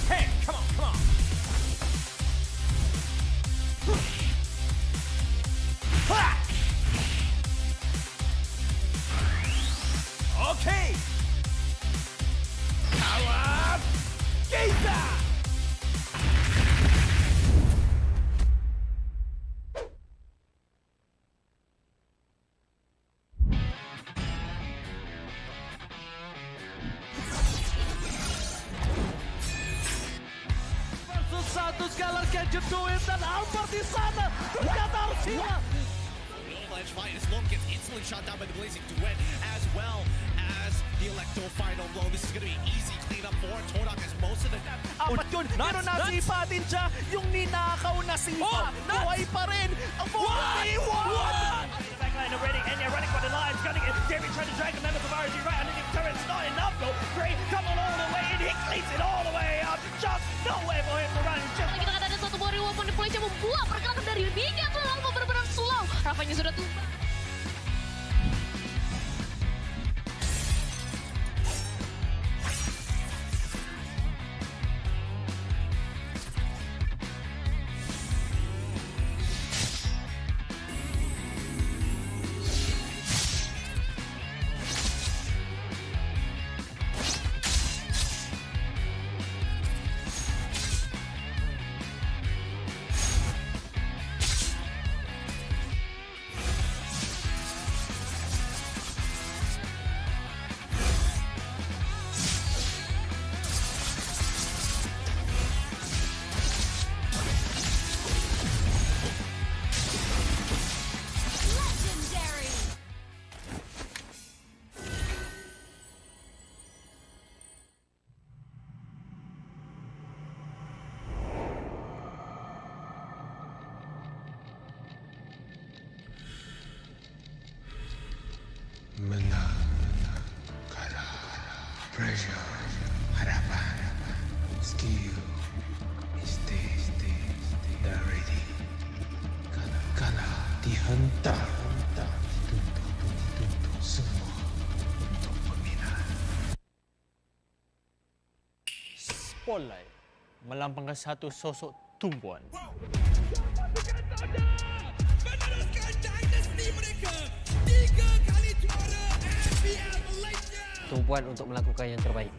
Hey, come on, come on. Ha! Okay. Power Gazer. Satu sekali Jeduin dan Albert di sana ternyata harus hilang. Ledge fight as Long gets instantly shot down by the Blazing Duet as well as the Electro final blow. This is going to be an easy cleanup for Todak as most of the... Apat yun, pero nasipa din siya yung ninakaw na sipa. Buhay pa rin ang 41! Backline already, and you're running for the lives, gunning it. David trying to drag the members of RG right underneath the turret. It's not enough though. Gray coming all the way in, he cleans it all the way up. Just nowhere for him to run. Just Kita kata ada satu buah reward di Malaysia membuat pergerakan dari Liga terlalu benar-benar slow. Rafanya sudah tumbang. Menang, kalah, pressure, harapan, skill, mistake, dah ready. Kalah, dihentak, tuntut semua untuk peminat. Spotlight melampangkan satu sosok tumpuan. Meneruskan dynasty mereka 3 kali juara MPL Malaysia. Tumpuan untuk melakukan yang terbaik.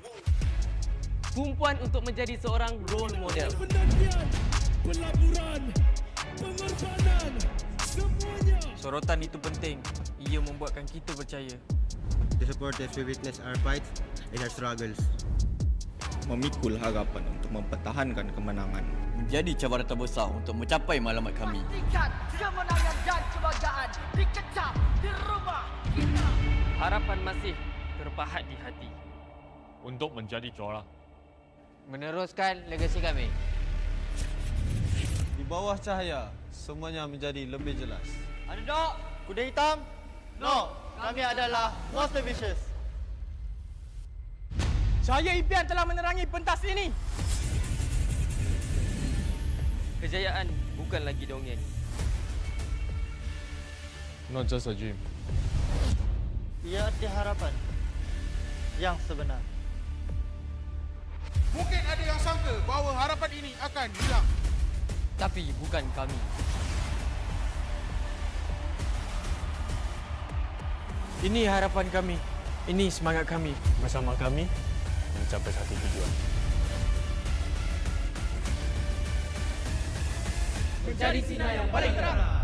Tumpuan untuk menjadi seorang role model. Pendakian, pelaburan, pengorbanan, semuanya. Sorotan itu penting. Ia membuatkan kita percaya. The supporters we witness our fights and our struggles. Memikul harapan untuk mempertahankan kemenangan. Menjadi cabaran terbesar untuk mencapai matlamat kami. Pastikan kemenangan dan kebanggaan dikecam di rumah kita. Harapan masih terpahat di hati. Untuk menjadi juara. Meneruskan legasi kami. Di bawah cahaya, semuanya menjadi lebih jelas. Underdog, kuda hitam. No, kami adalah Monster Vicious. Cahaya impian telah menerangi pentas ini. Kejayaan bukan lagi dongeng. Not just a dream. Ia arti harapan yang sebenar. Mungkin ada yang sangka bahawa harapan ini akan hilang. Tapi bukan kami. Ini harapan kami. Ini semangat kami. Bersama kami mencapai satu tujuan. Mencari sinar yang paling terang.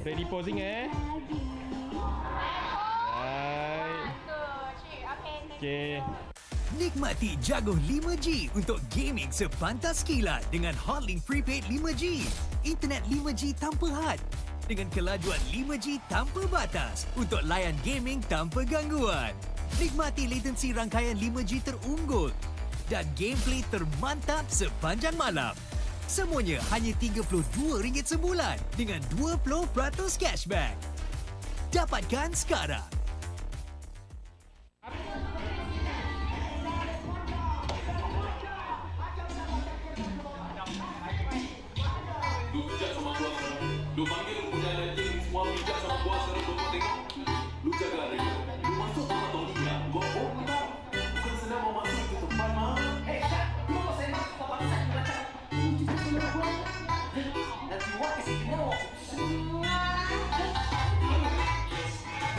Ready posing eh? Right. 1, 2, 3, okay. Okay. Nikmati jagung 5G untuk gaming sepantas kilat dengan Hotlink Prepaid 5G. Internet 5G tanpa had dengan kelajuan 5G tanpa batas untuk layan gaming tanpa gangguan. Nikmati latensi rangkaian 5G terunggul dan gameplay termantap sepanjang malam. Semuanya hanya RM32 sebulan dengan 20% cashback. Dapatkan sekarang. Lu panggil lu punya letting semua bijak sama gua sekarang gua tengok. Lu jaga dia. Lu masuk sama Tony ya. Gua bohong tau. Bukan senang mau masuk ke tempat mah. Syah, lu mau saya masuk ke bangsa macam lu juga sama gua. Nanti gua kasih kena.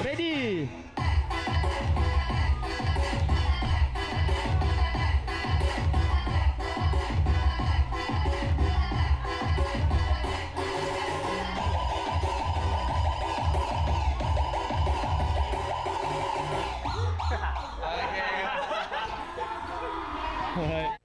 Ready. Alright.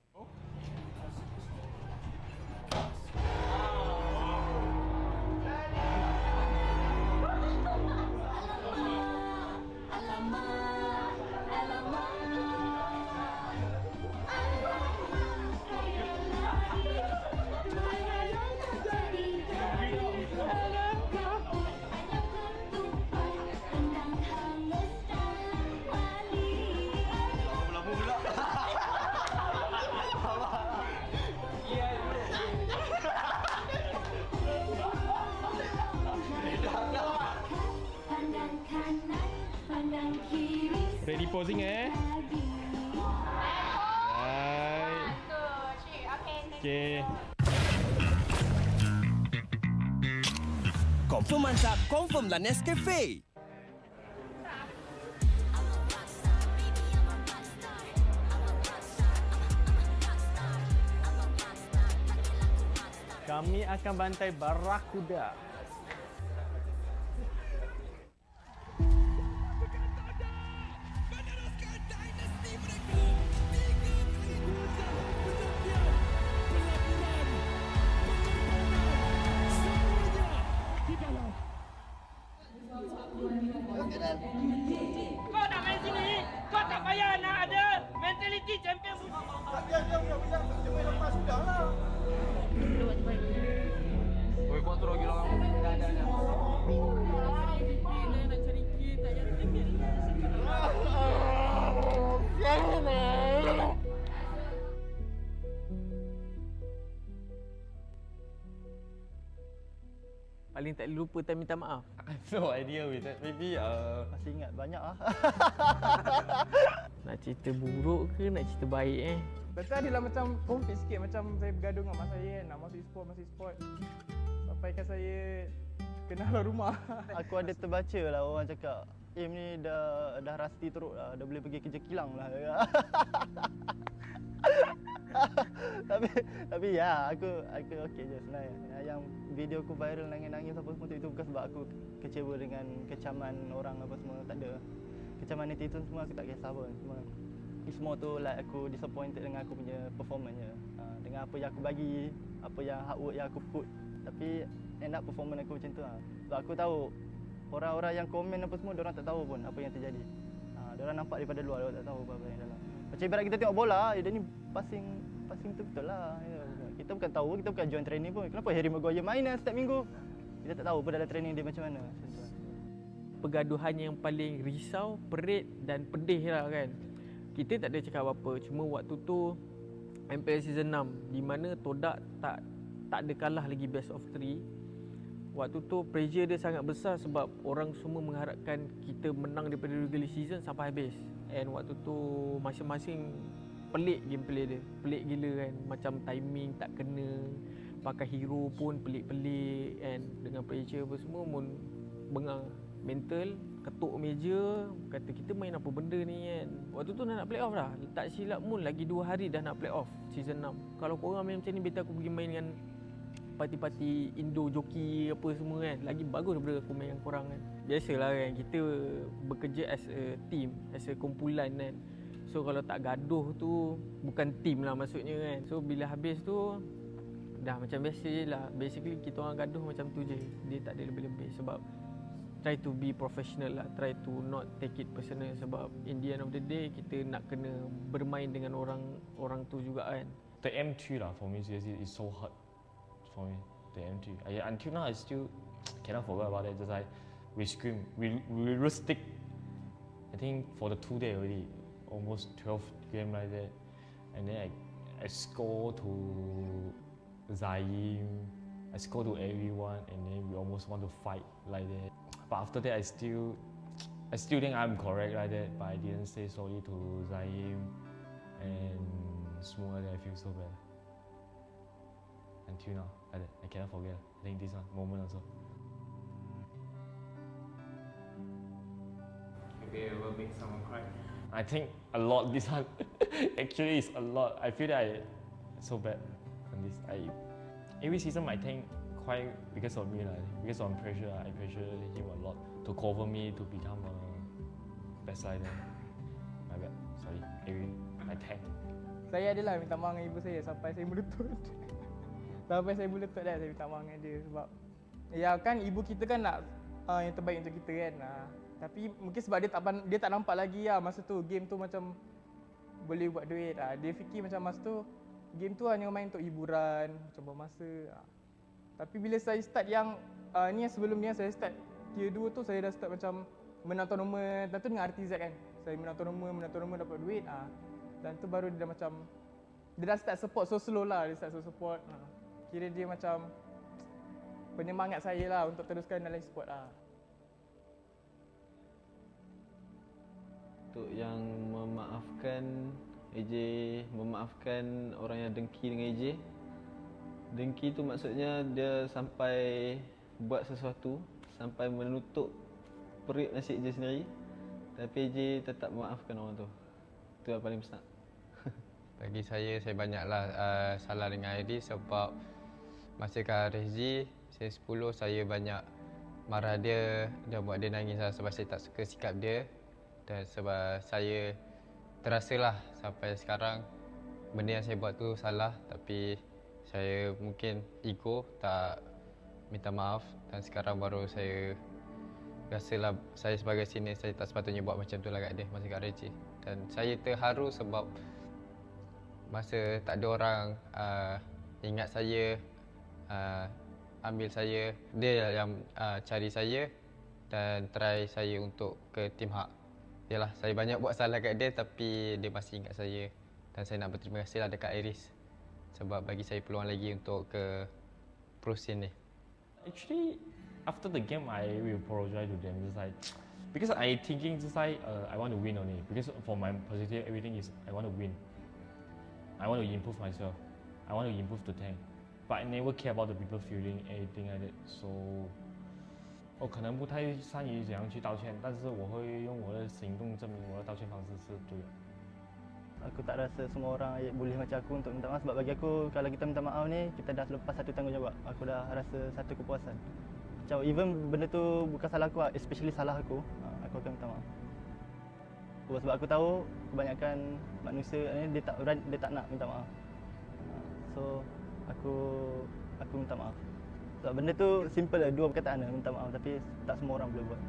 Ready posing eh? Right. Okay. Confirm mantap, confirm lah Nescafe. Kami akan bantai Barakuda. Kau nak main sini, kau tak payah nak ada mentality champion. Dia main lepas sudah lah. Oi, kau terus gila. Paling tak lupa time minta maaf. I have no idea with that. Maybe masih ingat banyak ah. Nak cerita buruk ke nak cerita baik eh? Betul adalah macam conflict sikit, macam saya bergaduh dengan mak saya kan, nak masuk e-sport. Sampaikan saya kenal rumah. Aku ada terbaca lah orang cakap, Im ni dah rasti teruk lah, dah boleh pergi kerja kilang lah. tapi ya, aku okey je sebenarnya. Yang video aku viral nangis-nangis apa semua itu bukan sebab aku kecewa dengan kecaman orang apa semua, tak ada. Kecaman netizen semua aku tak kisah pun. Semua tu like aku disappointed dengan aku punya performance je. Dengan apa yang aku bagi, apa yang hard work yang aku put. Tapi end up performance aku macam tu lah. Sebab aku tahu orang-orang yang komen apa semua, diorang tak tahu pun apa yang terjadi. Diorang nampak daripada luar, diorang tak tahu apa yang dalam. Macam ibarat kita tengok bola, dia ni passing betul-betul lah. Kita bukan tahu, kita bukan join training pun. Kenapa Harry Maguire main setiap minggu? Kita tak tahu pun dalam training dia macam mana. Pergaduhan yang paling risau, perit dan pedih lah kan. Kita tak ada cakap apa-apa. Cuma waktu tu MPL Season 6 di mana Todak tak ada kalah lagi best of 3. Waktu tu pressure dia sangat besar sebab orang semua mengharapkan kita menang daripada regular season sampai habis. And waktu tu masing-masing pelik gameplay dia. Pelik gila kan. Macam timing tak kena. Pakai hero pun pelik-pelik and dengan pressure apa semua pun bengang. Mental, ketuk meja, kata kita main apa benda ni kan. Waktu tu nak play off dah. Tak silap pun lagi 2 hari dah nak play off season 6. Kalau korang main macam ni, better aku pergi main dengan parti-parti Indo joki apa semua kan. Lagi bagus daripada aku main dengan korang kan. Biasalah kan, kita bekerja as a team, as a kumpulan kan. So kalau tak gaduh tu bukan team lah maksudnya kan. So bila habis tu dah macam biasa je lah. Basically kita orang gaduh macam tu je. Dia tak ada lebih-lebih sebab try to be professional lah. Try to not take it personal sebab in the end of the day kita nak kena bermain dengan orang tu juga kan. The M3 lah for me seriously is so hard for me. The M3. Until now I still cannot forget about it. Just like we scream, we stick. I think for the 2 days already. Almost 12 game like that, and then I score to Zaim, I score to everyone, and then we almost want to fight like that. But after that, I still think I'm correct like that, but I didn't say sorry to Zaim and Smooth like that. I feel so bad. Until now, like that, I cannot forget. I think this one moment also. Okay, ever make someone cry? I think a lot this one. Actually it's a lot. I feel that I so bad on this. Every season I think quite because of me, because of pressure, I pressure him a lot to cover me to become a best rider. My bad, sorry. I thank. Saya adalah minta maaf dengan ibu saya sampai saya melutut. Sampai saya melutut dah saya minta maaf dengan dia sebab ya kan ibu kita kan nak yang terbaik untuk kita kan. Tapi mungkin sebab dia tak nampak lagi lah masa tu game tu macam boleh buat duit. Dia fikir macam masa tu game tu hanya main untuk hiburan, macam buang masa. Tapi bila saya start yang ni yang sebelum ni saya start tier 2 tu saya dah start macam menang tournament. Dan tu dengan RTZ kan. Saya menang tournament dapat duit. Dan tu baru dia dah macam dia dah start support so slow lah. Dia start support. Kira dia macam penyemangat saya lah untuk teruskan dalam e-sport lah. Untuk yang memaafkan orang yang dengki dengan AJ. Dengki tu maksudnya dia sampai buat sesuatu, sampai menutup perut nasi AJ sendiri. Tapi AJ tetap memaafkan orang tu. Itu yang paling besar. Bagi saya banyaklah salah dengan Iris sebab masa kat RSG, saya 10, saya banyak marah dia dan buat dia nangis lah sebab saya tak suka sikap dia. Dan sebab saya terasalah sampai sekarang benda yang saya buat tu salah, tapi saya mungkin ego tak minta maaf dan sekarang baru saya rasalah saya sebagai senior saya tak sepatutnya buat macam tu lah kat dia masa kat RJ. Dan saya terharu sebab masa tak ada orang ingat saya, ambil saya, dia yang cari saya dan try saya untuk ke tim hak. Yalah, saya banyak buat salah kat dia tapi dia masih ingat saya dan saya nak berterima kasih lah dekat Iris sebab bagi saya peluang lagi untuk ke pro scene ni. Actually, after the game, I will apologize to them. Just like because I thinking just like I want to win only. Because for my positive, everything is I want to win. I want to improve myself. I want to improve the tank. But I never care about the people feeling anything like that. So. 我可能不太善于怎样去道歉，但是我会用我的行动证明我的道歉方式是对的。 Aku tak rasa semua orang boleh macam aku untuk minta maaf sebab bagi aku kalau kita minta maaf ni kita dah lepas satu tanggungjawab. Aku dah rasa satu kepuasan. Macam even benda tu bukan salah aku, especially salah aku akan minta maaf. Sebab aku tahu kebanyakan manusia ni dia tak nak minta maaf. So aku minta maaf. Sebab benda tu simple lah, 2 perkataan lah minta maaf tapi tak semua orang boleh buat.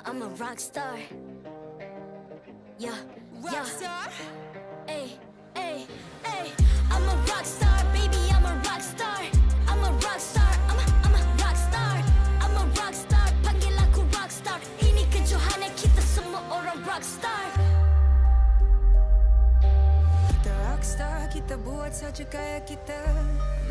I'm a rock star. Yeah, rock star. Ay, ay, ay. I'm a rock star, baby. I'm a rock star. I'm a rock star. I'm a rock star. I'm a rock star. Panggil aku rock star. Ini kejohanan kita semua orang rock star. Kita rock star, kita buat saja gaya kita.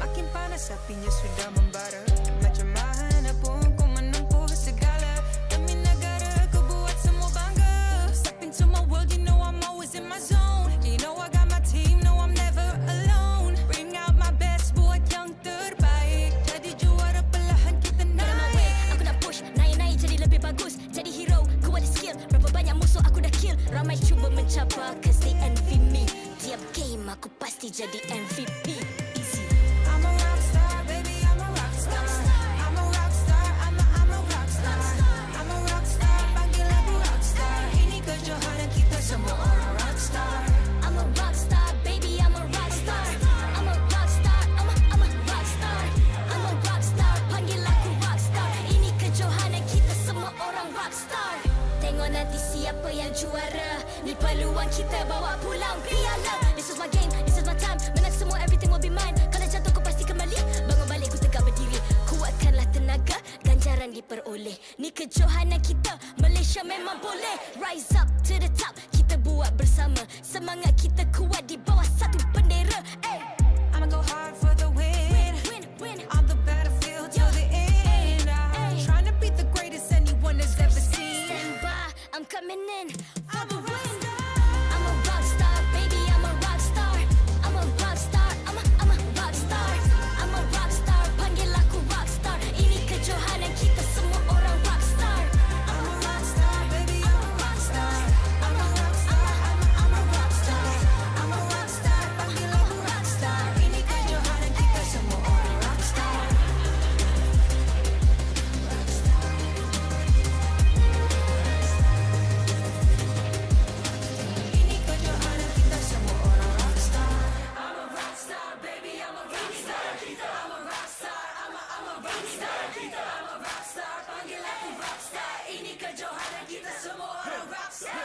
Makin panas apinya sudah membara. Macam mana pun kau menempuh segala. Demi negara kau buat semua bangga. Step into my world, you know I'm always in my zone. You know I got my team, no I'm never alone. Bring out my best, buat yang terbaik. Jadi juara perlahan kita naik. Aku nak push, naik-naik jadi lebih bagus. Jadi hero, ku ada skill. Berapa banyak musuh aku dah kill. Ramai cuba mencapai, cause they envy me. Tiap game aku pasti jadi MVP. Easy. I'm a rock star, baby, I'm a rock star. I'm a rock star, I'm a rock star. I'm a rock star, panggil aku rock star. Ini kejohanan kita semua orang rock star. I'm a rock star, baby, I'm a rock star. I'm a rock star, I'm a rock star. I'm a rock star, panggil aku rock star. Ini kejohanan kita semua orang rock star. Tengok nanti siapa yang juara. Ni peluang kita bawa pulang piala. This is my game, this is my time. Menang semua, everything will be mine. Kalau jatuh kau pasti kembali. Bangun balik ku tegak berdiri. Kuatkanlah tenaga, ganjaran diperoleh. Ni kejohanan kita, Malaysia memang boleh. Rise up to the top, kita buat bersama. Semangat kita kuat di bawah satu bendera. Ay. I'ma go hard for the win. Win. On the battlefield till the end. I'm trying to beat the greatest anyone has ever seen. Stand by, I'm coming in for the win. I'm a rock star, baby, I'm a rock star. I'm a rock star, I'm a rock star. I'm a rock star, panggil aku rock star. Ini kejohanan kita semua orang rock star. I'm a rock star, baby, I'm a rock star. I'm a rock star, I'm a rock star. I'm a rock star, panggil aku rock star. Ini kejohanan kita semua orang rock star. Ini kejohanan kita semua orang rock star. I'm a rock star, baby, I'm a rock star. I'm a rock star, I'm a rock star. I'm a rock star, panggil aku rock star. Ini kejohanan kita semua orang rock star.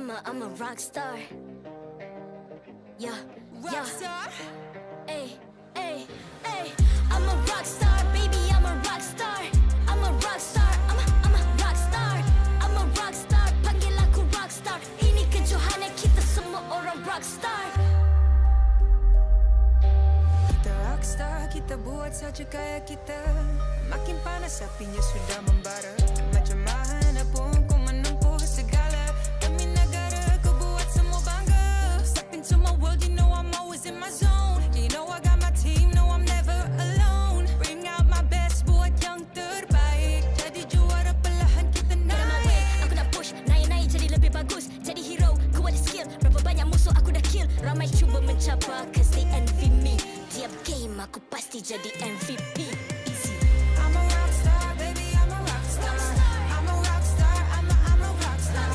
I'm a rock star. Yeah, rock star. Ay, ay, ay. I'm a rock star, baby. I'm a rock star. I'm a rock star. I'm a rock star. I'm a rock star. Panggil aku rock star. Ini kejohanan kita semua orang rock star. Kita rock star, kita buat saja gaya kita. Makin panas apinya sudah membara. Macam mana pun kau menempuh segala. Demi negara kau buat semua bangga. Step into my world, you know I'm always in my zone. You know I got my team, no I'm never alone. Bring out my best, buat yang terbaik. Jadi juara perlahan kita naik. Aku nak push, naik-naik jadi lebih bagus. Jadi hero, ku ada skill. Berapa banyak musuh musuh aku dah kill. Ramai cuba mencabar cause they envy me. Tiap game aku pasti jadi MVP. Easy. I'm a rockstar, baby, I'm a rockstar. I'm a rockstar, I'm a rockstar.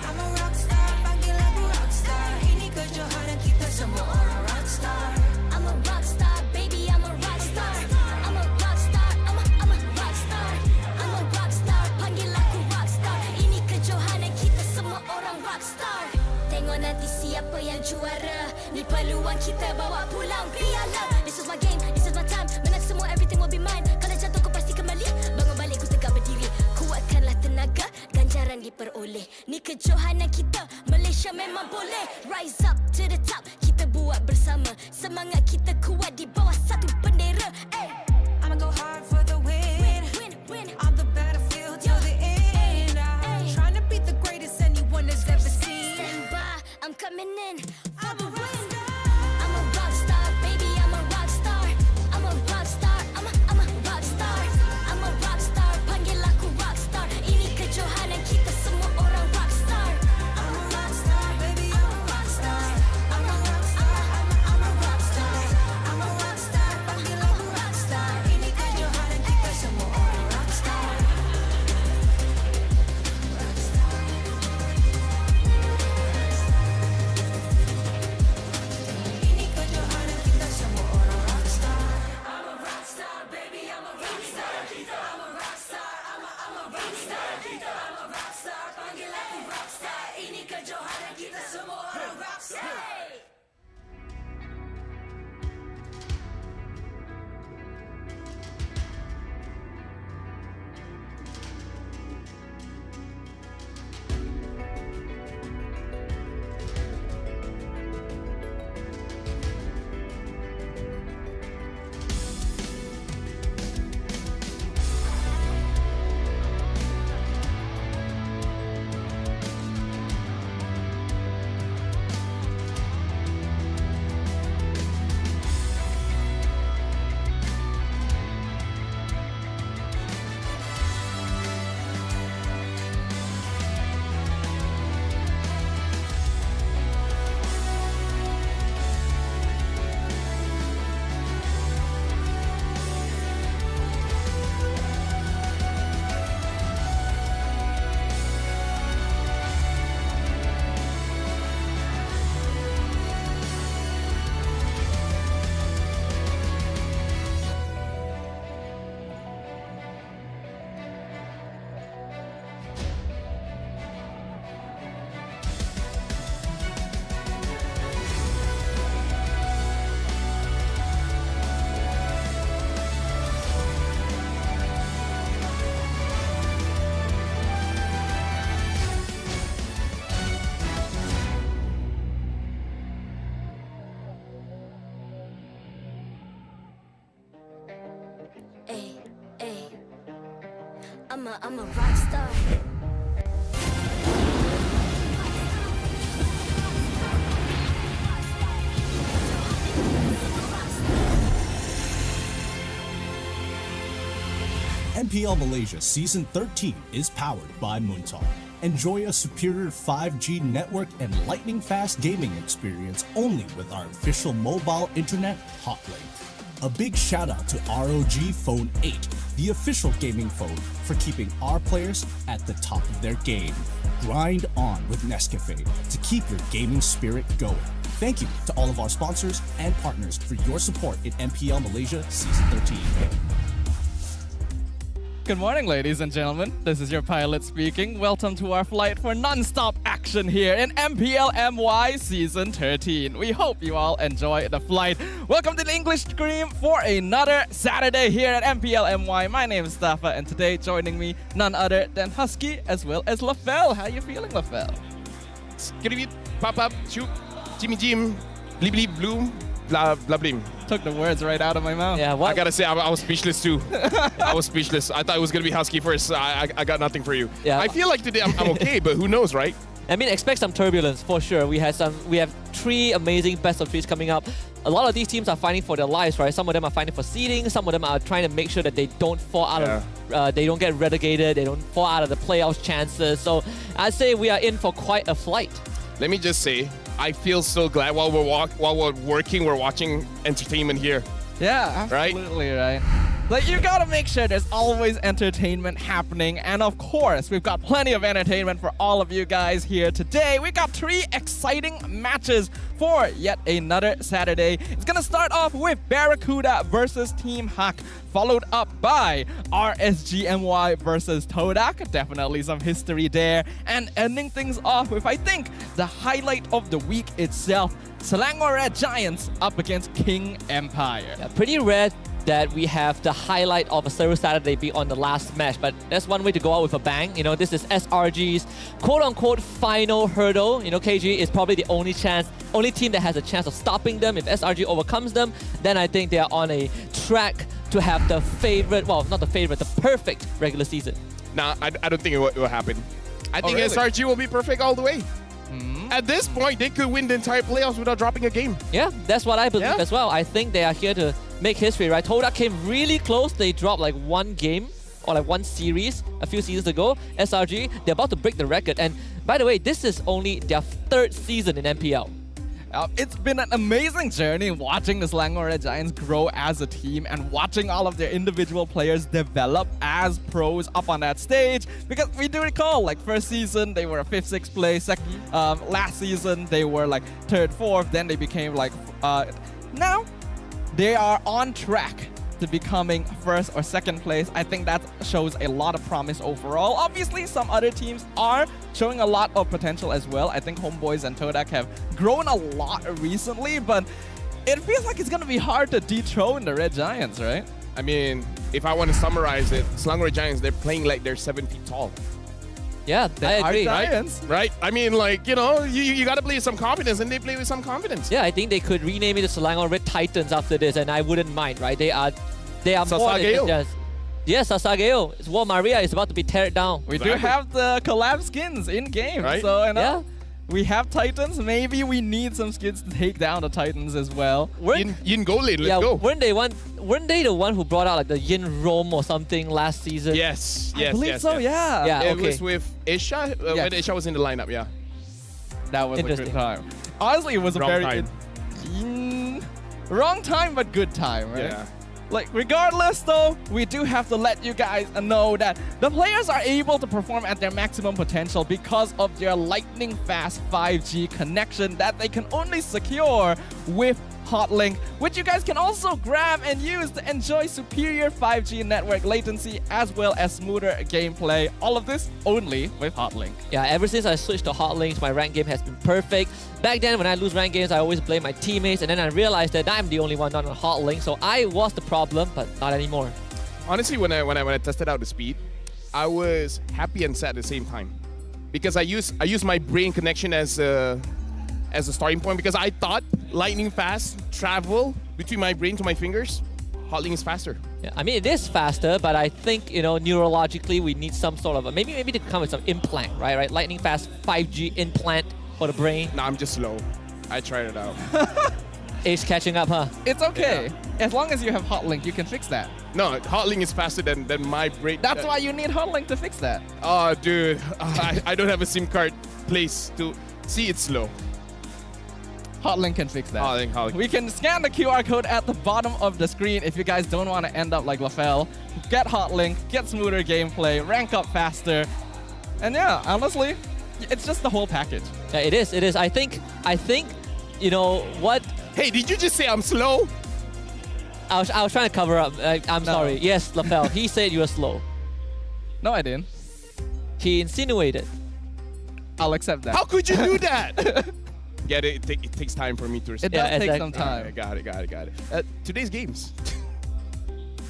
I'm a rockstar, panggil aku rockstar. Ini kejohanan kita semua orang rockstar. I'm a rockstar, baby, I'm a rockstar. I'm a rockstar, I'm a rockstar. I'm a rockstar, panggil aku rockstar. Ini kejohanan kita semua orang rockstar. Tengok nanti siapa yang juara. Ni peluang kita bawa pulang piala. This is my game, this is my time. Menang semua, everything will be mine. Kalau jatuh kau pasti kembali. Bangun balik ku tegak berdiri. Kuatkanlah tenaga, ganjaran diperoleh. Ni kejohanan kita, Malaysia memang boleh. Rise up to the top, kita buat bersama. Semangat kita kuat di bawah satu bendera. Hey. I'ma go hard for the win. On the battlefield till the end. I'm trying to beat the greatest anyone has ever seen. Stand by, I'm coming in for the win. I'm a rockstar, baby, I'm a rockstar. I'm a rockstar, I'm a rockstar. I'm a rockstar, panggil aku rockstar. Ini kejohanan kita semua orang rockstar. I'm a rockstar, baby, I'm a rockstar. I'm a rockstar, I'm a rockstar. I'm a rockstar, panggil aku rockstar. Ini kejohanan kita semua orang rockstar. Ini kejohanan kita semua orang rockstar. I'm a rockstar, baby, I'm a rockstar. I'm a rockstar, I'm a rockstar. I'm a rockstar, panggil aku rockstar. Ini kejohanan kita semua orang rockstar. I'm a rockstar. MPL Malaysia Season 13 is powered by Moontalk. Enjoy a superior 5G network and lightning-fast gaming experience only with our official mobile internet hotlink. A big shout out to ROG Phone 8, the official gaming phone, for keeping our players at the top of their game. Grind on with Nescafe to keep your gaming spirit going. Thank you to all of our sponsors and partners for your support in MPL Malaysia Season 13. Good morning, ladies and gentlemen. This is your pilot speaking. Welcome to our flight for non-stop action here in MPL MY Season 13. We hope you all enjoy the flight. Welcome to the English Scream for another Saturday here at MPL MY. My name is Staffa, and today joining me, none other than Husky as well as LaFell. How are you feeling, LaFell? Skiddy, pop up, shoot, Jimmy Jim, bleep bleep bloom, blah blah blim. Took the words right out of my mouth. Yeah, I gotta say, I was speechless too. I was speechless. I thought it was gonna be Husky first. I got nothing for you. Yeah. I feel like today I'm okay, but who knows, right? I mean, expect some turbulence for sure. We have 3 amazing best of 3s coming up. A lot of these teams are fighting for their lives, right? Some of them are fighting for seeding. Some of them are trying to make sure that they don't fall out of, they don't get relegated. They don't fall out of the playoffs chances. So I'd say we are in for quite a flight. Let me just say, I feel so glad while we're working, we're watching entertainment here. Yeah, absolutely, right? Like, you gotta make sure there's always entertainment happening. And of course, we've got plenty of entertainment for all of you guys here today. We got 3 exciting matches for yet another Saturday. It's gonna start off with Barracuda versus Team Hak, followed up by RSGMY versus Todak. Definitely some history there. And ending things off with, I think, the highlight of the week itself, Selangor Red Giants up against King Empire. Yeah, pretty rare that we have the highlight of a Server Saturday be on the last match, but that's one way to go out with a bang. You know, this is SRG's quote-unquote final hurdle. You know, KG is probably the only team that has a chance of stopping them. If SRG overcomes them, then I think they are on a track to have the perfect regular season. Nah, I don't think it will happen. I think really? SRG will be perfect all the way. At this point, they could win the entire playoffs without dropping a game. Yeah, that's what I believe as well. I think they are here to make history, right? Todak came really close. They dropped like one game or like one series a few seasons ago. SRG, they're about to break the record. And by the way, this is only their 3rd season in MPL. It's been an amazing journey watching the Selangor Red Giants grow as a team and watching all of their individual players develop as pros up on that stage. Because we do recall, like, first season, they were a 5th, 6th place. Last season, they were like 3rd, 4th. Then they became like... now, they are on track to becoming 1st or 2nd place. I think that shows a lot of promise overall. Obviously, some other teams are showing a lot of potential as well. I think Homeboys and Todak have grown a lot recently, but it feels like it's going to be hard to dethrone the Red Giants, right? I mean, if I want to summarize it, Selangor Red Giants, they're playing like they're 7 feet tall. Yeah, I agree. Right? I mean, like, you know, you got to play with some confidence, and they play with some confidence. Yeah, I think they could rename it the Selangor Red Titans after this, and I wouldn't mind, right? They are more than just... Yes, Sasageo. It's War Maria is about to be teared down. We do have the collab skins in game, right? So you know, we have Titans. Maybe we need some skins to take down the Titans as well. Yin go lane, let's go. Weren't they the one who brought out like the Yin Rome or something last season? Yes, I believe so. Yes. Yeah. It was with Isha when Isha was in the lineup. Yeah, that was a good time. Honestly, it was a very wrong time, but good time, right? Yeah. Like, regardless though, we do have to let you guys know that the players are able to perform at their maximum potential because of their lightning fast 5G connection that they can only secure with Hotlink, which you guys can also grab and use to enjoy superior 5G network latency as well as smoother gameplay. All of this only with Hotlink. Yeah, ever since I switched to Hotlinks, my rank game has been perfect. Back then, when I lose rank games, I always blame my teammates, and then I realized that I'm the only one not on Hotlink, so I was the problem, but not anymore. Honestly, when I tested out the speed, I was happy and sad at the same time, because I use my brain connection as a starting point, because I thought lightning fast travel between my brain to my fingers, Hotlink is faster. Yeah, I mean, it is faster, but I think, you know, neurologically we need some sort of maybe to come with some implant, right? Lightning fast 5G implant for the brain. Nah, I'm just slow. I tried it out. Age catching up, huh? It's okay. Yeah. As long as you have Hotlink, you can fix that. No, Hotlink is faster than my brain. That's why you need Hotlink to fix that. Oh, dude. I don't have a SIM card place to... See, it's slow. Hotlink can fix that. Hotlink. We can scan the QR code at the bottom of the screen if you guys don't want to end up like LaFell. Get Hotlink, get smoother gameplay, rank up faster. And yeah, honestly, it's just the whole package. Yeah, it is. I think, you know what? Hey, did you just say I'm slow? I was trying to cover up. I'm sorry. Yes, LaFell. He said you were slow. No, I didn't. He insinuated. I'll accept that. How could you do that? Yeah, it takes time for me to respond. It does take some time. Right, got it. Today's games.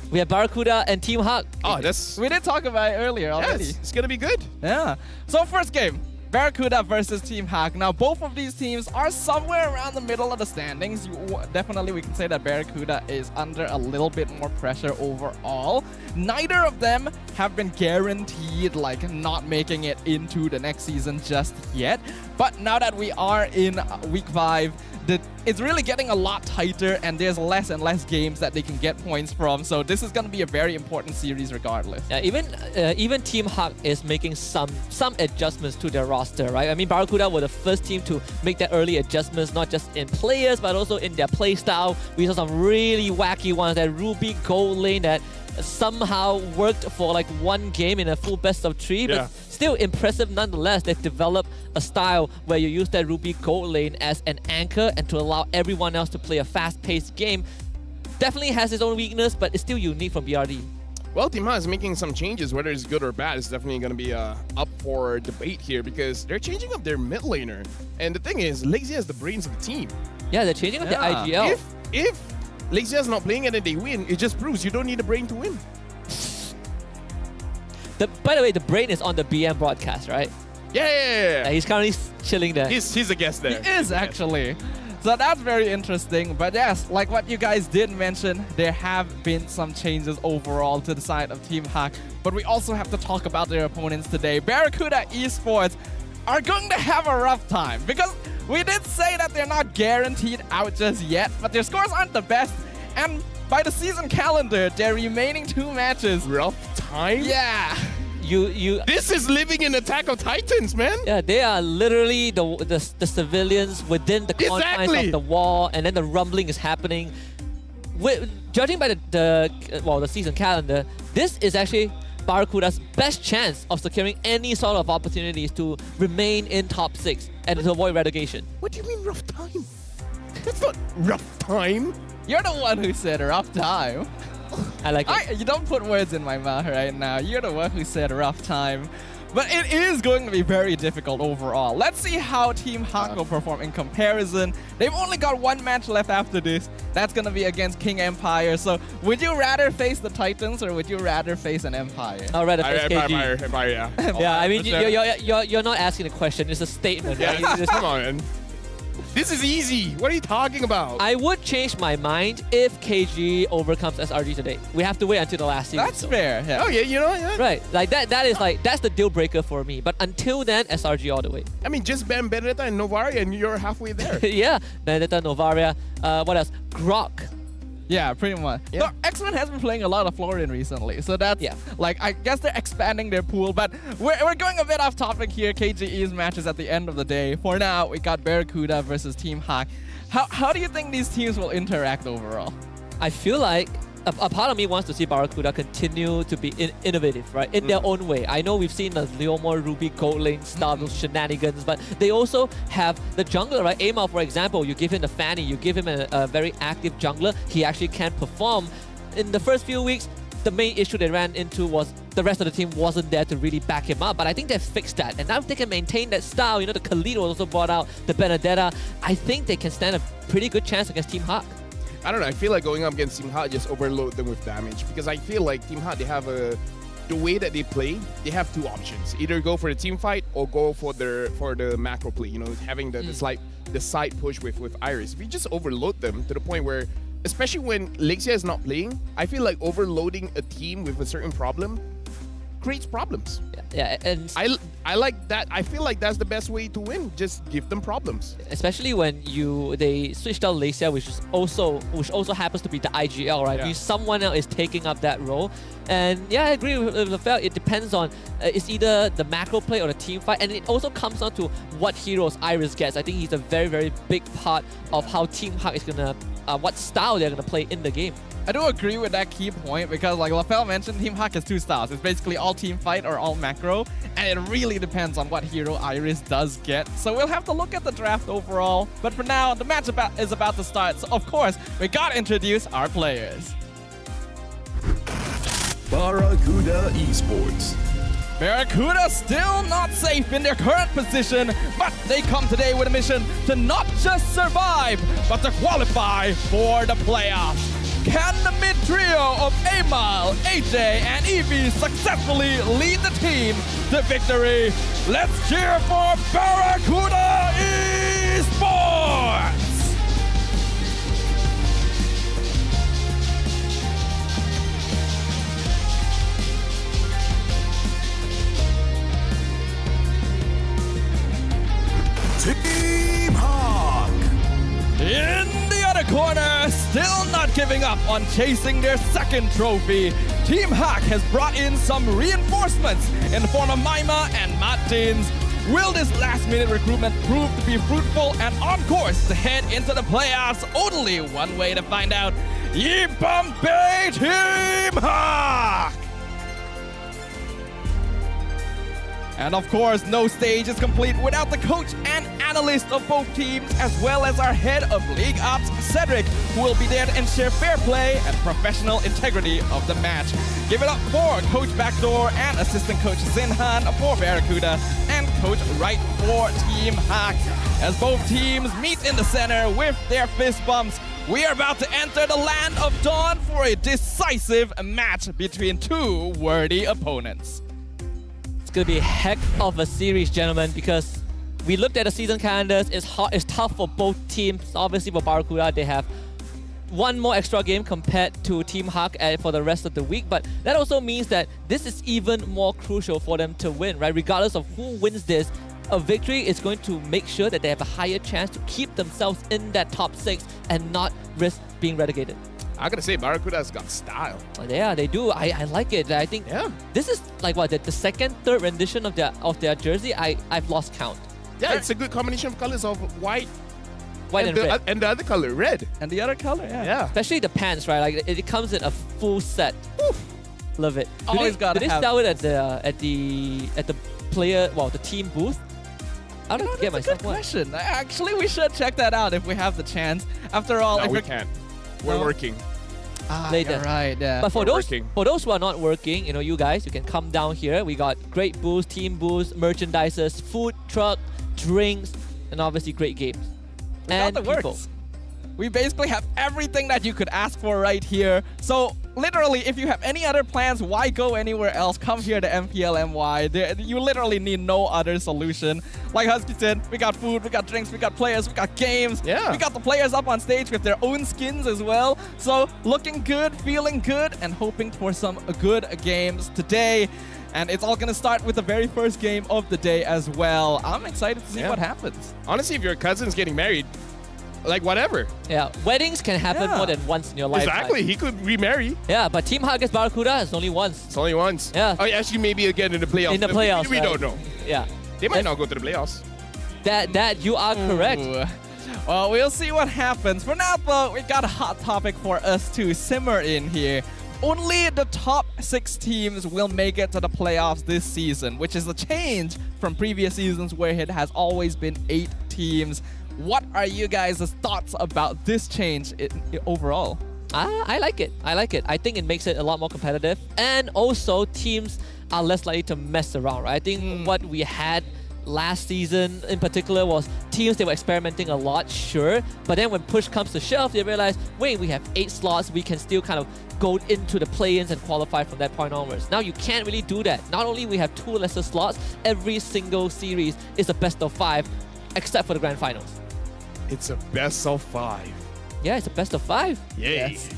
We have Barracuda and Team Hak. Oh, that's... We did talk about it earlier already. Yes, it's going to be good. Yeah. So first game, Barracuda versus Team Hak. Now, both of these teams are somewhere around the middle of the standings. Definitely, we can say that Barracuda is under a little bit more pressure overall. Neither of them have been guaranteed, like, not making it into the next season just yet. But now that we are in Week 5, it's really getting a lot tighter, and there's less and less games that they can get points from. So this is going to be a very important series regardless. Yeah, even Team Hawk is making some adjustments to their roster, right? I mean, Barracuda were the first team to make that early adjustments, not just in players, but also in their play style. We saw some really wacky ones, that Ruby gold lane that somehow worked for like one game in a full best of 3, but still impressive nonetheless. They've developed a style where you use that Ruby gold lane as an anchor and to allow everyone else to play a fast-paced game. Definitely has its own weakness, but it's still unique from BRD. Well, Team Ha is making some changes, whether it's good or bad. It's definitely going to be up for debate here because they're changing up their mid laner. And the thing is, Lexia is the brains of the team. Yeah, they're changing up their IGL. If Lexia is not playing and then they win, it just proves you don't need a brain to win. By the way, the brain is on the BM broadcast, right? Yeah. He's currently chilling there. He's a guest there. He is actually. So that's very interesting. But yes, like what you guys did mention, there have been some changes overall to the side of Team Hawk. But we also have to talk about their opponents today. Barracuda Esports are going to have a rough time because we did say that they're not guaranteed out just yet, but their scores aren't the best. And by the season calendar, their remaining 2 matches. Rough time? Yeah. This is living in Attack of Titans, man. Yeah, they are literally the civilians within the confines of the wall, and then the rumbling is happening. Judging by the season calendar, this is actually Barracuda's best chance of securing any sort of opportunities to remain in top 6 and to avoid relegation. What do you mean rough time? That's not rough time. You're the one who said rough time. I like it. You don't put words in my mouth right now. You're the one who said rough time. But it is going to be very difficult overall. Let's see how Team Hawk will perform in comparison. They've only got 1 match left after this. That's going to be against King Empire. So would you rather face the Titans or would you rather face an Empire? I'd rather face KG. Empire, yeah. Yeah, I mean, you're not asking a question. It's a statement. Yeah, right? come on, man. This is easy. What are you talking about? I would change my mind if KG overcomes SRG today. We have to wait until the last season. That's fair. Yeah. Oh yeah, you know, yeah. Right, like that's the deal breaker for me. But until then, SRG all the way. I mean, just ban Benedetta and Novaria and you're halfway there. Yeah, Benedetta, Novaria. What else? Grok. Yeah, pretty much. Yeah. No, X-Men has been playing a lot of Florian recently, so that's like I guess they're expanding their pool. But we're going a bit off topic here. KGE's matches at the end of the day. For now, we got Barracuda versus Team Hawk. How do you think these teams will interact overall? I feel like a part of me wants to see Barracuda continue to be innovative, right? In their own way. I know we've seen the Leomor, Ruby, gold lane style, those shenanigans, but they also have the jungler, right? Amal, for example, you give him the Fanny, you give him a very active jungler, he actually can perform. In the first few weeks, the main issue they ran into was the rest of the team wasn't there to really back him up, but I think they've fixed that. And now if they can maintain that style, you know, the Khalid was also brought out, the Benedetta, I think they can stand a pretty good chance against Team Hawk. I don't know. I feel like going up against Team Hawk just overload them with damage because I feel like Team Hawk, they have the way that they play, they have 2 options: either go for the team fight or go for the macro play. You know, having the side push with Iris. If you just overload them to the point where, especially when Lexia is not playing, I feel like overloading a team with a certain problem creates problems. Yeah, and I like that. I feel like that's the best way to win. Just give them problems. Especially when they switched out Lexia, which also happens to be the IGL, right? Yeah. Someone else is taking up that role. And yeah, I agree with Lafel. It depends on it's either the macro play or the team fight, and it also comes down to what heroes Iris gets. I think he's a very, very big part of how Team Hawk is gonna what style they're gonna play in the game. I do agree with that key point because, like Lafel mentioned, Team Hawk has 2 styles. It's basically all team fight or all macro, and it really depends on what hero Iris does get. So we'll have to look at the draft overall. But for now, the match is about to start. So of course, we gotta introduce our players. Barracuda Esports. Barracuda still not safe in their current position, but they come today with a mission to not just survive, but to qualify for the playoffs. Can the mid trio of Amal, AJ, and Evie successfully lead the team to victory? Let's cheer for Barracuda Esports! Team Hawk. corner, still not giving up on chasing their second trophy. Team Hack has brought in some reinforcements in the form of Maima and Martins. Will this last-minute recruitment prove to be fruitful and on course to head into the playoffs? Only one way to find out. Ye Bombay Team Hack! And of course, no stage is complete without the coach and analyst of both teams, as well as our head of League Ops, Cedric, who will be there to ensure fair play and professional integrity of the match. Give it up for Coach Backdoor and Assistant Coach Zinhan for Barracuda and Coach Wright for Team Hack. As both teams meet in the center with their fist bumps, we are about to enter the land of dawn for a decisive match between two worthy opponents. It's going to be a heck of a series, gentlemen, because we looked at the season calendars. It's tough for both teams. Obviously, for Barracuda, they have one more extra game compared to Team Hack for the rest of the week. But that also means that this is even more crucial for them to win, right? Regardless of who wins this, a victory is going to make sure that they have a higher chance to keep themselves in that top 6 and not risk being relegated. I gotta say, Barracuda's got style. Yeah, they do. I like it. I think this is like what the second, third rendition of their jersey. I've lost count. Yeah, it's a good combination of colors of white and red. And the other color, red. And the other color, yeah. Especially the pants, right? Like it comes in a full set. Love it. Always gotta have. Did they sell it at the player, well, the team booth? I don't get myself Good question. Actually, we should check that out if we have the chance. After all, no, we can't. We're working. Later. Right, yeah. But for those who are not working, you guys, you can come down here. We got great booths, team booths, merchandises, food truck, drinks, and obviously great games. And the people. works. We basically have everything that you could ask for right here. So literally, if you have any other plans, why go anywhere else? Come here to MPL MY. You literally need no other solution. Like Husky said, we got food, we got drinks, we got players, we got games. Yeah. We got the players up on stage with their own skins as well. So looking good, feeling good, and hoping for some good games today. And it's all going to start with the very first game of the day as well. I'm excited to see what happens. Honestly, if your cousin's getting married, like whatever. Yeah, weddings can happen more than once in your life. Exactly, he could remarry. Yeah, but Team Hack against Barracuda is only once. It's only once. Yeah. Oh, actually, maybe again in the playoffs. In the playoffs, we don't know. Yeah. They might not go to the playoffs. That you are correct. Well, we'll see what happens. For now, though, we got a hot topic for us to simmer in here. Only the top 6 teams will make it to the playoffs this season, which is a change from previous seasons where it has always been 8 teams. What are you guys' thoughts about this change overall? I like it. I think it makes it a lot more competitive. And also, teams are less likely to mess around, right? I think what we had last season in particular was teams, they were experimenting a lot, sure. But then when push comes to shove, they realize, wait, we have 8 slots. We can still kind of go into the play-ins and qualify from that point onwards. Now you can't really do that. Not only we have 2 lesser slots, every single series is a best of 5, except for the grand finals. It's a best of 5. Yeah, it's a best of 5. Yay. Yes.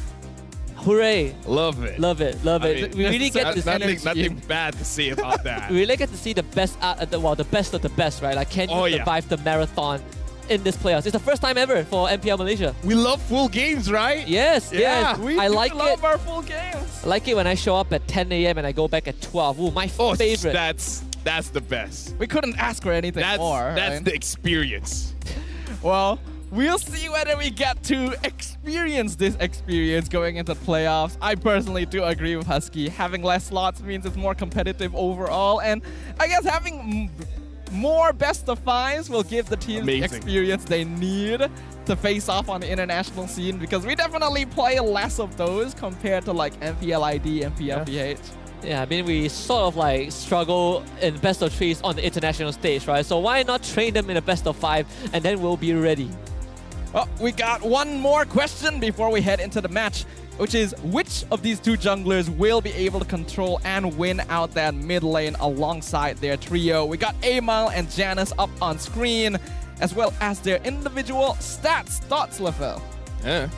Hooray. Love it. Love it. Love it. We really get this energy. Nothing bad to say about that. We really get to see the best the best of the best, right? Like, can you survive the marathon in this playoffs? It's the first time ever for MPL Malaysia. We love full games, right? Yes, yes. I like love our full games. I like it when I show up at 10 a.m. and I go back at 12. Ooh, my favorite. That's the best. We couldn't ask for anything more. That's the experience. Well, we'll see whether we get to experience this experience going into playoffs. I personally do agree with Husky. Having less slots means it's more competitive overall. And I guess having more best of 5s will give the teams the experience they need to face off on the international scene, because we definitely play less of those compared to like MPL ID, MPL PH. Yeah, I mean, we sort of like struggle in best of 3s on the international stage, right? So why not train them in a best of 5 and then we'll be ready. Well, we got one more question before we head into the match, which is which of these 2 junglers will be able to control and win out that mid lane alongside their trio? We got Amal and Janice up on screen, as well as their individual stats. Thoughts, Lafel? Yeah.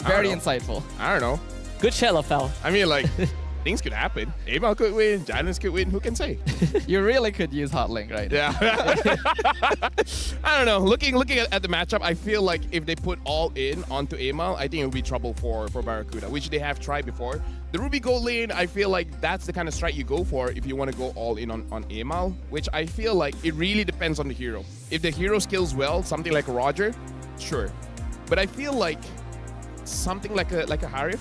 Very insightful. I don't know. Good chat, Lafel. I mean, like, things could happen. Amal could win, Janus could win, who can say? You really could use Hotlink right now. Yeah. I don't know. Looking at the matchup, I feel like if they put all in onto Amal, I think it would be trouble for Barracuda, which they have tried before. The Ruby gold lane, I feel like that's the kind of strike you go for if you want to go all in on Amal, which I feel like it really depends on the hero. If the hero skills well, something like Roger, sure. But I feel like something like a Harif,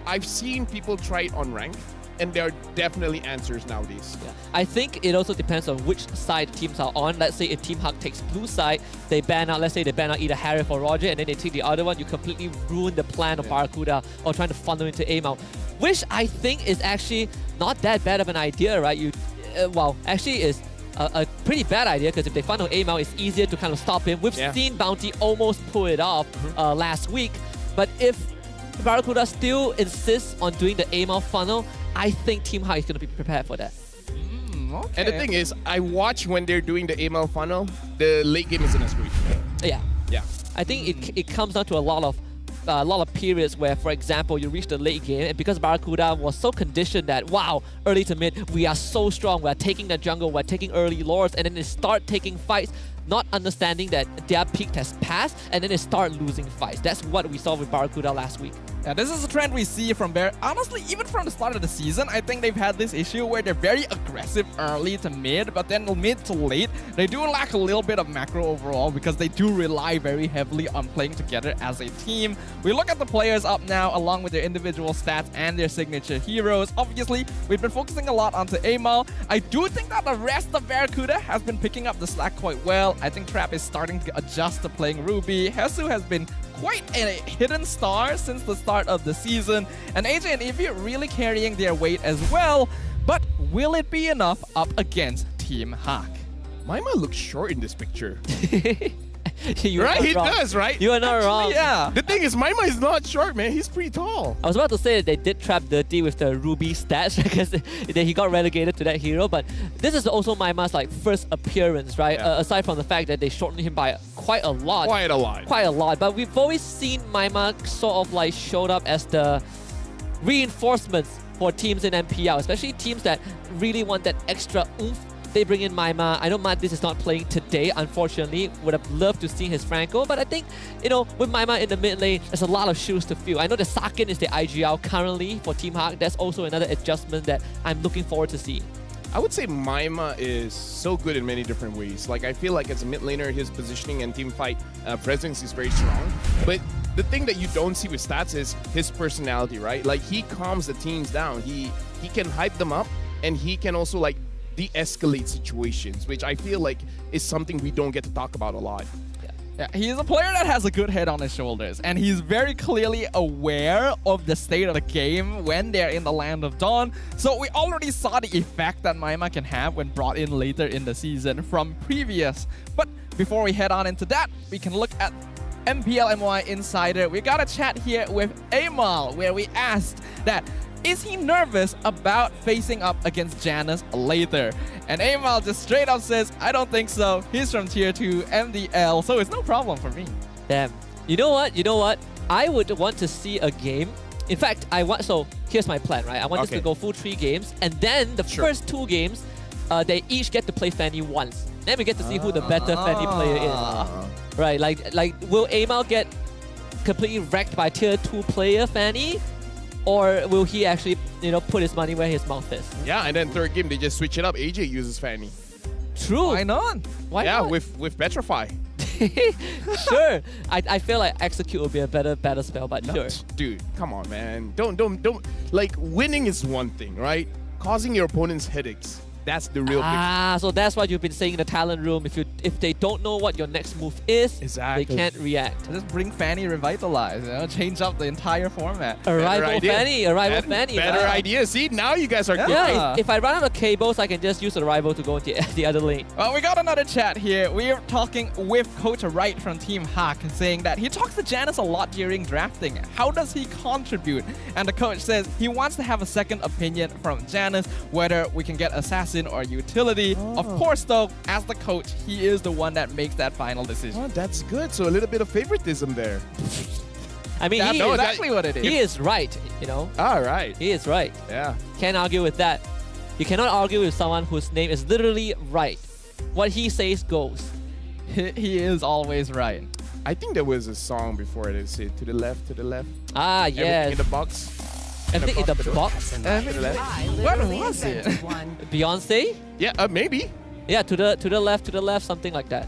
I've seen people try it on rank, and there are definitely answers nowadays. Yeah. I think it also depends on which side teams are on. Let's say if Team Hawk takes blue side, they ban out, let's say they ban out either Harif or Roger, and then they take the other one, you completely ruin the plan of Barracuda or trying to funnel into Amal. Which I think is actually not that bad of an idea, right? Well, actually is a pretty bad idea, because if they funnel Amal, it's easier to kind of stop him. We've seen Bounty almost pull it off last week, but if Barracuda still insists on doing the Amal funnel, I think Team High is going to be prepared for that. Okay. And the thing is, I watch when they're doing the Amal funnel, the late game isn't as great. Yeah. Yeah. I think it comes down to a lot of periods where, for example, you reach the late game, and because Barracuda was so conditioned that, wow, early to mid, we are so strong, we're taking the jungle, we're taking early lords, and then they start taking fights, not understanding that their peak has passed, and then they start losing fights. That's what we saw with Barracuda last week. Yeah, this is a trend we see from Bear. Honestly, even from the start of the season, I think they've had this issue where they're very aggressive early to mid, but then mid to late, they do lack a little bit of macro overall because they do rely very heavily on playing together as a team. We look at the players up now along with their individual stats and their signature heroes. Obviously, we've been focusing a lot onto Amal. I do think that the rest of Barracuda has been picking up the slack quite well. I think Trap is starting to adjust to playing Ruby. Hesu has been quite a hidden star since the start of the season, and AJ and Evie really carrying their weight as well, but will it be enough up against Team Hawk? Maima looks short in this picture. You are right? not He wrong. does, right? You are not wrong. Yeah. The thing is, Maima is not short, man. He's pretty tall. I was about to say that they did trap Dirty with the Ruby stats because he got relegated to that hero, but this is also Maima's first appearance, right? Yeah. Aside from the fact that they shortened him by quite a lot. Quite a lot. Quite a lot. But we've always seen Maima sort of showed up as the reinforcements for teams in MPL, especially teams that really want that extra oomph. They bring in Maima. I know This is not playing today, unfortunately. Would have loved to see his Franco, but I think, with Maima in the mid lane, there's a lot of shoes to fill. I know the Sakin is the IGL currently for Team Hawk. That's also another adjustment that I'm looking forward to see. I would say Maima is so good in many different ways. I feel like as a mid laner, his positioning and team fight presence is very strong. But the thing that you don't see with stats is his personality, right? He calms the teams down. He can hype them up, and he can also de-escalate situations, which I feel like is something we don't get to talk about a lot. Yeah, he's a player that has a good head on his shoulders, and he's very clearly aware of the state of the game when they're in the Land of Dawn. So we already saw the effect that Maima can have when brought in later in the season from previous. But before we head on into that, we can look at MPL MY Insider. We got a chat here with Amal where we asked that, is he nervous about facing up against Janus later? And Amal just straight up says, I don't think so. He's from tier 2 MDL, so it's no problem for me. Damn. You know what? I would want to see a game. In fact, so here's my plan, right? I want this to go full 3 games, and then the first 2 games, they each get to play Fanny once. Then we get to see who the better Fanny player is. Right, will Amal get completely wrecked by tier 2 player Fanny? Or will he actually, put his money where his mouth is? Yeah, and then third game, they just switch it up. AJ uses Fanny. True. Why not? Why not? Yeah, with Petrify. Sure. I feel like Execute will be a better spell, but sure. Dude, come on, man. Don't. Winning is one thing, right? Causing your opponents headaches. That's the real big. So that's what you've been saying in the talent room. If they don't know what your next move is, they can't react. Just bring Fanny Revitalize, change up the entire format. Arrival Fanny. Better idea. See, now you guys are good. Yeah, if I run out of cables, I can just use Arrival to go into the other lane. Well, we got another chat here. We're talking with Coach Wright from Team Hawk, saying that he talks to Janus a lot during drafting. How does he contribute? And the coach says he wants to have a second opinion from Janus, whether we can get Assassin or utility. Of course, though, as the coach, he is the one that makes that final decision. Oh, that's good. So a little bit of favoritism there. I mean, That's exactly what it is. He is right, you know. All right. He is right. Yeah. Can't argue with that. You cannot argue with someone whose name is literally right. What he says goes. He is always right. I think there was a song before it said to the left, to the left. Ah, yes. Everything in the box. Everything in the box? What was it? Beyonce? Yeah, maybe. Yeah, to the left, something like that.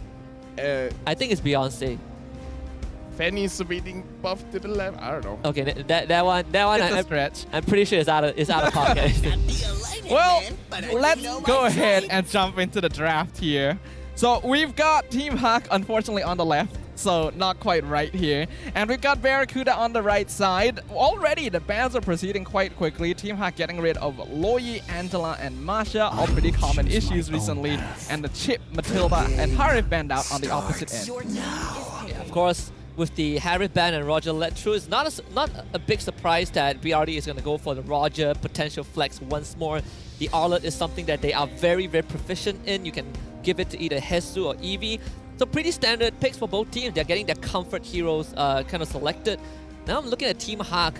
I think it's Beyonce. Fanny submitting buff to the left. I don't know. Okay, that one. It's a stretch. I'm pretty sure it's out of pocket. Well, let's go ahead and jump into the draft here. So we've got Team Hawk, unfortunately, on the left. So not quite right here. And we've got Barracuda on the right side. Already, the bans are proceeding quite quickly. Team Hawk getting rid of Loyi, Angela, and Masha. All pretty common issues recently. And the Chip, Matilda, and Harif banned out on the opposite end. Yeah, of course, with the Harif ban and Roger let through, it's not a big surprise that BRD is going to go for the Roger potential flex once more. The Arlet is something that they are very, very proficient in. You can give it to either Hesu or Eevee. So pretty standard picks for both teams. They're getting their comfort heroes kind of selected. Now I'm looking at Team Hawk.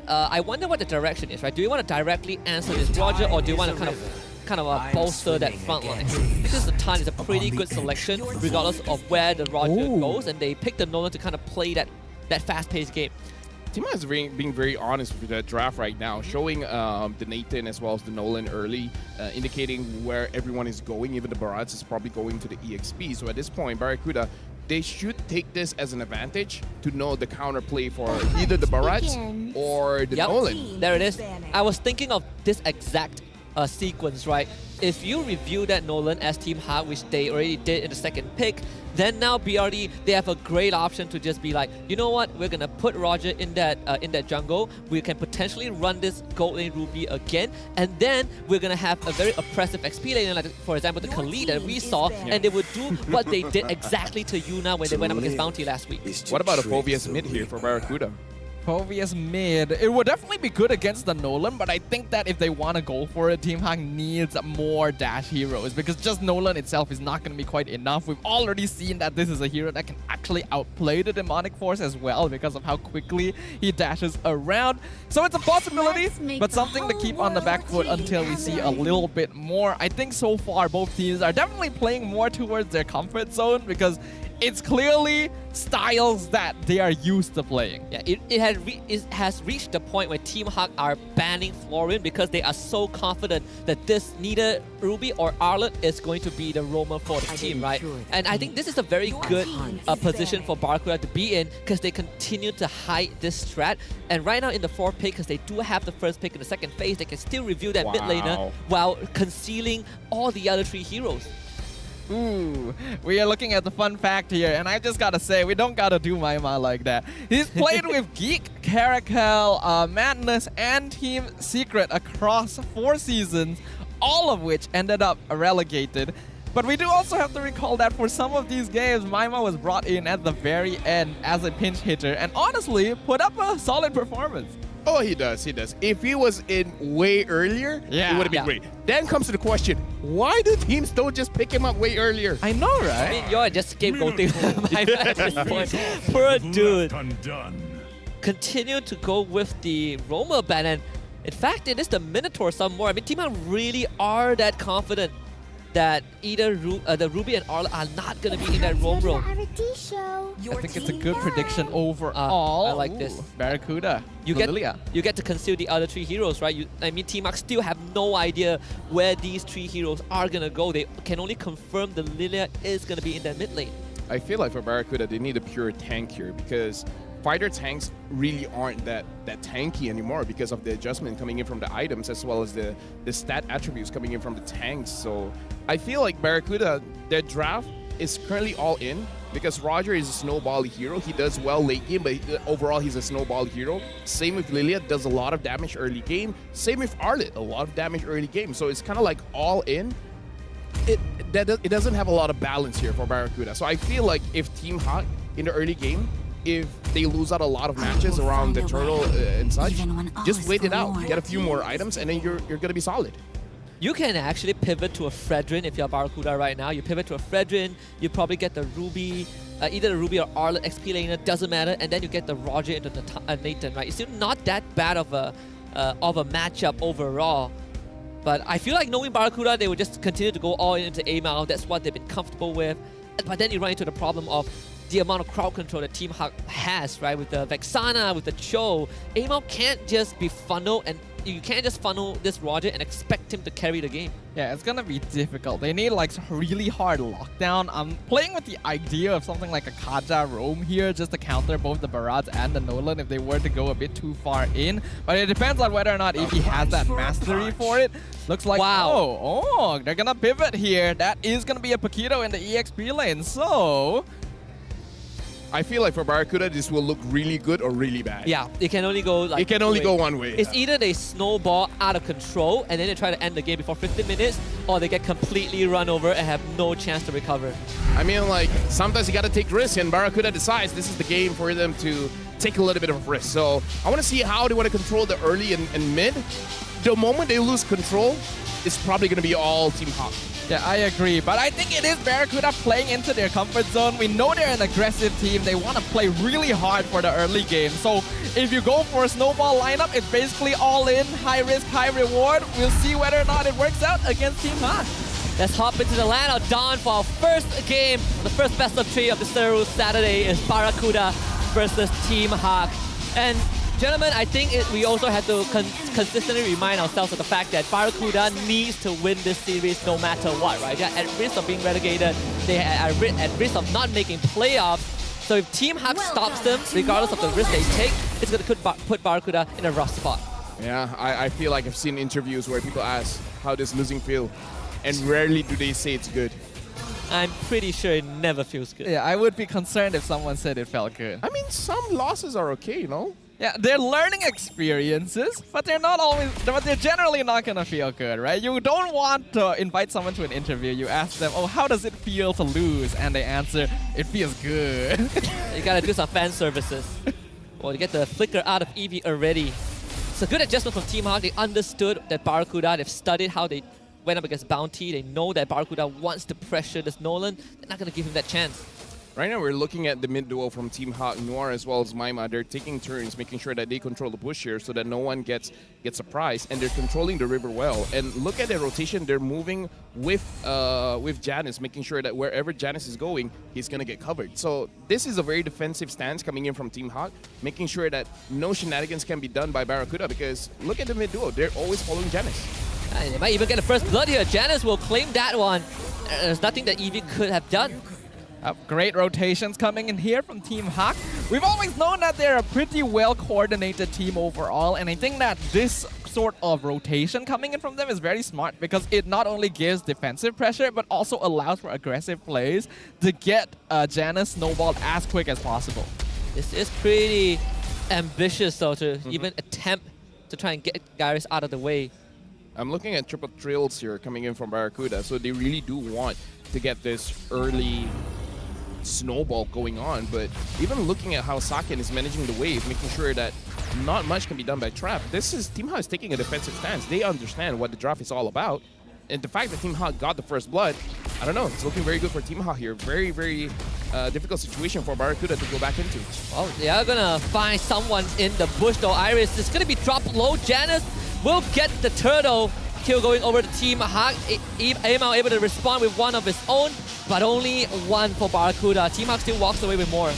I wonder what the direction is, right? Do you want to directly answer this Roger, or do you want to kind of bolster that front line? Because the Tan is a pretty good selection, regardless of where the Roger goes, and they picked the Nolan to kind of play that fast-paced game. Team is being very honest with the draft right now, showing the Nathan as well as the Nolan early, indicating where everyone is going. Even the Barats is probably going to the EXP. So at this point, Barracuda, they should take this as an advantage to know the counterplay for either the Barats or the Nolan. There it is. I was thinking of this exact sequence, right? If you review that Nolan as Team Hawk, which they already did in the second pick, then now BRD, they have a great option to just be like, you know what, we're gonna put Roger in that jungle. We can potentially run this gold lane Ruby again, and then we're gonna have a very oppressive XP lane, like for example the Khalid that we saw, and they would do what they did exactly to Yuna when they went up against Bounty last week. What about a Phobius mid here for Barracuda? Phobius mid. It would definitely be good against the Nolan, but I think that if they want to go for it, Team Hawk needs more dash heroes, because just Nolan itself is not going to be quite enough. We've already seen that this is a hero that can actually outplay the Demonic Force as well because of how quickly he dashes around. So it's a possibility, but something to keep on the back foot until we see a little bit more. I think so far both teams are definitely playing more towards their comfort zone, because it's clearly styles that they are used to playing. Yeah, it has reached the point where Team Hawk are banning Florian because they are so confident that this neither Ruby or Arlet is going to be the roamer for the team, right? And I think this is a very good position for Barracuda to be in, because they continue to hide this strat. And right now in the fourth pick, because they do have the first pick in the second phase, they can still review that mid laner while concealing all the other three heroes. Ooh, we are looking at the fun fact here, and I just gotta say, we don't gotta do Maima like that. He's played with Geek, Caracal, Madness, and Team Secret across 4 seasons, all of which ended up relegated. But we do also have to recall that for some of these games, Maima was brought in at the very end as a pinch hitter, and honestly, put up a solid performance. Oh, he does. If he was in way earlier, it would have been great. Then comes to the question, why do teams don't just pick him up way earlier? I know, right? I mean, you're just scapegoating Maima at this point. Poor dude. Continue to go with the Roamer ban, and in fact, it is the Minotaur some more. I mean, Team Hawk really are that confident that either the Ruby and Arla are not going to be in that roam. I think it's a good prediction overall. I like this. Barracuda. You get to conceal the other 3 heroes, right? I mean, Team Hawk still have no idea where these 3 heroes are going to go. They can only confirm the Lilia is going to be in that mid lane. I feel like for Barracuda, they need a pure tank here, because fighter tanks really aren't that tanky anymore because of the adjustment coming in from the items, as well as the stat attributes coming in from the tanks. So I feel like Barracuda, their draft is currently all in, because Roger is a snowball hero. He does well late game, but overall he's a snowball hero. Same with Lilia, does a lot of damage early game. Same with Arlet, a lot of damage early game. So it's kind of like all in. It doesn't have a lot of balance here for Barracuda. So I feel like if Team Hawk in the early game, if they lose out a lot of matches around the turtle and such, just wait it out, get a few more items, and then you're going to be solid. you can actually pivot to a Fredrin if you're Barracuda right now. You pivot to a Fredrin, you probably get the Ruby, either the Ruby or Arlet XP laner, doesn't matter, and then you get the Roger into the Nathan, right? It's still not that bad of a matchup overall. But I feel like knowing Barracuda, they would just continue to go all into Amal. That's what they've been comfortable with. But then you run into the problem of the amount of crowd control that Team Hawk has, right? With the Vexana, with the Cho. Amal can't just be funneled, and you can't just funnel this Roger and expect him to carry the game. Yeah, it's gonna be difficult. They need like really hard lockdown. I'm playing with the idea of something like a Kaja Roam here just to counter both the Barats and the Nolan if they were to go a bit too far in. But it depends on whether or not Eevee has that mastery for it. Looks like, wow. They're gonna pivot here. That is gonna be a Paquito in the EXP lane. So I feel like for Barracuda, this will look really good or really bad. Yeah, it can only go like it can only go one way. It's either they snowball out of control and then they try to end the game before 15 minutes, or they get completely run over and have no chance to recover. I mean, like, sometimes you got to take risks, and Barracuda decides this is the game for them to take a little bit of a risk. So I want to see how they want to control the early and mid. The moment they lose control, it's probably going to be all Team Hawk. Yeah, I agree. But I think it is Barracuda playing into their comfort zone. We know they're an aggressive team. They want to play really hard for the early game. So if you go for a snowball lineup, it's basically all in, high risk, high reward. We'll see whether or not it works out against Team Hawk. Let's hop into the land of Dawn for our first game. The first best of 3 of the Seru Saturday is Barracuda versus Team Hawk. And gentlemen, I think we also have to consistently remind ourselves of the fact that Barracuda needs to win this series no matter what, right? They're at risk of being relegated. They are at risk of not making playoffs. So if Team Hawk stops them, regardless of the risk they take, it's going to put Barracuda in a rough spot. Yeah, I feel like I've seen interviews where people ask, how does losing feel? And rarely do they say it's good. I'm pretty sure it never feels good. Yeah, I would be concerned if someone said it felt good. I mean, some losses are okay, you know? Yeah, they're learning experiences, but they're generally not gonna feel good, right? You don't want to invite someone to an interview. You ask them, oh, how does it feel to lose? And they answer, it feels good. You gotta do some fan services. Well, you get the flicker out of Eevee already. It's a good adjustment from Team Hawk. They understood that Barracuda, they've studied how they went up against Bounty. They know that Barracuda wants to pressure this Nolan. They're not gonna give him that chance. Right now, we're looking at the mid duo from Team Hawk, Noir as well as Maima. They're taking turns, making sure that they control the bush here so that no one gets surprised, and they're controlling the river well. And look at their rotation. They're moving with Janice, making sure that wherever Janice is going, he's going to get covered. So this is a very defensive stance coming in from Team Hawk, making sure that no shenanigans can be done by Barracuda, because look at the mid duo. They're always following Janice. And they might even get the first blood here. Janice will claim that one. There's nothing that Eevee could have done. Great rotations coming in here from Team Hawk. We've always known that they're a pretty well-coordinated team overall, and I think that this sort of rotation coming in from them is very smart because it not only gives defensive pressure, but also allows for aggressive plays to get Janice snowballed as quick as possible. This is pretty ambitious, though, to even attempt to try and get Garrus out of the way. I'm looking at triple trills here coming in from Barracuda, so they really do want to get this early snowball going on. But even looking at how Saken is managing the wave, making sure that not much can be done by Trap, Team Hawk is taking a defensive stance. They understand what the draft is all about. And the fact that Team Hawk got the first blood, I don't know, it's looking very good for Team Hawk here. Very, very difficult situation for Barracuda to go back into. Well, they are gonna find someone in the bush though. Iris is gonna be dropped low. Janice will get the turtle kill going over to Team Hawk. Amal able to respond with one of his own, but only one for Barracuda. Team Hawk still walks away with more.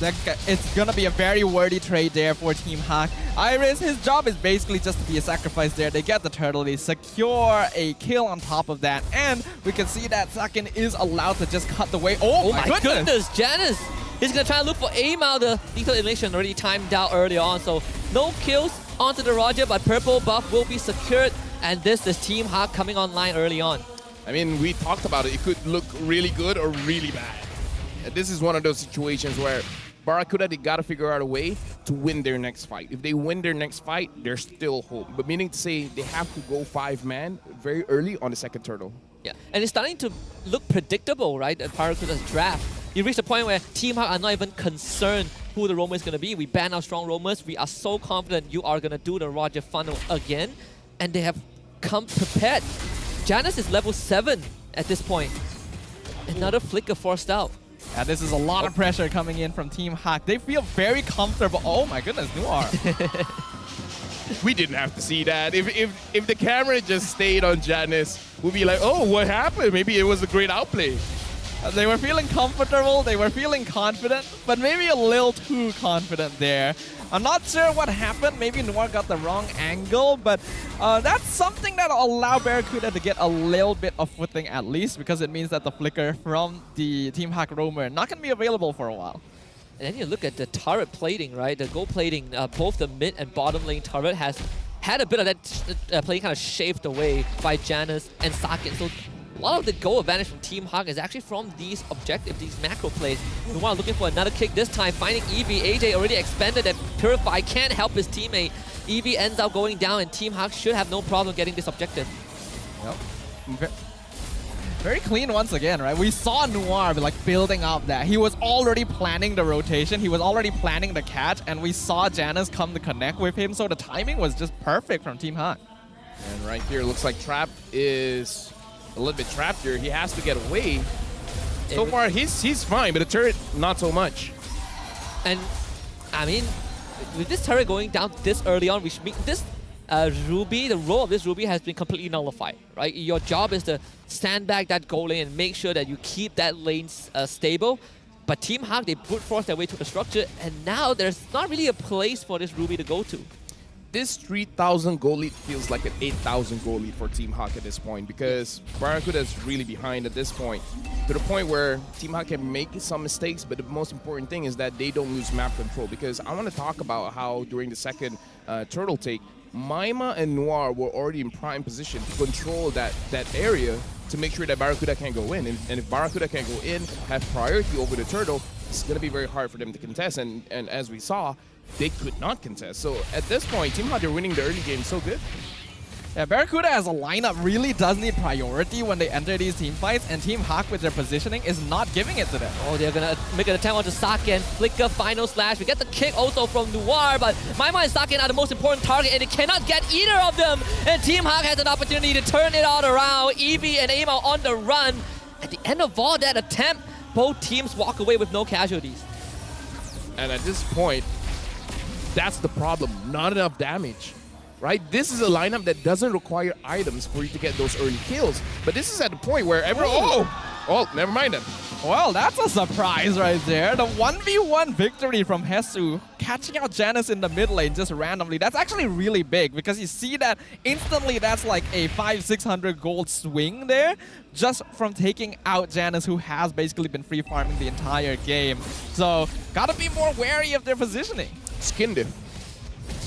It's gonna be a very worthy trade there for Team Hawk. Iris, his job is basically just to be a sacrifice there. They get the turtle, they secure a kill on top of that, and we can see that Saken is allowed to just cut the way. Oh my goodness! Janice! He's gonna try and look for Amal. The lethal elimination already timed out earlier on, so no kills onto the Roger, but purple buff will be secured, and this is Team Hawk coming online early on. I mean, we talked about it. It could look really good or really bad. This is one of those situations where Barracuda, they got to figure out a way to win their next fight. If they win their next fight, they're still home. But meaning to say, they have to go 5-man very early on the second turtle. Yeah, and it's starting to look predictable, right? At Barracuda's draft. You reach the point where Team Hawk are not even concerned who the roamer is going to be. We ban our strong roamers. We are so confident you are going to do the Roger funnel again. And they have come prepared. Janus is level 7 at this point. Another flicker forced out. And this is a lot of pressure coming in from Team Hak. They feel very comfortable. Oh my goodness, Noir. We didn't have to see that. If the camera just stayed on Janus, we'd be like, oh, what happened? Maybe it was a great outplay. They were feeling comfortable, they were feeling confident, but maybe a little too confident there. I'm not sure what happened. Maybe Noir got the wrong angle, but that's something that'll allow Barracuda to get a little bit of footing at least, because it means that the flicker from the Team Hak roamer not going to be available for a while. And then you look at the turret plating, right? The gold plating, both the mid and bottom lane turret has had a bit of that plating kind of shaved away by Janus and Sakin. So a lot of the goal advantage from Team Hak is actually from these objectives, these macro plays. Noir looking for another kick this time, finding EV. AJ already expanded and Purify can't help his teammate. EV ends up going down and Team Hak should have no problem getting this objective. Yep. Very clean once again, right? We saw Noir like building up that. He was already planning the rotation. He was already planning the catch, and we saw Janus come to connect with him. So the timing was just perfect from Team Hak. And right here, looks like Trap is a little bit trapped here. He has to get away. So far, he's fine, but the turret, not so much. And, I mean, with this turret going down this early on, which means this Ruby, the role of this Ruby has been completely nullified, right? Your job is to sandbag that goal lane and make sure that you keep that lane stable. But Team Hak, they brute force their way to the structure, and now there's not really a place for this Ruby to go to. This 3,000 goal lead feels like an 8,000 goal lead for Team Hak at this point, because Barracuda is really behind at this point, to the point where Team Hak can make some mistakes, but the most important thing is that they don't lose map control. Because I want to talk about how during the second turtle take, Maima and Noir were already in prime position to control that area to make sure that Barracuda can't go in. And if Barracuda can't go in, have priority over the turtle, it's going to be very hard for them to contest. And as we saw, they could not contest. So at this point, Team Hak, they're winning the early game so good. Yeah, Barracuda as a lineup really does need priority when they enter these team fights, and Team Hak with their positioning is not giving it to them. Oh, they're gonna make an attempt onto Sakin. Flicker, final slash. We get the kick also from Noir, but Maima and Sakin are the most important target, and they cannot get either of them. And Team Hak has an opportunity to turn it all around. Eevee and Aima on the run. At the end of all that attempt, both teams walk away with no casualties. And at this point, that's the problem. Not enough damage. Right? This is a lineup that doesn't require items for you to get those early kills. But this is at the point where everyone... Oh, never mind then. Well, that's a surprise right there. The 1v1 victory from Hesu, catching out Janus in the mid lane just randomly. That's actually really big, because you see that instantly that's like a 500-600 gold swing there just from taking out Janus, who has basically been free farming the entire game. So, gotta be more wary of their positioning. Skin diff.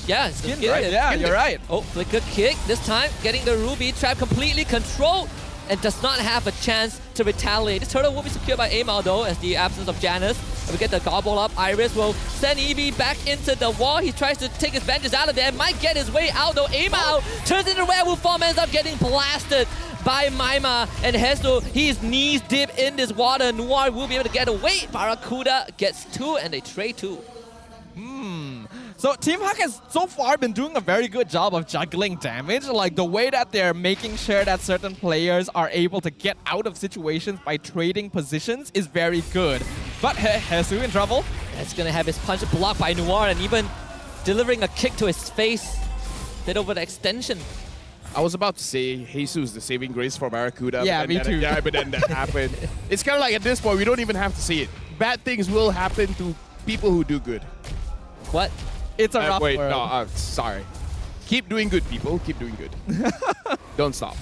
Yeah, Skin, right? Yeah, you're right. Oh, flicker kick. This time, getting the Ruby trap completely controlled and does not have a chance to retaliate. This turtle will be secured by Amal though, as the absence of Janus. And we get the gobble up. Iris will send Eevee back into the wall. He tries to take his vengeance out of there. Might get his way out though. Amal turns into werewolf form, ends up getting blasted by Maima. And Hesu, he's knees deep in this water. Noir will be able to get away. Barracuda gets 2 and they trade 2. So Team Hak has so far been doing a very good job of juggling damage. Like the way that they're making sure that certain players are able to get out of situations by trading positions is very good. But Hesu in trouble. That's gonna have his punch blocked by Noir and even delivering a kick to his face. Bit over the extension. I was about to say Jesus, the saving grace for Barracuda. Yeah, me too. Yeah, but then that happened. It's kind of like at this point, we don't even have to see it. Bad things will happen to people who do good. What? It's a rough wait, world. no, sorry. Keep doing good, people. Keep doing good. Don't stop.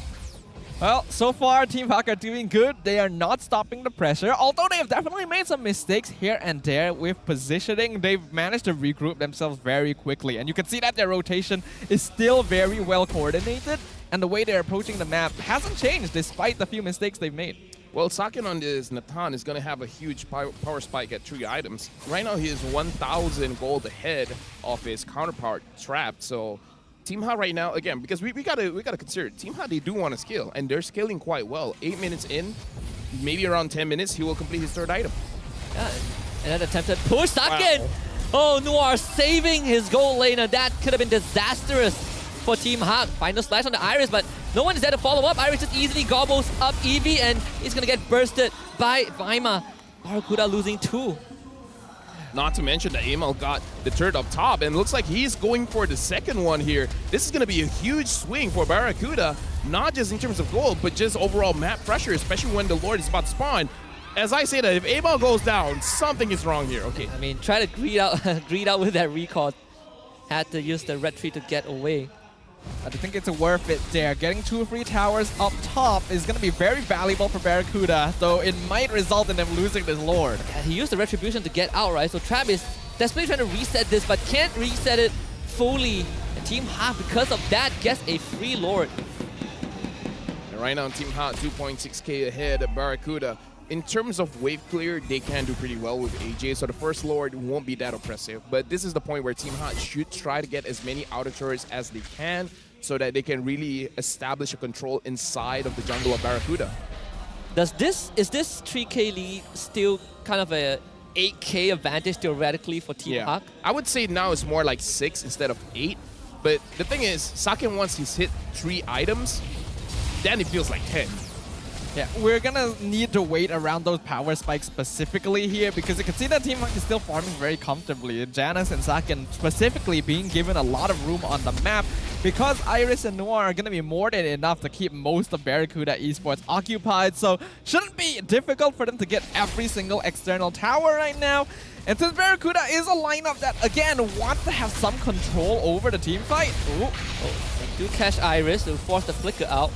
Well, so far, Team Hak are doing good. They are not stopping the pressure, although they have definitely made some mistakes here and there with positioning. They've managed to regroup themselves very quickly, and you can see that their rotation is still very well coordinated, and the way they're approaching the map hasn't changed despite the few mistakes they've made. Well, Sakin on this Nathan is going to have a huge power spike at 3 items. Right now, he is 1,000 gold ahead of his counterpart, Trapped. So, Team Hak right now, again, because we gotta consider Team Hak, they do want to scale, and they're scaling quite well. 8 minutes in, maybe around 10 minutes, he will complete his 3rd item. Yeah, and an attempted push. Sakin! Wow. Oh, Noir saving his gold lane, and that could have been disastrous for Team Hak. Final slash on the Iris, but No one is there to follow up. Iris just easily gobbles up Eevee and he's gonna get bursted by Vaima. Barracuda losing 2. Not to mention that Amal got the third up top, and looks like he's going for the second one here. This is going to be a huge swing for Barracuda, not just in terms of gold, but just overall map pressure, especially when the Lord is about to spawn. As I say that, if Amal goes down, something is wrong here. Okay. I mean, try to greed out with that recall. Had to use the red tree to get away. I think it's worth it there. Getting 2 free towers up top is going to be very valuable for Barracuda, though it might result in them losing this Lord. Yeah, he used the Retribution to get out, right? So Trap is desperately trying to reset this, but can't reset it fully. And Team Hawk, because of that, gets a free Lord. And right now, Team Hawk 2.6k ahead of Barracuda. In terms of wave clear, they can do pretty well with AJ, so the first Lord won't be that oppressive. But this is the point where Team Hot should try to get as many outer turrets as they can so that they can really establish a control inside of the jungle of Barracuda. Is this 3k lead still kind of a 8k advantage theoretically for Team Hawk? I would say now it's more like 6 instead of 8. But the thing is, Saken, once he's hit 3 items, then it feels like 10. Yeah, we're gonna need to wait around those power spikes specifically here because you can see that Team Hawk is still farming very comfortably. Janus and Saken specifically being given a lot of room on the map because Iris and Noir are gonna be more than enough to keep most of Barracuda Esports occupied, so shouldn't be difficult for them to get every single external tower right now. And since Barracuda is a lineup that, again, wants to have some control over the team fight. They do catch Iris to force the flicker out.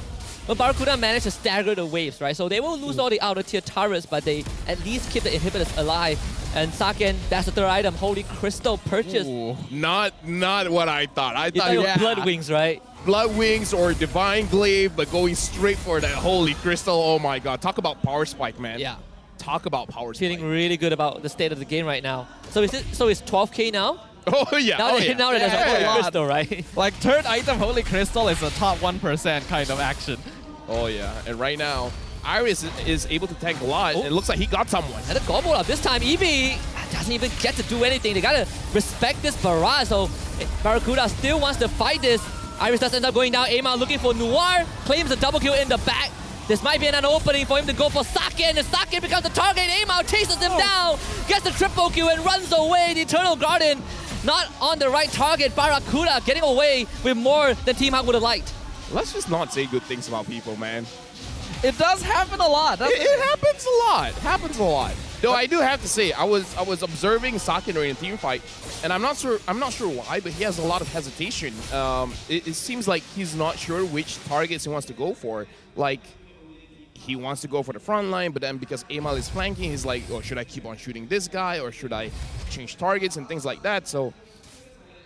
But Barracuda managed to stagger the waves, right? So they will lose all the outer tier turrets, but they at least keep the inhibitors alive. And Saken, that's the third item, Holy Crystal purchase. Not what I thought. I thought it was Blood Wings, right? Blood Wings or Divine Glaive, but going straight for that Holy Crystal. Oh my god. Talk about power spike, man. Yeah. Talk about power spike. Feeling really good about the state of the game right now. So it's 12k now? Oh yeah, now that there's a Holy Crystal, right? Like third item Holy Crystal is a top 1% kind of action. Oh yeah, and right now, Iris is able to tank a lot. It looks like he got someone. And a gobble up. This time, Eevee doesn't even get to do anything. They gotta respect this barrage. So Barracuda still wants to fight this. Iris does end up going down. Amal looking for Noir. Claims a double kill in the back. This might be an opening for him to go for Saken, and Saken becomes the target. Amal chases him down, gets the triple kill and runs away. The Eternal Garden not on the right target. Barracuda getting away with more than Team Hawk would have liked. Let's just not say good things about people, man. It does happen a lot. It happens a lot. Happens a lot. Though I do have to say, I was observing Saken during a team fight, and I'm not sure why, but he has a lot of hesitation. It seems like he's not sure which targets he wants to go for. Like, he wants to go for the front line, but then because Amal is flanking, he's like, oh, should I keep on shooting this guy, or should I change targets and things like that? So,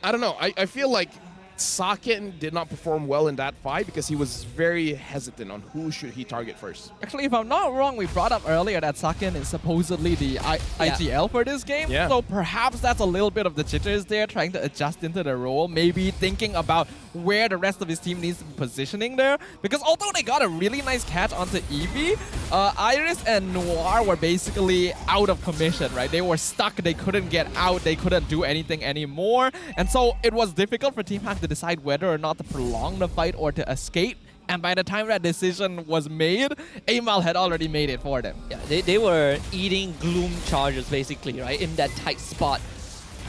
I don't know. I feel like Saken did not perform well in that fight because he was very hesitant on who should he target first. Actually, if I'm not wrong, we brought up earlier that Saken is supposedly the IGL for this game. Yeah. So perhaps that's a little bit of the jitters there, trying to adjust into the role, maybe thinking about where the rest of his team needs to be positioning there. Because although they got a really nice catch onto Eevee, Iris and Noir were basically out of commission, right? They were stuck, they couldn't get out, they couldn't do anything anymore. And so it was difficult for Team Hawk to decide whether or not to prolong the fight or to escape. And by the time that decision was made, Amal had already made it for them. Yeah, they were eating gloom charges basically, right, in that tight spot.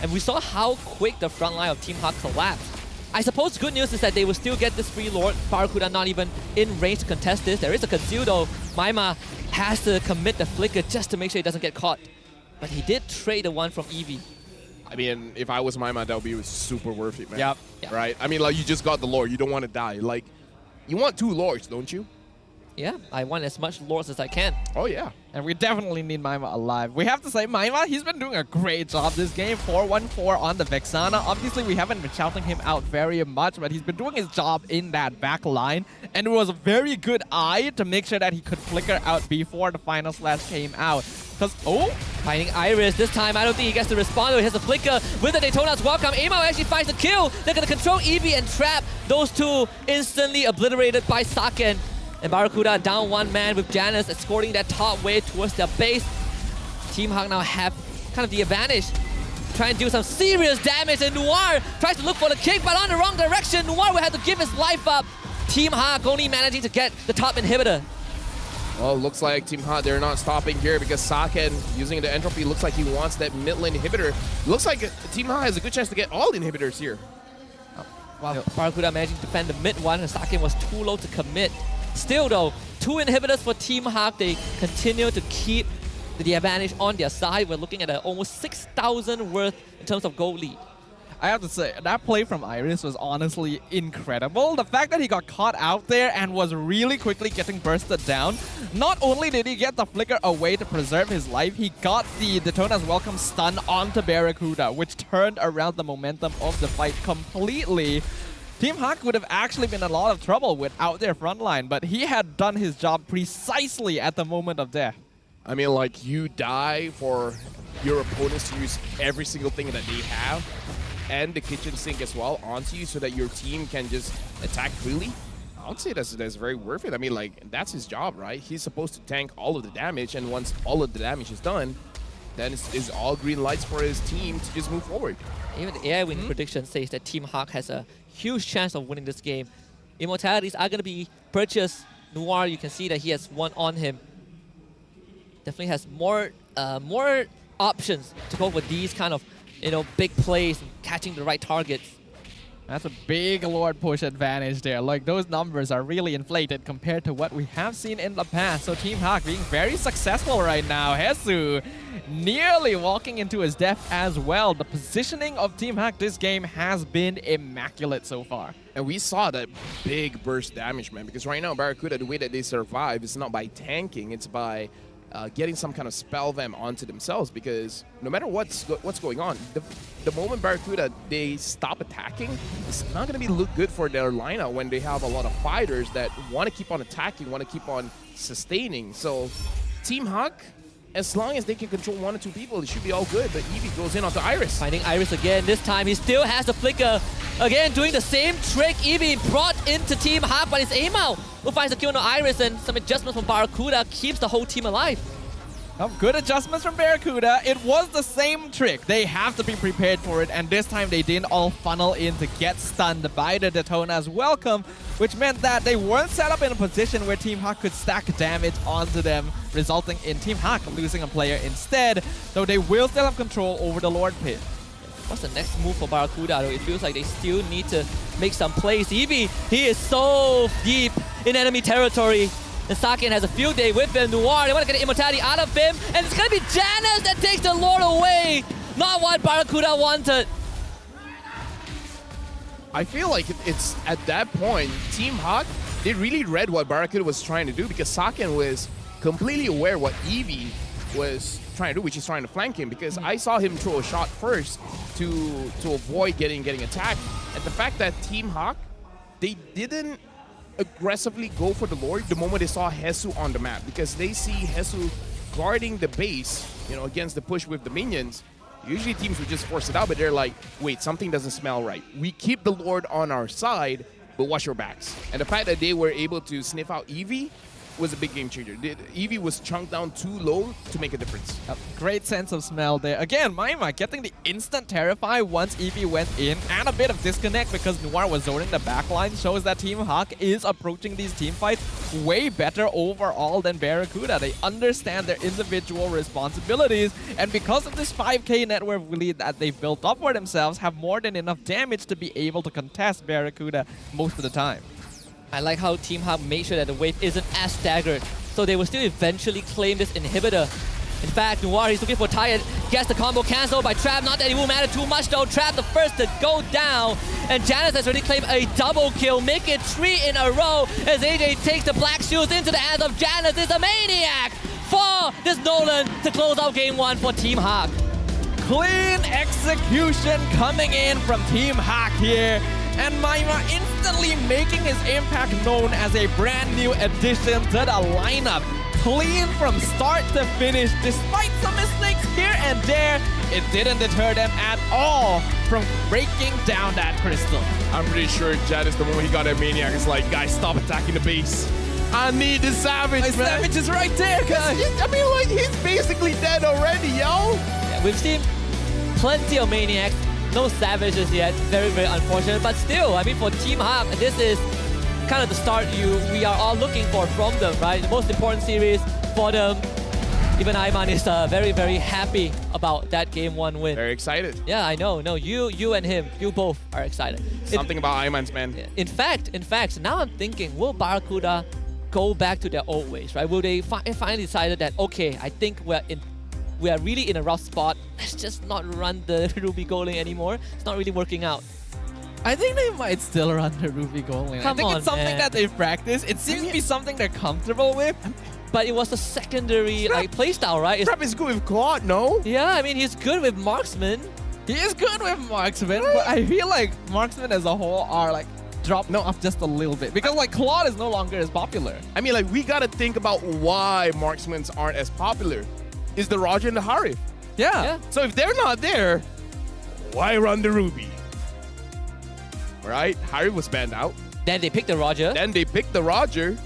And we saw how quick the front line of Team Hawk collapsed. I suppose good news is that they will still get this free Lord. Barracuda not even in range to contest this. There is a conceal though. Maima has to commit the flicker just to make sure he doesn't get caught. But he did trade the one from Eevee. I mean, if I was Maima, that would be super worth it, man. Yep. Right? I mean, like, you just got the Lord. You don't want to die. Like, you want 2 Lords, don't you? Yeah, I want as much Lords as I can. Oh, yeah. And we definitely need Maima alive. We have to say, Maima, he's been doing a great job this game. 4-1-4 on the Vexana. Obviously, we haven't been shouting him out very much, but he's been doing his job in that back line. And it was a very good eye to make sure that he could flicker out before the final slash came out. Because, finding Iris. This time, I don't think he gets to respond. He has a flicker with the Daytona's welcome. Amal actually finds the kill. They're going to control Eevee and trap. Those two instantly obliterated by Saken. And Barracuda down one man with Janus escorting that top wave towards their base. Team Hawk now have kind of the advantage. Trying to do some serious damage, and Noir tries to look for the kick, but on the wrong direction. Noir will have to give his life up. Team Hawk only managing to get the top inhibitor. Well, looks like Team Hot, they're not stopping here because Saken, using the entropy, looks like he wants that mid lane inhibitor. Looks like Team Hot has a good chance to get all the inhibitors here. Wow, Barracuda managing to defend the mid one, and Saken was too low to commit. Still though, 2 inhibitors for Team Hawk. They continue to keep the advantage on their side. We're looking at almost 6,000 worth in terms of gold lead. I have to say, that play from Iris was honestly incredible. The fact that he got caught out there and was really quickly getting bursted down. Not only did he get the flicker away to preserve his life, he got the Daytona's Welcome stun onto Barracuda, which turned around the momentum of the fight completely. Team Hawk would have actually been in a lot of trouble without their front line, but he had done his job precisely at the moment of death. I mean, like, you die for your opponents to use every single thing that they have and the kitchen sink as well onto you so that your team can just attack freely. I would say that's very worth it. I mean, like, that's his job, right? He's supposed to tank all of the damage, and once all of the damage is done, then it's all green lights for his team to just move forward. Even the AI winning prediction says that Team Hawk has a huge chance of winning this game. Immortalities are going to be purchased. Noir, you can see that he has one on him. Definitely has more options to go for these kind of big plays and catching the right targets. That's a big Lord push advantage there. Like, those numbers are really inflated compared to what we have seen in the past. So Team Hawk being very successful right now. Hesu nearly walking into his death as well. The positioning of Team Hawk this game has been immaculate so far. And we saw that big burst damage, man, because right now Barracuda, the way that they survive is not by tanking, it's by getting some kind of spell them onto themselves, because no matter what's going on, the moment Barracuda, they stop attacking, it's not going to look good for their lineup when they have a lot of fighters that want to keep on attacking, want to keep on sustaining. So Team Hawk, as long as they can control 1 or 2 people, it should be all good. But Eevee goes in onto Iris. Finding Iris again. This time he still has the flicker. Again, doing the same trick. Eevee brought into Team Hawk, but it's aim out. Who finds the kill on Iris, and some adjustments from Barracuda keeps the whole team alive. Good adjustments from Barracuda. It was the same trick. They have to be prepared for it, and this time they didn't all funnel in to get stunned by the Daytona's Welcome, which meant that they weren't set up in a position where Team Hawk could stack damage onto them, resulting in Team Hawk losing a player instead, though they will still have control over the Lord Pit. What's the next move for Barracuda though? It feels like they still need to make some plays. Eevee, he is so deep in enemy territory. And Saken has a field day with him. Noir, they want to get immortality out of him. And it's going to be Janus that takes the Lord away. Not what Barracuda wanted. I feel like it's at that point, Team Hawk, they really read what Barracuda was trying to do, because Saken was completely aware what Eevee was trying to do, which is trying to flank him, because I saw him throw a shot first to avoid getting attacked. And the fact that Team Hawk, they didn't aggressively go for the Lord the moment they saw Hesu on the map, because they see Hesu guarding the base, against the push with the minions. Usually teams would just force it out, but they're like, wait, something doesn't smell right. We keep the Lord on our side, but watch your backs. And the fact that they were able to sniff out Eevee was a big game changer. Eevee was chunked down too low to make a difference. Great sense of smell there. Again, Maima getting the instant Terrify once Eevee went in, and a bit of disconnect because Noir was zoning the backline shows that Team Hawk is approaching these team fights way better overall than Barracuda. They understand their individual responsibilities, and because of this 5k net worth lead that they've built up for themselves, have more than enough damage to be able to contest Barracuda most of the time. I like how Team Hawk made sure that the wave isn't as staggered, so they will still eventually claim this inhibitor. In fact, Noir, he's looking for Tired, gets the combo cancelled by Trap. Not that it will matter too much though. Trap the first to go down, and Janus has already claimed a double kill, make it 3 in a row as AJ takes the Black Shields into the hands of Janus. It's a maniac for this Nolan to close out game 1 for Team Hawk. Clean execution coming in from Team Hawk here. And Maima instantly making his impact known as a brand new addition to the lineup. Clean from start to finish, despite some mistakes here and there, it didn't deter them at all from breaking down that crystal. I'm pretty sure Janus, the moment he got that Maniac, is like, guys, stop attacking the base. I need the Savage, man. Savage is right there, guys. I mean, like, he's basically dead already, yo. Yeah, we've seen plenty of Maniacs. No Savages yet, very, very unfortunate. But still, I mean, for Team Hawk, this is kind of the start we are all looking for from them, right? The most important series for them. Even Ayman is very, very happy about that Game 1 win. Very excited. Yeah, I know. No, you and him, you both are excited. Something about Ayman's, man. In fact, now I'm thinking, will Barracuda go back to their old ways, right? Will they finally decide that, okay, I think we are really in a rough spot. Let's just not run the Ruby Gold lane anymore. It's not really working out. I think they might still run the Ruby Gold lane. I think it's something man. that they've practiced. It seems to be something they're comfortable with. But it was a secondary playstyle, right? Trap is good with Claude, no? Yeah, I mean, he's good with marksman. He is good with marksman, but I feel like marksman as a whole are like dropped off just a little bit because like Claude is no longer as popular. I mean, like we gotta think about why marksmans aren't as popular. Is the Roger and the Harif? Yeah. So if they're not there, why run the Ruby? Right? Harif was banned out. Then they picked the Roger.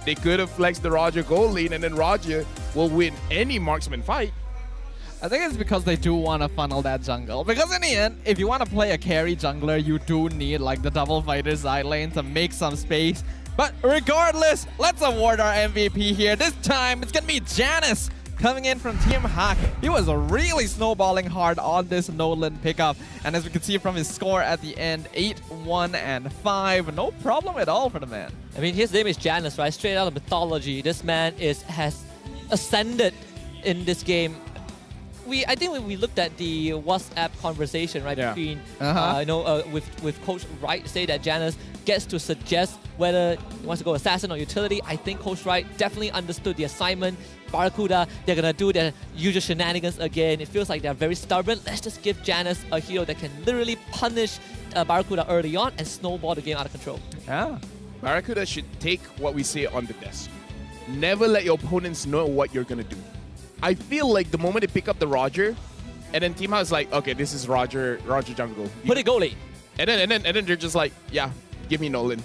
They could have flexed the Roger gold lane, and then Roger will win any marksman fight. I think it's because they do want to funnel that jungle. Because in the end, if you want to play a carry jungler, you do need like the double fighter side lane to make some space. But regardless, let's award our MVP here. This time, it's going to be Janice coming in from Team Hak. He was really snowballing hard on this Nolan pickup. And as we can see from his score at the end, 8-1 and 5. No problem at all for the man. I mean, his name is Janus, right? Straight out of mythology. This man has ascended in this game. I think when we looked at the WhatsApp conversation, right, between with Coach Wright, say that Janus gets to suggest whether he wants to go assassin or utility. I think Coach Wright definitely understood the assignment. Barracuda, they're gonna do their usual shenanigans again. It feels like they're very stubborn. Let's just give Janus a hero that can literally punish Barracuda early on and snowball the game out of control. Yeah. Barracuda should take what we say on the desk. Never let your opponents know what you're gonna do. I feel like the moment they pick up the Roger, and then Team House is like, okay, this is Roger jungle. Put it goalie. And then they're just like, yeah, give me Nolan.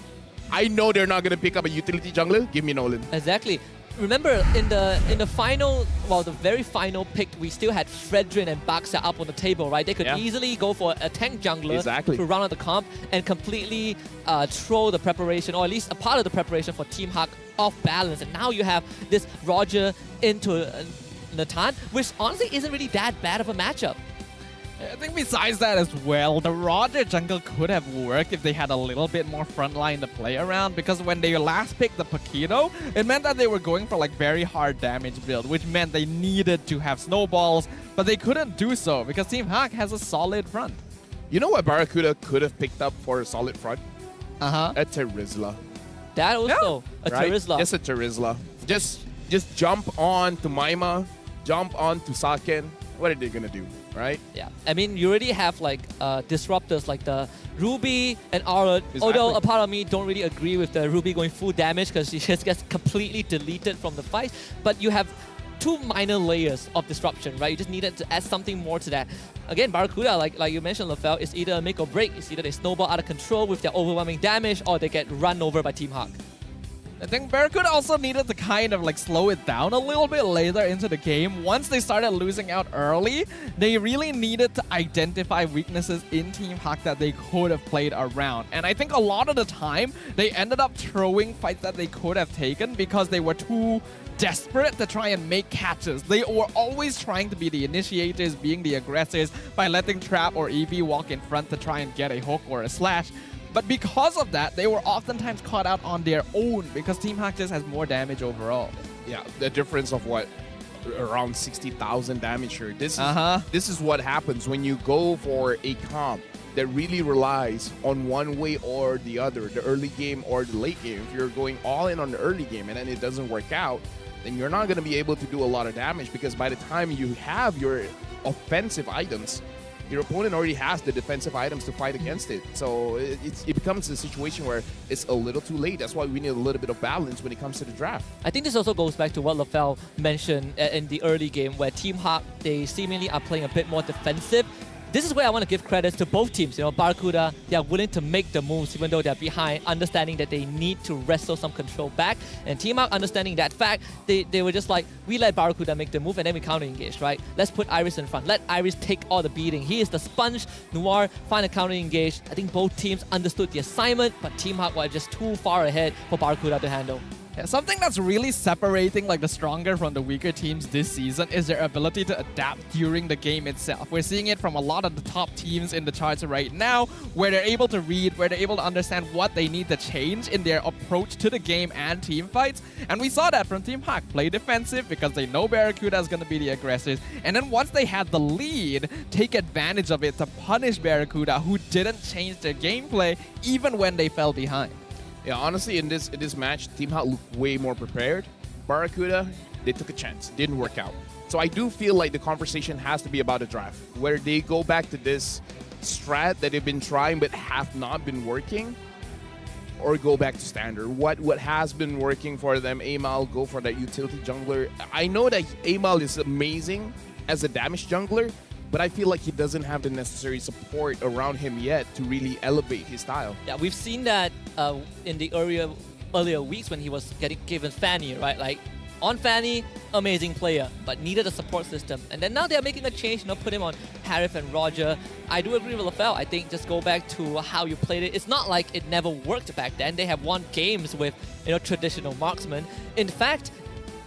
I know they're not gonna pick up a utility jungler. Give me Nolan. Exactly. Remember in the final, well, the very final pick, we still had Fredrin and Baxa up on the table, right? They could easily go for a tank jungler to round out the comp and completely throw the preparation, or at least a part of the preparation for Team Hak off balance. And now you have this Roger into Natan, which honestly isn't really that bad of a matchup. I think besides that as well, the Roger jungle could have worked if they had a little bit more frontline to play around, because when they last picked the Paquito, it meant that they were going for like very hard damage build, which meant they needed to have snowballs, but they couldn't do so because Team Hak has a solid front. You know what Barracuda could have picked up for a solid front? A Terizla. That also, a Terizla. Just a Terizla. Just jump on to Maima, jump on to Saken. What are they gonna do, right? Yeah, I mean, you already have like disruptors like the Ruby and Aura. Although a part of me don't really agree with the Ruby going full damage because she just gets completely deleted from the fight. But you have two minor layers of disruption, right? You just needed to add something more to that. Again, Barracuda, like you mentioned, Lafel, is either a make or break. It's either they snowball out of control with their overwhelming damage, or they get run over by Team Hak. I think Barracuda also needed to kind of like slow it down a little bit later into the game. Once they started losing out early, they really needed to identify weaknesses in Team Hak that they could have played around. And I think a lot of the time, they ended up throwing fights that they could have taken because they were too desperate to try and make catches. They were always trying to be the initiators, being the aggressors by letting Trap or Eevee walk in front to try and get a hook or a slash. But because of that, they were oftentimes caught out on their own because Team Hak just has more damage overall. Yeah, the difference of what? Around 60,000 damage here. This is what happens when you go for a comp that really relies on one way or the other, the early game or the late game. If you're going all in on the early game and then it doesn't work out, then you're not going to be able to do a lot of damage because by the time you have your offensive items, your opponent already has the defensive items to fight against it. So it becomes a situation where it's a little too late. That's why we need a little bit of balance when it comes to the draft. I think this also goes back to what Lafel mentioned in the early game, where Team Hak, they seemingly are playing a bit more defensive. this is where I want to give credits to both teams. You know, Barracuda, they are willing to make the moves even though they're behind, understanding that they need to wrestle some control back. And Team Hawk, understanding that fact, they were just like, we let Barracuda make the move and then we counter-engage, right? Let's put Iris in front. Let Iris take all the beating. He is the sponge. Noir, find a counter-engage. I think both teams understood the assignment, but Team Hawk were just too far ahead for Barracuda to handle. Yeah, something that's really separating like the stronger from the weaker teams this season is their ability to adapt during the game itself. We're seeing it from a lot of the top teams in the charts right now, where they're able to read, where they're able to understand what they need to change in their approach to the game and team fights. And we saw that from Team Hawk. Play defensive because they know Barracuda is going to be the aggressors. And then once they had the lead, take advantage of it to punish Barracuda, who didn't change their gameplay even when they fell behind. Yeah, honestly, in this match, Team Hawk looked way more prepared. Barracuda, they took a chance. Didn't work out. So I do feel like the conversation has to be about the draft, where they go back to this strat that they've been trying but have not been working, or go back to standard. What has been working for them, Amal, go for that utility jungler. I know that Amal is amazing as a damage jungler, but I feel like he doesn't have the necessary support around him yet to really elevate his style. Yeah, we've seen that in the earlier weeks when he was getting given Fanny, right? Like, on Fanny, amazing player, but needed a support system. And then now they're making a change, you know, put him on Harith and Roger. I do agree with LaFell. I think just go back to how you played it. It's not like it never worked back then. They have won games with, you know, traditional marksmen. In fact,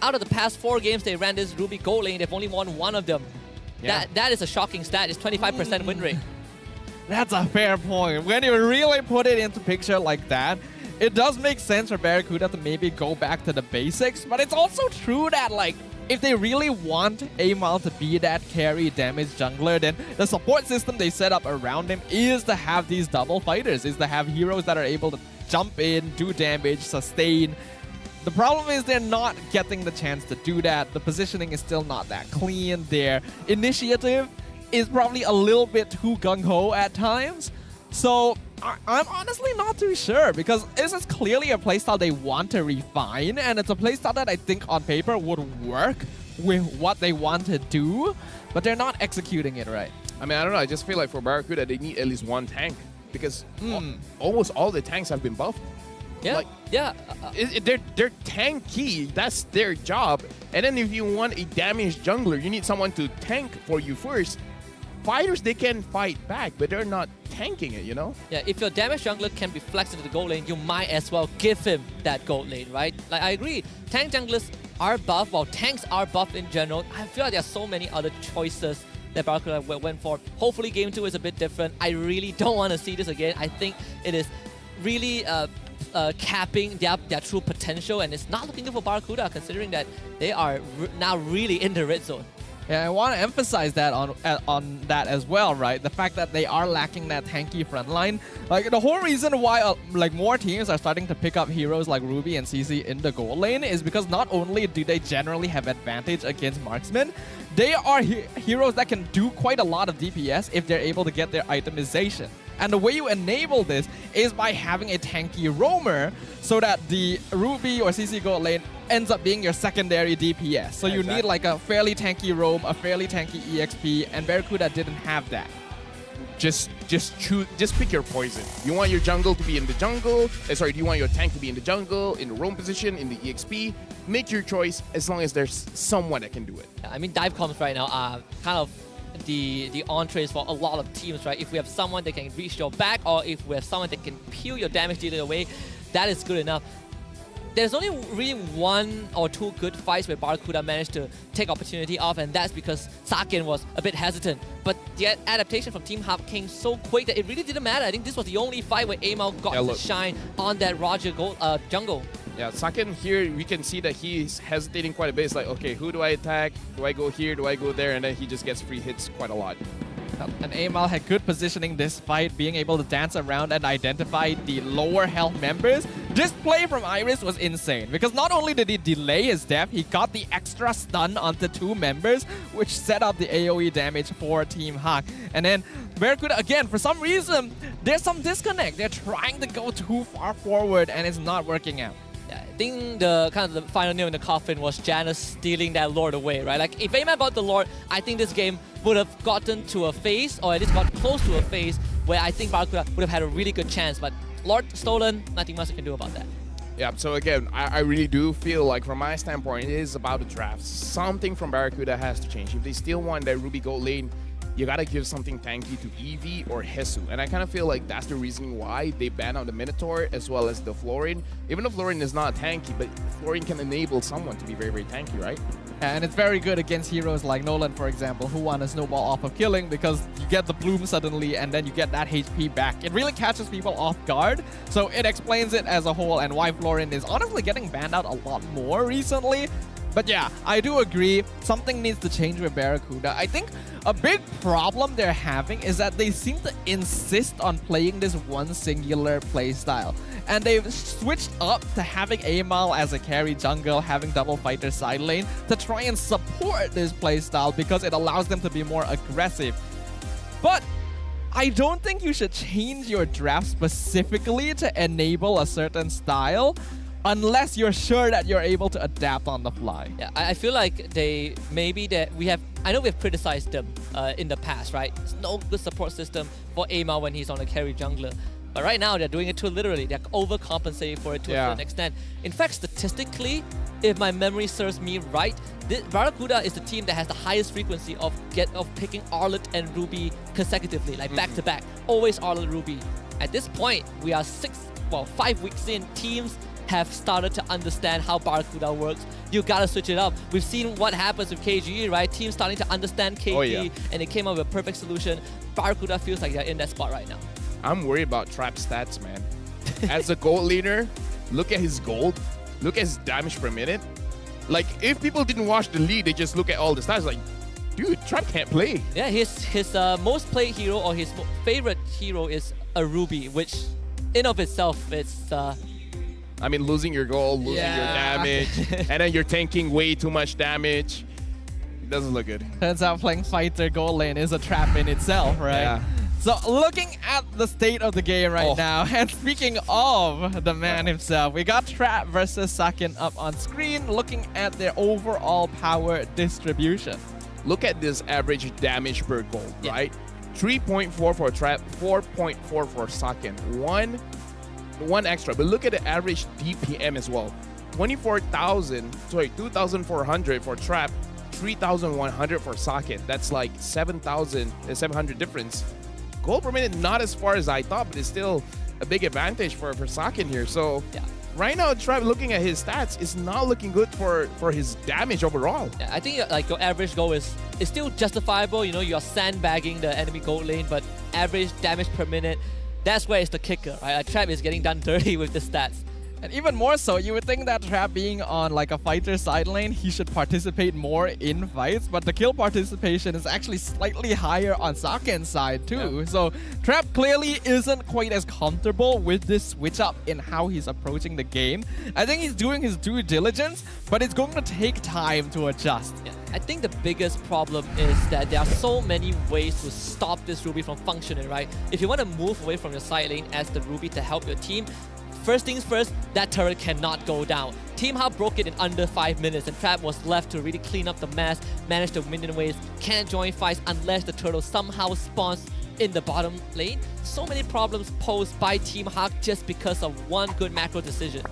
out of the past 4 games they ran this Ruby gold lane, they've only won 1 of them. Yeah. That is a shocking stat. It's 25% win rate. That's a fair point. When you really put it into picture like that, it does make sense for Barracuda to maybe go back to the basics, but it's also true that, like, if they really want Amal to be that carry damage jungler, then the support system they set up around him is to have these double fighters, is to have heroes that are able to jump in, do damage, sustain. The problem is they're not getting the chance to do that. The positioning is still not that clean. Their initiative is probably a little bit too gung-ho at times. So I'm honestly not too sure, because this is clearly a playstyle they want to refine, and it's a playstyle that I think on paper would work with what they want to do, but they're not executing it right. I mean, I don't know. I just feel like for Barracuda, they need at least 1 tank, because almost all the tanks have been buffed. Yeah, like, yeah. They're tanky. That's their job. And then if you want a damaged jungler, you need someone to tank for you first. Fighters, they can fight back, but they're not tanking it, you know? Yeah, if your damage jungler can be flexed into the gold lane, you might as well give him that gold lane, right? Like, I agree. Tank junglers are buff, while tanks are buff in general. I feel like there are so many other choices that Barracuda went for. Hopefully Game 2 is a bit different. I really don't want to see this again. I think it is really capping their true potential, and it's not looking good for Barracuda, considering that they are now really in the red zone. Yeah, I want to emphasize that on that as well, right? The fact that they are lacking that tanky front line. Like, the whole reason why like more teams are starting to pick up heroes like Ruby and CC in the gold lane is because not only do they generally have advantage against marksmen, they are heroes that can do quite a lot of DPS if they're able to get their itemization. And the way you enable this is by having a tanky roamer, so that the Ruby or CC gold lane ends up being your secondary DPS. So you need like a fairly tanky roam, a fairly tanky EXP, and Barracuda didn't have that. Just pick your poison. You want your jungle to be in the jungle. Sorry, do you want your tank to be in the jungle, in the roam position, in the EXP? Make your choice as long as there's someone that can do it. I mean, dive comms right now are kind of the entrees for a lot of teams, right? If we have someone that can reach your back, or if we have someone that can peel your damage dealer away, that is good enough. There's only really 1 or 2 good fights where Barracuda managed to take opportunity off, and that's because Saken was a bit hesitant. But the adaptation from Team Hawk came so quick that it really didn't matter. I think this was the only fight where Amal got to shine on that Roger jungle. Yeah, Saken here, we can see that he's hesitating quite a bit. It's like, okay, who do I attack? Do I go here? Do I go there? And then he just gets free hits quite a lot. And Amal had good positioning this fight, being able to dance around and identify the lower health members. This play from Iris was insane, because not only did he delay his death, he got the extra stun onto 2 members, which set up the AoE damage for Team Hawk. And then Barracuda, again, for some reason, there's some disconnect. They're trying to go too far forward, and it's not working out. think the kind of the final nail in the coffin was Janus stealing that Lord away, right? Like if Aima got the Lord, I think this game would have gotten to a phase, or at least got close to a phase, where I think Barracuda would have had a really good chance. But Lord stolen, nothing much you can do about that. Yeah, so again, I really do feel like from my standpoint, it is about the draft. Something from Barracuda has to change. If they still want that Ruby Gold lane, you gotta give something tanky to Eevee or Hesu. And I kind of feel like that's the reason why they banned out the Minotaur as well as the Florian. Even though Florian is not tanky, but Florian can enable someone to be very, very tanky, right? And it's very good against heroes like Nolan, for example, who want to snowball off of killing because you get the bloom suddenly and then you get that HP back. It really catches people off guard, so it explains it as a whole and why Florian is honestly getting banned out a lot more recently. But yeah, I do agree, something needs to change with Barracuda. I think a big problem they're having is that they seem to insist on playing this one singular playstyle. And they've switched up to having Amal as a carry jungle, having double fighter side lane to try and support this playstyle because it allows them to be more aggressive. But I don't think you should change your draft specifically to enable a certain style unless you're sure that you're able to adapt on the fly. Yeah, I feel like I know we've criticized them in the past, right? There's no good support system for Amal when he's on a carry jungler. But right now, they're doing it too literally. They're overcompensating for it to a certain extent. In fact, statistically, if my memory serves me right, Barracuda is the team that has the highest frequency of picking Arlet and Ruby consecutively, like back-to-back. Always Arlet, Ruby. At this point, we are 5 weeks in, teams have started to understand how Barracuda works. You gotta switch it up. We've seen what happens with KGE, right? Teams starting to understand KG, and they came up with a perfect solution. Barracuda feels like they're in that spot right now. I'm worried about Trap stats, man. As a gold leader, look at his gold. Look at his damage per minute. Like, if people didn't watch the league, they just look at all the stats like, dude, Trap can't play. Yeah, his most played hero or his favorite hero is a Ruby, which in of itself, it's... I mean, losing your gold, losing your damage, and then you're tanking way too much damage. It doesn't look good. Turns out playing fighter gold lane is a trap in itself, right? Yeah. So looking at the state of the game right now, and speaking of the man himself, we got Trap versus Sakin up on screen, looking at their overall power distribution. Look at this average damage per gold, right? 3.4 for Trap, 4.4 for Sakin. One extra, but look at the average DPM as well. 2,400 for Trap, 3,100 for Sakin. That's like 700 difference. Gold per minute, not as far as I thought, but it's still a big advantage for Sakin here. So right now, Trap, looking at his stats, is not looking good for his damage overall. Yeah, I think like your average goal is still justifiable. You know, you're sandbagging the enemy gold lane, but average damage per minute, that's where it's the kicker, right? Trap is getting done dirty with the stats. And even more so, you would think that Trap being on like a fighter side lane, he should participate more in fights, but the kill participation is actually slightly higher on Sakin's side too. So Trap clearly isn't quite as comfortable with this switch up in how he's approaching the game. I think he's doing his due diligence, but it's going to take time to adjust. Yeah. I think the biggest problem is that there are so many ways to stop this Ruby from functioning, right? If you want to move away from your side lane as the Ruby to help your team, first things first, that turret cannot go down. Team Hub broke it in under 5 minutes, and Trap was left to really clean up the mess, manage the minion waves, can't join fights unless the turtle somehow spawns in the bottom lane. So many problems posed by Team Hawk just because of one good macro decision.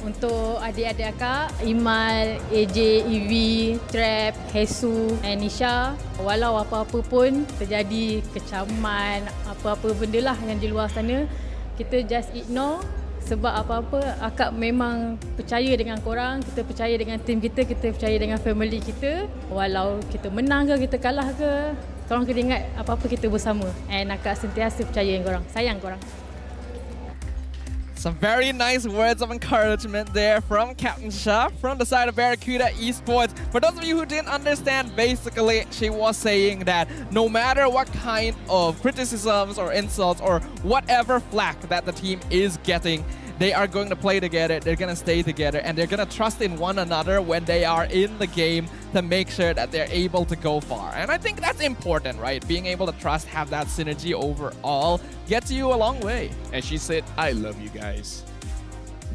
Untuk adik-adik akak, Imal, AJ, Eevee, Trap, Hesu, and Nisha, walau apa-apa pun terjadi kecaman, apa-apa benda lah yang di luar sana, kita just ignore. Sebab apa-apa, akak memang percaya dengan korang, kita percaya dengan tim kita percaya dengan family kita. Walau kita menang ke, kita kalah ke, korang kena ingat apa-apa kita bersama. And akak sentiasa percaya dengan korang, sayang korang. Some very nice words of encouragement there from Captain Shah from the side of Barracuda Esports. For those of you who didn't understand, basically she was saying that no matter what kind of criticisms or insults or whatever flack that the team is getting, they are going to play together, they're going to stay together, and they're going to trust in one another when they are in the game to make sure that they're able to go far. And I think that's important, right? Being able to trust, have that synergy overall gets you a long way. And she said, I love you guys.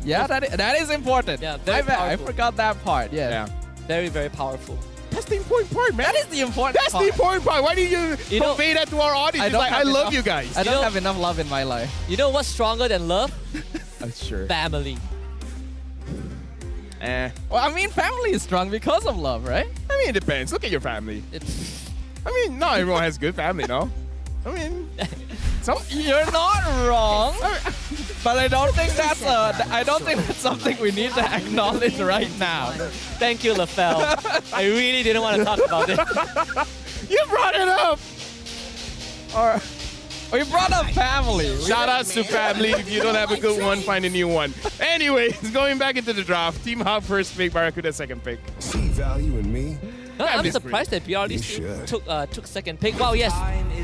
Yeah, that is important. Yeah, very I powerful. forgot that part. Yeah. Very, very powerful. That's the important part, man. That is the important That's part. the important part. Why do you know, convey that to our audience? It's like, I love you guys. I don't have enough love in my life. You know what's stronger than love? Sure. Family. Well, I mean, family is strong because of love, right? I mean, it depends. Look at your family. I mean, not everyone has good family, no? I mean, you're not wrong, but I don't think that's something we need to acknowledge right now. Thank you, LaFell. I really didn't want to talk about it. You brought it up. All right. We brought up family. Shout outs to family. If you don't have a good one, find a new one. Anyways, going back into the draft. Team Hawk first pick, Barracuda second pick. See value in me? No, I'm surprised that BRD still took second pick. Wow, yes.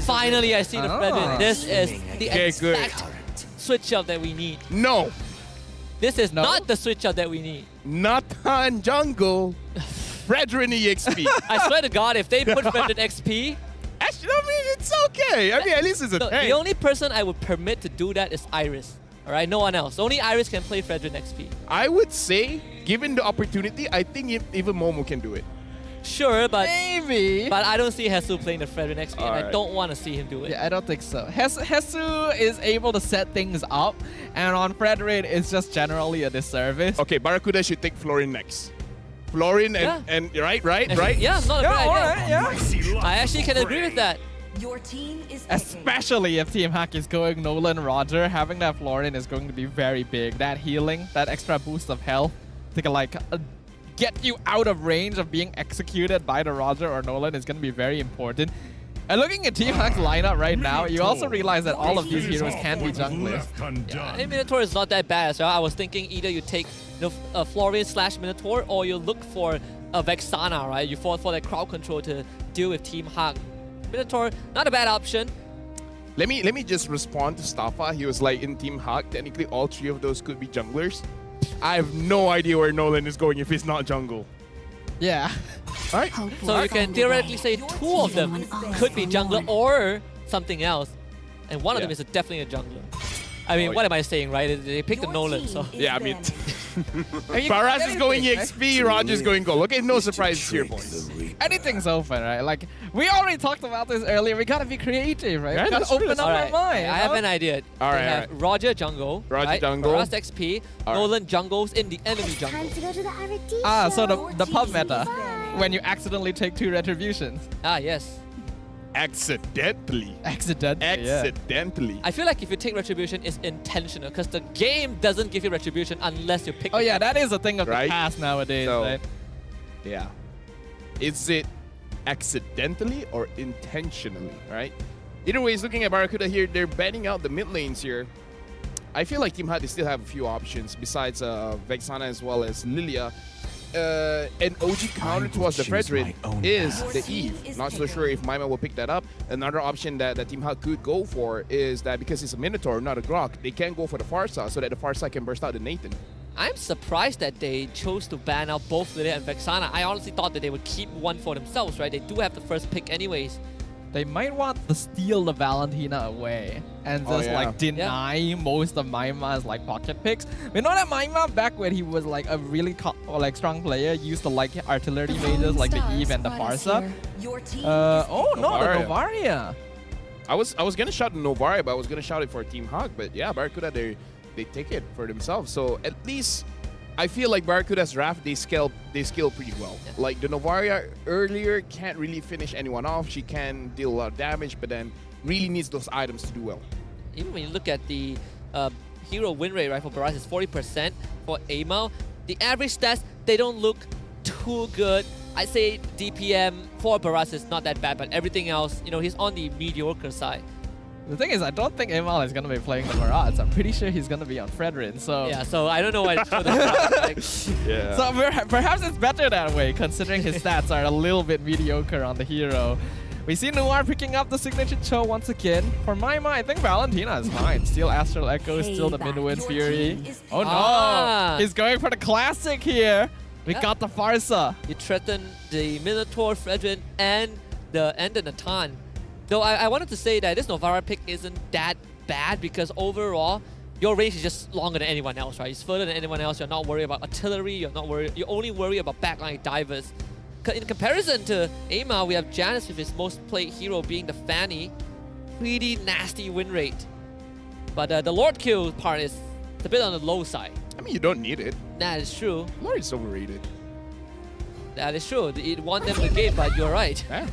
Finally, I see the Fredrin. This is the exact switch up that we need. No. This is not the switch up that we need. Nathan Jungle. Fredrin EXP. I swear to God, if they put Fredrin XP... Actually, I mean, it's okay. I mean, at least it's a tank. The only person I would permit to do that is Iris. All right, no one else. Only Iris can play Fredrin XP. I would say, given the opportunity, I think even Momo can do it. Sure, but maybe. But I don't see Hesu playing the Fredrin XP, and I don't want to see him do it. Yeah, I don't think so. Hesu is able to set things up, and on Fredrin, it's just generally a disservice. Okay, Barracuda should take Florin next. Florin and right? Yeah, not a bad idea. Yeah. I actually can agree with that. Your team is especially if Team Hack is going Nolan Roger, having that Florin is going to be very big. That healing, that extra boost of health to like get you out of range of being executed by the Roger or Nolan is going to be very important. And looking at Team Hack's lineup right now, you also realize that all of these heroes can be junglers. Yeah, Minotaur is not that bad as well. I was thinking either you take Florin / Minotaur or you look for a Vexana, right? You fall for that crowd control to deal with Team Hack. Minotaur, not a bad option. Let me just respond to Staffa. He was like, in Team Hack, technically all three of those could be junglers. I have no idea where Nolan is going if he's not jungle. Yeah. All right. So you can theoretically say two of them could be jungler or something else. And one of them is definitely a jungler. I mean, what am I saying, right? They picked the Nolan, so... Yeah, I mean... Baras is going EXP, Roger's going gold. Okay, no surprises here, boys. Anything's open, right? Like, we already talked about this earlier. We gotta be creative, right? Yeah, we gotta open up our mind. I have an idea. All right, Roger jungle, right? jungle. Baras XP, Nolan jungles in the enemy jungle. So the pub meta, when you accidentally take 2 retributions. Ah, yes. Accidentally. Accidentally. I feel like if you take retribution, it's intentional because the game doesn't give you retribution unless you pick. Oh yeah, that is a thing of the past nowadays, so, right? Yeah. Is it accidentally or intentionally, right? Either way, looking at Barracuda here, they're banning out the mid lanes here. I feel like Team Hut, they still have a few options besides Vexana as well as Lilia. An OG counter towards the Fredrin is the Eve. Not so sure if Maima will pick that up. Another option that Team Hut could go for is that because it's a Minotaur, not a Grok, they can go for the Farsa so that the Farsa can burst out the Nathan. I'm surprised that they chose to ban out both Lilia and Vexana. I honestly thought that they would keep one for themselves, right? They do have the first pick anyways. They might want to steal the Valentina away and just like deny most of Maima's like pocket picks. We know that Maima back when he was like a really strong player used to like artillery mages like the Eve and the Farsa. Oh no, the Novaria. I was gonna shout the Novaria, but I was gonna shout it for Team Hawk. But yeah, Barracuda they take it for themselves. So at least I feel like Barracuda's draft, they scale pretty well. Yeah. Like the Novaria earlier can't really finish anyone off. She can deal a lot of damage, but then really needs those items to do well. Even when you look at the hero win rate, right, for Baras is 40% for Amal. The average stats, they don't look too good. I'd say DPM for Baras is not that bad, but everything else, you know, he's on the mediocre side. The thing is, I don't think Amal is going to be playing the Barats. I'm pretty sure he's going to be on Fredrin, so... Yeah, so I don't know why... Yeah. So perhaps it's better that way, considering his stats are a little bit mediocre on the hero. We see Noir picking up the signature Cho once again. For Maima, I think Valentina is fine. Still Astral Echo, still the Midwind Fury. Oh no! He's going for the classic here. We got the Farsa. You threaten the Minotaur, Fredrin, and the Natan. Though I wanted to say that this Novara pick isn't that bad because overall, your range is just longer than anyone else, right? It's further than anyone else. You're not worried about artillery. You're not worried. You only worry about backline divers. In comparison to Amal, we have Janus with his most played hero being the Fanny. Pretty nasty win rate. But the Lord kill part is a bit on the low side. I mean, you don't need it. That is true. Lord is overrated. That is true. It won them the game, but you're right. Yeah.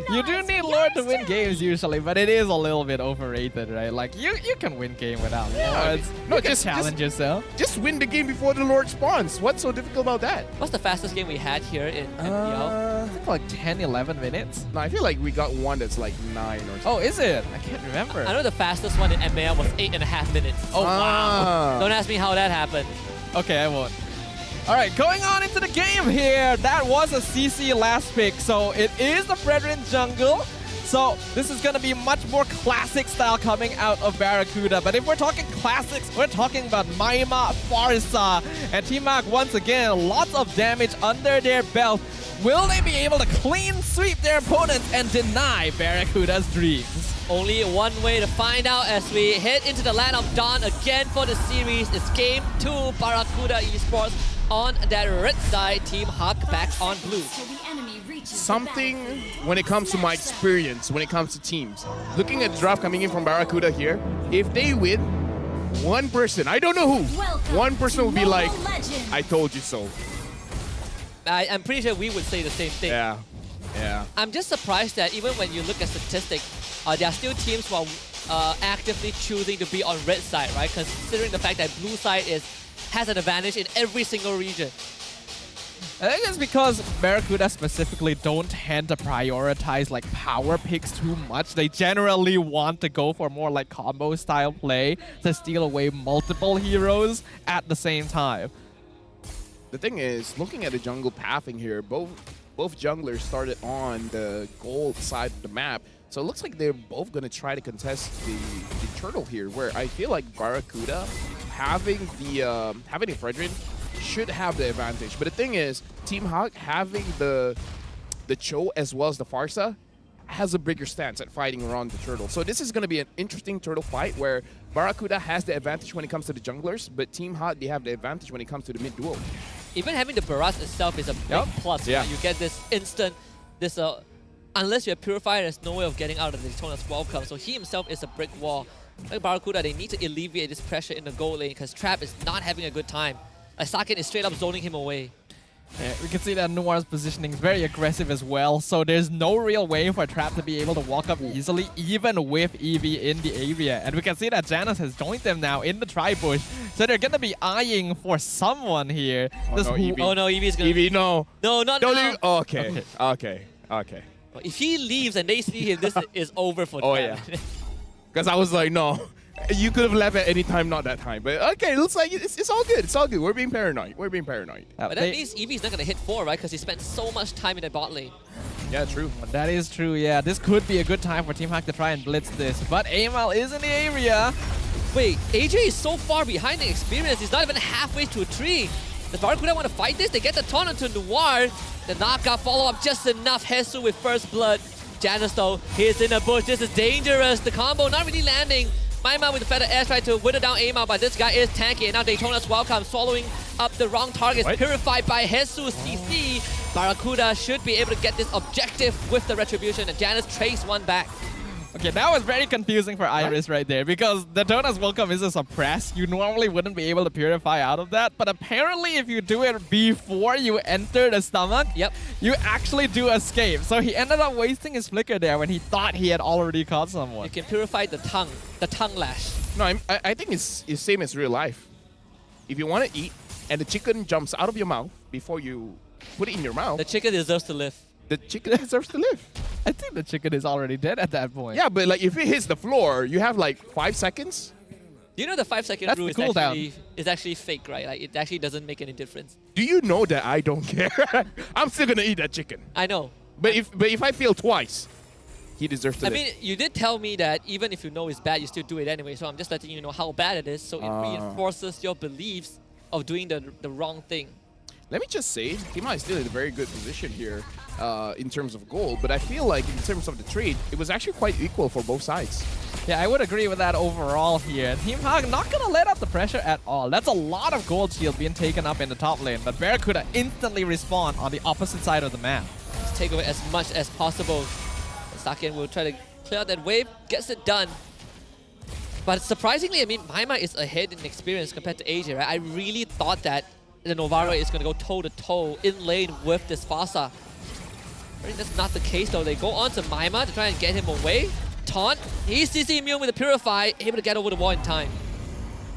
You do need Lord to win games usually, but it is a little bit overrated, right? Like, you can win game without Lords. No, You can just challenge yourself. Just win the game before the Lord spawns. What's so difficult about that? What's the fastest game we had here in MPL? I think like 10, 11 minutes. No, I feel like we got one that's like 9 or something. Oh, is it? I can't remember. I know the fastest one in MPL was 8.5 minutes. Oh, wow. Don't ask me how that happened. Okay, I won't. All right, going on into the game here. That was a CC last pick, so it is the Brethren jungle. So this is going to be much more classic style coming out of Barracuda. But if we're talking classics, we're talking about Maima, Farsa, and T-Mac once again. Lots of damage under their belt. Will they be able to clean sweep their opponents and deny Barracuda's dreams? Only one way to find out as we head into the land of Dawn again for the series. It's Game 2, Barracuda Esports on that red side. Team Huck back on blue. Something when it comes to my experience, when it comes to teams. Looking at the draft coming in from Barracuda here, if they win, one person, I don't know who, one person will be like, I told you so. I'm pretty sure we would say the same thing. Yeah. Yeah. I'm just surprised that even when you look at statistics, there are still teams who are actively choosing to be on red side, right? Considering the fact that blue side has an advantage in every single region. I think it's because Barracuda specifically don't tend to prioritize like power picks too much. They generally want to go for more like combo style play to steal away multiple heroes at the same time. The thing is, looking at the jungle pathing here, both junglers started on the gold side of the map. So it looks like they're both going to try to contest the turtle here, where I feel like Barracuda having the Fredrin should have the advantage. But the thing is, Team Hawk having the Cho as well as the Farsa has a bigger stance at fighting around the turtle. So this is going to be an interesting turtle fight where Barracuda has the advantage when it comes to the junglers, but Team Hawk, they have the advantage when it comes to the mid duo. Even having the barrage itself is a big plus. Yeah. Right? You get this instant, unless you're purified, there's no way of getting out of the Daytona's welcome. So he himself is a brick wall. Like Barracuda, they need to alleviate this pressure in the gold lane because Trap is not having a good time. Like Sakin is straight up zoning him away. Yeah, we can see that Noir's positioning is very aggressive as well, so there's no real way for Trap to be able to walk up easily, even with Eevee in the area. And we can see that Janus has joined them now in the tri-bush, so they're going to be eyeing for someone here. Oh no, Eevee's going to... Eevee, no. No, not Don't now. leave. Oh, okay. If he leaves and they see him, this is over for Oh, Trap. yeah. Because I was like, no. You could have left at any time, not that time. But okay, it looks like it's all good. It's all good. We're being paranoid. But that means Eevee's not going to hit 4, right? Because he spent so much time in the bot lane. Yeah, true. That is true, yeah. This could be a good time for Team Hack to try and blitz this. But Amal is in the area. Wait, AJ is so far behind the experience. He's not even halfway to a tree. Does Barracuda want to fight this? They get the taunt onto Noir. The knockout follow-up just enough. Hesu with first blood. Janus, though, he's in the bush. This is dangerous. The combo not really landing. Maima with the feather air try to wither down Amal, but this guy is tanky. And now Daytona's welcome, swallowing up the wrong targets. Purified by Jesus CC. Barracuda should be able to get this objective with the retribution, and Janus trace one back. Okay, that was very confusing for Iris right there, because the Daytona's welcome is a suppress. You normally wouldn't be able to purify out of that, but apparently if you do it before you enter the stomach, you actually do escape. So he ended up wasting his flicker there when he thought he had already caught someone. You can purify the tongue lash. No, I think it's same as real life. If you want to eat and the chicken jumps out of your mouth before you put it in your mouth, the chicken deserves to live. The chicken deserves to live. I think the chicken is already dead at that point. Yeah, but like if it hits the floor, you have like 5 seconds. You know the 5-second rule is actually fake, right? Like it actually doesn't make any difference. Do you know that I don't care? I'm still gonna eat that chicken. I know. But if I fail twice, he deserves to live. I mean, you did tell me that even if you know it's bad, you still do it anyway. So I'm just letting you know how bad it is. So it reinforces your beliefs of doing the wrong thing. Let me just say, Tima is still in a very good position here in terms of gold, but I feel like in terms of the trade, it was actually quite equal for both sides. Yeah, I would agree with that overall here. Team Hag not gonna let out the pressure at all. That's a lot of gold shield being taken up in the top lane, but Barracuda instantly respawn on the opposite side of the map. Just take away as much as possible. Saken will try to clear out that wave, gets it done. But surprisingly, I mean, Maima is ahead in experience compared to AJ, right? I really thought that the Novara is going to go toe-to-toe in lane with this Fasa. I think that's not the case though. They go on to Maima to try and get him away. Taunt, he's CC immune with the Purify, able to get over the wall in time.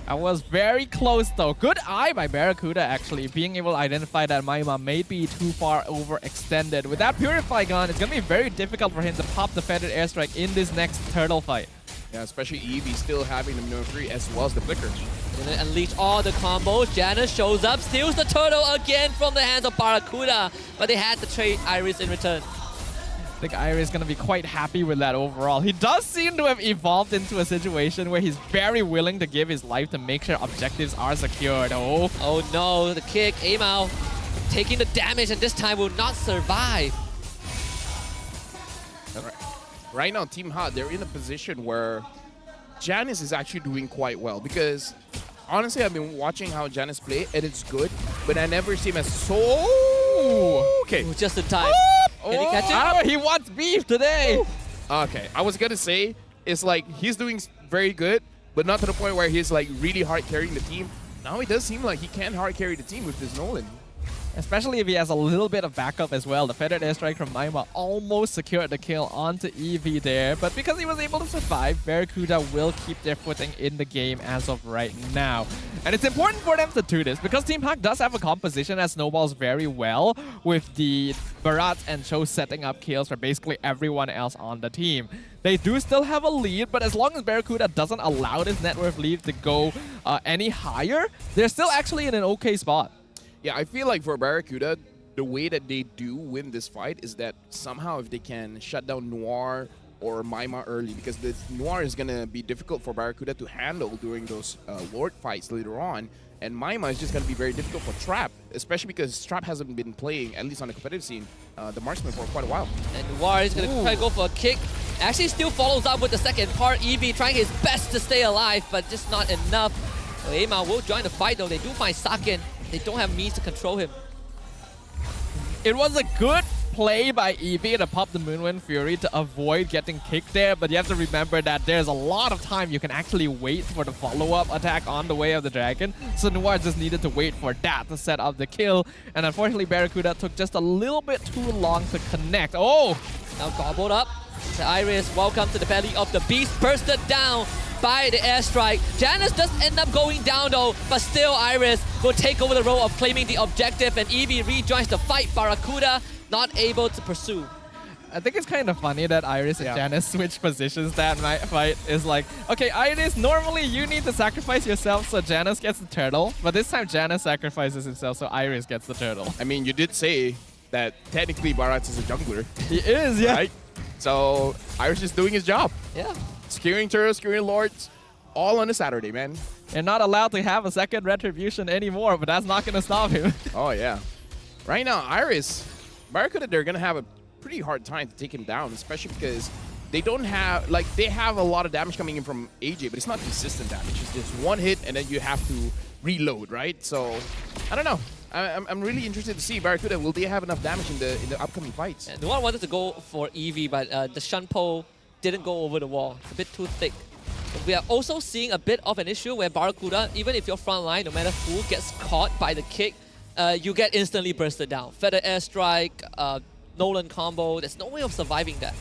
I was very close though. Good eye by Barracuda actually, being able to identify that Maima may be too far overextended. With that Purify gun, it's going to be very difficult for him to pop the Feathered Airstrike in this next turtle fight. Yeah, especially Eevee still having the Mimicry as well as the Flicker. Gonna unleash all the combos. Janus shows up, steals the turtle again from the hands of Barracuda, but they had to trade Iris in return. I think Iris is going to be quite happy with that overall. He does seem to have evolved into a situation where he's very willing to give his life to make sure objectives are secured. Oh no, the kick, Amao taking the damage and this time will not survive. Right now, Team Hot, they're in a position where Janus is actually doing quite well because honestly, I've been watching how Janus play and it's good, but I never see him as so... Okay. Ooh, just in time. Can he catch it? He wants beef today. Okay, I was gonna say, it's like he's doing very good, but not to the point where he's like really hard carrying the team. Now it does seem like he can hard carry the team with this Nolan. Especially if he has a little bit of backup as well. The Feathered Airstrike from Maima almost secured the kill onto Eevee there, but because he was able to survive, Barracuda will keep their footing in the game as of right now. And it's important for them to do this because Team Hak does have a composition that snowballs very well with the Barat and Cho setting up kills for basically everyone else on the team. They do still have a lead, but as long as Barracuda doesn't allow this net worth lead to go any higher, they're still actually in an okay spot. Yeah, I feel like for Barracuda, the way that they do win this fight is that somehow if they can shut down Noir or Maima early, because the Noir is going to be difficult for Barracuda to handle during those Lord fights later on, and Maima is just going to be very difficult for Trap, especially because Trap hasn't been playing, at least on the competitive scene, the marksman for quite a while. And Noir is going to try to go for a kick. Actually still follows up with the second part. Eevee trying his best to stay alive, but just not enough. Eima will join the fight though. They do find Saken. They don't have means to control him. It was a good play by Eevee to pop the Moonwind Fury to avoid getting kicked there, but you have to remember that there's a lot of time you can actually wait for the follow-up attack on the way of the dragon. So Noir just needed to wait for that to set up the kill, and unfortunately Barracuda took just a little bit too long to connect. Oh! Now gobbled up. The Iris, welcome to the belly of the beast, bursted down by the airstrike. Janus does end up going down though, but still Iris will take over the role of claiming the objective, and Eevee rejoins the fight. Barracuda not able to pursue. I think it's kind of funny that Iris and Janus switch positions that fight. Is like, okay, Iris, normally you need to sacrifice yourself so Janus gets the turtle, but this time Janus sacrifices himself so Iris gets the turtle. I mean, you did say that technically Barat is a jungler. He is, yeah. Right? So Iris is doing his job. Yeah. Securing turtles, securing lords, all on a Saturday, man. They're not allowed to have a second retribution anymore, but that's not going to stop him. Oh, yeah. Right now, Iris, Barracuda, they're going to have a pretty hard time to take him down, especially because they don't have, like, they have a lot of damage coming in from AJ, but it's not consistent damage. It's just one hit, and then you have to reload, right? So, I don't know. I'm really interested to see Barracuda. Will they have enough damage in the upcoming fights? And Noir wanted to go for Eevee, but the Shunpo didn't go over the wall. It's a bit too thick. But we are also seeing a bit of an issue where Barracuda, even if you're front line, no matter who gets caught by the kick, you get instantly bursted down. Feather Airstrike, Nolan combo, there's no way of surviving that.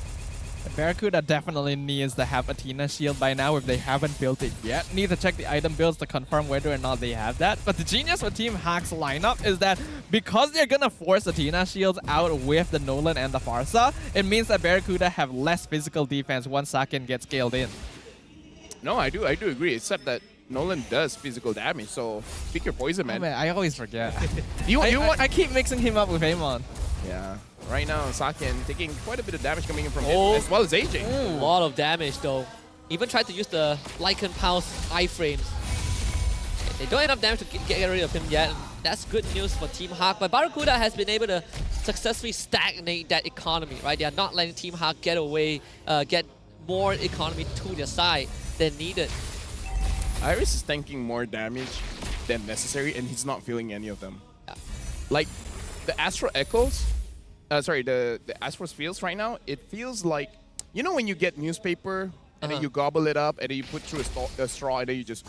Barracuda definitely needs to have Athena shield by now if they haven't built it yet. Need to check the item builds to confirm whether or not they have that. But the genius with Team Hak's lineup is that because they're gonna force Athena shields out with the Nolan and the Farsa, it means that Barracuda have less physical defense once Saken gets scaled in. No, I do agree, except that Nolan does physical damage, so pick your poison, man. Oh, man, I always forget. I keep mixing him up with Amon. Yeah. Right now, Saken taking quite a bit of damage coming in from him, as well as AJ. A lot of damage though. Even tried to use the Lycan Pulse iframes. They don't have enough damage to get rid of him yet. That's good news for Team Hawk, but Barracuda has been able to successfully stagnate that economy, right? They are not letting Team Hawk get away, get more economy to their side than needed. Iris is tanking more damage than necessary, and he's not feeling any of them. Yeah. Like, the Astro Echoes, the Astro's Fields right now, it feels like, you know when you get newspaper, and then you gobble it up, and then you put through a straw, and then you just...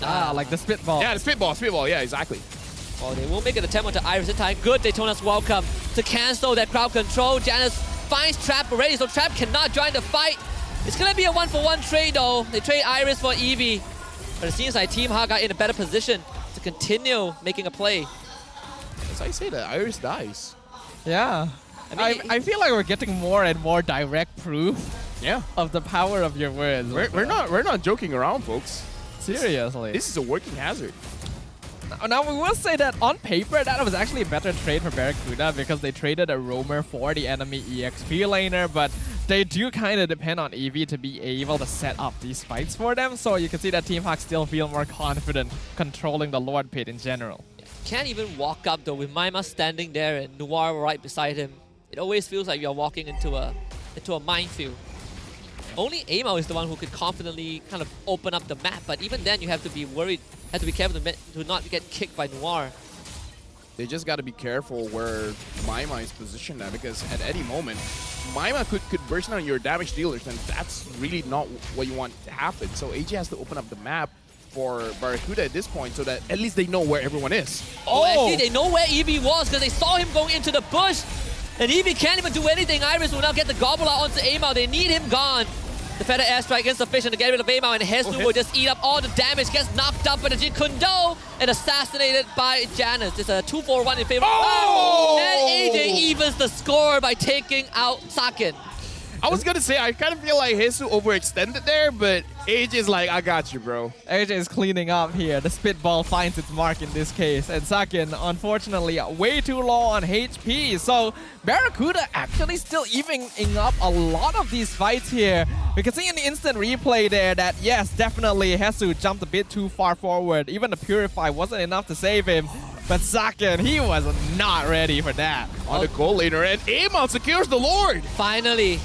like the spitball. Yeah, the spitball, yeah, exactly. Oh, they will make an attempt onto Iris this time. Good, Daytona's welcome to cancel that crowd control. Janus finds Trap already, so Trap cannot join the fight. It's gonna be a 1-for-1 trade though. They trade Iris for Eevee. But it seems like Team Hawk are in a better position to continue making a play. As I say that, Iris dies. Yeah. I feel like we're getting more and more direct proof of the power of your words. We're not joking around, folks. Seriously. This is a working hazard. Now, we will say that on paper, that was actually a better trade for Barracuda because they traded a roamer for the enemy EXP laner, but they do kind of depend on Eevee to be able to set up these fights for them, so you can see that Team Hawk still feel more confident controlling the Lord Pit in general. Can't even walk up though with Maima standing there and Noir right beside him. It always feels like you're walking into a minefield. Only Amao is the one who could confidently kind of open up the map, but even then you have to be worried, have to be careful to not get kicked by Noir. They just got to be careful where Maima is positioned at, because at any moment, Maima could burst on your damage dealers, and that's really not what you want to happen. So AG has to open up the map for Barracuda at this point so that at least they know where everyone is. Oh, actually they know where Eevee was because they saw him going into the bush, and Eevee can't even do anything. Iris will now get the gobble out onto Amao. They need him gone. The Feather Airstrike insufficient to get rid of Amao, and Hesu will just eat up all the damage, gets knocked up by the Jikundo, and assassinated by Janus. It's a 2-4-1 in favor. Oh! And AJ evens the score by taking out Sakin. I was gonna say, I kind of feel like Hesu overextended there, but AJ is like, I got you, bro. AJ is cleaning up here. The spitball finds its mark in this case. And Sakin, unfortunately, way too low on HP. So Barracuda actually still evening up a lot of these fights here. We can see in the instant replay there that, yes, definitely Hesu jumped a bit too far forward. Even the Purify wasn't enough to save him. But Sakin, he was not ready for that. On the goal laner, and Amon secures the Lord. Finally.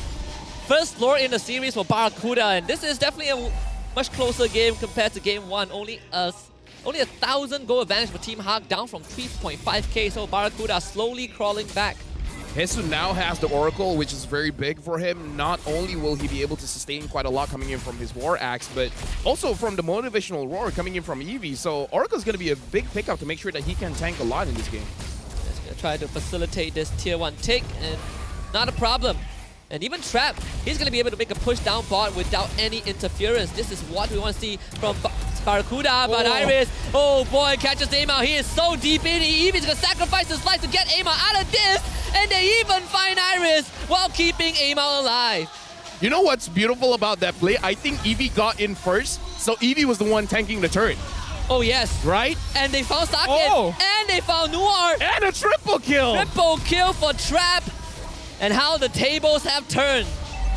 First Lord in the series for Barracuda, and this is definitely a much closer game compared to game 1. Only 1,000 goal advantage for Team Hawk, down from 3.5k, so Barracuda slowly crawling back. Hesu now has the Oracle, which is very big for him. Not only will he be able to sustain quite a lot coming in from his War Axe, but also from the motivational roar coming in from Eevee. So Oracle is going to be a big pickup to make sure that he can tank a lot in this game. Just going to try to facilitate this tier 1 tick, and not a problem. And even Trap, he's going to be able to make a push down bot without any interference. This is what we want to see from Barracuda, but Iris, oh boy, catches Amao. He is so deep in, he even going to sacrifice his life to get Amao out of this, and they even find Iris while keeping Amao alive. You know what's beautiful about that play? I think Eevee got in first, so Eevee was the one tanking the turret. Oh yes. Right? And they found Sakin, and they found Noir. And a triple kill. Triple kill for Trap. And how the tables have turned.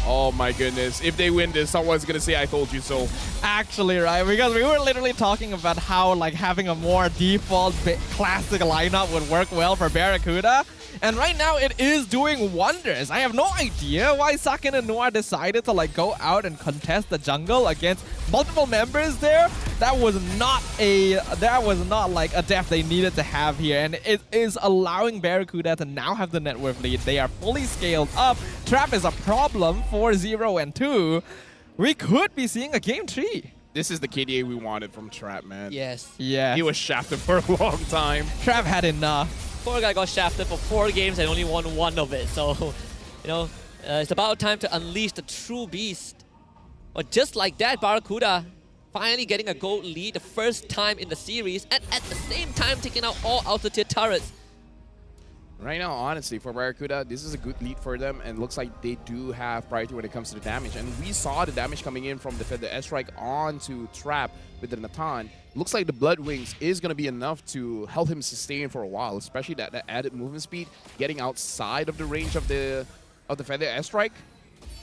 Oh my goodness. If they win this, someone's going to say, I told you so. Actually, right? Because we were literally talking about how like having a more default classic lineup would work well for Barracuda. And right now it is doing wonders. I have no idea why Sakin and Noir decided to like go out and contest the jungle against multiple members there. That was not like a depth they needed to have here, and it is allowing Barracuda to now have the net worth lead. They are fully scaled up. Trap is a problem for 0 and 2. We could be seeing a game 3. This is the KDA we wanted from Trap, man. Yes. Yeah. He was shafted for a long time. Trap had enough. Poor guy got shafted for 4 games and only won 1 of it. So, you know, it's about time to unleash the true beast. But just like that, Barracuda finally getting a gold lead the first time in the series, and at the same time taking out all outer tier turrets. Right now, honestly, for Barracuda, this is a good lead for them, and looks like they do have priority when it comes to the damage. And we saw the damage coming in from the Feather Airstrike onto Trap with the Natan. Looks like the Blood Wings is going to be enough to help him sustain for a while, especially that added movement speed, getting outside of the range of the Feather Airstrike.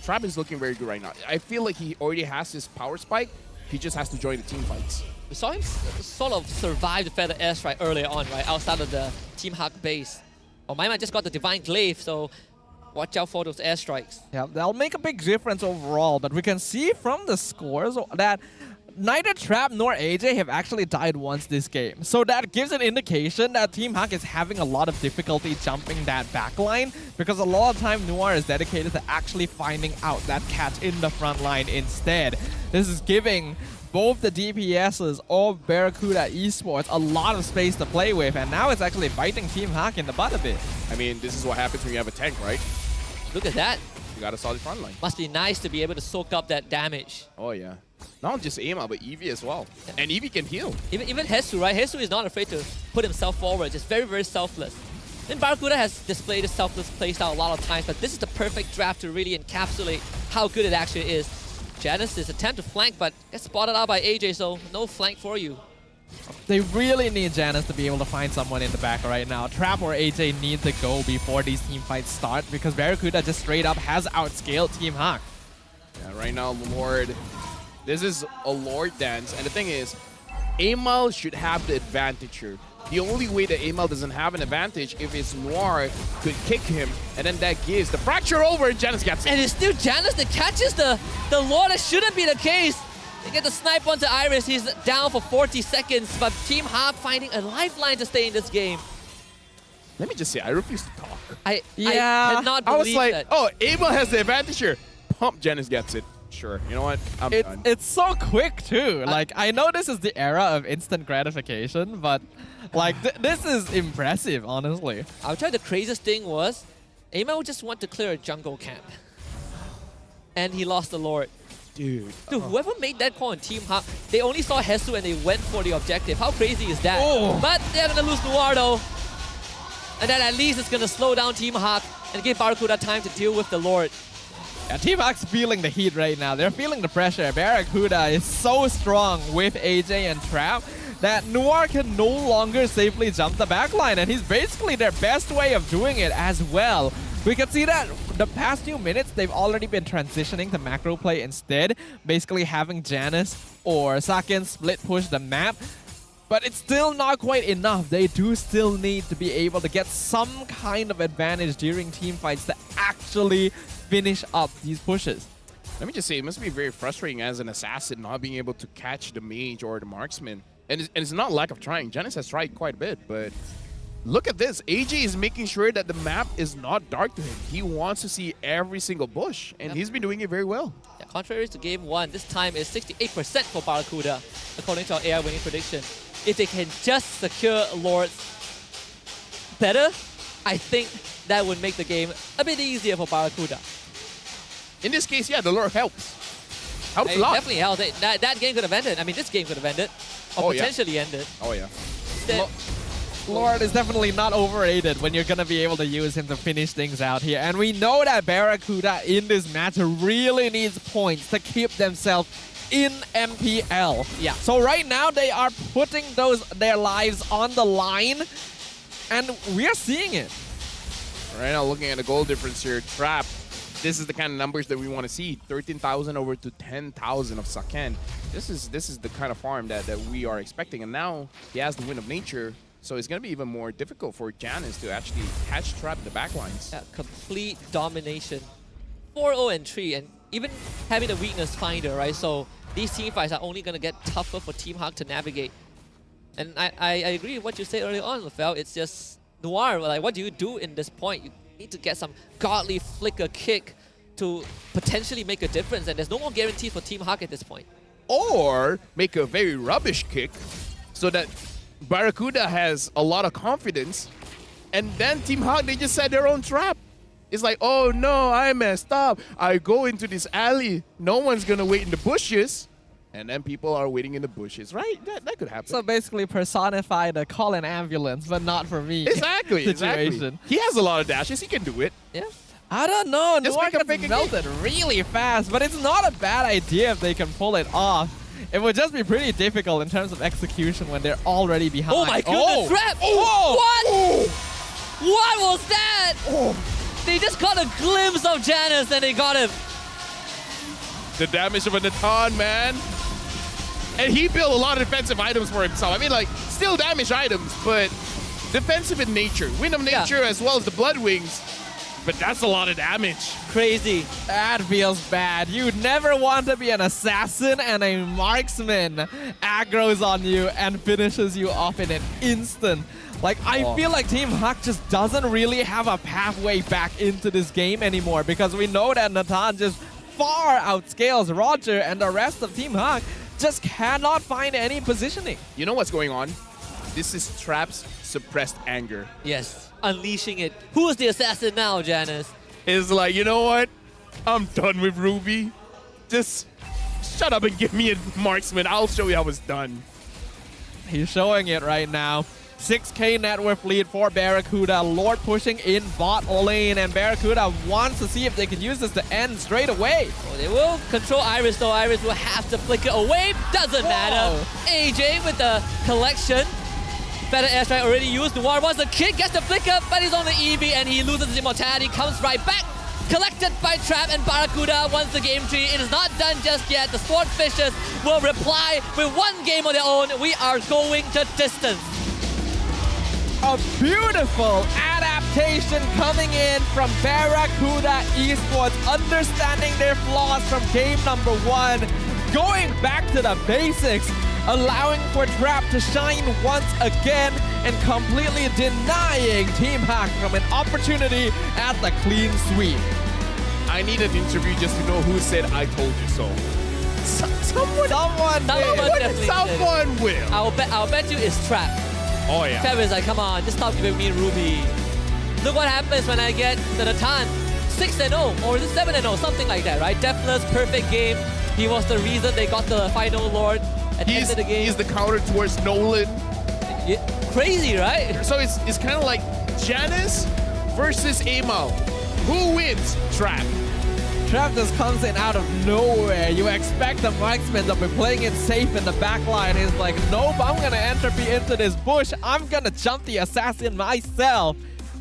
Trap is looking very good right now. I feel like he already has his power spike, He just has to join the team fights. We saw him sort of survive the feather airstrike earlier on, right? Outside of the Team Hawk base. Oh, Maima just got the Divine Glaive, so watch out for those airstrikes. Yeah, that'll make a big difference overall, but we can see from the scores that neither Trap nor AJ have actually died once this game. So that gives an indication that Team Hawk is having a lot of difficulty jumping that backline, because a lot of time Noir is dedicated to actually finding out that catch in the front line instead. This is giving both the DPSs of Barracuda Esports a lot of space to play with, and now it's actually biting Team Hawk in the butt a bit. I mean, this is what happens when you have a tank, right? Look at that. You got a solid front line. Must be nice to be able to soak up that damage. Oh, yeah. Not just Ema, but Eevee as well. Yeah. And Eevee can heal. Even Hesu, right? Hesu is not afraid to put himself forward. Just very, very selfless. And Barracuda has displayed a selfless playstyle a lot of times, but this is the perfect draft to really encapsulate how good it actually is. Janice's attempt to flank, but gets spotted out by AJ, so no flank for you. They really need Janice to be able to find someone in the back right now. Trap or AJ need to go before these team fights start, because Barracuda just straight up has outscaled Team Hawk. Yeah, right now, Lord, this is a Lord dance, and the thing is, Amal should have the advantage here. The only way that Amal doesn't have an advantage if it's Noir could kick him, and then that gives the fracture over, and Janice gets it. And it's still Janice that catches the Lord. That shouldn't be the case. They get the snipe onto Iris. He's down for 40 seconds, but Team Hawk finding a lifeline to stay in this game. Let me just say, I refuse to talk. I cannot believe I was like, that. oh, Amal has the advantage here. Pump, Janice gets it. Sure, you know what? I'm done. It's so quick too. Like, I know this is the era of instant gratification, but like this is impressive, honestly. I'll try the craziest thing was, Amal just want to clear a jungle camp. And he lost the Lord. Dude, whoever made that call on Team Hawk, they only saw Hesu and they went for the objective. How crazy is that? Oh. But they're gonna lose Noir though. And then at least it's gonna slow down Team Hawk and give Barracuda time to deal with the Lord. Yeah, Team Hawk's feeling the heat right now. They're feeling the pressure. Barracuda is so strong with AJ and Trap that Noir can no longer safely jump the backline, and he's basically their best way of doing it as well. We can see that the past few minutes, they've already been transitioning to macro play instead, basically having Janice or Saken split push the map. But it's still not quite enough. They do still need to be able to get some kind of advantage during team fights to actually finish up these pushes. Let me just say, it must be very frustrating as an assassin not being able to catch the mage or the marksman. And it's not lack of trying. Janice has tried quite a bit, but look at this. AJ is making sure that the map is not dark to him. He wants to see every single bush, and he's been doing it very well. Yeah, contrary to game 1, this time is 68% for Barracuda, according to our AI winning prediction. If they can just secure Lords better, I think that would make the game a bit easier for Barracuda. In this case, yeah, the Lord helps. Helps a lot. Definitely helps. That game could have ended. I mean, this game could have ended. Or potentially ended. Oh, yeah. Lord is definitely not overrated when you're going to be able to use him to finish things out here. And we know that Barracuda in this match really needs points to keep themselves in MPL. Yeah. So right now they are putting their lives on the line, and we're seeing it. Right now, looking at the goal difference here, Trap, this is the kind of numbers that we want to see. 13,000 over to 10,000 of Saken. This is the kind of farm that we are expecting. And now he has the Wind of Nature, so it's going to be even more difficult for Janice to actually catch Trap in the backlines. Yeah, complete domination. 4-0 and 3, and even having a weakness finder, right? So these team fights are only going to get tougher for Team Hawk to navigate. And I agree with what you said earlier on, Lefel. It's just Noir. Like, what do you do in this point? You need to get some godly flicker kick to potentially make a difference, and there's no more guarantee for Team Hawk at this point. Or make a very rubbish kick so that Barracuda has a lot of confidence, and then Team Hawk, they just set their own trap. It's like, oh no, I messed up. I go into this alley. No one's going to wait in the bushes. And then people are waiting in the bushes, right? That could happen. So basically personify the call an ambulance, but not for me. Exactly, situation. exactly. He has a lot of dashes. He can do it. Yeah. I don't know. Just Noir make a gets melted really fast, but it's not a bad idea if they can pull it off. It would just be pretty difficult in terms of execution when they're already behind. Oh my goodness, Trap! Oh. What? Oh. What was that? Oh. They just got a glimpse of Janice and they got him. The damage of a Natan, man. And he built a lot of defensive items for himself. I mean, like, still damage items, but defensive in nature. Wind of Nature as well as the Blood Wings. But that's a lot of damage. Crazy. That feels bad. You never want to be an assassin and a marksman aggroes on you and finishes you off in an instant. Like, I feel like Team Huck just doesn't really have a pathway back into this game anymore because we know that Nathan just far outscales Roger and the rest of Team Huck just cannot find any positioning. You know what's going on? This is Trap's suppressed anger. Yes, unleashing it. Who is the assassin now, Janice? Is like, you know what? I'm done with Ruby. Just shut up and give me a marksman. I'll show you how it's done. He's showing it right now. 6K net worth lead for Barracuda. Lord pushing in bot lane, and Barracuda wants to see if they can use this to end straight away. Oh, they will control Iris though. Iris will have to flicker away. Doesn't matter. AJ with the collection. Better airstrike already used. Noir wants the kick, gets the flicker, but he's on the EV and he loses his immortality. Comes right back. Collected by Trap and Barracuda once the game tree. It is not done just yet. The Swordfishers will reply with one game of their own. We are going to distance. A beautiful adaptation coming in from Barracuda Esports, understanding their flaws from game number 1, going back to the basics, allowing for Trap to shine once again and completely denying Team Hack from an opportunity at the clean sweep. I need an interview just to know who said I told you so. Someone will. I'll bet you it's Trap. Oh yeah. Trap is like, come on, just stop giving me Ruby. Look what happens when I get the Natan 6-0 or is it 7-0, something like that, right? Deathless, perfect game. He was the reason they got the final Lord at the end of the game. He's the counter towards Nolan. Yeah, crazy, right? So it's kind of like Janice versus Amal. Who wins? Trap. Trap just comes in out of nowhere. You expect the marksman to be playing it safe in the back line. He's like, nope, I'm going to entropy into this bush. I'm going to jump the assassin myself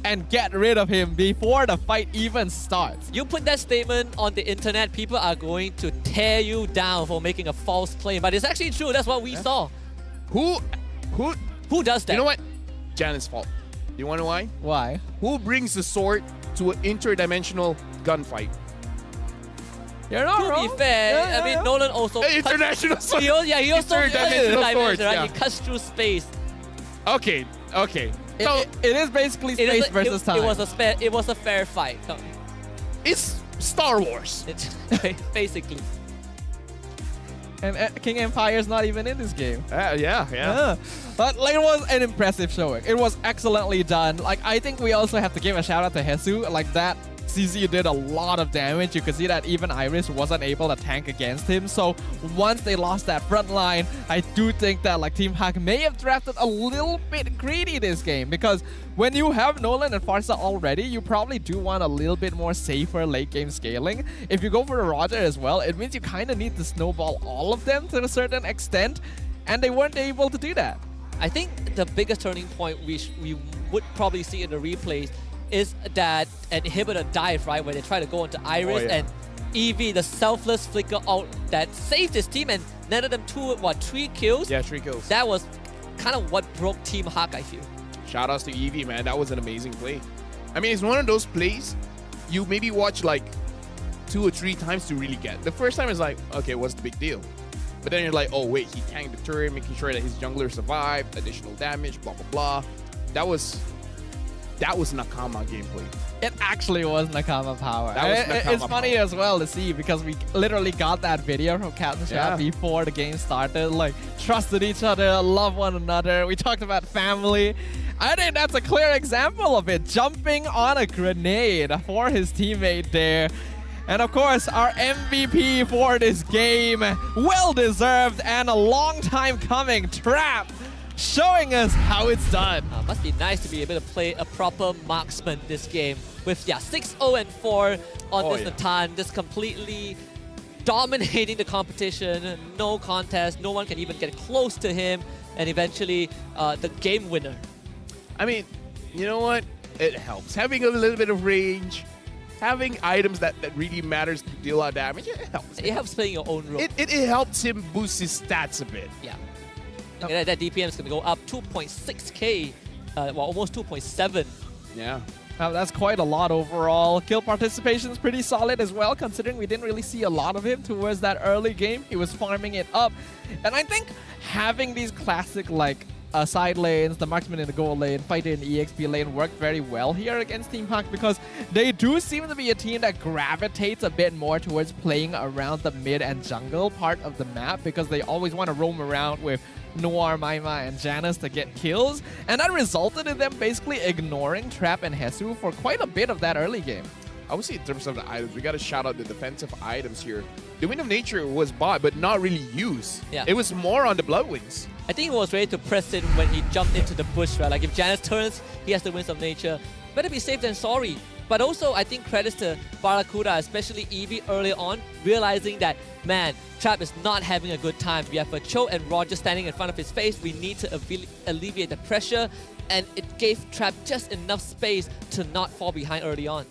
and get rid of him before the fight even starts. You put that statement on the internet, people are going to tear you down for making a false claim. But it's actually true. That's what we saw. Who does that? You know what? Janice's fault. You want to know why? Why? Who brings the sword to an interdimensional gunfight? You're not wrong. To be fair, I mean, Nolan also... International sword. He also Interdimensional swords, yeah. He cuts through space. Okay. So it is basically space versus time. It was a fair fight. It's Star Wars. It's basically. And King Empire's not even in this game. Yeah. But like, it was an impressive showing. It was excellently done. Like, I think we also have to give a shout out to Hesu. Like, that CZ did a lot of damage. You could see that even Iris wasn't able to tank against him. So once they lost that front line, I do think that like Team Hack may have drafted a little bit greedy this game, because when you have Nolan and Farsa already, you probably do want a little bit more safer late game scaling. If you go for the Roger as well, it means you kind of need to snowball all of them to a certain extent, and they weren't able to do that. I think the biggest turning point we would probably see in the replays is that an inhibitor dive, right, where they try to go into Iris and Eevee, the selfless flicker out that saved his team and netted them 3 kills? Yeah, 3 kills. That was kind of what broke Team Hack, I feel. Shoutouts to Eevee, man. That was an amazing play. I mean, it's one of those plays you maybe watch like 2 or 3 times to really get. The first time is like, okay, what's the big deal? But then you're like, oh wait, he tanked the turret, making sure that his jungler survived, additional damage, blah, blah, blah. That was Nakama gameplay. It actually was Nakama power. That was Nakama it's funny as well to see, because we literally got that video from Captain Shot before the game started. Like, trusted each other, love one another. We talked about family. I think that's a clear example of it. Jumping on a grenade for his teammate there. And of course, our MVP for this game, well-deserved and a long time coming, Trap, showing us how it's done. Must be nice to be able to play a proper marksman this game with 6-0-4 on this Natan, just completely dominating the competition. No contest, no one can even get close to him, and eventually the game winner. I mean, you know what? It helps. Having a little bit of range, having items that really matters to deal a lot of damage, it helps. It helps playing your own role. It helps him boost his stats a bit. Yeah. That DPM is going to go up 2.6k, well, almost 2.7. Yeah. Now, that's quite a lot overall. Kill participation is pretty solid as well, considering we didn't really see a lot of him towards that early game. He was farming it up. And I think having these classic, like, side lanes, the marksman in the gold lane, fighter in the EXP lane worked very well here against Team Hawk because they do seem to be a team that gravitates a bit more towards playing around the mid and jungle part of the map because they always want to roam around with Noir, Maima, and Janice to get kills, and that resulted in them basically ignoring Trap and Hesu for quite a bit of that early game. I would say in terms of the items, we got to shout out the defensive items here. The Wind of Nature was bought, but not really used. Yeah. It was more on the Bloodwings. I think he was ready to press it when he jumped into the bush, right? Like if Janice turns, he has the Winds of Nature. Better be safe than sorry. But also, I think credits to Barracuda, especially Eevee early on, realizing that, man, Trap is not having a good time. We have Cho and Roger standing in front of his face. We need to alleviate the pressure, and it gave Trap just enough space to not fall behind early on.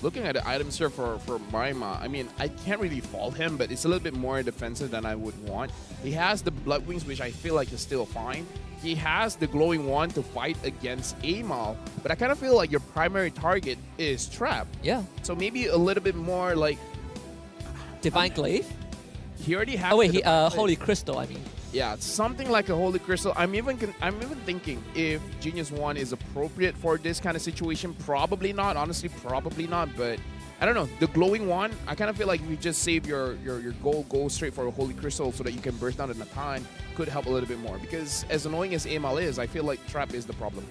Looking at the items here for Maima, I mean, I can't really fault him, but it's a little bit more defensive than I would want. He has the Bloodwings, which I feel like is still fine. He has the Glowing Wand to fight against Amal, but I kind of feel like your primary target is Trap. Yeah. So maybe a little bit more like... Divine Glaive? He already has... Oh wait, Holy Crystal, I mean. Yeah, something like a Holy Crystal. I'm even thinking if Genius 1 is appropriate for this kind of situation. Probably not. Honestly, probably not. But I don't know. The Glowing Wand, I kind of feel like if you just save your gold, go straight for a Holy Crystal so that you can burst down in a time, could help a little bit more. Because as annoying as Amal is, I feel like Trap is the problem.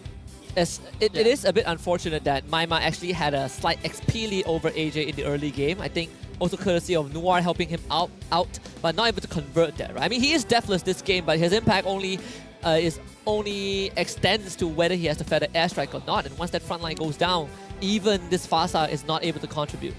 It is a bit unfortunate that Maima actually had a slight XP lead over AJ in the early game. I think also courtesy of Noir helping him out, but not able to convert that, right? I mean, he is deathless this game, but his impact only extends to whether he has to feather airstrike or not. And once that front line goes down, even this Fasa is not able to contribute.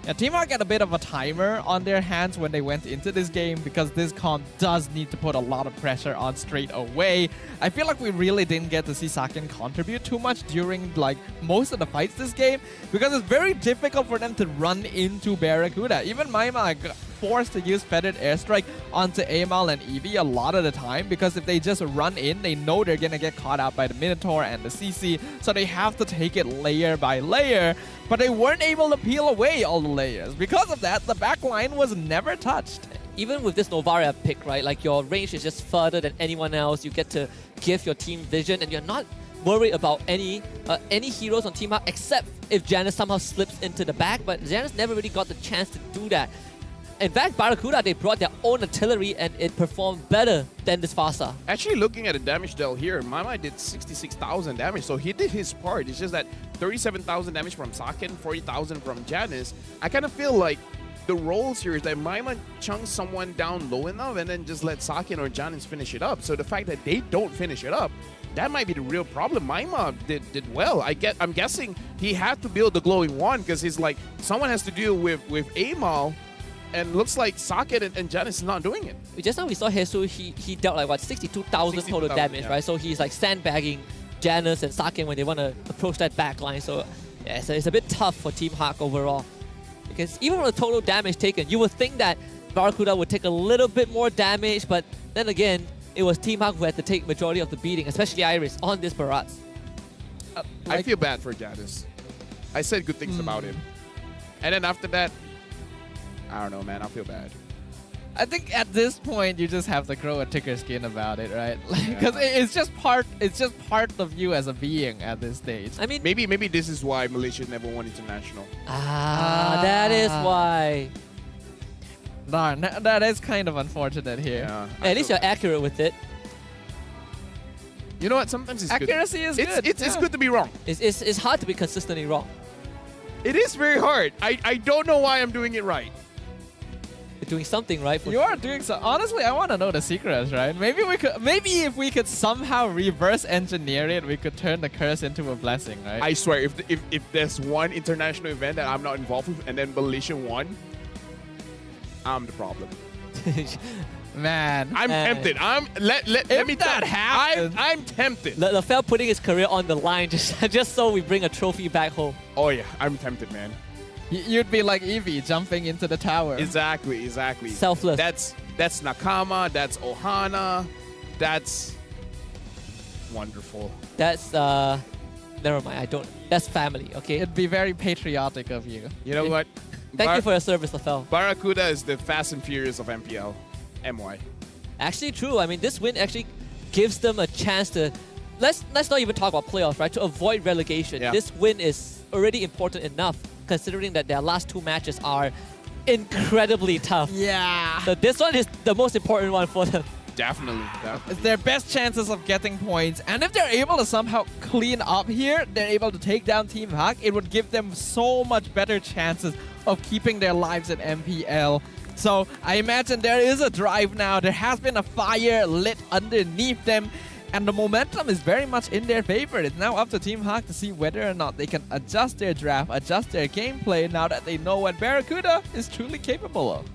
Yeah, Team Hawk had a bit of a timer on their hands when they went into this game because this comp does need to put a lot of pressure on straight away. I feel like we really didn't get to see Saken contribute too much during like most of the fights this game because it's very difficult for them to run into Barracuda. Even Maima got forced to use feathered airstrike onto Amal and Eevee a lot of the time because if they just run in, they know they're gonna get caught out by the Minotaur and the CC, so they have to take it layer by layer. But they weren't able to peel away all the layers. Because of that, the back line was never touched. Even with this Novaria pick, right, like your range is just further than anyone else. You get to give your team vision and you're not worried about any heroes on Team Hawk except if Janice somehow slips into the back, but Janice never really got the chance to do that. In fact, Barracuda, they brought their own artillery and it performed better than this Fasa. Actually, looking at the damage dealt here, Maima did 66,000 damage, so he did his part. It's just that 37,000 damage from Saken, 40,000 from Janice. I kind of feel like the roles here is that Maima chunks someone down low enough and then just let Saken or Janice finish it up. So the fact that they don't finish it up, that might be the real problem. Maima did well. I'm guessing he had to build the Glowing Wand because he's like, someone has to deal with Amal. And looks like Saket and Janice is not doing it. Just now we saw Hesu, he dealt like what, 62,000 total damage, yeah. right? So he's like sandbagging Janice and Saken when they want to approach that back line. So yeah, it's a bit tough for Team Hawk overall. Because even with the total damage taken, you would think that Barracuda would take a little bit more damage, but then again, it was Team Hawk who had to take majority of the beating, especially Iris on this Barats. I feel bad for Janice. I said good things about him. And then after that, I don't know, man. I feel bad. I think at this point you just have to grow a thicker skin about it, right? Because it's just part of you as a being at this stage. I mean, maybe this is why Malaysia never won international. That is why. Darn, that is kind of unfortunate here. Yeah, at least you're accurate with it. You know what? Sometimes it's accuracy good. is good. It's good to be wrong. It's hard to be consistently wrong. It is very hard. I don't know why I'm doing it right. You're doing something right. You are doing so. Honestly, I want to know the secrets, right? Maybe if we could somehow reverse engineer it, we could turn the curse into a blessing, right? I swear, if there's one international event that I'm not involved with, and then Malaysia won, I'm the problem. Man, I'm tempted. Let me that happens. I'm tempted. LaFell putting his career on the line just so we bring a trophy back home. Oh yeah, I'm tempted, man. You'd be like Eevee jumping into the tower. Exactly. Selfless. That's Nakama, that's Ohana, that's wonderful. That's never mind. I don't. That's family. Okay. It'd be very patriotic of you. You know what? Thank you for your service, Lafel. Barracuda is the Fast and Furious of MPL. MY. Actually true. I mean, this win actually gives them a chance to... Let's not even talk about playoffs, right? To avoid relegation. Yeah. This win is already important enough, considering that their last 2 matches are incredibly tough. Yeah. So this one is the most important one for them. Definitely. It's their best chances of getting points. And if they're able to somehow clean up here, they're able to take down Team Hak, it would give them so much better chances of keeping their lives in MPL. So I imagine there is a drive now. There has been a fire lit underneath them. And the momentum is very much in their favor. It's now up to Team Hak to see whether or not they can adjust their draft, adjust their gameplay now that they know what Barracuda is truly capable of.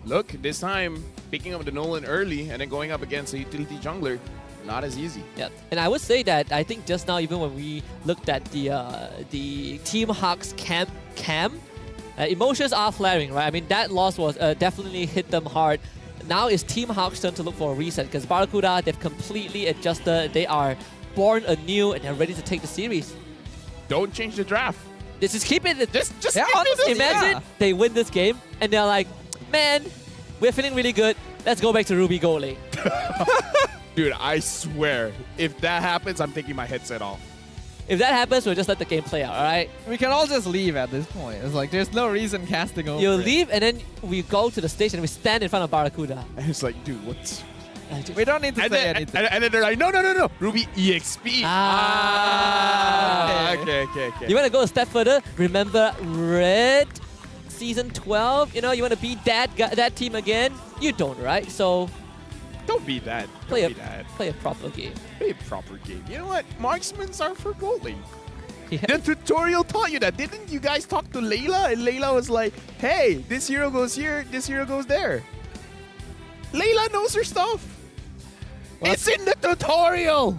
Look, this time, picking up the Nolan early and then going up against a utility jungler, not as easy. Yeah, and I would say that I think just now, even when we looked at the Team Hak's cam, emotions are flaring, right? I mean, that loss was definitely hit them hard. Now it's Team Hak's turn to look for a reset because Barracuda, they've completely adjusted. They are born anew and they're ready to take the series. Don't change the draft. Just keep it. Just yeah, honestly, imagine they win this game and they're like, man, we're feeling really good. Let's go back to Ruby Gold Lane. Dude, I swear, if that happens, I'm taking my headset off. If that happens, we'll just let the game play out, all right? We can all just leave at this point. It's like there's no reason casting over. You it. leave and then we go to the stage and we stand in front of Barracuda. And it's like, dude, what's... We don't need to say anything. And then they're like, no, Ruby EXP. Okay. You want to go a step further? Remember Red Season 12? You know, you want to beat that team again? You don't, right? So... Don't be that. Play Don't a be that. Play a proper game. Play a proper game. You know what? Marksmans are for gold lane. Yeah. The tutorial taught you that. Didn't you guys talk to Layla? And Layla was like, hey, this hero goes here, this hero goes there. Layla knows her stuff. Well, it's in the tutorial.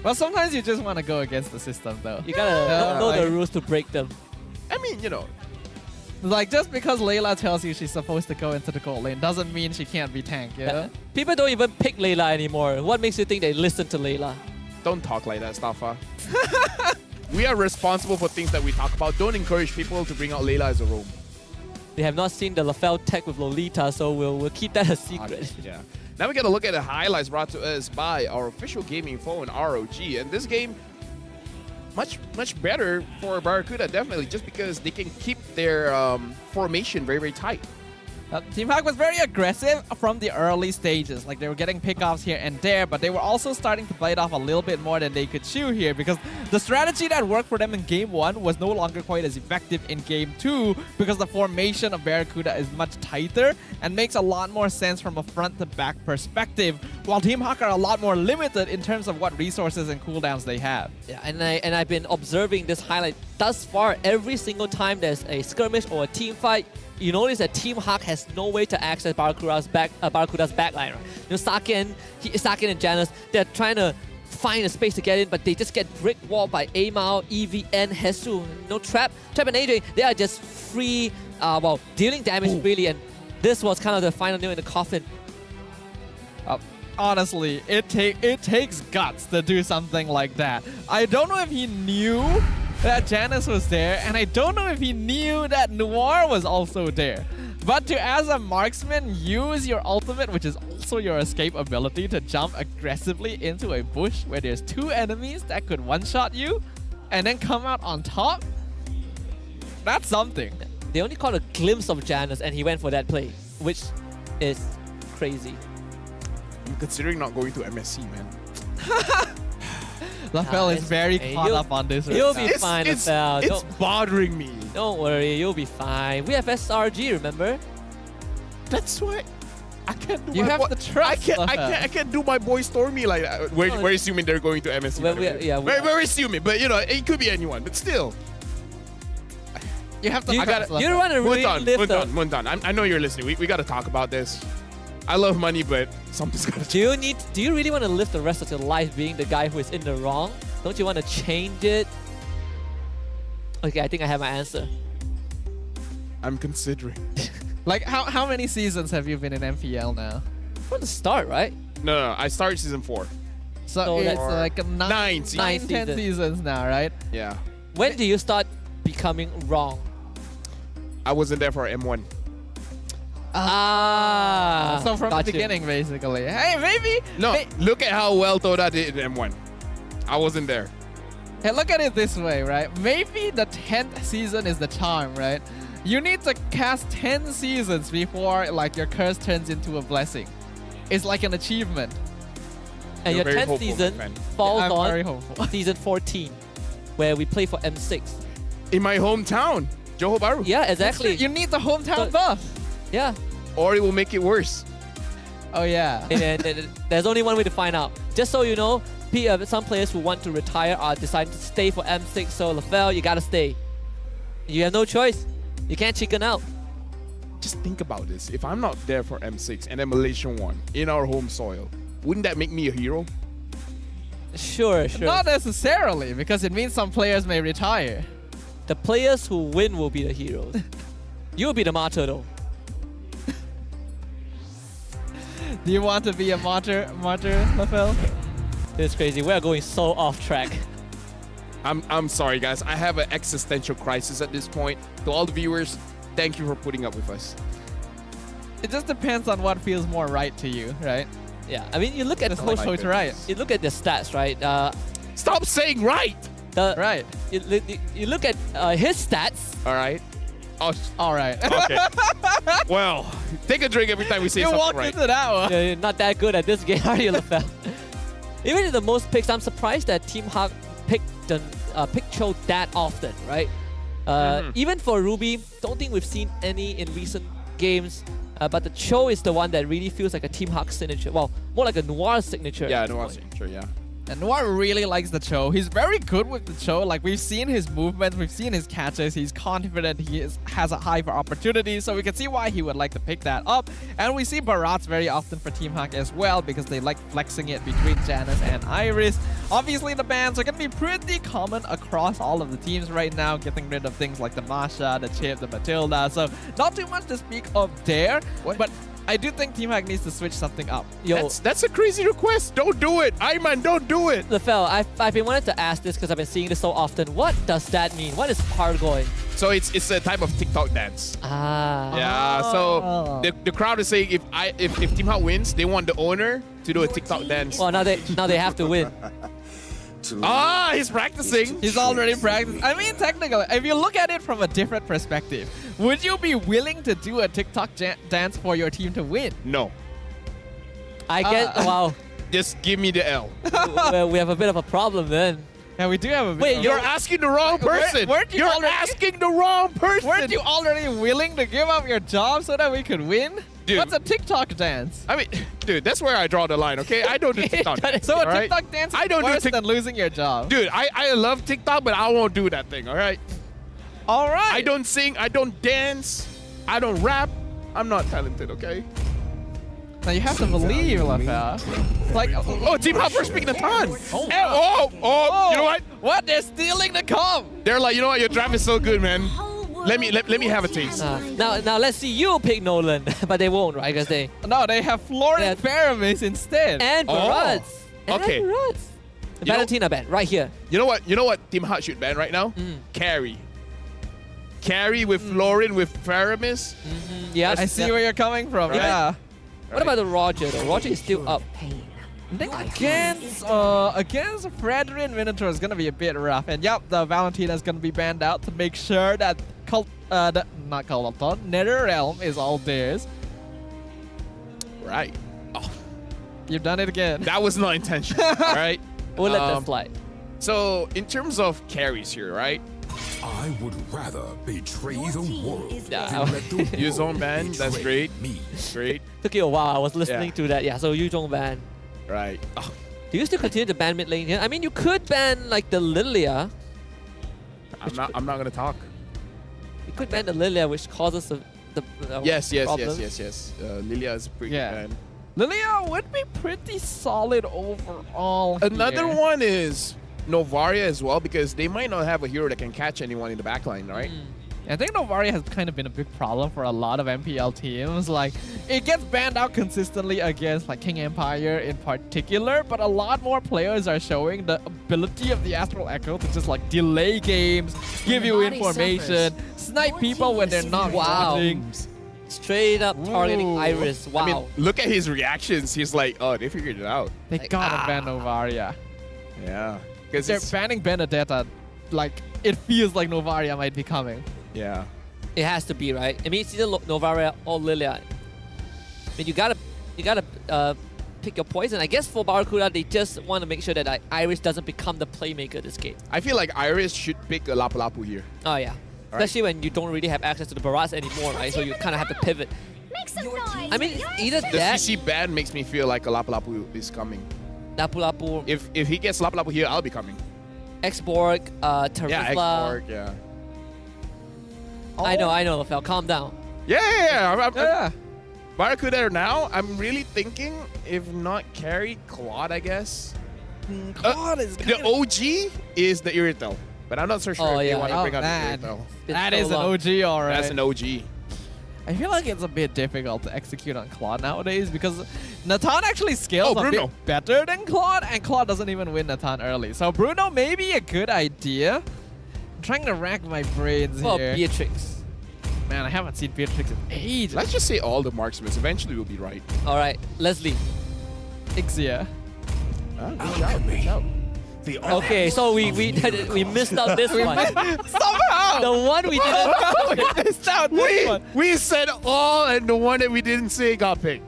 Well, sometimes you just want to go against the system, though. You gotta know the rules to break them. I mean, you know. Like, just because Layla tells you she's supposed to go into the gold lane doesn't mean she can't be tanked, yeah? People don't even pick Layla anymore. What makes you think they listen to Layla? Don't talk like that, Staffa. We are responsible for things that we talk about. Don't encourage people to bring out Layla as a roam. They have not seen the Lafel tech with Lolita, so we'll keep that a secret. Okay, yeah. Now we got to look at the highlights brought to us by our official gaming phone, ROG. And this game, much better for Barracuda, definitely, just because they can keep their formation very, very tight. Team Hak was very aggressive from the early stages. Like, they were getting pickoffs here and there, but they were also starting to play it off a little bit more than they could chew here, because the strategy that worked for them in Game 1 was no longer quite as effective in Game 2, because the formation of Barracuda is much tighter and makes a lot more sense from a front-to-back perspective, while Team Hak are a lot more limited in terms of what resources and cooldowns they have. Yeah, and I've been observing this highlight thus far. Every single time there's a skirmish or a team fight, you notice that Team Hak has no way to access Barracuda's backline. Right? You know, Saken and Janus, they're trying to find a space to get in, but they just get brick walled by Amao, Eevee, and Hesu. No Trap and AJ, they are just free, dealing damage really, and this was kind of the final nail in the coffin. Honestly, it takes guts to do something like that. I don't know if he knew that Janus was there, and I don't know if he knew that Noir was also there. But to, as a marksman, use your ultimate, which is also your escape ability, to jump aggressively into a bush where there's 2 enemies that could one-shot you, and then come out on top, that's something. They only caught a glimpse of Janus, and he went for that play, which is crazy. I'm considering not going to MSC, man. Lafel is very caught up on this. You'll be fine, Lafel. It's bothering me. Don't worry, you'll be fine. We have SRG, remember? That's why I can't do you my have to trust I can't do my boy Stormy like that. We're assuming they're going to MSC. We're assuming, but you know, it could be anyone, but still. You have to you don't want to really Muntan, I know you're listening. We got to talk about this. I love money, but something's got to Do you really want to live the rest of your life being the guy who is in the wrong? Don't you want to change it? Okay, I think I have my answer. I'm considering. Like, how many seasons have you been in MPL now? From the start, right? No, I started season 4. So it's Or like a 9 seasons. 10 seasons now, right? Yeah. When do you start becoming wrong? I wasn't there for M1. So from Gotcha. the beginning, basically. Hey, maybe. No, look at how well Todak did in M1. I wasn't there. Hey, look at it this way, right? Maybe the 10th season is the charm, right? You need to cast 10 seasons before like your curse turns into a blessing. It's like an achievement. And You're your very 10th hopeful, season my friend. falls I'm very on hopeful. season 14, where we play for M6. In my hometown, Johor Bahru. Yeah, exactly. You need the hometown buff. Yeah. Or it will make it worse. Oh yeah. And there's only one way to find out. Just so you know, some players who want to retire are deciding to stay for M6. So LaFell, you gotta stay. You have no choice. You can't chicken out. Just think about this. If I'm not there for M6 and then Malaysia won in our home soil, wouldn't that make me a hero? Sure. Not necessarily, because it means some players may retire. The players who win will be the heroes. You'll be the martyr though. Do you want to be a martyr, LaFell? It's crazy. We're going so off track. I'm sorry, guys. I have an existential crisis at this point. To all the viewers, thank you for putting up with us. It just depends on what feels more right to you, right? Yeah, I mean, you look at Just like so it's right. You look at the stats, right? Stop saying right. Right. You look at his stats. All right. Oh, all right. Okay. Well, take a drink every time we say You something walked right. into that one. You're not that good at this game, are you, LaFell? Even in the most picks, I'm surprised that Team Hawk picked Cho that often, right? Even for Ruby, don't think we've seen any in recent games. But the Cho is the one that really feels like a Team Hawk signature. Well, more like a Noir signature. Yeah, Noir signature, yeah. And Noir really likes the Cho. He's very good with the Cho. Like, we've seen his movements, we've seen his catches. He's confident, has a high for opportunities, so we can see why he would like to pick that up. And we see Barats very often for Team Hawk as well, because they like flexing it between Janice and Iris. Obviously, the bans are going to be pretty common across all of the teams right now, getting rid of things like the Masha, the Chip, the Matilda. So not too much to speak of there, but I do think Team Hawk needs to switch something up. Yo, That's a crazy request. Don't do it. Ayman, don't do it. LaFell, I've been wanting to ask this because I've been seeing this so often. What does that mean? What is Pargoy? So it's a type of TikTok dance. Ah. Yeah. So the crowd is saying if Team Hawk wins, they want the owner to do a TikTok dance. Well, now they have to win. He's practicing. He's already practicing. I mean, technically, if you look at it from a different perspective, would you be willing to do a TikTok dance for your team to win? No. I get, wow. Just give me the L. Well, we have a bit of a problem then. Yeah, we do have a bit. Wait, You're asking the wrong person. You're asking the wrong person. Weren't you already willing to give up your job so that we could win? Dude. What's a TikTok dance? I mean, dude, that's where I draw the line, okay? I don't do TikTok dance. So a all right? TikTok dance is I don't worse do than losing your job. Dude, I love TikTok, but I won't do that thing, all right? All right. I don't sing, I don't dance, I don't rap. I'm not talented, okay? Now you have to believe, LaFell. Like, oh, Team Hawk for speaking a ton. Oh, you know what? What? They're stealing the comp. They're like, you know what? Your draft is so good, man. Let me have a taste. Now let's see you pick Nolan, but they won't, right? Because they No, they have Florin Faramis instead. and Barats. Okay. And Barats. Valentina ban right here. You know what Team Hawk should ban right now? Carry. Carry with Florin with Faramis. Yeah, I see where you're coming from. Right. Yeah. What about the Roger though? Roger is still up. I think against Fredrin Minotaur is gonna be a bit rough, and yep, the Valentina is gonna be banned out to make sure that not Culaton, NetherRealm is all theirs. Right. Oh, you've done it again. That was not intentional. Right. We'll let that slide. So in terms of carries here, right? I would rather betray the world Yeah. than let the world Use zone ban. That's betray great. me. Great. Took you a while. I was listening Yeah. to that. Yeah. So you don't ban. Right. Oh. Do you still continue to ban mid lane here? I mean, you could ban like the Lilia. I'm not gonna talk. You could ban the Lilia, which causes the Yes. problems. Lilia is pretty good. Lilia would be pretty solid overall. Another here. one is Novaria as well, because they might not have a hero that can catch anyone in the backline, right? I think Novaria has kind of been a big problem for a lot of MPL teams. Like, it gets banned out consistently against like King Empire in particular, but a lot more players are showing the ability of the Astral Echo to just like delay games, give you information, snipe people when they're not watching. Straight up targeting Iris. Wow. I mean, look at his reactions. He's like, oh, they figured it out. They gotta ban Novaria. Yeah. Because they're banning Benedetta. Like, it feels like Novaria might be coming. Yeah. It has to be, right? I mean, it's either Novaria or Lilia. I mean, you gotta pick your poison. I guess for Barracuda, they just want to make sure that Iris doesn't become the playmaker this game. I feel like Iris should pick a Lapu Lapu here. Oh, yeah. Especially when you don't really have access to the Barats anymore, right? So you kind of have to pivot. Make some noise. I mean, either The that... CC ban makes me feel like a Lapu Lapu is coming. Lapu Lapu... If he gets Lapu Lapu here, I'll be coming. X-Borg, Terifla... Yeah, X-Borg, yeah. I know, Lafel. Calm down. Yeah. Barracuda now, I'm really thinking, if not carry, Claude, I guess. Claude is the OG is the Irritel. But I'm not so sure if they want to bring out the Irritel. That is an OG, alright. That's an OG. I feel like it's a bit difficult to execute on Claude nowadays because Natan actually scales a bit better than Claude, and Claude doesn't even win Natan early. So Bruno may be a good idea. I'm trying to rack my brains here. Beatrix. Man, I haven't seen Beatrix in ages. Let's just say all the marksmen. Eventually we'll be right. All right, Leslie. Ixia. Good shout. Okay, so we missed out this one. Somehow! The one we didn't we missed out this one. We said all, and the one that we didn't say got picked.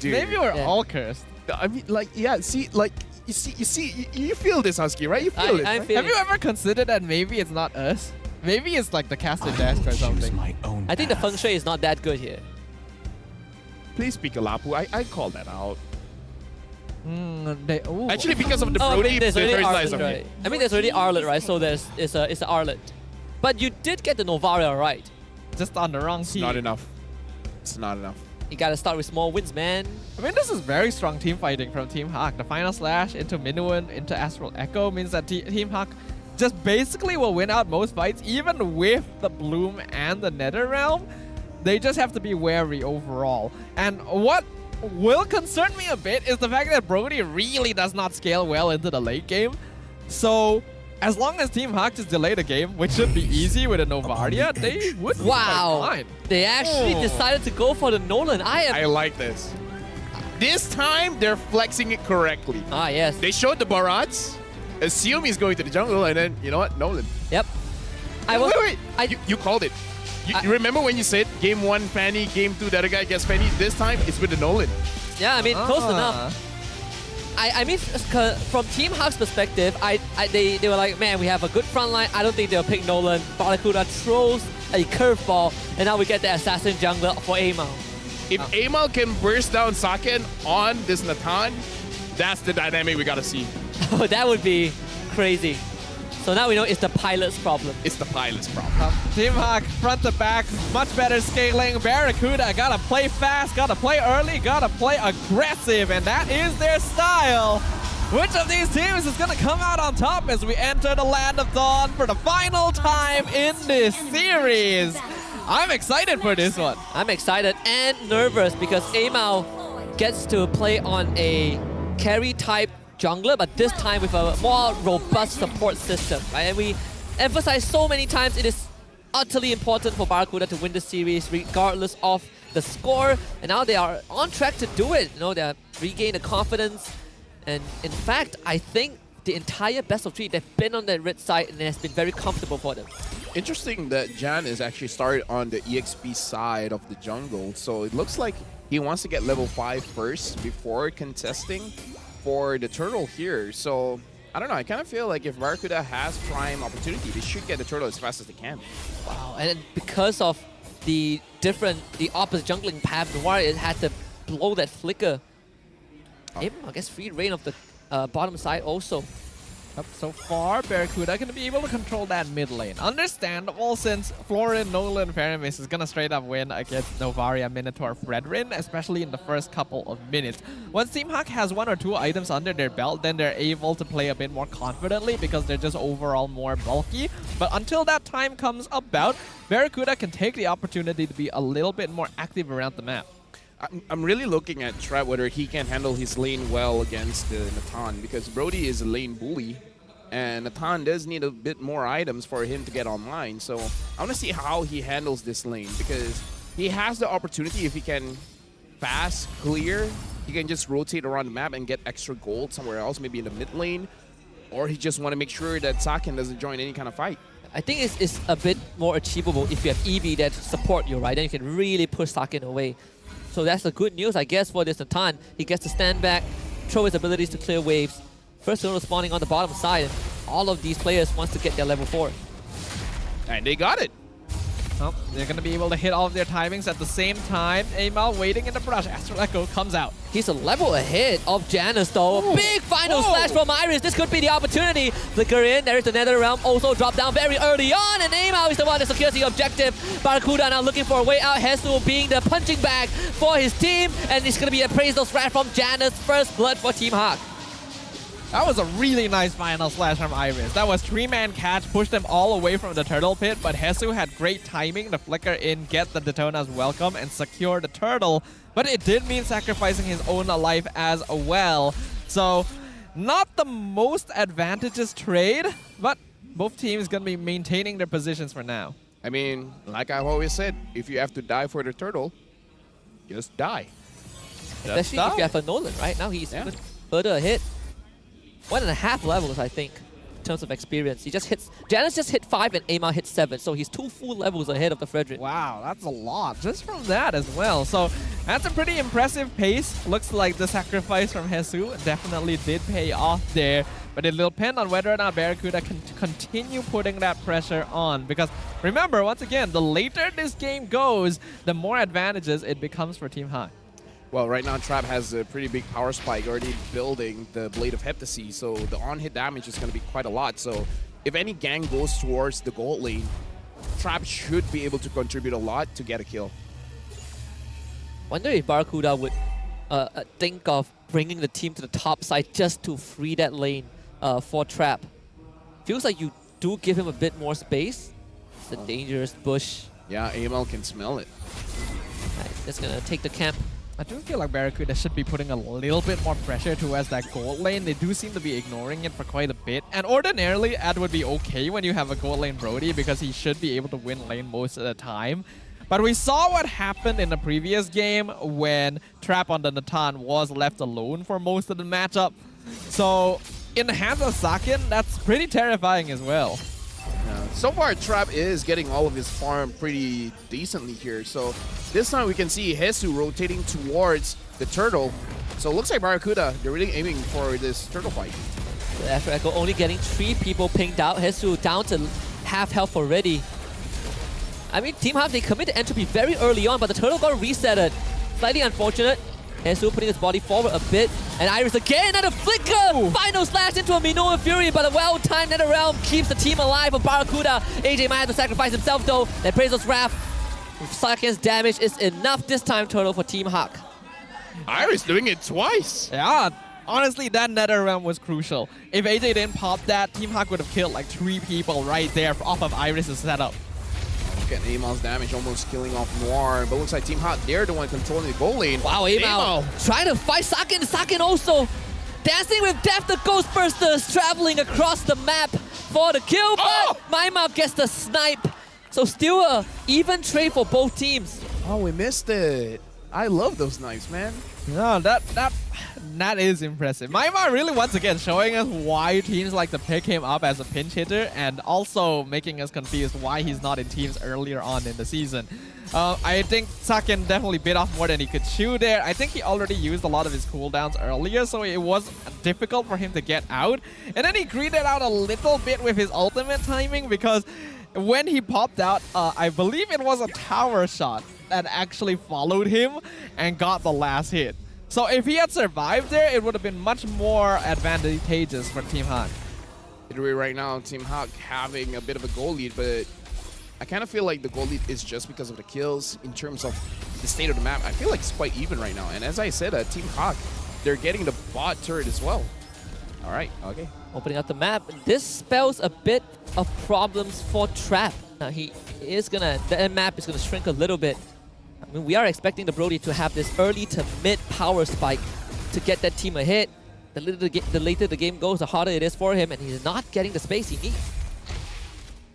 Dude. Maybe we're all cursed. I mean, like, yeah, see, like, you feel this, Husky, right? You feel it. Have you ever considered that maybe it's not us? Maybe it's like the caster desk or something. I think the feng shui is not that good here. Please speak a Lapu. I call that out. Ooh. Actually, because of the I Brody, mean, there's the already first Arlet, slice of right? me. I mean, there's already Arlet, right? So it's an Arlet. But you did get the Novaria right. Just on the wrong team. Not enough. It's not enough. You gotta start with small wins, man. I mean, this is very strong team fighting from Team Hawk. The final slash into Minuan, into Astral Echo means that Team Hawk just basically will win out most fights, even with the Bloom and the Nether Realm. They just have to be wary overall. And what will concern me a bit is the fact that Brody really does not scale well into the late game. So as long as Team Hawk just delay the game, which should be easy with a Novaria, they would be fine. They actually decided to go for the Nolan. I like this. This time, they're flexing it correctly. Ah, yes. They showed the Barats. Assume he's going to the jungle, and then, you know what? Nolan. Yep. Wait. You called it. You remember when you said game 1 Fanny, game 2 the other guy gets Fanny? This time, it's with the Nolan. Yeah, I mean, close enough. I mean, from Team Hawk's perspective, they were like, man, we have a good front line. I don't think they'll pick Nolan. Barracuda throws a curveball, and now we get the assassin jungler for Amal. If Amal can burst down Saken on this Natan, that's the dynamic we gotta see. Oh, that would be crazy. So now we know it's the pilot's problem. It's the pilot's problem. Team Hawk, front to back, much better scaling. Barracuda gotta play fast, gotta play early, gotta play aggressive, and that is their style. Which of these teams is gonna come out on top as we enter the Land of Dawn for the final time in this series? I'm excited for this one. I'm excited and nervous because Amal gets to play on a carry type jungler, but this time with a more robust support system, right? And we emphasize so many times it is utterly important for Barracuda to win the series regardless of the score, and now they are on track to do it. You know, they regain the confidence, and in fact, I think the entire best of 3, they've been on the red side and it has been very comfortable for them. Interesting that Jan is actually started on the EXP side of the jungle, so it looks like he wants to get level 5 first before contesting for the turtle here. So I don't know, I kind of feel like if Barracuda has prime opportunity, they should get the turtle as fast as they can. Wow, and because of the opposite jungling path, Noir it had to blow that flicker. I guess free reign of the bottom side also. Up so far, Barracuda going to be able to control that mid lane. Understandable since Florin, Nolan, Faramis is going to straight up win against Novaria, Minotaur, Fredrin, especially in the first couple of minutes. Once Team Hawk has 1 or 2 items under their belt, then they're able to play a bit more confidently because they're just overall more bulky. But until that time comes about, Barracuda can take the opportunity to be a little bit more active around the map. I'm really looking at Trap whether he can handle his lane well against Natan, because Brody is a lane bully and Natan does need a bit more items for him to get online. So I want to see how he handles this lane, because he has the opportunity, if he can fast clear, he can just rotate around the map and get extra gold somewhere else, maybe in the mid lane, or he just want to make sure that Saken doesn't join any kind of fight. I think it's a bit more achievable if you have EV that support you, right? Then you can really push Saken away. So that's the good news, I guess, for this Natan. He gets to stand back, throw his abilities to clear waves. First turtle spawning on the bottom side. All of these players wants to get their level 4. And they got it. Oh, they're going to be able to hit all of their timings at the same time. Amal waiting in the brush. Astral Echo comes out. He's a level ahead of Janus though. A big final slash from Iris. This could be the opportunity. Flicker in. There is the Nether Realm. Also dropped down very early on. And Amal is the one that secures the objective. Barracuda now looking for a way out. Hesu being the punching bag for his team. And it's going to be a appraisal slash from Janus. First blood for Team Hawk. That was a really nice final slash from Iris. That was 3-man catch, pushed them all away from the turtle pit, but Hesu had great timing to flicker in, get the Daytona's welcome, and secure the turtle. But it did mean sacrificing his own life as well. So, not the most advantageous trade, but both teams going to be maintaining their positions for now. I mean, like I've always said, if you have to die for the turtle, just die. Especially if you have a Nolan, right? Now he's further ahead. 1.5 levels, I think, in terms of experience. He just hits... Janus just hit 5 and Amal hit 7, so he's 2 full levels ahead of the Fredrin. Wow, that's a lot just from that as well. So that's a pretty impressive pace. Looks like the sacrifice from Hesu definitely did pay off there. But it'll depend on whether or not Barracuda can continue putting that pressure on. Because remember, once again, the later this game goes, the more advantages it becomes for Team Hawk. Well, right now Trap has a pretty big power spike already building the Blade of Heptasy, so the on-hit damage is going to be quite a lot. So if any gang goes towards the gold lane, Trap should be able to contribute a lot to get a kill. Wonder if Barracuda would think of bringing the team to the top side just to free that lane for Trap. Feels like you do give him a bit more space. It's a dangerous bush. Yeah, AML can smell it. Just going to take the camp. I do feel like Barracuda should be putting a little bit more pressure towards that gold lane. They do seem to be ignoring it for quite a bit. And ordinarily, Ed would be okay when you have a gold lane Brody because he should be able to win lane most of the time. But we saw what happened in the previous game when Trap on the Natan was left alone for most of the matchup. So in the hands of Saken, that's pretty terrifying as well. So far, Trap is getting all of his farm pretty decently here. So this time we can see Hesu rotating towards the turtle. So it looks like Barracuda, they're really aiming for this turtle fight. After Echo only getting 3 people pinged out, Hesu down to half health already. I mean, Team Hawk, they committed entropy very early on, but the turtle got resetted. Slightly unfortunate. Hesu putting his body forward a bit. And Iris again, another flicker! Ooh. Final slash into a Minoan Fury, but a well-timed Nether Realm keeps the team alive of Barracuda. AJ might have to sacrifice himself though. That Appraisal's Wrath with Saken's damage is enough this time total for Team Hawk. Iris doing it twice! Yeah, honestly, that Nether Realm was crucial. If AJ didn't pop that, Team Hawk would have killed like 3 people right there off of Iris' setup. Look at Amal's damage, almost killing off Noir, but looks like Team Hawk, they're the one controlling the goal lane. Wow, Amal trying to fight Saken. Saken also dancing with death. The Ghostbusters traveling across the map for the kill, but Maimao gets the snipe. So still a even trade for both teams. Oh, we missed it. I love those knives, man. No, that is impressive. Maimao really once again showing us why teams like to pick him up as a pinch hitter and also making us confused why he's not in teams earlier on in the season. I think Saken definitely bit off more than he could chew there. I think he already used a lot of his cooldowns earlier, so it was difficult for him to get out. And then he greeted out a little bit with his ultimate timing because when he popped out, I believe it was a tower shot that actually followed him and got the last hit. So if he had survived there, it would have been much more advantageous for Team Hawk. Right now, Team Hawk having a bit of a goal lead, but I kind of feel like the goal lead is just because of the kills. In terms of the state of the map, I feel like it's quite even right now. And as I said, Team Hawk, they're getting the bot turret as well. All right, okay. Opening up the map. This spells a bit of problems for Trap. Now the map is gonna shrink a little bit. I mean, we are expecting the Brody to have this early to mid power spike to get that team a hit. The later the game goes, the harder it is for him, and he's not getting the space he needs.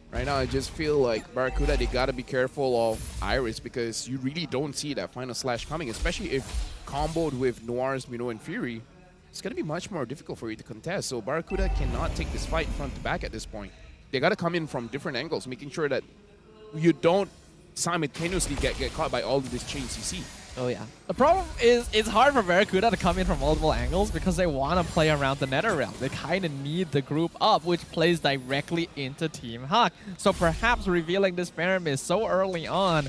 Right now, I just feel like Barracuda, they gotta be careful of Iris because you really don't see that final slash coming, especially if comboed with Noir's Minnow and Fury. It's gonna be much more difficult for you to contest. So Barracuda cannot take this fight front to back at this point. They gotta come in from different angles, making sure that you don't simultaneously get caught by all of these chains you see. Oh yeah. The problem is it's hard for Barracuda to come in from multiple angles because they want to play around the Nether Realm. They kind of need the group up, which plays directly into Team Hawk. So perhaps revealing this Pyramid so early on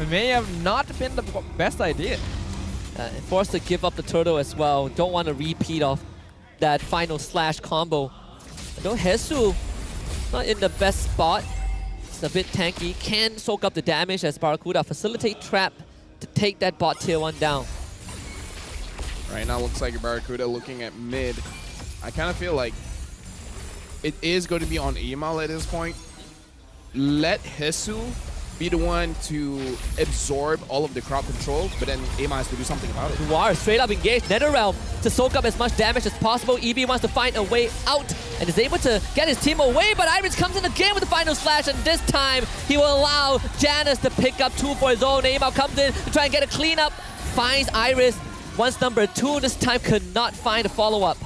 may have not been the best idea. Forced to give up the turtle as well. Don't want to repeat of that final slash combo. Though Jesus not in the best spot. It's a bit tanky. Can soak up the damage as Barracuda facilitate Trap to take that bot tier 1 down. Right now, looks like Barracuda looking at mid. I kind of feel like it is going to be on Emal at this point. Let Jesus be the one to absorb all of the crowd control, but then Emal has to do something about it. Noir straight up engaged NetherRealm to soak up as much damage as possible. EB wants to find a way out and is able to get his team away, but Iris comes in again with the final slash, and this time he will allow Janus to pick up 2 for his own. Emal comes in to try and get a cleanup, finds Iris. Once number 2, this time could not find a follow-up.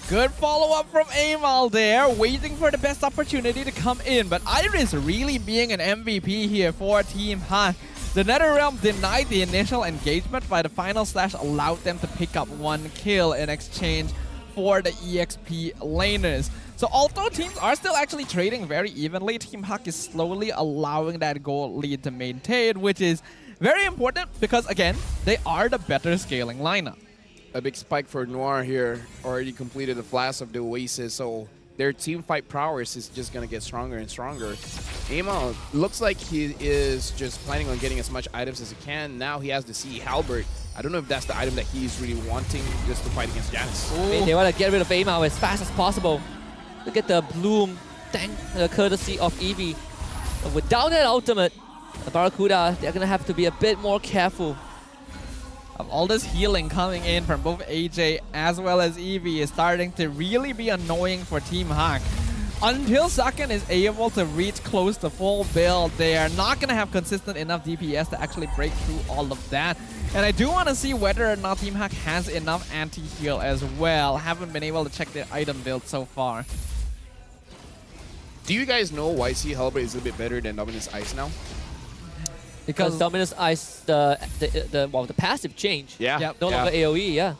Good follow-up from Emal there, waiting for the best opportunity to come in. But Iris really being an MVP here for Team Hawk. The NetherRealm denied the initial engagement, but the final slash allowed them to pick up 1 kill in exchange for the EXP laners. So although teams are still actually trading very evenly, Team Hawk is slowly allowing that goal lead to maintain, which is very important because, again, they are the better scaling lineup. A big spike for Noir here, already completed the Flash of the Oasis, so their team fight prowess is just going to get stronger and stronger. Emal looks like he is just planning on getting as much items as he can. Now he has the Sea Halberd. I don't know if that's the item that he's really wanting just to fight against Janus. I mean, they want to get rid of Emal as fast as possible. Look at the Bloom, thank the courtesy of Eevee. But without that ultimate, the Barracuda, they're going to have to be a bit more careful. All this healing coming in from both AJ as well as Eevee is starting to really be annoying for Team Hawk. Until Saken is able to reach close to full build, they are not going to have consistent enough DPS to actually break through all of that. And I do want to see whether or not Team Hawk has enough anti-heal as well. Haven't been able to check their item build so far. Do you guys know why Sea Halberd is a bit better than Dominance Ice now? Because Dominance Ice, the passive change. Yeah. No longer AoE, yeah.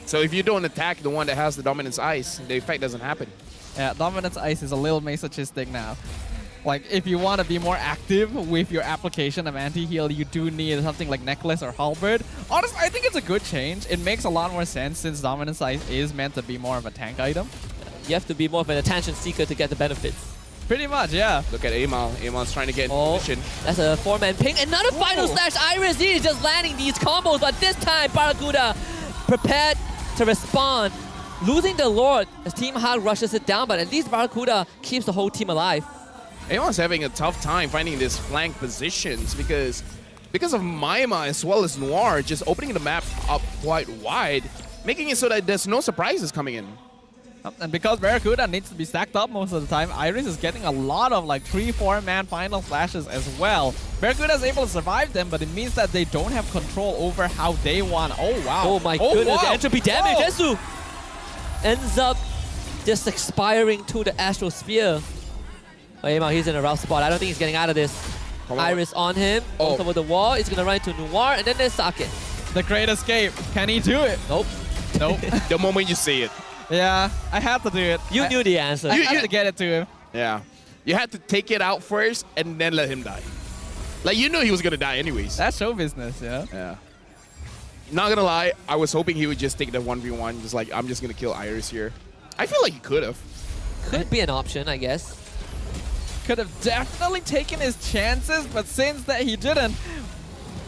So if you don't attack the one that has the Dominance Ice, the effect doesn't happen. Yeah, Dominance Ice is a little masochistic now. Like, if you want to be more active with your application of anti-heal, you do need something like Necklace or Halberd. Honestly, I think it's a good change. It makes a lot more sense since Dominance Ice is meant to be more of a tank item. You have to be more of an attention seeker to get the benefits. Pretty much, yeah. Look at Emal. Emal's trying to get in position. That's a 4-man ping. Another final slash. Iris he is just landing these combos, but this time Barracuda prepared to respond. Losing the Lord as Team Hawk rushes it down, but at least Barracuda keeps the whole team alive. Emal's having a tough time finding these flank positions because of Maima as well as Noir just opening the map up quite wide, making it so that there's no surprises coming in. And because Barracuda needs to be stacked up most of the time, Iris is getting a lot of like 3-4-man final flashes as well. Barracuda is able to survive them, but it means that they don't have control over how they want. Oh, wow. Oh, my goodness. The entropy damage. Jesu ends up just expiring to the Astral Sphere. Oh, Emal, he's in a rough spot. I don't think he's getting out of this. Iris on him. Goes over the wall. He's going to run into Noir, and then there's Sake. The great escape. Can he do it? Nope. Nope. The moment you see it. Yeah, I had to do it. You knew the answer. I had to get it to him. Yeah. You had to take it out first and then let him die. Like, you knew he was going to die anyways. That's show business, yeah. Yeah. Not going to lie, I was hoping he would just take the 1v1. Just like, I'm just going to kill Iris here. I feel like he could have. Could be an option, I guess. Could have definitely taken his chances, but since that he didn't,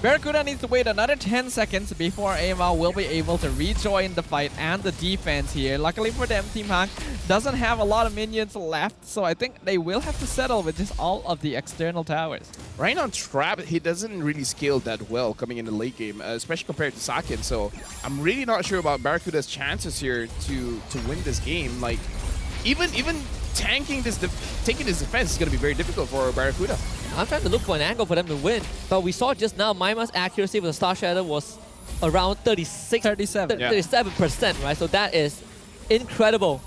Barracuda needs to wait another 10 seconds before Ava will be able to rejoin the fight and the defense here. Luckily for them, Team Hawk doesn't have a lot of minions left, so I think they will have to settle with just all of the external towers. Right now, Trap, he doesn't really scale that well coming in the late game, especially compared to Sakin. So I'm really not sure about Barracuda's chances here to win this game. Like, even taking this defense is going to be very difficult for Barracuda. I'm trying to look for an angle for them to win, but we saw just now Maima's accuracy with the Star Shadow was around 37%, right? So that is incredible.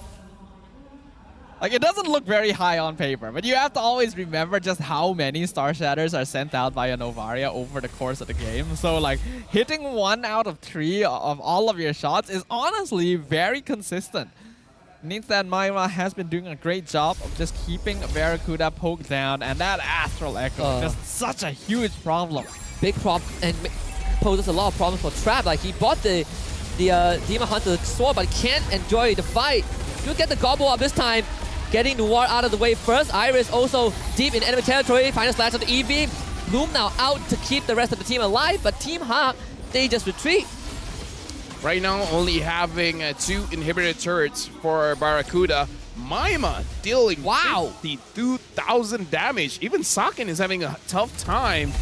Like, it doesn't look very high on paper, but you have to always remember just how many Star Shatters are sent out by a Novaria over the course of the game. So, like, hitting 1 out of 3 of all of your shots is honestly very consistent. Means that Maima has been doing a great job of just keeping Barracuda poked down, and that Astral Echo just such a huge problem. Big problem, and poses a lot of problems for Trap. Like, he bought the Demon Hunter sword, but can't enjoy the fight. You'll get the gobble up this time, getting the ward out of the way first. Iris also deep in enemy territory. Final slash on the EV. Bloom now out to keep the rest of the team alive, but Team Hawk, they just retreat. Right now, only having 2 inhibitor turrets for Barracuda. Maima dealing 52,000 damage. Even Sakin is having a tough time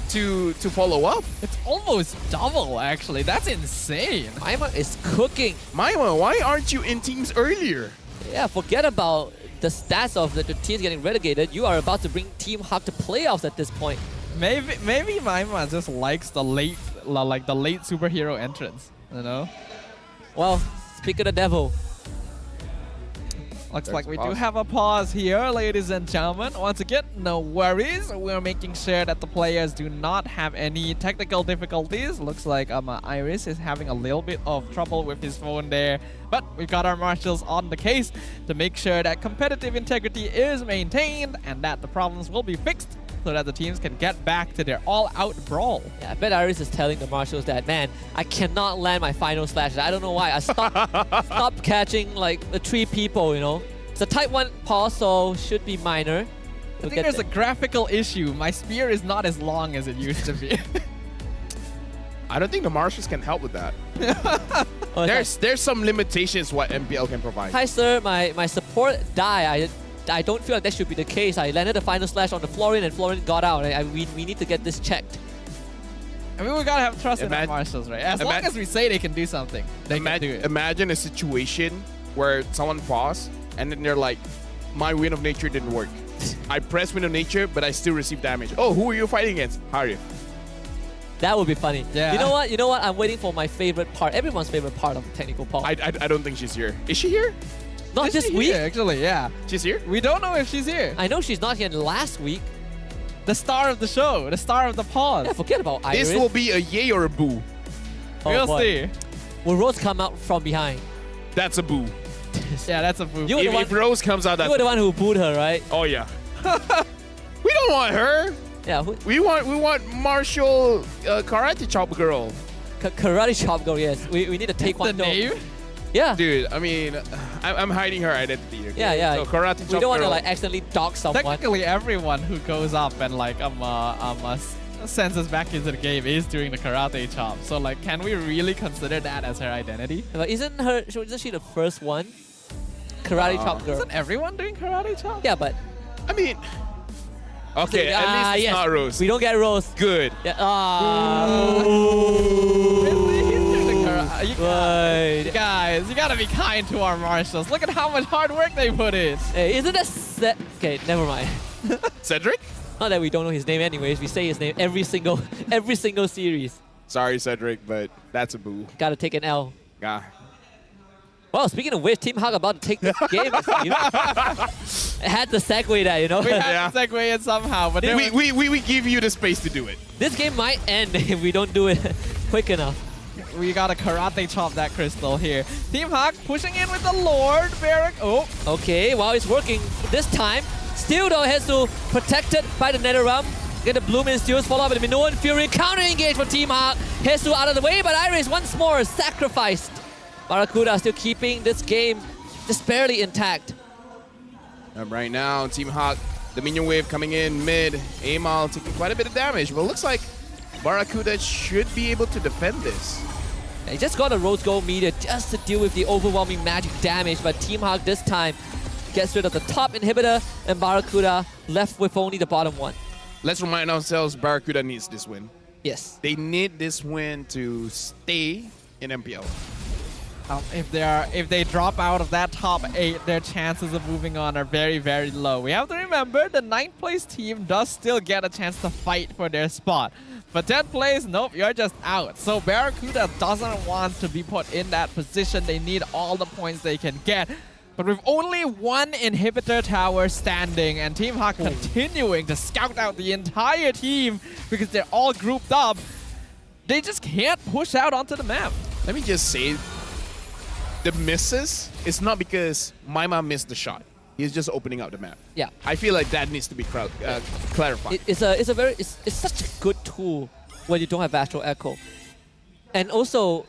to follow up. It's almost double, actually. That's insane. Maima is cooking. Maima, why aren't you in teams earlier? Yeah, forget about the stats of the teams getting relegated. You are about to bring Team Hawk to playoffs at this point. Maybe Maima just likes the late superhero entrance. You know? Well, speak of the devil. Looks like we do have a pause here, ladies and gentlemen. Once again, no worries. We're making sure that the players do not have any technical difficulties. Looks like Iris is having a little bit of trouble with his phone there. But we've got our marshals on the case to make sure that competitive integrity is maintained and that the problems will be fixed so that the teams can get back to their all-out brawl. Yeah, I bet Iris is telling the marshals that, man, I cannot land my final slash. I don't know why. I stopped catching like the 3 people, you know. It's a type 1 pause, so should be minor. I think there's a graphical issue. My spear is not as long as it used to be. I don't think the marshals can help with that. There's some limitations what MPL can provide. Hi sir, my support died. I don't feel like that should be the case. I landed the final slash on the Florian and Florian got out. We need to get this checked. I mean, we gotta have trust in our marshals, right? As long as we say they can do something, they can do it. Imagine a situation where someone paused and then they're like, my Wind of Nature didn't work. I pressed Wind of Nature, but I still received damage. Oh, who are you fighting against? Harif. That would be funny. Yeah. You know what? I'm waiting for my favorite part. Everyone's favorite part of the technical pause. I don't think she's here. Is she here? Not this week? Actually, yeah. She's here? We don't know if she's here. I know she's not here last week. The star of the show, the star of the pause. Yeah, forget about Iris. This will be a yay or a boo. We'll see. Will Rose come out from behind? That's a boo. Yeah, that's a boo. If Rose comes out, that's you were the one who booed her, right? Oh yeah. We don't want her. Yeah. We want Marshall Karate Chop Girl. Karate Chop Girl, yes. We need to take one. The name? Yeah. Dude, I mean, I'm hiding her identity. Okay? Yeah. So Karate Chop Girl. We don't want to like accidentally dog someone. Technically, everyone who goes up and like sends us back into the game is doing the karate chop. So like, can we really consider that as her identity? But isn't she the first one? Karate Chop Girl. Isn't everyone doing karate chop? Yeah, but I mean, okay, at least it's not Rose. We don't get Rose. Good. Yeah. Guys, you gotta be kind to our marshals. Look at how much hard work they put in. Hey, isn't that okay? Never mind. Cedric? Not that we don't know his name, anyways. We say his name every single series. Sorry, Cedric, but that's a boo. Gotta take an L. Yeah. Well, speaking of which, Team Hawk about to take the game. I had to segue that, you know. We had to segue it somehow, but we give you the space to do it. This game might end if we don't do it quick enough. We gotta karate chop that crystal here. Team Hawk pushing in with the Lord Barrack. Oh. Okay, well, it's working this time. Still though, has to protected by the Nether Realm. Get the Bloom and Steals, follow up with the Minoan Fury. Counter engage for Team Hawk. Hesu out of the way, but Iris once more sacrificed. Barracuda still keeping this game just barely intact. Right now, Team Hawk, the minion wave coming in mid. Amal taking quite a bit of damage, but looks like Barracuda should be able to defend this. He just got a Rose Gold meter just to deal with the overwhelming magic damage, but Team Hawk this time gets rid of the top inhibitor, and Barracuda left with only the bottom one. Let's remind ourselves, Barracuda needs this win. Yes. They need this win to stay in MPL. If they drop out of that top 8, their chances of moving on are very, very low. We have to remember the 9th place team does still get a chance to fight for their spot. But 10th place, nope, you're just out. So Barracuda doesn't want to be put in that position. They need all the points they can get. But with only one inhibitor tower standing and Team Hawk continuing to scout out the entire team because they're all grouped up, they just can't push out onto the map. Let me just say, the misses is not because Maima missed the shot. He's just opening up the map. Yeah. I feel like that needs to be clarified. It's such a good tool when you don't have Astral Echo. And also,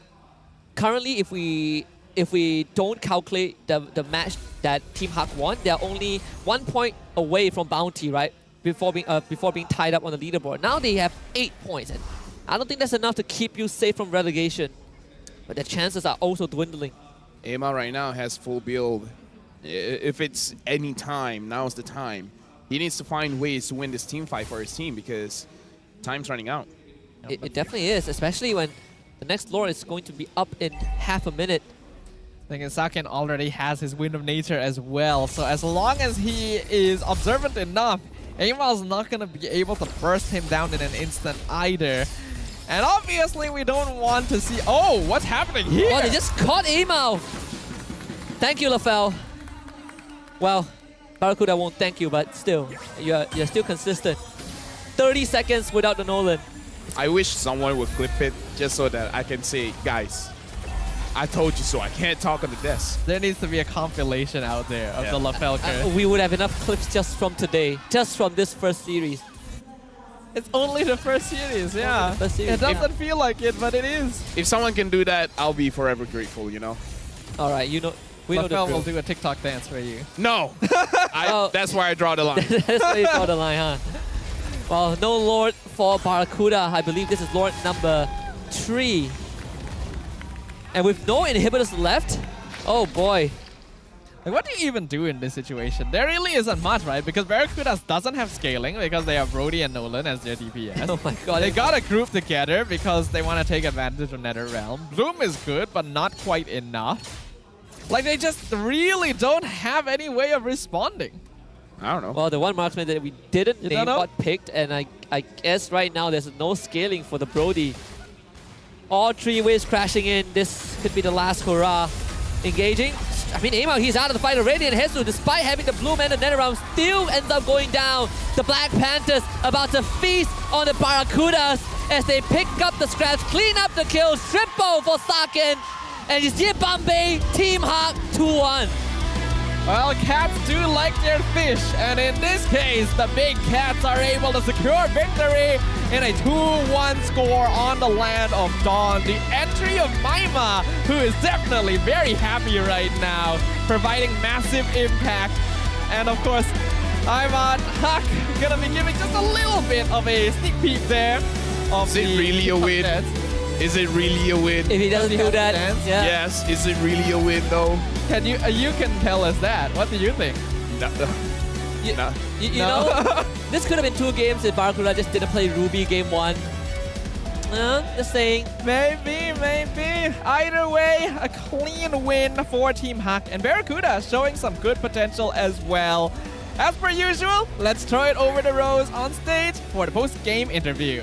currently if we don't calculate the match that Team Hawk won, they're only 1 point away from bounty, right? Before being tied up on the leaderboard. Now they have 8 points, and I don't think that's enough to keep you safe from relegation. But the chances are also dwindling. Amal right now has full build. If it's any time, now's the time. He needs to find ways to win this team fight for his team because time's running out. It definitely is, especially when the next lore is going to be up in half a minute. I think Saken already has his Wind of Nature as well, so as long as he is observant enough, Amal's not going to be able to burst him down in an instant either. And obviously we don't want to see... Oh, what's happening here? Oh, they just caught Amal! Thank you, LaFell. Well, Barracuda won't thank you, but still, you're still consistent. 30 seconds without the Nolan. I wish someone would clip it just so that I can say, guys, I told you so. I can't talk on the desk. There needs to be a compilation out there of the LaFell curse. We would have enough clips just from today, just from this first series. It's only the first series, yeah. It doesn't feel like it, but it is. If someone can do that, I'll be forever grateful, you know? All right, we know the LaFell drill. will do a TikTok dance for you. No! That's where I draw the line. That's where you draw the line, huh? Well, no Lord for Barracuda. I believe this is Lord number 3. And with no inhibitors left, oh boy. Like, what do you even do in this situation? There really isn't much, right? Because Barracuda doesn't have scaling because they have Brody and Nolan as their DPS. Oh my god. They got a group together because they want to take advantage of NetherRealm. Bloom is good, but not quite enough. Like, they just really don't have any way of responding. I don't know. Well, the one marksman that we didn't You name don't know? got picked, and I guess right now there's no scaling for the Brody. All 3 waves crashing in. This could be the last hurrah. Engaging. I mean, Amal, he's out of the fight already, and Hesu, despite having the Bloom and the NetherRealm, still ends up going down. The Black Panthers about to feast on the Barracudas as they pick up the scraps, clean up the kills, triple for Saken, and you see Bombay, Team Hawk 2-1. Well, cats do like their fish, and in this case, the big cats are able to secure victory in a 2-1 score on the land of Dawn. The entry of Maima, who is definitely very happy right now, providing massive impact. And of course, Ivan Huck gonna be giving just a little bit of a sneak peek there. Is it really a win? Is it really a win? If he doesn't do that, yeah. Yes, is it really a win though? Can you can tell us that. What do you think? You know, this could have been 2 games if Barracuda just didn't play Ruby game 1. Just saying. Maybe. Either way, a clean win for Team Hawk, and Barracuda showing some good potential as well. As per usual, let's throw it over to Rose on stage for the post-game interview.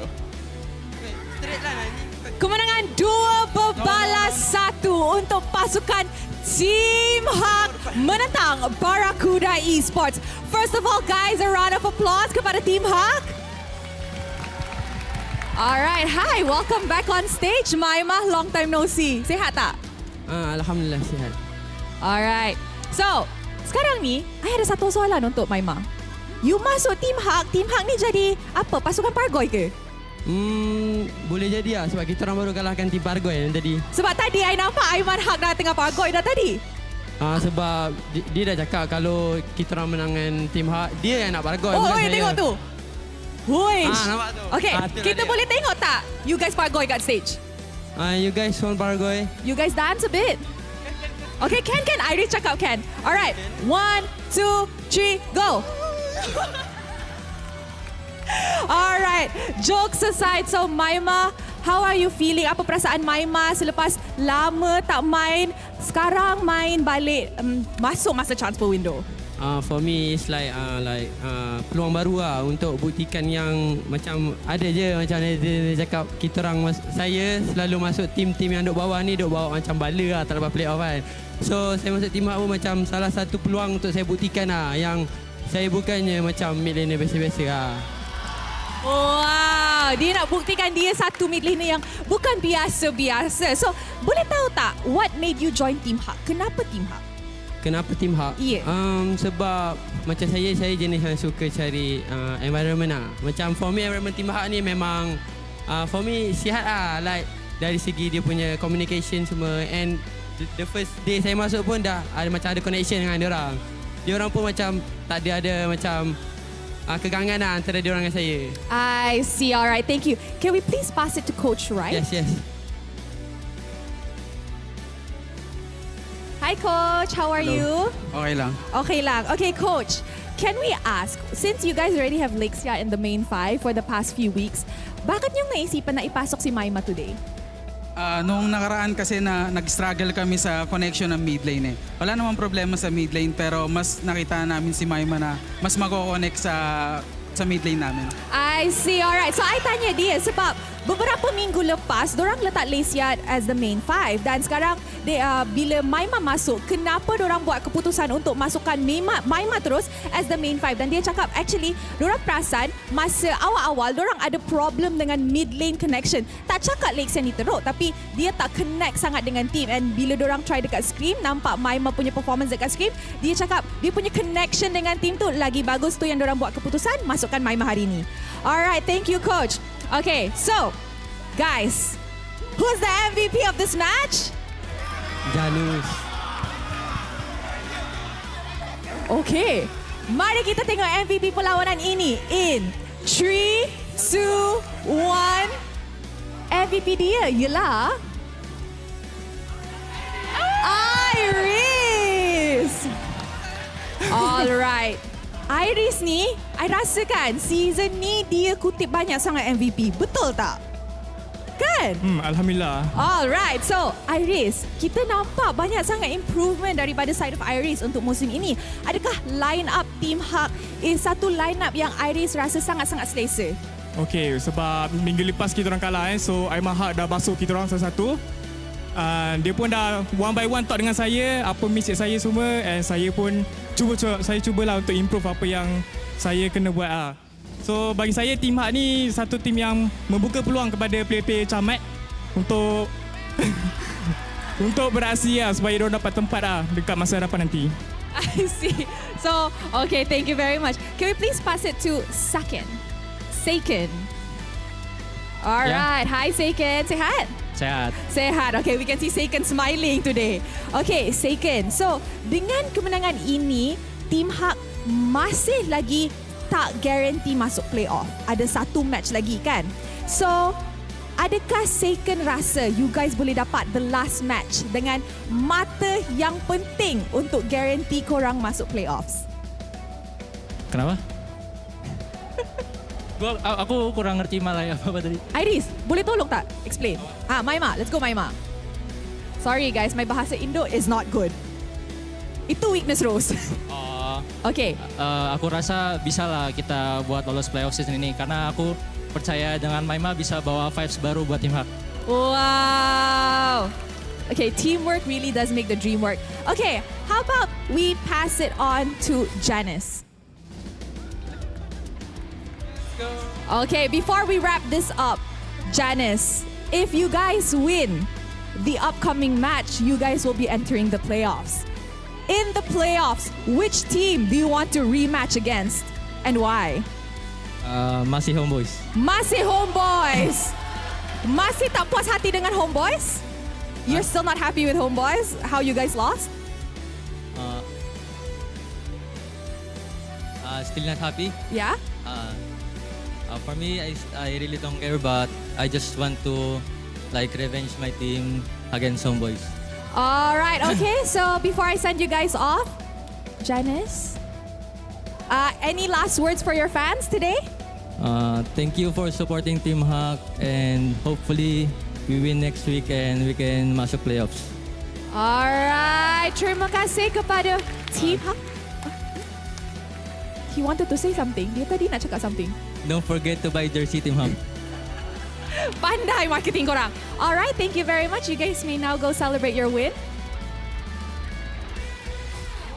Kemenangan 2-1 untuk pasukan Team Hawk menentang Barracuda Esports. First of all, guys, a round of applause kepada Team Hawk. Alright, hi, welcome back on stage. Maima, long time no see. Sihat tak? Alhamdulillah sihat. Alright, so sekarang ni, saya ada satu soalan untuk Maima. You masuk Team Hawk ni jadi apa? Pasukan Pargoy ke? Boleh jadi lah sebab kita orang baru kalahkan tim Pargoy yang tadi. Sebab tadi I nampak Aiman Haq dah tengah Pargoy dah tadi. Sebab dia dah cakap kalau kita orang menangan tim Hak, dia yang nak bargoi. Oh, tengok tu. Huish. Nampak tu. Okay, kita boleh tengok tak you guys bargoi kat stage? You guys want bargoi? You guys dance a bit. Okay, can. Iris cakap can. Alright, 1, 2, 3, go. Alright, jokes aside, so Maima, how are you feeling? Apa perasaan Maima selepas lama tak main, sekarang main balik, masuk masa transfer window? For me, it's like peluang baru lah untuk buktikan yang macam ada je macam dia cakap kita orang saya selalu masuk tim-tim yang duk bawah ni duk bawa macam bala lah tak dapat playoff kan. So saya masuk tim Hak pun macam salah satu peluang untuk saya buktikan lah yang saya bukannya macam mid laner biasa-biasa lah. Wow, dia nak buktikan dia satu mid laner yang bukan biasa-biasa. So, boleh tahu tak what made you join Team Hak? Kenapa Team Hak? Kenapa Team Hak? Yeah. Sebab macam saya jenis yang suka cari environment lah. Macam for me environment Team Hak ni memang for me sihat lah. Like dari segi dia punya communication semua, and the first day saya masuk pun dah ada connection dengan dia orang. Dia orang pun macam tak ada macam kegangan lah antara dia orang dengan saya. I see. Alright, thank you. Can we please pass it to Coach Wright? Yes. Hi Coach, how are you? Okay lang. Okay Coach, can we ask, since you guys already have Lexia in the main 5 for the past few weeks, bakit nyo naisipan na ipasok si Maima today? Noong nakaraan kasi na nag-struggle kami sa connection ng mid lane eh. Wala namang problema sa mid lane pero mas nakita namin si Maima na mas mag-connect sa mid lane namin. I see. Alright. So, I tanya dia sebab beberapa minggu lepas, dorang letak Lexia as the main 5. Dan sekarang, bila Maima masuk, kenapa dorang buat keputusan untuk masukkan Maima terus as the main 5? Dan dia cakap, actually, dorang perasan masa awal-awal, dorang ada problem dengan mid lane connection. Tak cakap Lexia ni teruk, tapi dia tak connect sangat dengan team. And bila dorang try dekat Scream, nampak Maima punya performance dekat Scream, dia cakap, dia punya connection dengan team tu lagi bagus, tu yang dorang buat keputusan, masukkan Maima hari ni. Alright, thank you Coach. Okay, so, guys, who's the MVP of this match? Janus. Okay, mari kita tengok MVP perlawanan ini in 3, 2, 1. MVP dia ialah Iris. Alright. Iris ni, I rasakan season ni dia kutip banyak sangat MVP. Betul tak? Kan? Alhamdulillah. Alright, so Iris, kita nampak banyak sangat improvement daripada side of Iris untuk musim ini. Adakah line up Team Hak satu line up yang Iris rasa sangat-sangat selesa? Okay, sebab minggu lepas kita orang kalah so Aiman Hak dah basuh kita orang satu-satu. Dia pun dah one by one talk dengan saya, apa mistake saya semua, and saya pun cubalah untuk improve apa yang saya kena buat lah. So bagi saya Team Hak ni satu tim yang membuka peluang kepada player-player camat untuk untuk beraksi lah, supaya mereka dapat tempat lah dekat masa hadapan nanti. I see. So, okay, thank you very much. Can we please pass it to Saken? Alright, Hi Saken, sehat? Sehat. Okay, we can see Saken smiling today. Okay, Saken. So, dengan kemenangan ini, Team Hak masih lagi tak guarantee masuk playoff. Ada satu match lagi kan? So, adakah Saken rasa you guys boleh dapat the last match dengan mata yang penting untuk guarantee korang masuk playoffs? Kenapa? Aku kurang ngerti malah apa tadi. Iris, boleh tolong tak explain? Maima, let's go Maima. Sorry guys, my bahasa Indo is not good. Itu weakness Rose. Okay. Aku rasa bisa lah kita buat lolos playoff season ini karena aku percaya dengan Maima bisa bawa vibes baru buat tim Hak. Wow. Okay, teamwork really does make the dream work. Okay, how about we pass it on to Janice? Okay, before we wrap this up, Janice, if you guys win the upcoming match, you guys will be entering the playoffs. In the playoffs, which team do you want to rematch against and why? Masih Homeboys. Masih Homeboys. Masih tak puas hati dengan Homeboys? You're still not happy with Homeboys? How you guys lost? Still not happy. Yeah? For me, I really don't care, but I just want to like revenge my team against some boys. All right, okay. So before I send you guys off, Janice, any last words for your fans today? Thank you for supporting Team Hawk, and hopefully we win next week and we can masuk playoffs. All right, terima kasih kepada Team Hawk. He wanted to say something. Dia tadi nak cakap something. Don't forget to buy jersey Team Hawk. Pandai marketing korang. All right, thank you very much. You guys may now go celebrate your win.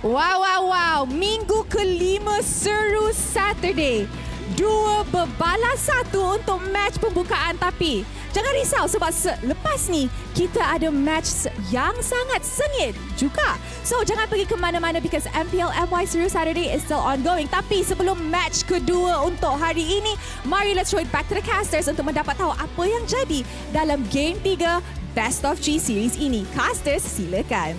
Wow, wow, wow. Minggu kelima seru Saturday. 2 berbalas 1 untuk match pembukaan, tapi jangan risau sebab lepas ni kita ada match yang sangat sengit juga. So jangan pergi ke mana-mana because MPL MY Seru Saturday is still ongoing. Tapi sebelum match kedua untuk hari ini, mari let's throw it back to the casters untuk mendapat tahu apa yang jadi dalam game 3 Best of G series ini. Casters, silakan.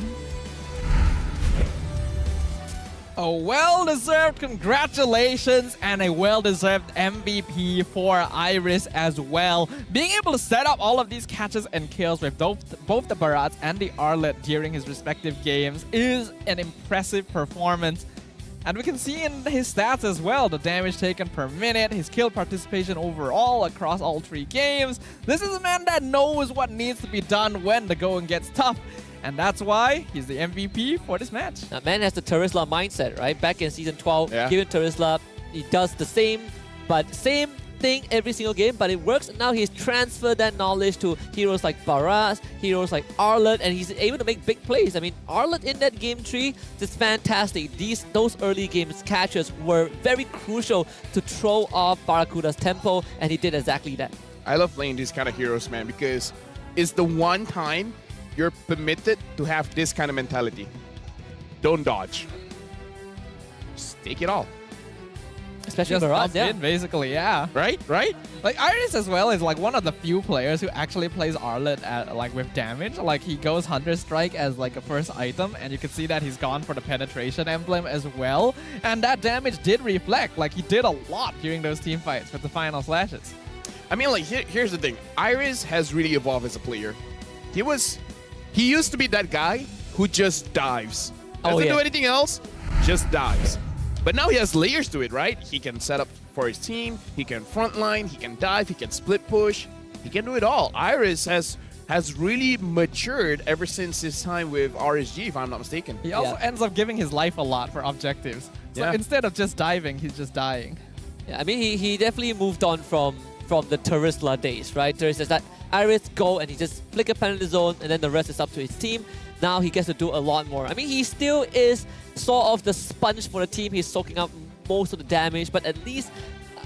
A well-deserved congratulations and a well-deserved MVP for Iris as well. Being able to set up all of these catches and kills with both the Barats and the Arlet during his respective games is an impressive performance. And we can see in his stats as well, the damage taken per minute, his kill participation overall across all 3 games. This is a man that knows what needs to be done when the going gets tough. And that's why he's the MVP for this match. Now, man has the Terisla mindset, right? Back in Season 12, given Terisla, he does the same thing every single game, but it works. Now he's transferred that knowledge to heroes like Baras, heroes like Arlet, and he's able to make big plays. I mean, Arlet in that game 3 is fantastic. Those early games catches were very crucial to throw off Barracuda's tempo, and he did exactly that. I love playing these kind of heroes, man, because it's the one time you're permitted to have this kind of mentality. Don't dodge. Just take it all. Especially just Baras, yeah. Basically, yeah. Right? Like Iris as well is like one of the few players who actually plays Arlet like with damage. Like he goes Hunter Strike as like a first item, and you can see that he's gone for the penetration emblem as well. And that damage did reflect. Like he did a lot during those team fights with the final slashes. I mean, like here's the thing. Iris has really evolved as a player. He used to be that guy who just dives. Doesn't do anything else, just dives. But now he has layers to it, right? He can set up for his team, he can frontline, he can dive, he can split push, he can do it all. Iris has really matured ever since his time with RSG, if I'm not mistaken. He also ends up giving his life a lot for objectives. So instead of just diving, he's just dying. Yeah, I mean, he definitely moved on from the Terisla days, right? There is that Iris go and he just flick a penalty zone and then the rest is up to his team. Now he gets to do a lot more. I mean, he still is sort of the sponge for the team. He's soaking up most of the damage, but at least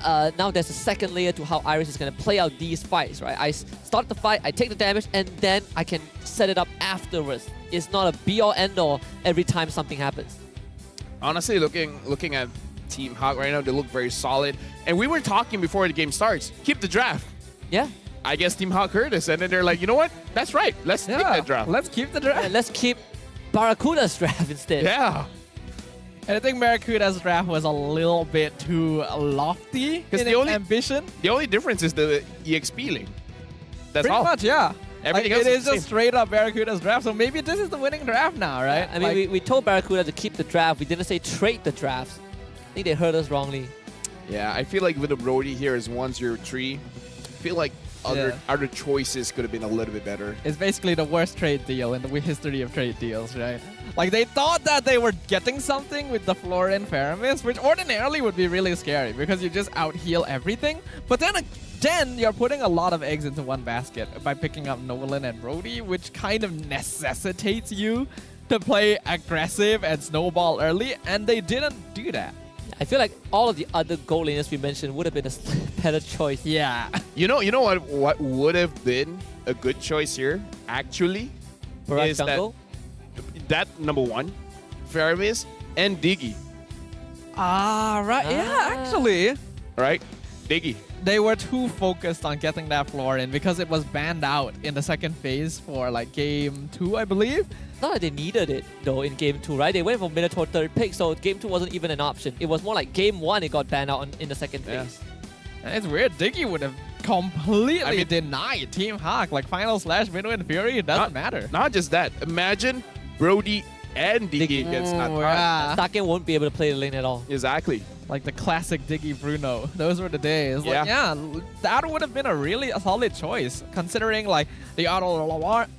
now there's a second layer to how Iris is going to play out these fights, right? I start the fight, I take the damage, and then I can set it up afterwards. It's not a be-all, end-all every time something happens. Honestly, looking at Team Hawk right now, they look very solid. And we were talking before the game starts, keep the draft. Yeah. I guess Team Hawk heard us, and then they're like, you know what? That's right. Let's take that draft. Let's keep the draft. Yeah, let's keep Barracuda's draft instead. Yeah. And I think Barracuda's draft was a little bit too lofty in its ambition. The only difference is the EXP link. That's Pretty all. much, yeah. Everything like, else it is is the just same. straight up Barracuda's draft. So maybe this is the winning draft now, right? I mean, we told Barracuda to keep the draft. We didn't say trade the drafts. I think they heard us wrongly. Yeah, I feel like with the Brody here is 1-0-3. I feel like other choices could have been a little bit better. It's basically the worst trade deal in the history of trade deals, right? Like, they thought that they were getting something with the Florin Faramis, which ordinarily would be really scary because you just out-heal everything. But then you're putting a lot of eggs into one basket by picking up Nolan and Brody, which kind of necessitates you to play aggressive and snowball early, and they didn't do that. I feel like all of the other goal laners we mentioned would have been a better choice. Yeah. You know what would have been a good choice here, actually? Barat jungle? That number 1, Faramis and Diggy. Ah, right. Yeah, actually. Right? Diggy. they were too focused on getting that floor in because it was banned out in the second phase for like game 2, I believe. Not that they needed it though in game 2, right? They went for Minotaur third pick, so game 2 wasn't even an option. It was more like game 1 it got banned out in the second phase. And it's weird, Diggy would have completely denied Team Hawk, like final slash Midwin Fury, it doesn't matter. Not just that, imagine Brody and Diggy gets not Saken won't be able to play the lane at all. Exactly. Like the classic Diggy Bruno. Those were the days. Like, yeah, that would have been a really solid choice, considering like the auto alarm.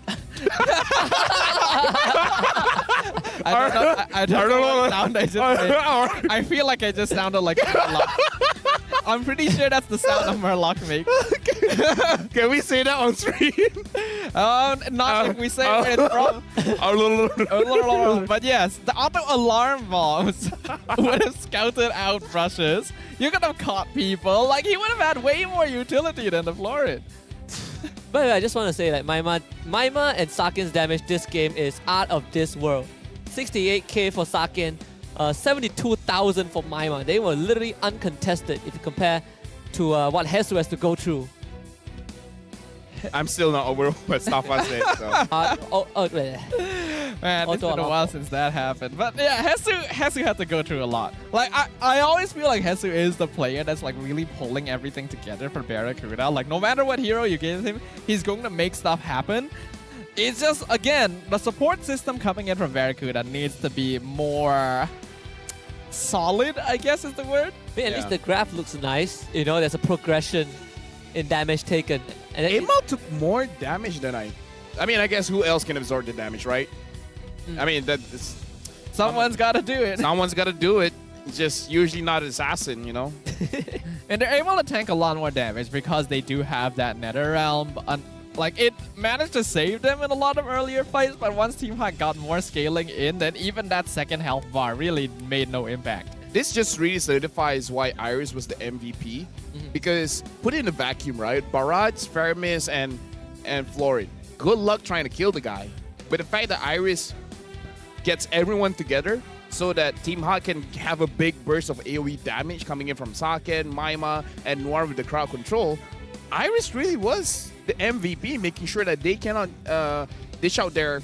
I don't know what sound I just made. I feel like I just sounded like Murloc. I'm pretty sure that's the sound of Murloc makes. Can we say that on stream? Not if we say where it's from. But yes, the auto alarm bombs would have scouted out brushes. You could have caught people. Like, he would have had way more utility than the Florid. But I just want to say that Maima and Saken's damage this game is out of this world. 68k for Saken, 72,000 for Maima. They were literally uncontested if you compare to what Hesu has to go through. I'm still not over what Stafa said. So. Man, it's been a while since that happened. But yeah, Hesu had to go through a lot. Like, I always feel like Hesu is the player that's like really pulling everything together for Barracuda. Like, no matter what hero you give him, he's going to make stuff happen. It's just, again, the support system coming in from Barracuda needs to be more solid, I guess is the word. But at least the graph looks nice. You know, there's a progression in damage taken. And Amal took more damage than I mean, I guess who else can absorb the damage, right? I mean, someone's got to do it. Someone's got to do it. It's just usually not an assassin, you know? And they're able to tank a lot more damage because they do have that Nether Realm. Like, it managed to save them in a lot of earlier fights, but once Team Hawk got more scaling in, then even that second health bar really made no impact. This just really solidifies why Iris was the MVP. Because put it in a vacuum, right? Barrage, Faramis, and Florid. Good luck trying to kill the guy. But the fact that Iris gets everyone together so that Team Hawk can have a big burst of AoE damage coming in from Saken, Maima, and Noir with the crowd control, Iris really was the MVP, making sure that they cannot dish out their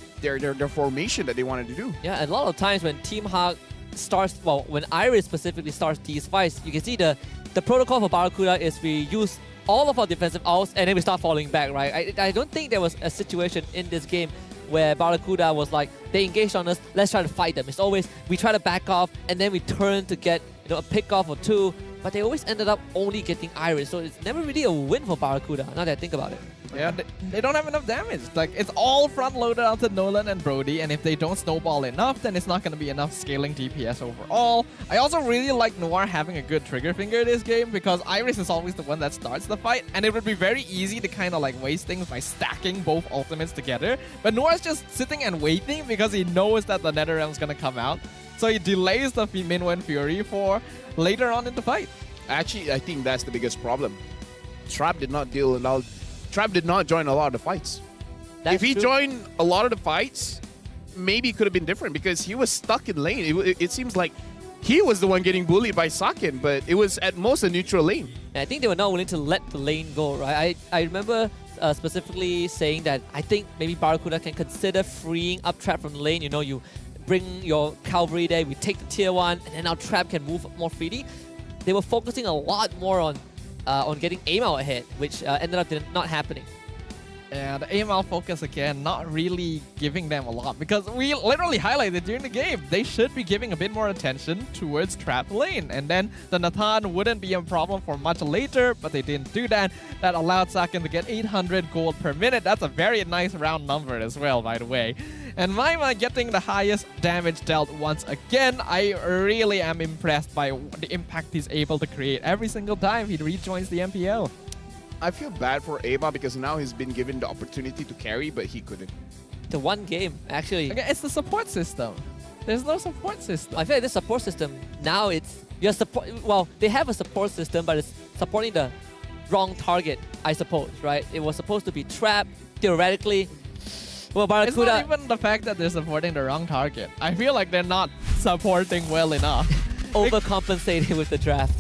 formation that they wanted to do. Yeah, and a lot of times when Team Hawk starts, well, when Iris specifically starts these fights, you can see the protocol for Barracuda is we use all of our defensive ults and then we start falling back, right? I don't think there was a situation in this game where Barracuda was like, they engaged on us, let's try to fight them. It's always, we try to back off and then we turn to get a pick off or two, but they always ended up only getting Iris, so it's never really a win for Barracuda, now that I think about it. Yeah, they don't have enough damage. Like, it's all front-loaded onto Nolan and Brody, and if they don't snowball enough, then it's not going to be enough scaling DPS overall. I also really like Noir having a good trigger finger this game, because Iris is always the one that starts the fight, and it would be very easy to kind of like waste things by stacking both ultimates together. But Noir's just sitting and waiting because he knows that the NetherRealm's going to come out. So he delays the Minwen Fury for later on in the fight. Actually, I think that's the biggest problem. Trap did not join a lot of the fights. If he joined a lot of the fights, maybe it could have been different because he was stuck in lane. It seems like he was the one getting bullied by Saken, but it was at most a neutral lane. And I think they were not willing to let the lane go, right? I remember specifically saying that I think maybe Barracuda can consider freeing up Trap from the lane. You know, you bring your cavalry there, we take the tier 1, and then our Trap can move more freely. They were focusing a lot more on getting Amal ahead, which ended up not happening. And Amal focus again, not really giving them a lot, because we literally highlighted during the game, they should be giving a bit more attention towards Trap lane, and then the Nathan wouldn't be a problem for much later, but they didn't do that. That allowed Saken to get 800 gold per minute. That's a very nice round number as well, by the way. And Maima getting the highest damage dealt once again. I really am impressed by the impact he's able to create every single time he rejoins the MPL. I feel bad for Ava because now he's been given the opportunity to carry, but he couldn't. The one game, actually. Okay, it's the support system. There's no support system. I feel like this support system, now it's... Well, they have a support system, but it's supporting the wrong target, I suppose, right? It was supposed to be Trap, theoretically. Well, Barracuda... It's not even the fact that they're supporting the wrong target. I feel like they're not supporting well enough. Overcompensating with the draft.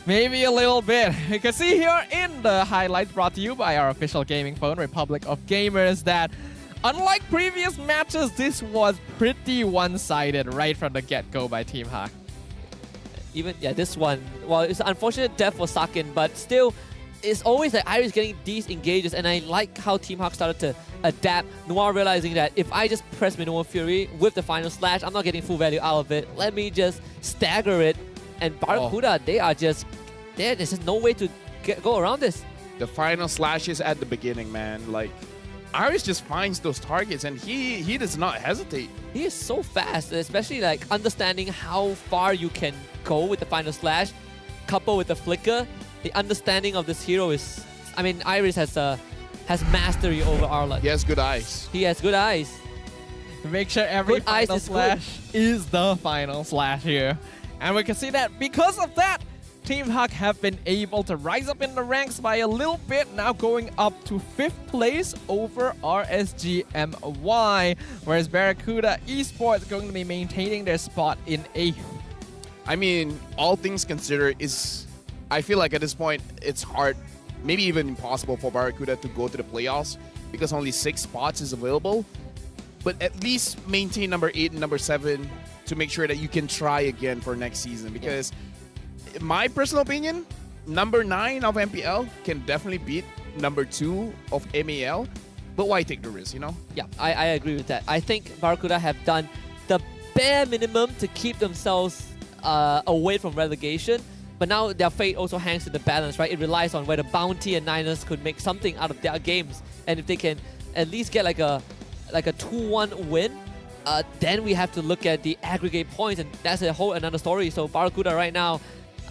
Maybe a little bit. You can see here in the highlights brought to you by our official gaming phone, Republic of Gamers, that unlike previous matches, this was pretty one-sided right from the get-go by Team Hawk. Even, yeah, this one, well, it's an unfortunate death for Sakin, but still, it's always like Iris getting these engages, and I like how Team Hawk started to adapt. Noir realizing that if I just press Minoan Fury with the final slash, I'm not getting full value out of it. Let me just stagger it. And Barracuda, there's just no way to go around this. The final slashes at the beginning, man. Like, Iris just finds those targets and he does not hesitate. He is so fast, especially like understanding how far you can go with the final slash, coupled with the flicker. The understanding of this hero is, I mean, Iris has mastery over Arlott. He has good eyes. He has good eyes. Make sure every good final eyes slash is the final slash here. And we can see that because of that, Team Hawk have been able to rise up in the ranks by a little bit, now going up to 5th place over RSGMY, whereas Barracuda Esports going to be maintaining their spot in 8th. I mean, all things considered, I feel like at this point, it's hard, maybe even impossible for Barracuda to go to the playoffs because only 6 spots is available. But at least maintain number 8 and number 7 to make sure that you can try again for next season. Because in my personal opinion, number 9 of MPL can definitely beat number 2 of MAL. But why take the risk, you know? Yeah, I agree with that. I think Barracuda have done the bare minimum to keep themselves away from relegation. But now their fate also hangs in the balance, right? It relies on whether Bounty and Niners could make something out of their games. And if they can at least get like a 2-1 win, then we have to look at the aggregate points, and that's a whole another story. So Barracuda right now,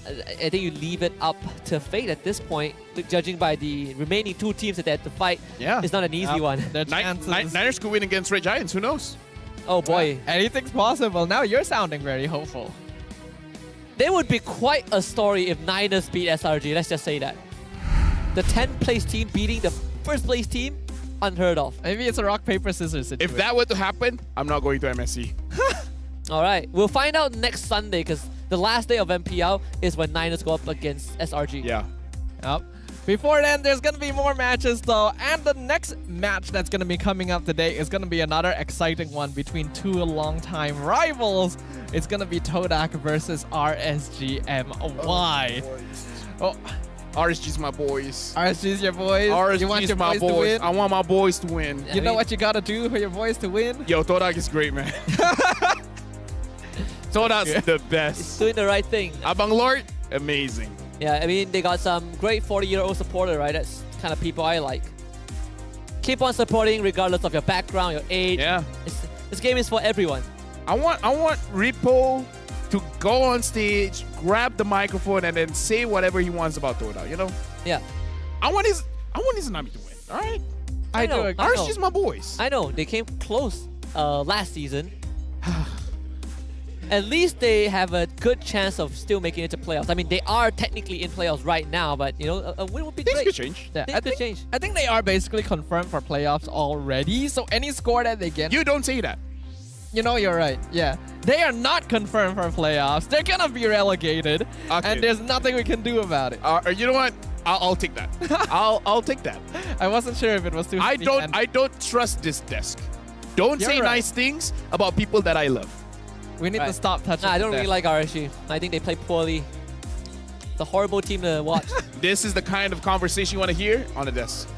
I think you leave it up to fate at this point, judging by the remaining 2 teams that they have to fight. Yeah. It's not an easy one. Niners could win against Red Giants, who knows? Oh boy. Anything's possible. Now you're sounding very hopeful. There would be quite a story if Niners beat SRG, let's just say that. The 10th place team beating the 1st place team, unheard of. Maybe it's a rock, paper, scissors situation. If that were to happen, I'm not going to MSC. Alright, we'll find out next Sunday because the last day of MPL is when Niners go up against SRG. Yeah. Yep. Before then, there's going to be more matches though, and the next match that's going to be coming up today is going to be another exciting one between 2 longtime rivals. It's going to be Todak versus RSGMY. Oh, RSG's my boys. RSG's your boys? RSG's you want your my boys to win? I want my boys to win. You know what you got to do for your boys to win? Yo, Todak is great, man. Todak's the best. It's doing the right thing. Abang Lord, amazing. Yeah, I mean, they got some great 40-year-old supporter, right? That's kind of people I like. Keep on supporting regardless of your background, your age. Yeah. This game is for everyone. I want Ripo to go on stage, grab the microphone, and then say whatever he wants about Todak, you know? Yeah. I want his Nami to win, all right? I know. RSG's my boys. I know. They came close last season. At least they have a good chance of still making it to playoffs. I mean, they are technically in playoffs right now, but, you know, a win would be Things great. could change. Yeah, Things could change. I think they are basically confirmed for playoffs already, so any score that they get... You don't say that. You know, you're right. Yeah. They are not confirmed for playoffs. They're gonna be relegated, Okay. and there's nothing we can do about it. You know what? I'll take that. I'll take that. I wasn't sure if it was too. I don't trust this desk. Don't say nice things about people that I love. We need to stop touching. Nah, I don't the really like RSG. I think they play poorly. It's a horrible team to watch. This is the kind of conversation you want to hear on the desk.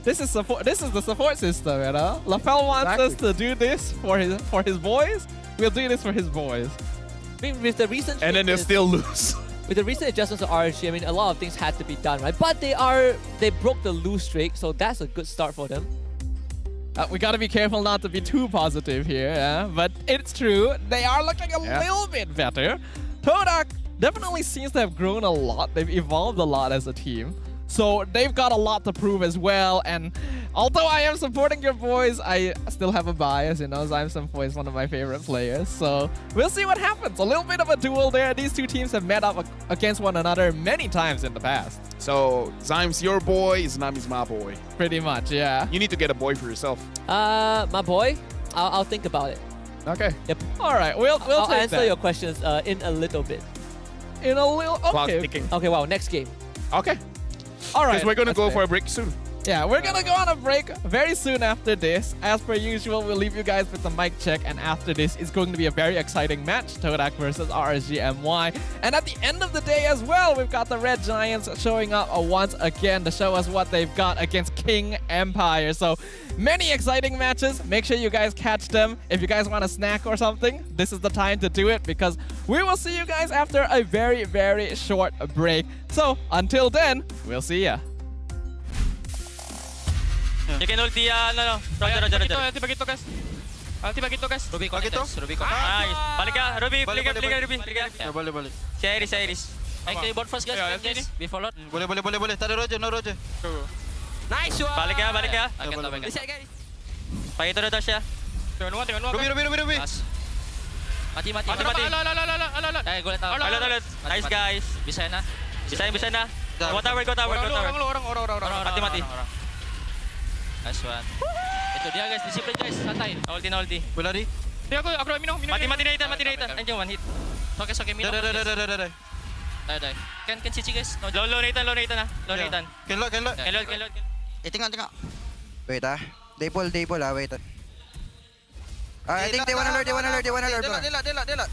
This is support. This is the support system, you know. LaFell wants us to do this for his boys. We'll do this for his boys. I mean, with the recent and then they'll still lose. With the recent adjustments to RSG, I mean, a lot of things had to be done, right? But they broke the lose streak, so that's a good start for them. We gotta be careful not to be too positive here, yeah? But it's true. They are looking a little bit better. Todak definitely seems to have grown a lot. They've evolved a lot as a team. So they've got a lot to prove as well. And although I am supporting your boys, I still have a bias, you know. Zimsumpo is one of my favorite players. So we'll see what happens. A little bit of a duel there. These two teams have met up against one another many times in the past. So Zim's your boy, Nami's my boy. Pretty much, yeah. You need to get a boy for yourself. My boy, I'll think about it. Okay. Yep. All right, we'll I'll take answer that. your questions in a little bit. in a little. Clock Okay. ticking. Okay, wow, next game. Okay. All right. Because we're gonna that's go fair. for a break soon. Yeah, we're gonna go on a break very soon after this. As per usual, we'll leave you guys with the mic check, and after this, it's going to be a very exciting match, Todak versus RSGMY. And at the end of the day as well, we've got the Red Giants showing up once again to show us what they've got against King Empire. So many exciting matches. Make sure you guys catch them. If you guys want a snack or something, this is the time to do it, because we will see you guys after a very, very short break. So until then, we'll see ya. You can ulti, Roger. Ulti bagi to, guys. Ulti bagi to, guys. Ruby connect, guys. Ruby connect. Nice. Balik ka, Ruby. Balik. Ruby. Boleh. Si Iris. Okay, board first, guys. Guys. Before lot. Boleh. Tak ada Roger, no Roger. Nice one. Balik ka. Boleh. Reset, guys. Pagi to dash ya. Tengok nuang. Ruby. Mati. Alat. Go let. Nice, guys. Bisa na. Go tower. Mati. Nice one. Itu dia, guys. Disiplin, guys. Santai. Ulti. Boleh lari. Dia aku minum. Mati na Ethan. Anjing one hit. Okay, minum. Dah. Die. Can CC, guys. Low Nathan. Low Nathan. Can lock. Tengok. Wait They pull wait. I think they wanna lure. Dia lot.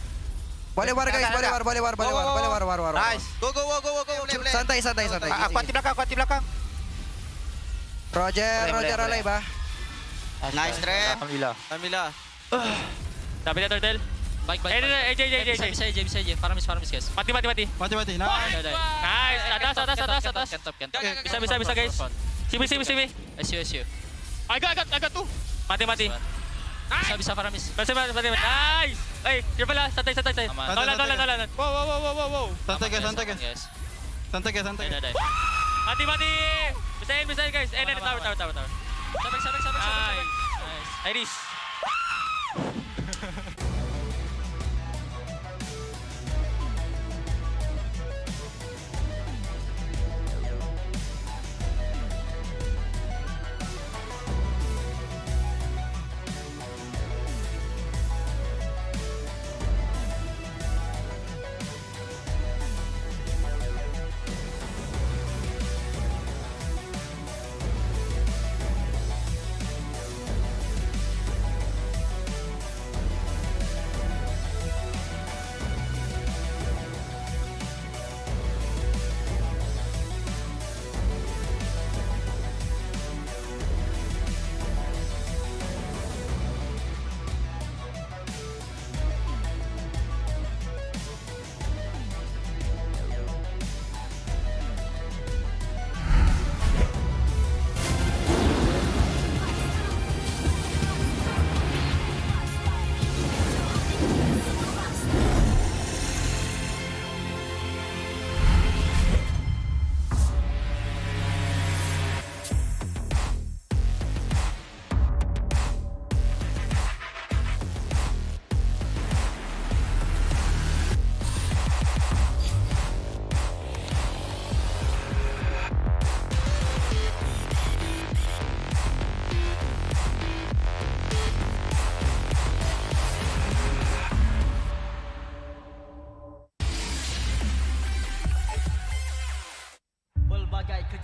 Boleh war guys, boleh war. Nice. Go. Santai. Aku hati belakang. Roger alay ba? Nice trap. Alhamdulillah. Tapi dia turtle. Baik. Bisa AJ. Faramis, guys. Mati. Mati. Nice. Nice. Atas. Bisa, guys. Simi. SU. I got two. Mati. Bisa Faramis. Nice. Triple lah. Santai. Nolan. Wow. Santai guys. Mati. Bisain guys. Tower. Nice. Iris.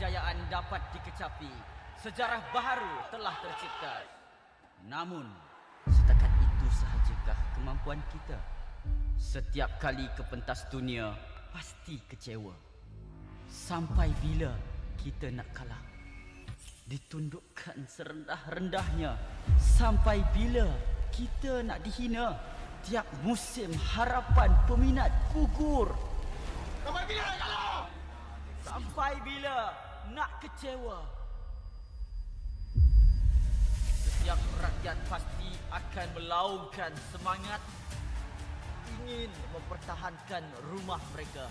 kejayaan dapat dikecapi, sejarah baru telah tercipta. Namun, setakat itu sahajakah kemampuan kita? Setiap kali ke pentas dunia, pasti kecewa. Sampai bila kita nak kalah? Ditundukkan serendah-rendahnya. Sampai bila kita nak dihina? Tiap musim harapan peminat gugur. Sampai bila nak kalah? Sampai bila nak kecewa? Setiap rakyat pasti akan melaungkan semangat, ingin mempertahankan rumah mereka.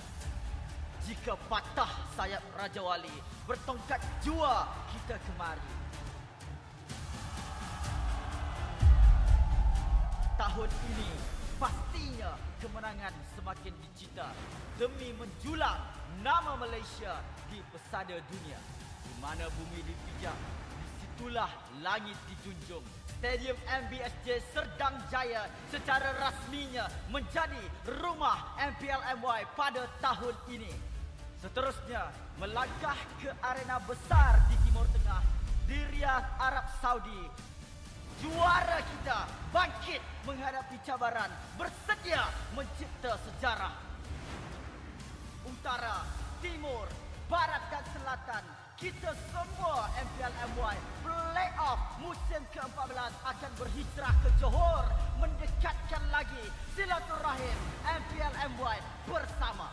Jika patah sayap Raja Wali, bertongkat jua kita kemari. Tahun ini pastinya kemenangan semakin dicita demi menjulang nama Malaysia di pesada dunia. Di mana bumi dipijak, di situ itulah langit dijunjung. Stadium MBSJ Serdang Jaya secara rasminya menjadi rumah MPL MY pada tahun ini. Seterusnya, melangkah ke arena besar di Timur Tengah, di Riyadh, Arab Saudi. Juara kita bangkit menghadapi cabaran, bersedia mencipta sejarah. Utara, Timur, Barat dan Selatan, kita semua MPL MY Playoff musim ke-14 akan berhijrah ke Johor, mendekatkan lagi silaturahim MPL MY bersama.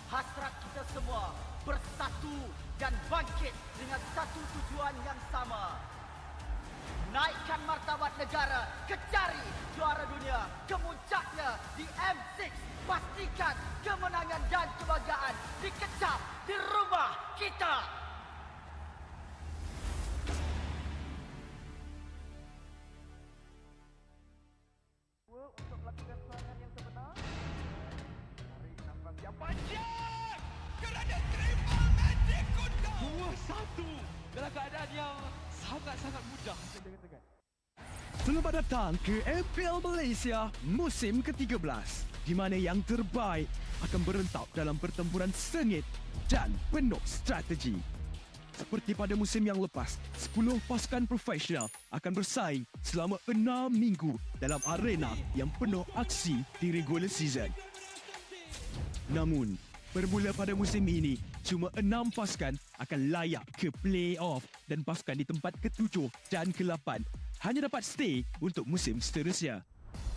Hasrat kita semua bersatu dan bangkit dengan satu tujuan yang sama. Naikkan martabat negara, kecari juara dunia, kemuncaknya di M6. Pastikan kemenangan dan kebanggaan dikecap di rumah kita. Untuk melakukan serangan yang sebenar, tarik nafas yang panjang kerana triple magic kuda 2-1 dalam keadaan yang sangat-sangat mudah. Selamat datang ke MPL Malaysia musim ke-13, di mana yang terbaik akan berentap dalam pertempuran sengit dan penuh strategi. Seperti pada musim yang lepas, 10 pasukan profesional akan bersaing selama 6 minggu dalam arena yang penuh aksi di regular season. Namun, bermula pada musim ini, cuma 6 pasukan akan layak ke play-off dan pasukan di tempat ke-7 dan ke-8 hanya dapat stay untuk musim seterusnya.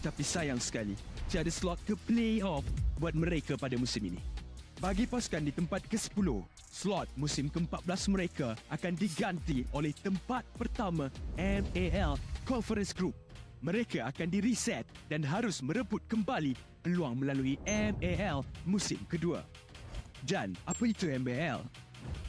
Tapi sayang sekali, tiada slot ke play-off buat mereka pada musim ini. Bagi pasukan di tempat ke-10, slot musim ke-14 mereka akan diganti oleh tempat pertama MPL Conference Group. Mereka akan di-reset dan harus merebut kembali peluang melalui MPL musim kedua. Dan apa itu MPL?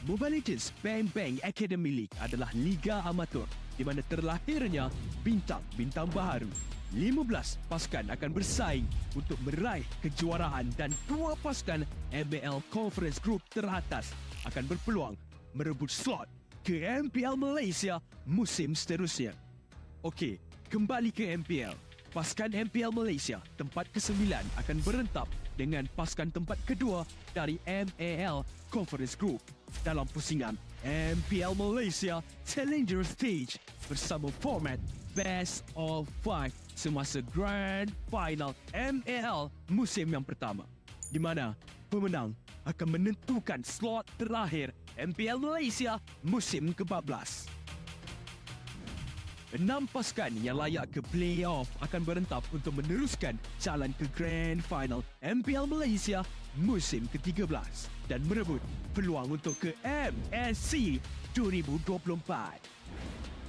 Mobile Legends Bang Bang Academy League adalah liga amatur di mana terlahirnya bintang-bintang baharu. 15 pasukan akan bersaing untuk meraih kejuaraan dan 2 pasukan MPL Conference Group teratas akan berpeluang merebut slot ke MPL Malaysia musim seterusnya. Okey, kembali ke MPL. Pasukan MPL Malaysia tempat ke-9 akan berentap dengan pasukan tempat kedua dari MPL Conference Group dalam pusingan MPL Malaysia Challenger Stage bersama format Best of 5 semasa Grand Final MPL musim yang pertama, di mana pemenang akan menentukan slot terakhir MPL Malaysia musim ke-14. 6 pasukan yang layak ke play-off akan berentap untuk meneruskan jalan ke Grand Final MPL Malaysia musim ke-13 dan merebut peluang untuk ke MSC 2024.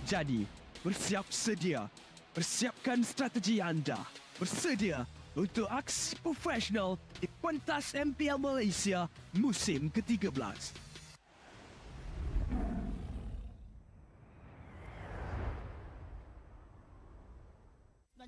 Jadi, bersiap sedia. Persiapkan strategi anda. Bersedia untuk aksi profesional di pentas MPL Malaysia musim ke-13.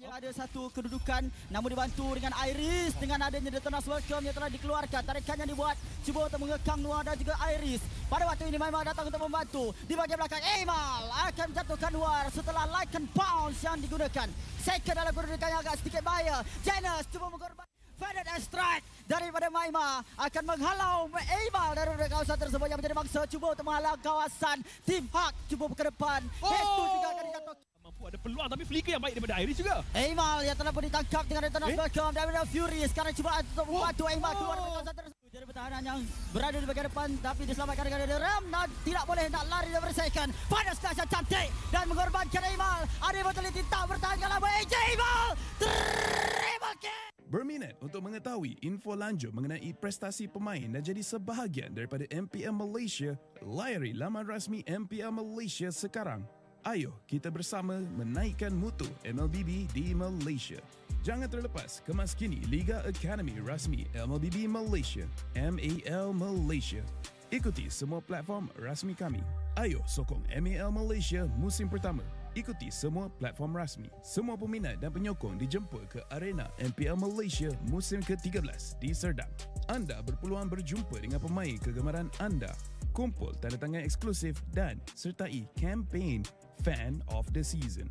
Ada satu kedudukan namun dibantu dengan Iris dengan adanya Detonas Welcome yang telah dikeluarkan. Tarikannya dibuat cuba untuk mengekang Noah dan juga Iris. Pada waktu ini memang datang untuk membantu. Di bahagian belakang Emal akan menjatuhkan Noah setelah like and bounce yang digunakan. Second dalam kedudukan yang agak sedikit bahaya. Janus cuba mengorbankan Faded and strike daripada Maima akan menghalau Emal dari kawasan tersebut yang menjadi mangsa cuba untuk menghalau kawasan Tim Hak cuba ke depan. Hestu juga akan dijatuhkan. Mampu ada peluang tapi flicker yang baik daripada Iris juga. Emal yang telah pun ditangkap dengan Detonas Welcome daripada Fury. Sekarang cuba untuk membantu Emal keluar dari kawasan tersebut. Jadi pertahanan yang berada di bahagian depan tapi diselamatkan dengan Ram dan tidak boleh nak lari daripada second. Pada slash yang cantik dan mengorbankan Emal. Ada Vitality tak bertahan lama. AJ Emal triple kill. Berminat untuk mengetahui info lanjut mengenai prestasi pemain dan jadi sebahagian daripada MPL Malaysia? Layari laman rasmi MPL Malaysia sekarang. Ayo kita bersama menaikkan mutu MLBB di Malaysia. Jangan terlepas kemaskini Liga Academy rasmi MLBB Malaysia, MAL Malaysia. Ikuti semua platform rasmi kami. Ayo sokong MAL Malaysia musim pertama. Ikuti semua platform rasmi. Semua peminat dan penyokong dijemput ke arena MPL Malaysia musim ke-13 di Serdang. Anda berpeluang berjumpa dengan pemain kegemaran anda. Kumpul tanda tangan eksklusif dan sertai kempen Fan of the Season.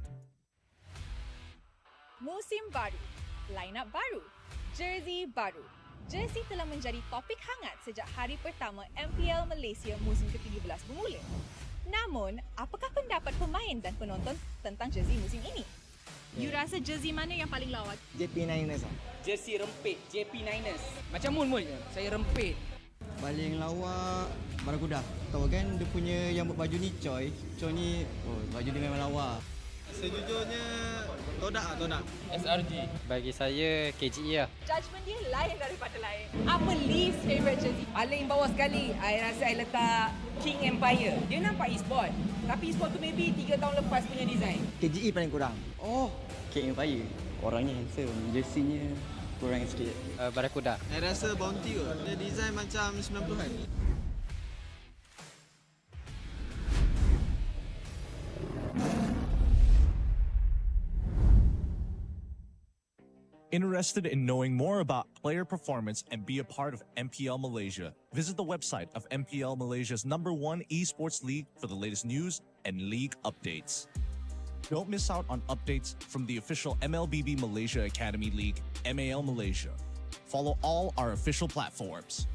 Musim baru, line-up baru, jersey baru. Jersey telah menjadi topik hangat sejak hari pertama MPL Malaysia musim ke-13 bermula. Namun, apakah pendapat pemain dan penonton tentang jersey musim ini? You rasa jersey mana yang paling lawa? JP Niners. Jersey rempit, JP Niners. Macam Moon je, saya rempit. Paling lawa Barakuda. Tahu kan dia punya yang buat baju ni Choi. Choi ni baju dia memang lawa. Sejujurnya Todak. SRG. Bagi saya KGE lah. Judgement dia lain daripada lain. Apa least favourite jersey? Paling bawah sekali, I rasa I letak King Empire. Dia nampak e-sport. Tapi e-sport tu maybe 3 tahun lepas punya design. KGE paling kurang. Oh, King Empire. Orangnya handsome, jersey-nya kurang sikit. Barakuda. Saya rasa Bounty kot. Dia design macam 90-an. Interested in knowing more about player performance and be a part of MPL Malaysia? Visit the website of MPL Malaysia's #1 esports league for the latest news and league updates. Don't miss out on updates from the official MLBB Malaysia Academy League, MAL Malaysia. Follow all our official platforms.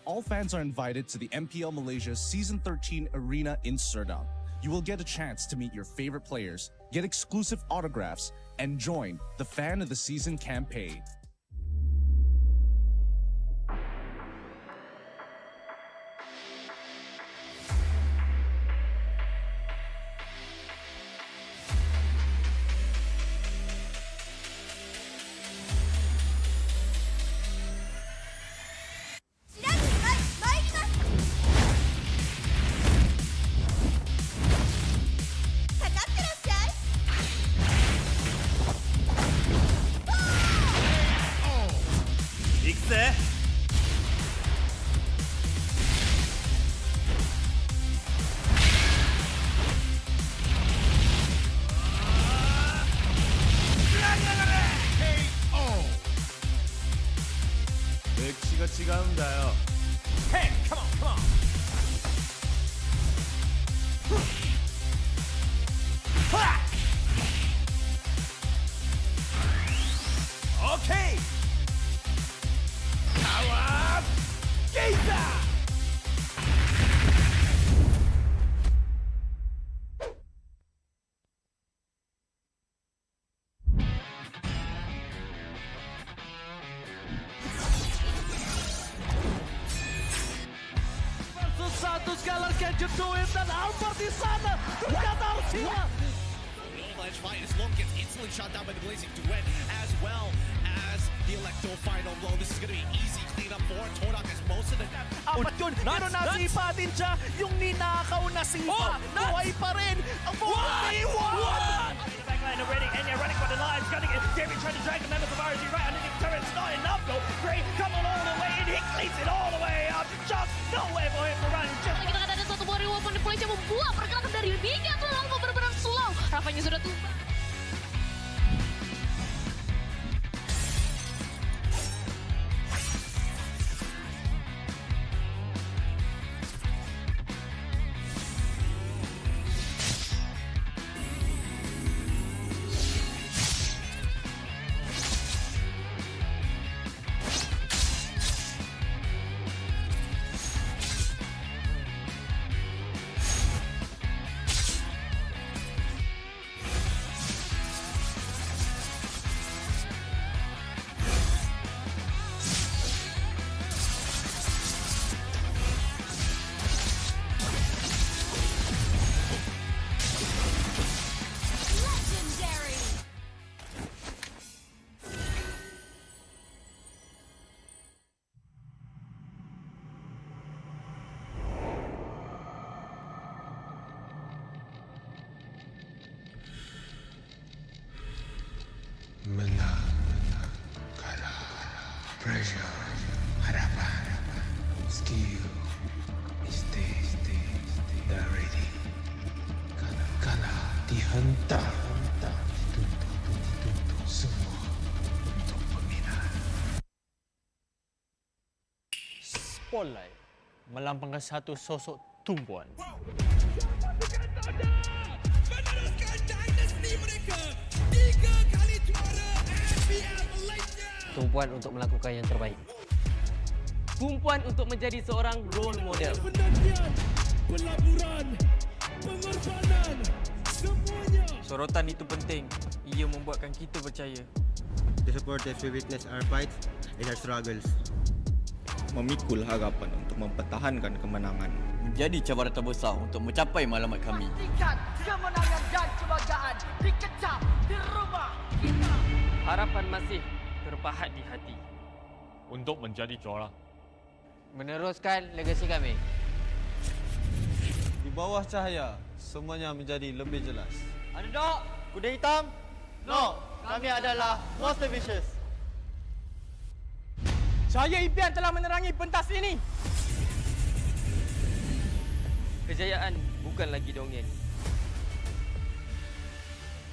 All fans are invited to the MPL Malaysia Season 13 Arena in Serdang. You will get a chance to meet your favorite players, get exclusive autographs, and join the Fan of the Season campaign. Fight as long gets instantly shot down by the Blazing Duet, as well as the Electro final blow. This is going to be easy cleanup for Todak as most of the... Apat yun, pero nasipa din siya. Yung ninakaw na sipa. Buhay pa rin. Ang buhay! The backline already, and they're running for the lines. Gunning it. David trying to drag the members of RG right underneath the turret. It's not enough though. Gray coming all the way in. He cleans it all the way up. Just no way for him to run. Lagi kita ada satu buah reward di Malaysia membuat pergerakan dari Liga tuh lalu benar-benar slow. Rafanya sudah tumbang. Menang, kalah, pressure, harapan, skill, mistake, dah ready. Kalah, dihentak, dituntut semua untuk peminat. Spotlight melampangkan satu sosok tumpuan. tumpuan untuk melakukan yang terbaik. Tumpuan untuk menjadi seorang role model. Pelaburan, pengorbanan, semuanya. Sorotan itu penting. Ia membuatkan kita percaya. The supporters will witness our fights and our struggles. Memikul harapan untuk mempertahankan kemenangan. Menjadi cabaran terbesar untuk mencapai matlamat kami. Pastikan kemenangan dan kebanggaan dikecap di rumah kita. Harapan masih terpahat di hati. Untuk menjadi juara. Meneruskan legasi kami. Di bawah cahaya, semuanya menjadi lebih jelas. Underdog, kuda hitam. No, kami adalah Monster Vicious. Cahaya impian telah menerangi pentas ini. Kejayaan bukan lagi dongeng.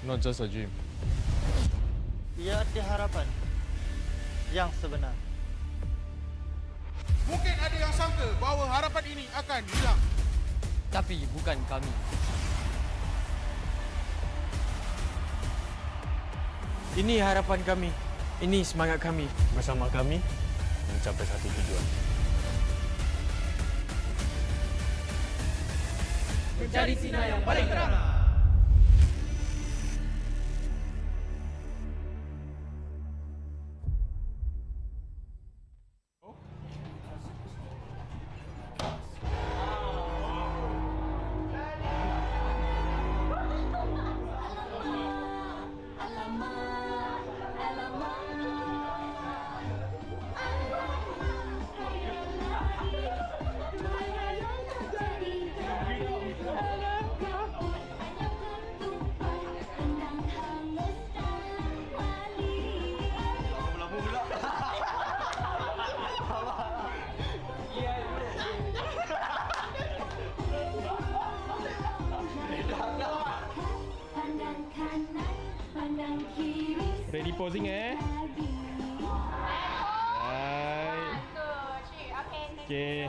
Not just a dream. Ia arti harapan yang sebenar. Mungkin ada yang sangka bahawa harapan ini akan hilang. Tapi bukan kami. Ini harapan kami. Ini semangat kami. Bersama kami, mencapai satu tujuan. Mencari sinar yang paling terang. Ready posing Right. Okay.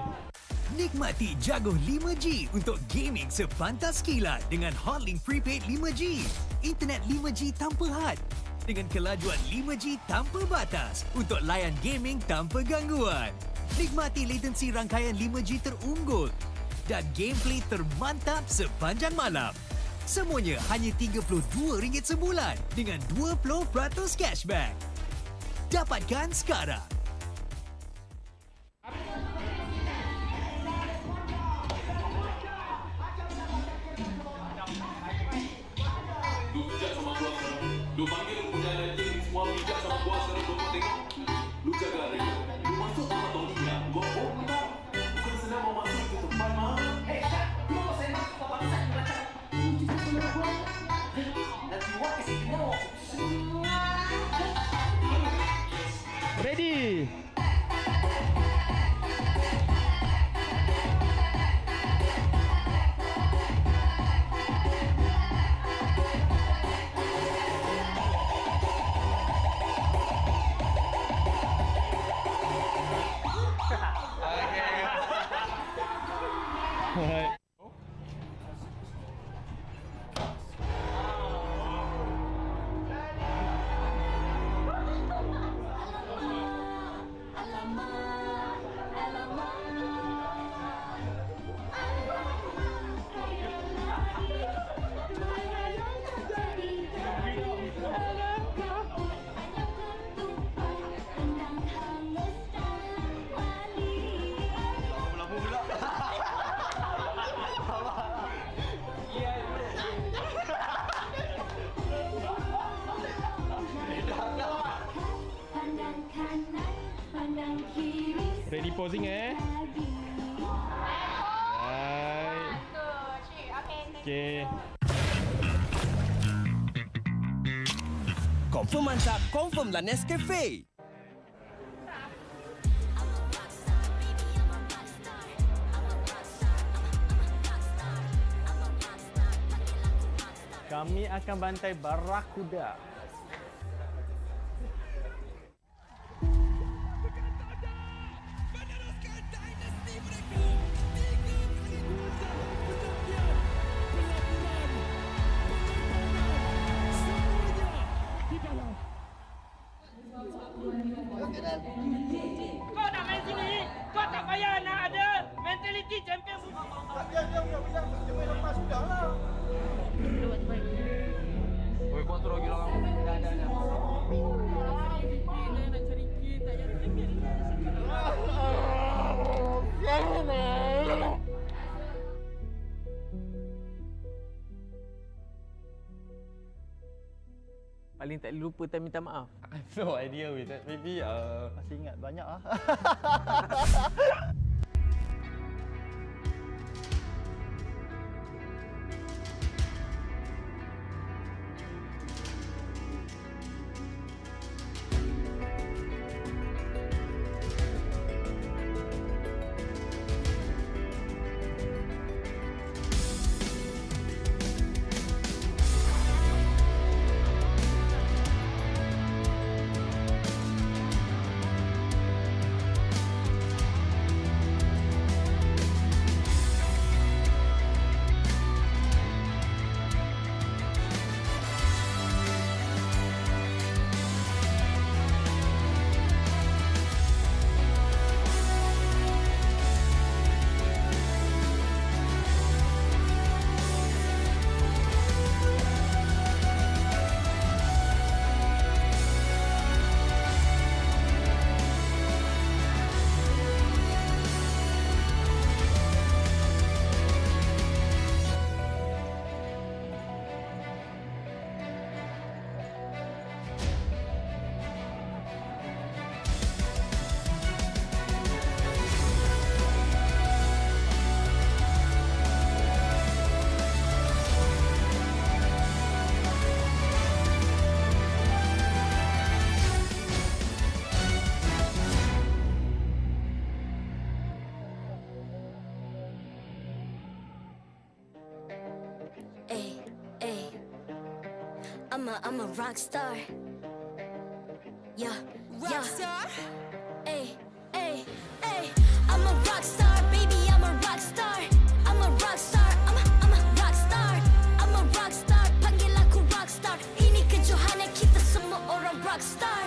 Nikmati jaguh 5G untuk gaming sepantas kilat dengan Hotlink Prepaid 5G. Internet 5G tanpa had dengan kelajuan 5G tanpa batas untuk layan gaming tanpa gangguan. Nikmati latensi rangkaian 5G terunggul dan gameplay termantap sepanjang malam. Semuanya hanya RM32 sebulan dengan 20% cashback. Dapatkan sekarang. Lu panggil punya anjing semua bijak sama gua sekarang gua tengok. Lu jaga dia. Lu masuk sama Todak. Gua bukan. Bukan senang mau masuk ke tempat mah. Hey, Syah, lu mau saya masuk ke bangsat di belakang. Nanti wak kasi kena. Ready. Alright. Ready posing Right. Okay. Confirm mantap, confirm lah Nescafe. Kami akan bantai Barakuda. Semuanya di dalam paling tak boleh lupa time minta maaf? I have no idea with that. Maybe masih ingat banyak ah. I'm a rock star. Yeah, rock star. Ay, ay, ay. I'm a rock star, baby. I'm a rock star. I'm a rock star. I'm a rock star. I'm a rock star. Panggil aku rock star. Ini kejohanan kita semua orang rock star.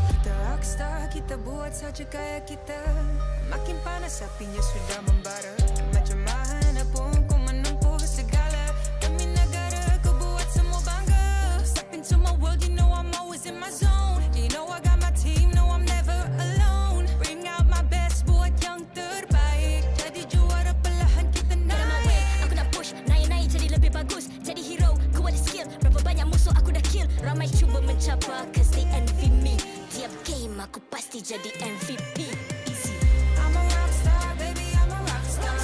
Kita rock star, kita buat saja gaya kita. Makin panas apinya sudah membara. Macam mana pun ku menempuh segala. Demi negara ku buat semua bangga. Step into my world, you know I'm always in my zone. You know I got my team, no I'm never alone. Bring out my best, buat yang terbaik. Jadi juara perlahan kita naik. Aku nak push, naik-naik jadi lebih bagus. Jadi hero, ku ada skill. Berapa banyak musuh aku dah kill. Ramai cuba mencapai, cause they envy me. Tiap game aku pasti jadi MVP. Easy. I'm a rock star, baby, I'm a rock star.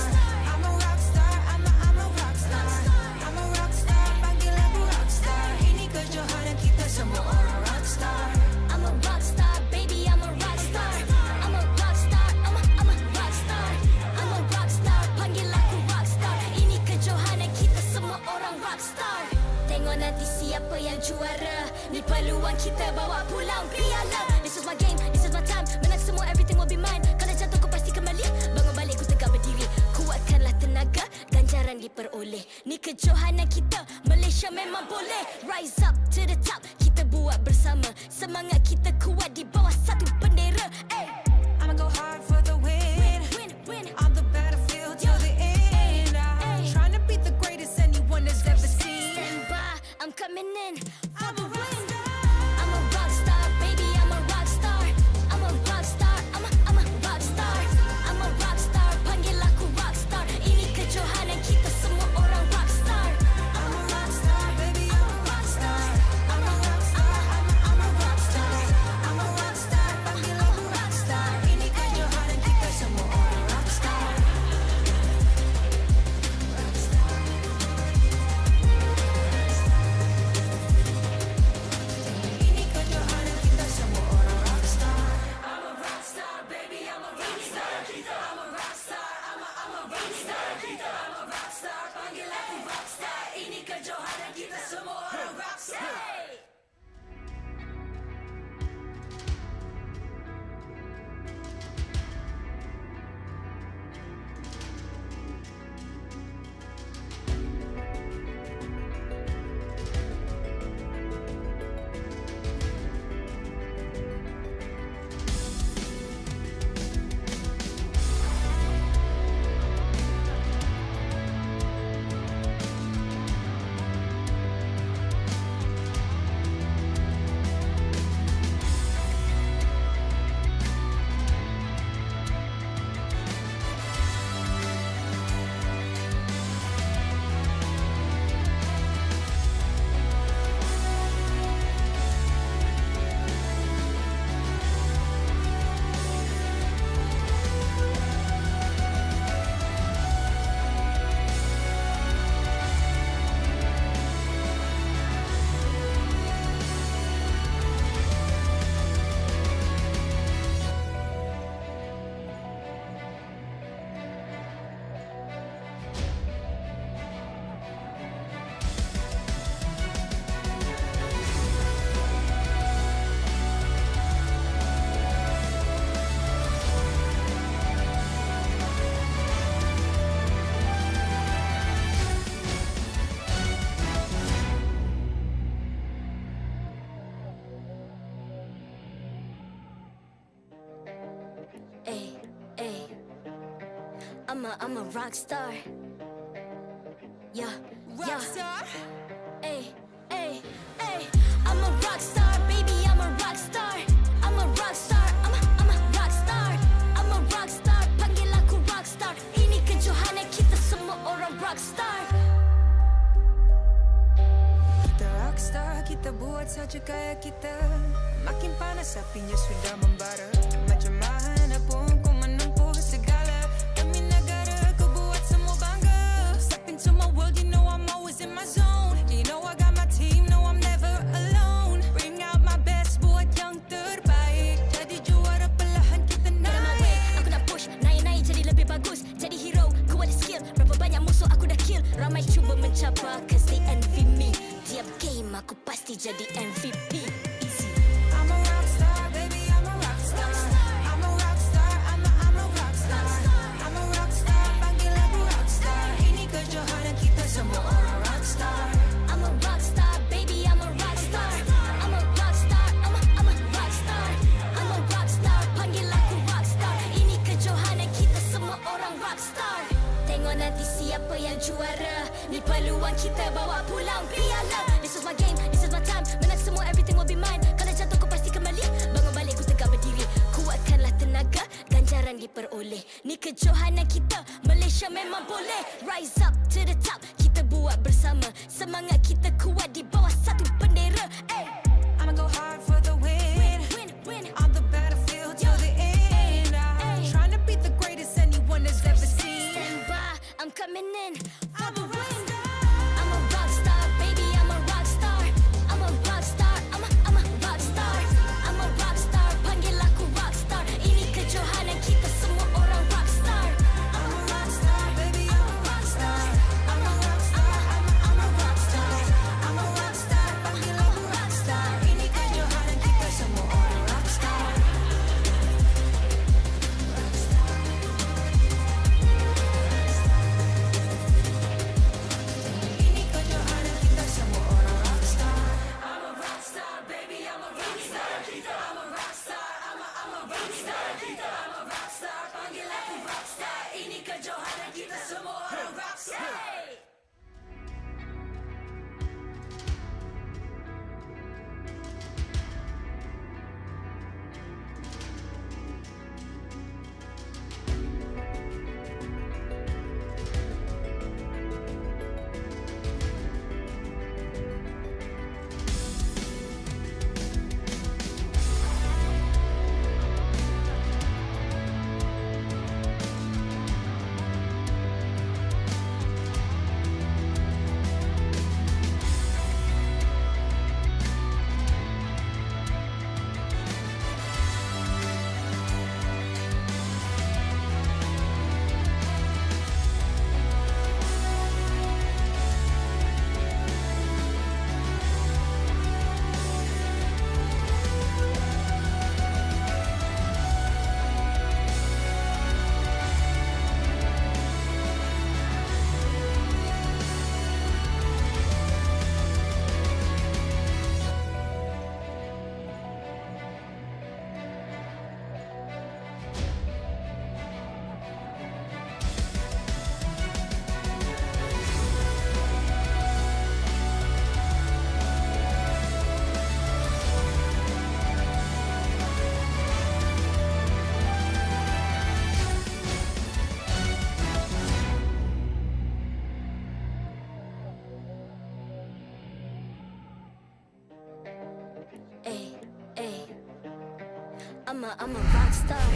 I'm a rock star, I'm a rock star. I'm a rock star, panggil aku rock star. Ini kejohanan kita semua orang rock star. I'm a rock star, baby, I'm a rock star. I'm a rock star, I'm a rock star. I'm a rock star, panggil aku rock star. Ini kejohanan kita semua orang rock star. Tengok nanti siapa yang juara. Ni peluang kita bawa pulang piala. This is my game, this is my time. Menang semua, everything will be mine. Kalau jatuh kau pasti kembali. Bangun balik ku tegak berdiri. Kuatkanlah tenaga, ganjaran diperoleh. Ni kejohanan kita, Malaysia memang boleh. Rise up to the top, kita buat bersama. Semangat kita kuat di bawah satu bendera. Ay. I'ma go hard for the win. Win. On the battlefield till the end. I'm trying to beat the greatest anyone has ever seen. Stand by, I'm coming in for the win. I'm a rock star, baby, I'm a rock star. I'm a rock star, I'm a rock star. I'm a rock star, panggil aku rock star. Ini kejohanan kita semua orang rock star. I'm a rock star, baby, I'm a rock star. I'm a rock star, I'm a rock star. I'm a rock star, panggil aku rock star. Ini kejohanan kita semua orang rock star. I'm a rock star. Yeah, Rock star? Ay, ay, ay. I'm a rock star, baby, I'm a rock star. I'm a rock star, I'm a rock star. I'm a rock star, panggil aku rock star. Ini kejohanan kita semua orang rock star. Kita rockstar, kita buat saja gaya kita. Makin panas apinya sudah membara. Macam mana pun ku menempuh segala. Demi negara ku buat semua bangga. Step into my world, you know I'm always in my zone. You know I got my team, no I'm never alone. Bring out my best, buat yang terbaik. Jadi juara perlahan kita naik. Aku nak push, naik-naik jadi lebih bagus. Jadi hero, ku ada skill. Berapa banyak musuh aku dah kill. Ramai cuba mencapai, cause they envy me. Tiap game aku pasti jadi MVP. Easy. I'm a rockstar, baby, I'm a rockstar. I'm a rockstar, I'm a rockstar. I'm a rockstar, panggil aku rockstar. Ini kejohanan kita semua orang rockstar. I'm a rockstar, baby, I'm a rockstar. I'm a rockstar, I'm a rockstar. I'm a rockstar, panggil aku rockstar. Ini kejohanan kita semua orang rockstar. Tengok nanti siapa yang juara. Ni peluang kita bawa pulang piala. This is my game, this is my time. Menang semua, everything will be mine. Kalau jatuh kau pasti kembali. Bangun balik ku tegak berdiri. Kuatkanlah tenaga, ganjaran diperoleh. Ni kejohanan kita, Malaysia memang boleh. Rise up to the top, kita buat bersama. Semangat kita kuat di bawah satu bendera. Ay. I'ma go hard for the win. Win. On the battlefield till the end. I'm trying to be the greatest anyone has ever seen. Stand by, I'm coming in for the win. I'm a rock star, baby, I'm a rock star. I'm a rock star, I'm a rock star. I'm a rock star, panggil aku rock star. Ini kejohanan kita semua orang rock star. I'm a rockstar, baby, I'm a rockstar. I'm a rockstar, I'm a rockstar. I'm a rockstar, panggil aku rockstar. Ini kejohanan kita semua orang rockstar. Ini kejohanan kita semua orang rockstar. I'm a rockstar, baby, I'm a rockstar. I'm a rockstar, I'm a rockstar. I'm a rockstar, panggil aku rockstar. Ini kejohanan kita semua orang rockstar. I'm a rock star.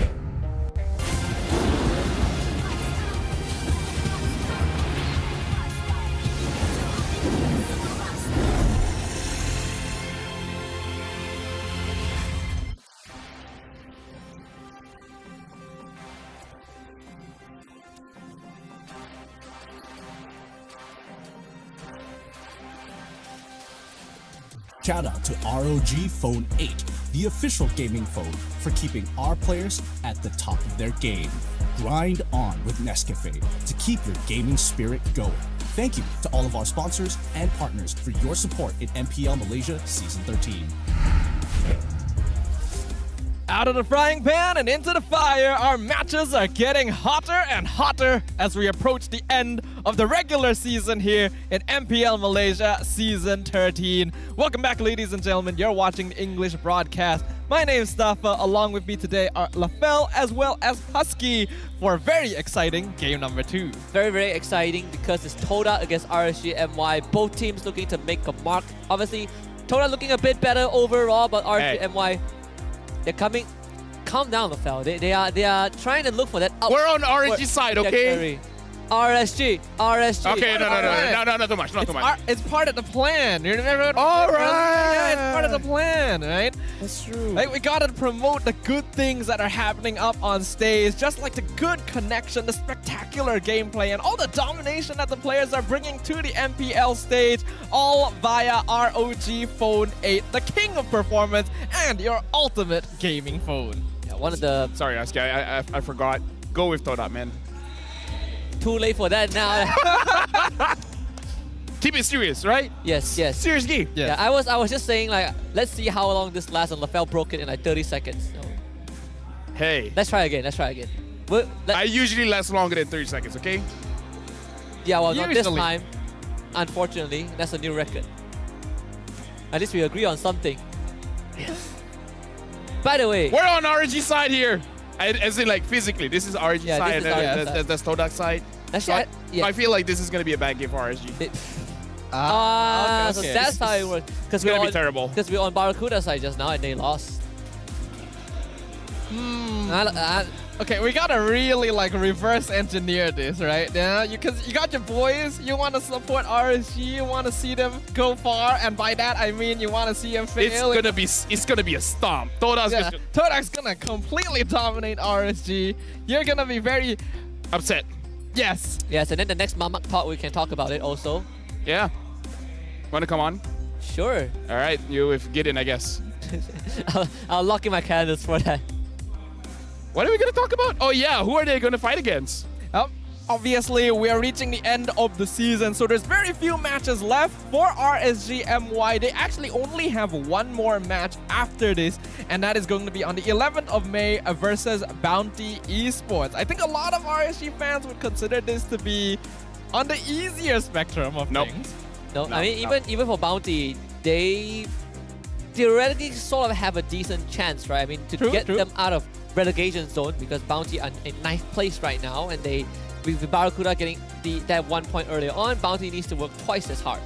Shout out to ROG Phone 8, the official gaming phone for keeping our players at the top of their game. Grind on with Nescafe to keep your gaming spirit going. Thank you to all of our sponsors and partners for your support in MPL Malaysia Season 13. Out of the frying pan and into the fire, our matches are getting hotter and hotter as we approach the end of the regular season here in MPL Malaysia Season 13. Welcome back, ladies and gentlemen. You're watching the English broadcast. My name is Stafa. Along with me today are Lafel as well as Husky for a very exciting game number 2. Very, very exciting because it's Todak against RSG MY. Both teams looking to make a mark. Obviously, Todak looking a bit better overall, but RSG MY, they're coming. Calm down, Lafel. They are trying to look for that. We're on RSG side, okay? RSG. Okay, no, not too much, not too much. It's part of the plan. You remember? All right. Yeah, it's part of the plan, right? That's true. Like, we gotta promote the good things that are happening up on stage, just like the good connection, the spectacular gameplay, and all the domination that the players are bringing to the MPL stage, all via ROG Phone 8, the king of performance and your ultimate gaming phone. Yeah, one of the... Sorry, Aski, I forgot. Go with Todak, man. Too late for that now. Keep it serious, right? Yes. Serious game. Yeah, I was just saying, like, let's see how long this lasts, and Lafel broke it in like 30 seconds. So, hey. Let's try again. I usually last longer than 30 seconds, okay? Yeah, well, not this time. Unfortunately, that's a new record. At least we agree on something. Yes. By the way, we're on RG side here. As in, like, physically, this is RG side, and that's Todak side. I feel like this is going to be a bad game for RSG. So that's how it works. It's going to be terrible. Because we're on Barracuda side just now, and they lost. Okay, we gotta really like reverse engineer this, right? Yeah, because you got your boys, you want to support RSG, you want to see them go far, and by that I mean you want to see them fail. It's gonna be a stomp. Todak's gonna completely dominate RSG. You're gonna be very upset. Yes, and then the next Mamak talk we can talk about it also. Yeah. Wanna come on? Sure. All right, you with Gideon, I guess. I'll lock in my calendars for that. What are we going to talk about? Oh yeah, who are they going to fight against? Obviously, we are reaching the end of the season, so there's very few matches left for RSG MY. They actually only have one more match after this, and that is going to be on the 11th of May versus Bounty Esports. I think a lot of RSG fans would consider this to be on the easier spectrum of things. No, I mean, even for Bounty, they theoretically sort of have a decent chance, right? I mean, to get them out of relegation zone, because Bounty are in 9th place right now, and they, with Barracuda getting that 1 point earlier on, Bounty needs to work twice as hard.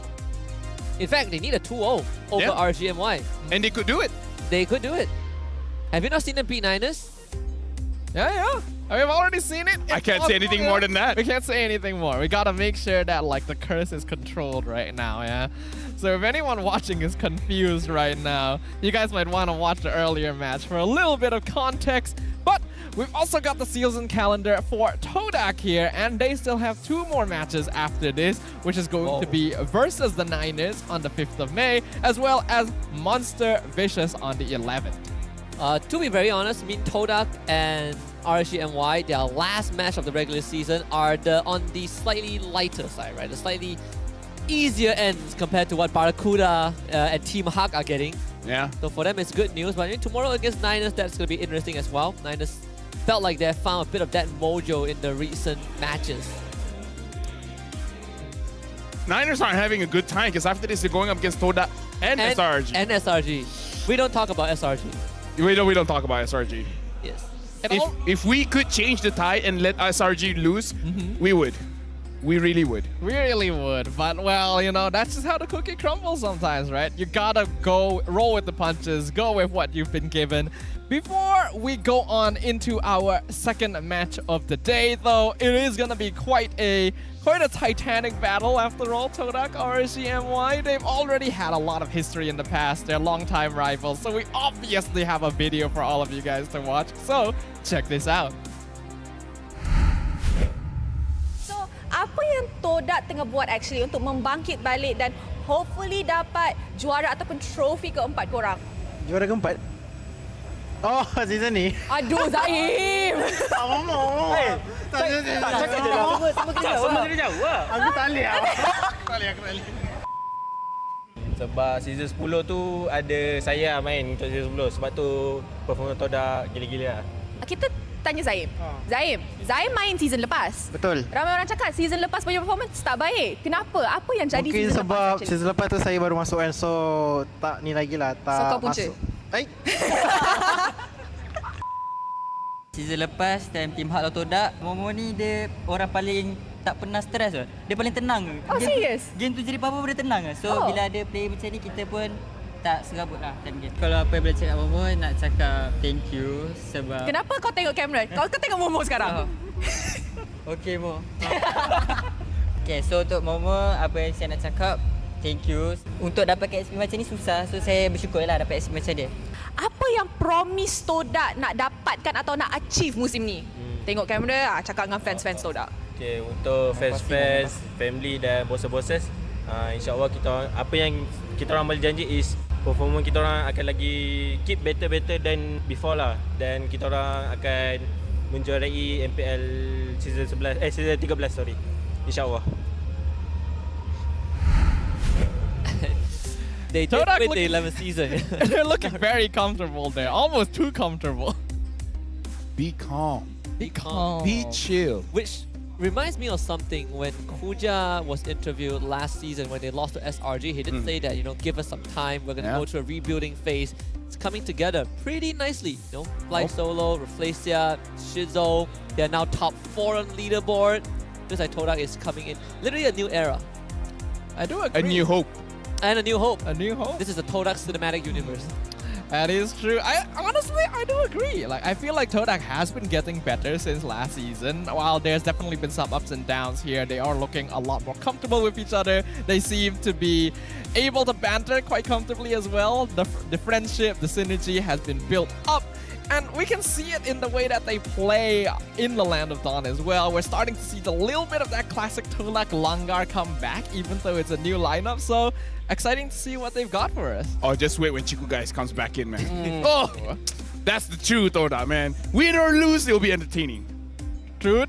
In fact, they need a 2-0 over RGMY. And they could do it. They could do it. Have you not seen them beat Niners? Yeah. We've already seen it. I can't say anything more than that. We can't say anything more. We gotta make sure that like the curse is controlled right now, yeah? So if anyone watching is confused right now, you guys might want to watch the earlier match for a little bit of context. But we've also got the season calendar for Todak here, and they still have 2 more matches after this, which is going to be versus the Niners on the 5th of May, as well as Monster Vicious on the 11th. To be very honest, I mean, Todak and RSGMY, their last match of the regular season, are on the slightly lighter side, right? The slightly easier ends compared to what Barracuda and Team Hawk are getting. Yeah. So for them, it's good news. But I mean, tomorrow against Niners, that's going to be interesting as well. Niners felt like they found a bit of that mojo in the recent matches. Niners aren't having a good time because after this, they're going up against Todak and SRG. And SRG. We don't talk about SRG. We don't talk about SRG. Yes. If we could change the tide and let SRG lose, we would. We really would. We really would. But, well, you know, that's just how the cookie crumbles sometimes, right? You gotta roll with the punches, go with what you've been given. Before we go on into our second match of the day, though, it is gonna be quite a titanic battle after all. Todak, RSGMY, they've already had a lot of history in the past. They're longtime rivals, so we obviously have a video for all of you guys to watch. So, check this out. Apa yang Todak tengah buat actually untuk membangkit balik dan hopefully dapat juara ataupun trofi keempat korang? Juara keempat? Oh, season ni? Aduh, Zaim! Tak cakap je lah. Sama kena jawab lah. Aku tak boleh lah. Sebab season 10 tu ada saya main untuk season 10. Sebab tu performa Todak gila-gila lah. Kita tanya Zaim. Zaim main season lepas. Betul. Ramai orang cakap season lepas punya performance tak baik. Kenapa? Apa yang jadi Mungkin season sebab lepas? season lepas tu saya baru masuk kan. So tak ni lagi lah. Tak So kau punca? masuk. Season lepas time Team Hak Todak, Momo ni dia orang paling tak pernah stres lah. Dia paling tenang. Oh, serious? Game tu jadi apa-apa dia tenang lah. So bila ada player macam ni kita pun tak serabut lah time game. Kalau apa yang boleh cakap Momo, nak cakap thank you sebab... Kenapa kau tengok kamera? Kau tengok Momo sekarang. Okay Mo. Okay, so untuk Momo, apa yang saya nak cakap, thank you. Untuk dapatkan XP macam ni susah. So saya bersyukur lah dapat XP macam dia. Apa yang promise Todak nak dapatkan atau nak achieve musim ni? Tengok kamera, cakap dengan fans-fans Todak. Okay, untuk fans-fans, family dan bosses-bosses, insyaAllah kita apa yang kita orang boleh janji is performa kita orang akan lagi keep better than before lah. Dan kita orang akan menjuarai MPL season 13 sorry. InsyaAllah. They did win the 11th season. They're looking very comfortable there, almost too comfortable. Be calm. Be calm. Be chill. Which reminds me of something when Kuja was interviewed last season when they lost to SRG. He did say that, give us some time. We're going to go through a rebuilding phase. It's coming together pretty nicely. Fly Solo, Reflecia, Shizo. They're now top 4 on leaderboard. Just like Todak is coming in. Literally a new era. I do agree. A new hope. And a new hope. A new hope. This is the Todak cinematic universe. That is true. I do agree. I feel like Todak has been getting better since last season. While there's definitely been some ups and downs here, they are looking a lot more comfortable with each other. They seem to be able to banter quite comfortably as well. The friendship, the synergy has been built up. And we can see it in the way that they play in the Land of Dawn as well. We're starting to see a little bit of that classic Todak Langar come back, even though it's a new lineup. So exciting to see what they've got for us. Oh, just wait when Chiku guys comes back in, man. Oh, that's the truth, Todak, man. Win or lose, it'll be entertaining. True.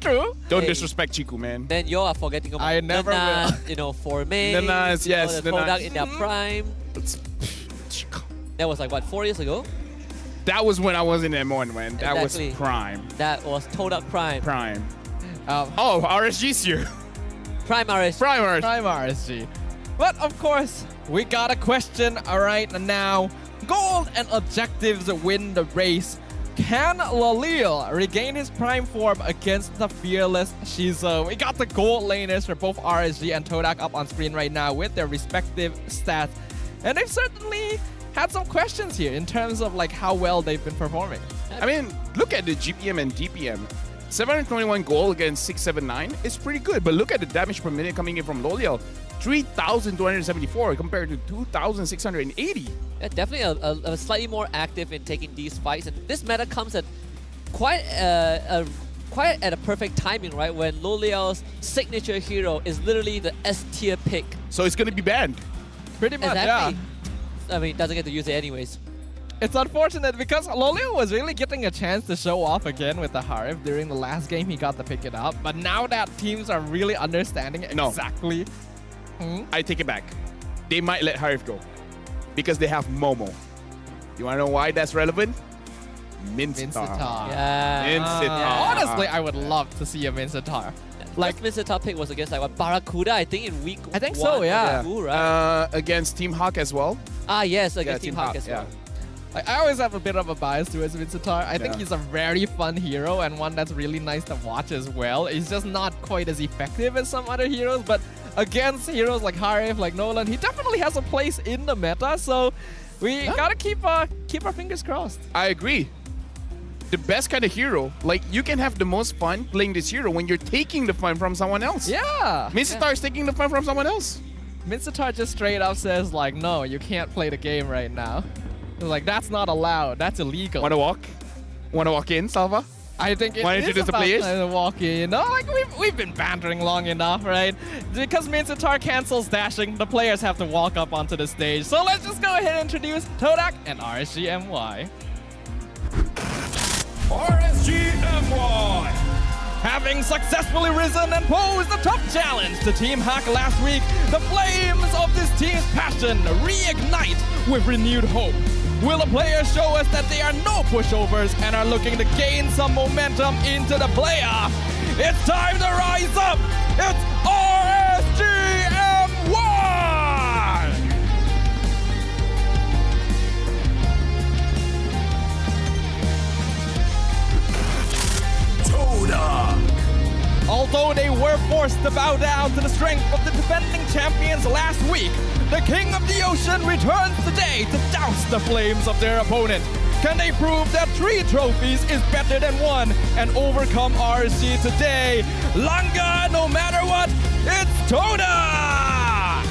Don't disrespect Chiku, man. Then you are forgetting about I never Nanas, Forme. Nanas, yes. The Todak in their prime. That was like, what, 4 years ago? That was when I was in M1, man. That Exactly. was prime. That was Todak Prime. RSG's here. Prime RSG. Prime RSG. But of course, we got a question right now. Gold and objectives win the race. Can Lalil regain his prime form against the fearless Shizo? We got the gold laners for both RSG and Todak up on screen right now with their respective stats. And they've certainly had some questions here in terms of how well they've been performing. I mean, look at the GPM and DPM. 721 gold against 679 is pretty good, but look at the damage per minute coming in from Loliel. 3,274 compared to 2,680. Yeah, definitely a slightly more active in taking these fights, and this meta comes at quite at a perfect timing, right? When Loliel's signature hero is literally the S tier pick. So it's gonna be banned. Pretty much, exactly. yeah. I mean, doesn't get to use it anyways. It's unfortunate because Loliel was really getting a chance to show off again with the Harif. During the last game, he got to pick it up. But now that teams are really understanding exactly... I take it back. They might let Harif go because they have Momo. You want to know why that's relevant? Mincetar. Yeah. Mincetar. Honestly, I would love to see a Mincetar. Like Mincetar pick was against Barracuda, I think in week I think 1 so, yeah. 2, right? Against Team Hawk as well. Yes, against Team Hawk as well. I always have a bit of a bias towards Mincetar. I think he's a very fun hero and one that's really nice to watch as well. He's just not quite as effective as some other heroes, but against heroes like Harif, like Nolan, he definitely has a place in the meta. So we gotta keep our fingers crossed. I agree. The best kind of hero, you can have the most fun playing this hero when you're taking the fun from someone else. Yeah. Mincetar is taking the fun from someone else. Mincetar just straight up says no, you can't play the game right now. It's that's not allowed. That's illegal. Wanna walk? Wanna walk in, Salva? I think it Wanna is introduce the about players? time to walk in. We've been bantering long enough, right? Because Mincetar cancels dashing, the players have to walk up onto the stage. So let's just go ahead and introduce Todak and RSGMY. RSGMY. Having successfully risen and posed a tough challenge to Team Hack last week, the flames of this team's passion reignite with renewed hope. Will the players show us that they are no pushovers and are looking to gain some momentum into the playoff? It's time to rise up! It's RSGM1! Todak! Although they were forced to bow down to the strength of the defending champions last week, the King of the Ocean returns today to douse the flames of their opponent. Can they prove that 3 trophies is better than 1 and overcome RSG today? Langa, no matter what, it's Todak!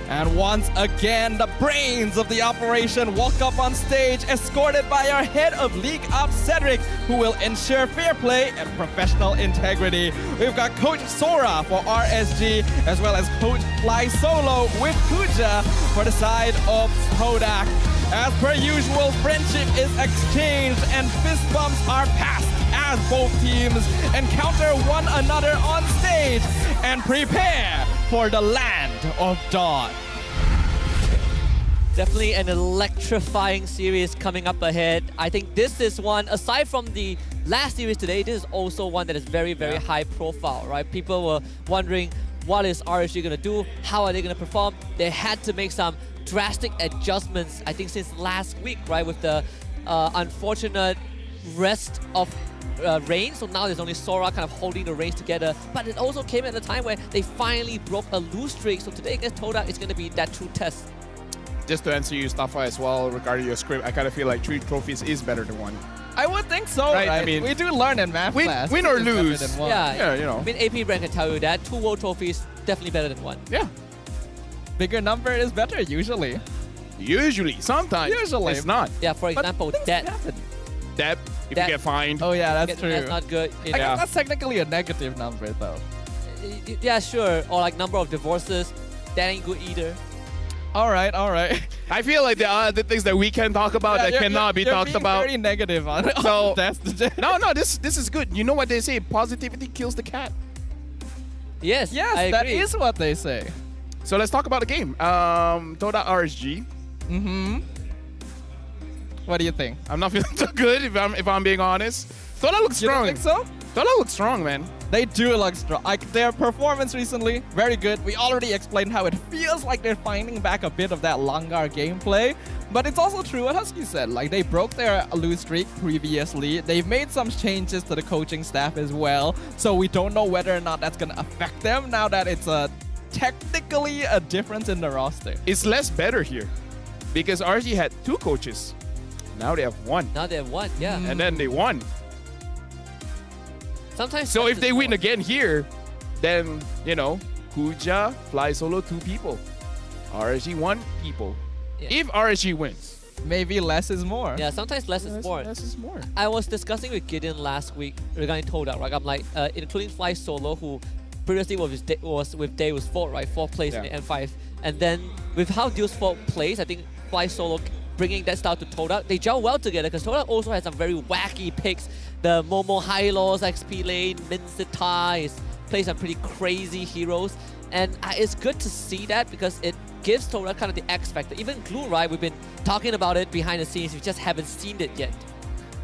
And once again, the brains of the operation walk up on stage, escorted by our head of League Ops, Cedric, who will ensure fair play and professional integrity. We've got Coach Sora for RSG, as well as Coach Fly Solo with Kuja for the side of Todak. As per usual, friendship is exchanged and fist bumps are passed as both teams encounter one another on stage and prepare for the land of dawn. Definitely an electrifying series coming up ahead. I think this is one, aside from the last series today, this is also one that is very, very high profile, right? People were wondering, what is RSG going to do? How are they going to perform? They had to make some drastic adjustments, I think, since last week, right? With the unfortunate rest of reigns, so now there's only Sora kind of holding the reins together, but it also came at a time where they finally broke a lose streak, so today against Todak is going to be that true test. Just to answer you, Staffa, as well, regarding your script, I kind of feel like 3 trophies is better than 1. I would think so, right? I mean, we do learn in math class. Win or lose. Yeah, you know. I mean, AP Brand can tell you that 2 world trophies definitely better than 1. Yeah. Bigger number is better, usually. Usually. Sometimes. Usually. It's not. Yeah, for example, Debt. Debt, if you get fined. Oh yeah, that's true. That's not good. I guess that's technically a negative number, though. Yeah, sure. Or like number of divorces. That ain't good either. All right. I feel like there are other things that we can talk about that cannot be talked about. Very negative on it. So no, this is good. You know what they say? Positivity kills the cat. Yes, I that agree. is what they say. So let's talk about the game. Todak RSG. What do you think? I'm not feeling so good if I'm being honest. Todak looks strong. You don't think so? Todak looks strong, man. They do look strong. Like, their performance recently, very good. We already explained how it feels like they're finding back a bit of that Langar gameplay. But it's also true what Husky said. Like, they broke their lose streak previously. They've made some changes to the coaching staff as well. So we don't know whether or not that's going to affect them now that it's technically a difference in the roster. It's less better here because RSG had 2 coaches. Now they have 1. Now they have 1, yeah. And then they won. Sometimes. So if they win again here, then, you know, Kuja, Fly Solo, 2 people. RSG 1 people. Yeah. If RSG wins. Maybe less is more. Yeah, sometimes less is more. Less is more. I was discussing with Gideon last week regarding Todak, right? I'm like, including Fly Solo, who previously was with Deus Fault, right? 4th place in the M5. And then with how Deus Fault plays, I think Fly Solo bringing that style to Todak, they gel well together because Todak also has some very wacky picks. The Momo Hylos, XP Lane, Minsita plays some pretty crazy heroes. And it's good to see that because it gives Todak kind of the X factor. Even Glue, right? We've been talking about it behind the scenes. We just haven't seen it yet.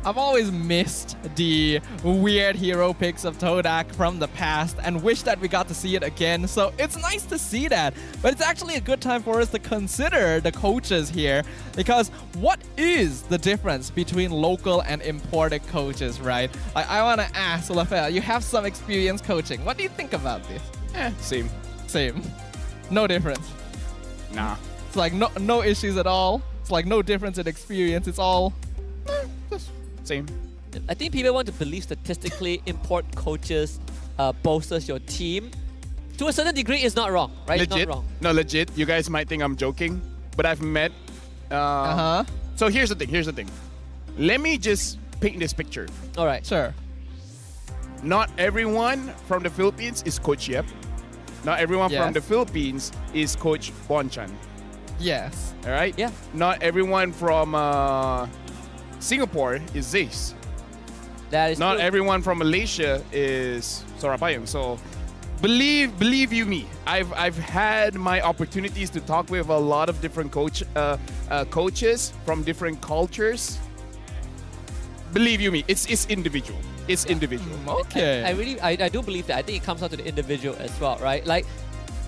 I've always missed the weird hero picks of Todak from the past and wish that we got to see it again. So it's nice to see that. But it's actually a good time for us to consider the coaches here, because what is the difference between local and imported coaches, right? I want to ask Lafayette, you have some experience coaching. What do you think about this? Same. No difference. Nah. It's like no issues at all. It's like no difference in experience. It's all just same. I think people want to believe statistically import coaches bolsters your team. To a certain degree, it's not wrong, right? Legit. It's not wrong. No, legit. You guys might think I'm joking, but I've met... So here's the thing. Let me just paint this picture. All right. Sure. Not everyone from the Philippines is Coach Yep. Not everyone from the Philippines is Coach Bonchan. Yes. All right? Yeah. Not everyone from Singapore is Zace. That is Not true. everyone from Malaysia is Sorapayong. So believe you me, I've had my opportunities to talk with a lot of different coaches from different cultures. Believe you me, it's individual. It's individual. Okay. I do believe that. I think it comes down to the individual as well, right? Like,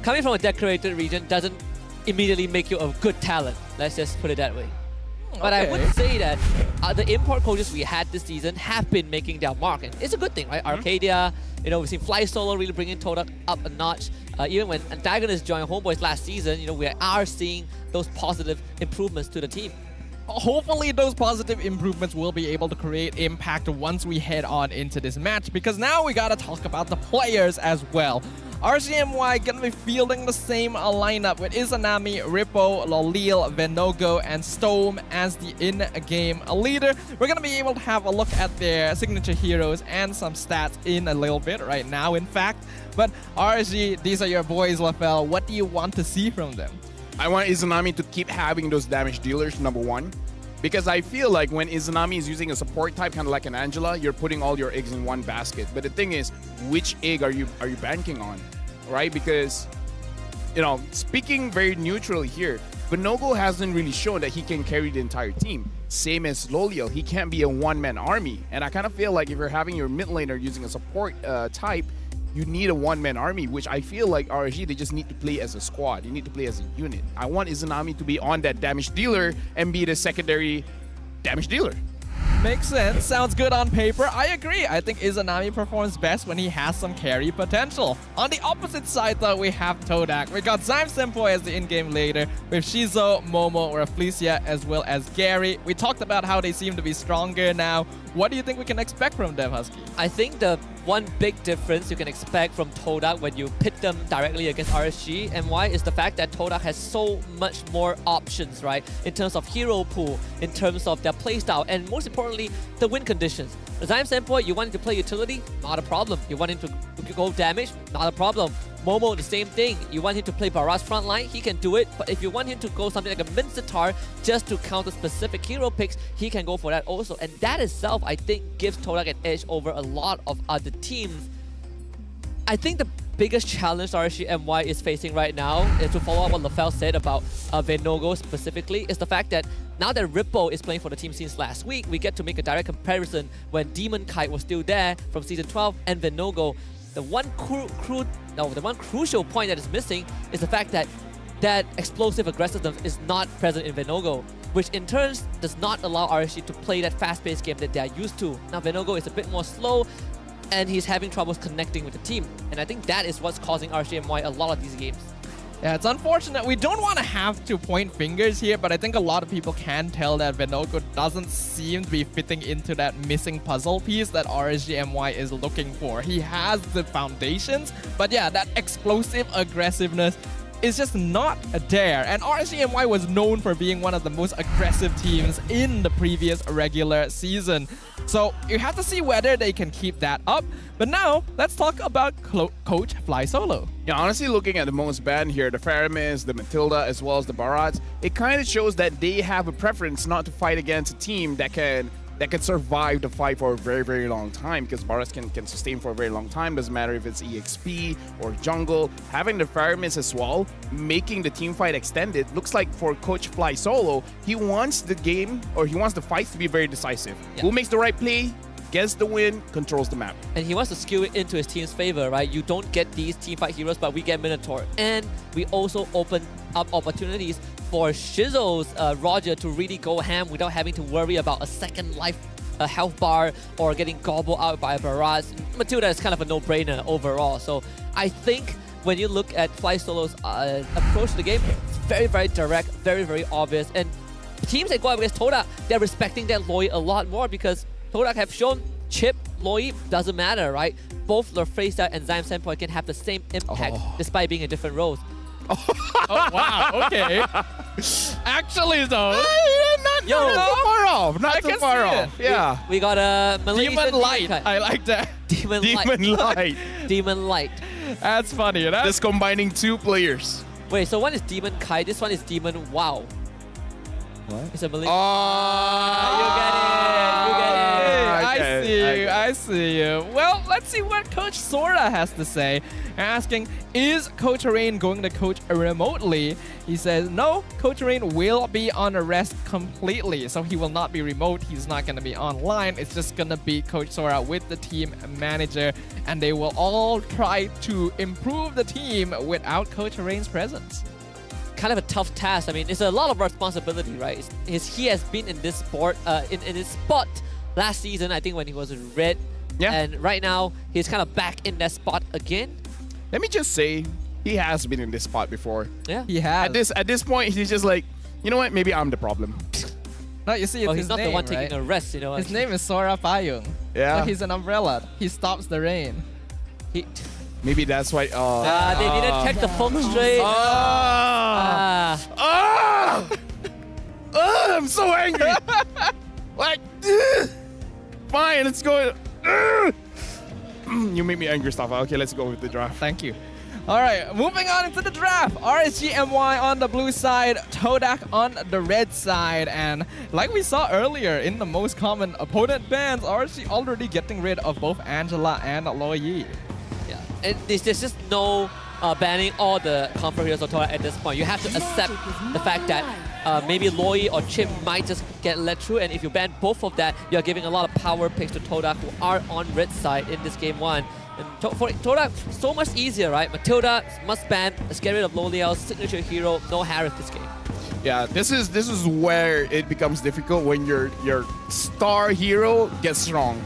coming from a decorated region doesn't immediately make you a good talent. Let's just put it that way. But I would say that the import coaches we had this season have been making their mark, and it's a good thing, right? Arcadia, you know, we've seen Fly Solo really bringing Todak up a notch. Even when Antagonist joined Homeboys last season, you know, we are seeing those positive improvements to the team. Hopefully those positive improvements will be able to create impact once we head on into this match, because now we gotta talk about the players as well. RCMY gonna be fielding the same lineup with Izanami, Rippo, Lolil, Venogo, and Stome as the in-game leader. We're gonna be able to have a look at their signature heroes and some stats in a little bit right now, in fact. But RSG, these are your boys, LaFell. What do you want to see from them? I want Izanami to keep having those damage dealers, number one. Because I feel like when Izanami is using a support type, kind of like an Angela, you're putting all your eggs in one basket. But the thing is, which egg are you banking on, right? Because, you know, speaking very neutrally here, Venogo hasn't really shown that he can carry the entire team. Same as Lolio, he can't be a one-man army. And I kind of feel like if you're having your mid laner using a support type, you need a one-man army, which I feel like RSG, they just need to play as a squad. You need to play as a unit. I want Izanami to be on that damage dealer and be the secondary damage dealer. Makes sense. Sounds good on paper. I agree. I think Izanami performs best when he has some carry potential. On the opposite side, though, we have Todak. We got Zyme Senpoi as the in-game leader, with Shizo, Momo, Rafflesia, as well as Gary. We talked about how they seem to be stronger now. What do you think we can expect from them, Husky? I think the one big difference you can expect from Todak when you pit them directly against RSG and why is the fact that Todak has so much more options, right? In terms of hero pool, in terms of their playstyle, and most importantly, the win conditions. Zyme Senpoi, you want him to play utility? Not a problem. You want him to go damage? Not a problem. Momo, the same thing. You want him to play Barrage frontline? He can do it. But if you want him to go something like a Mincetar just to counter specific hero picks, he can go for that also. And that itself, I think, gives Todak an edge over a lot of other teams. I think the biggest challenge RSGMY is facing right now, is to follow up what LaFell said about Venogo specifically, is the fact that now that Rippo is playing for the team since last week, we get to make a direct comparison when Demon Kite was still there from Season 12 and Venogo. The one crucial point that is missing is the fact that that explosive aggressiveness is not present in Venogo, which in turn does not allow RSG to play that fast-paced game that they are used to. Now Venogo is a bit more slow, and he's having troubles connecting with the team. And I think that is what's causing RCMY a lot of these games. Yeah, it's unfortunate. We don't want to have to point fingers here, but I think a lot of people can tell that Venogo doesn't seem to be fitting into that missing puzzle piece that RSGMY is looking for. He has the foundations, but yeah, that explosive aggressiveness is just not there. And RSGMY was known for being one of the most aggressive teams in the previous regular season. So you have to see whether they can keep that up. But now, let's talk about Coach Fly Solo. Yeah, honestly, looking at the most banned here, the Faramis, the Matilda, as well as the Barats, it kind of shows that they have a preference not to fight against a team that can survive the fight for a very, very long time, because Barats can sustain for a very long time. Doesn't matter if it's EXP or jungle. Having the Faramis as well, making the team fight extended, looks like for Coach Fly Solo, he wants the game, or he wants the fights to be very decisive. Yeah. Who makes the right play, gets the win, controls the map. And he wants to skew it into his team's favor, right? You don't get these teamfight heroes, but we get Minotaur. And we also open up opportunities for Shizo's Roger to really go ham without having to worry about a second life health bar or getting gobbled out by a barrage. Matilda is kind of a no-brainer overall. So I think when you look at Fly Solo's approach to the game, it's very, very direct, very, very obvious. And teams that go up against Todak, they're respecting their Loi a lot more because Todak have shown chip, Loi, doesn't matter, right? Both Lurfresa and Zyme Senpoi can have the same impact despite being in different roles. Oh, wow, okay. Actually, though, not so far off. Not so far off. Yeah. We got a Malaysian Demon Light. I like that. Demon Light. Demon Light. That's funny. Just combining two players. Wait, so one is Demon Kai, this one is Demon Wow. What? It's a Malaysian. Oh, you get it. You get it. I see you. Well, let's see what Coach Sora has to say. Asking, is Coach Rain going to coach remotely? He says, no, Coach Rain will be on a rest completely. So he will not be remote. He's not going to be online. It's just going to be Coach Sora with the team manager. And they will all try to improve the team without Coach Rain's presence. Kind of a tough task. I mean, it's a lot of responsibility, right? He has been in this sport, in his spot last season, I think, when he was in red. Yeah. And right now, he's kind of back in that spot again. Let me just say, he has been in this spot before. Yeah. He has. At this point, he's just like, you know what? Maybe I'm the problem. No, you see, it's Well, his he's not name, the one right? taking a rest, you know. His name is Sora Payung. Yeah. So he's an umbrella. He stops the rain. Maybe that's why. They didn't check the feng shui. I'm so angry. Like, fine, let's go. You make me angry, Stafa. Okay, let's go with the draft. Thank you. All right, moving on into the draft. RSGMY on the blue side, Todak on the red side. And like we saw earlier in the most common opponent bans, RSG already getting rid of both Angela and Loyi. Yeah, and there's just no banning all the comfort heroes of Todak at this point. You have to accept the fact that maybe Loyi or Chip might just get let through, and if you ban both of that, you're giving a lot of power picks to Todak, who are on red side in this game one. And for Todak, so much easier, right? Matilda must ban, let's get rid of Loliel's signature hero, no Harith this game. Yeah, this is where it becomes difficult when your star hero gets strong.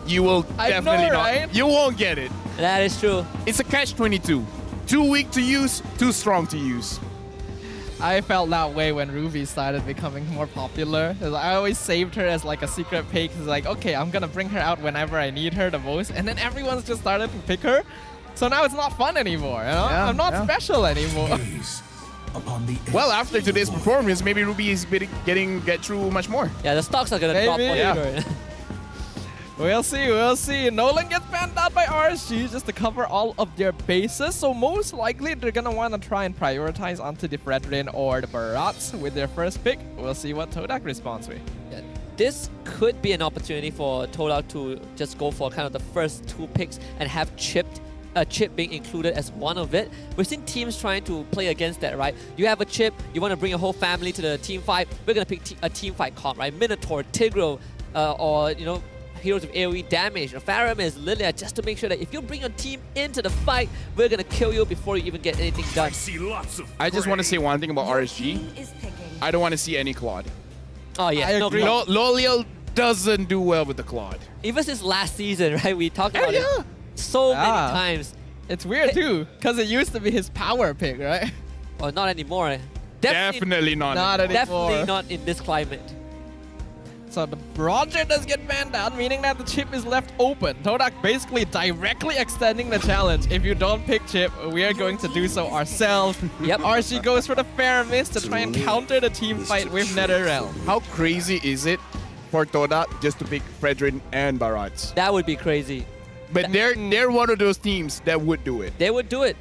You will definitely not. You won't get it. That is true. It's a catch-22. Too weak to use, too strong to use. I felt that way when Ruby started becoming more popular. I always saved her as like a secret pick. It's like, okay, I'm gonna bring her out whenever I need her the most, and then everyone's just started to pick her. So now it's not fun anymore. You know? Yeah, I'm not special anymore. Well, after today's performance, maybe Ruby is get through much more. Yeah, the stocks are gonna drop on her. We'll see, we'll see. Nolan gets banned out by RSG just to cover all of their bases. So most likely they're gonna want to try and prioritize onto the Fredrin or the Barats with their first pick. We'll see what Todak responds with. Yeah, this could be an opportunity for Todak to just go for kind of the first two picks and have Chip being included as one of it. We've seen teams trying to play against that, right? You have a Chip, you want to bring your whole family to the team fight. We're gonna pick a team fight comp, right? Minotaur, Tigro, or you know, heroes with AoE damage, Faramir, Lilia, just to make sure that if you bring your team into the fight, we're gonna kill you before you even get anything done. I just want to say one thing about RSG. I don't want to see any Claude. Oh yeah, I agree. Loliel doesn't do well with the Claude. Even since last season, right? We talked about it so many times. It's weird too, because it used to be his power pick, right? Oh, not anymore. Definitely not anymore. Definitely not in this climate. So the Roger does get banned out, meaning that the Chip is left open. Todak basically directly extending the challenge. If you don't pick Chip, we are going to do so ourselves. Yep. RSG goes for the fair miss to try and counter the team fight with NetherRealm. How crazy is it for Todak just to pick Fredrin and Barats? That would be crazy. But they're one of those teams that would do it. They would do it.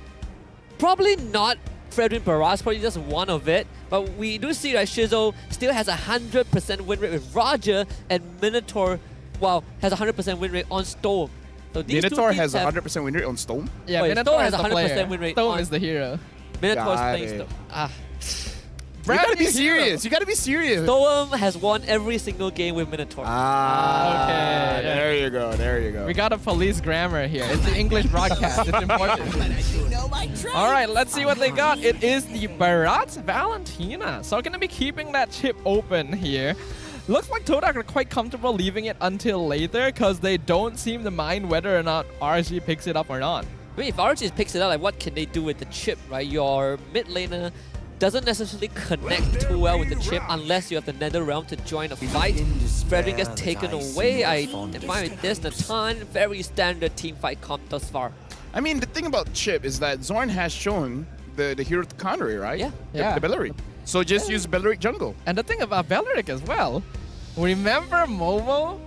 Probably not Fredrin Barras, probably just one of it. But we do see that Shizo still has a 100% win rate with Roger, and Minotaur, well, has a 100% win rate on Storm. So these Minotaur two has teams a 100% win rate on Storm? Yeah, Wait, Minotaur Storm has has a 100% win rate. Storm on is the hero. Minotaur's Got playing it. Storm. You gotta be serious. You gotta be serious. Storm has won every single game with Minotaur. Okay. There you go. There you go. We got a police grammar here. It's the English broadcast. It's important. All right, let's see what they got. It is the Barat Valentina. So going to be keeping that Chip open here. Looks like Todak are quite comfortable leaving it until later because they don't seem to mind whether or not RSG picks it up or not. I mean, if RSG picks it up, like what can they do with the Chip, right? Your mid laner doesn't necessarily connect too well with the Chip unless you have the NetherRealm to join a fight. Fredrin gets taken away. I am fine with this. Natan, very standard team fight comp thus far. I mean, the thing about Chip is that Zorn has shown the hero to counter it, right? Yeah. The Belleric. So just use Belleric jungle. And the thing about Belleric as well, remember Momo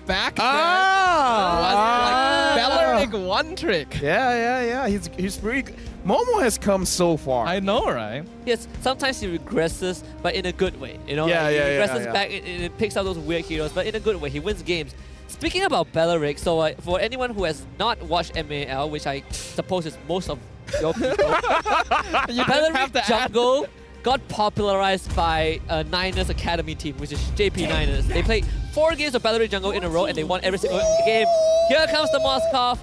back then was like Belleric one trick. Yeah. He's pretty good. Momo has come so far. I know, right? Yes, sometimes he regresses, but in a good way. You know, Yeah, he yeah, regresses yeah. back and picks out those weird heroes, but in a good way. He wins games. Speaking about Belleric, so for anyone who has not watched MAL, which I suppose is most of your people, Belleric jungle got popularized by Niners Academy team, which is JP Niners. They played 4 games of Belleric jungle in a row and they won every single game. Here comes the Moskov,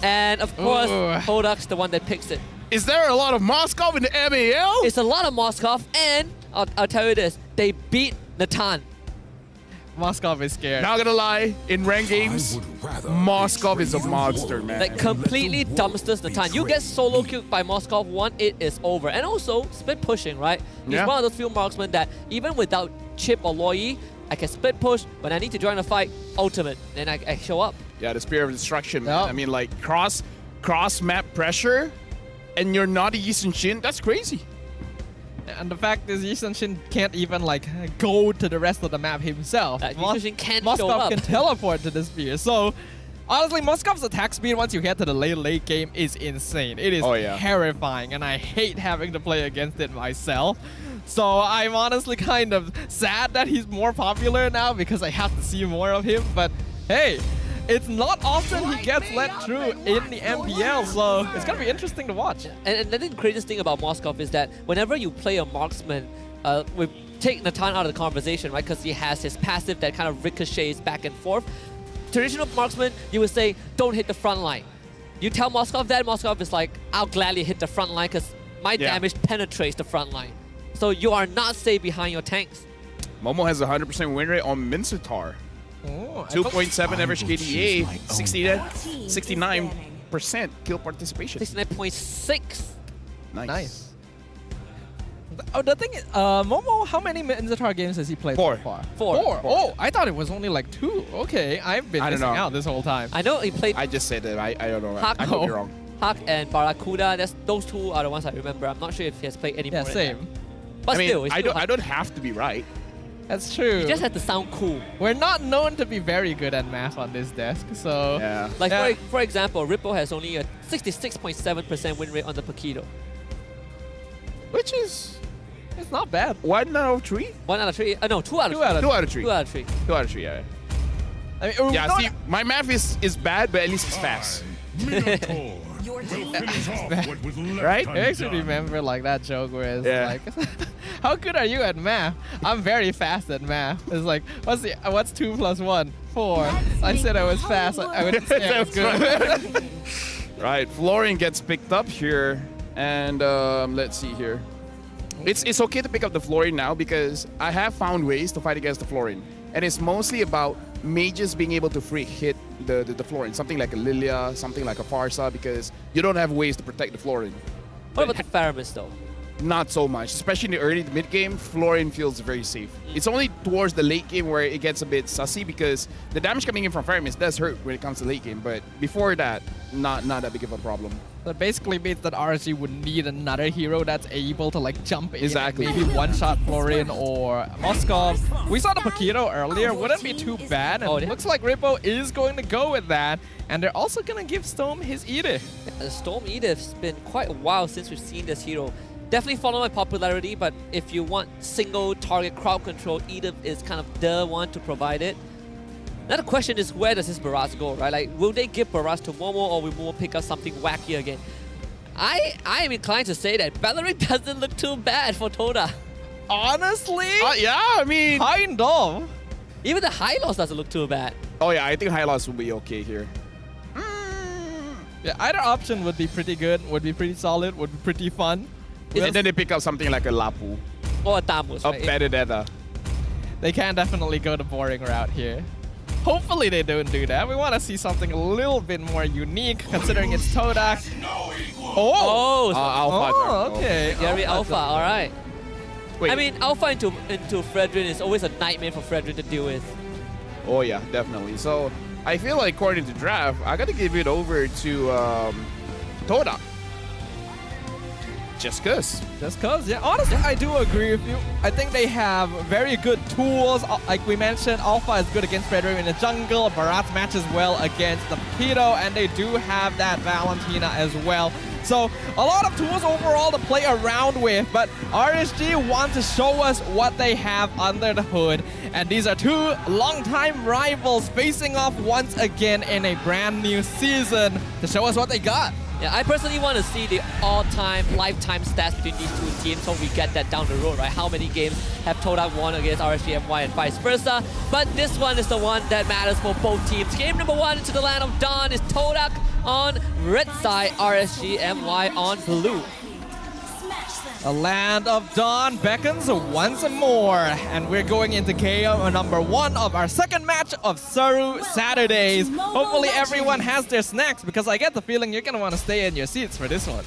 and of course, Todak's the one that picks it. Is there a lot of Moskov in the MAL? It's a lot of Moskov, and I'll tell you this, they beat Natan. Moskov is scared. Not gonna lie, in ranked games, Moskov is a monster, man. Like completely dumpsters Natan. You get solo killed by Moskov 1, it is over. And also, split pushing, right? He's one of those few marksmen that even without Chip or Loyi, I can split push. When I need to join a fight, ultimate. Then I show up. Yeah, the Spear of Destruction, man. I mean, like, cross map pressure, and you're not a Yisun Shin, that's crazy. And the fact is, Yisun Shin can't even like go to the rest of the map himself. Yisun Shin can't show Moskov up. can teleport to the spear. So, honestly, Moskov's attack speed once you get to the late game is insane. It is terrifying, and I hate having to play against it myself. So I'm honestly kind of sad that he's more popular now because I have to see more of him. But hey, it's not often he gets let through in the MPL, so it's going to be interesting to watch. And the craziest thing about Moskov is that whenever you play a marksman, we take Natan out of the conversation, right? Because he has his passive that kind of ricochets back and forth. Traditional marksman, you would say, don't hit the front line. You tell Moskov that, Moskov is like, I'll gladly hit the front line because my damage penetrates the front line. So you are not safe behind your tanks. Momo has a 100% win rate on Mincetar. 2.7 average KDA, 69% kill participation. 69.6. Nice. Oh, the thing is, Momo, how many Minzatar games has he played so far? Four. Oh, I thought it was only like 2. Okay, I've been missing out this whole time. I know he played... I just said it. I don't know. Hak, I could be wrong. Hak and Barracuda, those 2 are the ones I remember. I'm not sure if he has played any more. Yeah, same. But I mean, still, I don't have to be right. That's true. You just have to sound cool. We're not known to be very good at math on this desk, so... Yeah. Like, for example, Ripple has only a 66.7% win rate on the Paquito. Which is... It's not bad. 1 out of 3? 1 out of 3? No, 2 out of 3. 2 out of 3. 2 out of 3. 2 out of 3, yeah. I mean, yeah, see, my math is bad, but at least it's fast. Right? I actually remember like that joke where it's like, how good are you at math? I'm very fast at math. It's like, what's 2 plus 1? 4. I said I was fast. I would say I was good. Right, Florian gets picked up here, and let's see here. It's okay to pick up the Florian now because I have found ways to fight against the Florian, and it's mostly about mages being able to free hit the Florian, something like a Lilia, something like a Farsa, because you don't have ways to protect the Florian. What about the Faramis though? Not so much, especially in the early to mid game. Florian feels very safe. It's only towards the late game where it gets a bit sussy because the damage coming in from Faramis does hurt when it comes to late game, but before that, not that big of a problem. That basically means that RSG would need another hero that's able to like jump in, Exactly. maybe one-shot Florian or Moskov. We saw the Paquito earlier, wouldn't be too bad, and it looks like Rippo is going to go with that, and they're also going to give Storm his Edith. The Storm Edith's been quite a while since we've seen this hero. Definitely follow my popularity, but if you want single target crowd control, Edith is kind of the one to provide it. Now the question is, where does this Barrage go, right? Like, will they give Barrage to Momo, or will Momo pick up something wacky again? I am inclined to say that Belleric doesn't look too bad for Toda. Honestly? Yeah, I mean... Kind of. Even the high loss doesn't look too bad. Oh yeah, I think high loss will be okay here. Yeah, either option would be pretty good, would be pretty solid, would be pretty fun. And then they pick up something like a Lapu. Or a Tamus, A right? Benedetta. They can definitely go the boring route here. Hopefully they don't do that. We want to see something a little bit more unique, considering it's Todak. Alpha. Okay. Gary Alpha, alright. Wait. I mean, Alpha into Fredrin is always a nightmare for Fredrin to deal with. Oh yeah, definitely. So I feel like according to draft, I gotta give it over to Todak. Just cause, yeah. Honestly, I do agree with you. I think they have very good tools. Like we mentioned, Alpha is good against Fredrin in the jungle. Barat matches well against the Paquito, and they do have that Valentina as well. So a lot of tools overall to play around with, but RSG want to show us what they have under the hood. And these are two longtime rivals facing off once again in a brand new season to show us what they got. Yeah, I personally want to see the all-time, lifetime stats between these two teams so we get that down the road, right? How many games have Todak won against RSGMY and vice versa? But this one is the one that matters for both teams. Game number 1 into the land of dawn is Todak on red side, RSGMY on blue. The land of dawn beckons once more, and we're going into game number 1 of our second match of Saru Saturdays. Hopefully everyone has their snacks, because I get the feeling you're gonna want to stay in your seats for this one.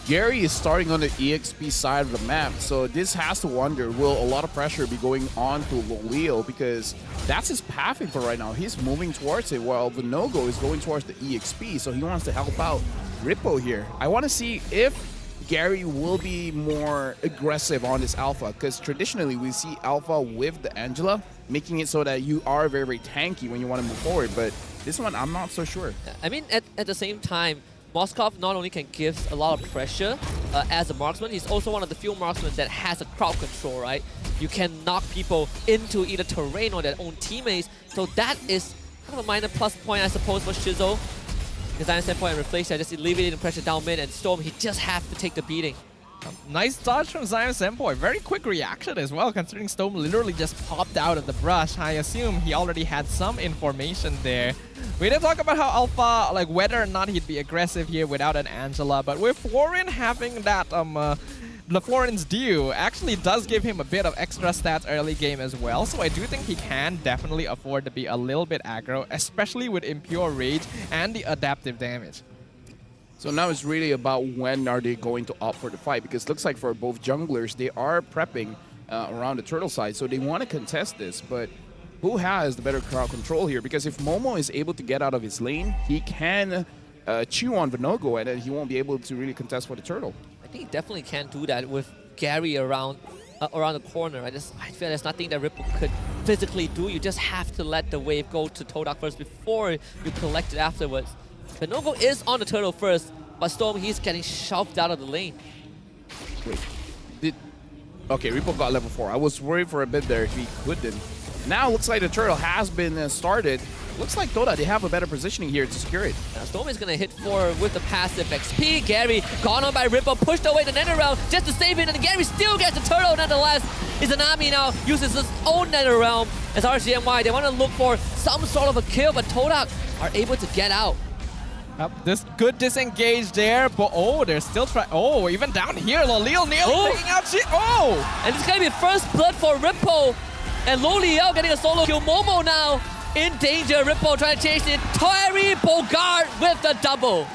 Gary is starting on the EXP side of the map, so this has to wonder, will a lot of pressure be going on to Loleo, because that's his pathing for right now. He's moving towards it, while the no-go is going towards the EXP, so he wants to help out Rippo here. I want to see if Gary will be more aggressive on this alpha, because traditionally we see alpha with the Angela, making it so that you are very, very tanky when you want to move forward, but this one I'm not so sure. I mean, at the same time, Moskov not only can give a lot of pressure as a marksman, he's also one of the few marksmen that has a crowd control, right? You can knock people into either terrain or their own teammates, so that is kind of a minor plus point, I suppose, for Shizo. Design standpoint and Reflection just alleviating the pressure down mid, and Storm, he just have to take the beating. Nice dodge from Zion Senpoi. Very quick reaction as well, considering Storm literally just popped out of the brush. I assume he already had some information there. We did talk about how Alpha, like whether or not he'd be aggressive here without an Angela, but with Florin having that the Florin's due actually does give him a bit of extra stats early game as well, so I do think he can definitely afford to be a little bit aggro, especially with Impure Rage and the adaptive damage. So now it's really about when are they going to opt for the fight, because it looks like for both junglers, they are prepping around the turtle side, so they want to contest this, but who has the better crowd control here? Because if Momo is able to get out of his lane, he can chew on Vinogo, and then he won't be able to really contest for the turtle. I think he definitely can do that with Gary around the corner. I feel there's nothing that Ripple could physically do. You just have to let the wave go to Todak first before you collect it afterwards. Vinogo is on the turtle first, but Storm, he's getting shoved out of the lane. Wait, okay, Ripple got level 4. I was worried for a bit there if he couldn't. Now looks like the turtle has been started. Looks like Todak, they have a better positioning here to secure it. Now Storm is going to hit forward with the passive XP. Gary gone on by Ripple, pushed away the nether realm just to save it, and Gary still gets the turtle nonetheless. Izanami now uses his own nether realm as RCMY. They want to look for some sort of a kill, but Todak are able to get out. This good disengage there, but oh, they're still trying. Oh, even down here, Loleo nearly taking out shit. Oh! And it's going to be first blood for Ripple. And Loleo getting a solo kill. Momo now in danger. Ripple trying to chase the entire Bogart with the double.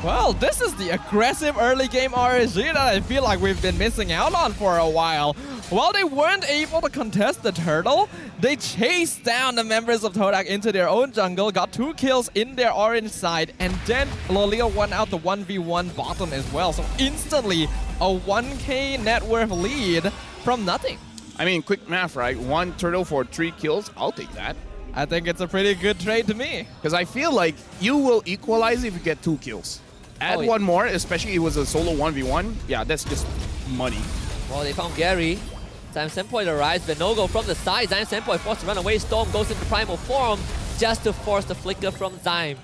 Well, this is the aggressive early game RSG that I feel like we've been missing out on for a while. While they weren't able to contest the turtle, they chased down the members of Todak into their own jungle, got 2 kills in their orange side, and then Loleo won out the 1v1 bottom as well. So instantly, a 1k net worth lead from nothing. I mean, quick math, right? 1 turtle for 3 kills, I'll take that. I think it's a pretty good trade to me. Because I feel like you will equalize if you get 2 kills. Add one more, especially if it was a solo 1v1. Yeah, that's just money. Well, they found Gary. Zion Senpoi arrives. Vinogo from the side. Zion Senpoi forced to run away. Storm goes into primal form just to force the flicker from Zion.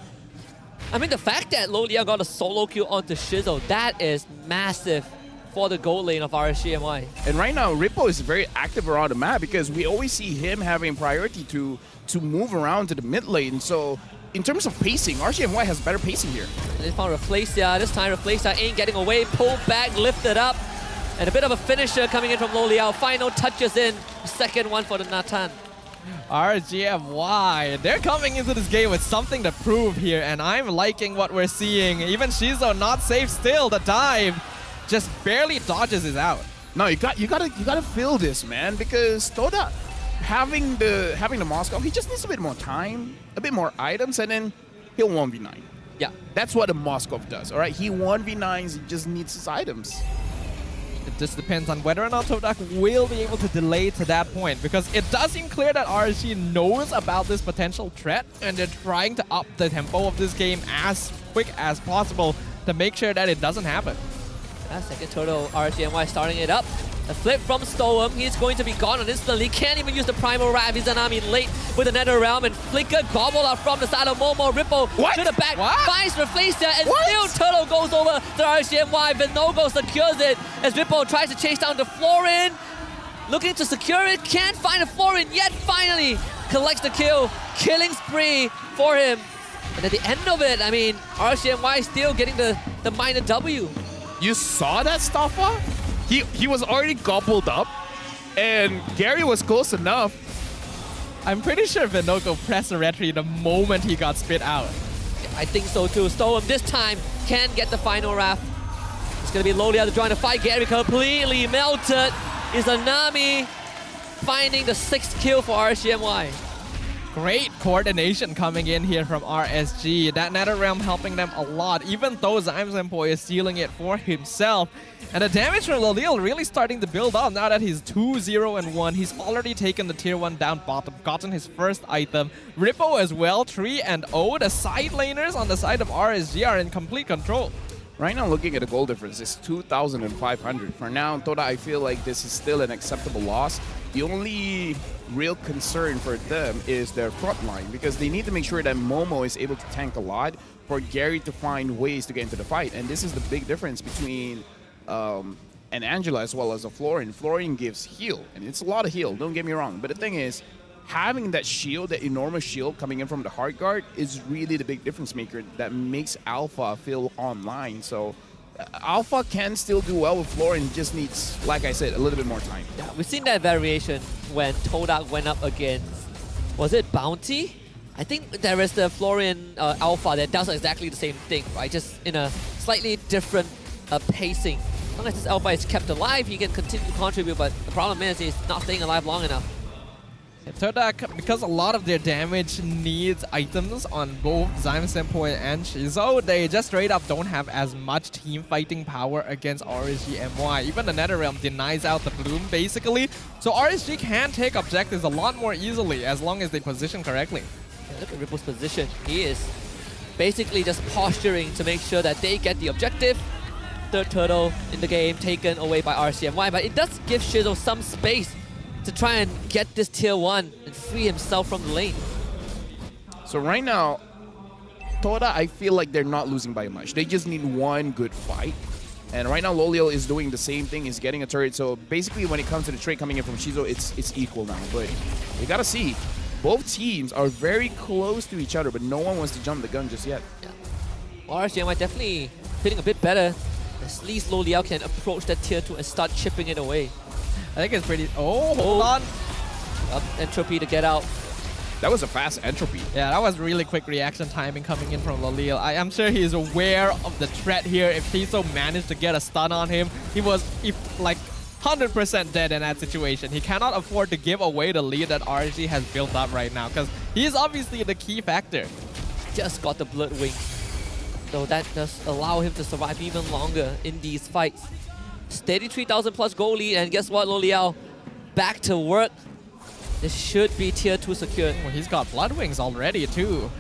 I mean, the fact that Loleo got a solo kill onto Shizo, that is massive for the goal lane of RSGMY. And right now, Rippo is very active around the map because we always see him having priority to move around to the mid lane. So in terms of pacing, RSGMY has better pacing here. And they found Reflecia. This time Reflecia ain't getting away. Pulled back, lifted up. And a bit of a finisher coming in from Loleo. Final touches in. Second one for the Nathan. RGMY, they're coming into this game with something to prove here, and I'm liking what we're seeing. Even Shizo not safe still. The dive just barely dodges it out. No, you gotta feel this, man, because Todak having the Moskov, he just needs a bit more time, a bit more items, and then he'll 1v9. Yeah. That's what a Moskov does, all right? He 1v9s, he just needs his items. It just depends on whether or not Todak will be able to delay to that point, because it does seem clear that RSG knows about this potential threat, and they're trying to up the tempo of this game as quick as possible to make sure that it doesn't happen. Second turtle, RSGNY starting it up. A flip from Stoem. He's going to be gone on instantly. Can't even use the Primal Wrath. Izanami late with the Nether Realm. And Flicker gobble up from the side of Momo. Ripple to the back. Finds Replacer. And still Turtle goes over to RSGNY. Vinogo secures it as Ripple tries to chase down the Florin. Looking to secure it. Can't find a Florin yet. Finally collects the kill. Killing spree for him. And at the end of it, I mean, RSGNY still getting the minor W. You saw that, Staffa? He was already gobbled up, and Gary was close enough. I'm pretty sure Vinogo pressed the retry the moment he got spit out. I think so too. Stoem this time can get the final wrath. It's going to be Lolia to join the fight. Gary completely melted. Izanami finding the 6th kill for RSGNY. Great coordination coming in here from RSG. That Nether Realm helping them a lot, even though Zymsempo is stealing it for himself. And the damage from Lolil really starting to build up now that he's 2-0-1. He's already taken the tier 1 down bottom, gotten his first item. Rippo as well, 3-0. The side laners on the side of RSG are in complete control. Right now, looking at the goal difference, it's 2,500. For now, Toda, I feel like this is still an acceptable loss. The only real concern for them is their front line, because they need to make sure that Momo is able to tank a lot for Gary to find ways to get into the fight. And this is the big difference between an Angela as well as a Florin. Florin gives heal, and it's a lot of heal, don't get me wrong. But the thing is, having that shield, that enormous shield coming in from the hard guard is really the big difference maker that makes Alpha feel online. So Alpha can still do well with Florin, just needs, like I said, a little bit more time. Yeah, we've seen that variation when Todak went up against, was it Bounty? I think there is the Florin Alpha that does exactly the same thing, right? Just in a slightly different pacing. As long as this Alpha is kept alive, he can continue to contribute, but the problem is he's not staying alive long enough. Todak, because a lot of their damage needs items on both Zymsempo and Shizo, they just straight up don't have as much team fighting power against RSGNY. Even the NetherRealm denies out the Bloom, basically. So RSG can take objectives a lot more easily as long as they position correctly. Yeah, look at Ripple's position. He is basically just posturing to make sure that they get the objective. Third turtle in the game taken away by RSGNY, but it does give Shizo some space to try and get this tier 1 and free himself from the lane. So right now, Toda, I feel like they're not losing by much. They just need one good fight. And right now, Lolio is doing the same thing. He's getting a turret. So basically, when it comes to the trade coming in from Shizo, it's equal now. But you gotta see, both teams are very close to each other, but no one wants to jump the gun just yet. Yeah. Well, RSGNY definitely feeling a bit better. At least Loliao can approach that tier 2 and start chipping it away. I think it's pretty... Oh, hold on. Entropy to get out. That was a fast entropy. Yeah, that was really quick reaction timing coming in from Lolil. I am sure he's aware of the threat here. If Tiso managed to get a stun on him, he was like 100% dead in that situation. He cannot afford to give away the lead that RSG has built up right now, because he's obviously the key factor. Just got the Blood Wing. So that does allow him to survive even longer in these fights. Steady 3,000 plus goal lead, and guess what, Loliao? Back to work. This should be tier 2 secured. Well, he's got Blood Wings already too.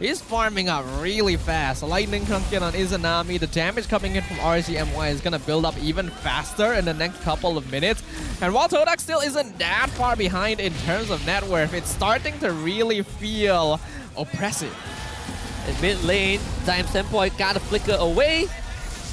He's farming up really fast. Lightning Krunkin on Izanami. The damage coming in from RSGNY is going to build up even faster in the next couple of minutes. And while Todak still isn't that far behind in terms of net worth, it's starting to really feel oppressive. In mid lane, Zymsempo got a flicker away.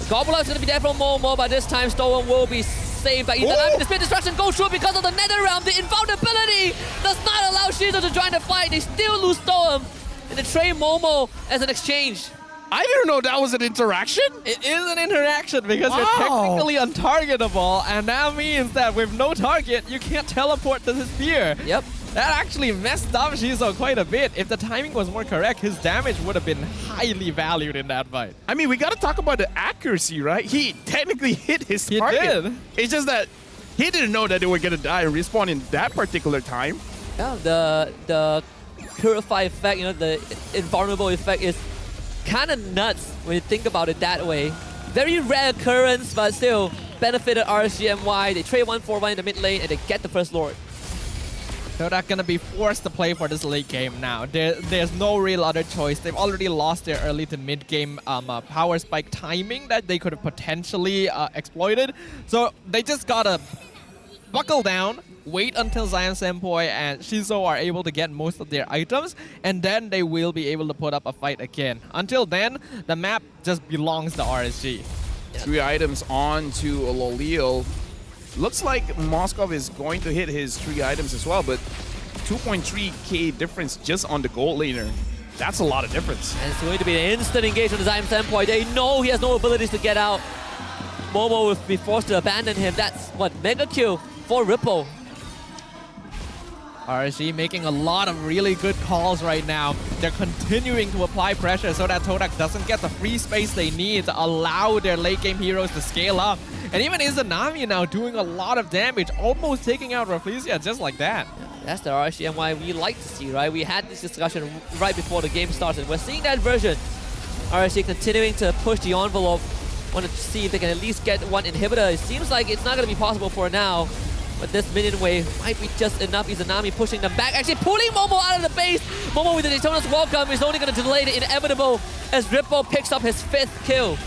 Gobbler is going to be there from Momo, but this time Stolen will be saved by Izanami. The Spin Destruction goes through because of the Nether Realm. The invulnerability does not allow Shizo to join the fight. They still lose Storm. And they trade Momo as an exchange. I didn't know that was an interaction. It is an interaction because you're technically untargetable, and that means that with no target, you can't teleport to the spear. Yep. That actually messed up Shizo quite a bit. If the timing was more correct, his damage would have been highly valued in that fight. I mean, we got to talk about the accuracy, right? He technically hit his target. He did. It's just that he didn't know that they were going to die and respawn in that particular time. Yeah, the Purify effect, you know, the invulnerable effect is kind of nuts when you think about it that way. Very rare occurrence, but still benefited RSGNY. They trade 1-4-1 in the mid lane and they get the first Lord. Todak gonna be forced to play for this late game now. There's no real other choice. They've already lost their early to mid game power spike timing that they could have potentially exploited. So they just gotta buckle down, wait until Zion Senpoi and Shizo are able to get most of their items, and then they will be able to put up a fight again. Until then, the map just belongs to RSG. 3 items on to Lolil. Looks like Moskov is going to hit his 3 items as well, but 2.3k difference just on the gold laner. That's a lot of difference. And it's going to be an instant engage on the Zion Senpoi. They know he has no abilities to get out. Momo will be forced to abandon him. That's what, mega kill for Ripple. RSG making a lot of really good calls right now. They're continuing to apply pressure so that Todak doesn't get the free space they need to allow their late game heroes to scale up. And even Izanami now doing a lot of damage, almost taking out Rafflesia just like that. That's the RSG and why we like to see, right? We had this discussion right before the game started. We're seeing that version. RSG continuing to push the envelope. Want to see if they can at least get one inhibitor. It seems like it's not going to be possible for now. But this minion wave might be just enough. Izanami pushing them back. Actually pulling Momo out of the base. Momo with the Daytona's welcome is only going to delay the inevitable as Ripple picks up his 5th kill.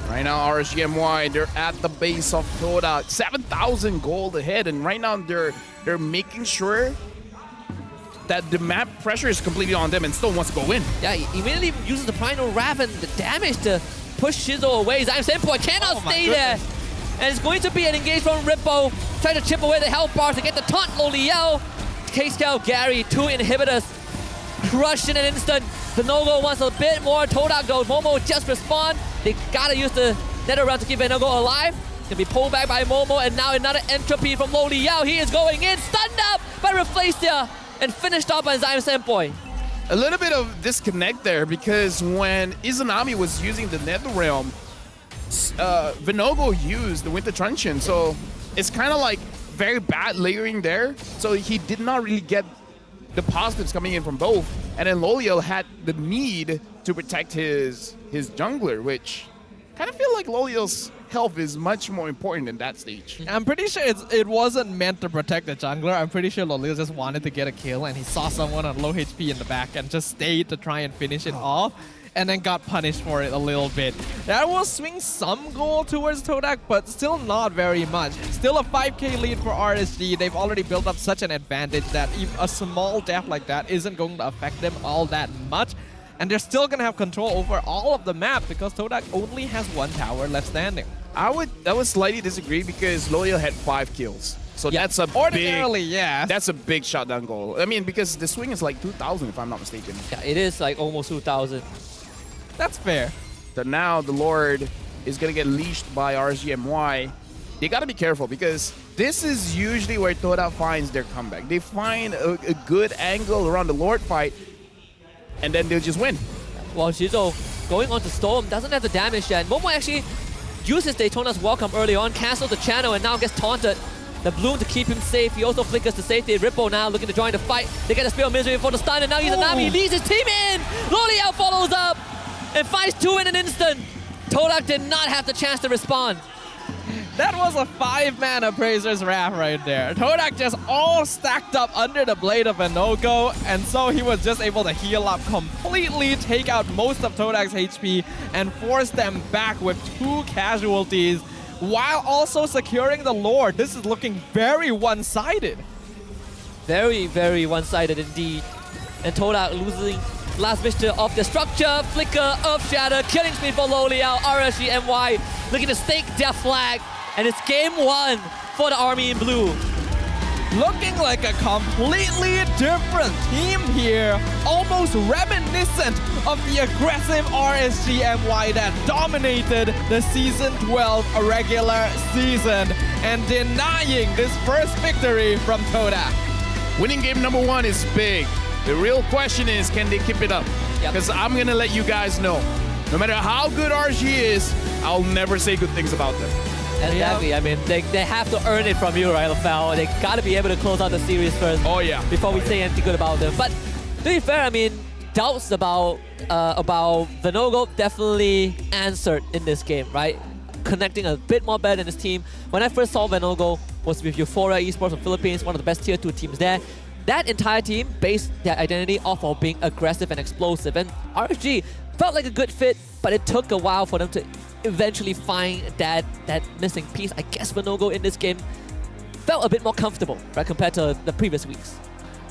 Right now, RSGMY, they're at the base of Todak. 7,000 gold ahead, and right now they're making sure that the map pressure is completely on them and still wants to go in. Yeah, he immediately uses the Primal Raven, the damage to push Shizo away. Zion Senpoi cannot stay there. And it's going to be an engage from Rippo. Trying to chip away the health bar to get the taunt. Loliel. K-Scout Gary, 2 inhibitors. Crushed in an instant. The no-go wants a bit more. Todak goes. Momo just respawn. They gotta use the nether round to keep Venogo alive. Gonna be pulled back by Momo. And now another entropy from Loliel. He is going in. Stunned up by Rafflesia. And finished off by Zion Senpoi. A little bit of disconnect there because when Izanami was using the nether realm, Venogo used the Winter Truncheon, so it's kind of like very bad layering there. So he did not really get the positives coming in from both. And then Loliel had the need to protect his jungler, which kind of feel like Loliel's health is much more important in that stage. I'm pretty sure it wasn't meant to protect the jungler. I'm pretty sure Loliel just wanted to get a kill and he saw someone on low HP in the back and just stayed to try and finish it off. And then got punished for it a little bit. That will swing some goal towards Todak, but still not very much. Still a 5k lead for RSG. They've already built up such an advantage that even a small death like that isn't going to affect them all that much. And they're still going to have control over all of the map because Todak only has 1 tower left standing. I would slightly disagree because Loliel had 5 kills. So that's a that's a big shutdown goal. I mean, because the swing is like 2,000 if I'm not mistaken. Yeah, it is like almost 2,000. That's fair. So now the Lord is going to get leashed by RSGMY. They got to be careful because this is usually where Todak finds their comeback. They find a good angle around the Lord fight, and then they'll just win. Well, Shizo going on to Storm doesn't have the damage yet. Momo actually uses Daytona's welcome early on, cancels the channel, and now gets taunted. The Bloom to keep him safe. He also flickers to safety. Rippo now looking to join the fight. They get a Spear of Misery for the stun, and now Izanami leads his team in. Loliel follows up and finds 2 in an instant. Todak did not have the chance to respond. That was a 5-man Appraiser's Wrath right there. Todak just all stacked up under the blade of Venogo, and so he was just able to heal up completely, take out most of Todak's HP, and force them back with 2 casualties, while also securing the Lord. This is looking very one-sided. Very, very one-sided indeed. And Todak losing last Mixture of the structure, flicker of shatter, killing speed for Loliel. RSGMY looking to stake their flag, and it's game 1 for the Army in Blue. Looking like a completely different team here, almost reminiscent of the aggressive RSGMY that dominated the Season 12 regular season, and denying this first victory from Todak. Winning game number 1 is big. The real question is, can they keep it up? Because I'm going to let you guys know, no matter how good RG is, I'll never say good things about them. Exactly. I mean, they have to earn it from you, right, LaFell? They got to be able to close out the series first. Before we say anything good about them. But to be fair, I mean, doubts about Venogo definitely answered in this game, right? connecting a bit more better than his team. When I first saw Venogo was with Euphoria Esports from Philippines, one of the best tier 2 teams there. That entire team based their identity off of being aggressive and explosive. And RSG felt like a good fit, but it took a while for them to eventually find that missing piece. I guess Venogo in this game felt a bit more comfortable, right, compared to the previous weeks.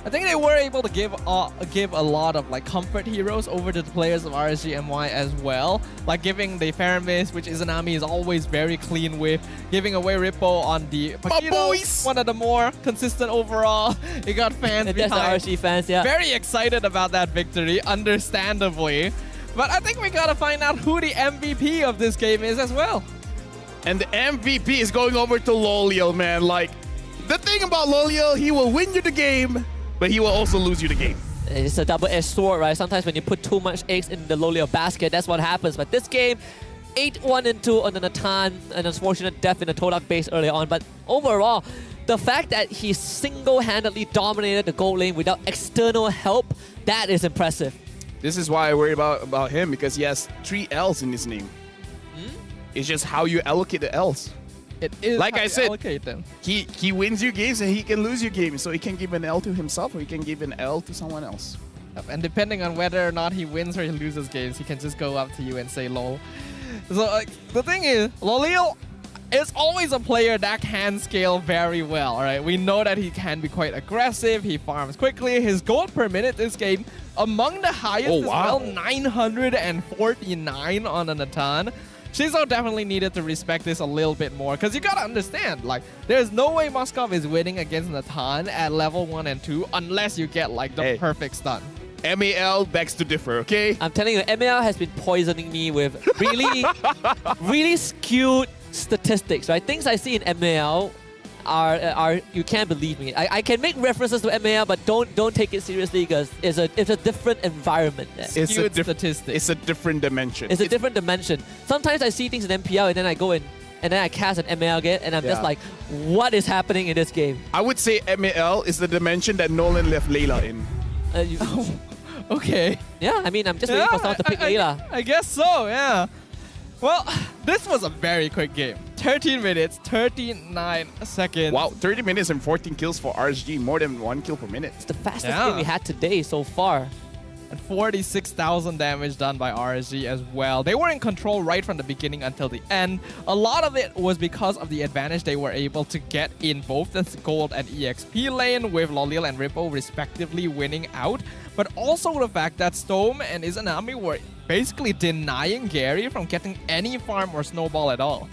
I think they were able to give a lot of like comfort heroes over to the players of RSG MY as well. Like giving the Faramis, which Izanami is always very clean with. Giving away Rippo on the Paquito, one of the more consistent overall. It got fans behind. That's the RSG fans, yeah. Very excited about that victory, understandably. But I think we gotta find out who the MVP of this game is as well. And the MVP is going over to Loliel, man. Like, the thing about Loliel, he will win you the game, but he will also lose you the game. It's a double-edged sword, right? Sometimes when you put too much eggs in the Loliel basket, that's what happens. But this game, 8-1-2 on the Natan, an unfortunate death in the Todak base early on. But overall, the fact that he single-handedly dominated the gold lane without external help, that is impressive. This is why I worry about him, because he has 3 L's in his name. It's just how you allocate the L's. It is like how I you said, allocate them. He wins you games and he can lose you games. So he can give an L to himself or he can give an L to someone else. And depending on whether or not he wins or he loses games, he can just go up to you and say lol. So the thing is, Loliel is always a player that can scale very well, right? We know that he can be quite aggressive, he farms quickly, his gold per minute this game among the highest as well, 949 on a Natan. Shizo definitely needed to respect this a little bit more, because you gotta understand, like, there's no way Moskov is winning against Natan at level 1 and 2 unless you get like the perfect stun. MAL begs to differ, okay? I'm telling you, MAL has been poisoning me with really, really skewed statistics, right? Things I see in MAL are you can't believe me. I can make references to MAL, but don't take it seriously because it's a different environment there. It's a different dimension. It's a different dimension. Sometimes I see things in MPL and then I go in and then I cast an MAL game and I'm just like, what is happening in this game? I would say MAL is the dimension that Nolan left Layla in. Okay. Yeah, I mean, I'm just waiting for someone to pick Layla. I guess so, yeah. Well, this was a very quick game. 13 minutes, 39 seconds. Wow, 30 minutes and 14 kills for RSG, more than 1 kill per minute. It's the fastest game we had today so far. And 46,000 damage done by RSG as well. They were in control right from the beginning until the end. A lot of it was because of the advantage they were able to get in both the gold and EXP lane, with Loliel and Rippo respectively winning out. But also the fact that Stome and Izanami were basically denying Gary from getting any farm or snowball at all.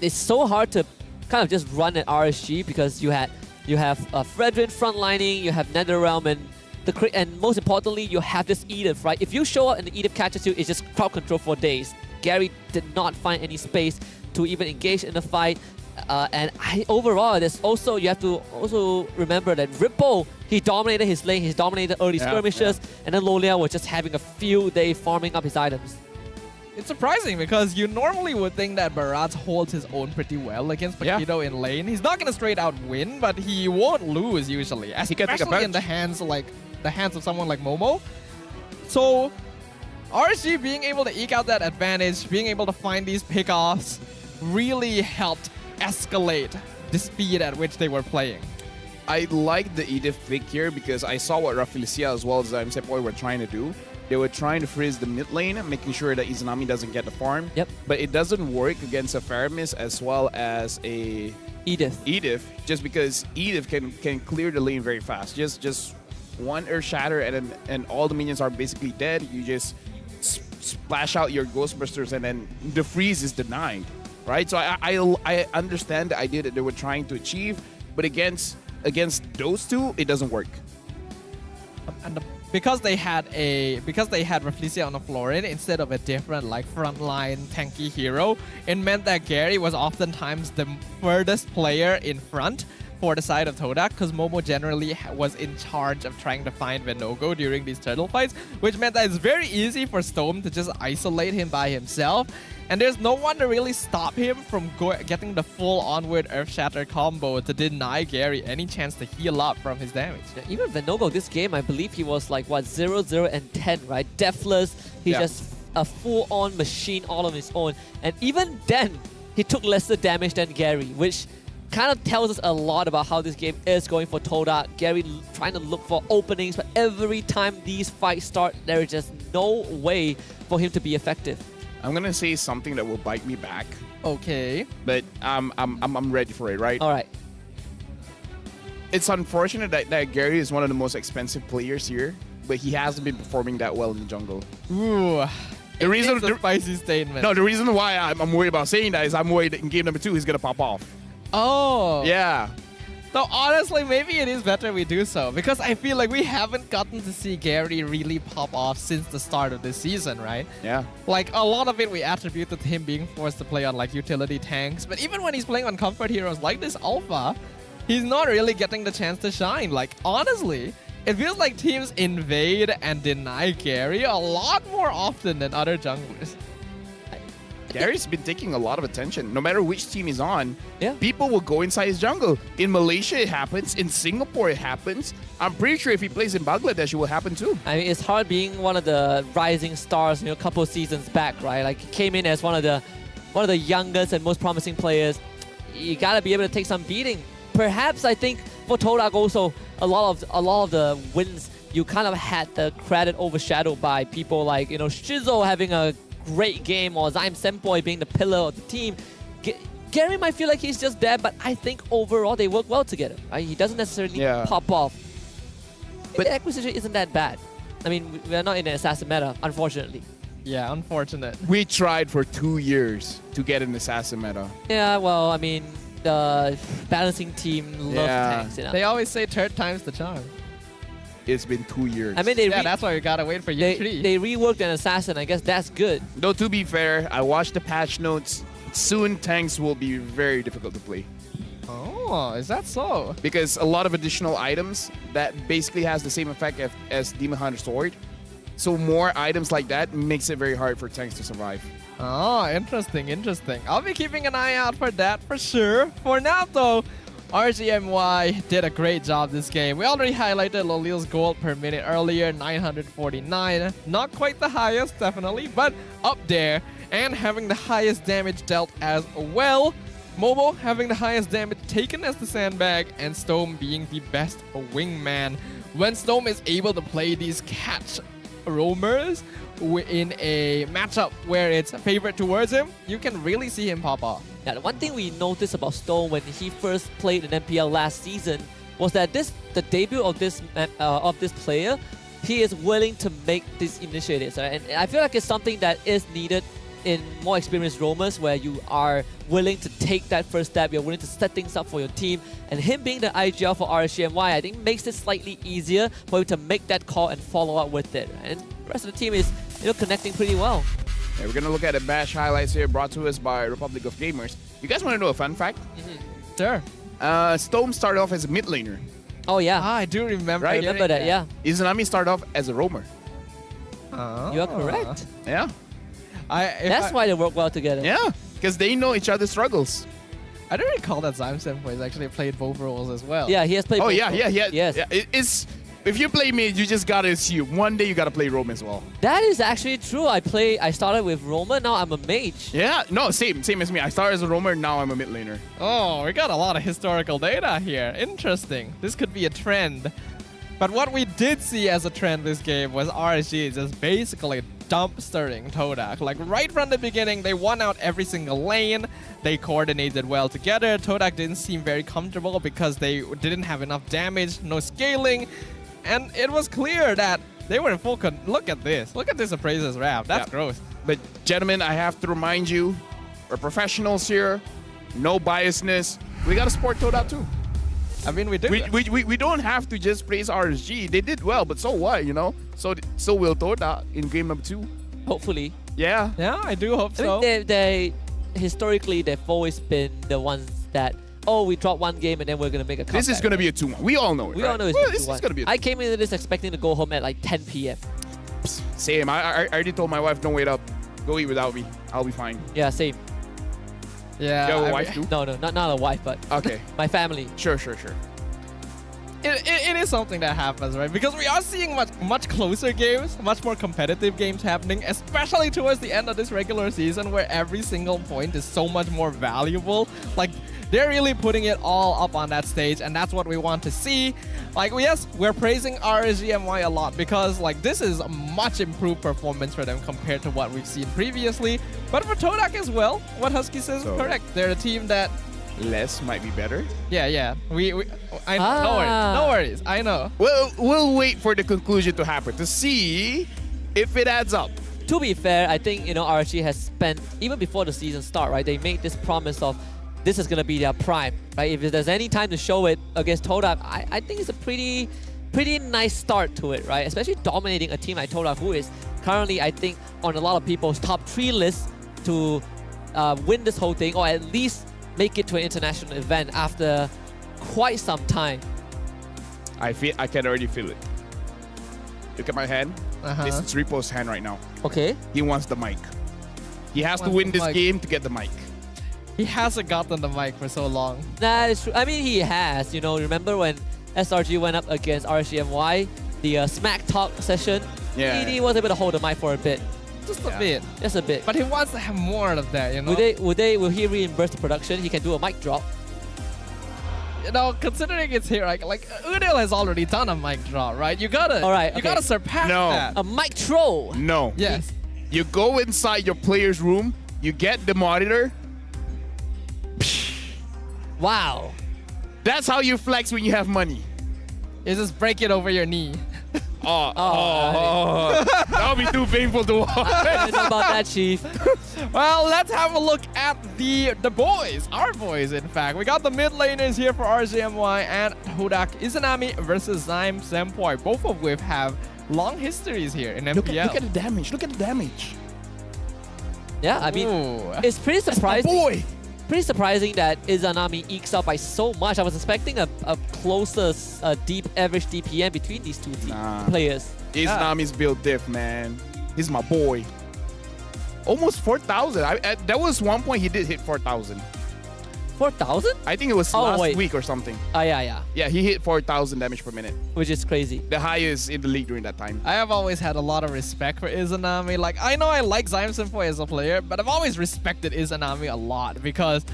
It's so hard to kind of just run at RSG because you have Fredrin frontlining, you have Netherrealm, and most importantly, you have this Edith, right? If you show up and the Edith catches you, it's just crowd control for days. Gary did not find any space to even engage in the fight. Overall, there's also, you have to also remember that Rippo, he dominated his lane, he dominated early skirmishes, and then Loliel was just having a field day farming up his items. It's surprising because you normally would think that Barat holds his own pretty well against Paquito in lane. He's not gonna straight out win, but he won't lose usually, especially in the hands of someone like Momo. So RSG being able to eke out that advantage, being able to find these pickoffs, really helped escalate the speed at which they were playing. I like the Edith pick here because I saw what Rafflesia as well as Msepoy were trying to do. They were trying to freeze the mid lane, making sure that Izanami doesn't get the farm. Yep. But it doesn't work against a Faramis as well as a Edith, just because Edith can clear the lane very fast. Just one Earth Shatter and all the minions are basically dead. You just splash out your Ghostbusters and then the freeze is denied, right? So I understand the idea that they were trying to achieve, but against those two, it doesn't work. And because they had Rafflesia on the floor instead of a different like frontline tanky hero, it meant that Gary was oftentimes the furthest player in front for the side of Todak, because Momo generally was in charge of trying to find Venogo during these turtle fights, which meant that it's very easy for Stome to just isolate him by himself, and there's no one to really stop him from getting the full onward Earth Shatter combo to deny Gary any chance to heal up from his damage. Yeah, even Venogo this game, I believe he was like, what, 0, 0, and 10, right? Deathless. He just a full-on machine all on his own. And even then, he took lesser damage than Gary, which kind of tells us a lot about how this game is going for Todak. Gary trying to look for openings, but every time these fights start, there is just no way for him to be effective. I'm gonna say something that will bite me back. Okay. But I'm ready for it, right? All right. It's unfortunate that Gary is one of the most expensive players here, but he hasn't been performing that well in the jungle. Ooh. The reason, It's a spicy statement. No, the reason why I'm worried about saying that is I'm worried that in game number 2 he's gonna pop off. Oh. Yeah. So honestly, maybe it is better we do so, because I feel like we haven't gotten to see Gary really pop off since the start of this season, right? Yeah. Like a lot of it we attributed to him being forced to play on like utility tanks, but even when he's playing on comfort heroes like this alpha, he's not really getting the chance to shine. Like honestly, it feels like teams invade and deny Gary a lot more often than other junglers. Gary's been taking a lot of attention. No matter which team he's on, yeah, people will go inside his jungle. In Malaysia, it happens. In Singapore, it happens. I'm pretty sure if he plays in Bangladesh, it will happen too. I mean, it's hard being one of the rising stars, a couple of seasons back, right? Like, he came in as one of the youngest and most promising players. You gotta be able to take some beating. Perhaps I think for Todak also, a lot of the wins you kind of had the credit overshadowed by people like Shizo having a great game, or Zyme Senpoi being the pillar of the team. Gary might feel like he's just there, but I think overall they work well together. Right? He doesn't necessarily pop off. But the acquisition isn't that bad. I mean, we're not in an assassin meta, unfortunately. Yeah, unfortunate. We tried for 2 years to get an assassin meta. Yeah, well, I mean, the balancing team loves tanks. They always say third time's the charm. It's been 2 years. I mean, that's why we gotta wait for year 3. They reworked an assassin. I guess that's good. Though to be fair, I watched the patch notes. Soon tanks will be very difficult to play. Oh, is that so? Because a lot of additional items that basically has the same effect as Demon Hunter Sword. So more items like that makes it very hard for tanks to survive. Oh, interesting. I'll be keeping an eye out for that for sure. For now though, RGMY did a great job this game. We already highlighted Lolil's gold per minute earlier, 949. Not quite the highest, definitely, but up there. And having the highest damage dealt as well. Momo having the highest damage taken as the sandbag, and Stone being the best wingman. When Stone is able to play these catch roamers in a matchup where it's favored towards him, you can really see him pop off. Now, the one thing we noticed about Stone when he first played in MPL last season was that the debut of this player, he is willing to make these initiatives, right? And I feel like it's something that is needed in more experienced roamers, where you are willing to take that first step, you're willing to set things up for your team, and him being the IGL for RSGMY, I think makes it slightly easier for him to make that call and follow up with it. And the rest of the team is connecting pretty well. Yeah, we're gonna look at the bash highlights here, brought to us by Republic of Gamers. You guys want to know a fun fact? Sure. Stone started off as a mid laner. Oh yeah, I do remember. Right? I remember that. Yeah. Izanami started off as a roamer. Oh. You are correct. Yeah. That's why they work well together. Yeah, because they know each other's struggles. I don't recall that Zyme Senpoi has actually played both roles as well. Yeah, he has played. Oh both yeah, roles. yes. Yeah. It's if you play mid, you just gotta assume one day you gotta play roam as well. That is actually true. I started with roamer. Now I'm a mage. Yeah, no, same as me. I started as a roamer. Now I'm a mid laner. Oh, we got a lot of historical data here. Interesting. This could be a trend. But what we did see as a trend this game was RSG just basically dumpstering Todak. Like right from the beginning, they won out every single lane. They coordinated well together. Todak didn't seem very comfortable because they didn't have enough damage, no scaling. And it was clear that they were in full look at this. Look at this appraiser's wrap. That's gross. But gentlemen, I have to remind you, we're professionals here. No biasness. We gotta support Todak too. I mean, we do. We don't have to just praise RSG. They did well, but so what, So will Todak in game number 2. Hopefully. Yeah. Yeah, I do hope so. I mean, they historically, they've always been the ones that, we dropped one game and then we're going to make a comeback. This is going to be a 2-1. We all know it, We right? all know it's This is going to be a 2-1. I came into this expecting to go home at like 10 p.m. Same. I already told my wife, don't wait up. Go eat without me. I'll be fine. Yeah, same. Yeah. You have a wife too? No, not a wife, but okay. my family. Sure. it is something that happens, right? Because we are seeing much closer games, much more competitive games happening, especially towards the end of this regular season where every single point is so much more valuable. Like, they're really putting it all up on that stage, and that's what we want to see. Like, yes, we're praising RSGMY a lot because, like, this is a much improved performance for them compared to what we've seen previously. But for Todak as well, what Husky says is correct. They're a team that less might be better. Yeah. I know. No worries. I know. We'll wait for the conclusion to happen to see if it adds up. To be fair, I think, you know, RSG has spent, even before the season start, right, they made this promise of this is going to be their prime, right? If there's any time to show it against Todak, I think it's a pretty nice start to it, right? Especially dominating a team like Todak, who is currently, I think, on a lot of people's top 3 lists to win this whole thing, or at least make it to an international event after quite some time. I can already feel it. Look at my hand. This is Ripo's hand right now. Okay. He wants the mic. He has to win this game to get the mic. He hasn't gotten the mic for so long. That is true. I mean, he has. You know, remember when SRG went up against RSGMY, the Smack Talk session? Yeah. He was able to hold the mic for a bit. Just a bit. Just a bit. But he wants to have more of that, you know? Will he reimburse the production? He can do a mic drop. You know, considering it's here, like Udil has already done a mic drop, right? You gotta surpass that. A mic troll. No. Yes. You go inside your player's room, you get the monitor. Wow. That's how you flex when you have money. You just break it over your knee. That'll be too painful to watch. I don't know about that, Chief. Well, let's have a look at the boys. Our boys, in fact. We got the mid laners here for RSGMY and Todak Izanami versus Zyme Sempoi, both of which have long histories here in MPL. Look at the damage. Look at the damage. Yeah, I mean, it's pretty surprising. Boy. Pretty surprising that Izanami ekes out by so much. I was expecting a closer deep average DPM between these two players. Izanami's built diff, man. He's my boy. Almost 4,000. That was one point he did hit 4,000. 4,000? I think it was last week or something. Yeah. Yeah, he hit 4,000 damage per minute. Which is crazy. The highest in the league during that time. I have always had a lot of respect for Izanami. Like, I know I like Zyme Sempoi as a player, but I've always respected Izanami a lot because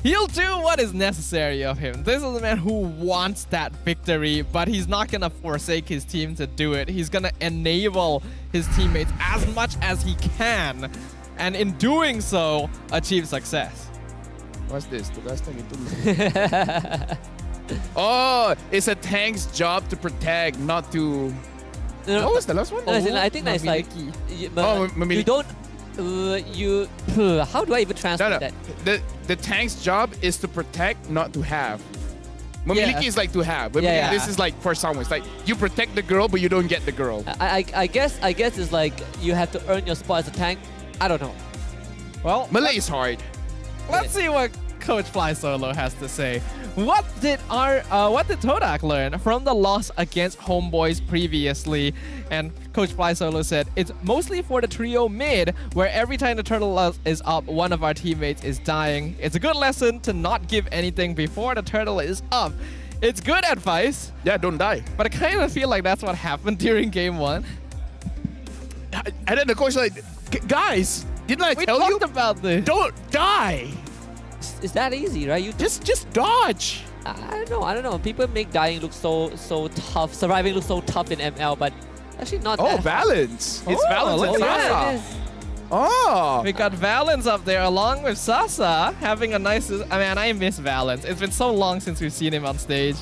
he'll do what is necessary of him. This is a man who wants that victory, but he's not going to forsake his team to do it. He's going to enable his teammates as much as he can, and in doing so, achieve success. What's this? Oh, it's a tank's job to protect, not to... What was the last one? I think that's like... you don't... how do I even translate that? The tank's job is to protect, not to have. Mamiliki is like to have. But this is like for someone. It's like you protect the girl, but you don't get the girl. I guess it's like you have to earn your spot as a tank. I don't know. Well, Malay is hard. Let's see what Coach Fly Solo has to say. What did Todak learn from the loss against Homeboys previously? And Coach Fly Solo said, it's mostly for the trio mid, where every time the turtle is up, one of our teammates is dying. It's a good lesson to not give anything before the turtle is up. It's good advice. Yeah, don't die. But I kind of feel like that's what happened during game 1. And then the coach like, guys, didn't I tell you? We talked about this. Don't die. It's that easy, right? You just dodge. I don't know. People make dying look so tough. Surviving looks so tough in ML, but actually not that. Oh, Valence. It's Valence and Sasa. Oh. We got Valence up there along with Sasa having a nice... I miss Valence. It's been so long since we've seen him on stage.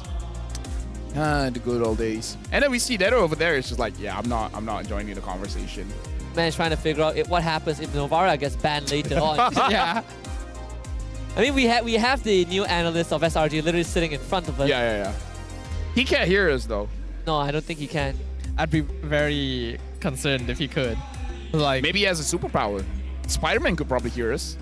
The good old days. And then we see Dedo over there. It's just like, yeah, I'm not joining the conversation. Man, trying to figure out what happens if Novara gets banned later on. Yeah. I mean, we have the new analyst of SRG literally sitting in front of us. Yeah. He can't hear us though. No, I don't think he can. I'd be very concerned if he could. Like, maybe he has a superpower. Spider-Man could probably hear us.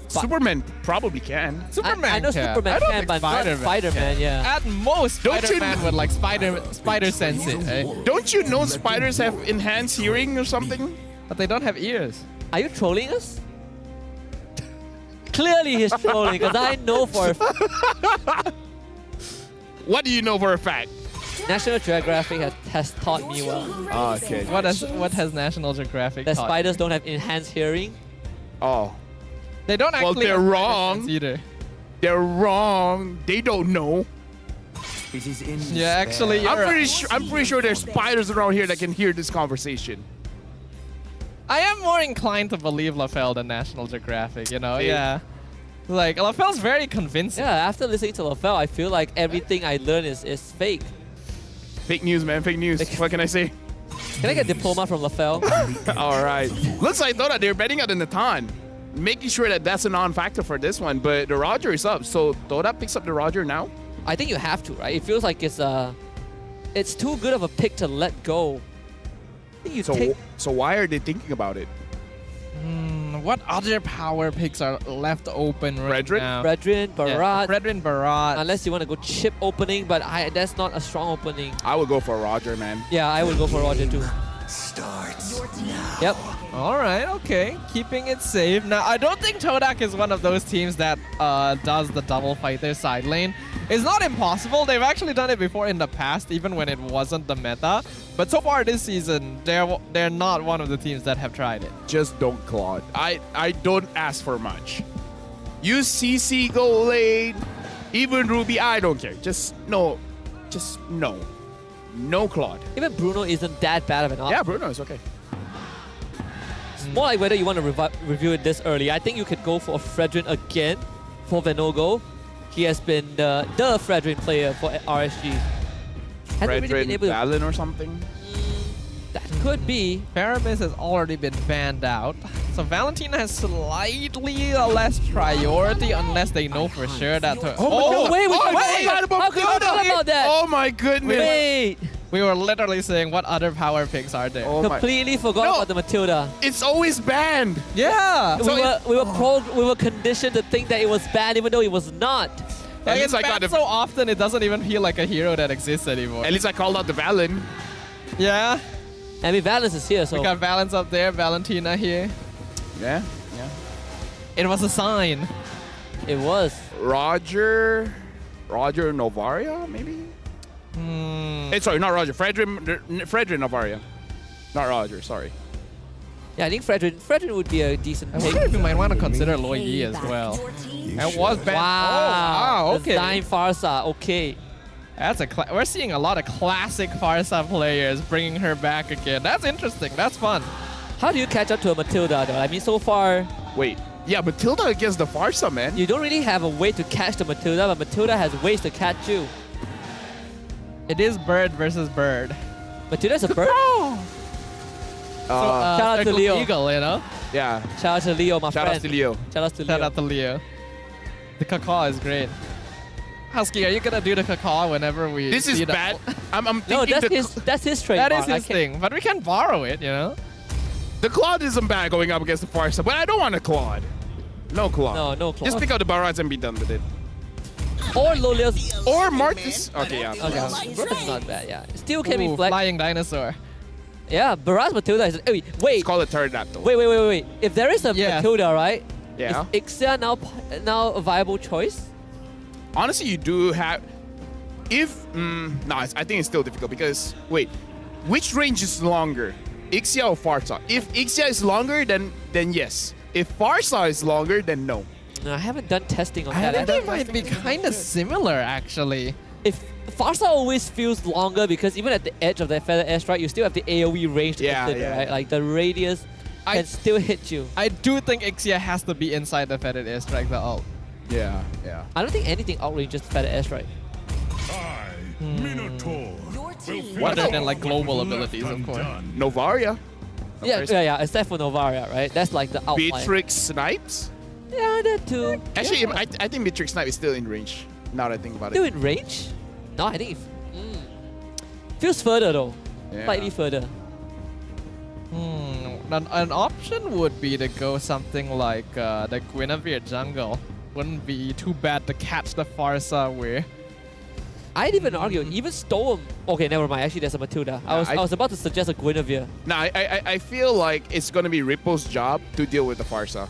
Superman probably can. Superman I know can. Superman can, but not Spider-Man, yeah. At most, Spider-Man would like spider sense it. Eh? Don't you know spiders have enhanced hearing or something? But they don't have ears. Are you trolling us? Clearly he's trolling, because I know for What do you know for a fact? National Geographic has taught me well. Okay. What has National Geographic That taught? spiders don't have enhanced hearing. Oh. They don't Well, actually. they're have wrong. either. They're wrong. They don't know. Yeah, actually, I'm pretty sure there's spiders around here that can hear this conversation. I am more inclined to believe LaFell than National Geographic. You know, See? yeah. Like LaFell's very convincing. Yeah, after listening to LaFell, I feel like everything I learn is fake. Fake news, man. Fake news. What can I say? Can I get a diploma from LaFell? All right. Looks like Todak, they're betting out the Natan. Making sure that that's a non-factor for this one, but the Roger is up. So Todak picks up the Roger now? I think you have to, right? It feels like it's too good of a pick to let go. I think you take. So why are they thinking about it? What other power picks are left open right now? Fredrin, Barat. Fredrin, Barat. Unless you want to go chip opening, but that's not a strong opening. I would go for Roger, man. Yeah, I would go for Roger too. Yep. All right, okay. Keeping it safe. Now, I don't think Todak is one of those teams that does the double fight their side lane. It's not impossible. They've actually done it before in the past, even when it wasn't the meta. But so far this season, they're not one of the teams that have tried it. Just don't Claude. I don't ask for much. You CC go lane, even Ruby, I don't care. Just no. No Claude. Even Bruno isn't that bad of an option. Yeah, Bruno is okay. It's more like whether you want to review it this early. I think you could go for Fredrin again for Venogo. He has been the Fredrin player for RSG. Hasn't really been able to. Valen or something? That could be. Paramis has already been banned out. So Valentina has slightly less priority unless they know for sure that... wait, how could you forget about that? Oh my goodness. Wait. We were literally saying what other power picks are there. Completely forgot about the Matilda. It's always banned. Yeah. We were conditioned to think that it was banned even though it was not. Like it's banned so often it doesn't even feel like a hero that exists anymore. At least I called out the Valen. Yeah. I mean, Valence is here, so... We got Valence up there, Valentina here. Yeah. It was a sign. It was. Roger Novaria, maybe? Sorry, not Roger. Fredrin Novaria. Not Roger, sorry. Yeah, I think Fredrin would be a decent I pick. wonder if you might want to consider Loi Yi as well. It was banned. Wow. Okay. Design Farsa, okay. That's we're seeing a lot of classic Farsa players bringing her back again. That's interesting. That's fun. How do you catch up to a Matilda though? I mean, so far... Wait. Yeah, Matilda against the Farsa, man. You don't really have a way to catch the Matilda, but Matilda has ways to catch you. It is bird versus bird. Matilda's a bird? Shout out to Leo. Eagle, you know? Yeah. Shout out to Leo, my Shout friend. out to Leo. Shout out to Leo. Shout out to Leo. The cacaw is great. Husky, are you gonna do the cacaw whenever we This is see bad. I'm No, thinking that's his trademark. That is his thing, but we can borrow it, you know? the Claude isn't bad going up against the Farsa, but I don't want a Claude. No Claude. No Claude. Just pick out the Barats and be done with it. Or Lolia's. Or Marcus. Okay, yeah. Okay, Marcus is not bad, yeah. Still can be flex. Flying dinosaur. Yeah, Baraz Matilda is... Wait. Let's call it pterodactyl. Wait. If there is a Matilda, right? Yeah. Is Ixia now a viable choice? Honestly, you do have... I think it's still difficult because... Wait. Which range is longer? Ixia or Farsa? If Ixia is longer, then yes. If Farsa is longer, then no. No, I haven't done testing on I that. think they might be kind of similar, actually. If Farsa always feels longer because even at the edge of that feather airstrike, you still have the AoE range to hit it, right? Like the radius can still hit you. I do think Ixia has to be inside the feathered airstrike, the ult. Yeah. I don't think anything outranges feather airstrike. Other than like global abilities, of course. Novaria. Yeah, except for Novaria, right? That's like the outlier. Beatrix Snipes? Yeah, that too. Actually, I think Beatrix Snipe is still in range. Now that I think about Still it. in range? No, I think feels further though. Yeah. Slightly further. An option would be to go something like the Guinevere jungle. Wouldn't be too bad to catch the Farsa with. I'd even argue, even Storm. Okay, never mind. Actually, there's a Matilda. I was about to suggest a Guinevere. No, I feel like it's gonna be Ripple's job to deal with the Farsa.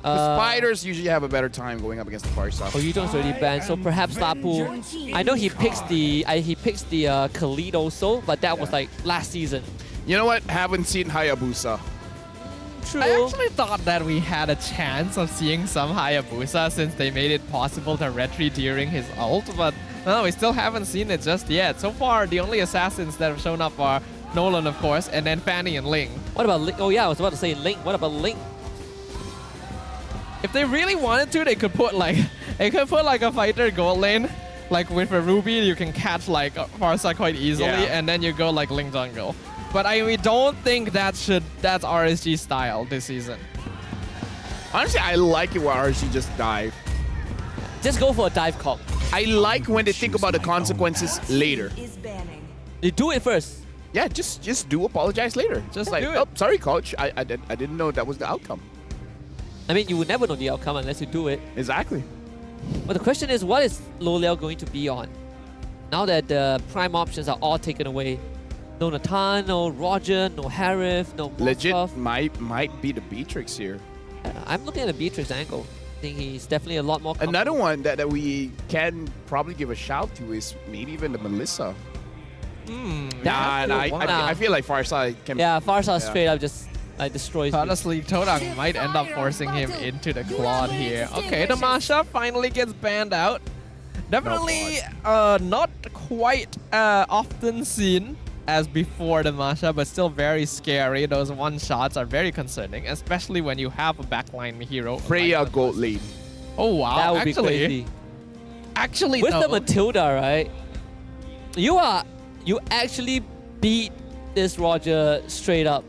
The spiders usually have a better time going up against the far side. Oh, Yuzhong's already banned, so perhaps Lapu. I know he picks the Khalid also, but that was like last season. You know what? Haven't seen Hayabusa. True. I actually thought that we had a chance of seeing some Hayabusa since they made it possible to retreat during his ult, but no, we still haven't seen it just yet. So far, the only assassins that have shown up are Nolan, of course, and then Fanny and Ling. What about Ling? Oh yeah, I was about to say Ling. What about Ling? If they really wanted to, they could put like a fighter gold lane. Like with a Ruby, you can catch like Farsa quite easily, and then you go like Ling jungle. But we don't think that's RSG style this season. Honestly, I like it when RSG just dive. Just go for a dive call. I like when they think about the consequences later. You do it first. Yeah, just do apologize later. Just like, oh, sorry, coach. I didn't know that was the outcome. I mean, you would never know the outcome unless you do it. Exactly. But the question is, what is Loliao going to be on? Now that the prime options are all taken away. No Nathan, no Roger, no Harith, no Moskov. Legit might be the Beatrix here. I'm looking at the Beatrix angle. I think he's definitely a lot more Another one that we can probably give a shout to is maybe even the Melissa. I feel like Farsa can... Yeah, Farsa straight up just destroys me. Honestly, Todak might end up forcing him into the Claude here. Okay, the Masha finally gets banned out. Definitely not quite often seen as before the Masha, but still very scary. Those one-shots are very concerning, especially when you have a backline hero. Freya gold lane. Oh wow, that would be crazy. Actually, with though, the Matilda, right? You actually beat this Roger straight up.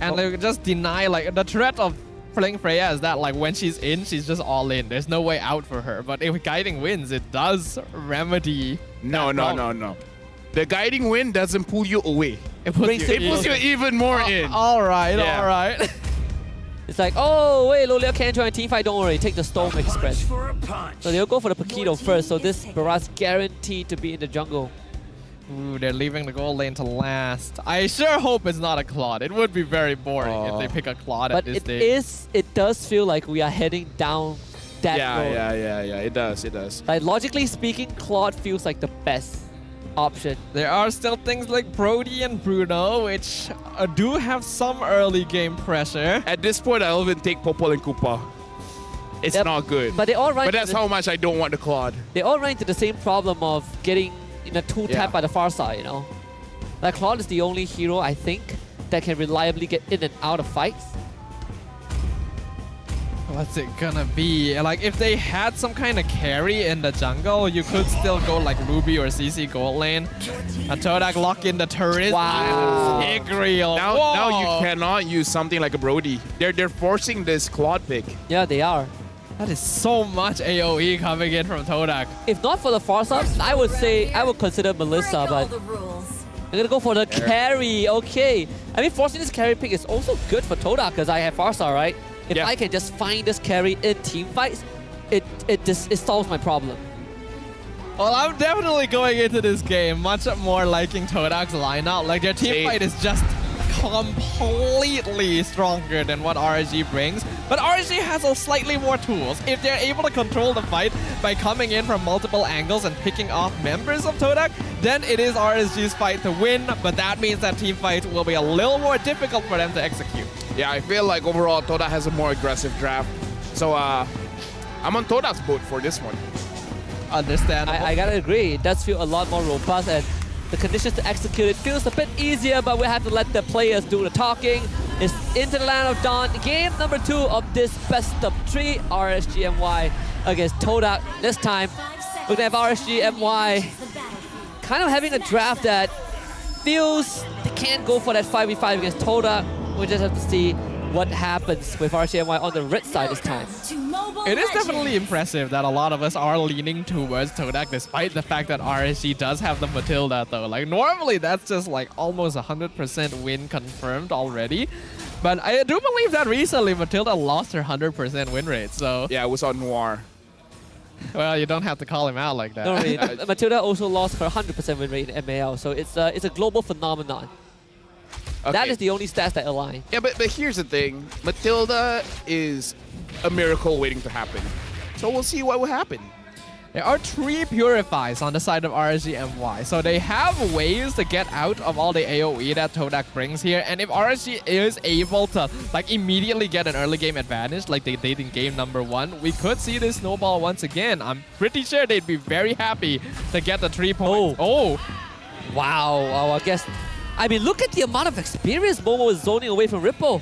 And they just deny, like, the threat of playing Freya is that, like, when she's in, she's just all in. There's no way out for her. But if Guiding wins, it does remedy. No. The Guiding Wind doesn't pull you away. It puts you even more in. All right. It's like, oh, wait, Loliao can't join a team fight. Don't worry, take the Storm Express. So they'll go for the Paquito first. So this Barat's guaranteed to be in the jungle. Ooh, they're leaving the gold lane to last. I sure hope it's not a Claude. It would be very boring if they pick a Claude at this stage. It does feel like we are heading down that road. Yeah. It does. Like, logically speaking, Claude feels like the best option. There are still things like Brody and Bruno, which do have some early game pressure. At this point, I'll even take Popol and Koopa. It's not good. But they all run. But that's how much I don't want the Claude. They all run into the same problem of getting in a two-tap by the far side, you know? Like, Claude is the only hero, I think, that can reliably get in and out of fights. What's it gonna be? Like, if they had some kind of carry in the jungle, you could still go like Ruby or CC gold lane. And Todak lock in the turret. Wow. Igreal. Now you cannot use something like a Brody. They're forcing this Claude pick. Yeah, they are. That is so much AoE coming in from Todak. If not for the Farsa, I would consider Melissa, but they're gonna go for the carry. Okay. I mean, forcing this carry pick is also good for Todak because I have Farsa, right? If I can just find this carry in team fights, it solves my problem. Well, I'm definitely going into this game much more liking Todak's lineup. Like, their team fight is just completely stronger than what RSG brings. But RSG has a slightly more tools. If they're able to control the fight by coming in from multiple angles and picking off members of Todak, then it is RSG's fight to win. But that means that team fight will be a little more difficult for them to execute. Yeah, I feel like overall Todak has a more aggressive draft. So I'm on Todak's boat for this one. Understandable. I gotta agree. It does feel a lot more robust, and the conditions to execute it feels a bit easier, but we have to let the players do the talking. It's into the land of Dawn. Game number 2 of this best of 3 RSGMY against Todak. This time, we're gonna have RSGMY kind of having a draft that feels they can't go for that 5v5 against Todak. We just have to see what happens with RSGMY on the red side this time. It is definitely impressive that a lot of us are leaning towards Todak despite the fact that RSG does have the Matilda though. Like, normally that's just like almost 100% win confirmed already. But I do believe that recently Matilda lost her 100% win rate, so... Yeah, it was on Noir. Well, you don't have to call him out like that. No, really. Matilda also lost her 100% win rate in MAL, so it's a global phenomenon. That is the only stats that align. Yeah, but here's the thing. Matilda is a miracle waiting to happen. So we'll see what will happen. There are 3 Purifies on the side of RSG MY, so they have ways to get out of all the AoE that Todak brings here, and if RSG is able to like immediately get an early game advantage like they did in game number 1, we could see this snowball once again. I'm pretty sure they'd be very happy to get the 3 points. Oh. Wow, I guess, I mean, look at the amount of experience Momo is zoning away from Ripple.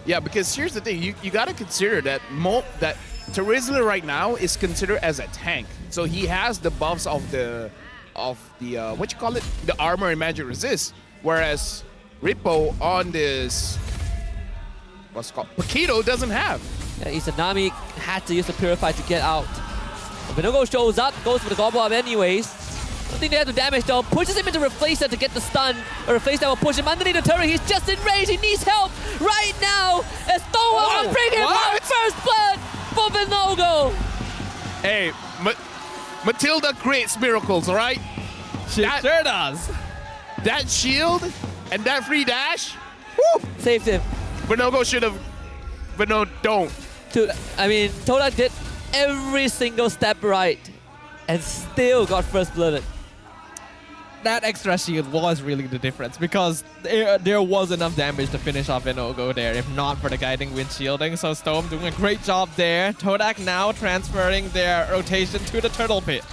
Yeah, because here's the thing, you gotta consider that Terizla right now is considered as a tank, so he has the buffs of the what you call it, the armor and magic resist, whereas Rippo on this what's it called Paquito doesn't have. Yeah, Izanami had to use the Purify to get out. Vinogo shows up, goes for the gobble up anyways. I think they have to damage though, pushes him into Replacer to get the stun. Or Replacer will push him underneath the turret. He's just enraged, he needs help right now. As Thorwell will bring him out first blood for Vinogo. Hey, Matilda creates miracles, all right? She sure does. That shield and that free dash, woo! Saved him. Vinogo should have, but no, don't. I mean, Todak did every single step right and still got first blooded. That extra shield was really the difference because there was enough damage to finish off Vinogo there if not for the guiding wind shielding. So Storm doing a great job there. Todak now transferring their rotation to the turtle pit.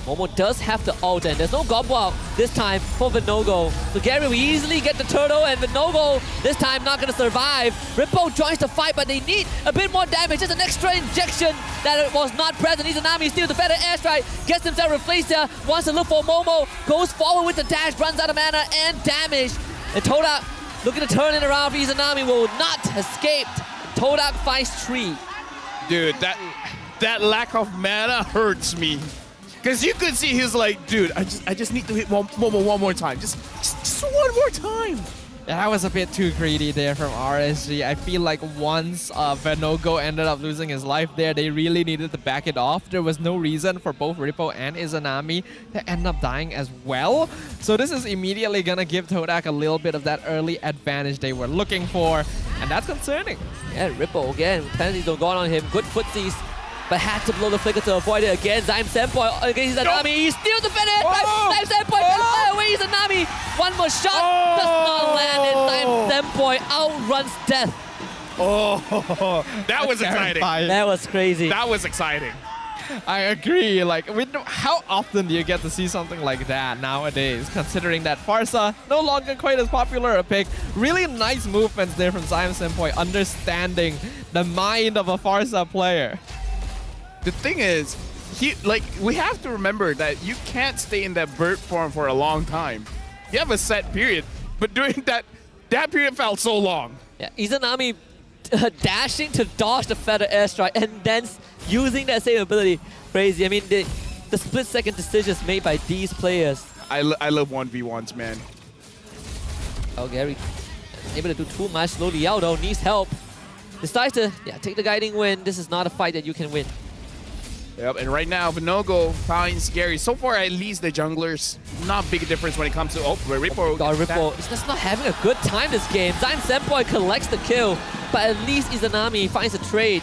Momo does have the ult and there's no gobble out this time for Vinogo. So Gary will easily get the turtle and Vinogo this time not gonna survive. Rippo joins the fight but they need a bit more damage. Just an extra injection that was not present. Izanami steals the better airstrike, gets himself Replacer, wants to look for Momo, goes forward with the dash, runs out of mana and damage. And Todak looking to turn it around for Izanami, will not escape. Todak finds 3. Dude, that lack of mana hurts me. Because you could see he's like, dude, I just need to hit Momo one more time. Just one more time. That was a bit too greedy there from RSG. I feel like once Vinogo ended up losing his life there, they really needed to back it off. There was no reason for both Rippo and Izanami to end up dying as well. So this is immediately going to give Todak a little bit of that early advantage they were looking for. And that's concerning. Yeah, Rippo again, penalties don't go on him. Good footsies. But had to blow the flicker to avoid it again. Zyme Senpoi against Izanami. He steals the finish. Zyme Senpoi can fly away Izanami. One more shot does not land it. Zyme Senpoi outruns death. Oh, that was exciting. That was crazy. That was exciting. I agree. Like, how often do you get to see something like that nowadays? Considering that Farsa no longer quite as popular a pick. Really nice movements there from Zyme Senpoi, understanding the mind of a Farsa player. The thing is, we have to remember that you can't stay in that bird form for a long time. You have a set period, but during that period felt so long. Yeah, Izanami dashing to dodge the feather airstrike and then using that same ability. Crazy. I mean, the split-second decisions made by these players. I love 1v1s, man. Oh, Gary able to do too much. Slowly out though, needs help. Decides to take the guiding win. This is not a fight that you can win. Yep, and right now, Vinogo finds Gary. So far, at least the junglers, not big difference when it comes to Rippo. God, Rippo is just not having a good time this game. Zyme Senpoi collects the kill, but at least Izanami finds a trade.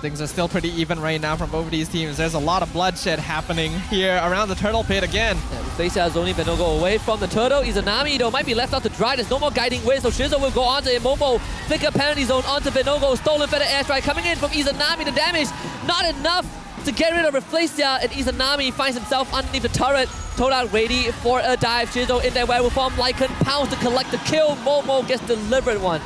Things are still pretty even right now from both of these teams. There's a lot of bloodshed happening here around the turtle pit again. Replacer has only Vinogo away from the turtle. Izanami though might be left out to dry. There's no more guiding wind, so Shizo will go on to Momo. Flicker penalty zone onto Vinogo. Stolen feather airstrike coming in from Izanami. The damage not enough to get rid of Replacer, and Izanami finds himself underneath the turret. Todak ready for a dive. Shizo in their werewolf form. Lycan pounds to collect the kill. Momo gets delivered one.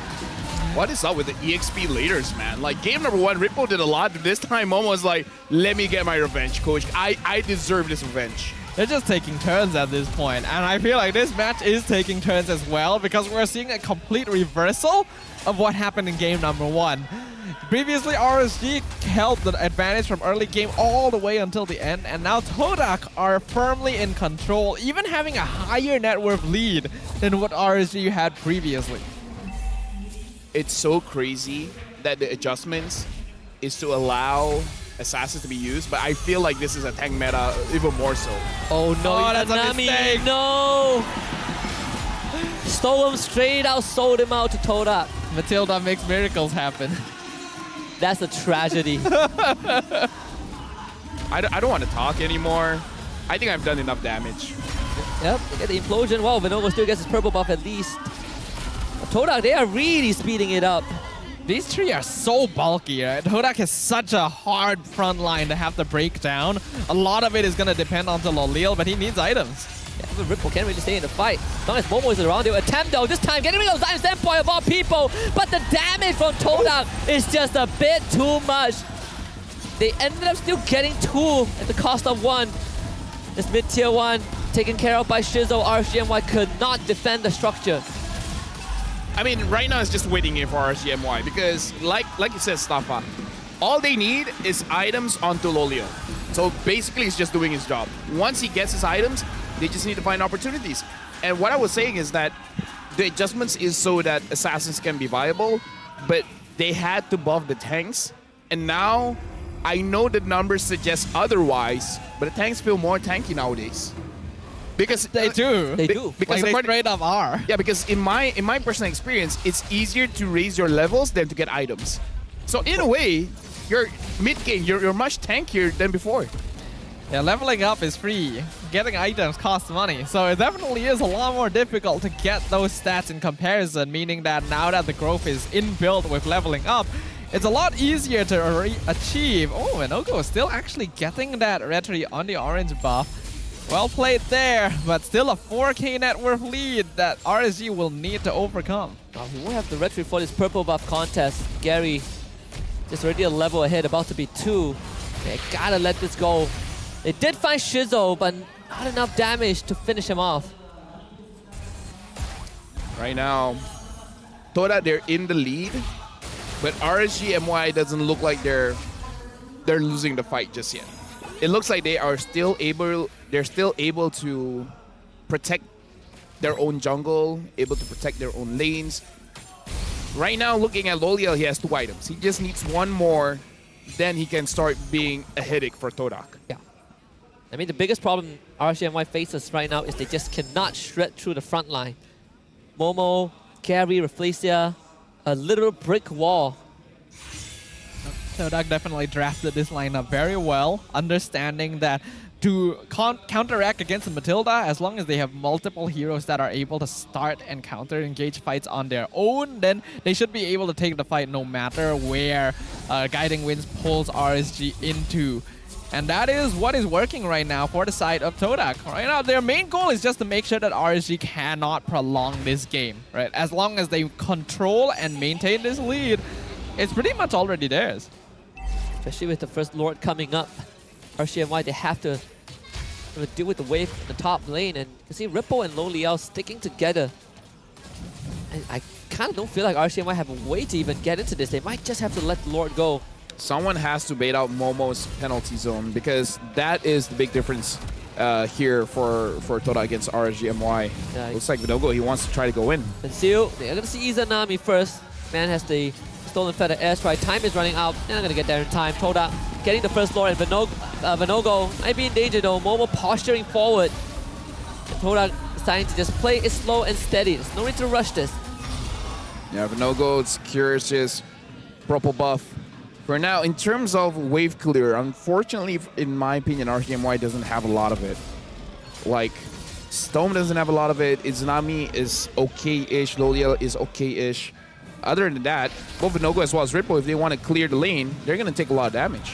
What is up with the EXP leaders, man? Like, game number 1, Rippo did a lot. This time, Momo was like, let me get my revenge, coach. I deserve this revenge. They're just taking turns at this point, and I feel like this match is taking turns as well because we're seeing a complete reversal of what happened in game number 1. Previously, RSG held the advantage from early game all the way until the end, and now Todak are firmly in control, even having a higher net worth lead than what RSG had previously. It's so crazy that the adjustments is to allow assassins to be used, but I feel like this is a tank meta even more so. Oh no, that's a mistake. No! Stole him straight out, sold him out to Todak. Matilda makes miracles happen. That's a tragedy. I don't want to talk anymore. I think I've done enough damage. Yep, they get the implosion. Wow, Vinogo still gets his purple buff at least. Todak, they are really speeding it up. These three are so bulky, right? Todak has such a hard front line to have to break down. A lot of it is going to depend on the Lolil, but he needs items. Yeah, but Ripple can't really stay in the fight. As long as Momo is around, they will attempt though. This time, getting rid of Diamond Standpoint of all people. But the damage from Todak is just a bit too much. They ended up still getting 2 at the cost of 1. This mid-tier 1 taken care of by Shizo. RCMY could not defend the structure. I mean, right now it's just waiting here for RCMY because, like you said, Stafa, all they need is items onto Lolio. So basically, he's just doing his job. Once he gets his items, they just need to find opportunities. And what I was saying is that the adjustments is so that assassins can be viable, but they had to buff the tanks. And now, I know the numbers suggest otherwise, but the tanks feel more tanky nowadays. Because they do. Because like they straight up are. Yeah, because in my personal experience, it's easier to raise your levels than to get items. So in a way, your mid game, you're much tankier than before. Yeah, leveling up is free. Getting items costs money. So it definitely is a lot more difficult to get those stats in comparison, meaning that now that the growth is inbuilt with leveling up, it's a lot easier to achieve. Oh, Vinogo is still actually getting that retry on the orange buff. Well played there, but still a 4k net worth lead that RSG will need to overcome. Now he won't have the retry for this purple buff contest. Gary just already a level ahead, about to be 2. They gotta let this go. They did find Shizo, but not enough damage to finish him off. Right now, Toda, they're in the lead, but RSG MY doesn't look like they're losing the fight just yet. It looks like they are still able. They're still able to protect their own jungle, able to protect their own lanes. Right now, looking at Loliel, he has 2 items. He just needs 1 more, then he can start being a headache for Todak. Yeah. I mean, the biggest problem RCMY faces right now is they just cannot shred through the front line. Momo, Gary, Rafflesia, a literal brick wall. Todak definitely drafted this lineup very well, understanding that to counteract against Matilda, as long as they have multiple heroes that are able to start and counter engage fights on their own, then they should be able to take the fight no matter where Guiding Winds pulls RSG into. And that is what is working right now for the side of Todak. Right now, their main goal is just to make sure that RSG cannot prolong this game, right? As long as they control and maintain this lead, it's pretty much already theirs. Especially with the first Lord coming up. RCMY, they have to deal with the wave in the top lane. And you can see Ripple and Loliel sticking together. And I kind of don't feel like RCMY have a way to even get into this. They might just have to let the Lord go. Someone has to bait out Momo's penalty zone because that is the big difference here for Toda against RSGMY. Yeah, looks like Vinogo, he wants to try to go in. And Seal, they're going to see Izanami first. Man has the Stolen Feather airstrike. Time is running out. They're not going to get there in time. Toda getting the first Lord, and Vinogo might be in danger though. Momo posturing forward. And Toda deciding to just play it slow and steady. There's no need to rush this. Yeah, Vinogo secures his purple buff. For now, in terms of wave clear, unfortunately, in my opinion, RCMY doesn't have a lot of it. Like, Stone doesn't have a lot of it. Izanami is okay-ish. Loliel is okay-ish. Other than that, both Vinogo as well as Ripple, if they want to clear the lane, they're going to take a lot of damage.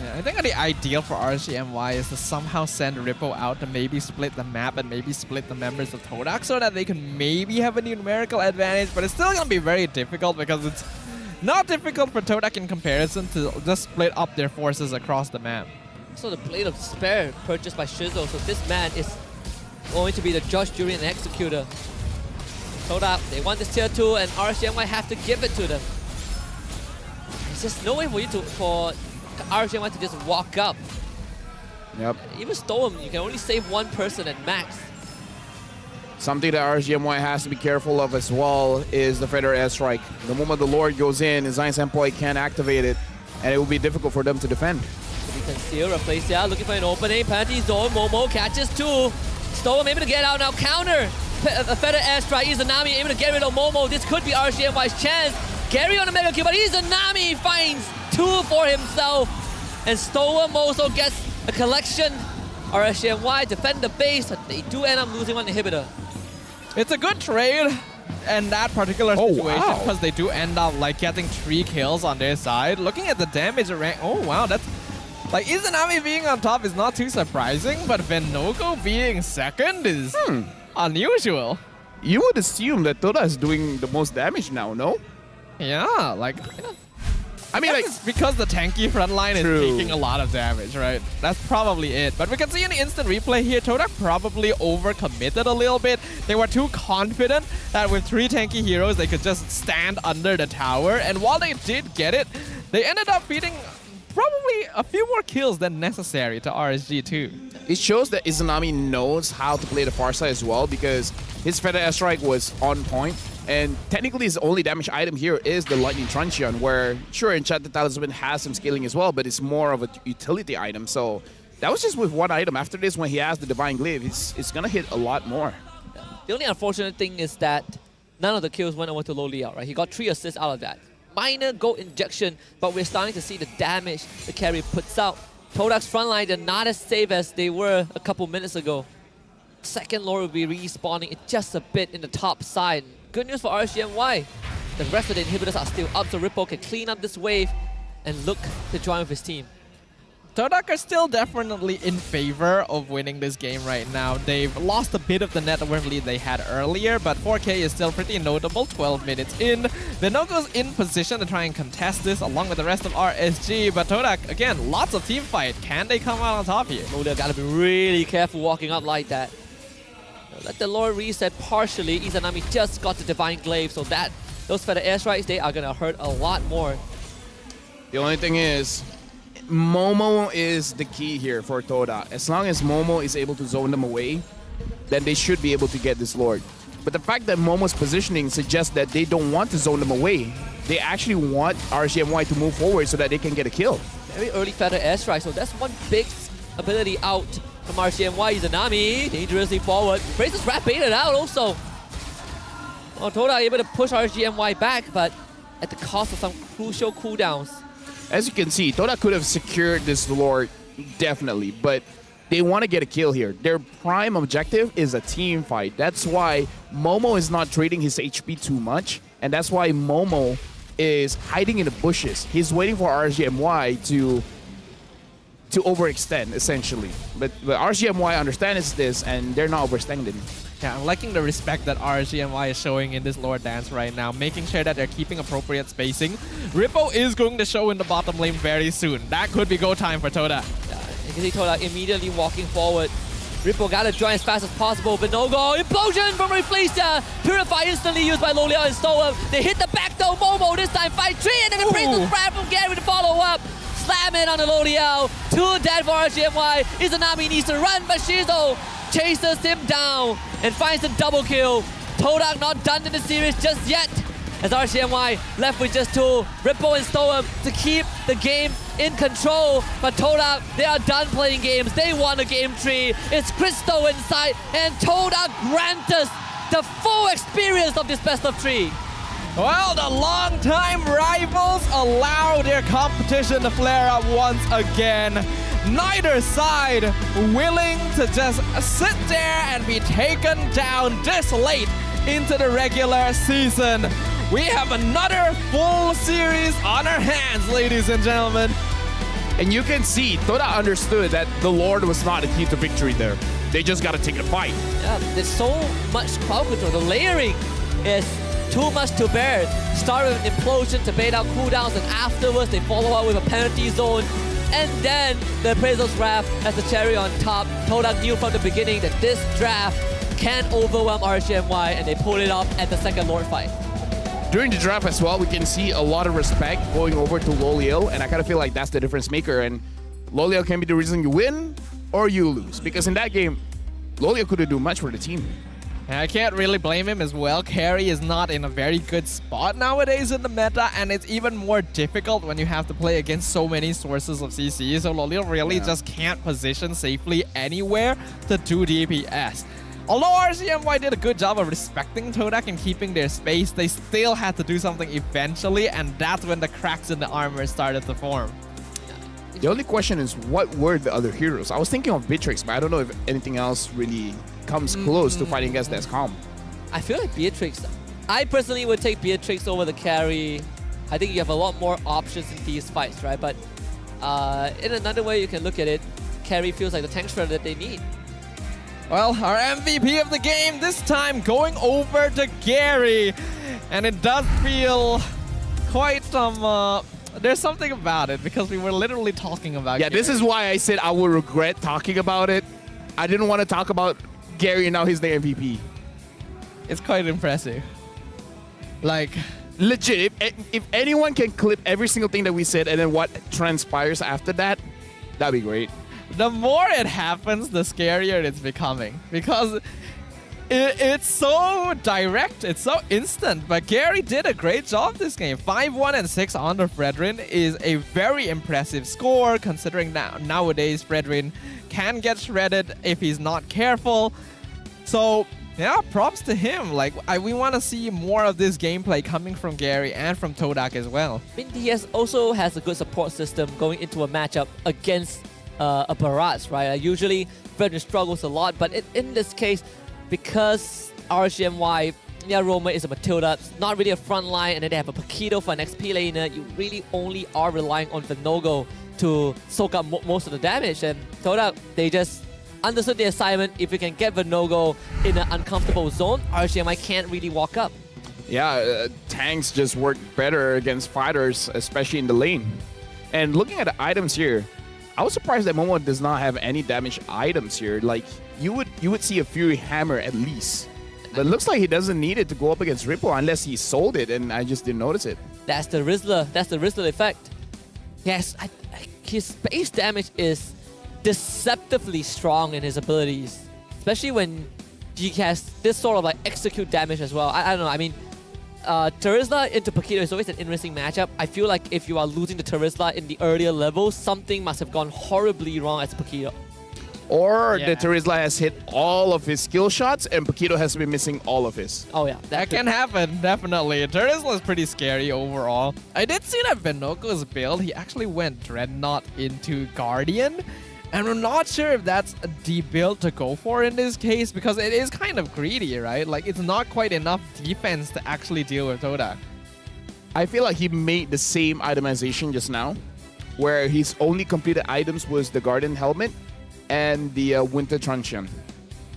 Yeah, I think the ideal for RCMY is to somehow send Ripple out to maybe split the map and maybe split the members of Todak so that they can maybe have a numerical advantage, but it's still going to be very difficult because it's not difficult for Todak in comparison to just split up their forces across the map. So the Blade of Despair purchased by Shizo, so this man is going to be the judge, jury, and executor. Todak, they want this tier 2, and RCM might have to give it to them. There's just no way for RCM to just walk up. Yep. Even Storm, you can only save 1 person at max. Something that RSGMY has to be careful of as well is the Feather airstrike. The moment the Lord goes in, Zion Senpai can't activate it, and it will be difficult for them to defend. So we can see Rafflesia looking for an opening. Penalty zone, Momo catches 2. Storm able to get out now, counter. a feather airstrike. Izanami able to get rid of Momo. This could be RCMY's chance. Gary on the mega kill, but Izanami finds 2 for himself. And Stoem also gets a collection. RCMY defend the base, but they do end up losing one inhibitor. It's a good trade in that particular situation because they do end up like getting 3 kills on their side. Looking at the damage rank, oh wow, that's like Izanami being on top is not too surprising, but Venogo being second is unusual. You would assume that Toda is doing the most damage now, no? Yeah, like I mean, like, it's because the tanky front line is taking a lot of damage, right? That's probably it. But we can see in the instant replay here, Todak probably overcommitted a little bit. They were too confident that with 3 tanky heroes, they could just stand under the tower. And while they did get it, they ended up beating probably a few more kills than necessary to RSG too. It shows that Izanami knows how to play the far side as well, because his feather airstrike was on point. And technically his only damage item here is the Lightning Truncheon, where sure Enchanted Talisman has some scaling as well, but it's more of a utility item. So that was just with one item. After this, when he has the Divine Glaive, it's gonna hit a lot more. The only unfortunate thing is that none of the kills went over to Low Liao, right? He got 3 assists out of that. Minor gold injection, but we're starting to see the damage the carry puts out. Todak's frontline, they're not as safe as they were a couple minutes ago. Second Lord will be respawning it just a bit in the top side. Good news for RCMY. The rest of the inhibitors are still up, so Ripple can clean up this wave and look to join with his team. Todak are still definitely in favor of winning this game right now. They've lost a bit of the net worth lead they had earlier, but 4K is still pretty notable, 12 minutes in. Venogo's in position to try and contest this along with the rest of RSG, but Todak, again, lots of team fight. Can they come out on top here? Lolia gotta be really careful walking up like that. Let the Lord reset partially. Izanami just got the Divine Glaive, so that those feather airstrikes, they are gonna hurt a lot more. The only thing is, Momo is the key here for Toda. As long as Momo is able to zone them away, then they should be able to get this Lord. But the fact that Momo's positioning suggests that they don't want to zone them away. They actually want RCMY to move forward so that they can get a kill. Very early feather airstrike, so that's one big ability out from RCMY. Izanami dangerously forward. Braces Rat baited out also. Well, Toda able to push RCMY back, but at the cost of some crucial cooldowns. As you can see, Toda could have secured this Lord, definitely, but they want to get a kill here. Their prime objective is a team fight. That's why Momo is not trading his HP too much, and that's why Momo is hiding in the bushes. He's waiting for RGMY to overextend, essentially. But RGMY understands this, and they're not overextending. Yeah, I'm liking the respect that RGMY is showing in this Lord dance right now, making sure that they're keeping appropriate spacing. Rippo is going to show in the bottom lane very soon. That could be go time for Toda. Yeah, you can see Toda immediately walking forward. Rippo gotta join as fast as possible, but no go. Implosion from Reflecia. Purify instantly used by Loliao and Stoem. They hit the back though. Momo this time fight 3, and then the Priestess Spread from Gary to follow up. Slam it on the Loliao. 2 dead for RGMY. Izanami needs to run, but Shizo chases him down and finds a double kill. Todak not done in the series just yet, as RCMY left with just 2. Rippo and Stoem to keep the game in control, but Todak, they are done playing games. They won a game 3. It's Cristo inside, and Todak grant us the full experience of this best of 3. Well, the longtime rivals allow their competition to flare up once again. Neither side willing to just sit there and be taken down this late into the regular season. We have another full series on our hands, ladies and gentlemen. And you can see, Toda understood that the Lord was not the key to victory there. They just got to take the fight. Yeah, there's so much crowd control. The layering is too much to bear. Start with an implosion to bait out cooldowns, and afterwards they follow up with a penalty zone. And then the Appraisal's Wrath has the cherry on top. Todak knew from the beginning that this draft can overwhelm RCMY, and they pulled it off at the second Lord fight. During the draft as well, we can see a lot of respect going over to Loliao, and I kind of feel like that's the difference maker. And Loliao can be the reason you win or you lose, because in that game, Loliao couldn't do much for the team. I can't really blame him as well. Carry is not in a very good spot nowadays in the meta, and it's even more difficult when you have to play against so many sources of CC. So Loliao really just can't position safely anywhere to do DPS. Although RCMY did a good job of respecting Todak and keeping their space, they still had to do something eventually, and that's when the cracks in the armor started to form. The only question is, what were the other heroes? I was thinking of Beatrix, but I don't know if anything else really comes close to fighting against Descom. I feel like Beatrix. I personally would take Beatrix over the carry. I think you have a lot more options in these fights, right? But in another way you can look at it, carry feels like the tank shredder that they need. Well, our MVP of the game this time going over to Gary. And it does feel quite there's something about it because we were literally talking about Yeah, Gary. this is why I said I will regret talking about it. I didn't want to talk about Gary and now he's the MVP. It's quite impressive. Like, legit, if anyone can clip every single thing that we said and then what transpires after that, that'd be great. The more it happens, the scarier it's becoming because it's so direct, it's so instant. But Gary did a great job this game. 5-1 and 6 on the Fredrin is a very impressive score considering that nowadays Fredrin can get shredded if he's not careful. So yeah, props to him. Like, we want to see more of this gameplay coming from Gary and from Todak as well. I mean, he also has a good support system going into a matchup against a Barats, right? Usually, Fredrin struggles a lot, but in this case, because RGMY, yeah, Roma is a Matilda, it's not really a front line, and then they have a Paquito for an XP laner, you really only are relying on Vinogo to soak up most of the damage. And Todak, they just understood the assignment. If you can get Vinogo in an uncomfortable zone, RGMI can't really walk up. Yeah, tanks just work better against fighters, especially in the lane. And looking at the items here, I was surprised that Momo does not have any damage items here. Like, you would see a Fury Hammer at least. But it looks like he doesn't need it to go up against Ripple unless he sold it and I just didn't notice it. That's the Rizzler. That's the Rizzler effect. Yes, his base damage is deceptively strong in his abilities. Especially when he has this sort of like execute damage as well. I don't know, I mean, Terizla into Paquito is always an interesting matchup. I feel like if you are losing the Terizla in the earlier levels, something must have gone horribly wrong as Paquito. Or the Terizla has hit all of his skill shots and Paquito has been missing all of his. Oh yeah, that can happen, definitely. Terizla is pretty scary overall. I did see that Vinogo's build, he actually went Dreadnought into Guardian. And I'm not sure if that's the build to go for in this case because it is kind of greedy, right? Like, it's not quite enough defense to actually deal with Todak. I feel like he made the same itemization just now, where his only completed items was the Guardian Helmet and the Winter Truncheon.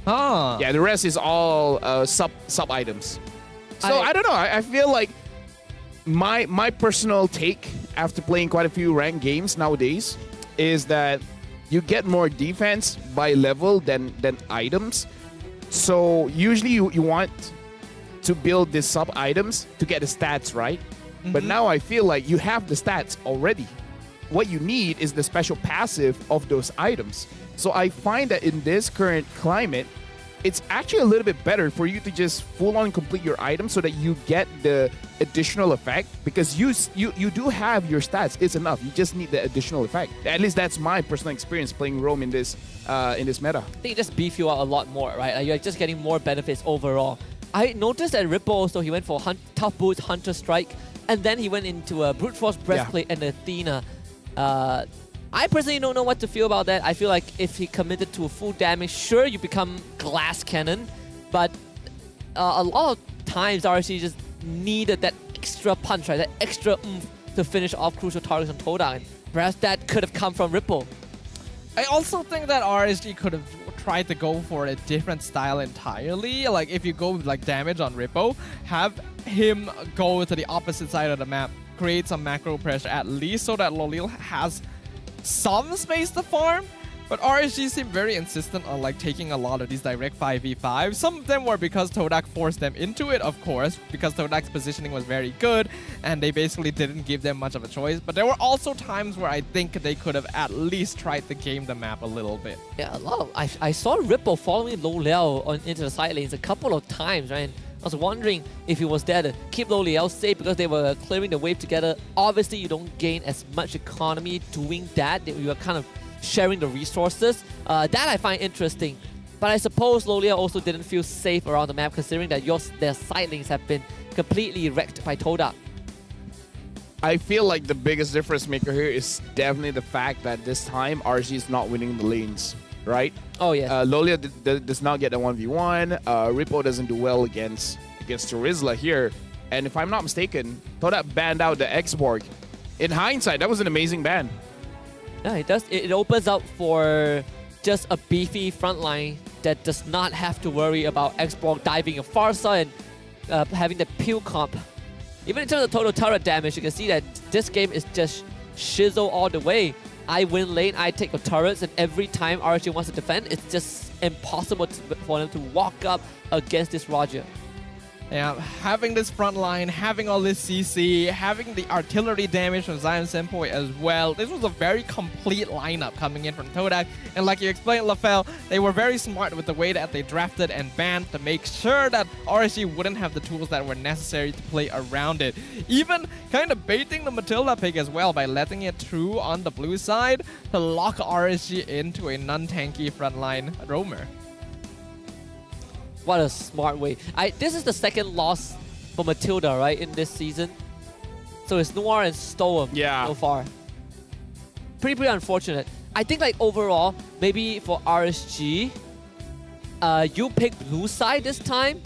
Ah. Yeah, the rest is all sub items. So I don't know. I feel like my personal take after playing quite a few ranked games nowadays is that you get more defense by level than items. So usually you want to build these sub items to get the stats right. But now I feel like you have the stats already. What you need is the special passive of those items. So I find that in this current climate, it's actually a little bit better for you to just full-on complete your item so that you get the additional effect, because you do have your stats. It's enough. You just need the additional effect. At least that's my personal experience playing Rome in this meta. I think it just beef you out a lot more, right? Like, you're just getting more benefits overall. I noticed that Ripple also, he went for Tough Boots, Hunter Strike, and then he went into a Brute Force Breastplate and Athena. I personally don't know what to feel about that. I feel like if he committed to a full damage, sure, you become Glass Cannon, but a lot of times RC just needed that extra punch, right? That extra oomph to finish off crucial targets on Todak, and perhaps that could have come from Ripple. I also think that RSG could have tried to go for a different style entirely. Like, if you go with like damage on Ripple, have him go to the opposite side of the map, create some macro pressure at least so that Lolil has some space to farm. But RSG seemed very insistent on like taking a lot of these direct 5v5. Some of them were because Todak forced them into it, of course, because Todak's positioning was very good and they basically didn't give them much of a choice. But there were also times where I think they could have at least tried to game the map a little bit. Yeah, a lot of I saw Ripple following Low Liao into the side lanes a couple of times, right? And I was wondering if he was there to keep Low Liao safe because they were clearing the wave together. Obviously, you don't gain as much economy doing that. You are kind of sharing the resources. That I find interesting. But I suppose Lolia also didn't feel safe around the map, considering that their side lanes have been completely wrecked by Todak. I feel like the biggest difference maker here is definitely the fact that this time RG is not winning the lanes, right? Oh, yes. Lolia does not get a 1v1. Rippo doesn't do well against Terizla here. And if I'm not mistaken, Todak banned out the Xborg. In hindsight, that was an amazing ban. Yeah, it does. It opens up for just a beefy frontline that does not have to worry about Xborg diving a Farsa and having the peel comp. Even in terms of total turret damage, you can see that this game is just shizzle all the way. I win lane, I take the turrets, and every time RSG wants to defend, it's just impossible for them to walk up against this Roger. Yeah, having this front line, having all this CC, having the artillery damage from Zion Senpoi as well. This was a very complete lineup coming in from Todak. And like you explained, LaFell, they were very smart with the way that they drafted and banned to make sure that RSG wouldn't have the tools that were necessary to play around it. Even kind of baiting the Matilda pick as well by letting it through on the blue side to lock RSG into a non-tanky frontline roamer. What a smart way. This is the second loss for Matilda, right, in this season. So it's Noir and Storm so far. Pretty unfortunate. I think like overall, maybe for RSG, you pick blue side this time.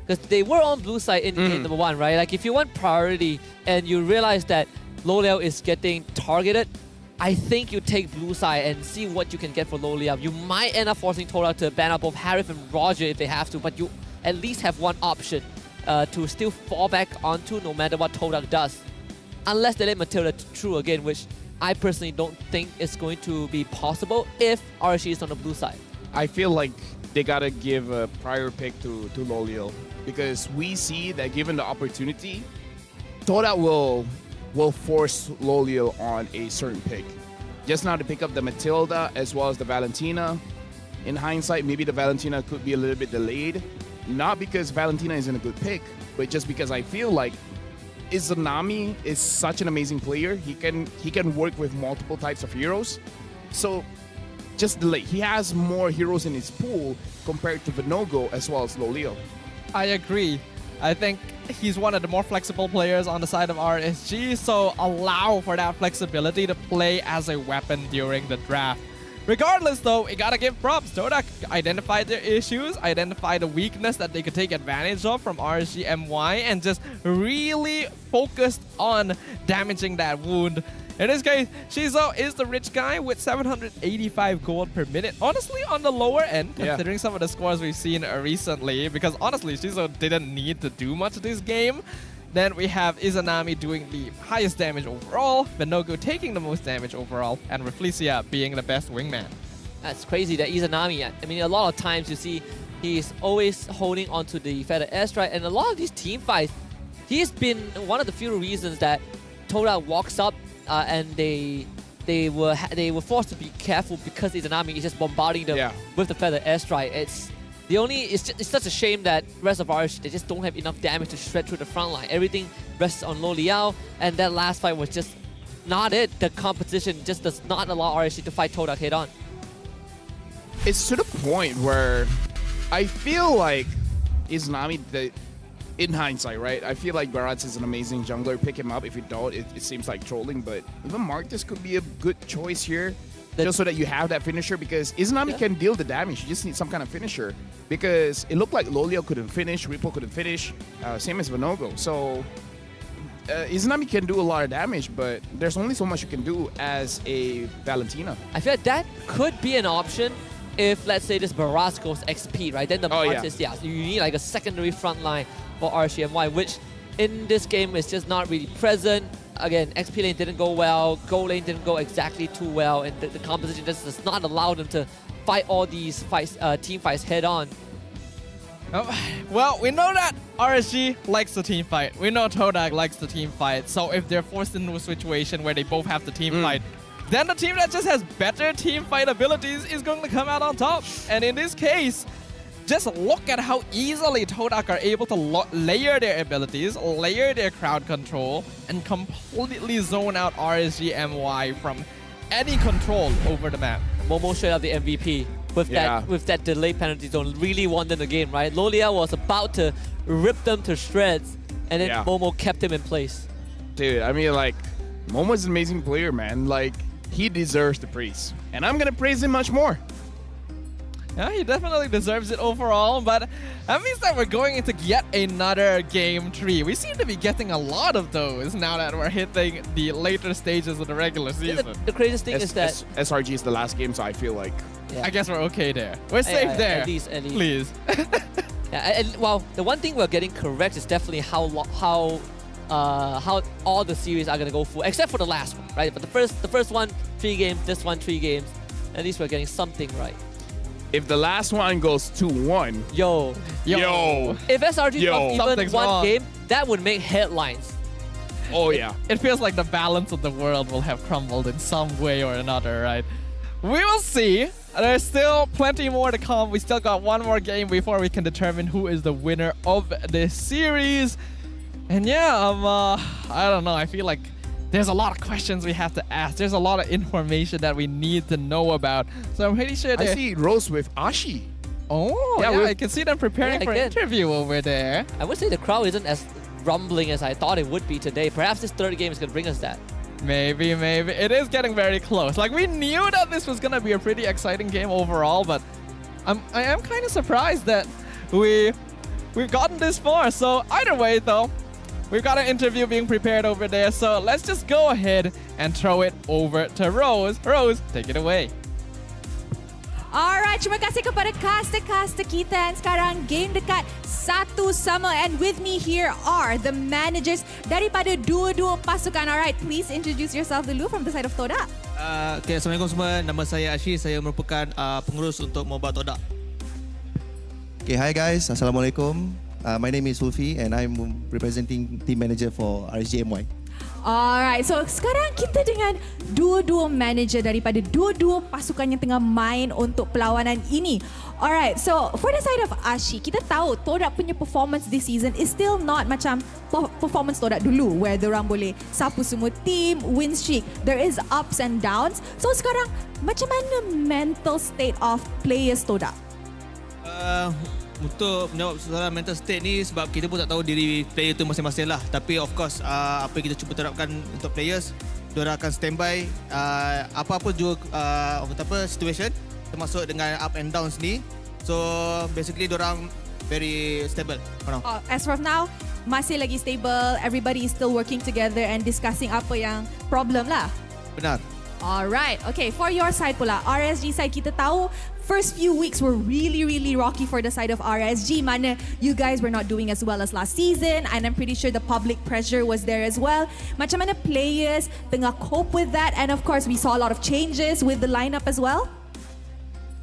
Because they were on blue side in game number 1, right? Like if you want priority and you realize that Loliao is getting targeted, I think you take blue side and see what you can get for Loliao. You might end up forcing Todak to ban out both Harif and Roger if they have to, but you at least have one option to still fall back onto no matter what Todak does. Unless they let Matilda through again, which I personally don't think is going to be possible if RSG is on the blue side. I feel like they gotta give a prior pick to Lolial, because we see that given the opportunity, Todak will force Lolial on a certain pick. Just now to pick up the Matilda as well as the Valentina. In hindsight, maybe the Valentina could be a little bit delayed. Not because Valentina isn't a good pick, but just because I feel like Izanami is such an amazing player. He can work with multiple types of heroes. So just delay. He has more heroes in his pool compared to Vinogo as well as Lolial. I agree. I think he's one of the more flexible players on the side of RSG, so allow for that flexibility to play as a weapon during the draft. Regardless though, you gotta give props. Todak identified their issues, identified the weakness that they could take advantage of from RSG MY, and just really focused on damaging that wound. In this case, Shizo is the rich guy with 785 gold per minute. Honestly, on the lower end, considering some of the scores we've seen recently, because honestly, Shizo didn't need to do much this game. Then we have Izanami doing the highest damage overall, Vinogo taking the most damage overall, and Reflecia being the best wingman. That's crazy that Izanami, I mean, a lot of times you see he's always holding onto the Feather Airstrike, and a lot of these team fights, he's been one of the few reasons that Todak walks up and they were forced to be careful because Izanami is just bombarding them with the Feather Airstrike. It's such a shame that rest of RSG, they just don't have enough damage to shred through the front line. Everything rests on Loliao, and that last fight was just not it. The competition just does not allow RSG to fight Todak head on. It's to the point where I feel like Izanami, in hindsight, right? I feel like Baratz is an amazing jungler. Pick him up. If you don't, it seems like trolling. But even Marcus could be a good choice here. Just so that you have that finisher, because Izanami can deal the damage. You just need some kind of finisher. Because it looked like Loliao couldn't finish, Ripple couldn't finish, same as Vinogo. So Izanami can do a lot of damage, but there's only so much you can do as a Valentina. I feel like that could be an option if, let's say, this Baratz goes XP, right? Then the Marcus, you need like a secondary front line for RSGMY, which in this game is just not really present. Again, XP lane didn't go well, Gold lane didn't go exactly too well, and the composition just does not allow them to fight all these fights, team fights head on. Well, we know that RSG likes the team fight. We know Todak likes the team fight. So if they're forced into a situation where they both have the team fight, then the team that just has better team fight abilities is going to come out on top. And in this case, just look at how easily Todak are able to layer their abilities, layer their crowd control, and completely zone out RSG MY from any control over the map. Momo straight up the MVP. with that delayed penalty zone. Really won them the game, right? Lolia was about to rip them to shreds, and then Momo kept him in place. Dude, I mean, like, Momo's an amazing player, man. Like, he deserves the praise. And I'm gonna praise him much more. Yeah, he definitely deserves it overall, but that means that we're going into yet another game 3. We seem to be getting a lot of those now that we're hitting the later stages of the regular season. The craziest thing is that SRG is the last game, so I feel like... I guess we're okay there. We're safe there. At least. Please. Well, the one thing we're getting correct is definitely how all the series are gonna go full, except for the last one, right? But the first one, 3 games, this one, 3 games. At least we're getting something right. If the last one goes 2-1, yo. If SRG lost even one game, that would make headlines. Oh yeah. It feels like the balance of the world will have crumbled in some way or another, right? We will see. There's still plenty more to come. We still got one more game before we can determine who is the winner of this series. And yeah, I don't know. I feel like there's a lot of questions we have to ask. There's a lot of information that we need to know about. So I'm pretty sure I see Rose with Ashi. Oh, yeah, I can see them preparing for an interview over there. I would say the crowd isn't as rumbling as I thought it would be today. Perhaps this third game is going to bring us that. Maybe. It is getting very close. Like, we knew that this was going to be a pretty exciting game overall, but I am kind of surprised that we've gotten this far. So either way, though, we've got an interview being prepared over there, so let's just go ahead and throw it over to Rose. Rose, take it away. Alright, terima kasih kepada caster-caster kita. And sekarang game dekat 1-1. And with me here are the managers daripada dua-dua pasukan. Alright, please introduce yourself dulu from the side of Todak. Okay, Assalamualaikum semua. Nama saya Ashi. Saya merupakan pengurus untuk Mobile Todak. Okay, hi guys. Assalamualaikum. My name is Ulfi and I'm representing team manager for RSGMY. Alright, so sekarang kita dengan dua-dua manager daripada dua-dua pasukan yang tengah main untuk perlawanan ini. Alright, so for the side of Ashi, kita tahu Todak punya performance this season is still not macam performance Todak dulu where diorang boleh sapu semua team, win streak. There is ups and downs. So sekarang, macam mana mental state of players Todak? Untuk menjawab soalan mental state ni sebab kita pun tak tahu diri player tu masing-masing lah. Tapi of course apa yang kita cuba terapkan untuk players, diorang akan standby apa-apa juga situation termasuk dengan up and downs ni. So basically diorang very stable. As from now, masih lagi stable. Everybody is still working together and discussing apa yang problem lah. Benar. Alright, okay, for your side pula, RSG side, kita tahu first few weeks were really rocky for the side of RSG, mana you guys were not doing as well as last season, and I'm pretty sure the public pressure was there as well. Macam mana players tengah cope with that, and of course we saw a lot of changes with the lineup as well.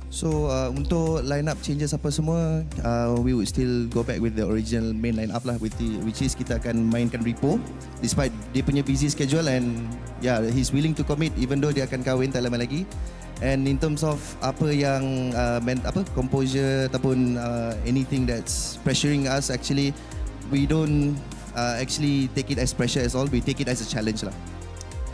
So untuk lineup changes apa semua, we would still go back with the original main lineup lah, which is kita akan mainkan Repo despite dia punya busy schedule, and yeah, he's willing to commit even though dia akan kahwin tak lama lagi. And in terms of apa yang composure ataupun anything that's pressuring us, actually we don't actually take it as pressure as all, we take it as a challenge lah.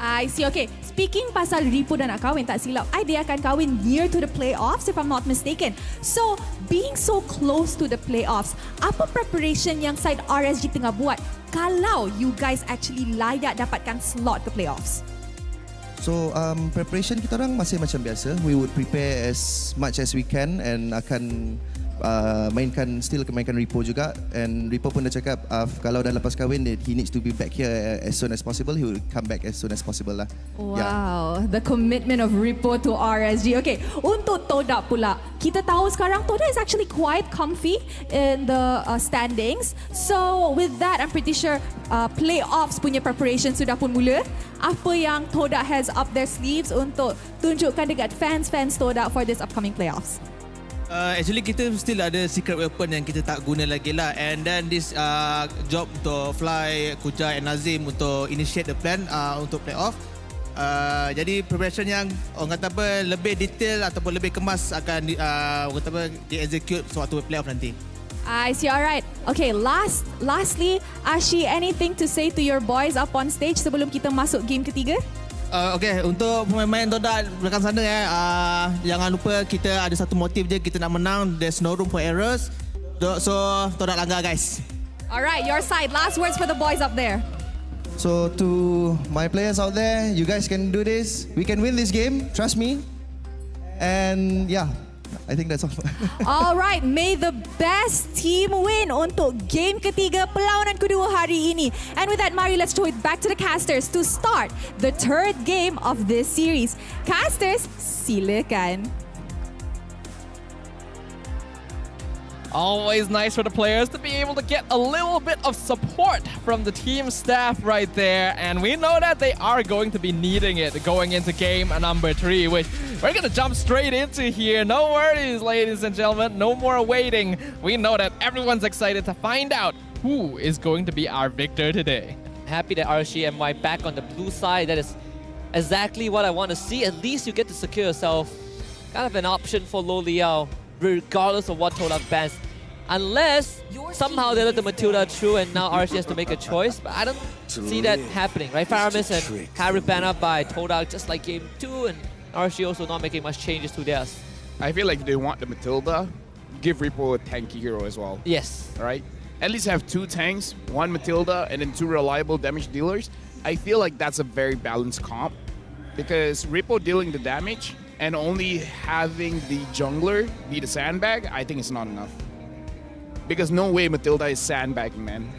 I see. Okay, speaking pasal Repo dan nak kahwin, tak silap dia akan kahwin near to the playoffs if I'm not mistaken. So, being so close to the playoffs, apa preparation yang side RSG tengah buat kalau you guys actually layak dapatkan slot ke playoffs? So preparation kita orang masih macam biasa. We would prepare as much as we can and akan mainkan Repo juga, and Repo pun dah cakap kalau dah lepas kahwin he needs to be back here as soon as possible. He will come back as soon as possible lah. Wow, the commitment of Repo to RSG. Okay, untuk Todak pula, kita tahu sekarang Todak is actually quite comfy in the standings. So with that, I'm pretty sure playoffs punya preparation sudah pun mula. Apa yang Todak has up their sleeves untuk tunjukkan dekat fans Todak for this upcoming playoffs? Actually kita still ada secret weapon yang kita tak guna lagi lah, and then this job untuk Fly, Kuja and Nazim untuk initiate the plan untuk playoff. Jadi preparation yang orang kata apa lebih detail ataupun lebih kemas akan orang kata apa di-execute sewaktu playoff nanti. I see. Alright. Okay, lastly, Ashi, anything to say to your boys up on stage sebelum kita masuk game ketiga? Okay, untuk pemain-pemain Todak belakang sana jangan lupa kita ada satu motif je, kita nak menang. There's no room for errors. So Todak langgar guys. Alright, your side. Last words for the boys up there. So to my players out there, you guys can do this. We can win this game. Trust me. And yeah, I think that's all. Alright, may the best team win untuk game ketiga perlawanan kedua hari ini. And with that, mari let's throw it back to the casters to start the third game of this series. Casters, silakan. Always nice for the players to be able to get a little bit of support from the team staff right there. And we know that they are going to be needing it going into game number 3, which we're going to jump straight into here. No worries, ladies and gentlemen. No more waiting. We know that everyone's excited to find out who is going to be our victor today. Happy that RSG MY back on the blue side. That is exactly what I want to see. At least you get to secure yourself kind of an option for Lo Liao, regardless of what Todak bans. Unless somehow they let the Matilda through and now RSG has to make a choice. But I don't see that happening, right? Faramis and Hybrid banned up by Todak just like game 2, and RSG also not making much changes to theirs. I feel like if they want the Matilda, give Repo a tanky hero as well. Yes. Right? At least have 2 tanks, 1 Matilda, and then 2 reliable damage dealers. I feel like that's a very balanced comp because Repo dealing the damage and only having the jungler be the sandbag, I think it's not enough. Because no way Matilda is sandbagging, man.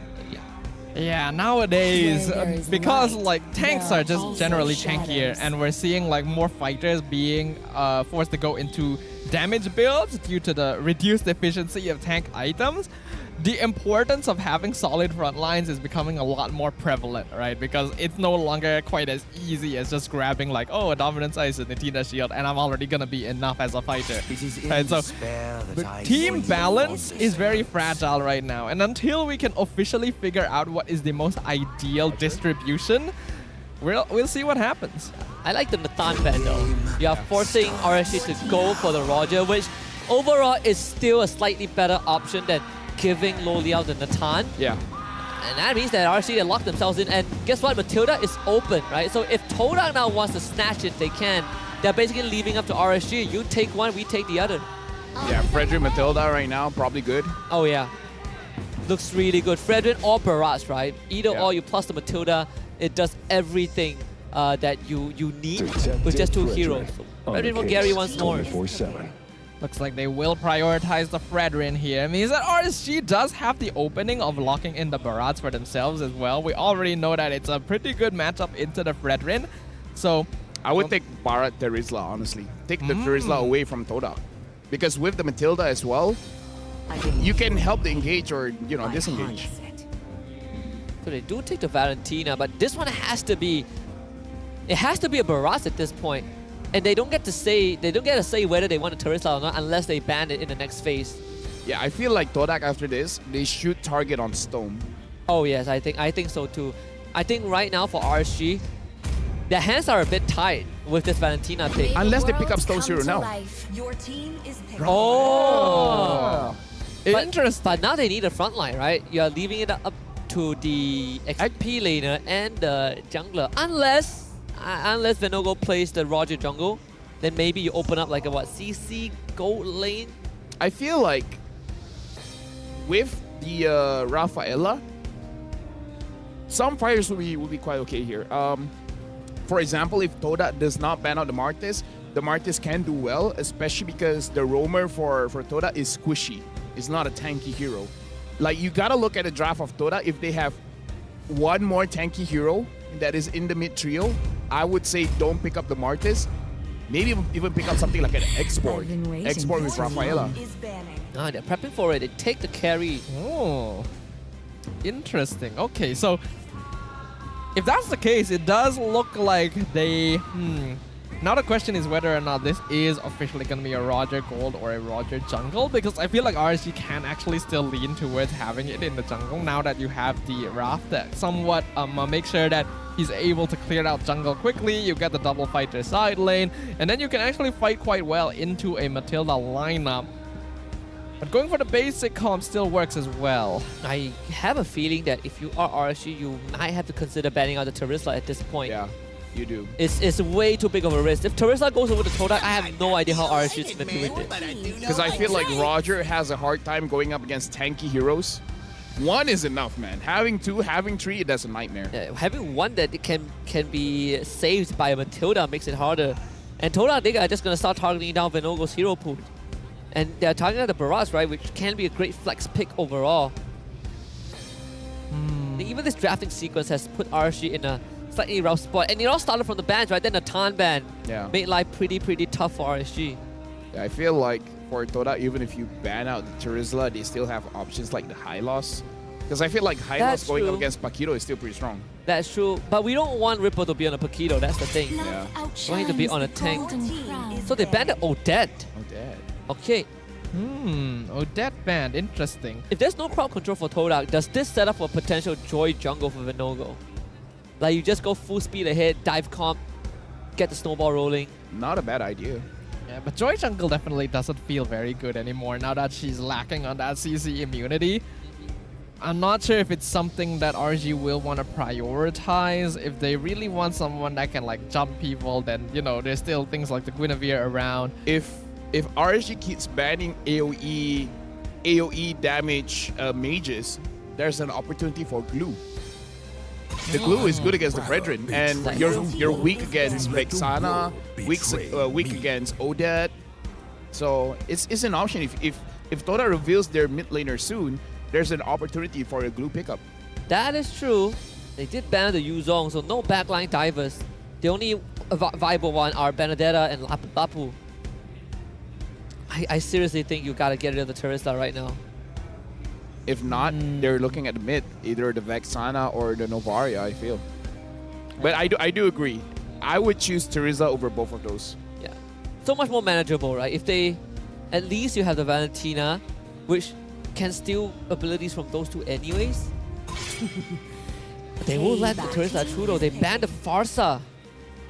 Yeah, nowadays, because like tanks are just generally tankier, and we're seeing like more fighters being forced to go into damage builds due to the reduced efficiency of tank items. The importance of having solid front lines is becoming a lot more prevalent, right? Because it's no longer quite as easy as just grabbing like, oh, a dominance ice and a Tina shield, and I'm already gonna be enough as a fighter. Right? So team balance is very fragile right now, and until we can officially figure out what is the most ideal distribution, we'll see what happens. I like the Nathan ban though. You are forcing RSG to go for the Roger, which overall is still a slightly better option than giving Lo Liao the Nathan. Yeah. And that means that RSG, they lock themselves in. And guess what? Matilda is open, right? So if Todak now wants to snatch it, they can. They're basically leaving up to RSG. You take one, we take the other. Yeah, Frederick Matilda right now, probably good. Oh, yeah. Looks really good. Frederick or Barrage, right? Either or, you plus the Matilda, it does everything that you need with just 2 heroes. So Frederick for Gary once more. Looks like they will prioritize the Fredrin here. It means that RSG does have the opening of locking in the Barats for themselves as well. We already know that it's a pretty good matchup into the Fredrin. So I would take Barat Terizla, honestly. Take the Terizla away from Todak. Because with the Matilda as well, you can help the engage or, you know, disengage. So they do take the Valentina, but this one has to be... It has to be a Barat at this point. And they don't get to say whether they want a Terizla or not unless they ban it in the next phase. Yeah, I feel like Todak after this, they should target on Stone. Oh yes, I think so too. I think right now for RSG, their hands are a bit tight with this Valentina pick. Unless they pick up Stone Zero now. Your team is Oh! Interesting. But now they need a front line, right? You're leaving it up to the XP laner and the jungler. Unless Venogo plays the Roger jungle, then maybe you open up like a CC gold lane? I feel like with the Rafaela, some fighters will be quite okay here. For example, if Todak does not ban out the Martis can do well, especially because the roamer for Todak is squishy. It's not a tanky hero. Like, you gotta look at the draft of Todak. If they have one more tanky hero that is in the mid trio, I would say don't pick up the Martis. Maybe even pick up something like an Export. Export with Rafaela. Ah, they're prepping for it. They take the carry. Oh, interesting. Okay, so if that's the case, it does look like they... Now the question is whether or not this is officially going to be a Roger Gold or a Roger Jungle, because I feel like RSG can actually still lean towards having it in the jungle now that you have the Wrath that somewhat make sure that he's able to clear out jungle quickly. You get the double fighter side lane, and then you can actually fight quite well into a Matilda lineup. But going for the basic comp still works as well. I have a feeling that if you are RSG, you might have to consider banning out the Terizla at this point. Yeah. You do. It's way too big of a risk. If Terizla goes over to Todak, I have no idea how RSG is going to do with it. Because I feel like Roger has a hard time going up against tanky heroes. One is enough, man. Having two, having three, that's a nightmare. Yeah, having one that can be saved by a Matilda makes it harder. And Todak, they are just going to start targeting down Venogo's hero pool. And they're targeting the Barrage, right, which can be a great flex pick overall. Even this drafting sequence has put RSG in a slightly rough spot. And it all started from the bans, right? Then the Tan ban made life pretty tough for RSG. Yeah, I feel like for Todak, even if you ban out the Terizla, they still have options like the High Loss. Because I feel like High Loss going up against Paquito is still pretty strong. That's true. But we don't want Ripple to be on a Paquito, that's the thing. Yeah. We want him to be on a tank. So they banned Odette. Odette. Okay. Odette banned. Interesting. If there's no crowd control for Todak, does this set up for potential Joy jungle for Venogo? Like you just go full speed ahead, dive comp, get the snowball rolling. Not a bad idea. Yeah, but Joy jungle definitely doesn't feel very good anymore now that she's lacking on that CC immunity. I'm not sure if it's something that RG will want to prioritize. If they really want someone that can like jump people, then you know there's still things like the Guinevere around. If RSG keeps banning AoE damage mages, there's an opportunity for glue. The glue is good against the Brethren, and you're weak against Vexana, weak against Odette. So it's an option. If Todak reveals their mid laner soon, there's an opportunity for a glue pickup. That is true. They did ban the Yuzong, so no backline divers. The only viable one are Benedetta and Lapu Lapu. I seriously think you gotta get rid of the Terizla right now. If not, they're looking at the mid, either the Vexana or the Novaria, I feel. But I do agree. I would choose Terizla over both of those. Yeah. So much more manageable, right? If they, at least you have the Valentina, which can steal abilities from those two anyways. But they will let the Terizla through though. They banned the Farsa.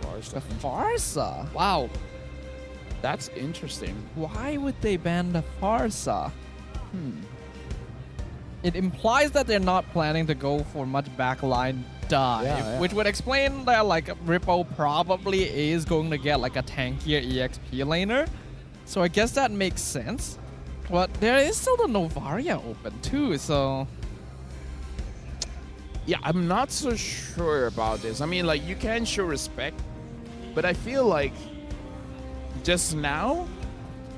The Farsa? Wow. That's interesting. Why would they ban the Farsa? It implies that they're not planning to go for much backline dive, which would explain that like Rippo probably is going to get like a tankier EXP laner. So I guess that makes sense. But there is still the Novaria open too, so... Yeah, I'm not so sure about this. I mean, like, you can show respect, but I feel like just now,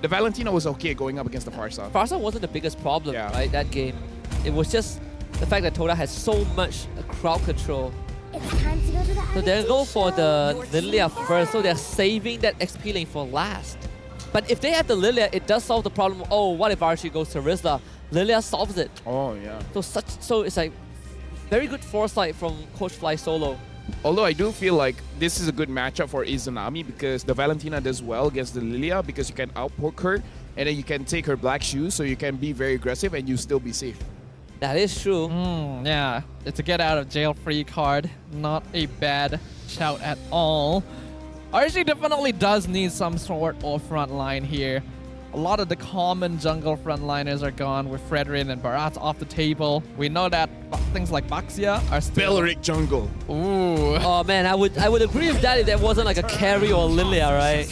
the Valentina was okay going up against the Farsa. Farsa wasn't the biggest problem, right, that game. It was just the fact that Todak has so much crowd control. So they'll go for the Lilia first, so they're saving that XP lane for last. But if they have the Lilia, it does solve the problem. Oh, what if RSG goes to Rizla? Lilia solves it. Oh, yeah. So it's like very good foresight from Coach Fly Solo. Although I do feel like this is a good matchup for Izanami because the Valentina does well against the Lilia because you can outpoke her and then you can take her black shoes so you can be very aggressive and you still be safe. That is true. Yeah, it's a get out of jail free card. Not a bad shout at all. RSG definitely does need some sort of front line here. A lot of the common jungle frontliners are gone with Fredrin and Barat off the table. We know that things like Baxia are still... Beleric jungle. Ooh. Oh man, I would agree with that if there wasn't like a carry or Lilia, right?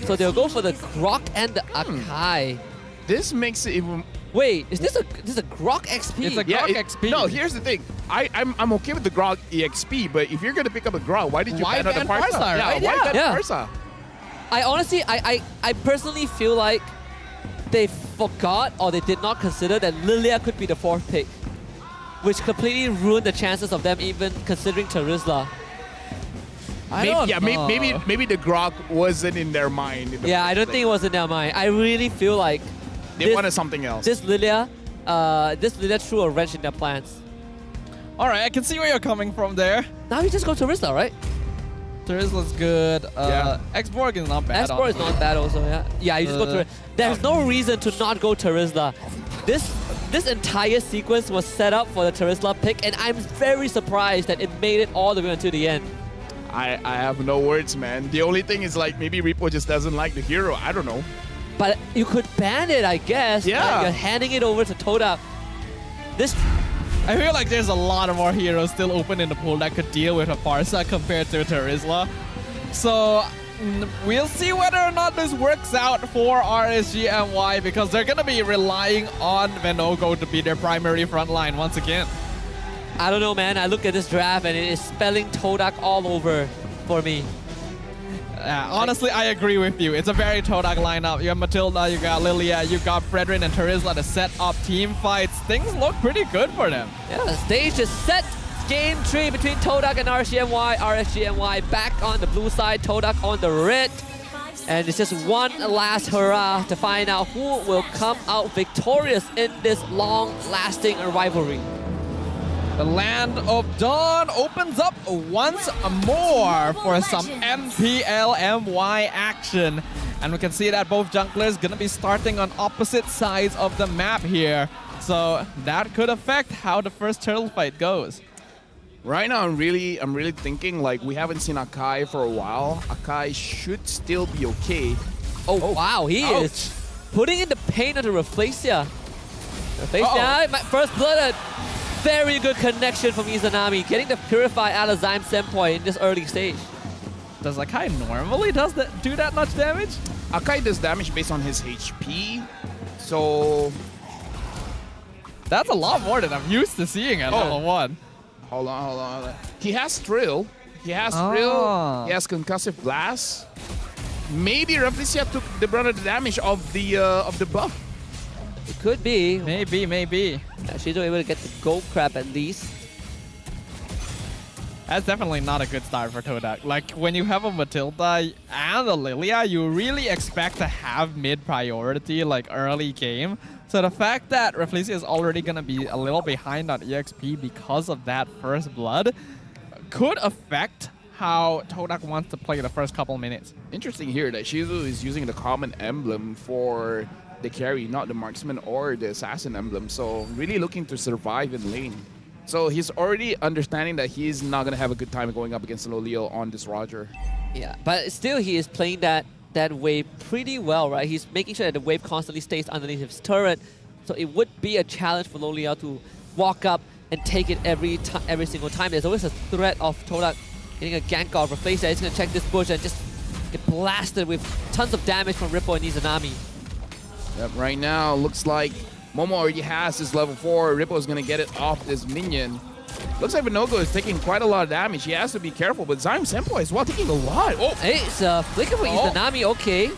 So they'll go for the Grok and the Akai. This makes it even... Wait, is this a Grok XP? It's a Grok XP. No, here's the thing. I'm okay with the Grok EXP, but if you're gonna pick up a Grok, why did you ban out the Farsa? Right? Why ban Farsa? I honestly, I personally feel like they forgot or they did not consider that Lilia could be the fourth pick, which completely ruined the chances of them even considering Terizla. Maybe the Grok wasn't in their mind. I don't think it was in their mind. I really feel like they wanted something else. This Lilia threw a wrench in their plans. All right, I can see where you're coming from there. Now we just go to Terizla, right? Terizla's good. X-Borg is not bad. X-Borg is not bad also, yeah. Yeah, you just go to... There's no reason to not go Terizla. This entire sequence was set up for the Terizla pick, and I'm very surprised that it made it all the way until the end. I have no words, man. The only thing is like maybe Repo just doesn't like the hero. I don't know. But you could ban it, I guess. Yeah. You're handing it over to Todak. I feel like there's a lot more heroes still open in the pool that could deal with a Parsa compared to Terizla. So we'll see whether or not this works out for RSGMY because they're going to be relying on Venogo to be their primary front line once again. I don't know, man. I look at this draft and it is spelling Todak all over for me. Honestly, I agree with you. It's a very Todak lineup. You have Matilda, you got Lilia, you got Fredrin and Terizla to set up team fights. Things look pretty good for them. Yeah, the stage is set. Game 3 between Todak and RSGMY. RSGMY back on the blue side, Todak on the red. And it's just one last hurrah to find out who will come out victorious in this long-lasting rivalry. The Land of Dawn opens up once more for some MPL MY action. And we can see that both junglers gonna be starting on opposite sides of the map here. So that could affect how the first turtle fight goes. Right now, I'm really thinking like we haven't seen Akai for a while. Akai should still be okay. Oh wow, he is putting in the pain of the Rafflesia. Rafflesia, first blood. Very good connection from Izanami, getting the Purify out of Zyme Senpai in this early stage. Does Akai normally do that much damage? Akai does damage based on his HP, so... That's a lot more than I'm used to seeing at level 1. Hold on. He has Thrill. He has Thrill. He has Concussive Blast. Maybe Rafflesia took the brunt of the damage of the buff. It could be. Maybe. Yeah, she's able to get the gold crab at least. That's definitely not a good start for Todak. Like, when you have a Matilda and a Lilia, you really expect to have mid-priority, like, early game. So the fact that Rafflesia is already going to be a little behind on EXP because of that first blood could affect how Todak wants to play the first couple minutes. Interesting here that Shizu is using the common emblem for the carry, not the marksman or the assassin emblem. So really looking to survive in lane. So he's already understanding that he's not going to have a good time going up against Lolio on this Roger. Yeah, but still he is playing that wave pretty well, right? He's making sure that the wave constantly stays underneath his turret. So it would be a challenge for Lolio to walk up and take it every single time. There's always a threat of Todak getting a gank off. Rafflesia is going to check this bush and just get blasted with tons of damage from Rippo and Izanami. Yep, right now, looks like Momo already has his level 4. Rippo is going to get it off this minion. Looks like Venogo is taking quite a lot of damage. He has to be careful, but Zyme Senpai as well taking a lot. Oh, hey, it's a flicker for Izanami, okay.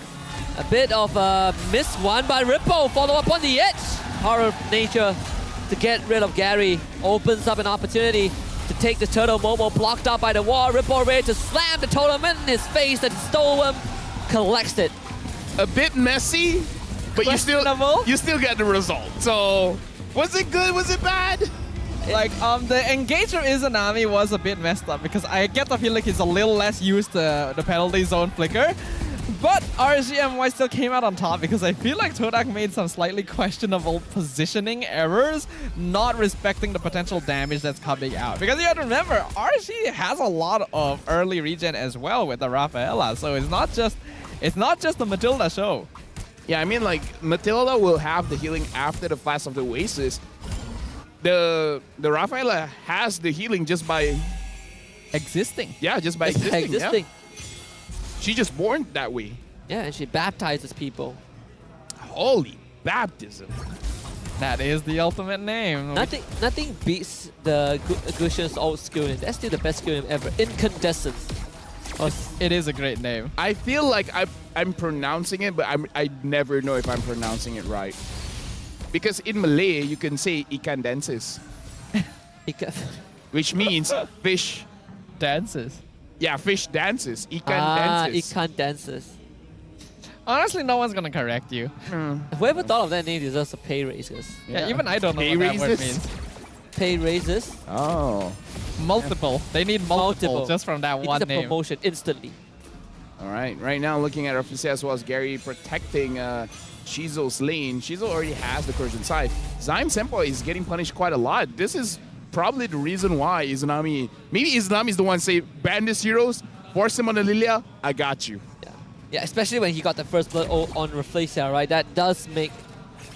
A bit of a missed one by Rippo. Follow up on the edge. Power of nature to get rid of Gary. Opens up an opportunity to take the turtle. Momo blocked out by the wall. Rippo ready to slam the totem in his face that stole him. Collects it. A bit messy, but you still get the result. So, was it good? Was it bad? Like, the engage from Izanami was a bit messed up because I get the feeling he's a little less used to the penalty zone flicker. But RSGMY still came out on top because I feel like Todak made some slightly questionable positioning errors, not respecting the potential damage that's coming out. Because you have to remember, RSG has a lot of early regen as well with the Rafaela, so it's not just the Matilda show. Yeah, I mean, like, Matilda will have the healing after the Flash of the Oasis. The Rafaela has the healing just by existing. Yeah, just by existing. Yeah. She's just born that way. Yeah, and she baptizes people. Holy baptism. That is the ultimate name. Nothing beats the Gushen's old skill name. That's still the best skill name ever. Incandescence. It is a great name. I feel like I'm pronouncing it, but I never know if I'm pronouncing it right. Because in Malay, you can say ikan dances. Which means fish dances. Yeah, fish dances. Ikan dances. Ikan dances. Honestly, no one's gonna correct you. Whoever thought of that name deserves a pay raises. Yeah, even I don't know what that word means. Pay raises? Oh. Multiple. They need multiple just from that one name. It's a promotion instantly. All right. Right now, looking at Rafflesia as well as Gary protecting Shizo's lane. Shizo already has the Kurgan side. Zyme Senpai is getting punished quite a lot. This is probably the reason why Izanami... Maybe Izanami is the one say, ban these heroes, force him on the Lilia, I got you. Yeah, especially when he got the first blood on Rafflesia, right? That does make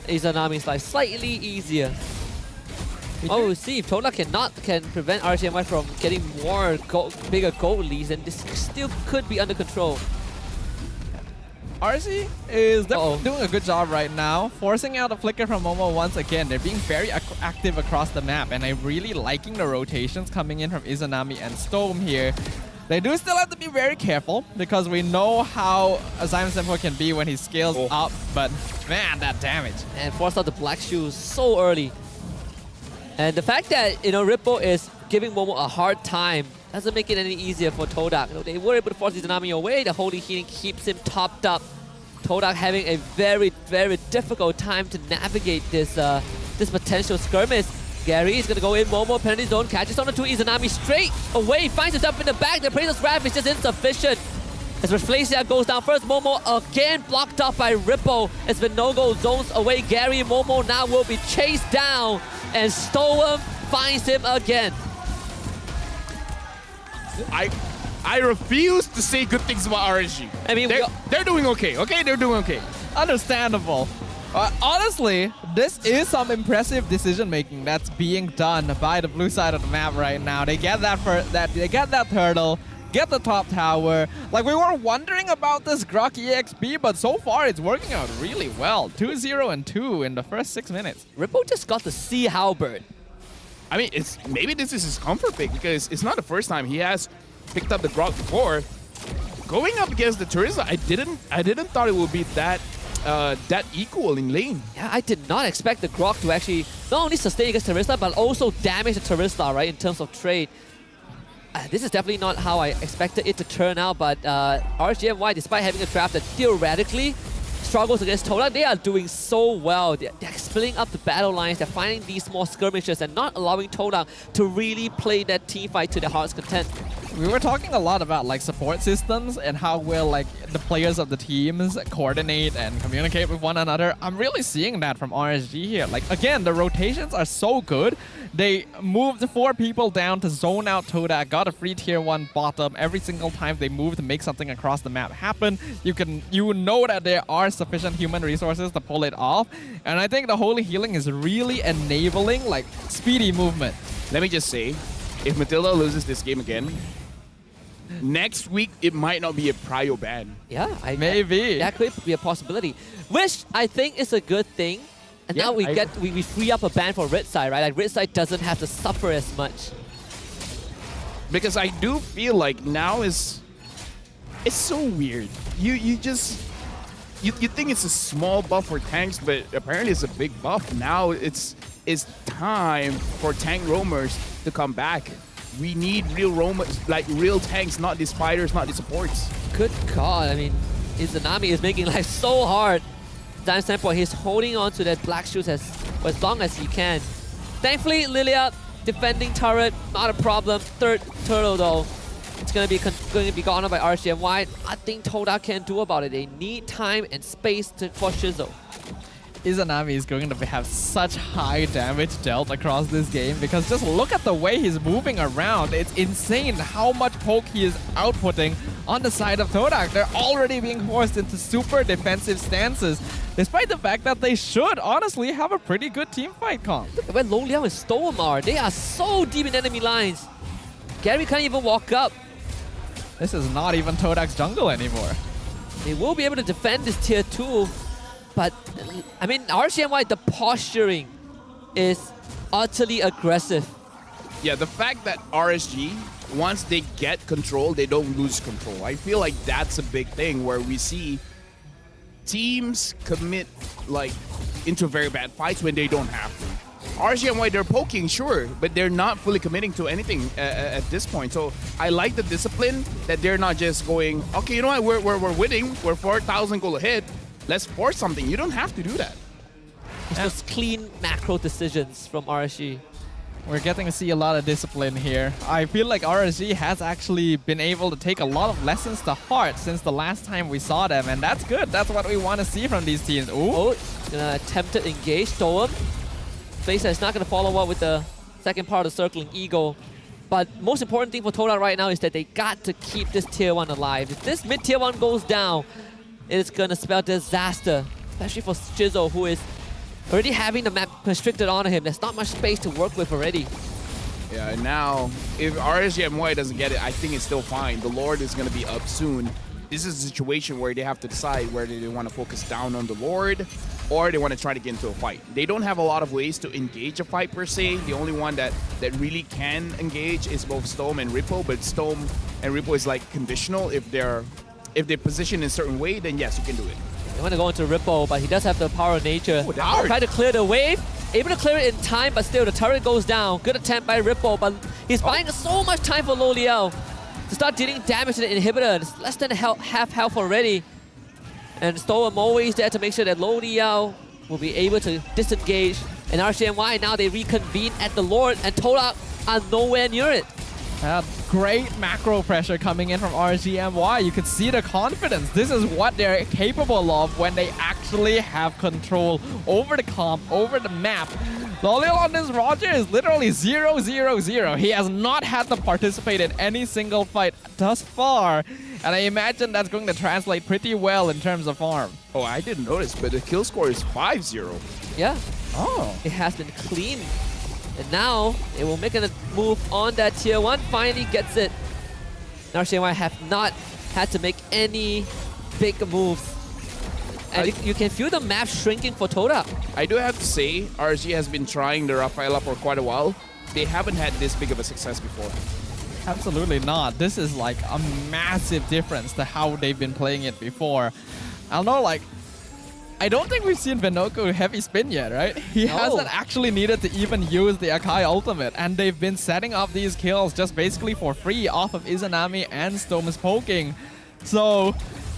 Izanami's life slightly easier. Oh, we'll see if Todak can prevent RCMY from getting more bigger gold leads, and this still could be under control. RC is definitely doing a good job right now, forcing out a flicker from Momo once again. They're being very active across the map, and I'm really liking the rotations coming in from Izanami and Storm here. They do still have to be very careful because we know how Zyme Senpo can be when he scales up, but man, that damage. And forced out the black shoes so early. And the fact that, Ripple is giving Momo a hard time doesn't make it any easier for Todak. They were able to force Izanami away. The Holy Healing keeps him topped up. Todak having a very, very difficult time to navigate this potential skirmish. Gary is going to go in. Momo, penalty zone, catches on to Izanami straight away, finds himself in the back. The Appraiser's Wrath is just insufficient. As Reflecia goes down first, Momo again blocked up by Ripple. It's been no-go zones away. Gary and Momo now will be chased down, and Stoem finds him again. I refuse to say good things about RSG. I mean, they're doing okay. Okay, they're doing okay. Understandable. Honestly, this is some impressive decision making that's being done by the blue side of the map right now. They get they get that turtle, get the top tower. Like, we were wondering about this Grok EXP, but so far it's working out really well. 2-0 and 2 in the first 6 minutes. Ripple just got the Sea Halberd. I mean, maybe this is his comfort pick because it's not the first time he has picked up the Grok before. Going up against the Teresa, I didn't thought it would be that equal in lane. Yeah, I did not expect the Grok to actually not only sustain against Teresa, but also damage the Teresa, right, in terms of trade. This is definitely not how I expected it to turn out, but RGMY, despite having a draft that theoretically struggles against Todak, they are doing so well. They're splitting up the battle lines, they're finding these small skirmishes and not allowing Todak to really play that team fight to their heart's content. We were talking a lot about like support systems and how well like the players of the teams coordinate and communicate with one another. I'm really seeing that from RSG here. Like, again, the rotations are so good. They moved 4 people down to zone out Todak, got a free tier 1 bottom every single time they move to make something across the map happen. You know that there are sufficient human resources to pull it off, and I think the Holy Healing is really enabling like speedy movement. Let me just say, if Matilda loses this game again, next week it might not be a prio ban. Yeah, maybe that could be a possibility, which I think is a good thing. And now we free up a ban for Red Side, right? Like, Red Side doesn't have to suffer as much. Because I do feel like now it's so weird. You think it's a small buff for tanks, but apparently it's a big buff. Now it's time for tank roamers to come back. We need real roamers, like real tanks, not these fighters, not these supports. Good God, I mean, Izanami is making life so hard. Zyme Senpo, he's holding on to that black shoes for as long as he can. Thankfully, Lilia defending turret, not a problem. Third turtle though, it's going to be gone by RCMY. Nothing Todak can do about it. They need time and space for Shizzle. Izanami is going to have such high damage dealt across this game because just look at the way he's moving around. It's insane how much poke he is outputting on the side of Todak. They're already being forced into super defensive stances, despite the fact that they should honestly have a pretty good team fight comp. Look at where Lo Liao and Storm are. They are so deep in enemy lines. Gary can't even walk up. This is not even Todak's jungle anymore. They will be able to defend this tier 2. But, I mean, RCMY, the posturing is utterly aggressive. Yeah, the fact that RSG, once they get control, they don't lose control. I feel like that's a big thing where we see teams commit like into very bad fights when they don't have to. RCMY, they're poking, sure, but they're not fully committing to anything at this point. So I like the discipline that they're not just going, okay, you know what, we're winning, we're 4,000 goal ahead. Let's force something. You don't have to do that. It's just clean macro decisions from RSG. We're getting to see a lot of discipline here. I feel like RSG has actually been able to take a lot of lessons to heart since the last time we saw them, and that's good. That's what we want to see from these teams. Ooh. Oh, gonna attempt to engage Storm. Facer is not gonna follow up with the second part of the circling Eagle. But most important thing for Todak right now is that they got to keep this tier 1 alive. If this mid tier 1 goes down, it's gonna spell disaster, especially for Shizzle, who is already having the map constricted onto him. There's not much space to work with already. Yeah, and now, if RSGMY doesn't get it, I think it's still fine. The Lord is going to be up soon. This is a situation where they have to decide whether they want to focus down on the Lord or they want to try to get into a fight. They don't have a lot of ways to engage a fight per se. The only one that really can engage is both Storm and Rippo, but Storm and Rippo is like conditional. If they're positioned in a certain way, then yes, you can do it. They want to go into Rippo, but he does have the power of nature. Oh, Try to clear the wave. Able to clear it in time, but still the turret goes down. Good attempt by Rippo, but he's buying so much time for Lo Liao to start dealing damage to the inhibitor. It's less than half health already. And Storm always there to make sure that Lo Liao will be able to disengage. And RCMY now they reconvene at the Lord, and Todak are nowhere near it. Great macro pressure coming in from RGMY. You can see the confidence. This is what they're capable of when they actually have control over the comp, over the map. Lolil on this Roger is literally 0-0-0. He has not had to participate in any single fight thus far. And I imagine that's going to translate pretty well in terms of farm. Oh, I didn't notice, but the kill score is 5-0. Yeah. Oh. It has been clean. And now, it will make a move on that tier 1. Finally gets it. RCMY have not had to make any big moves. And you can feel the map shrinking for Todak. I do have to say, RG has been trying the Rafaela for quite a while. They haven't had this big of a success before. Absolutely not. This is like a massive difference to how they've been playing it before. I don't know, like, I don't think we've seen Venoko heavy spin yet, right? He hasn't actually needed to even use the Akai ultimate, and they've been setting up these kills just basically for free off of Izanami and Storm's poking. So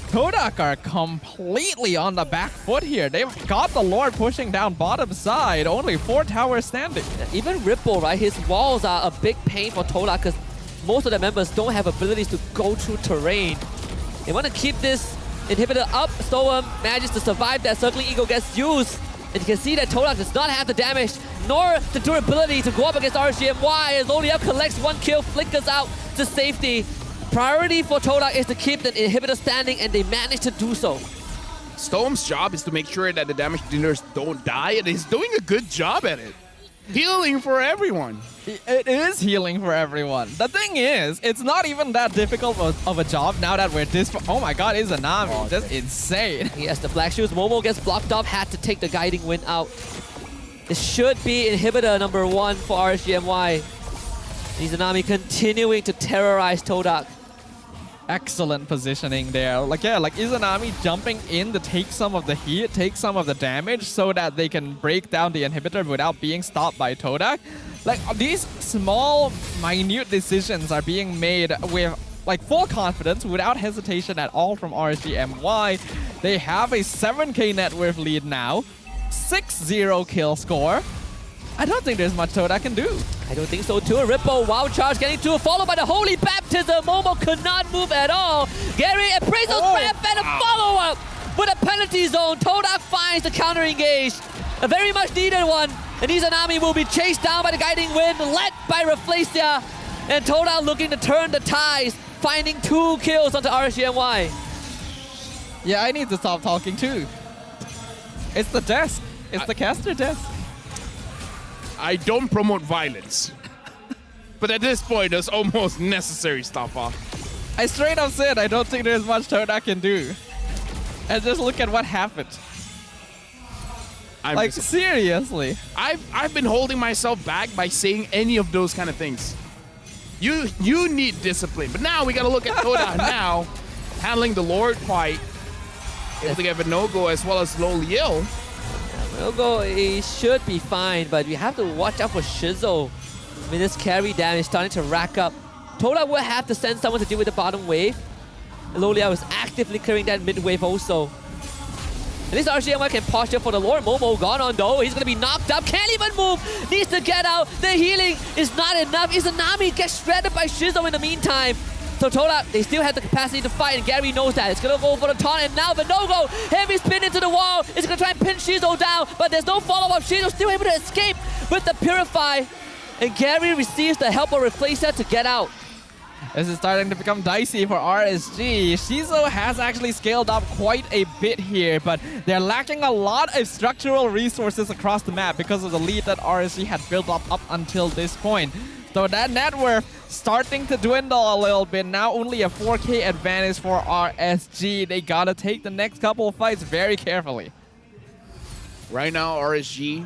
Todak are completely on the back foot here. They've got the Lord pushing down bottom side, only 4 towers standing. Even Ripple, right? His walls are a big pain for Todak because most of the members don't have abilities to go through terrain. They want to keep this inhibitor up. Storm manages to survive that. Circling Eagle gets used. And you can see that Todak does not have the damage nor the durability to go up against RGMY. As Lo Liao collects 1 kill, flickers out to safety. Priority for Todak is to keep the inhibitor standing, and they manage to do so. Storm's job is to make sure that the damage dealers don't die, and he's doing a good job at it. Healing for everyone. It is healing for everyone. The thing is, it's not even that difficult of a job now that we're this... Oh my god, Izanami. Just insane. He has the black shoes. Momo gets blocked up, had to take the guiding wind out. It should be inhibitor number 1 for RSGMY. Izanami continuing to terrorize Todak. Excellent positioning there. Like Izanami jumping in to take some of the heat, take some of the damage so that they can break down the inhibitor without being stopped by Todak. Like, these small, minute decisions are being made with like full confidence, without hesitation at all from RSGMY. They have a 7k net worth lead now, 6-0 kill score. I don't think there's much Todak can do. I don't think so too. Ripple, wow charge getting to, followed by the Holy Baptism. Momo could not move at all. Gary appraisal grab and a follow-up with a penalty zone. Todak finds the counter engage. A very much needed one. And Izanami will be chased down by the guiding wind, led by Rafflesia. And Todak looking to turn the ties, finding 2 kills onto RSGMY. Yeah, I need to stop talking too. It's the desk. It's the caster desk. I don't promote violence. But at this point, it's almost necessary, Staffa. I straight up said I don't think there's much Todak can do. And just look at what happened. Seriously. I've been holding myself back by saying any of those kind of things. You need discipline. But now we got to look at Todak now. Handling the Lord quite. Able to get a no-go as well as Lo Liao. No-go, he should be fine, but we have to watch out for Shizzle. I mean, this carry damage starting to rack up. Todak will have to send someone to deal with the bottom wave. Lo Liao is actively clearing that mid wave also. At least RGMY can posture for the Lord. Momo gone on though. He's going to be knocked up. Can't even move. Needs to get out. The healing is not enough. Izanami gets shredded by Shizzle in the meantime. So Todak, they still have the capacity to fight, and Gary knows that. It's going to go for the taunt, and now the no-go. Heavy spin into the wall. It's going to try and pin Shizzle down, but there's no follow-up. Shizzle still able to escape with the Purify. And Gary receives the help of Replacer to get out. This is starting to become dicey for RSG. Shizo has actually scaled up quite a bit here, but they're lacking a lot of structural resources across the map because of the lead that RSG had built up until this point. So that net worth starting to dwindle a little bit. Now only a 4K advantage for RSG. They gotta take the next couple of fights very carefully. Right now, RSG,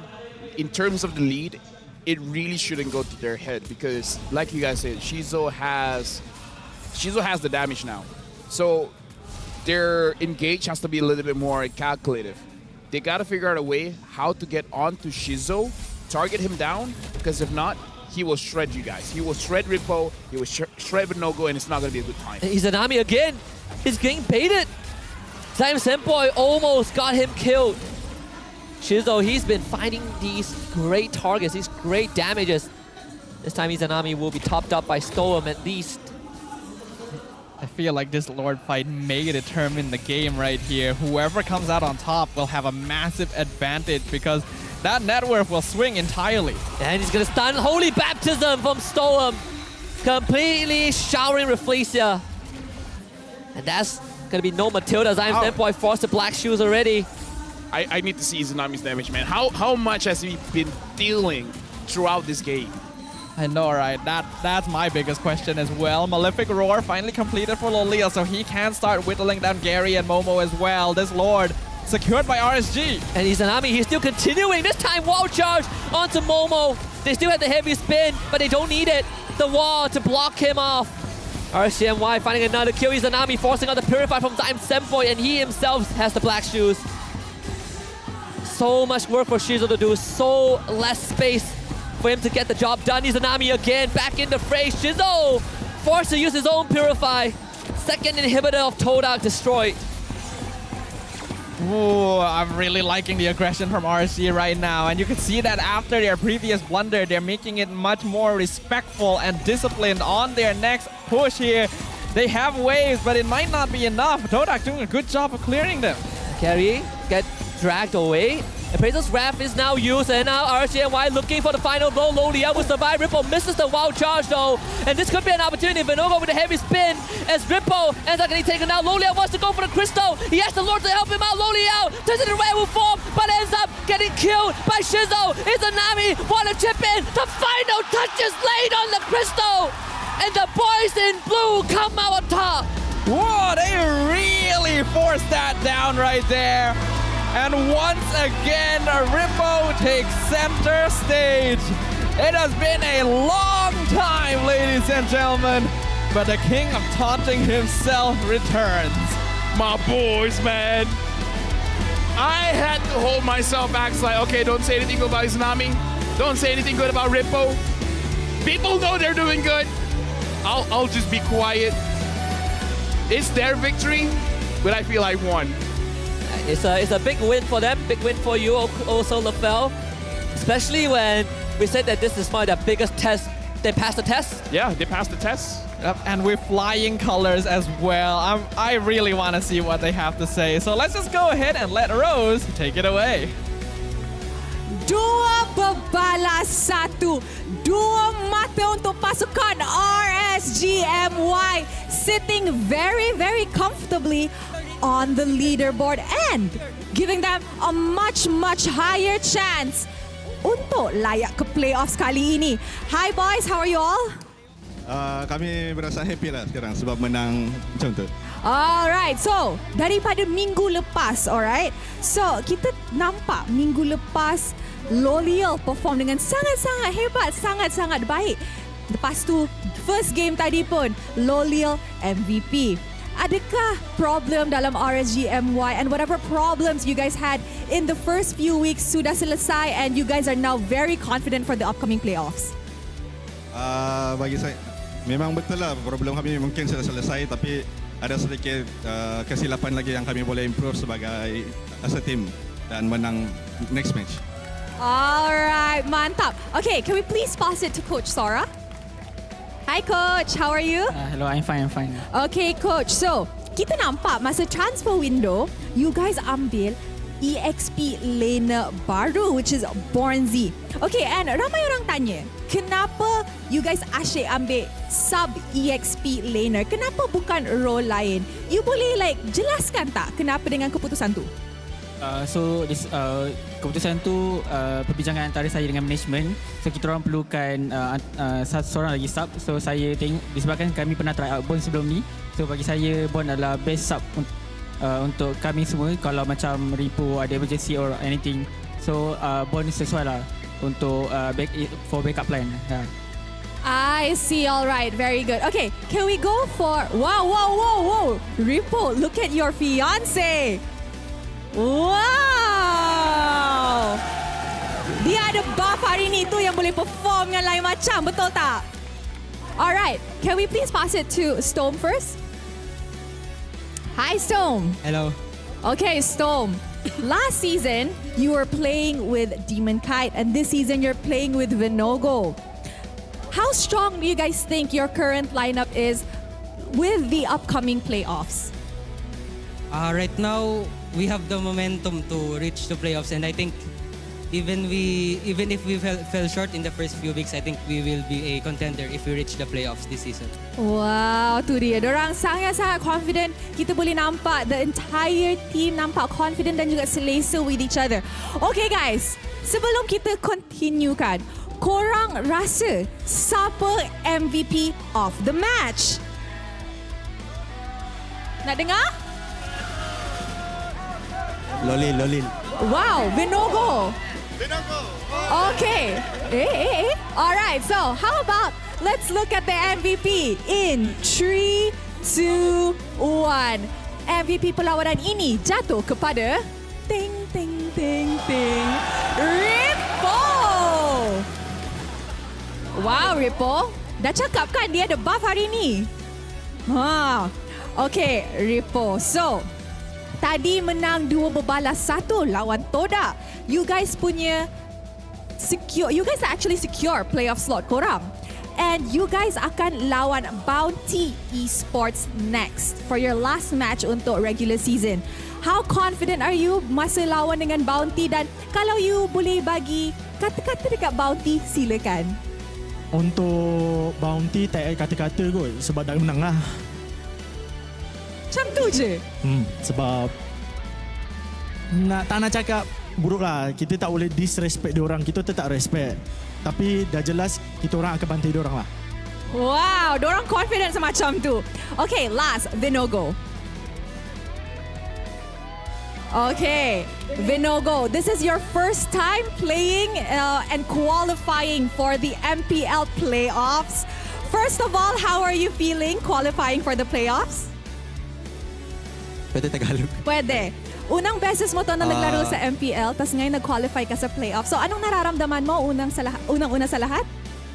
in terms of the lead, it really shouldn't go to their head because, like you guys said, Shizo has the damage now. So their engage has to be a little bit more calculative. They gotta figure out a way how to get onto Shizo, target him down, because if not, he will shred you guys. He will shred Rippo, he will shred with no-go, and it's not gonna be a good time. Izanami again. He's getting baited. Time Senpai almost got him killed. Shizo, he's been finding these great targets, these great damages. This time Izanami will be topped up by Stoem at least. I feel like this Lord fight may determine the game right here. Whoever comes out on top will have a massive advantage because that net worth will swing entirely. And he's gonna stun Holy Baptism from Stoem. Completely showering Rafflesia. And that's gonna be no Matilda. Time Senpai forced the black shoes already. I need to see Izanami's damage, man. How much has he been dealing throughout this game? I know, right? That's my biggest question as well. Malefic Roar finally completed for Loleo, so he can start whittling down Gary and Momo as well. This Lord secured by RSG. And Izanami, he's still continuing. This time wall charge onto Momo. They still have the heavy spin, but they don't need it. The wall to block him off. RCMY finding another kill. Izanami forcing out the Purify from Time Senpai, and he himself has the black shoes. So much work for Shizo to do, so less space for him to get the job done. Izanami again back in the fray. Shizo forced to use his own Purify. Second inhibitor of Todak destroyed. Ooh, I'm really liking the aggression from RSG right now. And you can see that after their previous blunder, they're making it much more respectful and disciplined on their next push here. They have waves, but it might not be enough. Todak doing a good job of clearing them. Carry get dragged away. Appraiser's Wrath is now used, and now RCNY looking for the final blow. Lolia will survive. Rippo misses the wild charge though, and this could be an opportunity. Vinogo with a heavy spin as Rippo ends up getting taken out. Lolia wants to go for the crystal. He has the Lord to help him out. Lolia turns into werewolf form, but ends up getting killed by Shizo. Izanami want to chip in. The final touch is laid on the crystal, and the boys in blue come out on top. Whoa, they really forced that down right there. And once again, Rippo takes center stage. It has been a long time, ladies and gentlemen, but the king of taunting himself returns. My boys, man. I had to hold myself back. It's like, okay, don't say anything good about Izanami. Don't say anything good about Rippo. People know they're doing good. I'll just be quiet. It's their victory, but I feel I won. It's a big win for them, big win for you also, LaFell. Especially when we said that this is one of their biggest tests. They passed the test. Yeah, they passed the test. Yep, and with flying colors as well. I really want to see what they have to say. So let's just go ahead and let Rose take it away. Dua bebalas satu. Dua mata untuk pasukan RSGMY sitting very, very comfortably on the leaderboard and giving them a much, much higher chance untuk layak ke playoffs kali ini. Hi boys, how are you all? Kami berasa happy lah sekarang sebab menang macam tu. Alright, so daripada minggu lepas, alright. So kita nampak minggu lepas Loliel perform dengan sangat-sangat hebat, sangat-sangat baik. Lepas tu first game tadi pun Loliel MVP. Adakah problem dalam RSGMY and whatever problems you guys had in the first few weeks sudah selesai and you guys are now very confident for the upcoming playoffs? Bagi saya, memang betul lah problem kami mungkin sudah selesai tapi ada sedikit kesilapan lagi yang kami boleh improve sebagai as a team dan menang next match. Alright, mantap. Okay, can we please pass it to Coach Sora? Hi Coach, how are you? Hello, I'm fine. Okay Coach, so kita nampak masa transfer window, you guys ambil EXP laner baru which is Born Z. Okay, and ramai orang tanya, kenapa you guys asyik ambil sub EXP laner. Kenapa bukan role lain? You boleh like jelaskan tak kenapa dengan keputusan tu? Keputusan tu perbincangan antara saya dengan management. So kita orang perlukan seorang lagi sub. So saya tengok disebabkan kami pernah try out Bond sebelum ni. So bagi saya Bond adalah best sub untuk kami semua. Kalau macam repo ada emergency or anything. So Bond sesuai lah untuk for backup plan. I see, all right, very good. Okay, can we go for, wow, Ripo, look at your fiance. Wow. Dia ada buff hari ni tu yang boleh perform dengan lain macam, betul tak? Alright, can we please pass it to Storm first? Hi Storm. Hello. Okay, Storm. Last season, you were playing with Demon Kite, and this season you're playing with Vinogo. How strong do you guys think your current lineup is with the upcoming playoffs? Right now, we have the momentum to reach the playoffs, and I think even if we fell short in the first few weeks, I think we will be a contender if we reach the playoffs this season. Wow, tu dia. Dorang sangat-sangat confident. Kita boleh nampak the entire team nampak confident dan juga selesa with each other. Okay guys, sebelum kita continuekan, korang rasa siapa MVP of the match? Nak dengar? Lolil. Wow, Vinogo. Okay. Alright, so how about let's look at the MVP in 3, 2, 1. MVP perlawanan ini jatuh kepada ting Ripo. Wow, Ripo. Dah cakap kan dia ada buff hari ni? Okay, Ripo. So, tadi menang 2-1 lawan Todak. You guys punya you guys actually secure playoff slot korang. And you guys akan lawan Bounty Esports next for your last match untuk regular season. How confident are you masa lawan dengan Bounty, dan kalau you boleh bagi kata-kata dekat Bounty, silakan. Untuk Bounty tak ada kata-kata kot sebab dah menang lah. Macam tu je? Sebab tak nak cakap buruk lah. Kita tak boleh disrespect diorang. Kita tetap respect. Tapi dah jelas kita orang akan bantai diorang lah. Wow, diorang confident semacam tu. Okay, last, Vinogo. Okay, Vinogo, this is your first time playing and qualifying for the MPL playoffs. First of all, how are you feeling qualifying for the playoffs? Pwede Tagalog. Pwede. Unang beses mo to na naglaro sa MPL, tas ngayon nag-qualify ka sa playoff. So anong nararamdaman mo unang-una sa lahat?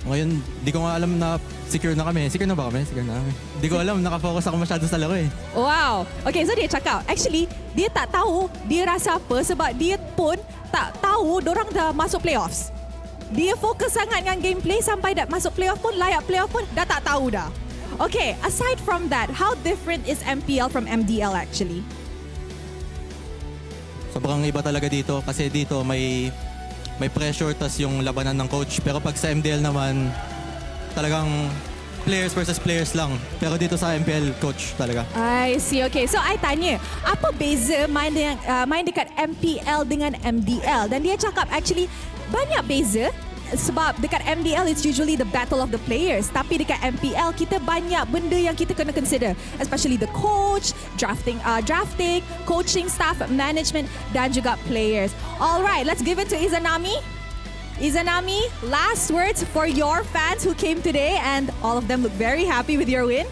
Ngayon, di ko nga alam na secure na kami. Secure na ba kami? Secure na kami. Di ko alam, nakafocus ako masyado sa laro eh. Wow. Okay, so dia cakap, actually, dia tak tahu dia rasa apa sebab dia pun tak tahu dorang dah masuk playoffs. Dia fokus sangat dengan gameplay sampai dah masuk playoff pun, layak playoff pun, dah tak tahu dah. Okay, aside from that, how different is MPL from MDL actually? Sobrang iba talaga dito kasi dito may pressure tas yung labanan ng coach. Pero pag sa MDL naman, talagang players versus players lang. Pero dito sa MPL, coach talaga. I see. Okay, so I tanya, apa beza main dekat MPL dengan MDL? Dan dia cakap actually banyak beza. Sebab dekat MDL it's usually the battle of the players, tapi dekat MPL kita banyak benda yang kita kena consider, especially the coach, drafting, coaching staff, management dan juga players. Alright, let's give it to Izanami. Izanami, last words for your fans who came today and all of them look very happy with your win.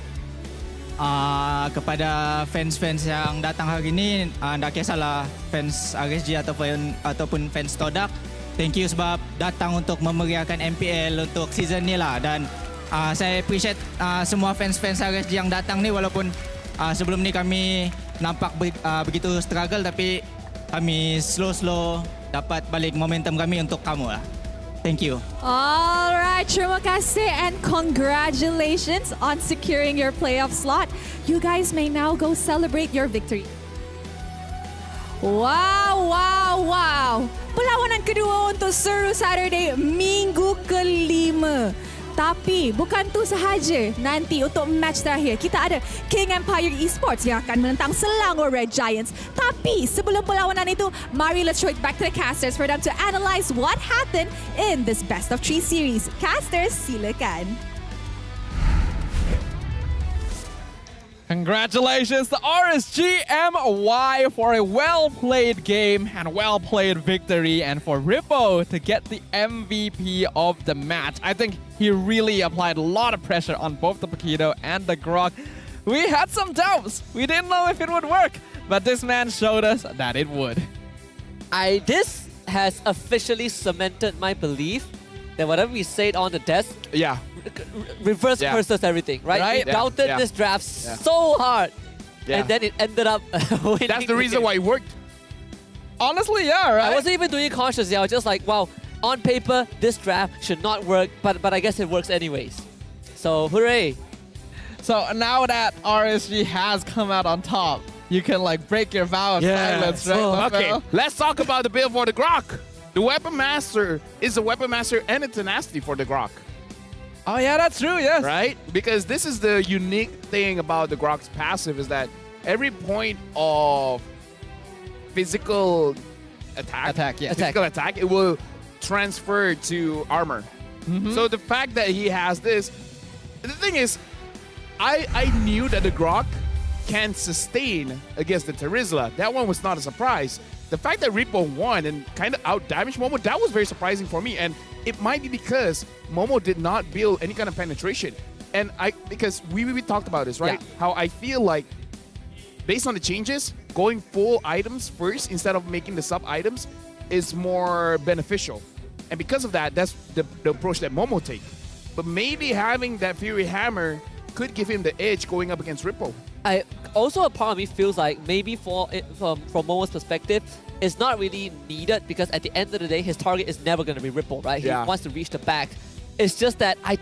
Kepada fans-fans yang datang hari ini, tak kisahlah fans RSG ataupun fans Todak. Thank you sebab datang untuk memeriahkan MPL untuk season ni lah, dan saya appreciate semua fans-fans RSG yang datang ni, walaupun sebelum ni kami nampak begitu struggle, tapi kami slow dapat balik momentum kami untuk kamu lah. Thank you. Alright, terima kasih and congratulations on securing your playoff slot. You guys may now go celebrate your victory. Wow. Perlawanan kedua untuk Seru Saturday minggu ke-5. Tapi bukan tu sahaja. Nanti untuk match terakhir, kita ada King Empire Esports yang akan menentang Selangor Red Giants. Tapi sebelum perlawanan itu, mari let's throw it back to the casters for them to analyze what happened in this best of 3 series. Casters, silakan. Congratulations to RSGMY for a well-played game and well-played victory, and for Rippo to get the MVP of the match. I think he really applied a lot of pressure on both the Paquito and the Grok. We had some doubts. We didn't know if it would work, but this man showed us that it would. This has officially cemented my belief that whatever we said on the desk, reverse curses everything, right? We doubted this draft so hard, and then it ended up winning. That's the reason why it worked. Honestly, yeah, right? I wasn't even doing it consciously. I was just like, wow, on paper, this draft should not work, but I guess it works anyways. So, hooray. So now that RSG has come out on top, you can like break your vow of silence, right? Okay, let's talk about the build for the Grok. The Weapon Master is a Weapon Master and a Tenacity for the Grok. Oh yeah, that's true, yes. Right? Because this is the unique thing about the Grok's passive is that every point of physical attack, it will transfer to armor. So the fact that he has this, the thing is, I knew that the Grok can sustain against the Terizla. That one was not a surprise. The fact that Rippo won and kind of out-damaged Momo, that was very surprising for me. And it might be because Momo did not build any kind of penetration. And because we talked about this, right? How I feel like, based on the changes, going full items first instead of making the sub-items is more beneficial. And because of that, that's the approach that Momo take. But maybe having that Fury Hammer could give him the edge going up against Rippo. Also, a part of me feels like maybe from Momo's perspective, it's not really needed because at the end of the day, his target is never going to be Ripple, right? He wants to reach the back. It's just that I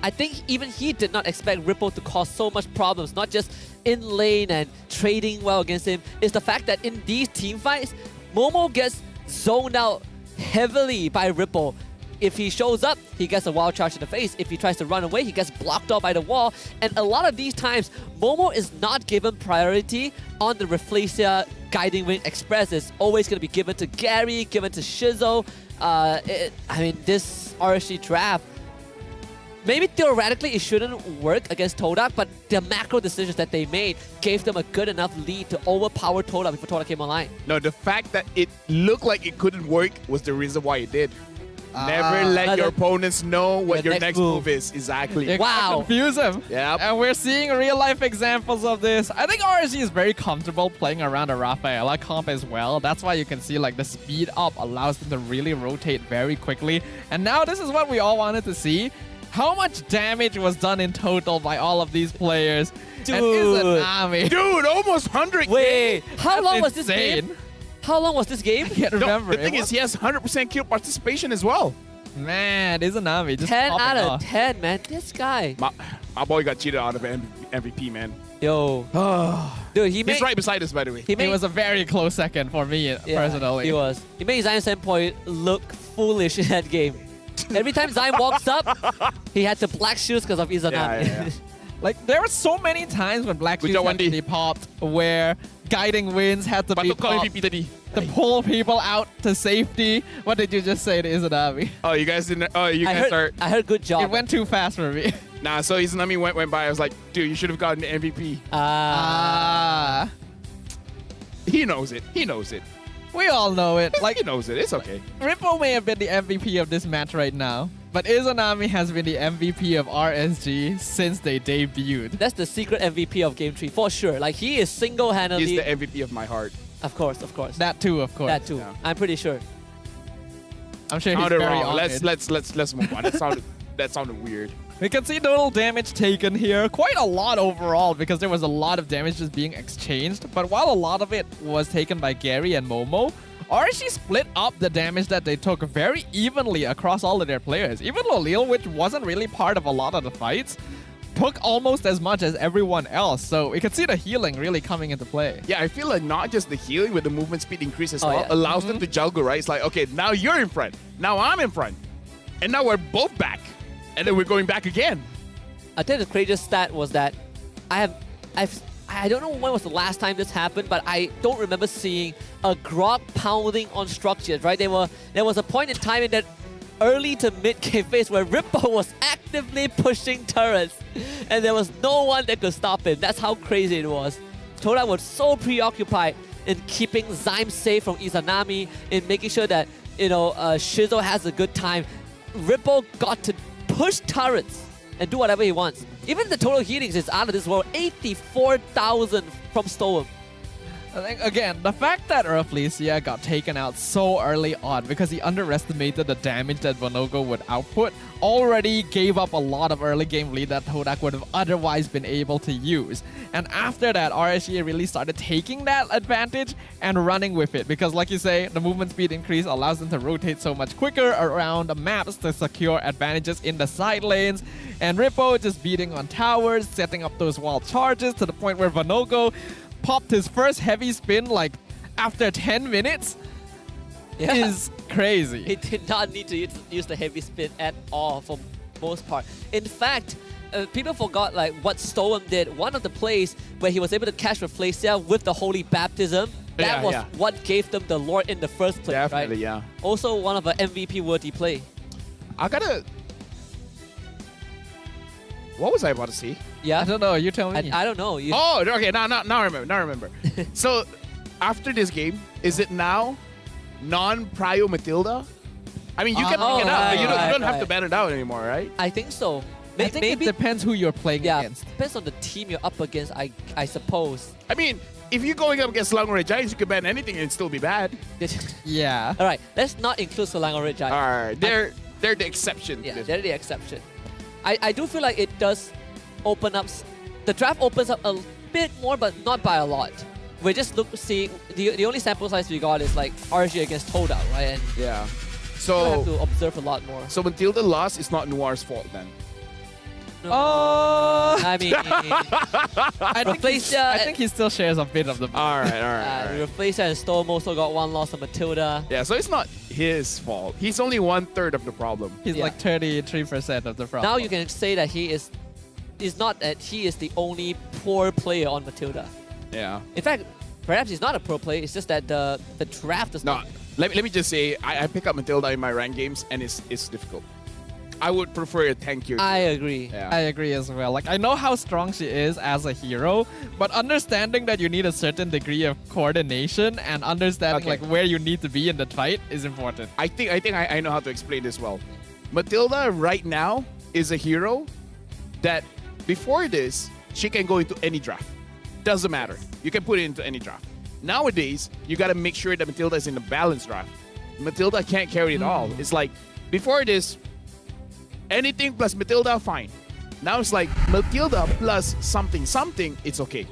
think even he did not expect Ripple to cause so much problems, not just in lane and trading well against him. It's the fact that in these team fights, Momo gets zoned out heavily by Ripple. If he shows up, he gets a wild charge in the face. If he tries to run away, he gets blocked out by the wall. And a lot of these times, Momo is not given priority on the Rafflesia Guiding Wing Express. It's always going to be given to Gary, given to Shizo. I mean, this RSG draft, maybe theoretically it shouldn't work against Todak, but the macro decisions that they made gave them a good enough lead to overpower Todak before Todak came online. No, the fact that it looked like it couldn't work was the reason why it did. Never let your opponents know what your next move is. Exactly. You confuse them. Yep. And we're seeing real-life examples of this. I think RSG is very comfortable playing around a Rafaela comp as well. That's why you can see like the speed up allows them to really rotate very quickly. And now this is what we all wanted to see. How much damage was done in total by all of these players? Dude. And Izanami. Dude, almost 100. Wait, how long was this insane. game? How long was this game? I can't remember. The thing is, he has 100% kill participation as well. Man, Izanami just 10 out of off. 10, man. This guy. My boy got cheated out of MVP, man. Yo. Dude, He's right beside us, by the way. It was a very close second for me, personally. He was. He made Zion Senpoi look foolish in that game. Every time Zion walks up, he had to black shoes because of Izanami. Like, there were so many times when Black Shoes had to be popped where Guiding Winds had to be popped to pull people out to safety. What did you just say to Izanami? Oh, you guys didn't... Oh, you guys are... I heard good job. It went too fast for me. Nah, so Izanami went by. I was like, dude, you should have gotten the MVP. He knows it. He knows it. We all know it. Like, he knows it. It's okay. Ripple may have been the MVP of this match right now, but Izanami has been the MVP of RSG since they debuted. That's the secret MVP of Game 3, for sure. Like, he is single-handedly... He's the MVP of my heart. Of course, of course. That too, of course. That too. Yeah. I'm pretty sure. I'm sure he's sounded very wrong. honored. Let's move on. That sounded weird. We can see total damage taken here. Quite a lot overall because there was a lot of damage just being exchanged. But while a lot of it was taken by Gary and Momo, RSG split up the damage that they took very evenly across all of their players. Even Lolil, which wasn't really part of a lot of the fights, took almost as much as everyone else. So we could see the healing really coming into play. Yeah, I feel like not just the healing, with the movement speed increase as well, allows them to juggle, right? It's like, okay, now you're in front. Now I'm in front. And now we're both back. And then we're going back again. I think the craziest stat was that I don't know when was the last time this happened, but I don't remember seeing a grog pounding on structures, right? There was a point in time in that early to mid-game phase where Rippo was actively pushing turrets and there was no one that could stop him. That's how crazy it was. Todak was so preoccupied in keeping Zyme safe from Izanami, in making sure that, Shizo has a good time. Rippo got to push turrets and do whatever he wants. Even the total healings is out of this world. 84,000 from Storm. I think, again, the fact that Rafflesia got taken out so early on because he underestimated the damage that Vonogo would output already gave up a lot of early game lead that Todak would have otherwise been able to use. And after that, RSG really started taking that advantage and running with it because, like you say, the movement speed increase allows them to rotate so much quicker around the maps to secure advantages in the side lanes. And Rippo just beating on towers, setting up those wild charges to the point where Vonogo popped his first heavy spin like after 10 minutes is crazy. He did not need to use the heavy spin at all for most part. In fact, people forgot like what Storm did. One of the plays where he was able to catch Rafflesia with the Holy Baptism, that was what gave them the Lord in the first place. Definitely, right? yeah. Also one of an MVP worthy play. What was I about to say? Yeah, I don't know. You tell me. I don't know. Oh, okay. Now I remember. Now I remember. So, after this game, is it now non-Prio Matilda? I mean, you can pick it up, but you don't have to ban it out anymore, right? I think so. I think it depends who you're playing against. Depends on the team you're up against, I suppose. I mean, if you're going up against Selangor Giants, you can ban anything and still be bad. Yeah. All right, let's not include Selangor Giants. All right, they're the exception. Yeah, they're the exception. I do feel like it does open up. The draft opens up a bit more, but not by a lot. We're just seeing the only sample size we got is like RG against Todak, right? And yeah. So we have to observe a lot more. So Matilda lost, it's not Noir's fault then. No. I mean, I think he still shares a bit of the. All right. Rafflesia and Storm also got one loss on Matilda. Yeah, so it's not his fault. He's only 1/3 of the problem. He's like 33% of the problem. Now you can say that he is not that he is the only poor player on Matilda. Yeah. In fact, perhaps he's not a pro player. It's just that the draft does not. Let me just say, I pick up Matilda in my ranked games, and it's difficult. I would prefer a tankier. I agree. Yeah. I agree as well. Like, I know how strong she is as a hero, but understanding that you need a certain degree of coordination and understanding like where you need to be in the fight is important. I think I know how to explain this well. Matilda right now is a hero that before this, she can go into any draft. Doesn't matter. You can put it into any draft. Nowadays, you got to make sure that Matilda is in a balanced draft. Matilda can't carry it all. It's like, before this, anything plus Matilda, fine. Now it's like Matilda plus something, it's okay.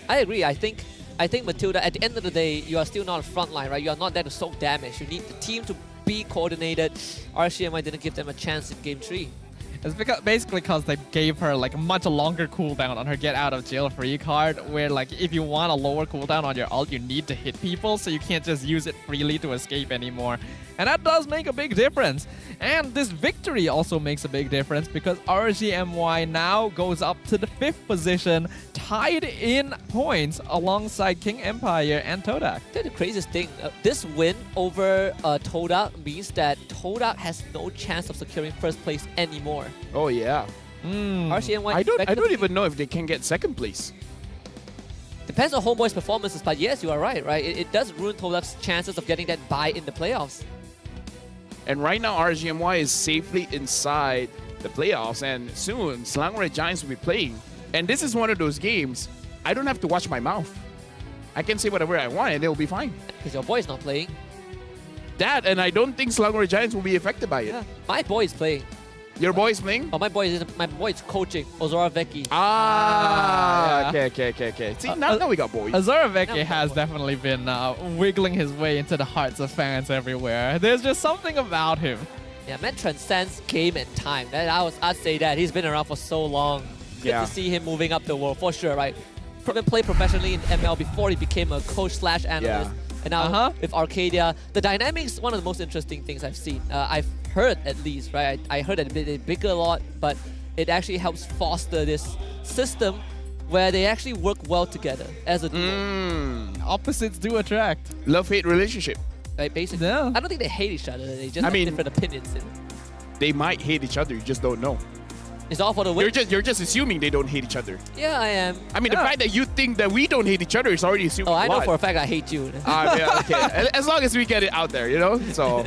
I agree. I think Matilda, at the end of the day, you are still not a frontline, right? You are not there to soak damage. You need the team to be coordinated. RCMI didn't give them a chance in Game 3. It's basically because they gave her like a much longer cooldown on her get out of jail free card, where like if you want a lower cooldown on your ult, you need to hit people, so you can't just use it freely to escape anymore. And that does make a big difference. And this victory also makes a big difference because RGMY now goes up to the 5th position, tied in points alongside King Empire and Todak. The craziest thing, this win over Todak means that Todak has no chance of securing first place anymore. Oh yeah. RCMY. I don't even know if they can get second place. Depends on Homeboy's performances, but yes, you are right. It does ruin Todak's chances of getting that bye in the playoffs. And right now, RGMY is safely inside the playoffs, and soon Selangor Giants will be playing. And this is one of those games I don't have to watch my mouth. I can say whatever I want, and it will be fine. Because your boy is not playing. That, and I don't think Selangor Giants will be affected by it. Yeah. My boy is playing. Your boy is playing? Oh, my boy is coaching Ozora Vecchi. Okay. See, now we got boys. Ozora Vecchi has definitely been wiggling his way into the hearts of fans everywhere. There's just something about him. Yeah, man transcends game and time. I'd say that. He's been around for so long. Good to see him moving up the world, for sure, right? He played professionally in ML before he became a coach/analyst. And now with Arcadia, the dynamics, one of the most interesting things I've seen. I've heard at least, right? I heard that they bigger a lot, but it actually helps foster this system where they actually work well together as a duo. Opposites do attract. Love-hate relationship. Like basically, Yeah. I don't think they hate each other. They just have different opinions. They might hate each other, you just don't know. It's all for the win. You're just assuming they don't hate each other. Yeah, I am. I mean, the fact that you think that we don't hate each other is already assuming. Oh, I a know lot. for a fact I hate you. Yeah, okay. As long as we get it out there, you know. So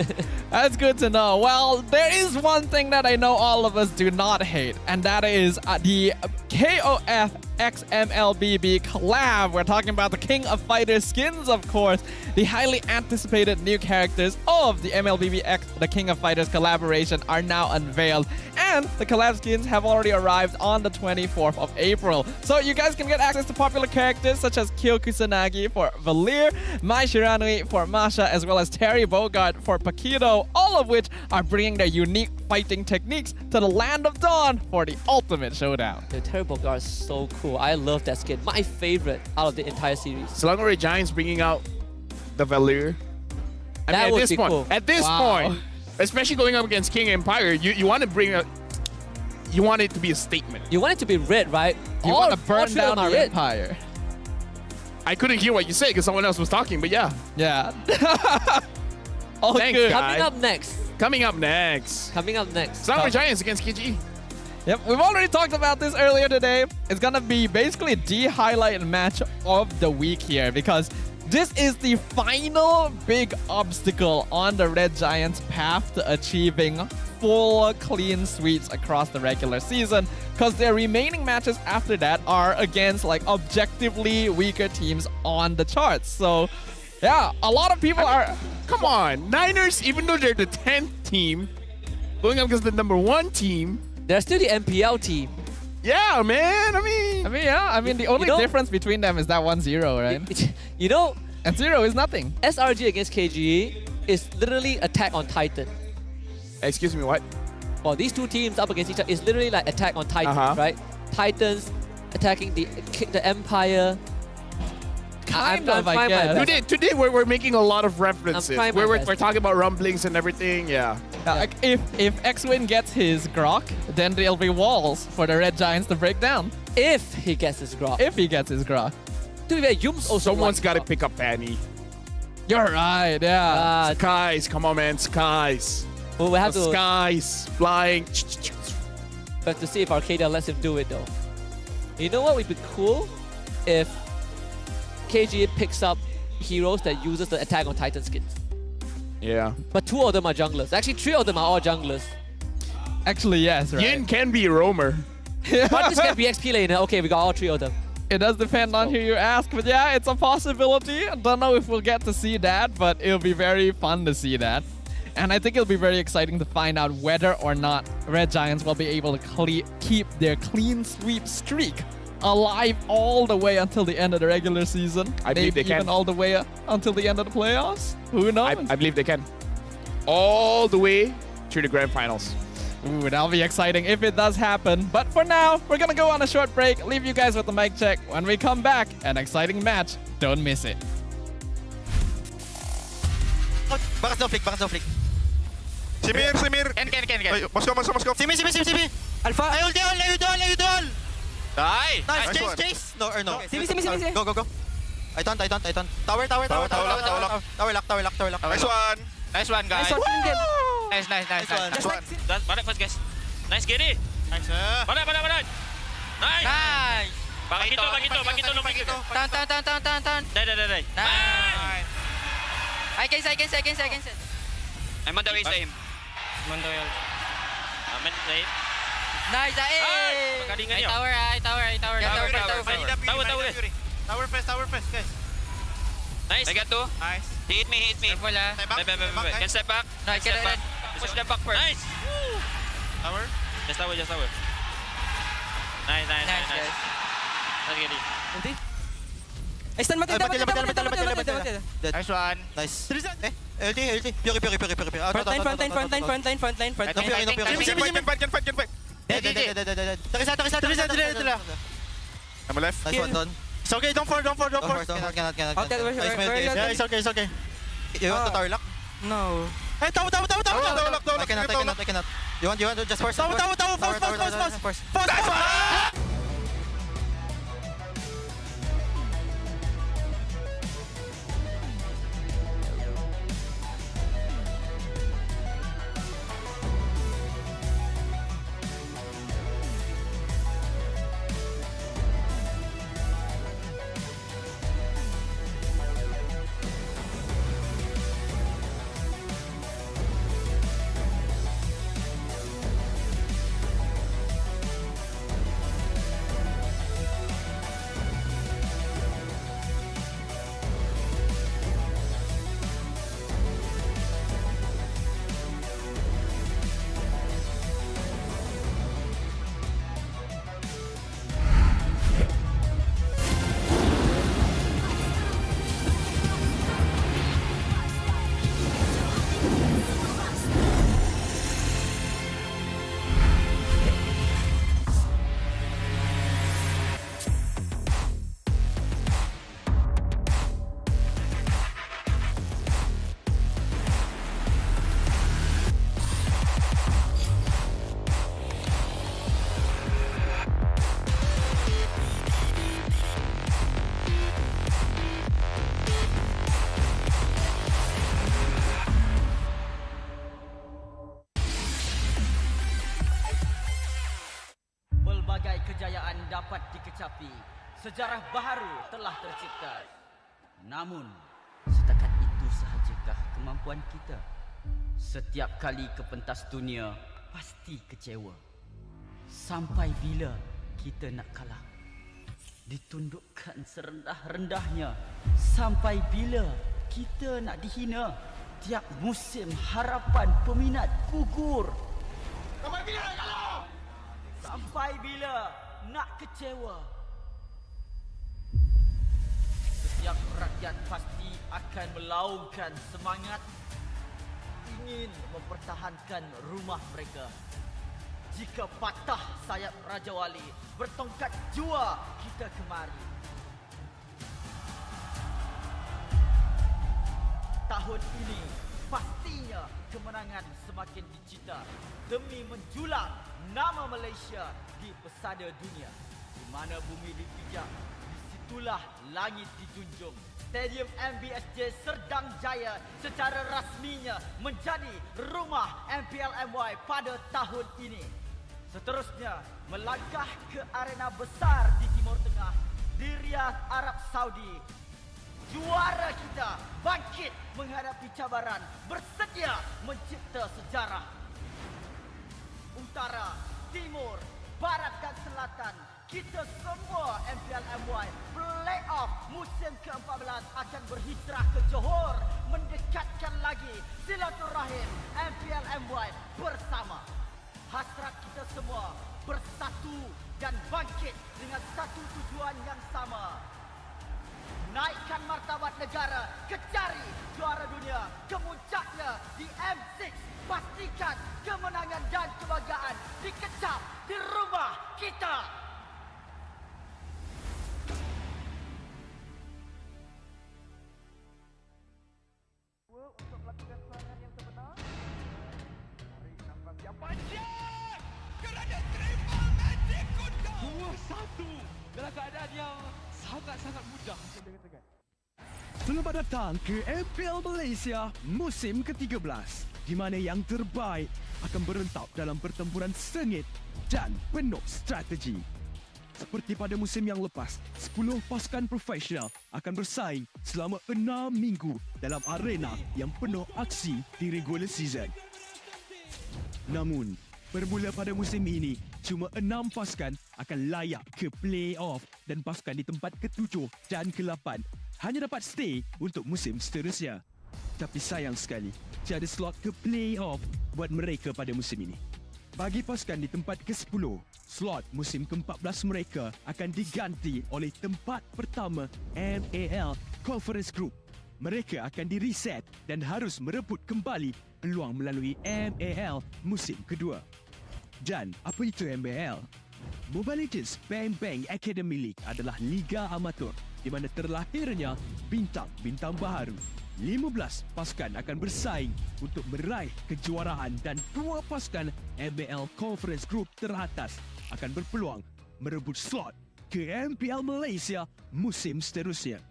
That's good to know. Well, there is one thing that I know all of us do not hate, and that is the KOF X MLBB collab. We're talking about the King of Fighters skins, of course, the highly anticipated new characters of the MLBB X, the King of Fighters collaboration, are now unveiled, and the collab skins have already arrived on the 24th of April. So you guys can get access to popular characters such as Kyo Kusanagi for Valir, Mai Shiranui for Masha, as well as Terry Bogard for Paquito, all of which are bringing their unique fighting techniques to the Land of Dawn for the ultimate showdown. The Terry Bogard is so cool. I love that skin. My favorite out of the entire series. Selangor Giants bringing out the Valir. I That mean, would at this be point, cool. at this point, especially going up against King Empire, you want to bring a, you want it to be a statement. You want it to be red, right? You want to burn down our red. empire. I couldn't hear what you said because someone else was talking, but yeah. Yeah. Oh, thanks, good. guys. Coming up next. Coming up next. Coming up next. Selangor Giants against KG. Yep, we've already talked about this earlier today. It's gonna be basically the highlight match of the week here because this is the final big obstacle on the Red Giants' path to achieving full clean sweeps across the regular season, because their remaining matches after that are against like objectively weaker teams on the charts. So yeah, a lot of people are... Come on, Niners, even though they're the 10th team, going up against the #1 team, they're still the MPL team. Yeah, man. I mean, the only difference between them is that 1-0, right? You know, and 0 is nothing. SRG against KGE is literally Attack on Titan. Excuse me, what? Well, these two teams up against each other is literally like Attack on Titan, right? Titans attacking the Empire. Kind of, I guess. Today we're making a lot of references. trying my We're best. talking about rumblings and everything. Yeah. Like if X-Win gets his Grok, then there'll be walls for the Red Giants to break down. If he gets his Grok. If he gets his Grok. To be fair, Yums also Someone's likes got to Grok. pick up Fanny. You're right, yeah. Skies, come on, man, skies. Well, we have The to skies flying. we have to see if Arcadia lets him do it though. You know what would be cool if KGA picks up heroes that uses the Attack on Titan skins. Yeah. But 2 of them are junglers. Actually, 3 of them are all junglers. Actually, yes, right? Yin can be a roamer. But this can be XP laner. Okay, we got all 3 of them. It does depend on who you ask, but yeah, it's a possibility. I don't know if we'll get to see that, but it'll be very fun to see that. And I think it'll be very exciting to find out whether or not Red Giants will be able to keep their clean sweep streak alive all the way until the end of the regular season. I believe they even can. all the way until the end of the playoffs. Who knows? I believe they can. All the way to the grand finals. Ooh, that'll be exciting if it does happen. But for now, we're gonna go on a short break, leave you guys with the mic check. When we come back, an exciting match. Don't miss it. Bakas daw flick. Simir. Ken. Moskow. Simi. Alpha. Ayul doon. Die. Nice, chase. No. Simi. Go. I don't. Tower lock. Nice one, guys. Nice. Barat first, guys. Nice, Gary. Nice. Barat. Nice. Bagi tu. Tahan. Dah. Nice. I can say. I'm on the way to him. Aman Naib. Nice. Pagkalingan niyo. Tower. Tower first, guys. Nice. I got 2. Nice. He hit me. Careful, ah. Bye. Can step back. No, I Step back. push them back first. Nice. Tower. Just tower. Nice. Guys. Let's get it. Stand mati. Nice one. Nice. LT. Pure. Frontline. Can fight. Teresa. I'm left. Nice one, Don. It's okay, don't fall. Cannot. Okay, Nice, it's okay. You want the tower lock? No. Hey, tower. I cannot. You want to just force? Tower, force. Pelbagai kejayaan dapat dikecapi. Sejarah baharu telah tercipta. Namun, setakat itu sahajakah kemampuan kita? Setiap kali ke pentas dunia, pasti kecewa. Sampai bila kita nak kalah? Ditundukkan serendah-rendahnya. Sampai bila kita nak dihina? Tiap musim harapan peminat gugur. Sampai bila nak kalah? Sampai bila nak kecewa? Setiap rakyat pasti akan melaungkan semangat, ingin mempertahankan rumah mereka. Jika patah sayap Raja Wali, bertongkat jua kita kemari. Tahun ini pastinya kemenangan semakin dicita demi menjulang nama Malaysia di pesada dunia. Di mana bumi dipijak, disitulah langit dijunjung. Stadium MBSJ Serdang Jaya secara rasminya menjadi rumah MPL MY pada tahun ini. Seterusnya, melangkah ke arena besar di Timur Tengah, di Riyadh, Arab Saudi. Juara kita bangkit menghadapi cabaran, bersedia mencipta sejarah. Utara, Timur, Barat dan Selatan, kita semua MPL MY Playoff musim ke-14 akan berhijrah ke Johor, mendekatkan lagi silaturahim MPL MY bersama. Hasrat kita semua bersatu dan bangkit dengan satu tujuan yang sama. Naikkan martabat negara, kecari juara dunia, kemuncaknya di M6. Pastikan kemenangan dan kebanggaan dikecap di rumah kita. Untuk melakukan serangan yang sebenar, tarik nafas yang panjang kerana triple magic kuda 2-1 dalam keadaan yang sangat-sangat mudah. Selamat datang ke MPL Malaysia musim ke-13, di mana yang terbaik akan berentap dalam pertempuran sengit dan penuh strategi. Seperti pada musim yang lepas, 10 pasukan profesional akan bersaing selama 6 minggu dalam arena yang penuh aksi di regular season. Namun, bermula pada musim ini, cuma 6 pasukan akan layak ke play-off dan pasukan di tempat ke-7 dan ke-8 hanya dapat stay untuk musim seterusnya. Tapi sayang sekali, tiada slot ke play-off buat mereka pada musim ini. Bagi pasukan di tempat ke-10, slot musim ke-14 mereka akan diganti oleh tempat pertama MAL Conference Group. Mereka akan di-reset dan harus merebut kembali peluang melalui MAL musim kedua. Dan apa itu MAL? Mobile Legends Bang Bang Academy League adalah liga amatur di mana terlahirnya bintang-bintang baharu. 15 pasukan akan bersaing untuk meraih kejuaraan dan 2 pasukan MPL Conference Group teratas akan berpeluang merebut slot ke MPL Malaysia musim seterusnya.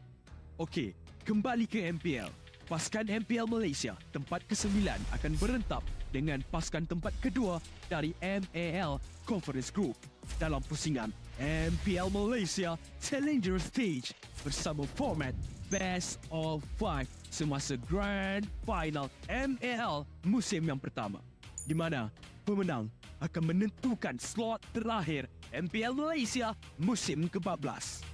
Okey, kembali ke MPL. Pasukan MPL Malaysia tempat ke-9 akan berentap dengan pasukan tempat kedua dari MAL Conference Group dalam pusingan MPL Malaysia Challenger Stage bersama format Best of 5 semasa Grand Final MAL musim yang pertama, di mana pemenang akan menentukan slot terakhir MPL Malaysia musim ke-14.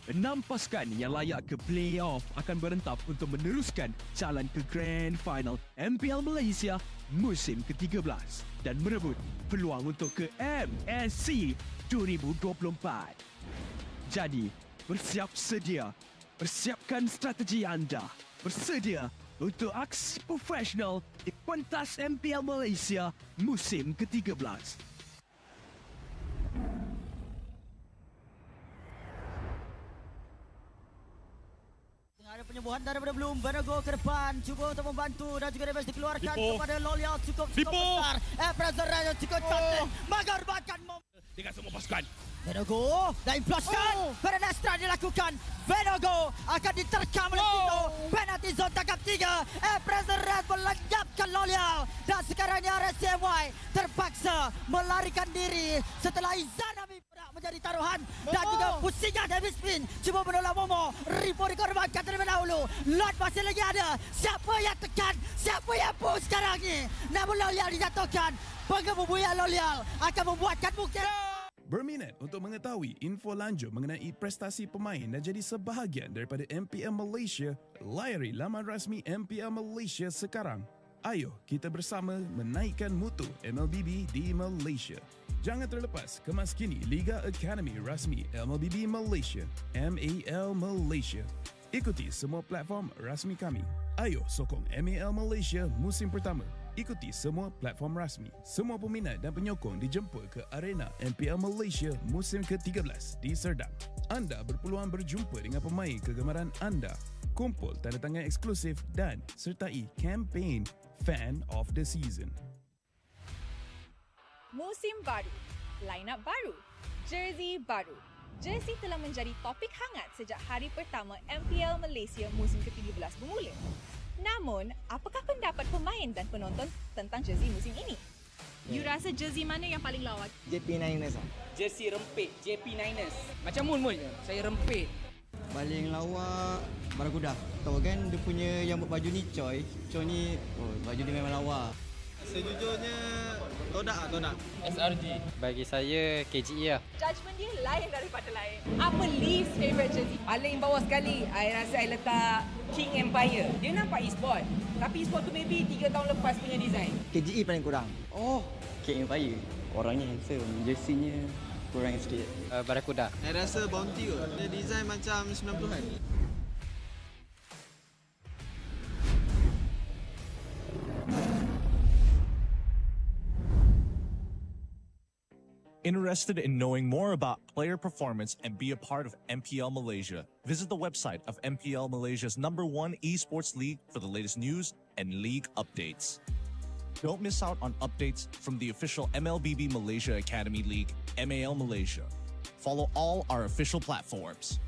6 pasukan yang layak ke playoff akan berentap untuk meneruskan jalan ke Grand Final MPL Malaysia musim ke-13 dan merebut peluang untuk ke MSC 2024. Jadi, bersiap sedia. Persiapkan strategi anda. Bersedia untuk aksi profesional di pentas MPL Malaysia musim ke-13. Ada penyembuhan daripada Bloom. Benego ke depan, cuba untuk membantu dan juga damage dikeluarkan kepada Lolial cukup besar. Pressure yang cukup cantik mengorbankan dengan semua pasukan. Benego dan imploskan. Pada Nestra dilakukan. Benego akan diterkam oleh Tito. Penalti zone tangkap 3. Pressure Red melenyapkan Lolial. Dan sekarang ni RSCMY terpaksa melarikan diri setelah Izanami menjadi taruhan dan juga pusingan David Spin cuba menolak Momo. Ripo dikorbankan terlebih dahulu. Lot masih lagi ada. Siapa yang tekan, siapa yang push sekarang ni, namun Lolial dijatuhkan. Pengebubuyan Lolial akan membuatkan bukti. Berminat untuk mengetahui info lanjut mengenai prestasi pemain dan jadi sebahagian daripada MPL Malaysia? Layari laman rasmi MPL Malaysia sekarang. Ayo kita bersama menaikkan mutu MLBB di Malaysia. Jangan terlepas kemas kini Liga Academy rasmi MLBB Malaysia, MAL Malaysia. Ikuti semua platform rasmi kami. Ayo sokong MAL Malaysia musim pertama. Ikuti semua platform rasmi. Semua peminat dan penyokong dijemput ke arena MPL Malaysia musim ke-13 di Serdang. Anda berpeluang berjumpa dengan pemain kegemaran anda, kumpul tanda tangan eksklusif dan sertai kempen Fan of the Season. Musim baru, line-up baru, jersey baru. Jersey telah menjadi topik hangat sejak hari pertama MPL Malaysia musim ke-13 bermula. Namun, apakah pendapat pemain dan penonton tentang jersey musim ini? You rasa jersey mana yang paling lawa? JP Niners lah. Jersey rempit, JP Niners. Macam Moon je, saya rempit. Paling lawa Barakuda. Tahu kan dia punya yang buat baju ni Choi. Choi ni baju dia memang lawa. Sejujurnya Todak. SRG. Bagi saya KGE lah. Judgement dia lain daripada lain. Apa least favourite jersey? Paling bawah sekali, I rasa I letak King Empire. Dia nampak e-sport. Tapi e-sport tu maybe 3 tahun lepas punya design. KGE paling kurang. King Empire. Orangnya handsome. Jersey-nya kurang sikit. Barakuda. Saya rasa Bounty kot. Dia design macam 90-an. Interested in knowing more about player performance and be a part of MPL Malaysia? Visit the website of MPL Malaysia's #1 esports league for the latest news and league updates. Don't miss out on updates from the official MLBB Malaysia Academy League, MAL Malaysia. Follow all our official platforms.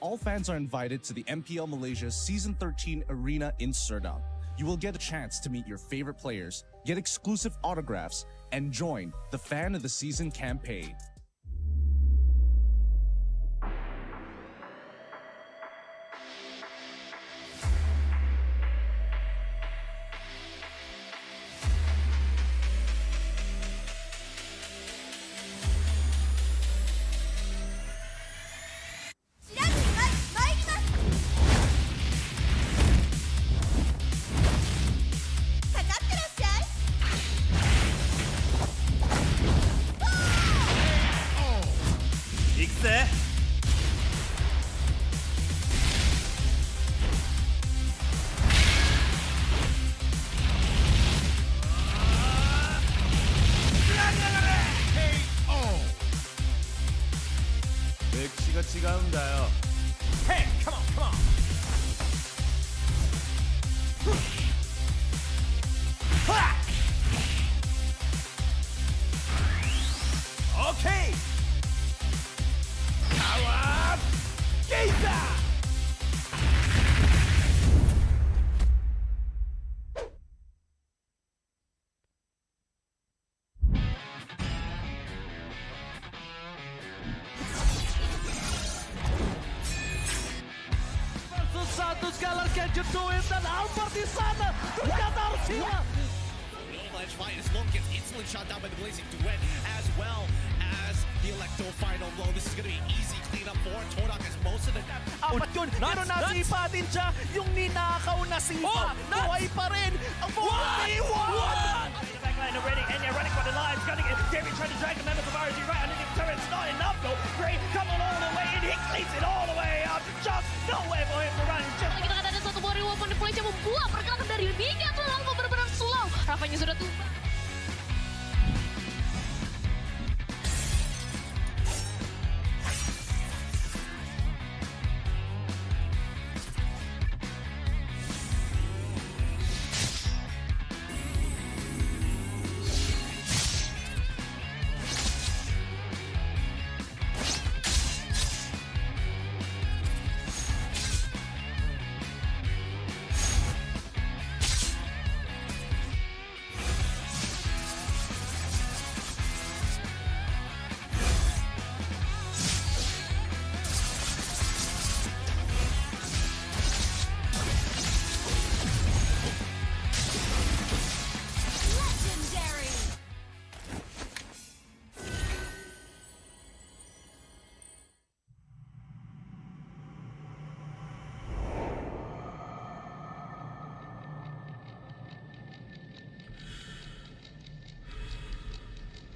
All fans are invited to the MPL Malaysia Season 13 Arena in Serdang. You will get a chance to meet your favorite players, get exclusive autographs, and join the Fan of the Season campaign. 맥시가 지가운다요. Hey, come on. Okay. Awap. Kita. Versus satu Skylar can you do it dan Albert di sana ternyata harus hilang. Avalanche fight as Lonkins instantly shot down by the Blazing Duet as well as the Electro final blow. This is going to be easy cleanup for Todak as most of the... Apat yun, pero nasipa din siya yung ninakaw na sipa. Buhay pa rin ang 41! Backline already, and they're running for the lines, cutting it. David trying to drag the members of RG right underneath the turret. It's not enough though. Gray coming all the way in, he cleans it all the way up. Just no way for him to run. Just... Kita kata ada satu buah reward poin yang membuat pergerakan dari Mika terlalu benar-benar slow. Rafannya sudah tumbang.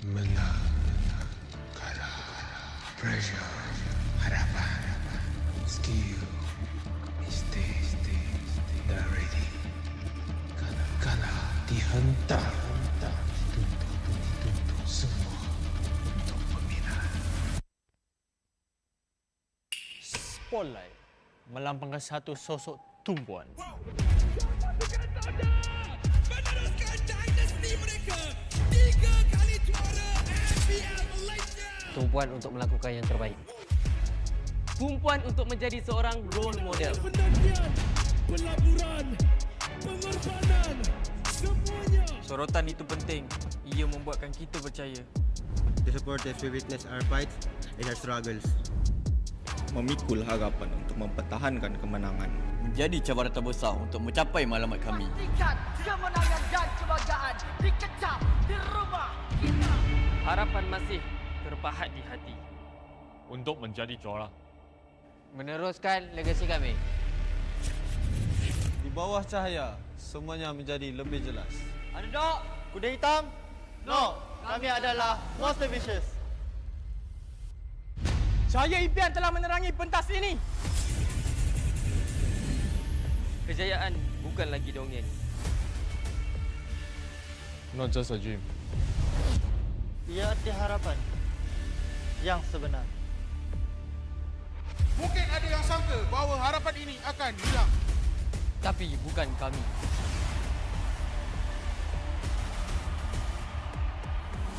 Menang, kalah, pressure, harapan, skill, mistake, dah ready. Kalah, dihentak, dituntut semua untuk peminat. Spotlight melambangkan satu sosok tumpuan. Tumpuan untuk melakukan yang terbaik. Tumpuan untuk menjadi seorang role model. Pelaburan, pengorbanan, semuanya. Sorotan itu penting. Ia membuatkan kita percaya. The supporters will witness our fights and our struggles. Memikul harapan untuk mempertahankan kemenangan. Menjadi cabaran terbesar untuk mencapai matlamat kami. Pastikan kemenangan dan kebanggaan dikecap di rumah kita. Harapan masih terpahat di hati. Untuk menjadi juara. Meneruskan legasi kami. Di bawah cahaya, semuanya menjadi lebih jelas. Underdog, kuda hitam? No, kami adalah Monster Vicious. Cahaya impian telah menerangi pentas ini. Kejayaan bukan lagi dongeng. Not just a dream. Ia arti harapan yang sebenar. Mungkin ada yang sangka bahawa harapan ini akan hilang. Tapi bukan kami.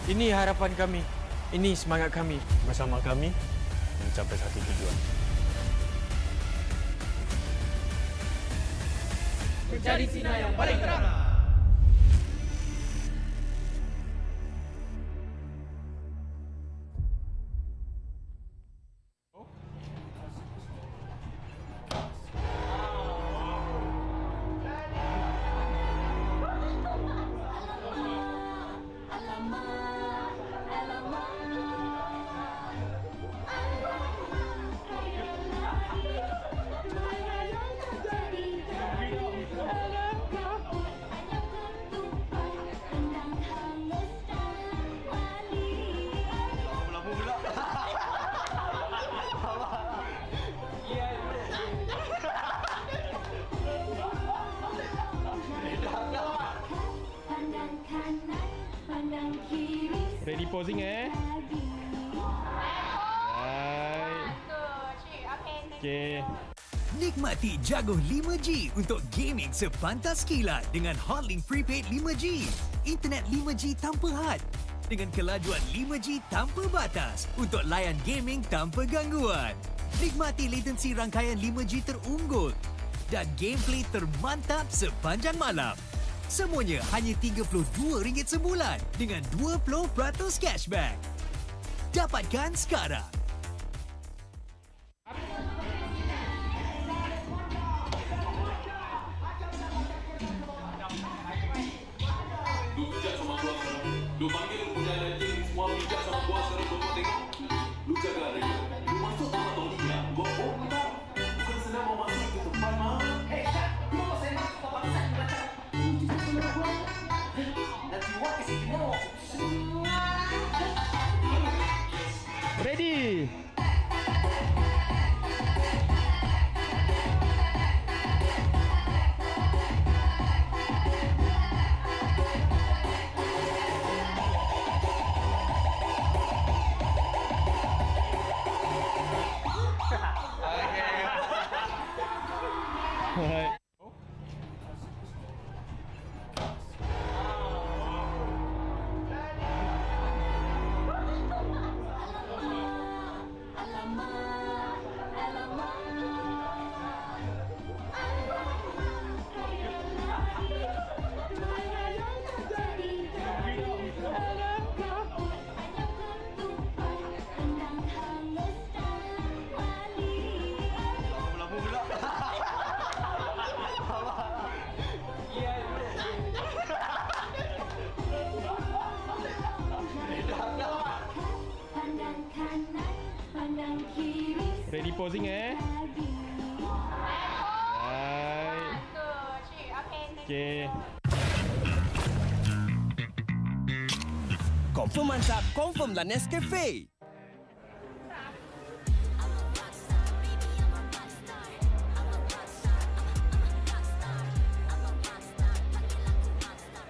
Ini harapan kami. Ini semangat kami. Bersama kami mencapai satu tujuan. Mencari sinar yang paling terang. Ready posing Right. Okay. Nikmati jaguh 5G untuk gaming sepantas kilat dengan Hotlink Prepaid 5G. Internet 5G tanpa had dengan kelajuan 5G tanpa batas untuk layan gaming tanpa gangguan. Nikmati latensi rangkaian 5G terunggul dan gameplay termantap sepanjang malam. Semuanya hanya RM32 sebulan dengan 20% cashback. Dapatkan sekarang. Lu panggil lu punya legend semua bijak sama gua sekarang gua tengok. Lu jaga dia. Lu masuk sama tong dia. Gua minta. Bukan senang mau masuk ke tempat mah. Lu mau saya masuk ke bangsa yang belakang. Lu juga sama gua. Nanti gua kasih kena. Ready. Alright. Ready posing Right. Okay. Confirm mantap, confirm lah Nescafe.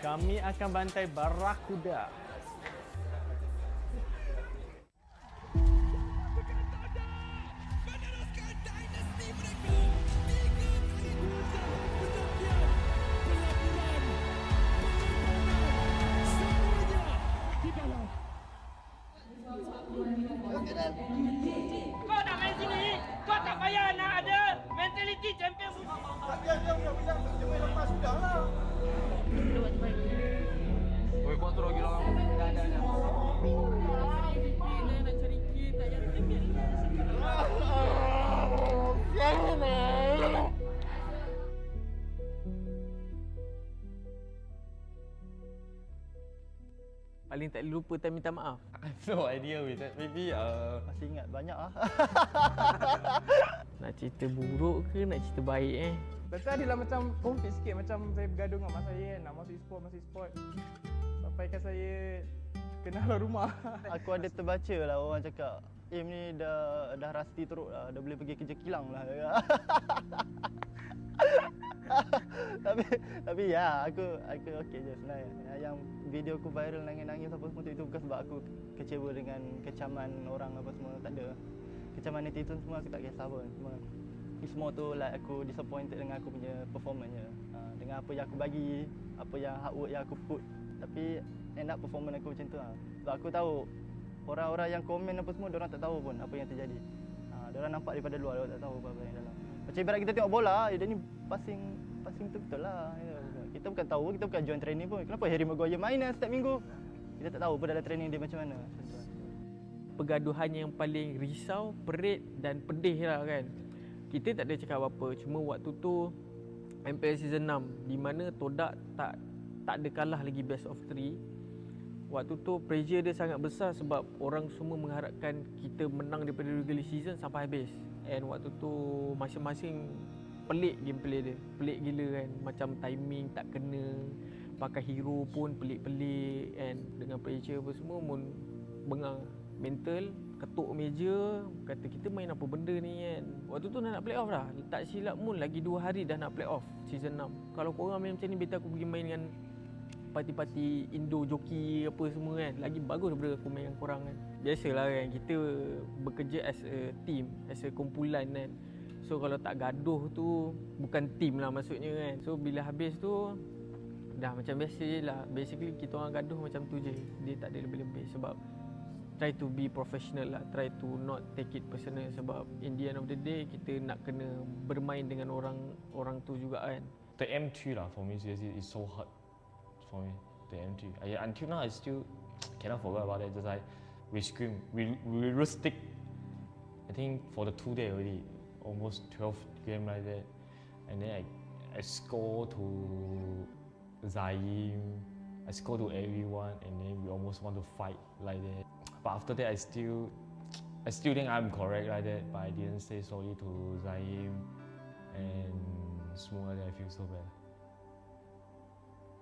Kami akan bantai Barakuda. Kau nak main sini, kau tak payah nak ada mentaliti champion. Biar, main lepas sudah lah. Oi, kau terus gila kamu. Dah. Nak cari key, tak payah tengok. Paling tak lupa time minta maaf. I have no idea with that. Maybe masih ingat banyak ah. Nak cerita buruk ke nak cerita baik Betul adalah macam konflik sikit. Macam saya bergaduh dengan mak saya kan. Nak masuk e-sport. Sampaikan saya kenal rumah. Aku ada terbaca lah orang cakap, ni dah rasti teruk lah. Dah boleh pergi kerja kilang lah. tapi ya aku okey je sebenarnya. Yang video aku viral nangis-nangis apa semua itu bukan sebab aku kecewa dengan kecaman orang apa semua, tak ada. Kecaman netizen semua aku tak kisah pun. Semua tu like aku disappointed dengan aku punya performance je. Dengan apa yang aku bagi, apa yang hard work yang aku put. Tapi end up performance aku macam tu lah. Sebab aku tahu orang-orang yang komen apa semua, diorang tak tahu pun apa yang terjadi. Diorang nampak daripada luar, diorang tak tahu apa yang dalam. Macam ibarat kita tengok bola, dia ni passing betul-betul lah. Kita bukan tahu, kita bukan join training pun. Kenapa Harry Maguire main setiap minggu? Kita tak tahu pun dalam training dia macam mana. Pergaduhan yang paling risau, perit dan pedih lah kan. Kita tak ada cakap apa-apa. Cuma waktu tu MPL Season 6 di mana Todak tak ada kalah lagi best of 3. Waktu tu pressure dia sangat besar sebab orang semua mengharapkan kita menang daripada regular season sampai habis. And waktu tu masing-masing pelik gameplay dia. Pelik gila kan. Macam timing tak kena. Pakai hero pun pelik-pelik. And dengan pressure apa semua pun bengang. Mental, ketuk meja, kata kita main apa benda ni kan. Waktu tu nak play off dah. Tak silap pun lagi 2 hari dah nak play off season 6. Kalau korang main macam ni, better aku pergi main dengan parti-parti Indo joki apa semua kan. Lagi bagus daripada aku main dengan korang kan. Biasalah kan, kita bekerja as a team, as a kumpulan kan. So kalau tak gaduh tu bukan team lah maksudnya kan. So bila habis tu dah macam biasa je lah. Basically kita orang gaduh macam tu je. Dia tak ada lebih-lebih sebab try to be professional lah. Try to not take it personal sebab in the end of the day kita nak kena bermain dengan orang tu juga kan. The M3 lah for me seriously is so hard for me. The M3. Until now I still cannot forget about it. Just like we scream, we rustic. I think for the 2 days already, almost 12 game like that. And then I score to Zaim, I score to everyone, and then we almost want to fight like that. But after that, I still think I'm correct like that. But I didn't say sorry to Zaim and semua like that. I feel so bad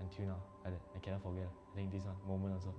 until now. Like that, I cannot forget. I think this one moment also.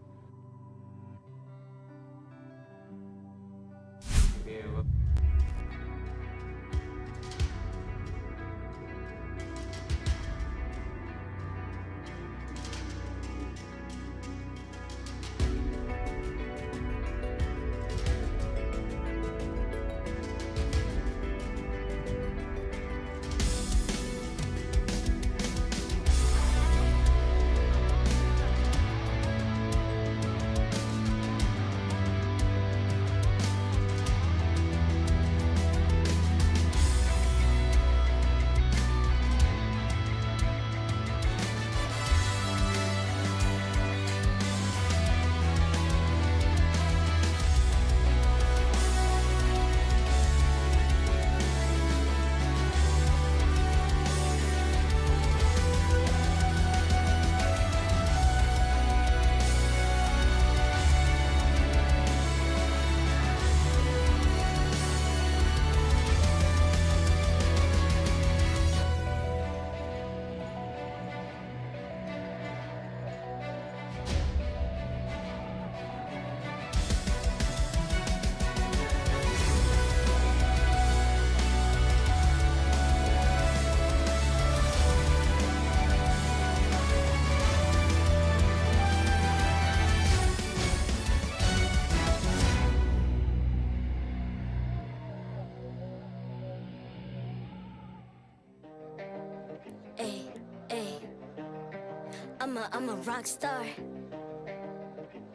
I'm a rock star.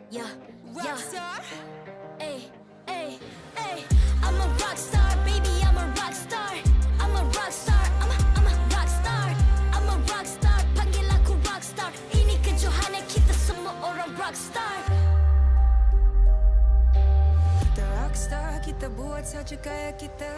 Yeah, rock star. Ay, ay, ay. I'm a rock star, baby. I'm a rock star. I'm a rock star. I'm a rock star. I'm a rock star. Panggil aku rock star. Ini kejohanan kita semua orang rock star. Kita rock star, kita buat saja gaya kita.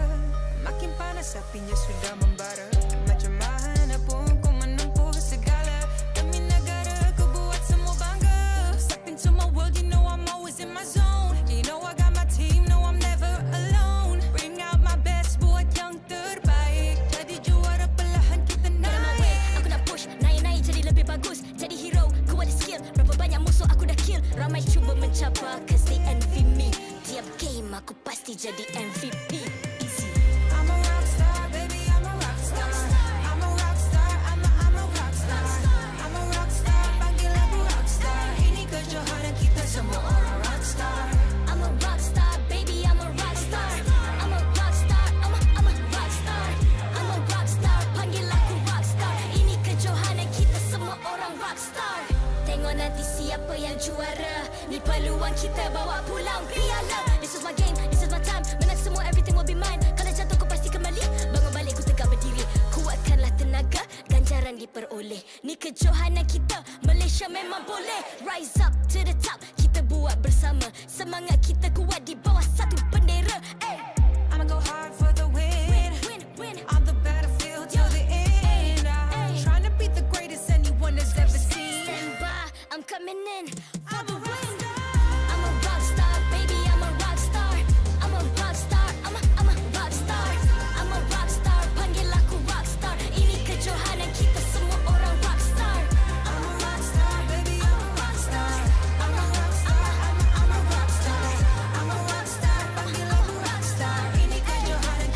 Makin panas apinya sudah membara. Macam mana pun ku menempuh segala. Demi negara ku buat semua bangga. Step into my world, you know I'm always in my zone. You know I got my team, no I'm never alone. Bring out my best, buat yang terbaik. Jadi juara perlahan kita naik. Get on my way, aku nak push. Naik-naik jadi lebih bagus. Jadi hero, ku ada skill. Berapa banyak musuh aku dah kill. Ramai cuba mencapai, cause they envy me. Tiap game aku pasti jadi MVP. I'm a rock star, baby, I'm a rock star. I'm a rock star, I'm a rock star. I'm a rock star, panggil aku rock star. Ini kejohanan kita semua orang rock star. I'm a rock star, baby, I'm a rock star. I'm a rock star, I'm a rock star. I'm a rock star, panggil aku rock star. Ini kejohanan kita semua orang rock star. Tengok nanti siapa yang juara. Ni peluang kita bawa pulang piala. This is my game, this is my time. Menang semua, everything will be mine. Kalau jatuh kau pasti kembali. Bangun balik ku tegak berdiri. Kuatkanlah tenaga, ganjaran diperoleh. Ni kejohanan kita, Malaysia memang boleh. Rise up to the top, kita buat bersama. Semangat kita kuat di bawah satu bendera. Ay. I'ma go hard for the win. Win. On the battlefield till the end. I'm trying to be the greatest anyone has ever seen. Stand by, I'm coming in for the win. I'm a rock star, baby, I'm a rock star. I'm a rock star, I'm a rock star. I'm a rock star, panggil aku rock star. Ini kejohanan kita semua orang rock star. I'm a rock star, baby, I'm a rock star. I'm a rock star, I'm a rock star. I'm a rock star, panggil aku rock star. Ini kejohanan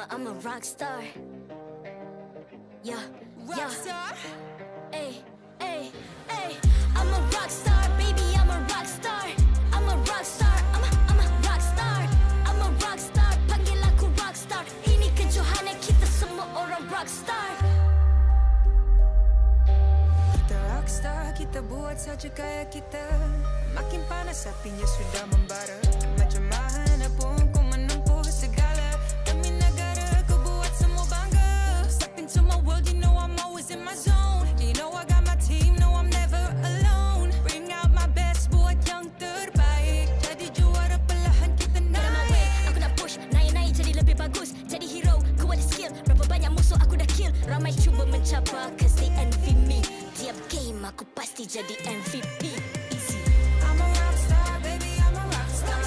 I'm a rock star. Yeah, rock star. Ay, ay, ay. I'm a rock star, baby. I'm a rock star. I'm a rock star. I'm a rock star. I'm a rock star. Panggil aku rock star. Ini kejohanan kita semua orang rock star. Kita rock star, kita buat saja gaya kita. Makin panas apinya sudah membara. Macam mana pun kau menempuh segala. Demi negara kau buat semua bangga. Step into my world, you know I'm always in my zone. You know I got my team, no I'm never alone. Bring out my best, buat yang terbaik. Jadi juara perlahan kita naik. Aku nak push, naik-naik jadi lebih bagus. Jadi hero, ku ada skill. Berapa banyak musuh aku dah kill. Ramai cuba mencapai, cause they envy me. Tiap game aku pasti jadi MVP. I'm a rock star, baby, I'm a rock star.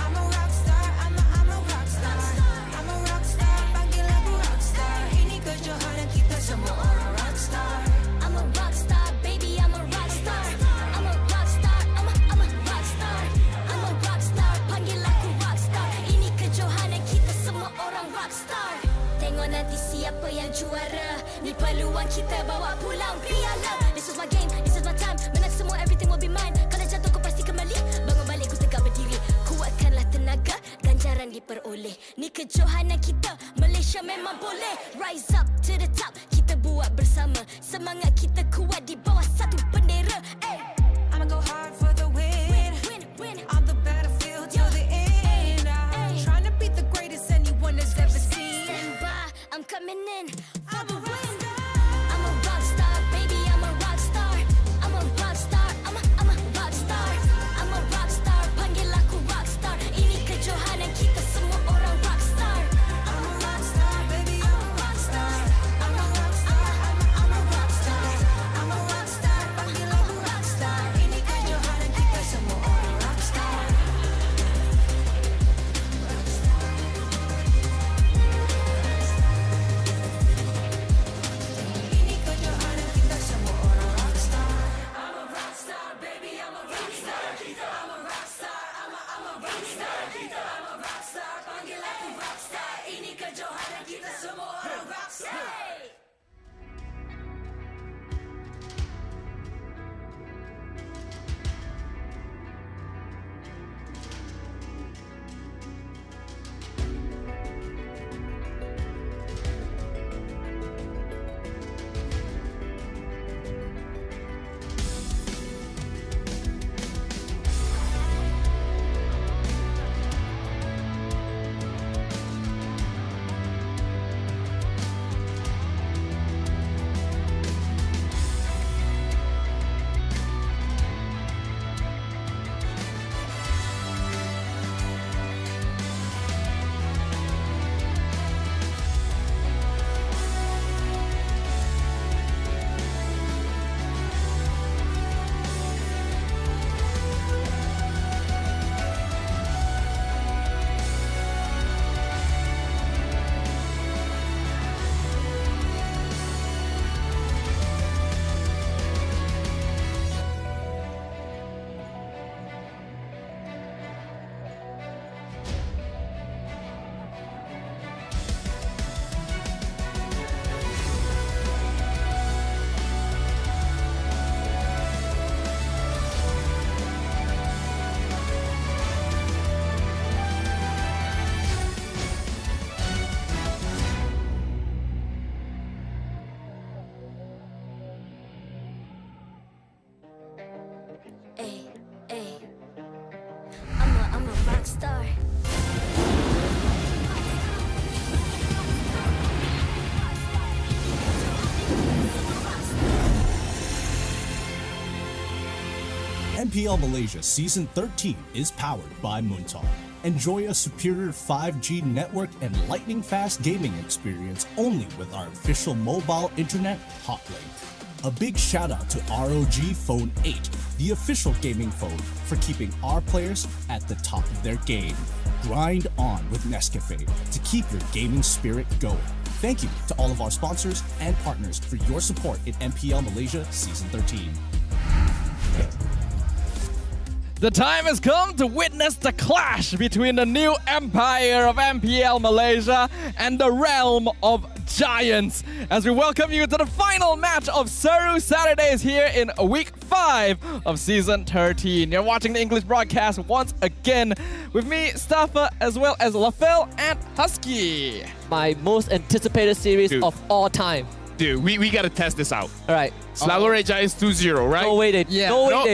I'm a rock star, I'm a rock star. I'm a rock star, panggil aku rock star. Ini kejohanan kita semua orang rock star. I'm a rock star, baby, I'm a rock star. I'm a rock star, I'm a rock star. I'm a rock star, panggil aku rock star. Ini kejohanan kita semua orang rock star. Tengok nanti siapa yang juara. Ni peluang kita bawa pulang piala. This is my game, this is my time. Menang semua, everything will be mine. Kalau jatuh kau pasti kembali. Bangun balik ku tegak berdiri. Kuatkanlah tenaga, ganjaran diperoleh. Ni kejohanan kita, Malaysia memang boleh. Rise up to the top, kita buat bersama. Semangat kita kuat di bawah satu bendera. Ay. I'ma go hard for the win. Win. On the battlefield till the end. I'm trying to beat the greatest anyone has ever seen. Stand by, I'm coming in for the win. I'm a rock star, baby, I'm a rock star. I'm a rock star, I'm a rock star. I'm a rock star, panggil aku rock star. Ini kejohanan kita semua orang rock star. I'm a rock star, baby, I'm a rock star. I'm a rock star, I'm a rock star. I'm a rock star, panggil aku rock star. Ini kejohanan kita semua orang rock star. Ini kejohanan kita semua orang rock star. I'm a rock star, baby, I'm a rock star. I'm a rock star, I'm a rock star. I'm a rock star, panggil aku rock star. Ini kejohanan kita semua orang rock star. Ay. I'm a rock star. MPL Malaysia Season 13 is powered by Muntar. Enjoy a superior 5G network and lightning-fast gaming experience only with our official mobile internet hotlink. A big shout out to ROG Phone 8, the official gaming phone, for keeping our players at the top of their game. Grind on with Nescafe to keep your gaming spirit going. Thank you to all of our sponsors and partners for your support in MPL Malaysia Season 13. The time has come to witness the clash between the new empire of MPL Malaysia and the realm of giants as we welcome you to the final match of Seru Saturdays here in week 5 of season 13. You're watching the English broadcast once again with me, Staffa, as well as Lafel and Husky. My most anticipated series of all time. Dude, we gotta test this out. All right. Selangor Red Giants 2-0, right? No way they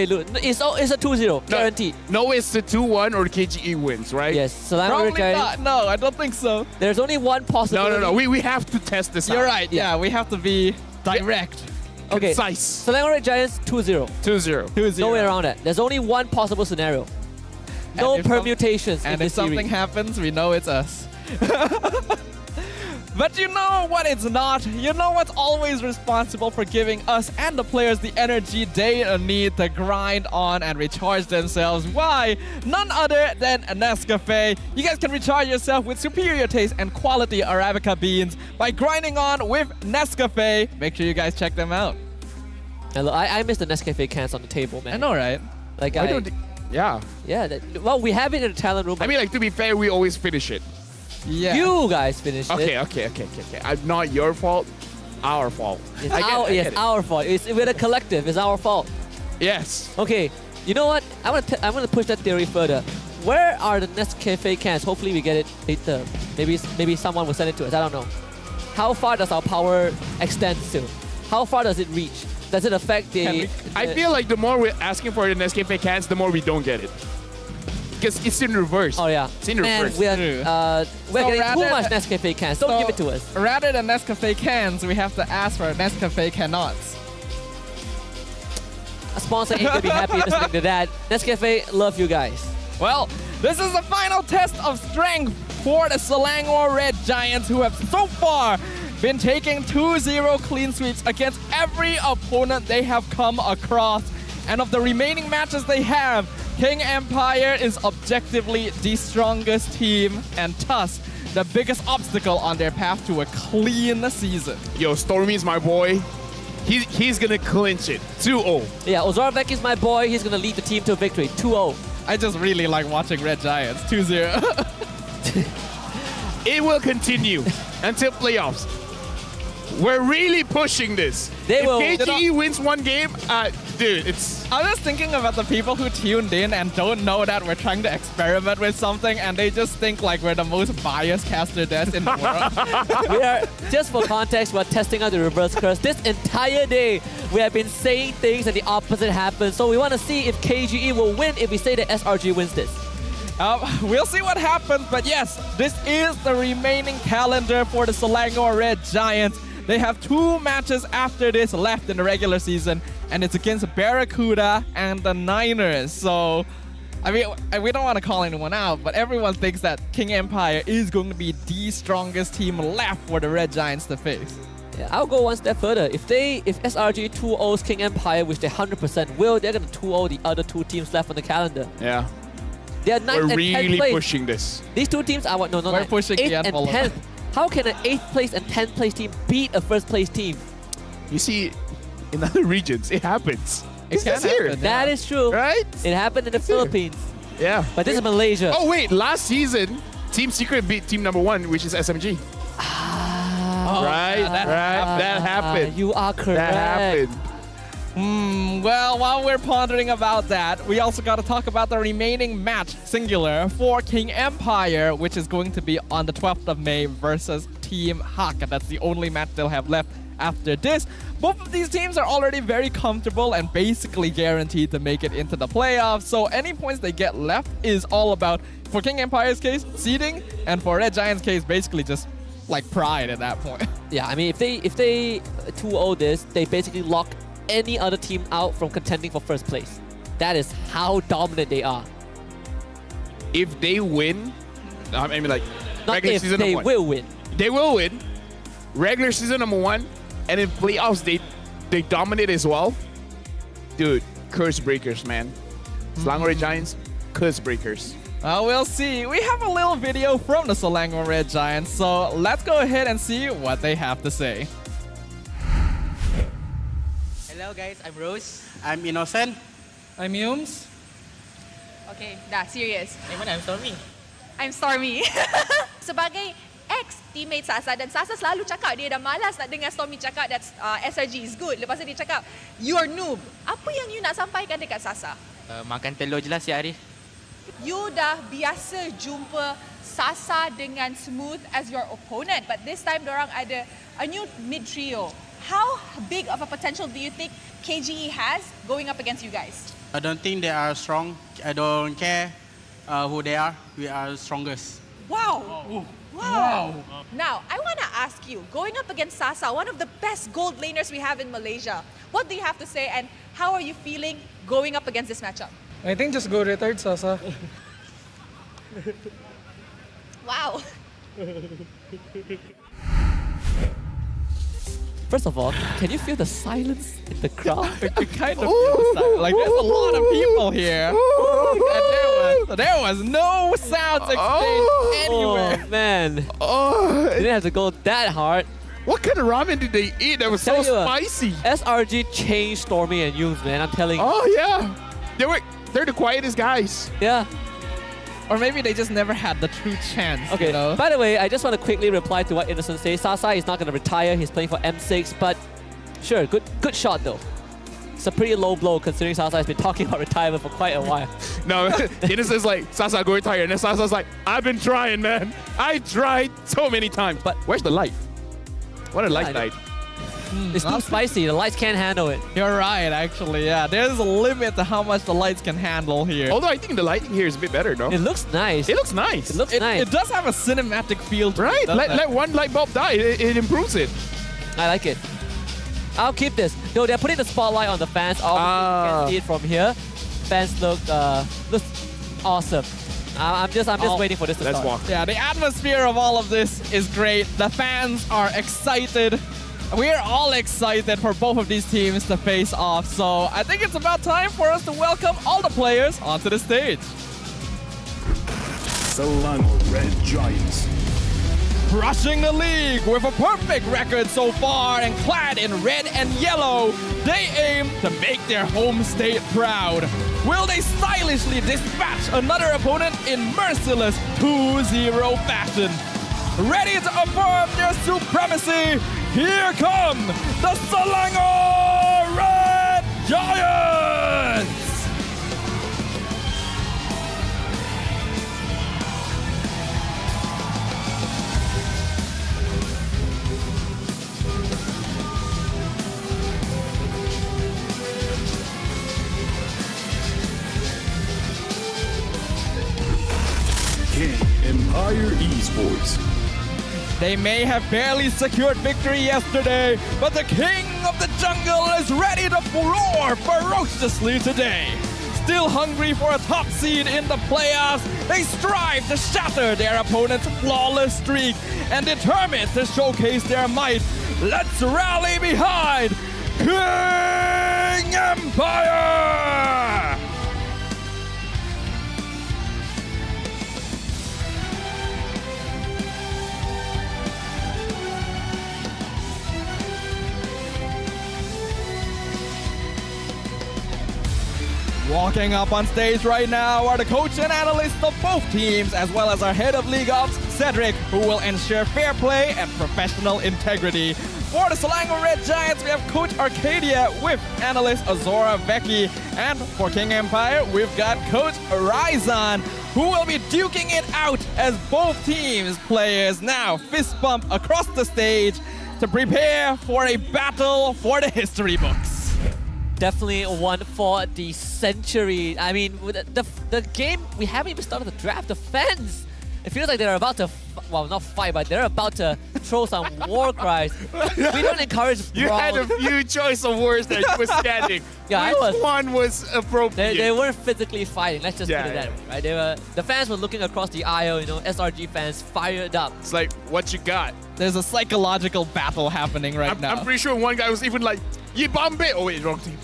lose. It's a 2-0, guaranteed. No, it's the 2-1 or KGE wins, right? Yes, Selangor Red Giants. No, I don't think so. There's only one possibility. No. We have to test this out. You're right. Yeah, we have to be direct. Okay. Concise. Selangor Red Giants 2-0. 2-0. No way around it. There's only one possible scenario. No permutations in And this if something series. happens, we know it's us. But you know what it's not? You know what's always responsible for giving us and the players the energy they need to grind on and recharge themselves? Why? None other than Nescafe. You guys can recharge yourself with superior taste and quality Arabica beans by grinding on with Nescafe. Make sure you guys check them out. Hello, I miss the Nescafe cans on the table, man. I know, right? Like Yeah. Well, we have it in the talent room. I mean, like, to be fair, we always finish it. Yeah. You guys finished it. Okay. Not your fault, our fault. It's our fault. We're the collective. It's our fault. Yes. Okay. You know what? I'm gonna push that theory further. Where are the Nescafe cans? Hopefully we get it later. Maybe someone will send it to us. I don't know. How far does our power extend to? How far does it reach? Does it affect the... I feel like the more we're asking for the Nescafe cans, the more we don't get it. Because it's in reverse. Oh yeah. It's in reverse. We're getting too much Nescafe cans. Don't give it to us. Rather than Nescafe cans, we have to ask for Nescafe cannots. A sponsor ain't gonna be happy listening to that. Nescafe, love you guys. Well, this is the final test of strength for the Selangor Red Giants, who have so far been taking 2-0 clean sweeps against every opponent they have come across. And of the remaining matches they have, King Empire is objectively the strongest team and thus the biggest obstacle on their path to a clean season. Yo, Stormy's my boy. He's gonna clinch it. 2-0. Yeah, Ozarvek is my boy. He's gonna lead the team to a victory. 2-0. I just really like watching Red Giants. 2-0. It will continue until playoffs. We're really pushing this. If KGE wins one game, dude, it's... I was thinking about the people who tuned in and don't know that we're trying to experiment with something and they just think like we're the most biased caster desk in the world. We are, just for context, we're testing out the reverse curse. This entire day, we have been saying things and the opposite happens. So we want to see if KGE will win if we say that SRG wins this. We'll see what happens, but yes, this is the remaining calendar for the Selangor Red Giants. They have 2 matches after this left in the regular season, and it's against Barracuda and the Niners. So, I mean, we don't want to call anyone out, but everyone thinks that King Empire is going to be the strongest team left for the Red Giants to face. Yeah, I'll go one step further. If SRG 2-0s King Empire, which they 100% will, they're going to 2-0 the other 2 teams left on the calendar. Yeah. They are 9th We're and 10th really place. pushing this. These 2 teams are what? No, We're pushing 8th the and envelope. 10th. How can an 8th place and 10th place team beat a 1st place team? You see, in other regions, it happens. It can happen. That is true. Right? It happened in the Philippines. Yeah. But this is Malaysia. Oh, wait. Last season, Team Secret beat Team Number 1, which is SMG. That happened. You are correct. That happened. Well, while we're pondering about that, we also got to talk about the remaining match, singular, for King Empire, which is going to be on the 12th of May versus Team Hak. And that's the only match they'll have left after this. Both of these teams are already very comfortable and basically guaranteed to make it into the playoffs. So any points they get left is all about, for King Empire's case, seeding, and for Red Giant's case, basically just like pride at that point. Yeah, I mean, if they 2-0 this, they basically lock any other team out from contending for 1st place. That is how dominant they are. If they win, I mean, like, Not regular if, season they number 1. will win. They will win. Regular season number 1, and in playoffs, they dominate as well. Dude, curse breakers, man. Selangor Red Giants, curse breakers. We'll see. We have a little video from the Selangor Red Giants, so let's go ahead and see what they have to say. Hello guys, I'm Rose. I'm Innocent. I'm Yums. Okay, dah serious. Mana I'm Stormy. I'm Stormy. Sebagai ex-teammate Sasa dan Sasa selalu cakap dia dah malas nak dengar Stormy cakap that SRG is good. Lepas tu dia cakap, you're noob. Apa yang you nak sampaikan dekat Sasa? Makan telur je lah si Arif. You dah biasa jumpa Sasa dengan Smooth as your opponent, but this time dorang ada a new mid trio. How big of a potential do you think KGE has going up against you guys? I don't think they are strong. I don't care who they are. We are strongest. Wow. Wow. Now, I want to ask you, going up against Sasa, one of the best gold laners we have in Malaysia, what do you have to say and how are you feeling going up against this matchup? I think just go retired Sasa. Wow. First of all, can you feel the silence in the crowd? You kind of feel the silence. Like there's a lot of people here. And there was no sounds exchanged anywhere. Oh man. Oh, They didn't have to go that hard. What kind of ramen did they eat that was so Tell you what, spicy? SRG changed Stormy and Younes, man. I'm telling you. Oh yeah, they're the quietest guys. Yeah. Or maybe they just never had the true chance. Okay, You know? by the way, I just want to quickly reply to what Innocent says. Sasa is not going to retire. He's playing for M6, but sure, good shot though. It's a pretty low blow considering Sasa has been talking about retirement for quite a while. No, Innocent's like, Sasa, go retire. And then Sasa's like, I've been trying, man. I tried so many times. But where's the light? What a light night. It's too spicy. The lights can't handle it. You're right, actually. Yeah, there's a limit to how much the lights can handle here. Although I think the lighting here is a bit better, no? It looks nice. It looks nice. It looks nice. It does have a cinematic feel to Right? it. Let one light bulb die. It improves it. I like it. I'll keep this. No, they're putting the spotlight on the fans. Obviously, you can see it from here. Fans look awesome. I'm just waiting for this to start. Let's walk. Yeah, the atmosphere of all of this is great. The fans are excited. We're all excited for both of these teams to face off. So I think it's about time for us to welcome all the players onto the stage. Selangor Red Giants. Crushing the league with a perfect record so far and clad in red and yellow, they aim to make their home state proud. Will they stylishly dispatch another opponent in merciless 2-0 fashion? Ready to affirm their supremacy, here come the Selangor Red Giants! King Empire Esports. They may have barely secured victory yesterday, but the king of the jungle is ready to roar ferociously today. Still hungry for a top seed in the playoffs, they strive to shatter their opponent's flawless streak and determined to showcase their might. Let's rally behind King Empire! Walking up on stage right now are the coach and analysts of both teams, as well as our head of league ops, Cedric, who will ensure fair play and professional integrity. For the Selangor Red Giants, we have Coach Arcadia with analyst Azora Vecchi. And for King Empire, we've got Coach Ryzan, who will be duking it out as both teams' players now fist bump across the stage to prepare for a battle for the history books. Definitely one for the century. I mean, with the game, we haven't even started the draft. The fans, it feels like they're about to, well, not fight, but they're about to throw some war cries. We don't encourage You had a few choice of words that you were standing. Yeah, Which one was appropriate? They weren't physically fighting. Let's just put it that yeah. way, right? They were. The fans were looking across the aisle. You know, SRG fans fired up. It's like, what you got? There's a psychological battle happening right now. I'm pretty sure one guy was even like, "Ye Bombay." Oh wait, wrong team.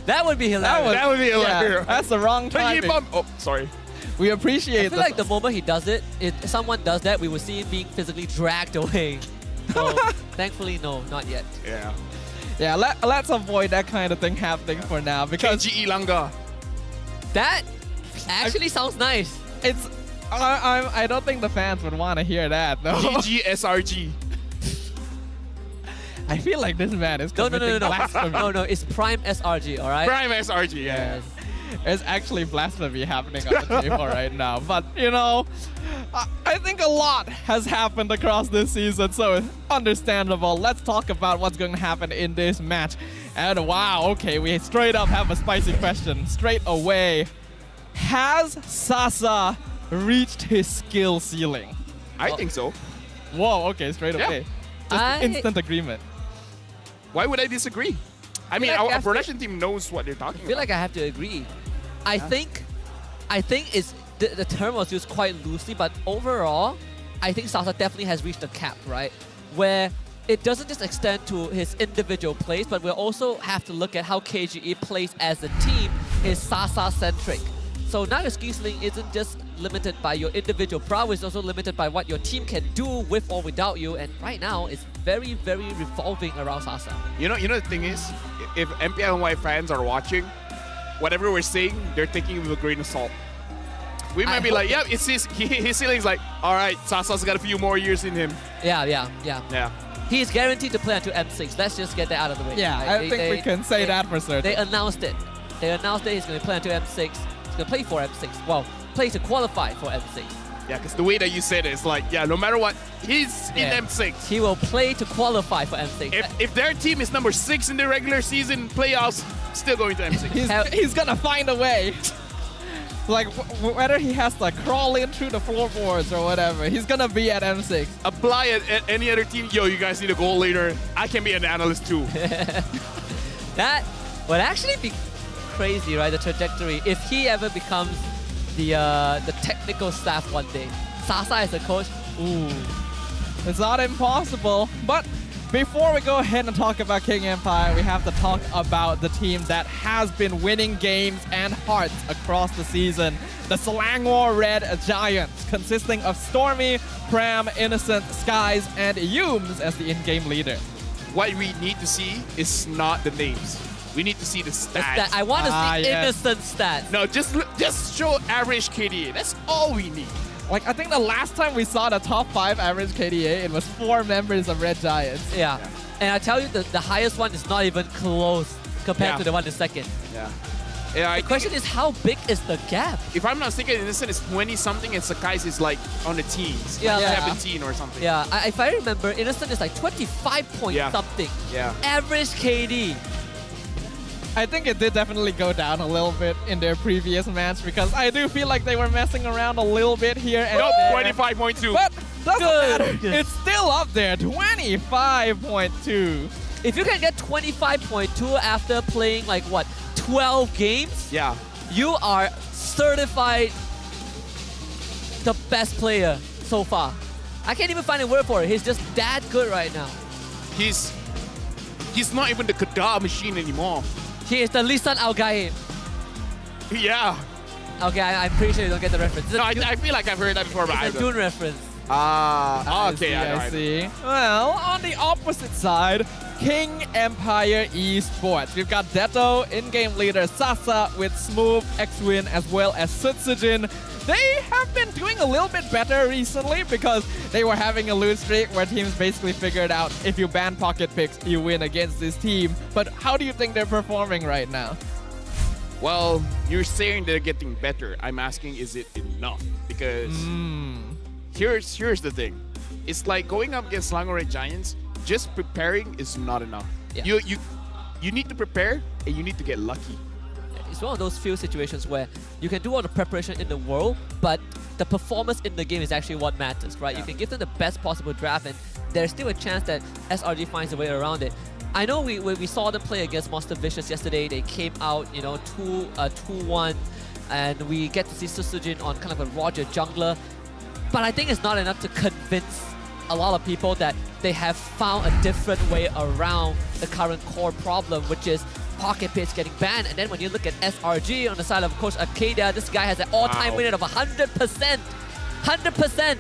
That would be hilarious. That would be hilarious. Yeah, that's the wrong timing. Oh, sorry. We appreciate I feel like the moment he does it, if someone does that, we will see him being physically dragged away. So, thankfully, no, not yet. Yeah. Yeah, let's avoid that kind of thing happening for now because KGE Langga. That Actually sounds nice. It's I don't think the fans would want to hear that though. GG SRG. I feel like this man is No, committing blasphemy. no, it's Prime SRG, all right? Prime SRG, yeah. Yes. There's actually blasphemy happening on the table right now. But, you know, I think a lot has happened across this season, so it's understandable. Let's talk about what's going to happen in this match. And wow, okay, we straight up have a spicy question. Straight away. Has Sasa reached his skill ceiling? I think so. Whoa, okay, straight away. Just instant agreement. Why would I disagree? I mean, our production team knows what they're talking I feel about. like I have to agree. I think it's the term was used quite loosely, but overall, I think Sasa definitely has reached the cap, right? Where it doesn't just extend to his individual plays, but we also have to look at how KGE plays as a team is Sasa-centric. So now your skill ceiling isn't just limited by your individual prowess, it's also limited by what your team can do with or without you. And right now, it's very, very revolving around Sasa. You know the thing is, if MPLY fans are watching, whatever we're saying, they're taking it with a grain of salt. We might be like, yeah, it's his ceiling's like, all right, Sasa's got a few more years in him. Yeah. He's guaranteed to play until M6. Let's just get that out of the way. Yeah, I think we can say that for certain. They announced it. They announced that he's going to play until M6. He's going to play for M6. Well, play to qualify for M6. Yeah, because the way that you said it is like, yeah, no matter what, he's in M6. He will play to qualify for M6. If their team is number 6 in the regular season playoffs, still going to M6. He's going to find a way. Like, whether he has to crawl in through the floorboards or whatever, he's going to be at M6. Apply it at any other team. Yo, you guys need a goal later. I can be an analyst too. That would actually be crazy, right? The trajectory. If he ever becomes the technical staff one day, Sasa as a coach, ooh. It's not impossible, but before we go ahead and talk about King Empire, we have to talk about the team that has been winning games and hearts across the season. The Selangor Red Giants, consisting of Stormy, Pram, Innocent, Skies, and Yums as the in-game leader. What we need to see is not the names. We need to see the stats. I want to see Innocent stats. No, just show average KDA. That's all we need. Like, I think the last time we saw the top 5 average KDA, it was 4 members of Red Giants. Yeah. And I tell you, the highest one is not even close compared to the one in second. Yeah, the question is, how big is the gap? If I'm not mistaken, Innocent is 20-something and Sakai's is like on the teens. Yeah, like 17 or something. Yeah, if I remember, Innocent is like 25 point something. Yeah. Average KD. I think it did definitely go down a little bit in their previous match because I do feel like they were messing around a little bit here and there. 25.2. But doesn't matter. It's still up there, 25.2. If you can get 25.2 after playing like what, 12 games? Yeah. You are certified the best player so far. I can't even find a word for it. He's just that good right now. He's not even the Kada machine anymore. He is the Lisan Al-Gaib. Yeah. Okay, I'm pretty sure you don't get the reference. No, I feel like I've heard that before, but I It's a don't. Dune reference. Okay, I see. Well, on the opposite side, King Empire Esports. We've got Detto, in-game leader Sasa with Smooth, X-Win, as well as Sutsujin. They have been doing a little bit better recently because they were having a lose streak where teams basically figured out if you ban pocket picks, you win against this team. But how do you think they're performing right now? Well, you're saying they're getting better. I'm asking, is it enough? Because here's the thing. It's like going up against Selangor Red Giants, just preparing is not enough. Yeah. You need to prepare and you need to get lucky. It's one of those few situations where you can do all the preparation in the world, but the performance in the game is actually what matters, right? You can give them the best possible draft, and there's still a chance that SRG finds a way around it. I know we saw them play against Monster Vicious yesterday. They came out, 2-1, and we get to see Sutsujin on kind of a Roger jungler. But I think it's not enough to convince a lot of people that they have found a different way around the current core problem, which is pocket picks getting banned. And then when you look at SRG on the side of course Arcadia, this guy has an all-time win rate of 100%. 100%.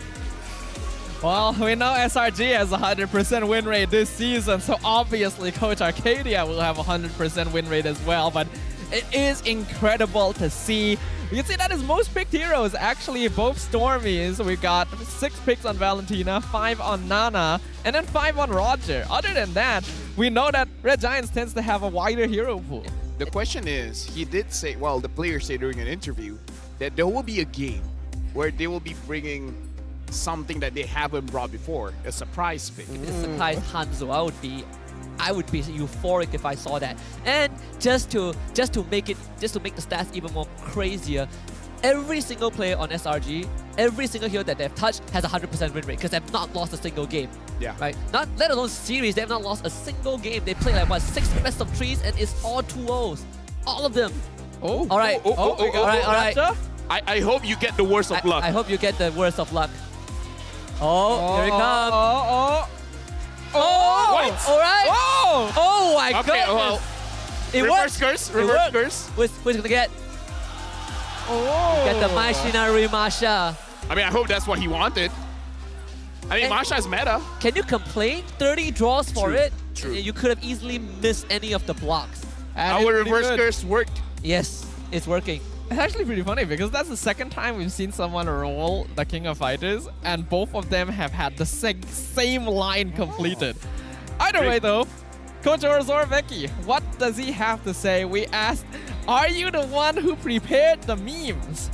Well, we know SRG has a 100% win rate this season, so obviously Coach Arcadia will have a 100% win rate as well. But It is incredible to see. You can see that his most picked heroes actually both Stormies. We got 6 picks on Valentina, 5 on Nana, and then 5 on Roger. Other than that, we know that Red Giants tends to have a wider hero pool. The question is, he did say, well, the player said during an interview that there will be a game where they will be bringing something that they haven't brought before, a surprise pick. If it's a surprise Hanzo, I would be euphoric if I saw that. And just to make the stats even more crazier, every single player on SRG, every single hero that they've touched has a 100% win rate because they've not lost a single game. Yeah. Right? Not let alone series, they have not lost a single game. They played like what 6 best of 3s and it's all 2-0s. All of them. Oh. All right. All right. I hope you get the worst of luck. I hope you get the worst of luck. Oh, here it comes. Oh! What? All right. Oh my Okay, goodness. well, It reverse worked. curse, It reverse worked. curse. Who's gonna get? Get the Machinery Masha. I mean, I hope that's what he wanted. I mean, And- Masha's meta. Can you complain? 30 draws for True, it. true. You could have easily missed any of the blocks. And Our it's pretty reverse good. curse worked. Yes, it's working. It's actually pretty funny because that's the second time we've seen someone roll the King of Fighters, and both of them have had the same line completed. Either way, though, Coach Orzorveki, what does he have to say? We asked, are you the one who prepared the memes?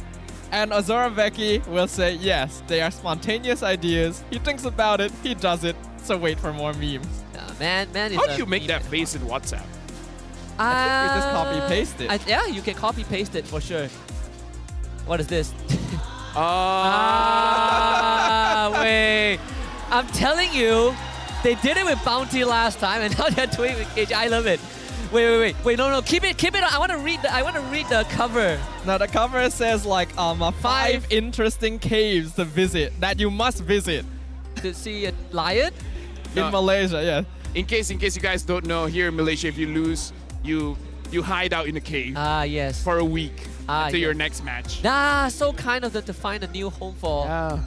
And Orzorveki will say, yes, they are spontaneous ideas. He thinks about it, he does it, so wait for more memes. Man is How do a you make meme that man. face in WhatsApp? I think we just copy-paste it. Yeah, you can copy paste it for sure. What is this? Wait. I'm telling you, they did it with Bounty last time, and now they're doing it with KG. I love it. Wait. No. Keep it on. I want to read the cover. Now the cover says like 5 interesting caves to visit that you must visit To see a lion? in Malaysia. Yeah. In case you guys don't know, here in Malaysia, if you lose, you hide out in a cave Yes. for a week until your yes. next match. Nah, so kind of them to find a new home for. Yeah.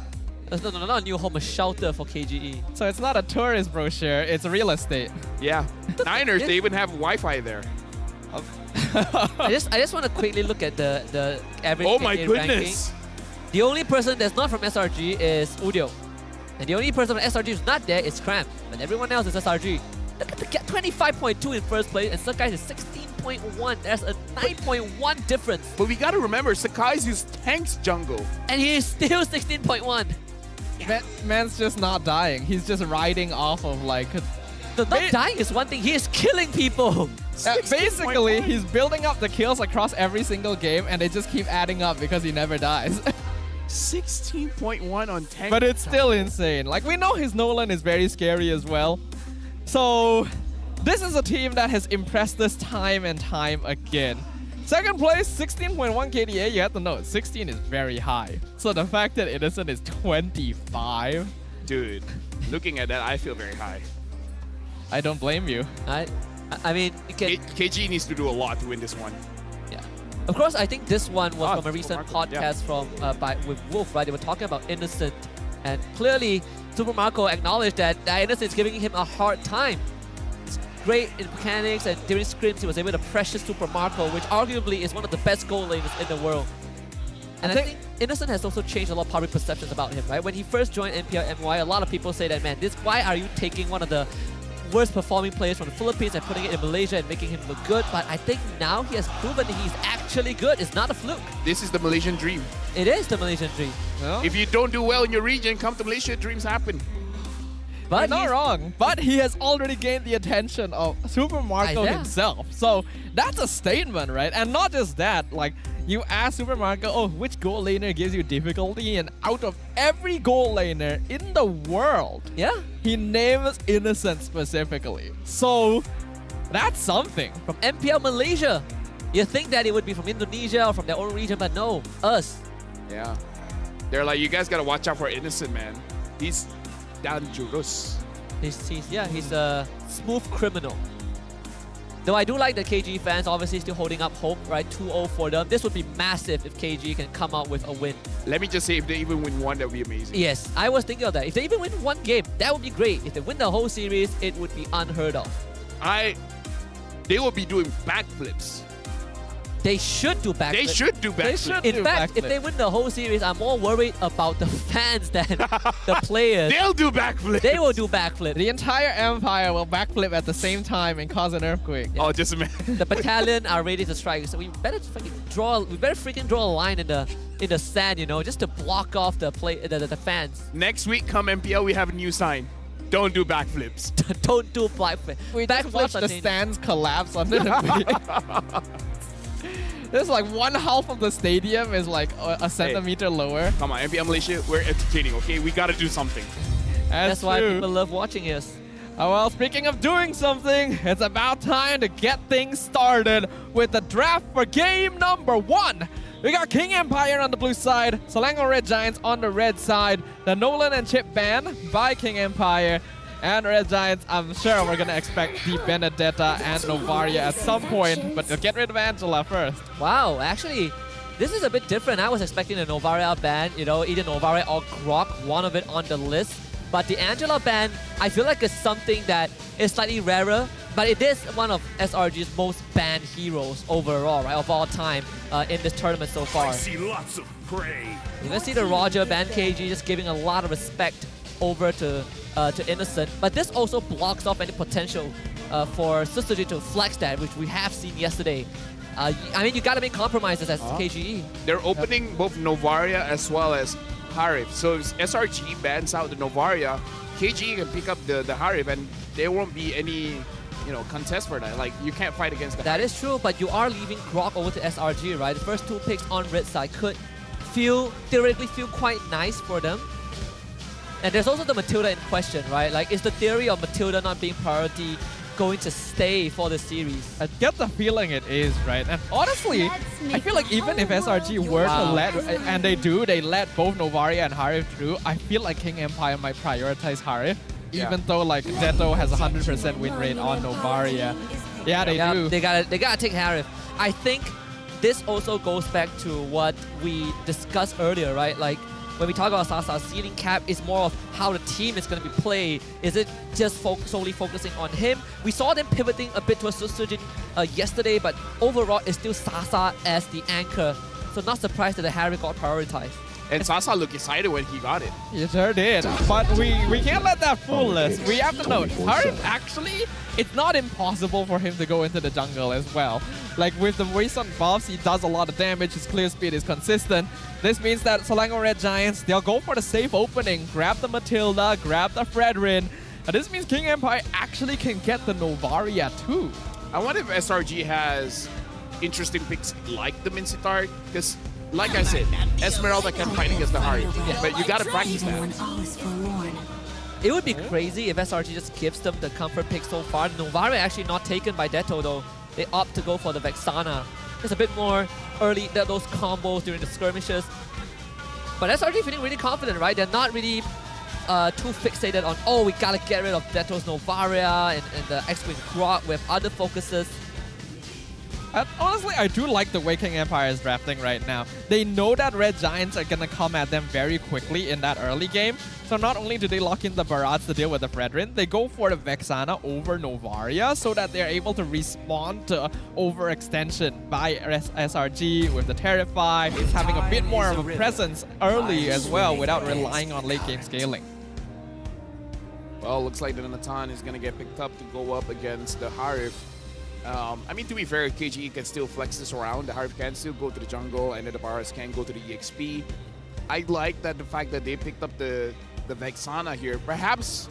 No, not a new home, a shelter for KGE. So it's not a tourist brochure, it's real estate. Yeah. Niners, they even have Wi-Fi there. I just want to quickly look at the average Oh my KGE goodness. ranking. The only person that's not from SRG is Udio. And the only person from SRG who's not there is Cram. But everyone else is SRG. Look at the gap, 25.2 in first place, and Sakai is 16.1. There's a 9.1 difference. But we gotta remember, Sakai's used tanks jungle. And he is still 16.1. Man's just not dying. He's just riding off of like... Not dying is one thing, he is killing people. Basically, he's building up the kills across every single game, and they just keep adding up because he never dies. 16.1 on tank. But it's still insane. Like, we know his Nolan is very scary as well. So, this is a team that has impressed us time and time again. Second place, 16.1 KDA. You have to know, 16 is very high. So the fact that Innocent is 25... Dude, looking at that, I feel very high. I don't blame you. I mean, you can... KG needs to do a lot to win this one. Yeah. Of course, I think this one was from a recent Marco, podcast with Wolf, right? They were talking about Innocent. And clearly, Super Marco acknowledged that Innocent is giving him a hard time. It's great in mechanics, and during scrims, he was able to pressure Super Marco, which arguably is one of the best goal laners in the world. And I think Innocent has also changed a lot of public perceptions about him, right? When he first joined MPL MY, a lot of people say that, man, why are you taking one of the worst performing players from the Philippines and putting it in Malaysia and making him look good? But I think now he has proven that he's actually good. It's not a fluke. This is the Malaysian dream. It is the Malaysian dream. If you don't do well in your region, come to Malaysia, dreams happen. But you're not wrong. But he has already gained the attention of Super Marco Yeah. himself. So that's a statement, right? And not just that, like, you ask Super Marco, oh, which goal laner gives you difficulty? And out of every goal laner in the world, he names Innocent specifically. So that's something. From MPL Malaysia. You think that it would be from Indonesia or from their own region, but no, us. Yeah. They're like, you guys gotta watch out for Innocent, man. He's dangerous. He's a smooth criminal. Though I do like the KG fans obviously still holding up hope, right? 2-0 for them. This would be massive if KG can come out with a win. Let me just say, if they even win one, that would be amazing. Yes, I was thinking of that. If they even win one game, that would be great. If they win the whole series, it would be unheard of. They will be doing backflips. they should do backflip. They should do backflip. In fact, if they win the whole series, I'm more worried about the fans than the players. They'll do backflip. They will do backflip. The entire Empire will backflip at the same time and cause an earthquake. Oh, just a minute. The battalion are ready to strike, so we better freaking draw a line in the sand, you know, just to block off the fans. Next week, come MPL, we have a new sign. Don't do backflips. Don't do backflip. We just watch the stands collapse under the There's like one half of the stadium is like a centimeter lower. Come on, MPL Malaysia, we're entertaining, okay? We gotta do something. That's why people love watching us. Oh, well, speaking of doing something, it's about time to get things started with the draft for game number 1. We got King Empire on the blue side, Selangor Red Giants on the red side, the Nolan and Chip ban by King Empire, and Red Giants. I'm sure we're going to expect the Benedetta and Novaria at some point, but they'll get rid of Angela first. Wow, actually, this is a bit different. I was expecting the Novaria ban, you know, either Novaria or Grok, one of it on the list. But the Angela ban, I feel like it's something that is slightly rarer, but it is one of SRG's most banned heroes overall, right, of all time in this tournament so far. I see lots of prey. You can see the Roger ban KG just giving a lot of respect over to Innocent, but this also blocks off any potential for Susuji to flex that, which we have seen yesterday. I mean, you gotta make compromises as KGE. They're opening both Novaria as well as Harif. So if SRG bans out the Novaria, KGE can pick up the Harif, and there won't be any, you know, contest for that. Like, you can't fight against the That Harif. is true, but you are leaving Grok over to SRG, right? The first 2 picks on red side could theoretically feel quite nice for them. And there's also the Matilda in question, right? Like, is the theory of Matilda not being priority going to stay for the series? I get the feeling it is, right? And honestly, I feel like even if SRG were to let, and they let both Novaria and Harif through, I feel like King Empire might prioritize Harif, even though like Detto has a 100% win rate on Novaria. Yeah, they do. They gotta take Harif. I think this also goes back to what we discussed earlier, right? Like, when we talk about Sasa's ceiling cap, it's more of how the team is going to be played. Is it just solely focusing on him? We saw them pivoting a bit towards Susujin yesterday, but overall it's still Sasa as the anchor. So not surprised that the Harry got prioritized. And Sasa looked excited when he got it. He sure did. But we can't let that fool us. We have to note, Harif actually, it's not impossible for him to go into the jungle as well. Like with the recent buffs, he does a lot of damage, his clear speed is consistent. This means that Selangor Red Giants, they'll go for the safe opening, grab the Matilda, grab the Fredrin. And this means King Empire actually can get the Novaria too. I wonder if SRG has interesting picks like the Mincitar, because like I said, Esmeralda can fight against the Harry, but you gotta practice that. It would be crazy if SRG just gives them the comfort pick so far. Novaria actually not taken by Detto though. They opt to go for the Vexana. It's a bit more early, those combos during the skirmishes. But SRG feeling really confident, right? They're not really too fixated on, oh, we gotta get rid of Detto's Novaria and the X-Wing Grok with other focuses. Honestly, I do like the way King Empire is drafting right now. They know that Red Giants are going to come at them very quickly in that early game. So not only do they lock in the Barats to deal with the Fredrin, they go for the Vexana over Novaria so that they're able to respond to overextension by SRG with the Terrify, having a bit more of a presence early as well without relying on late game scaling. Well, looks like the Natan is going to get picked up to go up against the Harif. I mean, to be fair, KGE can still flex this around. The Harif can still go to the jungle, and then the Baras can go to the EXP. I like that the fact that they picked up the Vexana here. Perhaps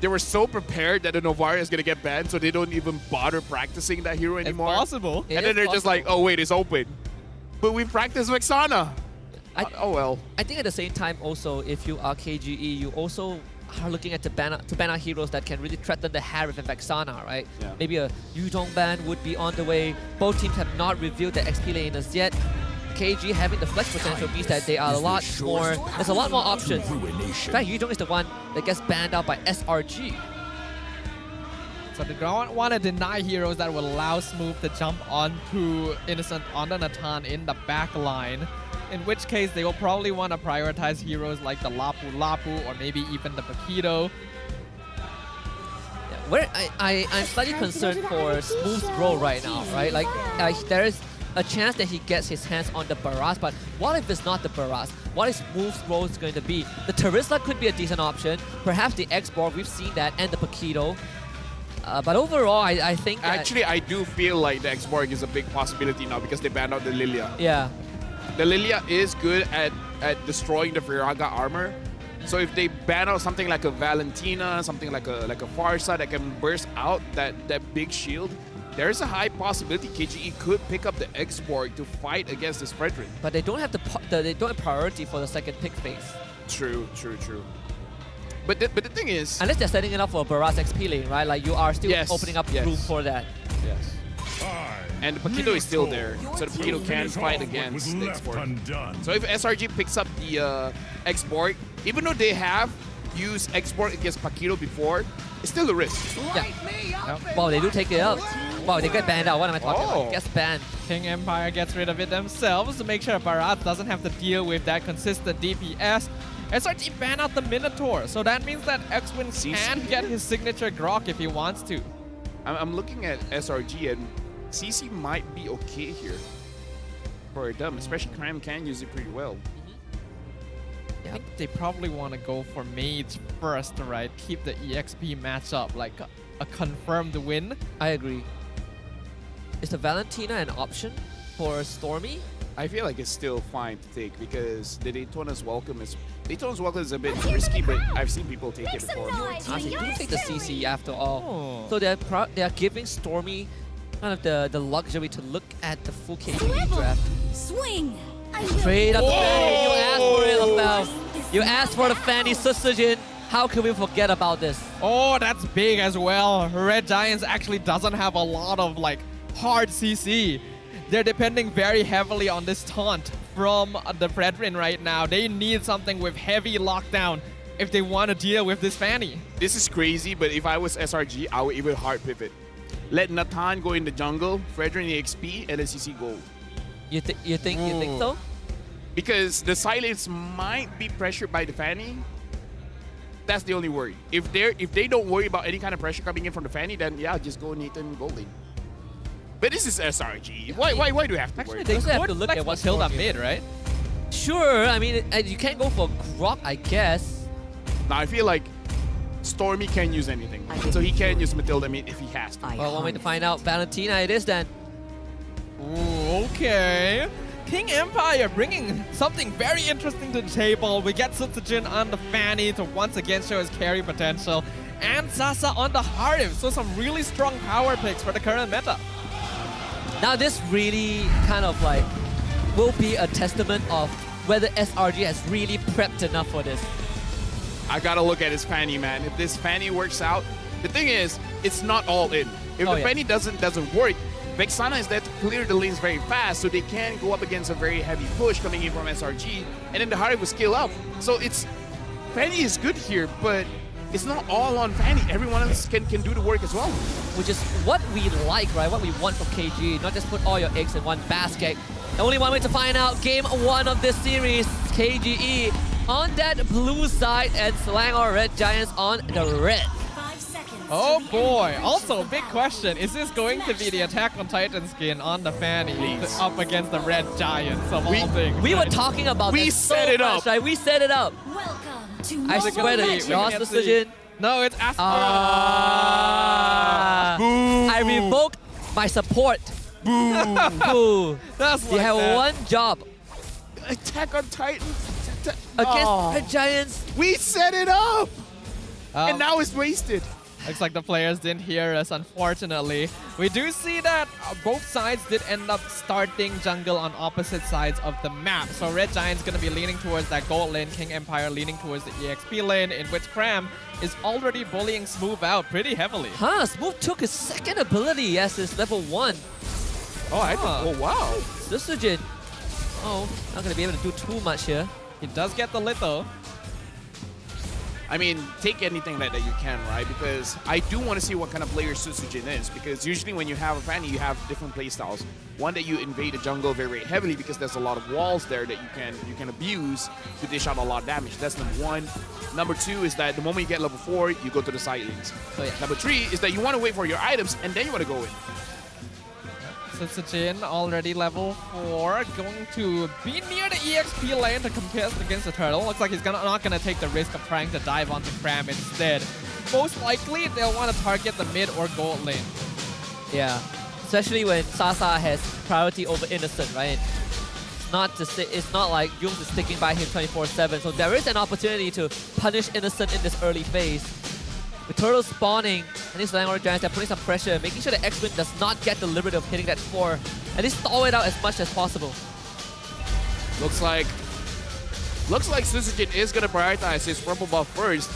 they were so prepared that the Novaria is going to get banned, so they don't even bother practicing that hero anymore. It's possible. And then they're just like, oh, wait, it's open. But we practiced Vexana. Oh, well. I think at the same time also, if you are KGE, you also are looking at to ban out heroes that can really threaten the Harif and Vexana, right? Yeah. Maybe a Yudong ban would be on the way. Both teams have not revealed their XP laners yet. KG having the flex potential means that they are a lot more, there's a lot more options. In fact, Yudong is the one that gets banned out by SRG. So they don't want to deny heroes that will allow Smooth to jump onto Innocent on the Natan in the back line. In which case, they will probably want to prioritize heroes like the Lapu Lapu or maybe even the Paquito. Where I'm slightly concerned for Smooth's role right now, right? Like there is a chance that he gets his hands on the Barras, but what if it's not the Barras? What is Smooth's role is going to be? The Terizla could be a decent option. Perhaps the X-Borg, we've seen that, and the Paquito. But overall, I think that Actually, I do feel like the X-Borg is a big possibility now because they banned out the Lilia. Yeah. The Lilia is good at destroying the Viraga armor. So if they ban out something like a Valentina, something like a Farsa that can burst out that big shield, there's a high possibility KGE could pick up the X-Borg to fight against this Fredrin. But they don't have they don't have priority for the second pick phase. True. But the thing is, unless they're setting it up for a Barras XP lane, right? Like you are still opening up room for that. Yes. And the Paquito is still there, so the Paquito can fight against the X-Borg. So if SRG picks up the X-Borg, even though they have used X-Borg against Paquito before, it's still a risk. Yeah. Wow, they do take it up. Wow, they get banned out. What am I talking about? Gets banned. King Empire gets rid of it themselves to make sure Bharat doesn't have to deal with that consistent DPS. SRG ban out the Minotaur, so that means that X-Win can get his signature Grok if he wants to. I'm looking at SRG and CC might be okay here for them, especially Cram can use it pretty well. I think they probably want to go for mage first, right? Keep the EXP matchup like a confirmed win. I agree. Is the Valentina an option for Stormy? I feel like it's still fine to take because the Daytona's Welcome is a bit risky, but I've seen people take it before. Honestly, do take the CC after all. So they are giving Stormy kind of the luxury to look at the full KGE draft. Swing. Straight up the Fanny. You asked for it, LaFell. You asked for the Fanny, Susujin. How can we forget about this? Oh, that's big as well. Red Giants actually doesn't have a lot of like hard CC. They're depending very heavily on this taunt from the Fredrin right now. They need something with heavy lockdown if they want to deal with this Fanny. This is crazy, but if I was SRG, I would even hard pivot. Let Nathan go in the jungle, Fredrin EXP, and then CC gold. You think so? Because the silence might be pressured by the Fanny. That's the only worry. If they don't worry about any kind of pressure coming in from the Fanny, then yeah, just go Nathan gold lane. But this is SRG. Why do we have to worry? They have to look at what's Hilda mid, right? Sure. I mean, you can't go for Grok, I guess. Now I feel like Stormy can use anything, so he can use Matilda mid if he has to. Well, one way to find out. Valentina, it is then. Ooh, okay. King Empire bringing something very interesting to the table. We get Sutsujin on the Fanny to once again show his carry potential. And Sasa on the Harif. So some really strong power picks for the current meta. Now this really kind of like will be a testament of whether SRG has really prepped enough for this. I gotta look at his Fanny, man. If this Fanny works out, the thing is, it's not all in. If the Fanny doesn't work, Vexana is there to clear the lanes very fast, so they can go up against a very heavy push coming in from SRG, and then the Harif will scale up. So it's Fanny is good here, but it's not all on Fanny. Everyone else can do the work as well. Which is what we like, right? What we want from KG. Not just put all your eggs in one basket. And only one way to find out game 1 of this series. KGE on that blue side and Selangor Red Giants on the red. Oh boy. Also, big question. Is this going to be the Attack on Titan skin on the Fanny up against the Red Giants of all things? We were talking about this so much, right? We set it up. I swear to you, Ross decision. No, it's Asper. I revoke my support. Boo. That's you have one job. Attack on Titan against the Giants. We set it up, and now it's wasted. Looks like the players didn't hear us, unfortunately. We do see that both sides did end up starting jungle on opposite sides of the map. So Red Giant's going to be leaning towards that gold lane, King Empire leaning towards the EXP lane, in which Cram is already bullying Smooth out pretty heavily. Smooth took his second ability as his level 1. Oh, wow. Susujin. Oh, not going to be able to do too much here. He does get the little. I mean, take anything that you can, right? Because I do want to see what kind of player Susujin is. Because usually when you have a Fanny, you have different playstyles. One that you invade the jungle very, very heavily because there's a lot of walls there that you can abuse to dish out a lot of damage. That's number 1. Number 2 is that the moment you get level 4, you go to the side lanes. Number 3 is that you want to wait for your items and then you want to go in. Sitsujin already level 4, going to be near the EXP lane to contest against the turtle. Looks like he's not gonna take the risk of trying to dive onto Cram instead. Most likely, they'll want to target the mid or gold lane. Yeah, especially when Sasa has priority over Innocent, right? It's not like Yums is sticking by him 24/7, so there is an opportunity to punish Innocent in this early phase. With Turtle spawning and these Langor Giants, they're putting some pressure, making sure that X-Wing does not get the liberty of hitting that 4. At least stall it out as much as possible. Looks like Sissujin is going to prioritize his purple buff first.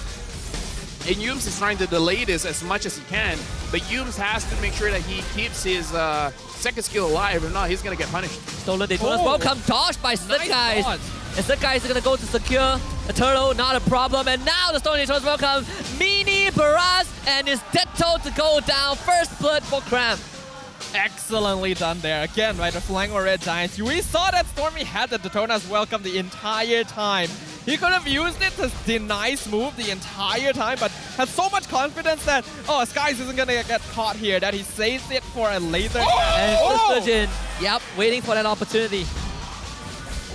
And Yums is trying to delay this as much as he can, but Yums has to make sure that he keeps his second skill alive, if not, he's going to get punished. Stolen Daytona's welcome, dodged by Sukais. And Sukais is going to go to secure the turtle, not a problem. And now the Stolen Daytona's welcome, Mini Baraz, and is Detto to go down. First blood for Cram. Excellently done there. Again, right, the Flangor Red Giants. We saw that Stormy had the Daytona's welcome the entire time. He could have used it to deny Smooth the entire time, but had so much confidence that, oh, Skies isn't going to get caught here, that he saves it for a later. And Sissujin, yep, waiting for that opportunity.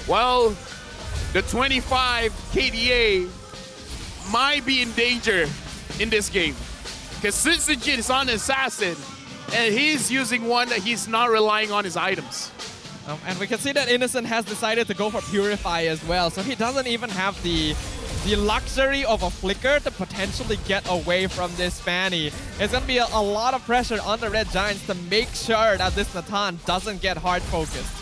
Well, the 25 KDA might be in danger in this game. Because Sissujin is on Assassin, and he's using one that he's not relying on his items. And we can see that Innocent has decided to go for Purify as well, so he doesn't even have the luxury of a flicker to potentially get away from this Fanny. It's going to be a lot of pressure on the Red Giants to make sure that this Natan doesn't get hard focused.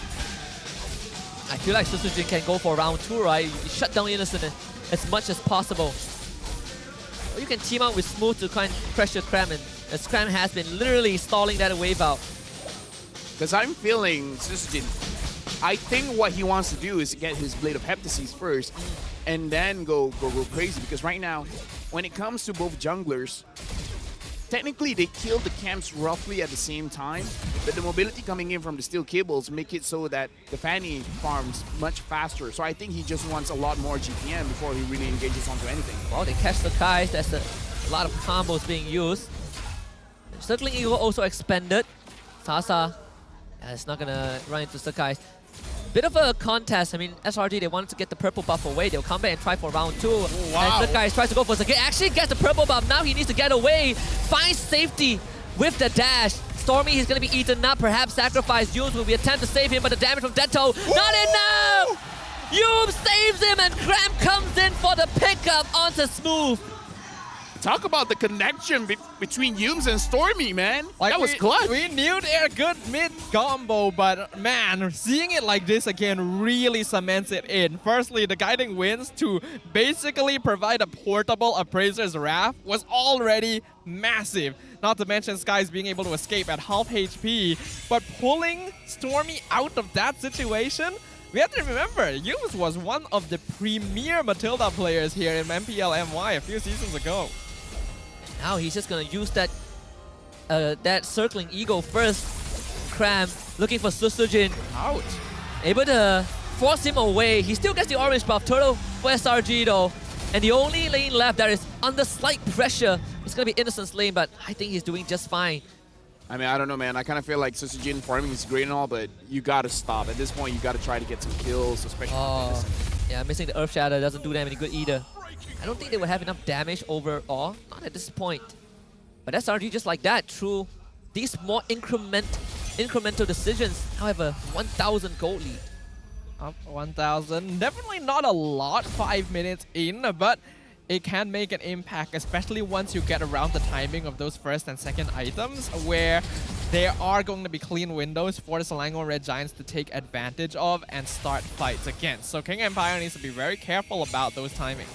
I feel like Sissujin can go for round 2, right? You shut down Innocent as much as possible. Or you can team up with Smooth to try and pressure Cram, and as Cram has been literally stalling that wave out. Because I'm feeling Sissujin, I think what he wants to do is get his Blade of Heptases first and then go crazy. Because right now, when it comes to both junglers, technically they kill the camps roughly at the same time, but the mobility coming in from the steel cables make it so that the Fanny farms much faster. So I think he just wants a lot more GPM before he really engages onto anything. Well, they catch the Kais. There's a lot of combos being used. Circling Eagle also expanded. Sasa, it's not gonna run into Sakai. Bit of a contest. I mean, SRG, they wanted to get the purple buff away. They'll come back and try for round 2. Wow. And Sakai tries to go for Sakai. Actually gets the purple buff. Now he needs to get away. Finds safety with the dash. Stormy is going to be eaten up. Perhaps sacrifice. Yums will be attempt to save him, but the damage from Detto, not enough! Yums saves him, and Cram comes in for the pickup onto Smooth. Talk about the connection between Yums and Stormy, man. Like, that was clutch. We knew they're good mid combo, but man, seeing it like this again really cements it in. Firstly, the guiding winds to basically provide a portable Appraiser's Wrath was already massive. Not to mention Skies being able to escape at half HP, but pulling Stormy out of that situation, we have to remember, Yums was one of the premier Matilda players here in MPL MY a few seasons ago. Now he's just gonna use that circling Eagle first. Cram looking for Sissujin. Ouch. Able to force him away. He still gets the orange buff. Turtle for SRG though. And the only lane left that is under slight pressure is gonna be Innocent's lane, but I think he's doing just fine. I mean, I don't know, man. I kind of feel like Sissujin farming is great and all, but you gotta stop. At this point, you gotta try to get some kills, especially with Innocent. Yeah, missing the Earth Shatter doesn't do them any good either. I don't think they would have enough damage overall, not at this point. But SRG just like that, through these more incremental decisions. However, 1,000 gold lead. Up 1,000. Definitely not a lot 5 minutes in, but it can make an impact, especially once you get around the timing of those first and second items, where there are going to be clean windows for the Selangor Red Giants to take advantage of and start fights against. So King Empire needs to be very careful about those timings.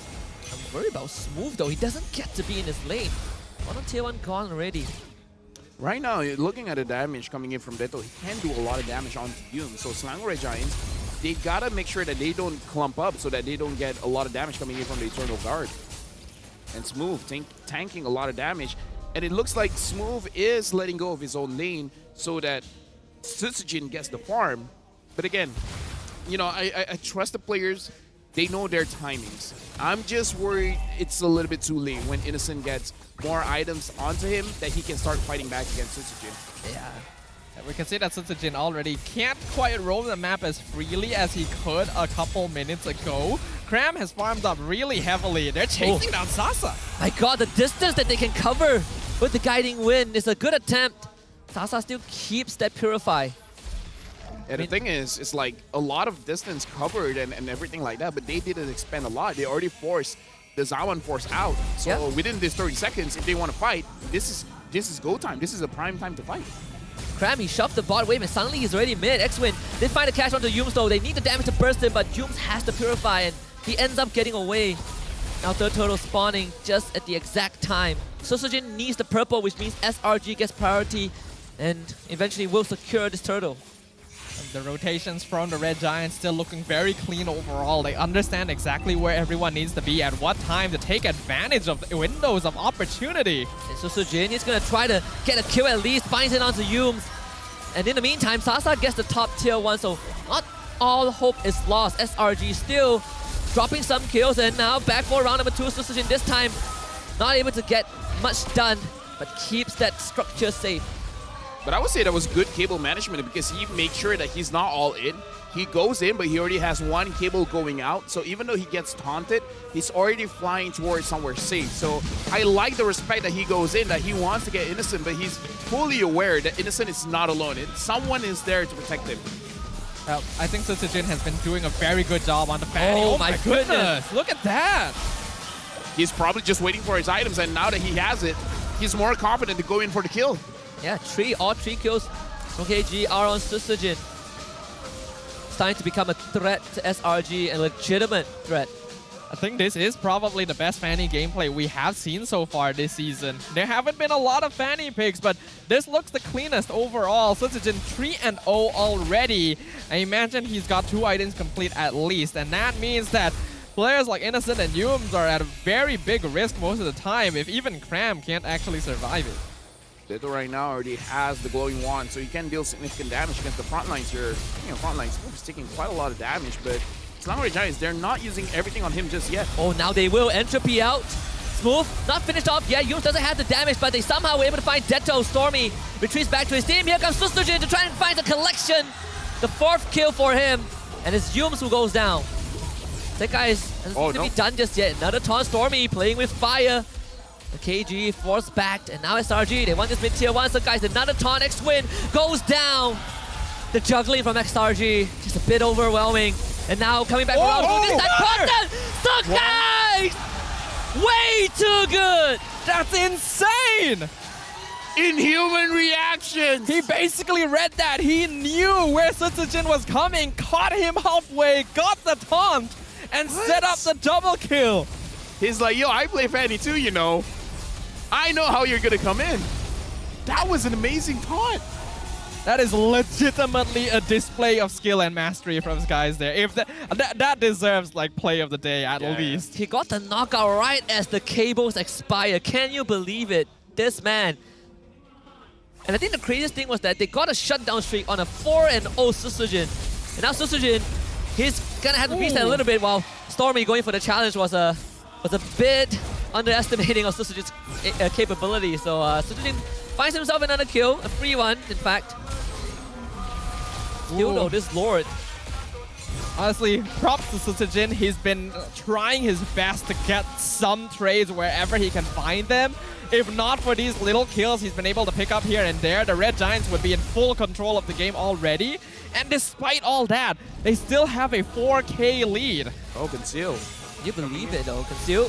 I'm worried about Smooth though. He doesn't get to be in his lane. One on tier 1 gone already. Right now, looking at the damage coming in from Detto, he can do a lot of damage onto Yums. So Selangor Red Giants, they gotta make sure that they don't clump up so that they don't get a lot of damage coming in from the Eternal Guard. And Smooth tanking a lot of damage. And it looks like Smooth is letting go of his own lane so that Sissujin gets the farm. But again, you know, I trust the players. They know their timings. I'm just worried it's a little bit too late when Innocent gets more items onto him that he can start fighting back against Sissujin. Yeah. We can see that Sutsujin already can't quite roam the map as freely as he could a couple minutes ago. Cram has farmed up really heavily. They're chasing down Sasa. My god, the distance that they can cover with the guiding wind is a good attempt. Sasa still keeps that Purify. And the thing is, it's like a lot of distance covered and everything like that, but they didn't expend a lot. They already forced the Zawan Force out. So within this 30 seconds, if they want to fight, this is go time. This is a prime time to fight. Cram, he shoved the bot wave and suddenly he's already mid. X-Win did find a catch onto Yums though. They need the damage to burst him, but Yums has to Purify and he ends up getting away. Now third turtle spawning just at the exact time. Sutsujin needs the purple, which means SRG gets priority and eventually will secure this turtle. The rotations from the Red Giants still looking very clean overall. They understand exactly where everyone needs to be at what time to take advantage of the windows of opportunity. And Sutsujin is going to try to get a kill at least, finds it onto Yums. And in the meantime, Sasa gets the top tier 1, so not all hope is lost. SRG still dropping some kills, and now back for round number 2. Sutsujin this time not able to get much done, but keeps that structure safe. But I would say that was good cable management because he makes sure that he's not all in. He goes in, but he already has one cable going out. So even though he gets taunted, he's already flying towards somewhere safe. So I like the respect that he goes in, that he wants to get Innocent, but he's fully aware that Innocent is not alone. Someone is there to protect him. I think Sutsujin has been doing a very good job on the Fanny. Oh my goodness. Look at that. He's probably just waiting for his items, and now that he has it, he's more confident to go in for the kill. Yeah, all three kills from KG are on Sutsujin. Starting to become a threat to SRG, a legitimate threat. I think this is probably the best Fanny gameplay we have seen so far this season. There haven't been a lot of Fanny picks, but this looks the cleanest overall. Sutsujin 3-0 already. I imagine he's got 2 items complete at least, and that means that players like Innocent and Yums are at a very big risk most of the time if even Cram can't actually survive it. Ditto right now already has the glowing wand, so he can deal significant damage against the front lines here. Speaking of front lines, he's taking quite a lot of damage, but Slangory Giants, they're not using everything on him just yet. Oh, now they will. Entropy out. Smooth, not finished off yet. Yums doesn't have the damage, but they somehow were able to find Detto. Stormy retreats back to his team. Here comes Sutsujin to try and find the collection. The 4th kill for him, and it's Yums who goes down. That guy hasn't to be done just yet. Another taunt. Stormy playing with fire. The KG force backed, and now SRG. They want this mid tier 1, so guys, another taunt. X-Win goes down. The juggling from XRG, just a bit overwhelming. And now coming back around. This time, so guys! Way too good! That's insane! Inhuman reactions! He basically read that. He knew where Sutsujin was coming, caught him halfway, got the taunt, and set up the double kill. He's like, yo, I play Fanny too, you know. I know how you're gonna come in. That was an amazing taunt. That is legitimately a display of skill and mastery from these guys there. If that deserves like play of the day at least. He got the knockout right as the cables expire. Can you believe it? This man. And I think the craziest thing was that they got a shutdown streak on a 4-0 Sutsujin. And now Sutsujin, he's gonna have to reset a little bit, while Stormy going for the challenge was a bit underestimating of Sutsujin's capability. So Sutsujin finds himself another kill, a free one, in fact. Still though, this Lord. Honestly, props to Sutsujin. He's been trying his best to get some trades wherever he can find them. If not for these little kills he's been able to pick up here and there, the Red Giants would be in full control of the game already. And despite all that, they still have a 4K lead. Oh, Conceal. Can you believe it though? Conceal.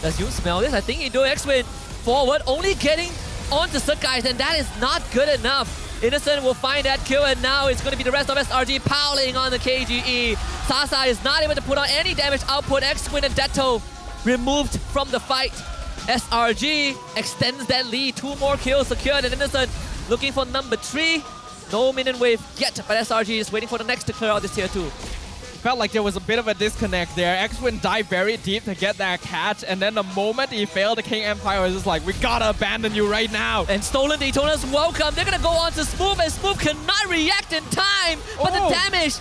Does you smell this? I think you do. X-Win forward, only getting onto Guys, and that is not good enough. Innocent will find that kill, and now it's going to be the rest of SRG piling on the KGE. Sasa is not able to put on any damage output. X-Win and Detto removed from the fight. SRG extends that lead. 2 more kills secured, and Innocent looking for number 3. No minion wave yet, but SRG is waiting for the next to clear out this tier 2. Felt like there was a bit of a disconnect there. X-Win dived very deep to get that catch, and then the moment he failed, the King Empire was just like, we gotta abandon you right now. And Stolen Daytona's welcome. They're gonna go on to Smooth, and Smooth cannot react in time, but the damage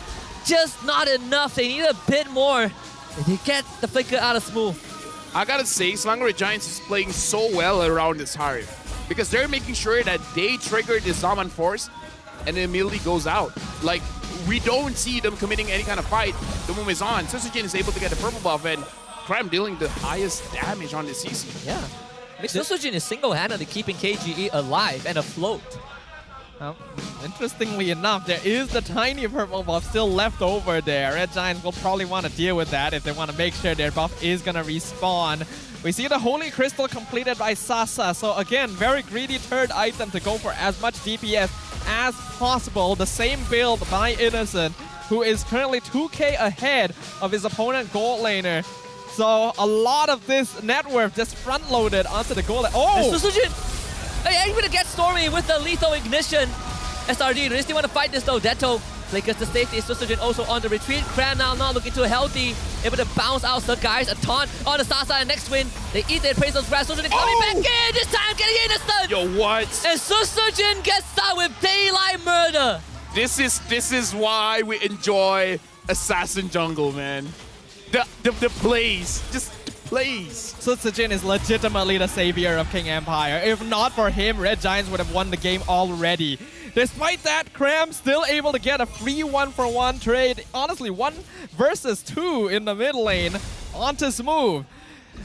just not enough. They need a bit more. They get the flicker out of Smooth. I gotta say, Slangory Giants is playing so well around this Harif, because they're making sure that they trigger the Zaman Force and then immediately goes out. Like, we don't see them committing any kind of fight. The moment is on. Susujin is able to get the purple buff, and Cram dealing the highest damage on the CC. Yeah. Susujin is single-handedly keeping KGE alive and afloat. Interestingly enough, there is the tiny purple buff still left over there. Red Giants will probably want to deal with that if they want to make sure their buff is going to respawn. We see the Holy Crystal completed by Sasa. So again, very greedy third item to go for as much DPS as possible. The same build by Innocent, who is currently 2k ahead of his opponent gold laner. So a lot of this net worth just front-loaded onto the gold laner. Oh! Susujin! Hey, able to get Stormy with the lethal ignition. SRG really still want to fight this though. Detto flickers the safety. Susujin also on the retreat. Cram now not looking too healthy. Able to bounce out the guys. A taunt on the Sasa and next win. They eat their Appraisal's Grass. Susujin coming back in. This time getting innocent. Yo, what? And Susujin gets out with daylight murder. This is why we enjoy Assassin Jungle, man. The plays. Just plays. Susujin is legitimately the savior of King Empire. If not for him, Red Giants would have won the game already. Despite that, Cram still able to get a free 1-for-1 trade. Honestly, 1 versus 2 in the mid lane onto Smooth.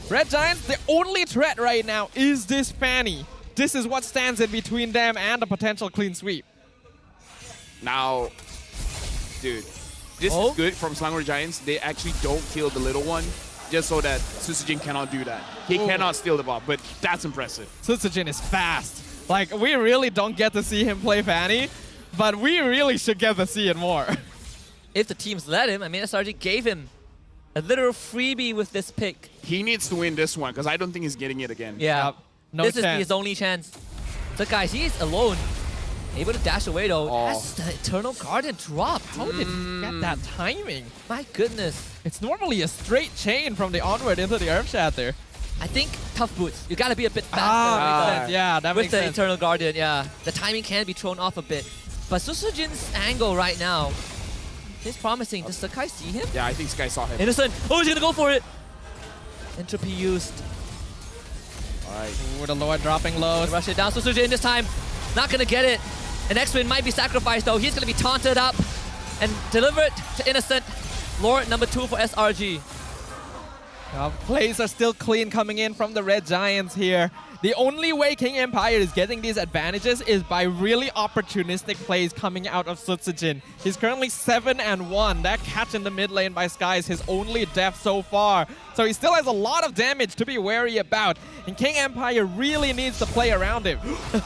Red Giants, the only threat right now is this Fanny. This is what stands in between them and a potential clean sweep. Now, dude, this is good from Selangor Giants. They actually don't kill the little one, just so that Susujin cannot do that. He cannot steal the buff, but that's impressive. Susujin is fast. Like, we really don't get to see him play Fanny, but we really should get to see it more. If the teams let him, I mean, SRG gave him a literal freebie with this pick. He needs to win this one, because I don't think he's getting it again. Yeah, no this chance. is his only chance. So guys, he's alone. Able to dash away though. Has the Eternal Guardian dropped? How did he get that timing? My goodness. It's normally a straight chain from the onward into the Earth Shatter. I think tough boots. You gotta be a bit faster. Yeah, that with makes the sense. Eternal Guardian, yeah. The timing can be thrown off a bit. But Susujin's angle right now is promising. Does Sakai see him? Yeah, I think Sky saw him. Innocent. Oh, he's gonna go for it. Entropy used. Alright. With the Lord dropping low. Rush it down. Susujin this time. Not gonna get it. And X-Win might be sacrificed though. He's gonna be taunted up and delivered to Innocent. Lord number 2 for SRG. Plays are still clean coming in from the Red Giants here. The only way King Empire is getting these advantages is by really opportunistic plays coming out of Susujin. He's currently 7-1. That catch in the mid lane by Sky is his only death so far. So he still has a lot of damage to be wary about. And King Empire really needs to play around him. They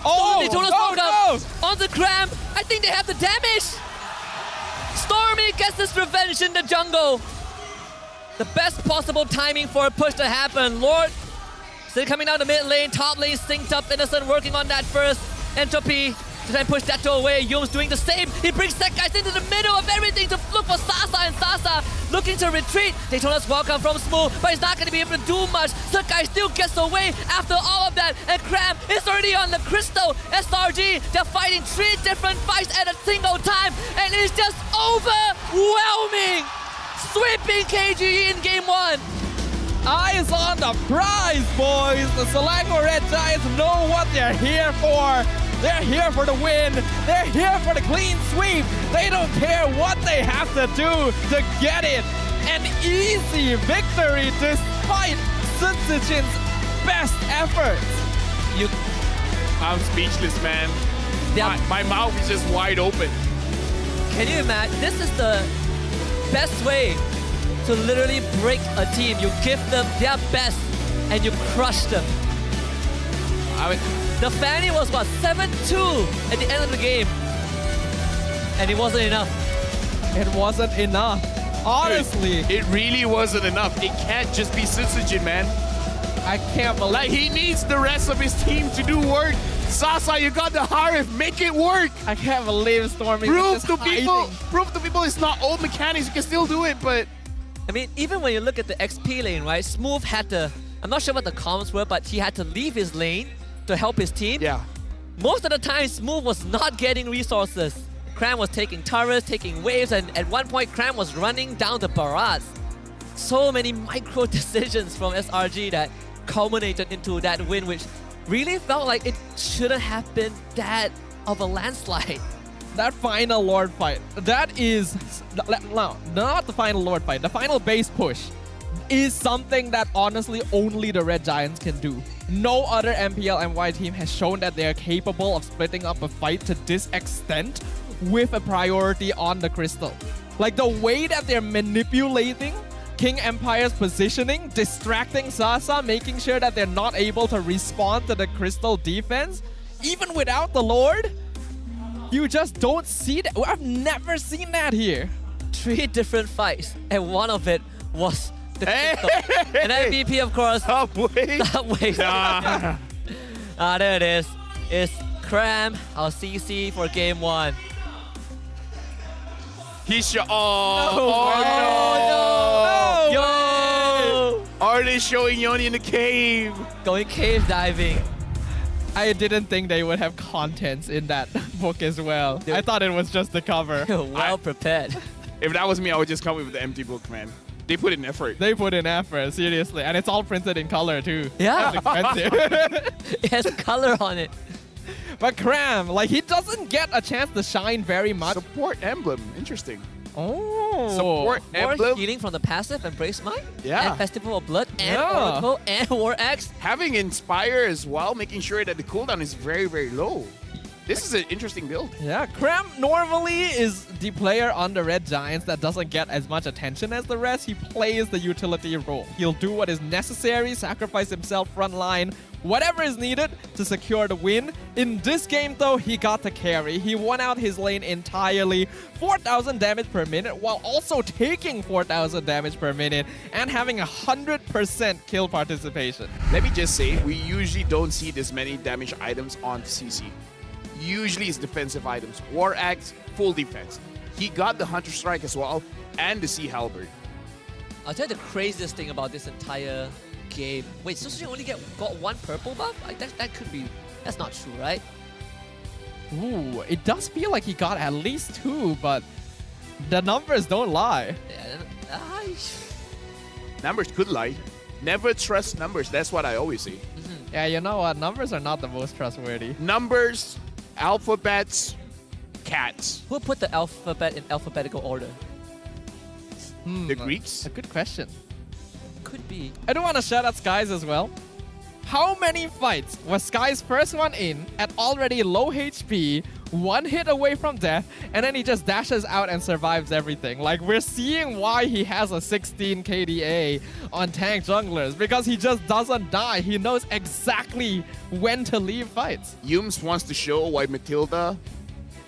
told us no! On the Cram. I think they have the damage. Stormy gets this revenge in the jungle. The best possible timing for a push to happen. Lord still coming down the mid lane, top lane synced up. Innocent working on that first. Entropy to try and push Detto away. Yum's doing the same. He brings that guys into the middle of everything to look for Sasa, and Sasa looking to retreat. They told us welcome from Smooth, but he's not going to be able to do much. Sakai still gets away after all of that, and Cram is already on the Crystal. SRG, they're fighting 3 different fights at a single time, and it's just overwhelming. Sweeping KGE in game 1. Eyes on the prize, boys. The Selangor Red Giants know what they're here for. They're here for the win. They're here for the clean sweep. They don't care what they have to do to get it. An easy victory despite Susujin's best efforts. I'm speechless, man. My mouth is just wide open. Can you imagine? This is the best way to literally break a team. You give them their best and you crush them. The Fanny was what, 7-2 at the end of the game. And it wasn't enough. It wasn't enough. Honestly. Dude, it really wasn't enough. It can't just be Susujin, man. I can't believe. Like, he needs the rest of his team to do work. Sasa, you got the Harif. Make it work. I can't believe Stormy. Prove to people it's not old mechanics. You can still do it, but I mean, even when you look at the XP lane, right? Smooth had to, I'm not sure what the comms were, but he had to leave his lane to help his team. Yeah. Most of the time, Smooth was not getting resources. Cram was taking turrets, taking waves, and at one point, Cram was running down the barrage. So many micro decisions from SRG that culminated into that win, which really felt like it shouldn't have been that of a landslide. that final Lord fight, that is, no, not the final Lord fight, the final base push is something that honestly only the Red Giants can do. No other MPL MY team has shown that they are capable of splitting up a fight to this extent with a priority on the crystal. Like the way that they're manipulating King Empire's positioning, distracting Sasa, making sure that they're not able to respond to the crystal defense, even without the Lord, you just don't see that. I've never seen that here. 3 different fights, and one of it was the crystal. And MVP, of course. Subway. There it is. It's Cram, our CC for game 1. He's no. Yo! Are they showing Yoni in the cave? Going cave diving. I didn't think they would have contents in that book as well. I thought it was just the cover. Well prepared. If that was me, I would just come with the empty book, man. They put in effort. They put in effort, seriously. And it's all printed in color too. Yeah. That's expensive. It has color on it. But Cram, like, he doesn't get a chance to shine very much. Support emblem. Interesting. Oh. Support More emblem. healing from the passive, Embrace Might. Yeah. And Festival of Blood, and Oracle, and War Axe. Having Inspire as well, making sure that the cooldown is very, very low. This is an interesting build. Yeah, Cram normally is the player on the Red Giants that doesn't get as much attention as the rest. He plays the utility role. He'll do what is necessary, sacrifice himself front line, whatever is needed to secure the win. In this game, though, he got the carry. He won out his lane entirely, 4,000 damage per minute, while also taking 4,000 damage per minute and having 100% kill participation. Let me just say, we usually don't see this many damage items on CC. Usually it's defensive items. War Axe, full defense. He got the Hunter Strike as well, and the Sea Halberd. I'll tell you the craziest thing about this entire game. Wait, so she only got 1 purple buff? Like that could be... That's not true, right? Ooh, it does feel like he got at least 2, but the numbers don't lie. Numbers could lie. Never trust numbers. That's what I always say. Yeah, you know what? Numbers are not the most trustworthy. Numbers, alphabets, cats. Who put the alphabet in alphabetical order? The Greeks? A good question. Could be. I do want to shout out Skies as well. How many fights was Sky's first one in at already low HP, 1 hit away from death, and then he just dashes out and survives everything? Like, we're seeing why he has a 16 KDA on tank junglers, because he just doesn't die. He knows exactly when to leave fights. Yums wants to show why Matilda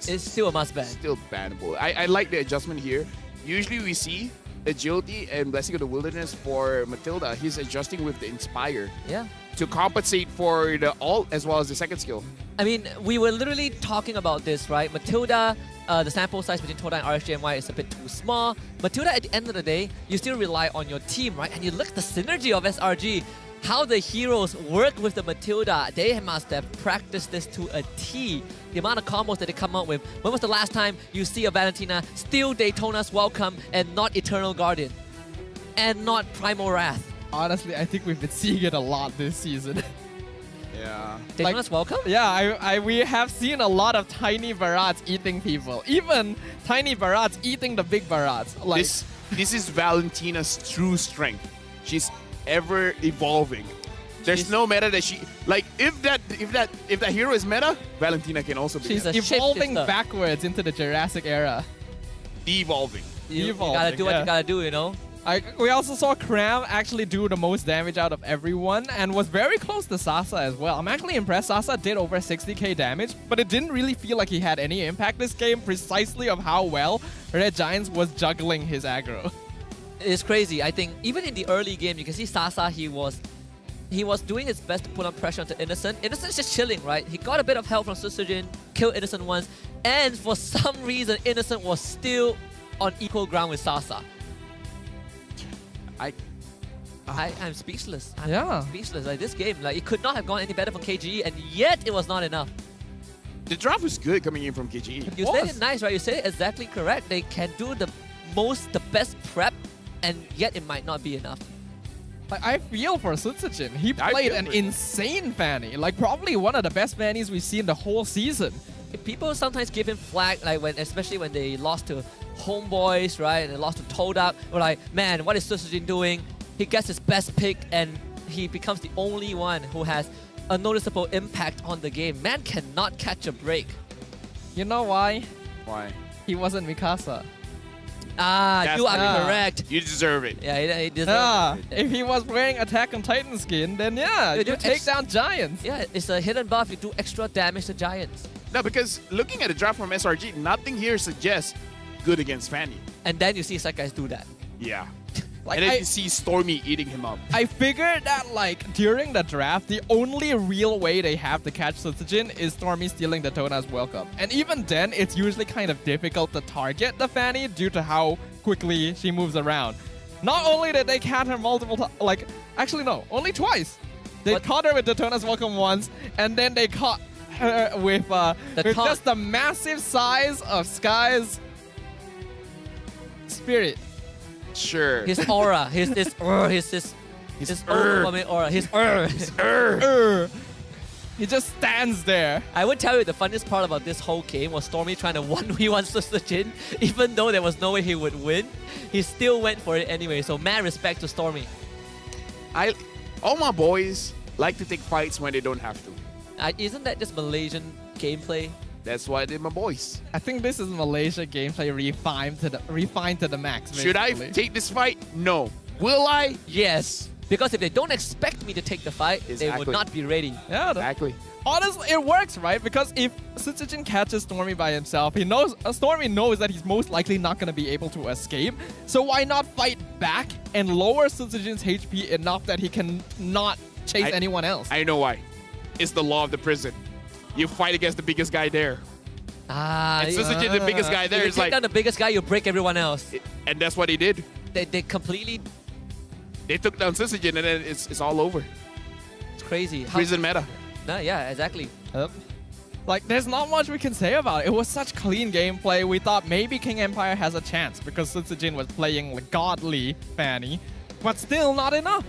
is still a must ban. Still bannable. I like the adjustment here. Usually we see Agility and Blessing of the Wilderness for Matilda. He's adjusting with the Inspire. Yeah. To compensate for the ult as well as the second skill. I mean, we were literally talking about this, right? Matilda, the sample size between Todak and RSJMY is a bit too small. Matilda, at the end of the day, you still rely on your team, right? And you look at the synergy of SRG, how the heroes work with the Matilda. They must have practiced this to a T. The amount of combos that they come out with. When was the last time you see a Valentina steal Daytona's Welcome and not Eternal Guardian? And not Primal Wrath? Honestly, I think we've been seeing it a lot this season. Yeah. Daytona's Welcome? Yeah, we have seen a lot of tiny Barats eating people. Even tiny Barats eating the big Barats. Like, this is Valentina's true strength. She's ever evolving. There's no meta that she like. If that hero is meta, Valentina can also be. She's meta. evolving backwards into the Jurassic era. Devolving. You gotta do what you gotta do, you know? We also saw Cram actually do the most damage out of everyone and was very close to Sasa as well. I'm actually impressed. Sasa did over 60k damage, but it didn't really feel like he had any impact this game precisely of how well Red Giants was juggling his aggro. It's crazy. I think even in the early game, you can see Sasa, he was doing his best to put on pressure onto Innocent. Innocent's just chilling, right? He got a bit of help from Susujin, killed Innocent once, and for some reason, Innocent was still on equal ground with Sasa. I'm speechless. I'm speechless. Like, this game, like, it could not have gone any better from KGE, and yet it was not enough. The draft was good coming in from KGE. You said it nice, right? You said it exactly correct. They can do the best prep, and yet it might not be enough. Like, I feel for Sutsujin. He played an insane Fanny. Like, probably one of the best Fannies we've seen the whole season. people sometimes give him flack, like especially when they lost to Homeboys, right? And they lost to Todak. We're like, man, what is Susujin doing? He gets his best pick and he becomes the only one who has a noticeable impact on the game. Man cannot catch a break. You know why? Why? He wasn't Mikasa. You are correct. You deserve it. Yeah, he deserves it. If he was wearing Attack on Titan skin, then yeah, you take down giants. Yeah, it's a hidden buff. You do extra damage to giants. No, because looking at the draft from SRG, nothing here suggests good against Fanny. And then you see Sakai's do that. Yeah. Like and then you see Stormy eating him up. I figured that like during the draft, the only real way they have to catch Susujin is Stormy stealing Daytona's welcome. And even then, it's usually kind of difficult to target the Fanny due to how quickly she moves around. Not only did they catch her multiple times, like, actually no, only twice. They caught her with Daytona's welcome once, and then they caught her with just the massive size of Sky's spirit. Sure. His aura, his overwhelming aura, his He just stands there. I would tell you the funniest part about this whole game was Stormy trying to 1v1 Susujin. Even though there was no way he would win, he still went for it anyway. So mad respect to Stormy. All my boys like to take fights when they don't have to. Isn't that just Malaysian gameplay? That's why they're my boys. I think this is Malaysia gameplay refined to the max. Should I take this fight? No. Will I? Yes. Because if they don't expect me to take the fight, they would not be ready. Yeah, exactly. Honestly, it works, right? Because if Susujin catches Stormy by himself, he knows Stormy knows that he's most likely not going to be able to escape. So why not fight back and lower Susujin's HP enough that he can not chase anyone else? I know why. It's the law of the prison. You fight against the biggest guy there. And Susujin, the biggest guy there, if is you like... take down the biggest guy, you break everyone else. And that's what they did. They completely... They took down Susujin and then it's all over. It's crazy. Prison meta. Yeah, exactly. Like, there's not much we can say about it. It was such clean gameplay. We thought maybe King Empire has a chance because Susujin was playing like godly Fanny. But still not enough.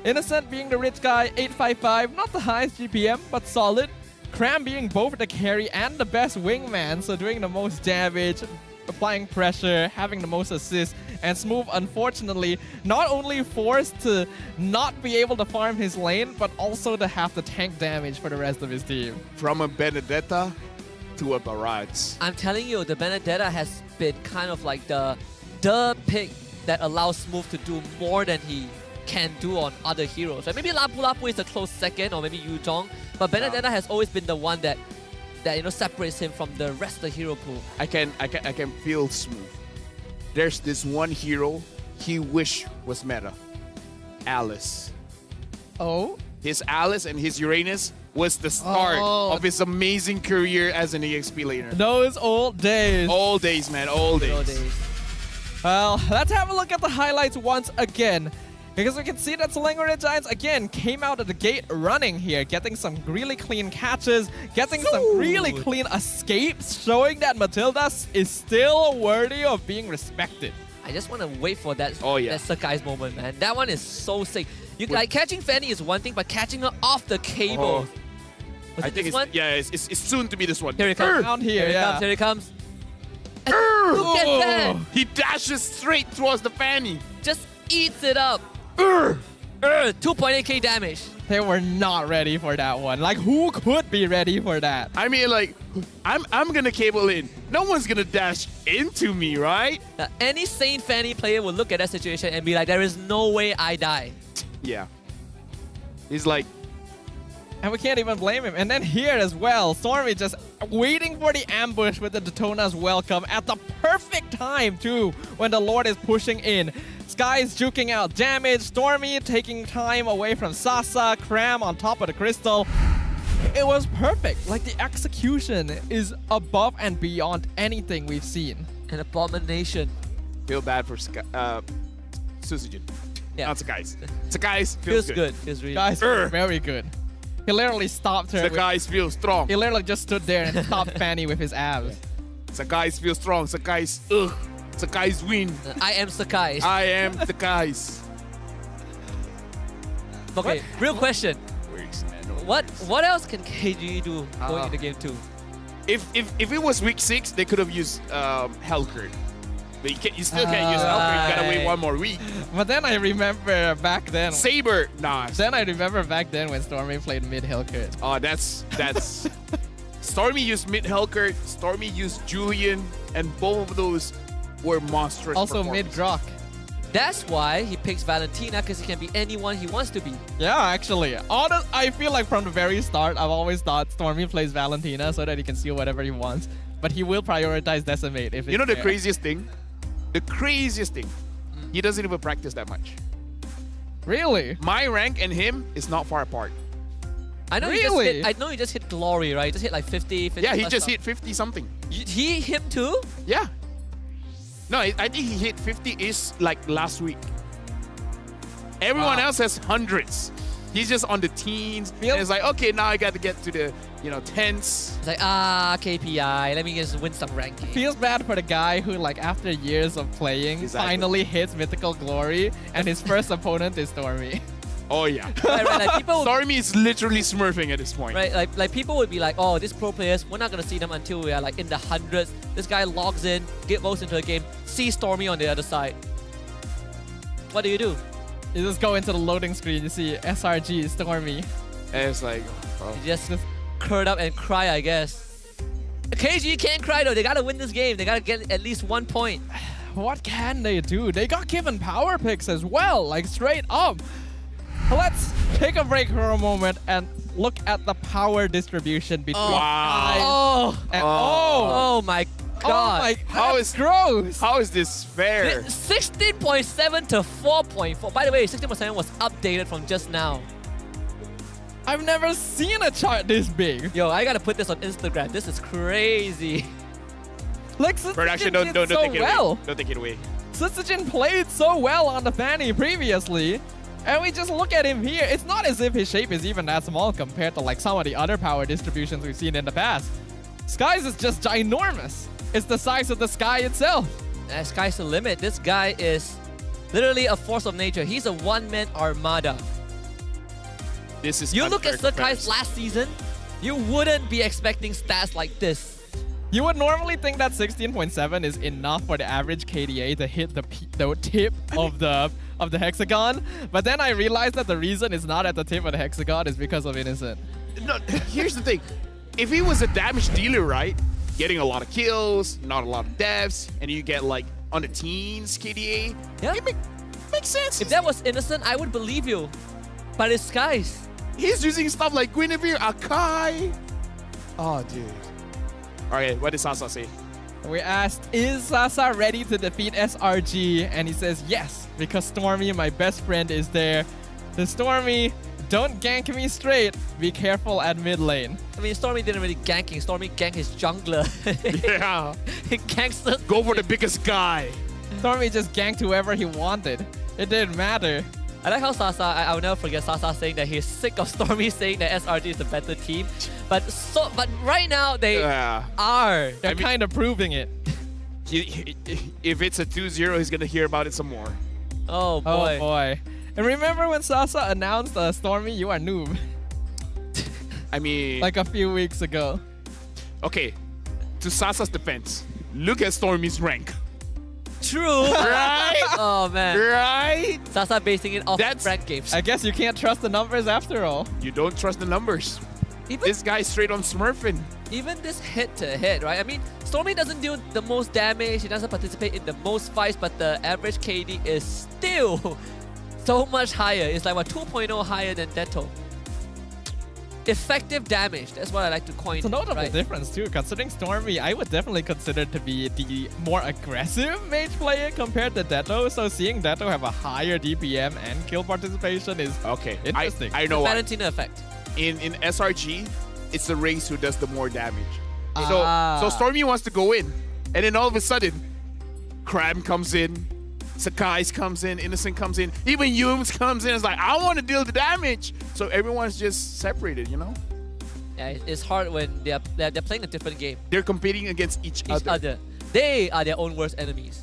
Innocent being the rich guy, 855, not the highest GPM, but solid. Cram being both the carry and the best wingman, so doing the most damage, applying pressure, having the most assists, and Smooth, unfortunately, not only forced to not be able to farm his lane, but also to have to tank damage for the rest of his team. From a Benedetta to a Barrage. I'm telling you, the Benedetta has been kind of like the pick that allows Smooth to do more than he can do on other heroes. Like maybe Lapu Lapu is a close second, or maybe Yu Zhong, but Benedetta has always been the one that separates him from the rest of the hero pool. I can feel Smooth. There's this one hero he wish was meta. Alice. Oh? His Alice and his Uranus was the start of his amazing career as an EXP laner. Those old days. Old days, man. Old days. Well, let's have a look at the highlights once again. Because we can see that Selangor Giants again came out of the gate running here, getting some really clean catches, getting some really clean escapes, showing that Matilda is still worthy of being respected. I just want to wait for that Sakai's moment, man. That one is so sick. Like catching Fanny is one thing, but catching her off the cable. I think it's soon to be this one. Here it comes. Down here, Here it comes. And look at that. He dashes straight towards the Fanny. Just eats it up. 2.8k damage. They were not ready for that one. Like, who could be ready for that? I mean, like, I'm gonna cable in. No one's gonna dash into me, right? Any sane Fanny player will look at that situation and be like, there is no way I die. Yeah. He's like... And we can't even blame him. And then here as well, Stormy just waiting for the ambush with the Daytona's welcome at the perfect time too, when the Lord is pushing in. Sky's juking out damage, Stormy taking time away from Sasa, Cram on top of the crystal. It was perfect. Like, the execution is above and beyond anything we've seen. An abomination. Feel bad for Susujin. Yeah. Not Sakai's. Sakai's feels good. Feels really Guys, good. very good. He literally stopped her. Sakai's feel strong. He literally just stood there and stopped Fanny with his abs. Sakai's feel strong. Sakai's Sakai's win. I am Sakai. I am Sakai's. Okay, real question. What else can KG do going into game 2? If it was week 6, they could have used Hellcurt. But you still can't use Hellcurt. You gotta wait one more week. But then I remember back then. Saber, nah. Then I remember back then when Stormy played mid Hellcurt. Oh, that's Stormy used mid Hellcurt. Stormy used Julian, and both of those were monstrous. Also mid Grok. That's why he picks Valentina, because he can be anyone he wants to be. Yeah, actually. I feel like from the very start, I've always thought Stormy plays Valentina so that he can steal whatever he wants. But he will prioritize Decimate if it's You know the there. craziest thing? The craziest thing. He doesn't even practice that much. Really? My rank and him is not far apart. I know Really? I know you just hit Glory, right? You just hit like 50 Yeah, he plus just stuff. hit 50 something. Him too? Yeah. No, I think he hit 50-ish like last week. Everyone else has hundreds. He's just on the teens. And it's like, okay, now I got to get to the, tens. It's like, KPI, let me just win some ranking. Feels bad for the guy who, like, after years of playing, finally hits Mythical Glory, and his first opponent is Stormy. Oh, yeah. Right, like people Stormy is literally smurfing at this point. Right, like people would be like, oh, these pro players, we're not gonna see them until we are like in the hundreds. This guy logs in, get votes into a game, see Stormy on the other side. What do? You just go into the loading screen, you see SRG, Stormy. And it's like, oh. You just curl up and cry, I guess. KG can't cry though, they gotta win this game. They gotta get at least 1 point. What can they do? They got given power picks as well, like straight up. Let's take a break for a moment and look at the power distribution between guys. And Oh my god. Oh my, that's gross. How is this fair? 16.7 to 4.4. By the way, 16.7 was updated from just now. I've never seen a chart this big. Yo, I gotta put this on Instagram. This is crazy. Like, Production, don't so take it well. away. Don't take it away. Sutsujin played so well on the Fanny previously. And we just look at him here. It's not as if his shape is even that small compared to like some of the other power distributions we've seen in the past. Sky's is just ginormous. It's the size of the sky itself. Sky's the limit. This guy is literally a force of nature. He's a one-man armada. This is You look at unfair Sakai's comparison. last season, you wouldn't be expecting stats like this. You would normally think that 16.7 is enough for the average KDA to hit the tip of the hexagon, but then I realized that the reason it's not at the tip of the hexagon is because of Innocent. No, here's the thing. If he was a damage dealer, right, getting a lot of kills, not a lot of deaths, and you get like on the teens KDA, yeah, it makes sense. If that was Innocent, I would believe you. But it's Skies. He's using stuff like Guinevere, Akai. Oh, dude. Okay, what did Sasa say? We asked, is Sasa ready to defeat SRG? And he says yes, because Stormy, my best friend, is there. The Stormy, don't gank me straight. Be careful at mid lane. I mean, Stormy didn't really gank him. Stormy ganked his jungler. Yeah. He ganks the... Go for the biggest guy. Stormy just ganked whoever he wanted. It didn't matter. I like how Sasa, I'll never forget Sasa saying that he's sick of Stormy saying that SRG is the better team. But right now, they are. They're kind of proving it. If it's a 2-0, he's going to hear about it some more. Oh, boy. Oh, boy. And remember when Sasa announced Stormy, you are noob? I mean... like a few weeks ago. Okay, to Sasa's defense, look at Stormy's rank. True. Right? Oh, man. Right? Sasa basing it off rank games. I guess you can't trust the numbers after all. You don't trust the numbers. This guy's straight on smurfing. Even this head-to-head, right? I mean, Stormy doesn't do the most damage. He doesn't participate in the most fights, but the average KD is still so much higher. It's like, 2.0 higher than Detto. Effective damage. That's what I like to coin. It's a notable right? difference too. Considering Stormy, I would definitely consider to be the more aggressive mage player compared to Detto. So seeing Detto have a higher DPM and kill participation is interesting. I know the what. Valentina effect. In SRG, it's the race who does the more damage. So Stormy wants to go in, and then all of a sudden, Cram comes in, Sakai's comes in, Innocent comes in, even Yums comes in. It's like, I want to deal the damage. So everyone's just separated, you know? Yeah, it's hard when they're playing a different game. They're competing against each other. They are their own worst enemies.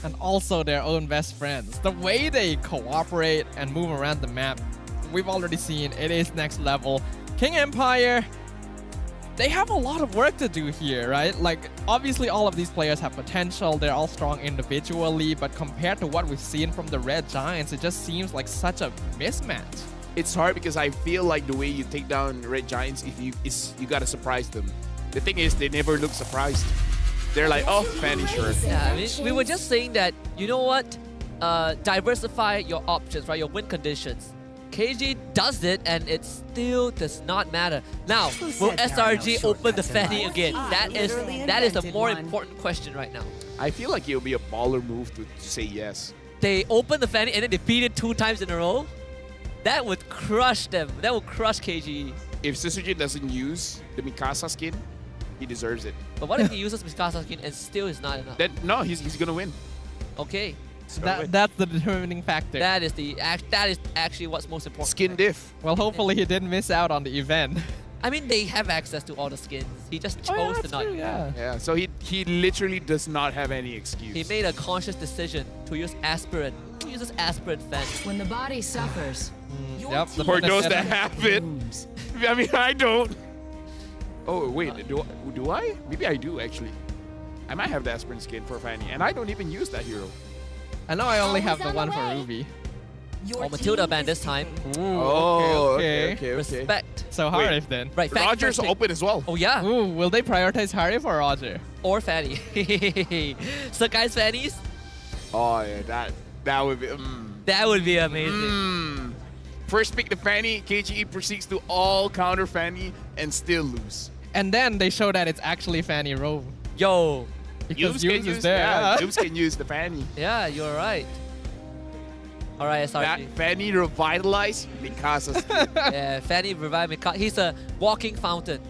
And also their own best friends. The way they cooperate and move around the map, we've already seen it is next level. King Empire, they have a lot of work to do here, right? Like, obviously all of these players have potential, they're all strong individually, but compared to what we've seen from the Red Giants, it just seems like such a mismatch. It's hard because I feel like the way you take down Red Giants, you gotta surprise them. The thing is, they never look surprised. They're like, oh, Fanny, sure. Yeah, I mean, we were just saying that, you know what? Diversify your options, right? Your win conditions. KG does it, and it still does not matter. Now, will SRG open the Fanny again? That is a more important question right now. I feel like it would be a baller move to say yes. They open the Fanny and then defeat it 2 times in a row. That would crush them. That would crush KG. If Sisujin doesn't use the Mikasa skin, he deserves it. But what if he uses Mikasa skin and still is not enough? Then no, he's gonna win. Okay. That's the determining factor. That is actually what's most important. Skin diff. Well, hopefully he didn't miss out on the event. I mean, they have access to all the skins. He just chose to not. Yeah. So he literally does not have any excuse. He made a conscious decision to use aspirin. Who uses aspirin, Fan? When the body suffers, For those that have it. I mean, I don't. Oh wait, do I? Maybe I do actually. I might have the aspirin skin for Fanny, and I don't even use that hero. I know I only have the one for Ruby. Oh, Matilda band this time. Ooh, okay. Respect. So Harif then. Right, Roger's open as well. Oh yeah. Ooh, will they prioritize Harif or Roger? Or Fanny. So guys, Fannies? Oh yeah, that would be. That would be amazing. First pick the Fanny, KGE proceeds to all counter Fanny and still lose. And then they show that it's actually Fanny Rove. Yo. Because Yubes Yubes is there. Yubes can use the Fanny. Yeah, you're right. All right, SRG. Fanny revitalized Mikasa's skin. Yeah, Fanny revived Mikasa. He's a walking fountain.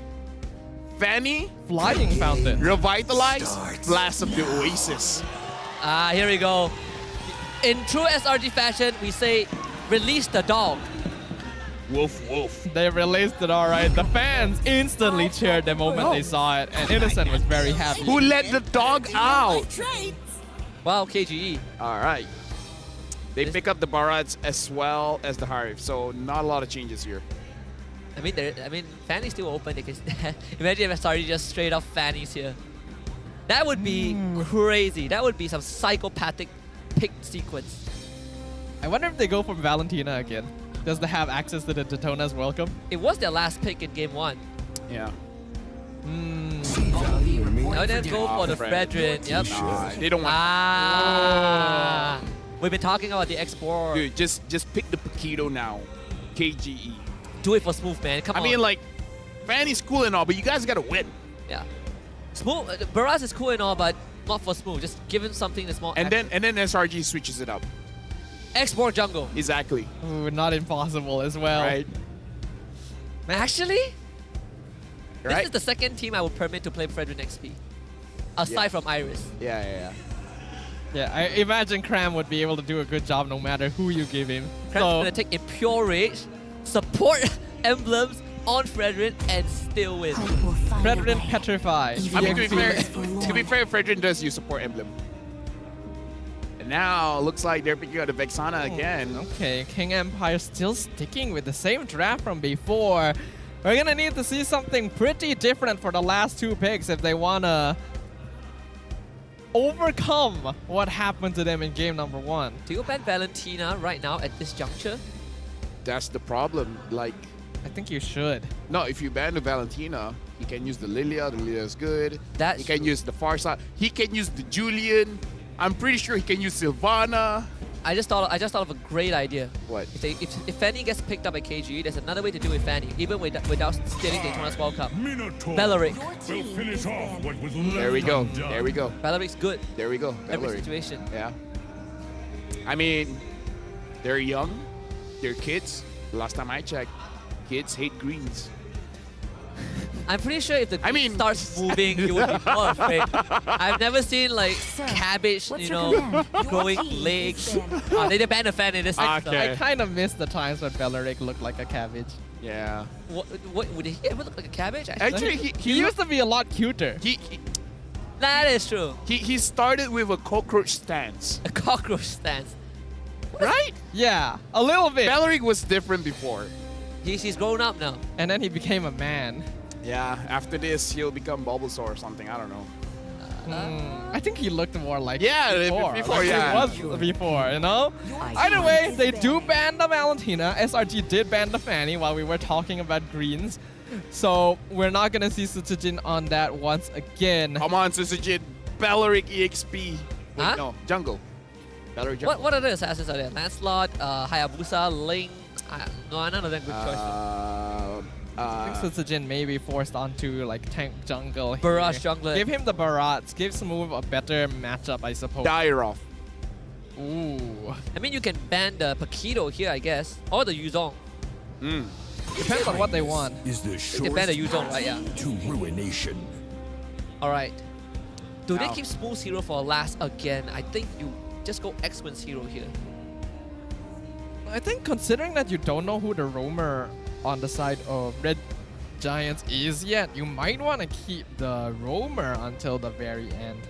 Fanny flying fountain. Revitalized Blast of the Oasis. Here we go. In true SRG fashion, we say, release the dog. Woof, woof. They released it all right. The fans instantly cheered the moment they saw it, and Innocent was very happy. Who let the dog out? Wow, KGE. All right. They pick up the Barats as well as the Harif, so not a lot of changes here. I mean, Fanny's still open. They can imagine if SRG just straight up Fannies here. That would be crazy. That would be some psychopathic pick sequence. I wonder if they go for Valentina again. Does they have access to the Daytona's welcome? It was their last pick in game 1. Yeah. Now then go for the Fredrin. Yep. Nah, they don't want. We've been talking about the export. Dude, just pick the Paquito now. KGE. Do it for Smooth, man. Come on. I mean, like, Fanny's cool and all, but you guys gotta win. Yeah. Smooth. Baraz is cool and all, but not for Smooth. Just give him something that's more. And then SRG switches it up. Export jungle. Exactly. Ooh, not impossible as well. Right. Actually, right? This is the second team I would permit to play Fredrin XP. Aside from Iris. Yeah. Yeah, I imagine Cram would be able to do a good job no matter who you give him. Cram's gonna take Impure Rage, support emblems on Fredrin, and still win. Fredrin Petrify. I mean, to be fair, Fredrin does use support emblem. And now, looks like they're picking up the Vexana again. Okay, King Empire still sticking with the same draft from before. We're gonna need to see something pretty different for the last 2 picks if they wanna overcome what happened to them in game number 1. Do you ban Valentina right now at this juncture? That's the problem. Like, I think you should. No, if you ban the Valentina, he can use the Lilia. The Lilia is good. That's he can use the Farsight. He can use the Julian. I'm pretty sure he can use Sylvana. I just thought of a great idea. What? If Fanny gets picked up by KG, there's another way to do it with Fanny, even without stealing Daytona's World Cup. Belleric. Will finish off what was left There we go. undone. There we go. Belleric's good. There we go. Every Belleric. situation. Yeah. I mean, they're young. They're kids. Last time I checked, kids hate greens. I'm pretty sure if the green starts moving, you would be more afraid. I've never seen like cabbage, growing legs. They banned a fan in this sector. I kind of miss the times when Belleric looked like a cabbage. Yeah. What would he ever look like a cabbage? Actually, he used to be a lot cuter. That is true. He started with a cockroach stance. A cockroach stance. Right? Yeah, a little bit. Belleric was different before. He's grown up now. And then he became a man. Yeah, after this, he'll become Bulbasaur or something. I don't know. I think he looked more like before, like yeah. he was before, you know? Either way, they do ban the Valentina. SRG did ban the Fanny while we were talking about greens. So we're not going to see Sutsujin on that once again. Come on, Sutsujin. Belleric EXP. Wait, Huh? no, Jungle. Belleric Jungle. What other assassins are there? Lancelot, Hayabusa, Ling. No, none of them good choices. I think Sutsujin may be forced onto like tank jungle here. Barrage jungler. Give him the Barats. Give Smooth a better matchup, I suppose. Dairoff. Ooh. I mean, you can ban the Paquito here, I guess. Or the Yuzong. Depends on what they want. Is the You can ban the Yuzong, right? Yeah. to ruination. Alright. Do they Now. keep Smooth's hero for last again? I think you just go X-Win's hero here. I think considering that you don't know who the roamer on the side of Red Giants is yet, you might want to keep the roamer until the very end.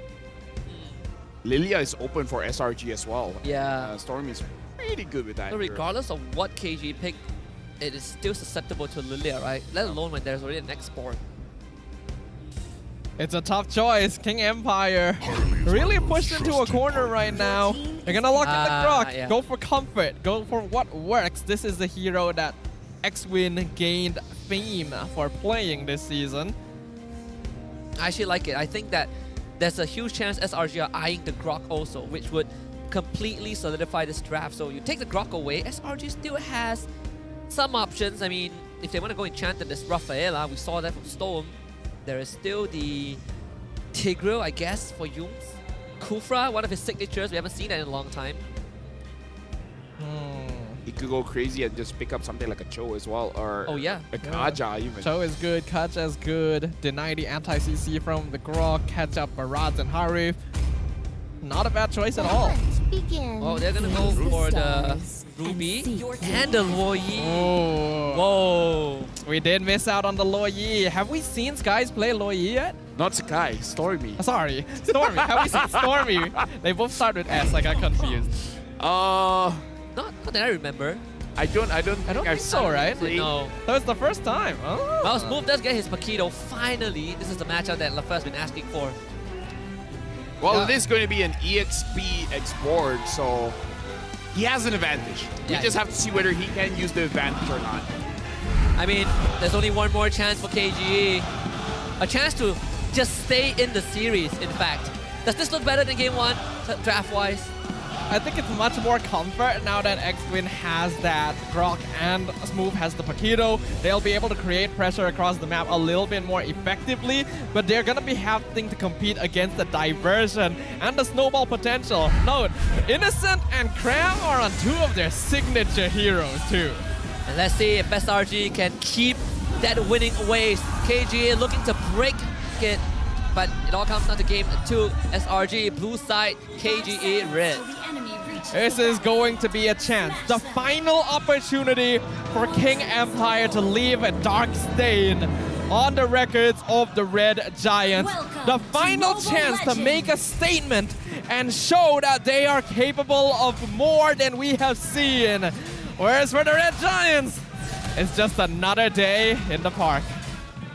Lilia is open for SRG as well. Yeah. Stormy is pretty good with that. So regardless of what KG pick, it is still susceptible to Lilia, right? Let alone when there's already an export. It's a tough choice. King Empire really pushed into a corner right now. They're gonna lock in the Grok. Yeah. Go for comfort. Go for what works. This is the hero that X-Win gained fame for playing this season. I actually like it. I think that there's a huge chance SRG are eyeing the Grok also, which would completely solidify this draft. So you take the Grok away, SRG still has some options. I mean, if they want to go Enchanted, there's Rafaela. We saw that from Storm. There is still the Tigreal, I guess, for Yums. Kufra, one of his signatures. We haven't seen that in a long time. He could go crazy and just pick up something like a Cho as well, or Oh, yeah. a Kaja even. Cho is good, Kaja is good. Deny the anti-CC from the Grok, catch up Barats and Harif. Not a bad choice at all. Oh, they're gonna go for the Ruby and the Luoyi. Oh. Whoa. We did miss out on the Luoyi. Have we seen Skies play Luoyi yet? Not Sakai, Stormy. Sorry, Stormy. Have we seen Stormy? They both start with S. I got confused. Not that I remember. I don't I don't think so, right? No. That was the first time. Oh. Well, Smooth does get his Paquito. Finally, this is the matchup that LaFer's been asking for. Well, it is going to be an EXP export, so he has an advantage. We Yeah. just have to see whether he can use the advantage or not. I mean, there's only one more chance for KGE. A chance to just stay in the series, in fact. Does this look better than game one, draft-wise? I think it's much more comfort now that X-Win has that Grok and Smooth has the Paquito. They'll be able to create pressure across the map a little bit more effectively, but they're gonna be having to compete against the diversion and the snowball potential. Note, Innocent and Cram are on two of their signature heroes too. And let's see if SRG can keep that winning ways. KGE looking to break it, but it all comes down to game 2. SRG, blue side, KGE, red. This is going to be a chance, the final opportunity for King Empire to leave a dark stain on the records of the Red Giants. The final chance to make a statement and show that they are capable of more than we have seen. Whereas for the Red Giants, it's just another day in the park.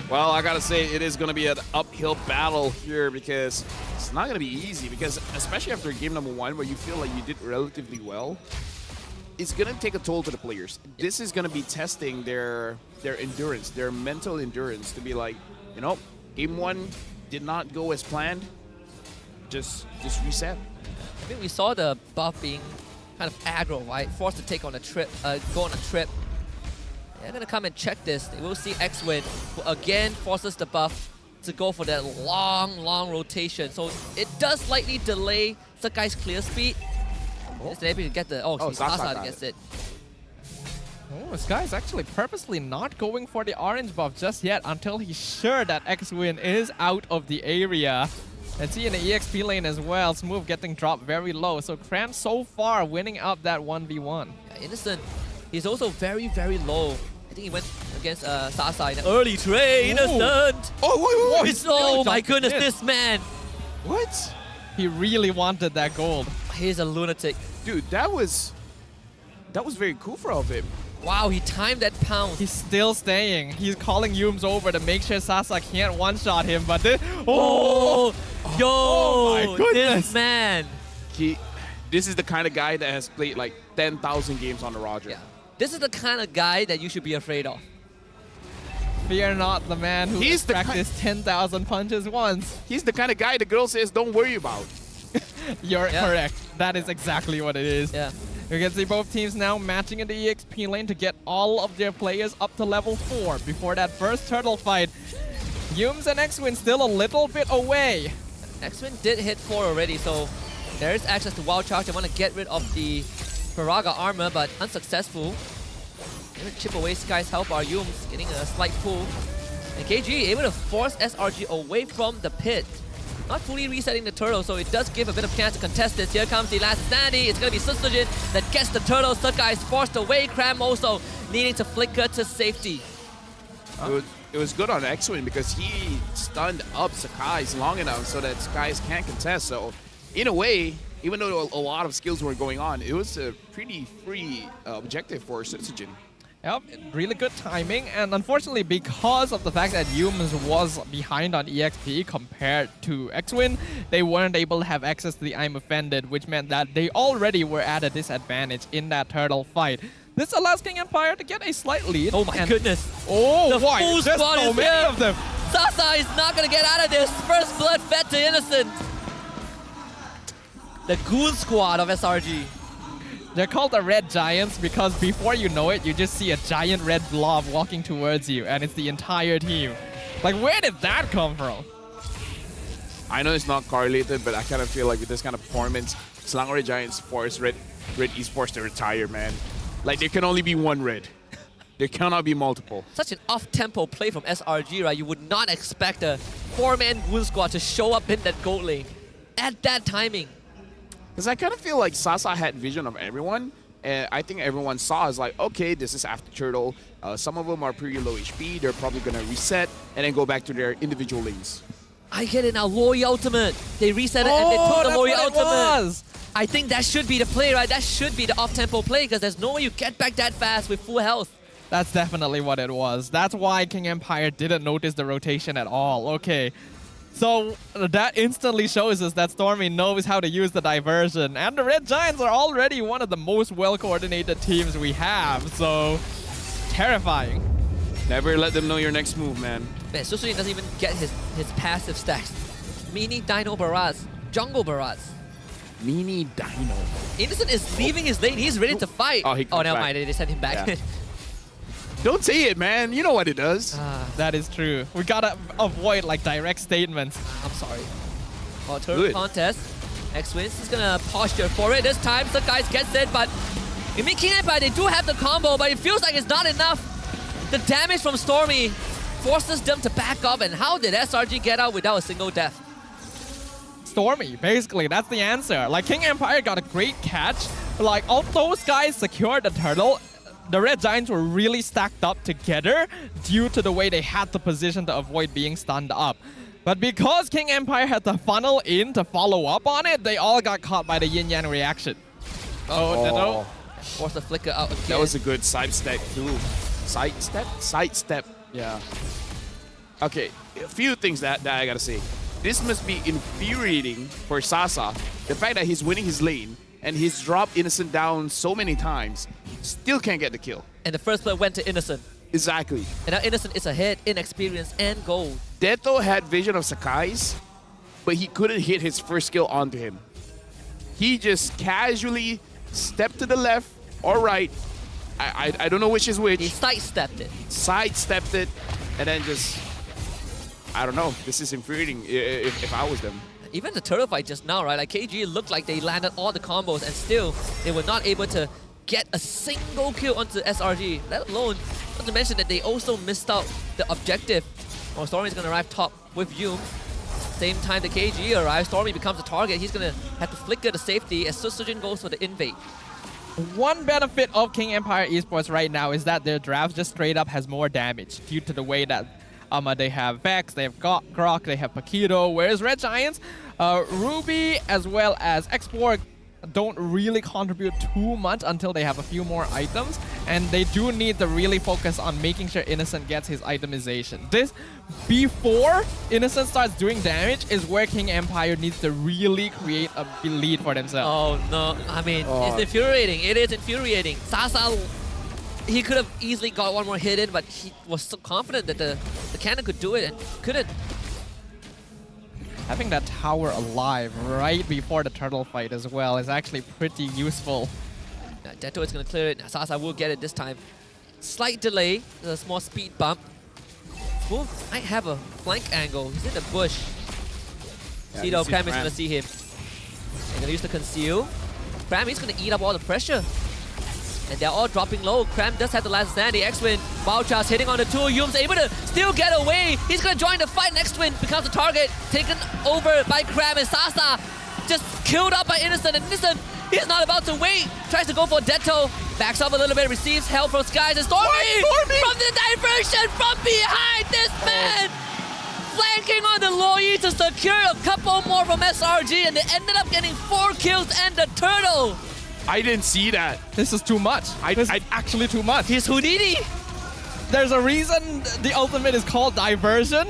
Well, I gotta say, it is gonna be an uphill battle here because it's not gonna be easy, because especially after game number 1 where you feel like you did relatively well, it's gonna take a toll to the players. This is gonna be testing their endurance, their mental endurance, to be like, you know, game 1 did not go as planned, just reset. I think we saw the buff being kind of aggro, right? Forced to take on a trip, go on a trip. They're gonna come and check this. They will see X-Win, who again forces the buff to go for that long rotation. So it does slightly delay Sakai's clear speed. Is able to get the Sasa gets it. Oh, this guy's actually purposely not going for the orange buff just yet until he's sure that X-Win is out of the area. And see in the EXP lane as well, Smooth getting dropped very low. So Cram so far winning up that 1v1. Yeah, Innocent, he's also very low. I think he went against Sasa in the early trade. Innocent! Oh, wait. Oh my goodness, this man! What? He really wanted that gold. He's a lunatic. Dude, that was very cool of him. Wow, he timed that pound. He's still staying. He's calling Yums over to make sure Sasa can't one-shot him, but this... Oh, yo, oh my goodness. this man. This is the kind of guy that has played like 10,000 games on the Roger. Yeah. This is the kind of guy that you should be afraid of. Fear not the man who has practiced 10,000 punches once. He's the kind of guy the girl says don't worry about. You're correct. That is exactly what it is. Yeah. You can see both teams now matching in the EXP lane to get all of their players up to level 4 before that first turtle fight. Yums and X-Win still a little bit away. X-Win did hit 4 already, so there is access to Wild Charge. They want to get rid of the Faraga armor, but unsuccessful. Able to chip away Sky's help. Our Yums getting a slight pull. And KG able to force SRG away from the pit. Not fully resetting the turtle, so it does give a bit of chance to contest this. Here comes the last Sandy. It's going to be Susujin that gets the turtle. Sukai is forced away. Cram also needing to flicker to safety. It was good on X-Win because he stunned up Sakai's long enough so that Sakai's can't contest. So in a way, even though a lot of skills were going on, it was a pretty free objective for Susujin. Yep, really good timing, and unfortunately because of the fact that Yums was behind on EXP compared to X-Win, they weren't able to have access to the I'm Offended, which meant that they already were at a disadvantage in that turtle fight. This allows King Empire to get a slight lead. Oh my goodness. Oh, the why? full There's squad so is many here. of them. Sasa is not going to get out of this. First blood fed to Innocent. The goon squad of SRG. They're called the Red Giants because before you know it, you just see a giant red blob walking towards you, and it's the entire team. Like, where did that come from? I know it's not correlated, but I kind of feel like with this kind of performance, Selangor Giants force Red Esports to retire, man. Like, there can only be one Red. There cannot be multiple. Such an off-tempo play from SRG, right? You would not expect a 4-man goon squad to show up in that gold lane at that timing. Because I kind of feel like Sasa had vision of everyone, and I think everyone saw is like, okay, this is after Turtle. Some of them are pretty low HP. They're probably going to reset and then go back to their individual lanes. I get it now. Lori Ultimate. They reset it and they took the Lori Ultimate. I think that should be the play, right? That should be the off-tempo play because there's no way you get back that fast with full health. That's definitely what it was. That's why King Empire didn't notice the rotation at all. Okay. So that instantly shows us that Stormy knows how to use the diversion. And the Red Giants are already one of the most well-coordinated teams we have. So, terrifying. Never let them know your next move, man. Man, Susujin doesn't even get his passive stacks. Mini Dino Barrage, Jungle Barrage. Mini Dino. Innocent is leaving his lane. He's ready to fight. Oh, never mind. They sent him back. Yeah. Don't say it, man. You know what it does. That is true. We gotta avoid like direct statements. I'm sorry. Oh, turtle contest. X-Wins is gonna posture for it this time. The guys gets it, but in King Empire they do have the combo, but it feels like it's not enough. The damage from Stormy forces them to back up, and how did SRG get out without a single death? Stormy, basically, that's the answer. Like, King Empire got a great catch. Like, all those guys secured the turtle. The Red Giants were really stacked up together due to the way they had the position to avoid being stunned up. But because King Empire had to funnel in to follow up on it, they all got caught by the yin-yang reaction. Oh. Force the flicker out again. That was a good sidestep too. Sidestep? Sidestep. Yeah. Okay, a few things that I gotta say. This must be infuriating for Sasa. The fact that he's winning his lane and he's dropped Innocent down so many times, still can't get the kill. And the first blood went to Innocent. Exactly. And now Innocent is ahead in experience and gold. Deto had vision of Sakai's, but he couldn't hit his first skill onto him. He just casually stepped to the left or right. I don't know which is which. He sidestepped it. Sidestepped it, and then just, I don't know. This is infuriating if I was them. Even the turtle fight just now, right? Like KG looked like they landed all the combos and still they were not able to get a single kill onto SRG, let alone, not to mention that they also missed out the objective. Well, Stormy's gonna arrive top with Yum. Same time the KG arrives, Stormy becomes a target. He's gonna have to flicker the safety as Susujin goes for the invade. One benefit of King Empire Esports right now is that their drafts just straight up has more damage due to the way that they have Vex, they have Grok, they have Paquito, whereas Red Giants, Ruby as well as X4 don't really contribute too much until they have a few more items. and they do need to really focus on making sure Innocent gets his itemization. This, before Innocent starts doing damage, is where King Empire needs to really create a lead for themselves. Oh no, I mean, it's infuriating. It is infuriating. Sasa, he could have easily got one more hit in, but he was so confident that the cannon could do it and couldn't. Having that tower alive right before the turtle fight as well is actually pretty useful. Detto is going to clear it. Sasa will get it this time. Slight delay, a small speed bump. Smooth might have a flank angle. He's in the bush. Cedo, Cram is going to see him. They're going to use the conceal. Cram is going to eat up all the pressure. And they're all dropping low. Cram does have the last stand. The X-Win. Bauchas hitting on the two. Yum's able to still get away. He's going to join the fight. X-Win becomes the target. Taken over by Cram, and Sasa just killed up by Innocent. And Innocent, he's not about to wait. Tries to go for Detto. Backs up a little bit. Receives help from Skies. And Stormy from the diversion from behind. This man flanking on the Loyi to secure a couple more from SRG. And they ended up getting 4 kills and the turtle. I didn't see that. This is too much. This is actually too much. He's Houdini. There's a reason the ultimate is called diversion,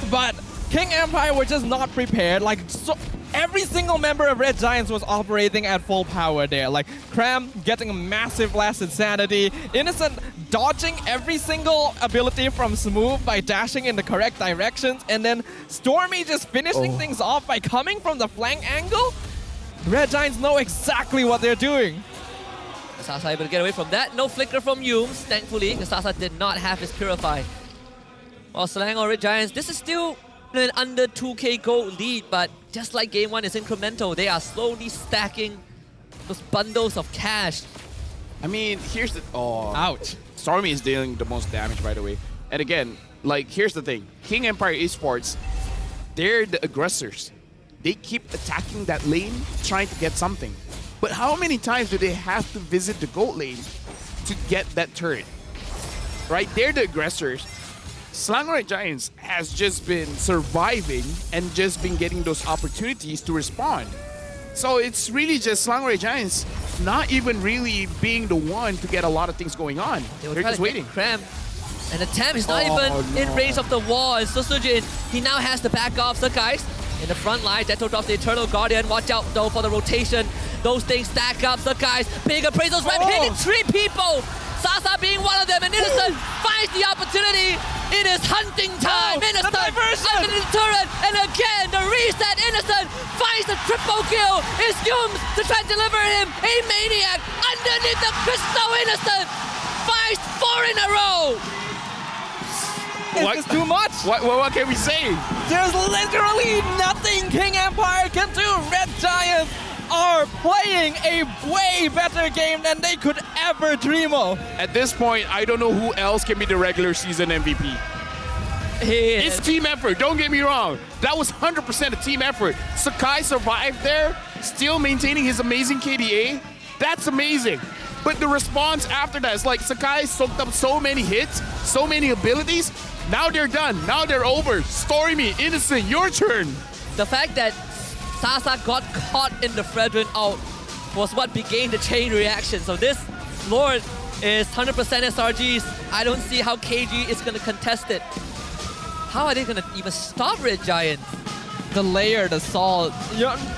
but King Empire were just not prepared. Like, so every single member of Red Giants was operating at full power there. Like, Cram getting a massive blast insanity, Innocent dodging every single ability from Smooth by dashing in the correct directions, and then Stormy just finishing things off by coming from the flank angle. Red Giants know exactly what they're doing. Sasa able to get away from that. No flicker from Yums, thankfully, because Sasa did not have his Purify. While Selangor Red Giants, this is still an under 2k gold lead, but just like game 1 is incremental, they are slowly stacking those bundles of cash. I mean, here's the... Oh. Ouch. Stormy is dealing the most damage, by the way. And again, like, here's the thing. King Empire Esports, they're the aggressors. They keep attacking that lane, trying to get something. But how many times do they have to visit the gold lane to get that turret? Right? They're the aggressors. Selangor Giants has just been surviving and just been getting those opportunities to respond. So it's really just Selangor Giants not even really being the one to get a lot of things going on. They're just waiting. Cram. And the Tam is not even in range of the wall. And Susujin, he now has to back off. So guys, in the front line, Detto drops the Eternal Guardian. Watch out though for the rotation. Those things stack up. So guys, big appraisals, hitting 3 people. Sasa being one of them, and Innocent finds the opportunity. It is hunting time. Innocent under the turret, and again the reset. Innocent finds the triple kill. It's Yums to try to deliver him a maniac underneath the crystal. Innocent finds 4 in a row. It's too much. What can we say? There's literally nothing King Empire can do. Red Giants are playing a way better game than they could ever dream of. At this point, I don't know who else can be the regular season MVP. It's team effort, don't get me wrong. That was 100% a team effort. Sakai survived there, still maintaining his amazing KDA. That's amazing. But the response after that is like Sakai soaked up so many hits, so many abilities. Now they're done. Now they're over. Stormy, Innocent, your turn. The fact that Sasa got caught in the Fredrin ult was what began the chain reaction. So this Lord is 100% SRGs. I don't see how KG is going to contest it. How are they going to even stop Red Giants? The layered assault.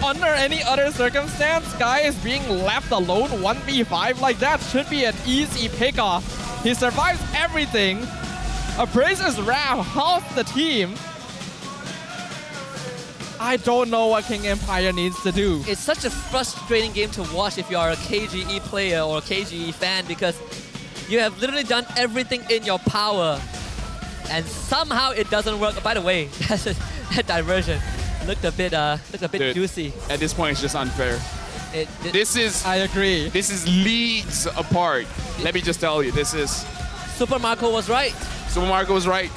Under any other circumstance, Sky is being left alone 1v5 like that should be an easy pickoff. He survives everything. Appraises Ram half the team. I don't know what King Empire needs to do. It's such a frustrating game to watch if you are a KGE player or a KGE fan, because you have literally done everything in your power and somehow it doesn't work. By the way, that diversion looked a bit Dude, juicy. At this point, it's just unfair. I agree. This is leagues apart. Let me just tell you, this is... Super Marco was right. Super Marco was right.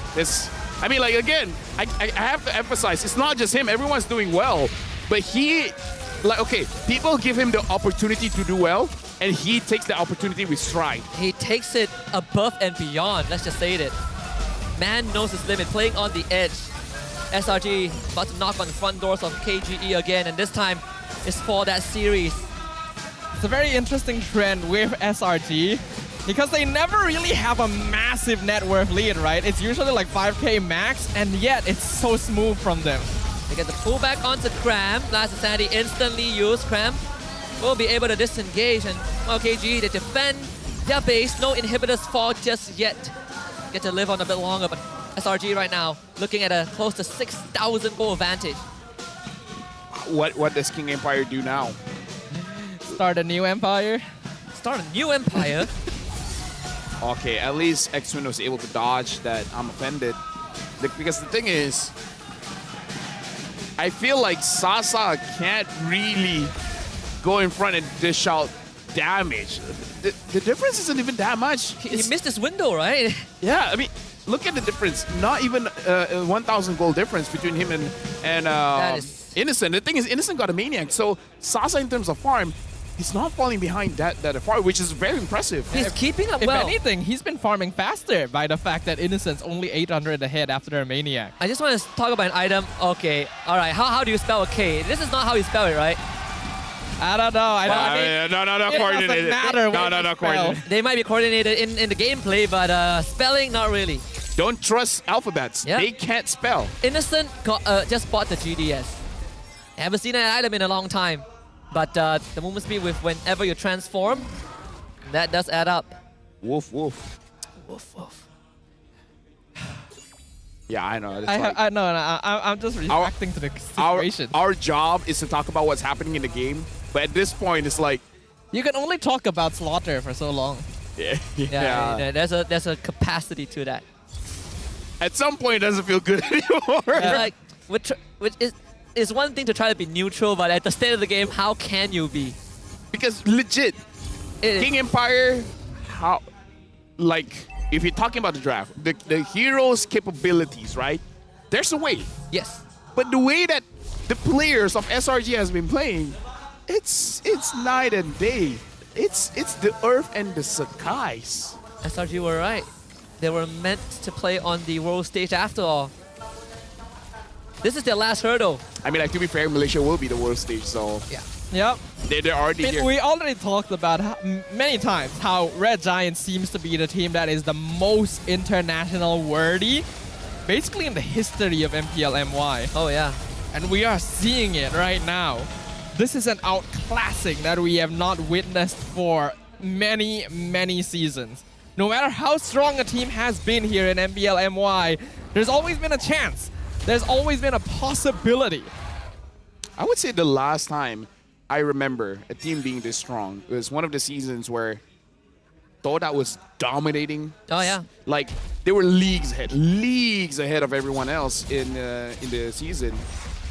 I mean, like, again, I have to emphasize, it's not just him. Everyone's doing well. But he, like, okay, people give him the opportunity to do well, and he takes the opportunity with stride. He takes it above and beyond. Let's just say it. Man knows his limit, playing on the edge. SRG about to knock on the front doors of KGE again, and this time it's for that series. It's a very interesting trend with SRG. Because they never really have a massive net worth lead, right? It's usually like 5k max, and yet it's so smooth from them. They get the pullback onto Cram. Last Insanity instantly used. Cram will be able to disengage, and well, KG, they defend their base. No inhibitors fall just yet. Get to live on a bit longer, but SRG right now looking at a close to 6,000 goal advantage. What does King Empire do now? Start a new empire? Start a new empire? Okay, at least X-Twin was able to dodge that I'm offended. Because the thing is, I feel like Sasa can't really go in front and dish out damage. The difference isn't even that much. He missed his window, right? Yeah, I mean, look at the difference. Not even 1,000 gold difference between him and Innocent. The thing is, Innocent got a Maniac, so Sasa in terms of farm, he's not falling behind that farm, which is very impressive. He's keeping up if well. If anything, he's been farming faster by the fact that Innocent's only 800 ahead after their Maniac. I just want to talk about an item. Okay, all right. How do you spell a K? This is not how you spell it, right? I don't know. No, it coordinated. doesn't matter. No, coordinated. They might be coordinated in the gameplay, but spelling, not really. Don't trust alphabets. Yep. They can't spell. Innocent just bought the GDS. Haven't seen an item in a long time. But the movement speed with whenever you transform, that does add up. Woof, woof. Woof, woof. Yeah, I know. I'm just reacting to the situation. Our job is to talk about what's happening in the game, but at this point, it's like you can only talk about Slaughter for so long. Yeah. There's a capacity to that. At some point, it doesn't feel good anymore. Like, which is one thing to try to be neutral, but at the state of the game, how can you be? Because legit, King Empire, if you're talking about the draft, the hero's capabilities, right? There's a way. Yes. But the way that the players of SRG has been playing, it's night and day. It's the Earth and the skies. SRG were right. They were meant to play on the world stage after all. This is their last hurdle. I mean, like, to be fair, Malaysia will be the world stage, so yeah. Yep. They're already here. We already talked about many times how Red Giant seems to be the team that is the most international worthy, basically in the history of MPL MY. Oh yeah. And we are seeing it right now. This is an outclassing that we have not witnessed for many, many seasons. No matter how strong a team has been here in MPL MY, there's always been a chance. There's always been a possibility. I would say the last time I remember a team being this strong was one of the seasons where Todak was dominating. Oh yeah. Like, they were leagues ahead of everyone else in the season,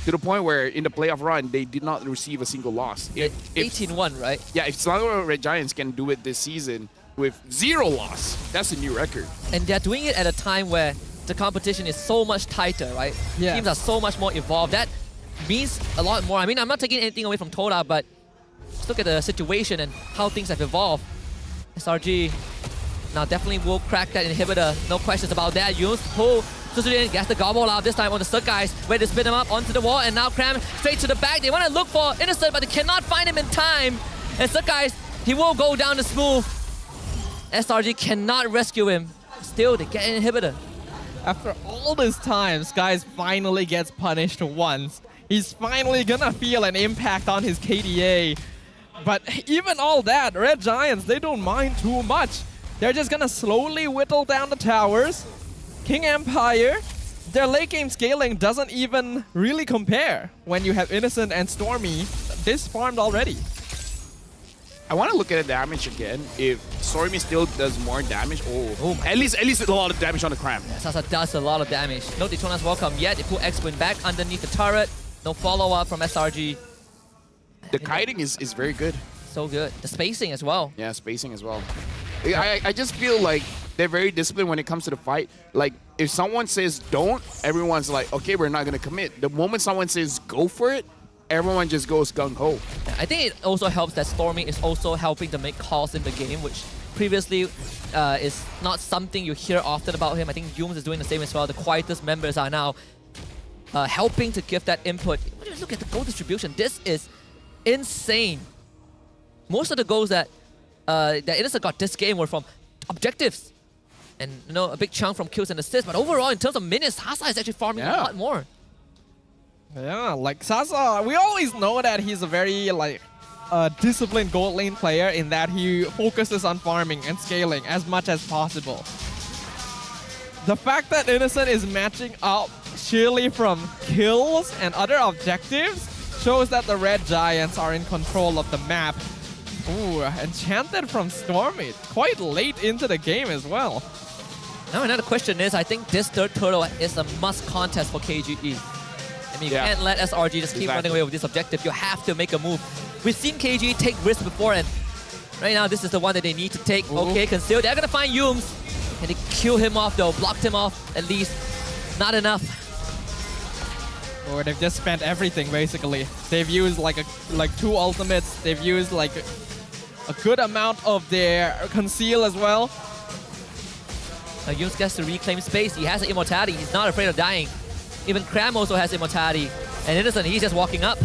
to the point where in the playoff run they did not receive a single loss. 18-1, right? Yeah, if Selangor Red Giants can do it this season with 0 loss, that's a new record. And they're doing it at a time where the competition is so much tighter, right? Yeah. Teams are so much more evolved. That means a lot more. I mean, I'm not taking anything away from Todak, but just look at the situation and how things have evolved. SRG now definitely will crack that inhibitor. No questions about that. Yun's pull. Suzurin gets the gobble out this time on the Stuck guys. Ready to spin him up onto the wall, and now Cram straight to the back. They want to look for Innocent, but they cannot find him in time. And Stuck guys, he will go down to Smooth. SRG cannot rescue him. Still, they get an inhibitor. After all this time, Skies finally gets punished once. He's finally gonna feel an impact on his KDA. But even all that, Red Giants, they don't mind too much. They're just gonna slowly whittle down the towers. King Empire, their late game scaling doesn't even really compare when you have Innocent and Stormy this farmed already. I want to look at the damage again. If Stormy still does more damage, at least a lot of damage on the Cram. Yeah, Sasa does a lot of damage. No Daytona's welcome yet. They pull X-Win back underneath the turret. No follow-up from SRG. The kiting is very good. So good. The spacing as well. Yeah, spacing as well. I just feel like they're very disciplined when it comes to the fight. Like, if someone says don't, everyone's like, okay, we're not going to commit. The moment someone says go for it, everyone just goes gung-ho. I think it also helps that Stormy is also helping to make calls in the game, which previously is not something you hear often about him. I think Yums is doing the same as well. The quietest members are now helping to give that input. Look at the goal distribution. This is insane. Most of the goals that Innocent got this game were from objectives. And a big chunk from kills and assists, but overall in terms of minutes, Sasa is actually farming a lot more. Yeah, like Sasa, we always know that he's a very disciplined gold lane player in that he focuses on farming and scaling as much as possible. The fact that Innocent is matching up sheerly from kills and other objectives shows that the Red Giants are in control of the map. Ooh, enchanted from Stormy quite late into the game as well. Now another question is, I think this third turtle is a must contest for KGE. I mean, you can't let SRG just keep running away with this objective. You have to make a move. We've seen KGE take risks before, and right now this is the one that they need to take. Ooh. Okay, conceal. They're gonna find Yums. Can they kill him off though? Blocked him off at least. Not enough. Or they've just spent everything basically. They've used like 2 ultimates. They've used like a good amount of their conceal as well. Yums gets to reclaim space. He has an immortality. He's not afraid of dying. Even Cram also has immortality. And Innocent, he's just walking up.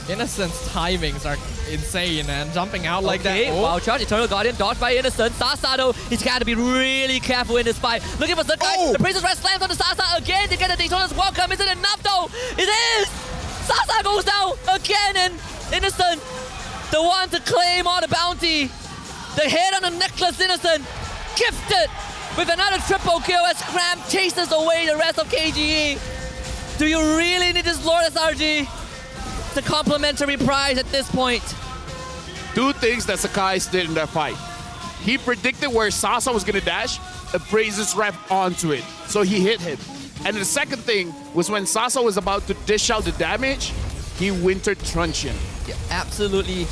Innocent's timings are insane, and jumping out like that. Wow, charge, Eternal Guardian, dodged by Innocent. Sasa though, he's got to be really careful in this fight. Looking for Zakai. The Princess Red slams on the Sasa again to get the Daytona's welcome. Is it enough though? It is! Sasa goes down again, and Innocent, the one to claim all the bounty. The head on the necklace, Innocent, gifted with another triple kill as Cram chases away the rest of KGE. Do you really need this Lord SRG? It's a complimentary prize at this point. 2 things that Sakai did in that fight. He predicted where Sasa was gonna dash, appraises rep onto it, so he hit him. And the second thing was when Sasa was about to dish out the damage, he winter truncheon. Yeah, absolutely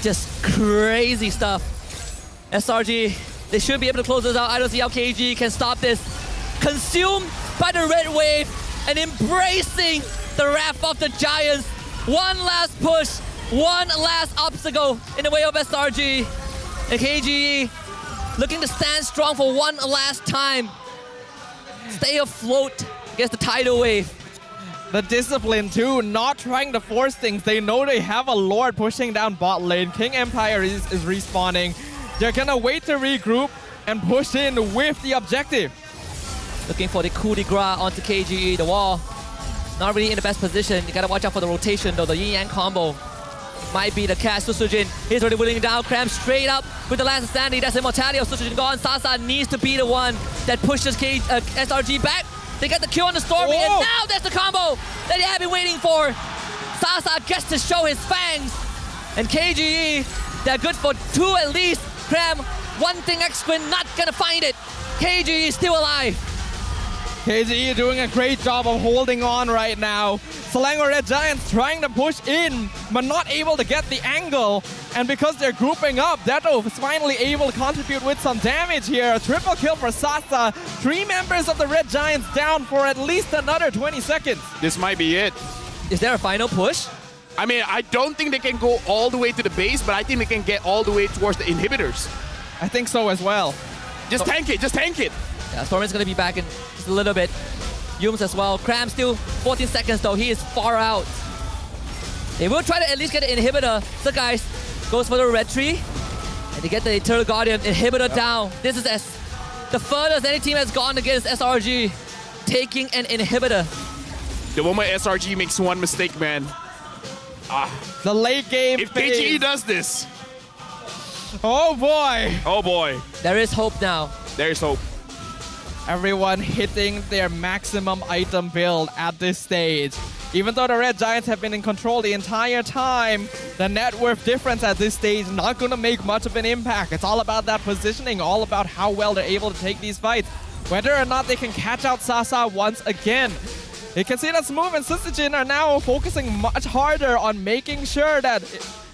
just crazy stuff. SRG, they should be able to close this out. I don't see how KG can stop this. Consumed by the red wave and embracing the wrath of the Giants. One last push, one last obstacle in the way of SRG. And KGE looking to stand strong for one last time. Stay afloat against the tidal wave. The discipline too, not trying to force things. They know they have a Lord pushing down bot lane. King Empire is respawning. They're gonna wait to regroup and push in with the objective. Looking for the coup de grace onto KGE, the wall. Not really in the best position. You gotta watch out for the rotation though. The yin-yang combo might be the catch. Susujin, he's already willing down. Cram straight up with the last standing. That's immortality of Susujin gone. Sasa needs to be the one that pushes SRG back. They get the kill on the Stormy, and now that's the combo that they have been waiting for. Sasa gets to show his fangs. And KGE, they're good for 2 at least. Cram, one thing extra, not gonna find it. KGE is still alive. KGE doing a great job of holding on right now. Selangor Red Giants trying to push in, but not able to get the angle. And because they're grouping up, Deto is finally able to contribute with some damage here. A triple kill for Sasa. 3 members of the Red Giants down for at least another 20 seconds. This might be it. Is there a final push? I mean, I don't think they can go all the way to the base, but I think they can get all the way towards the inhibitors. I think so as well. Just tank it, just tank it. Yeah, Storman's gonna be back in just a little bit. Yums as well. Cram still 14 seconds though. He is far out. They will try to at least get the inhibitor. So guys, goes for the red tree. And they get the Eternal Guardian inhibitor down. This is the furthest any team has gone against SRG. Taking an inhibitor. The moment SRG makes one mistake, man. The late game If phase. KGE does this. Oh boy. Oh boy. There is hope now. There's hope. Everyone hitting their maximum item build at this stage. Even though the Red Giants have been in control the entire time, the net worth difference at this stage not going to make much of an impact. It's all about that positioning, all about how well they're able to take these fights. Whether or not they can catch out Sasa once again. You can see that Smooth and Susujin are now focusing much harder on making sure that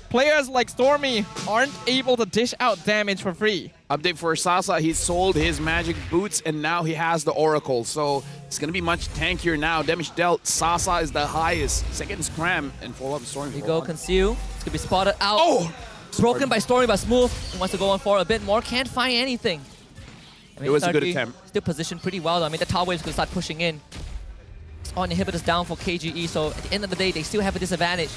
players like Stormy aren't able to dish out damage for free. Update for Sasa, he sold his magic boots and now he has the Oracle. So it's going to be much tankier now. Damage dealt, Sasa is the highest. Second is Cram and follow-up Stormy. Here we go, Conceal. It's going to be spotted out. Oh! Broken by Stormy, but Smooth. He wants to go on for a bit more. Can't find anything. I mean, it was a good attempt. Still positioned pretty well though. I mean, the tower wave's going to start pushing in. It's on inhibitors down for KGE, so at the end of the day, they still have a disadvantage.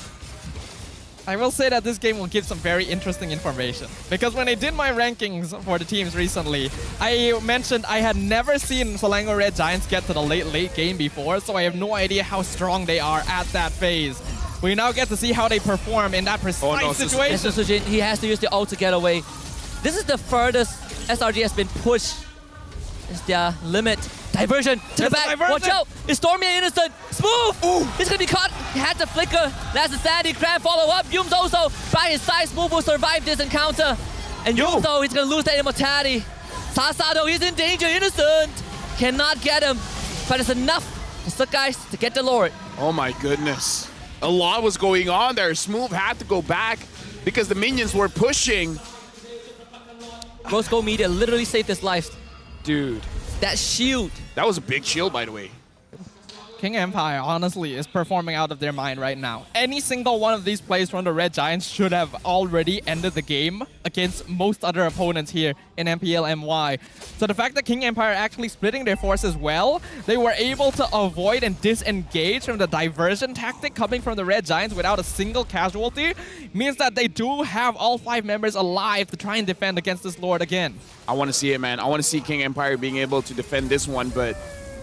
I will say that this game will give some very interesting information. Because when I did my rankings for the teams recently, I mentioned I had never seen Selangor Red Giants get to the late game before, so I have no idea how strong they are at that phase. We now get to see how they perform in that precise situation. So Sujin, he has to use the ult to get away. This is the furthest SRG has been pushed. It's their limit. Diversion to the back. Watch out. It's Stormy and Innocent. Smooth. Ooh. He's going to be caught. He had to flicker. That's the Sandy. Cram follow up. Yums also by his side. Smooth will survive this encounter. And Yums though, he's going to lose that immortality. Sasa though, he's in danger. Innocent cannot get him. But it's enough, guys, to get the Lord. Oh my goodness. A lot was going on there. Smooth had to go back because the minions were pushing. Roscoe Media literally saved his life. Dude. That shield. That was a big shield, by the way. King Empire, honestly, is performing out of their mind right now. Any single one of these plays from the Red Giants should have already ended the game against most other opponents here in MPL MY. So the fact that King Empire are actually splitting their forces well, they were able to avoid and disengage from the diversion tactic coming from the Red Giants without a single casualty, means that they do have all 5 members alive to try and defend against this Lord again. I want to see it, man. I want to see King Empire being able to defend this one, but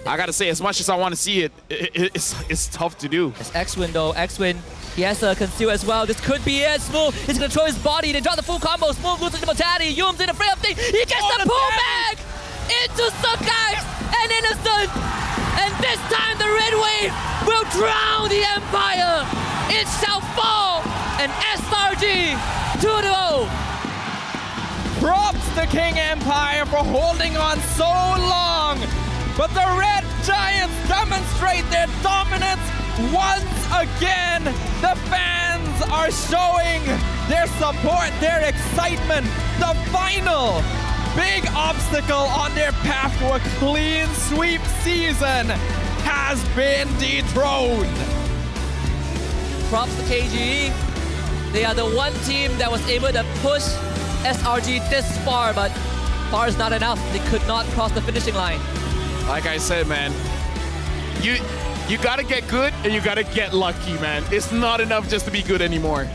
I gotta say, as much as I want to see it, it's tough to do. It's X-Win though. X-Win, he has to conceal as well. This could be it. Smooth, he's gonna throw his body. They drop the full combo. Smooth loses the mortality. Yums in the frame of thing. He gets the pullback into Sakai and Innocent. And this time the Red Wave will drown the Empire. It shall fall. And SRG 2-0. Props to King Empire for holding on so long. But the Red Giants demonstrate their dominance once again. The fans are showing their support, their excitement. The final big obstacle on their path to a clean sweep season has been dethroned. Props to KGE. They are the one team that was able to push SRG this far, but far is not enough. They could not cross the finishing line. Like I said, man, you gotta get good and you gotta get lucky, man. It's not enough just to be good anymore.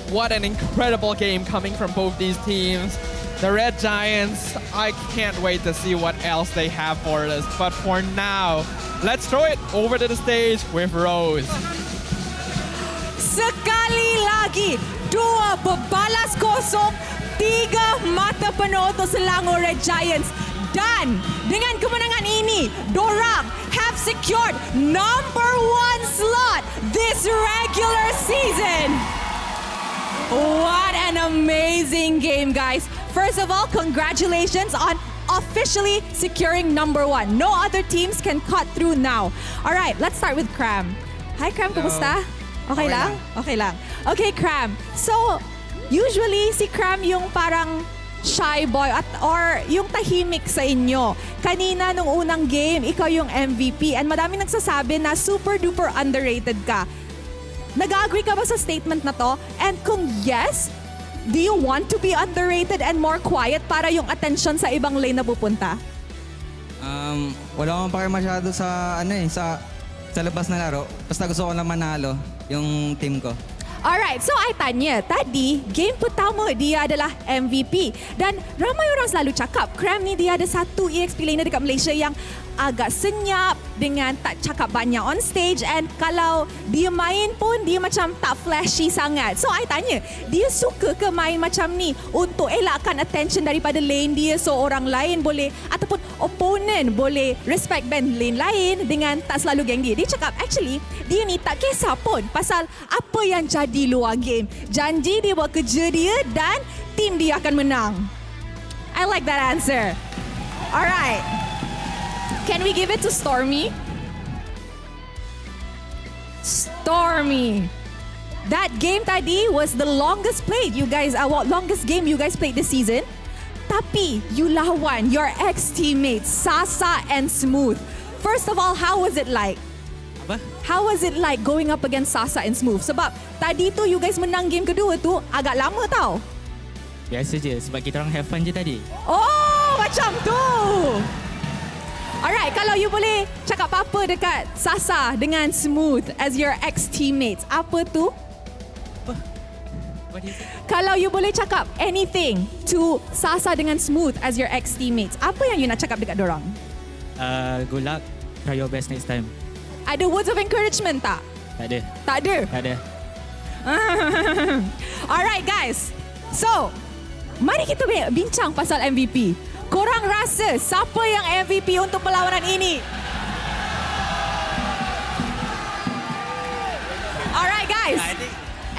What an incredible game coming from both these teams. The Red Giants, I can't wait to see what else they have for us. But for now, let's throw it over to the stage with Rose. Sekali lagi, 2 bebalas kosong, 3 mata penuh untuk Selangor Red Giants. Dan dengan kemenangan ini, dorang have secured #1 slot this regular season. What an amazing game, guys. First of all, congratulations on officially securing #1. No other teams can cut through now. All right, let's start with Cram. Hi, Cram. Kumusta? Okay lang? Okay lang. Okay, Cram. So, usually si Cram yung parang shy boy or yung tahimik sa inyo. Kanina nung unang game, ikaw yung MVP and madaming nagsasabi na super duper underrated ka. Nag-agree ka ba sa statement na to? And kung yes, do you want to be underrated and more quiet para yung attention sa ibang lane na pupunta? Wala akong pake masyado sa sa labas na laro. Basta gusto ko lang manalo yung team ko. Alright, so I tanya, tadi game pertama dia adalah MVP dan ramai orang selalu cakap Cram ni dia ada satu EXP laner dekat Malaysia yang agak senyap dengan tak cakap banyak on stage and kalau dia main pun dia macam tak flashy sangat. So I tanya, dia suka ke main macam ni untuk elakkan attention daripada lane dia so orang lain boleh ataupun opponent boleh respect band lane lain dengan tak selalu geng dia. Dia cakap actually dia ni tak kisah pun pasal apa yang jadi luar game. Janji dia buat kerja dia dan tim dia akan menang. I like that answer. Alright. Can we give it to Stormy? Stormy. That game tadi was the longest played. You guys, longest game you guys played this season. Tapi you lawan your ex-teammates Sasa and Smooth. First of all, how was it like? Apa? How was it like going up against Sasa and Smooth? Sebab tadi tu you guys menang game kedua tu agak lama tau. Biasa je sebab kita orang have fun je tadi. Oh, macam tu. Alright, kalau you boleh cakap apa-apa dekat Sasa dengan Smooth as your ex-teammates, apa tu? What do you say? Kalau you boleh cakap anything to Sasa dengan Smooth as your ex-teammates, apa yang you nak cakap dekat dorang? Good luck. Try your best next time. Ada words of encouragement tak? Tak ada. Tak ada? Tak ada. Alright guys. So, mari kita bincang pasal MVP. Korang rasa siapa yang MVP untuk perlawanan ini? Alright guys.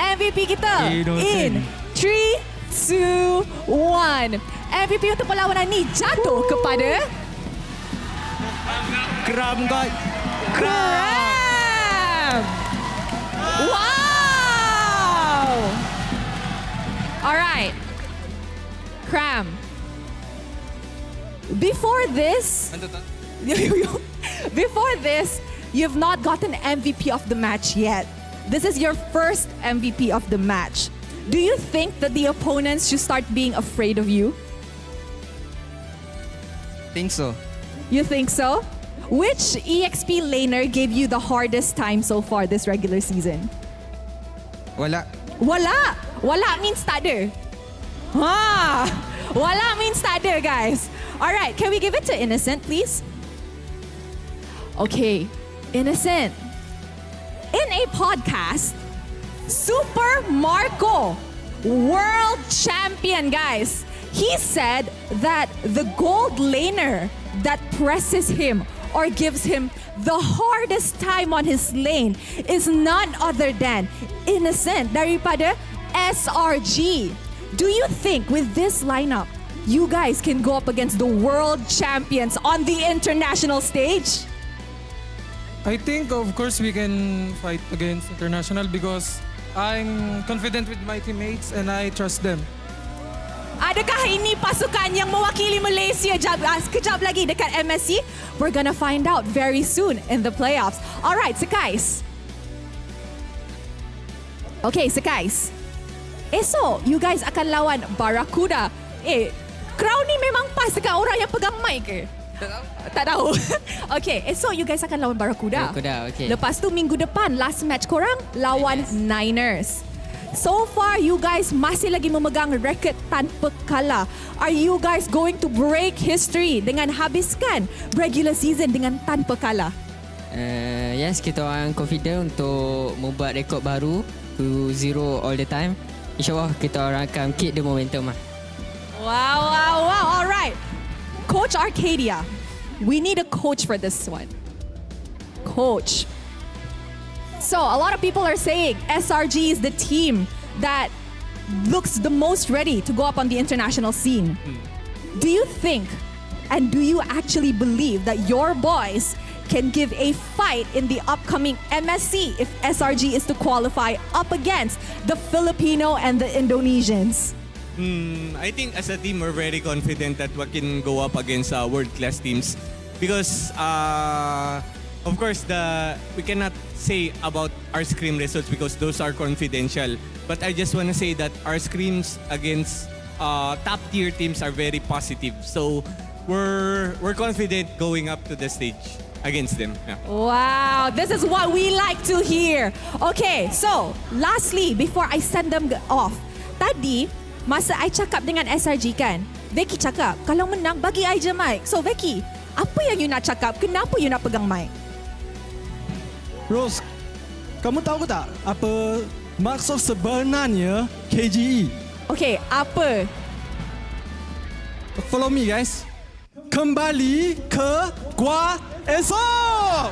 MVP kita in 3, 2, 1. MVP untuk perlawanan ni jatuh kepada Kram God. Kram. Wow. Alright. Kram. Before this, you've not gotten MVP of the match yet. This is your first MVP of the match. Do you think that the opponents should start being afraid of you? Think so. You think so? Which EXP laner gave you the hardest time so far this regular season? Wala. Wala. Wala means tak ada. Ha. Wala means tak ada, guys. All right, can we give it to Innocent, please? Okay, Innocent. In a podcast, Super Marco, world champion, guys. He said that the gold laner that presses him or gives him the hardest time on his lane is none other than Innocent daripada SRG. Do you think with this lineup, you guys can go up against the world champions on the international stage? I think, of course, we can fight against international because I'm confident with my teammates and I trust them. Adakah ini pasukan yang mewakili Malaysia sekejap lagi dekat MSC? We're gonna find out very soon in the playoffs. Alright, Sekais. Okay, Sekais. Esok, you guys akan lawan Barracuda. Crown ni memang pas dekat orang yang pegang mic ke? Tak tahu. Okay, esok you guys akan lawan Barracuda. Barracuda, okay. Lepas tu minggu depan, last match korang lawan Niners. So far, you guys masih lagi memegang record tanpa kalah. Are you guys going to break history dengan habiskan regular season dengan tanpa kalah? Yes, kita orang confident untuk membuat rekod baru to 0 all the time. InsyaAllah kita orang akan keep the momentum lah. Wow, wow, wow. All right. Coach Arcadia, we need a coach for this one. Coach. So, a lot of people are saying SRG is the team that looks the most ready to go up on the international scene. Do you think and do you actually believe that your boys can give a fight in the upcoming MSC if SRG is to qualify up against the Filipino and the Indonesians? I think as a team, we're very confident that we can go up against world-class teams because, of course, we cannot say about our scrim results because those are confidential. But I just want to say that our scrims against top-tier teams are very positive. So we're confident going up to the stage against them. Yeah. Wow, this is what we like to hear. Okay, so lastly, before I send them off, tadi masa I cakap dengan SRG kan, Becky cakap, kalau menang bagi I je mic. So Becky, apa yang you nak cakap? Kenapa you nak pegang mic? Rose, kamu tahu tak apa maksud sebenarnya KGE? Okay, apa? Follow me guys. Kembali ke gua esok.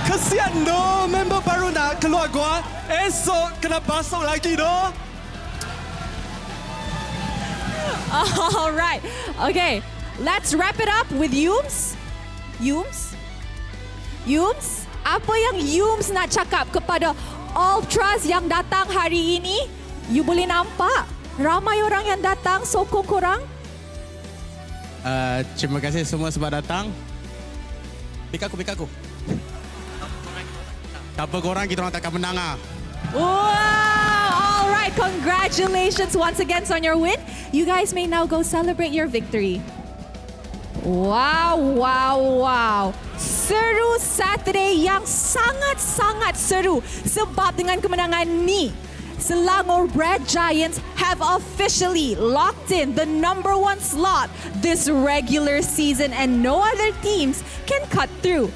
Kesian doh, member baru nak keluar gua. Esok kena basuh lagi doh. All right. Okay, let's wrap it up with Yums. Yums, apa yang Yums nak cakap kepada Ultras yang datang hari ini? You boleh nampak ramai orang yang datang sokong korang. Terima kasih semua sebab datang. Pick aku. Tanpa korang kita orang takkan menang ah. Wow! All right, congratulations once again on your win. You guys may now go celebrate your victory. Wow. Seru Saturday yang sangat-sangat seru sebab dengan kemenangan ni Selangor Red Giants have officially locked in the #1 slot this regular season and no other teams can cut through.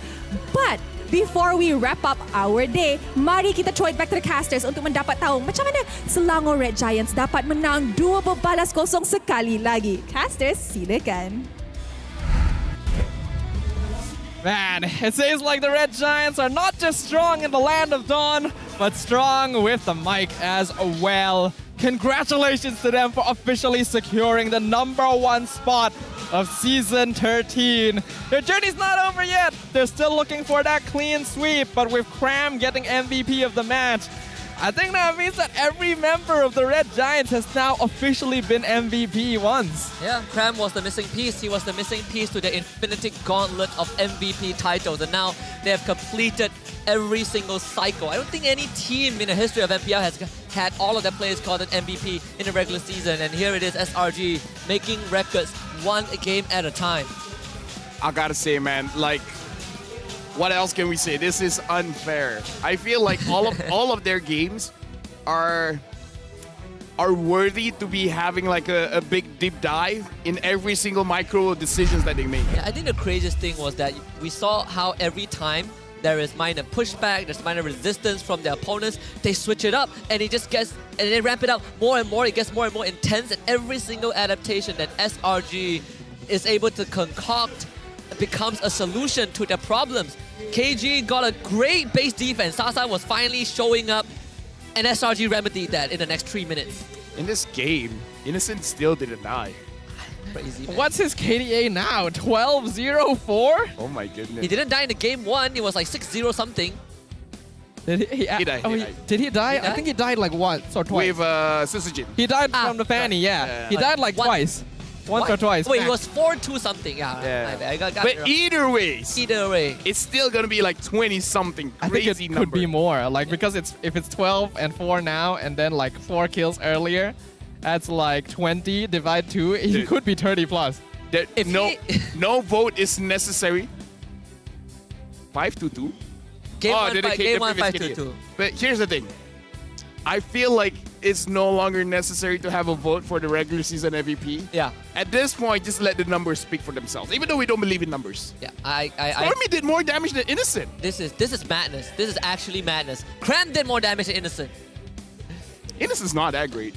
But before we wrap up our day, mari kita throw it back to the casters untuk mendapat tahu macam mana Selangor Red Giants dapat menang 2-0 sekali lagi. Casters, silakan. Man, it seems like the Red Giants are not just strong in the land of dawn, but strong with the mic as well. Congratulations to them for officially securing the #1 spot of Season 13. Their journey's not over yet. They're still looking for that clean sweep, but with Cram getting MVP of the match, I think that means that every member of the Red Giants has now officially been MVP once. Yeah, Cram was the missing piece. He was the missing piece to the Infinity Gauntlet of MVP titles. And now they have completed every single cycle. I don't think any team in the history of MPL has had all of their players called an MVP in the regular season. And here it is, SRG making records one game at a time. I gotta say, man, like, what else can we say? This is unfair. I feel like all of their games are worthy to be having like a big deep dive in every single micro decisions that they make. Yeah, I think the craziest thing was that we saw how every time there is minor pushback, there's minor resistance from their opponents, they switch it up and it just gets, and they ramp it up more and more, it gets more and more intense, and every single adaptation that SRG is able to concoct becomes a solution to their problems. KG got a great base defense. Sasa was finally showing up, and SRG remedied that in the next 3 minutes. In this game, Innocent still didn't die. Crazy, man. What's his KDA now? 12-0-4? Oh my goodness. He didn't die in the game 1. It was like 6-0 something. Did he died. Oh, did he die? I think he died like once or twice. With Susujin. He died from the fanny, yeah. He died like twice. Once or twice. Wait, it was 4-2 something. Yeah. I got but it wrong. either way, it's still gonna be like 20 something I crazy think it number. could be more, like because if it's 12-4 now and then like 4 kills earlier, that's like 20 divide 2. He could be 30 plus. No vote is necessary. 5-2. Game one, dedicate game the one, previous 5-2. But here's the thing. I feel like it's no longer necessary to have a vote for the regular season MVP. Yeah. At this point, just let the numbers speak for themselves. Even though we don't believe in numbers. Yeah, Stormy did more damage than Innocent. This is madness. This is actually madness. Cram did more damage than Innocent. Innocent's not that great.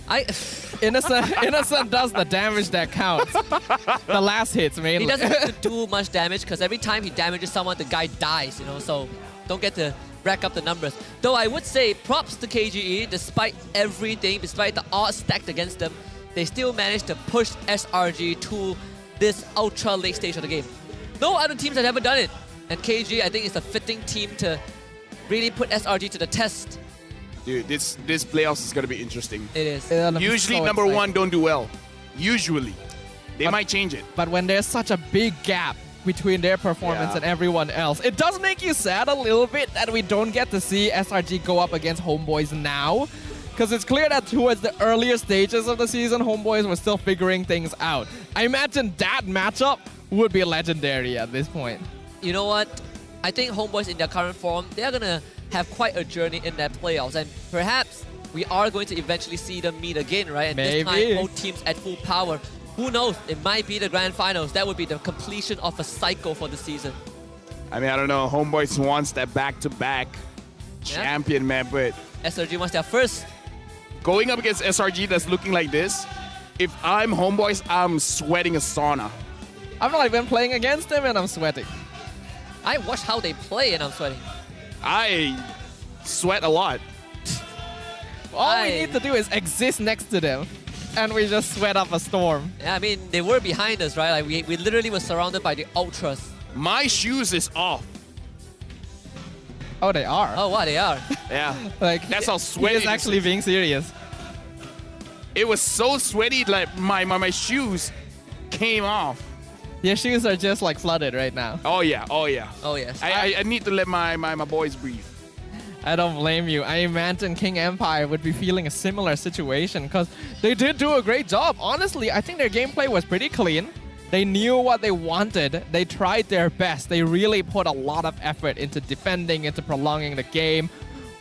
Innocent does the damage that counts. The last hits mainly. He doesn't have to do much damage because every time he damages someone, the guy dies, you know, so don't get to rack up the numbers. Though I would say props to KGE, despite everything, despite the odds stacked against them, they still managed to push SRG to this ultra late stage of the game. No other teams have ever done it. And KG, I think, is a fitting team to really put SRG to the test. Dude, this playoffs is going to be interesting. It is. Usually so number exciting. one don't do well. Usually. They might change it. But when there's such a big gap between their performance and everyone else, it does make you sad a little bit that we don't get to see SRG go up against Homeboys now. Because it's clear that towards the earlier stages of the season, Homeboys were still figuring things out. I imagine that matchup would be legendary at this point. You know what? I think Homeboys in their current form, they're going to have quite a journey in their playoffs. And perhaps we are going to eventually see them meet again, right? And this time, both teams at full power. Who knows? It might be the grand finals. That would be the completion of a cycle for the season. I mean, I don't know. Homeboys wants that back-to-back champion, man. But SRG wants their first. Going up against SRG that's looking like this, if I'm Homeboys, I'm sweating a sauna. I've not even playing against them and I'm sweating. I watch how they play and I'm sweating. I sweat a lot. All we need to do is exist next to them, and we just sweat up a storm. Yeah, I mean, they were behind us, right? Like we literally were surrounded by the ultras. My shoes is off. Oh, they are. Oh, wow, they are. Yeah. Like that's how sweaty. He is actually being serious. It was so sweaty, like my shoes came off. Your shoes are just like flooded right now. Oh yeah, oh yeah. Oh yes. I need to let my boys breathe. I don't blame you. I imagine King Empire would be feeling a similar situation because they did do a great job. Honestly, I think their gameplay was pretty clean. They knew what they wanted. They tried their best. They really put a lot of effort into defending, into prolonging the game.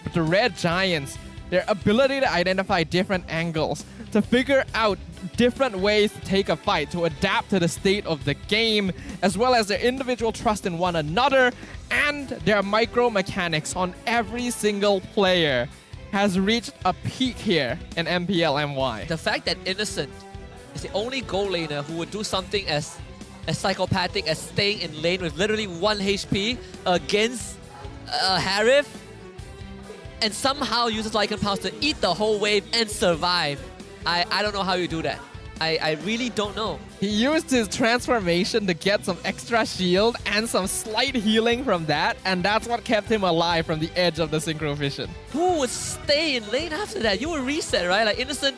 But the Red Giants, their ability to identify different angles, to figure out different ways to take a fight, to adapt to the state of the game, as well as their individual trust in one another, and their micro mechanics on every single player has reached a peak here in MPL MY. The fact that Innocent is the only goal laner who would do something as psychopathic as staying in lane with literally 1 HP against Harif, and somehow uses Lycan Pulse to eat the whole wave and survive. I don't know how you do that. I really don't know. He used his transformation to get some extra shield and some slight healing from that, and that's what kept him alive from the edge of the Synchro Vision. Who would stay in lane after that? You would reset, right? Like Innocent,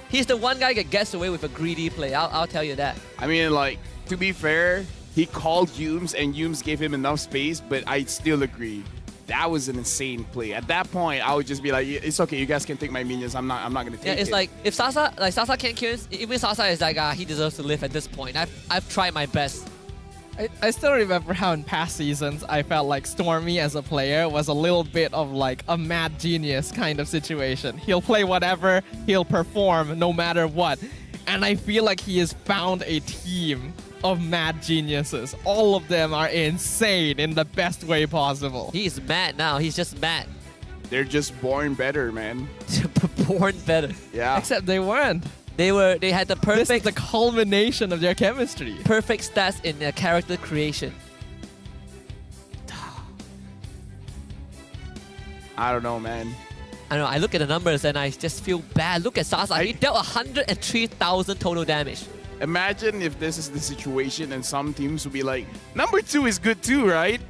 he's the one guy that gets away with a greedy play. I'll tell you that. I mean, like, to be fair, he called Humes and Humes gave him enough space, but I still agree. That was an insane play. At that point, I would just be like, it's okay, you guys can take my minions. I'm not gonna take it. Yeah, it's like if Sasa can't kill, even Sasa is like, he deserves to live at this point. I've tried my best. I still remember how in past seasons I felt like Stormy as a player was a little bit of like a mad genius kind of situation. He'll play whatever, he'll perform no matter what. And I feel like he has found a team of mad geniuses. All of them are insane in the best way possible. He's mad now. He's just mad. They're just born better, man. Born better. Yeah. Except they weren't. They had the perfect... This is the culmination of their chemistry. Perfect stats in their character creation. I don't know, man. I don't know. I look at the numbers and I just feel bad. Look at Sasa. He dealt 103,000 total damage. Imagine if this is the situation and some teams will be like, number 2 is good too, right?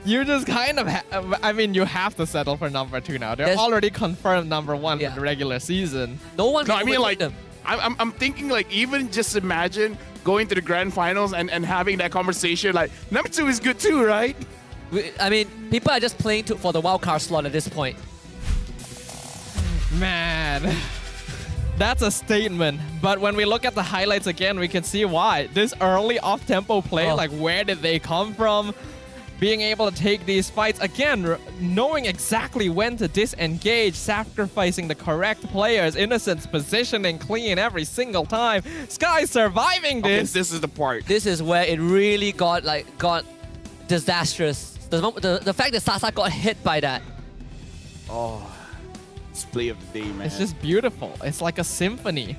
You just kind of, I mean, you have to settle for number 2 now. They're already confirmed number 1 for the regular season. No one can I mean, like, them. I'm thinking, like, even just imagine going to the grand finals and having that conversation, like, number 2 is good too, right? I mean, people are just playing for the wildcard slot at this point. Man. That's a statement, but when we look at the highlights again, we can see why. This early off-tempo play, like where did they come from? Being able to take these fights, again, knowing exactly when to disengage, sacrificing the correct players, Innocent's positioning clean every single time. Sky surviving this. Okay, this is the part. This is where it really got disastrous. The fact that Sasa got hit by that. Oh. Display of the day, man. It's just beautiful. It's like a symphony.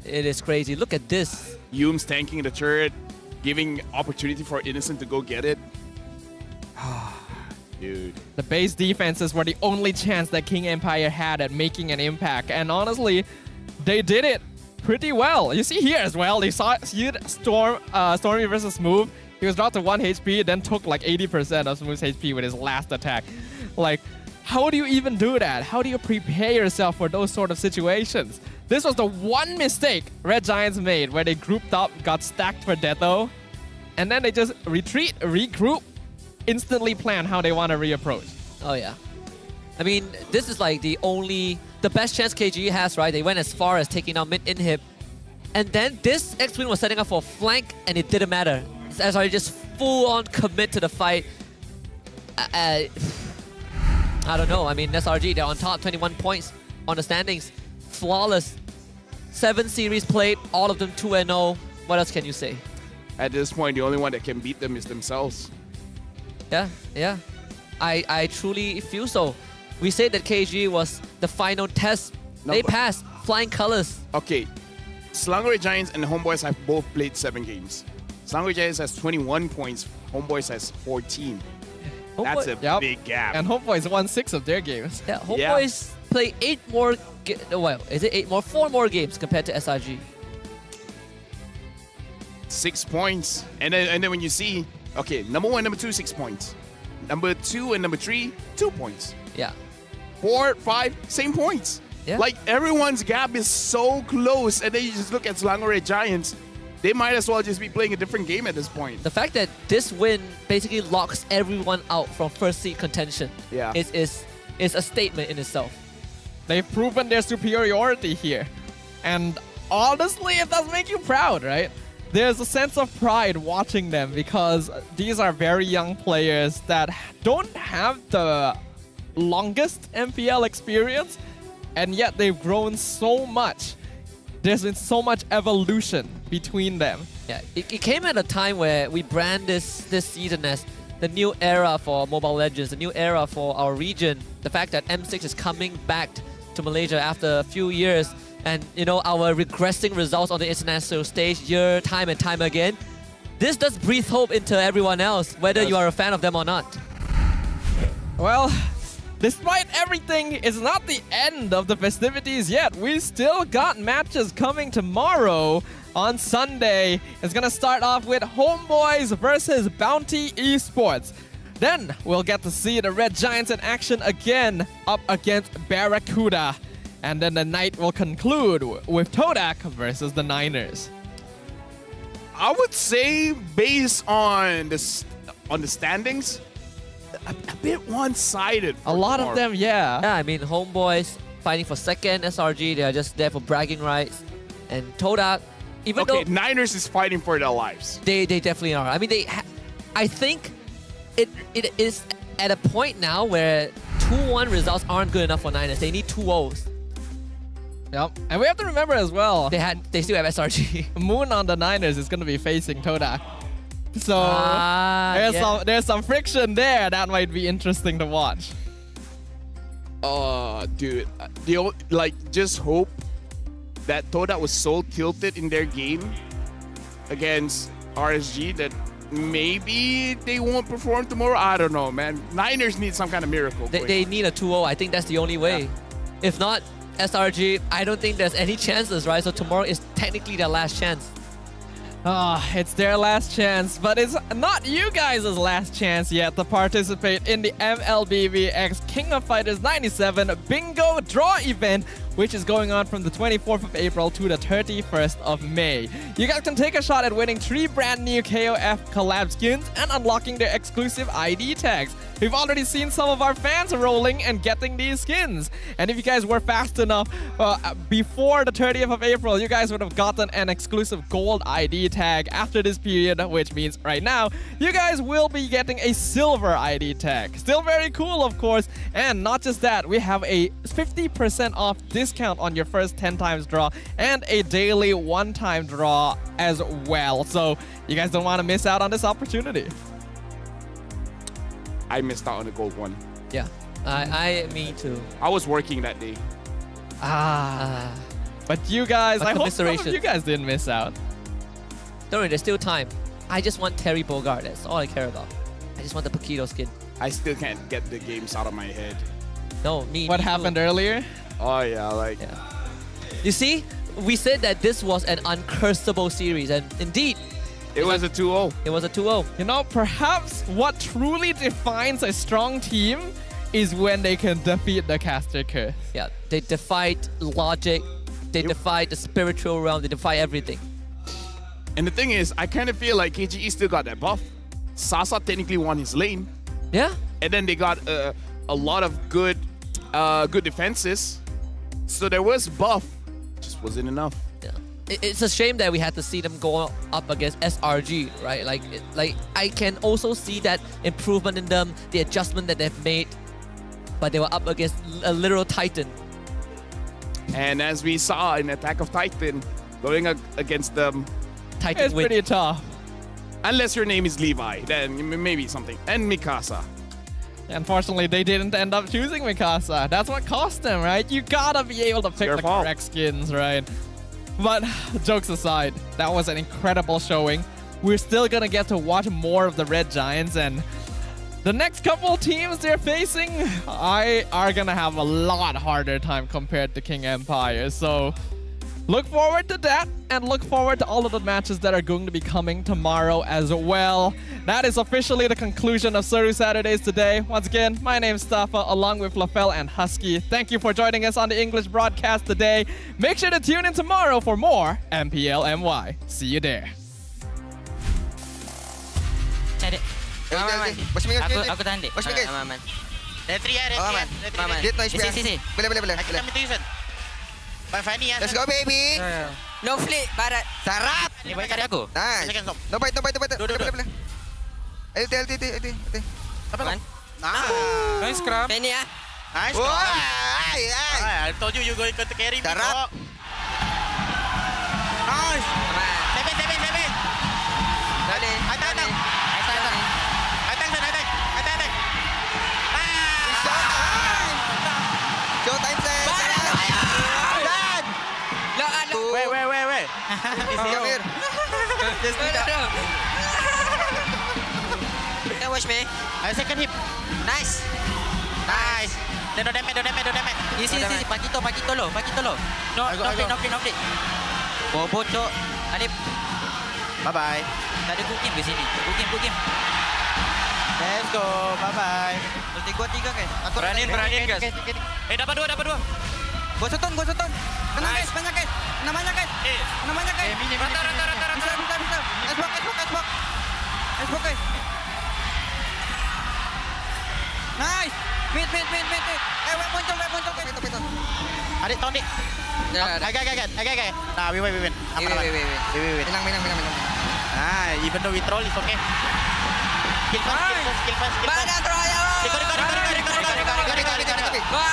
It is crazy. Look at this. Humes tanking the turret, giving opportunity for Innocent to go get it. Dude. The base defenses were the only chance that King Empire had at making an impact. And honestly, they did it pretty well. You see here as well, you saw Stormy versus Smooth. He was dropped to 1 HP, then took like 80% of Smooth's HP with his last attack. Like, how do you even do that? How do you prepare yourself for those sort of situations? This was the one mistake Red Giants made where they grouped up, got stacked for Detho, and then they just retreat, regroup, instantly plan how they want to reapproach. Oh yeah. I mean, this is like the best chance KGE has, right? They went as far as taking out mid inhib. And then this X-Wing was setting up for a flank and it didn't matter. SRG just full on commit to the fight. I don't know. I mean, SRG, they're on top, 21 points on the standings. Flawless. 7 series played, all of them 2-0. What else can you say? At this point, the only one that can beat them is themselves. Yeah. I truly feel so. We said that KG was the final test. They passed. Flying colors. Okay. Selangor Giants and Homeboys have both played 7 games. Selangor Giants has 21 points. Homeboys has 14. That's a big gap. And Homeboys won 6 of their games. Yeah, Homeboys play 8 more. Well, is it 8 more? 4 more games compared to SRG. 6 points. And then when you see, okay, number 1, number 2, 6 points. Number 2 and number 3, 2 points. Yeah. 4, 5, same points. Yeah. Like, everyone's gap is so close. And then you just look at Selangor Giants. They might as well just be playing a different game at this point. The fact that this win basically locks everyone out from first seed contention is a statement in itself. They've proven their superiority here. And honestly, it does make you proud, right? There's a sense of pride watching them because these are very young players that don't have the longest MPL experience, and yet they've grown so much. There's been so much evolution between them. Yeah, it came at a time where we brand this season as the new era for Mobile Legends, the new era for our region. The fact that M6 is coming back to Malaysia after a few years, and you know, our regressing results on the international stage time and time again. This does breathe hope into everyone else, whether you are a fan of them or not. Well, despite everything, it's not the end of the festivities yet. We still got matches coming tomorrow on Sunday. It's gonna start off with Homeboys versus Bounty Esports. Then we'll get to see the Red Giants in action again up against Barracuda. And then the night will conclude with Todak versus the Niners. I would say, based on the standings, a bit one-sided. A lot of them, yeah. Yeah, I mean, Homeboys fighting for second, SRG, they are just there for bragging rights. And Todak, even though Niners is fighting for their lives. They definitely are. I mean, I think it is at a point now where 2-1 results aren't good enough for Niners. They need 2-0s. Yep, and we have to remember as well, they still have SRG. Moon on the Niners is going to be facing Todak. So there's some friction there that might be interesting to watch. Dude, just hope that Todak was so tilted in their game against RSG that maybe they won't perform tomorrow. I don't know, man. Niners need some kind of miracle. They need a 2-0. I think that's the only way. Yeah. If not, SRG, I don't think there's any chances, right? So tomorrow is technically their last chance. It's their last chance, but it's not you guys' last chance yet to participate in the MLBBX King of Fighters 97 Bingo Draw event, which is going on from the 24th of April to the 31st of May. You guys can take a shot at winning 3 brand new KOF collab skins and unlocking their exclusive ID tags. We've already seen some of our fans rolling and getting these skins. And if you guys were fast enough, before the 30th of April, you guys would have gotten an exclusive gold ID tag after this period, which means right now, you guys will be getting a silver ID tag. Still very cool, of course. And not just that, we have a 50% off discount on your first 10 times draw and a daily one-time draw as well. So you guys don't want to miss out on this opportunity. I missed out on the gold one. Yeah, me too. I was working that day. But you guys, I hope some of you guys didn't miss out. Don't worry, there's still time. I just want Terry Bogard. That's all I care about. I just want the Paquito skin. I still can't get the games out of my head. No, What happened earlier? Oh yeah, You see, we said that this was an uncursable series, and indeed, it was a 2-0. It was a 2-0. You know, perhaps what truly defines a strong team is when they can defeat the caster curse. Yeah, they defied logic, they defied the spiritual realm, they defy everything. And the thing is, I kind of feel like KGE still got that buff. Sasa technically won his lane. Yeah. And then they got a lot of good defenses. So there was buff, just wasn't enough. Yeah. It's a shame that we had to see them go up against SRG, right? Like I can also see that improvement in them, the adjustment that they've made, but they were up against a literal titan. And as we saw in Attack of Titan, going against them, Titan it's win. pretty tough. Unless your name is Levi, then maybe something. And Mikasa. Unfortunately, they didn't end up choosing Mikasa. That's what cost them, right? You gotta be able to pick the correct skins, right? But jokes aside, that was an incredible showing. We're still gonna get to watch more of the Red Giants, and the next couple teams they're facing are gonna have a lot harder time compared to King Empire. So look forward to that, and look forward to all of the matches that are going to be coming tomorrow as well. That is officially the conclusion of Suru Saturdays today. Once again, my name's Stafa, along with Lafel and Husky. Thank you for joining us on the English broadcast today. Make sure to tune in tomorrow for more MPL MY. See you there. Aku tahan dek. Aman. Retri ya, retri. Get noise. Sini. Boleh. Kita minta Yusen. Bye Fanny ya. Let's go baby. No flip, barat. Sarap. Ni balik kali aku. Nice. No bite. Boleh. LT. Apa? Nice scrum. Ini ya. Nice. I told you going to carry me. Sarap. Nice. Seven. Dali. Attack. Showtime sir. Wait. Come here. Just Can watch me. Second hip. Nice. Don't damage. Easy. Pakito lo. No free. Bobo, Cok. Alip. Bye-bye. Tak ada cooking di sini. Cooking. Let's go. Bye-bye. Tiga kan? Beraniin guys. Dapat dua. Gua sutun. Tenang guys, banyak guys. Namanya guys. Rata. Bisa. Esbok guys. Nice. Mid. Web muncul guys. Adik, tahun dik. Agak. Nah, we win. We win. Menang. Nah, even though we troll, it's okay. Kill fast. Banyak troll ya. Record. Wah,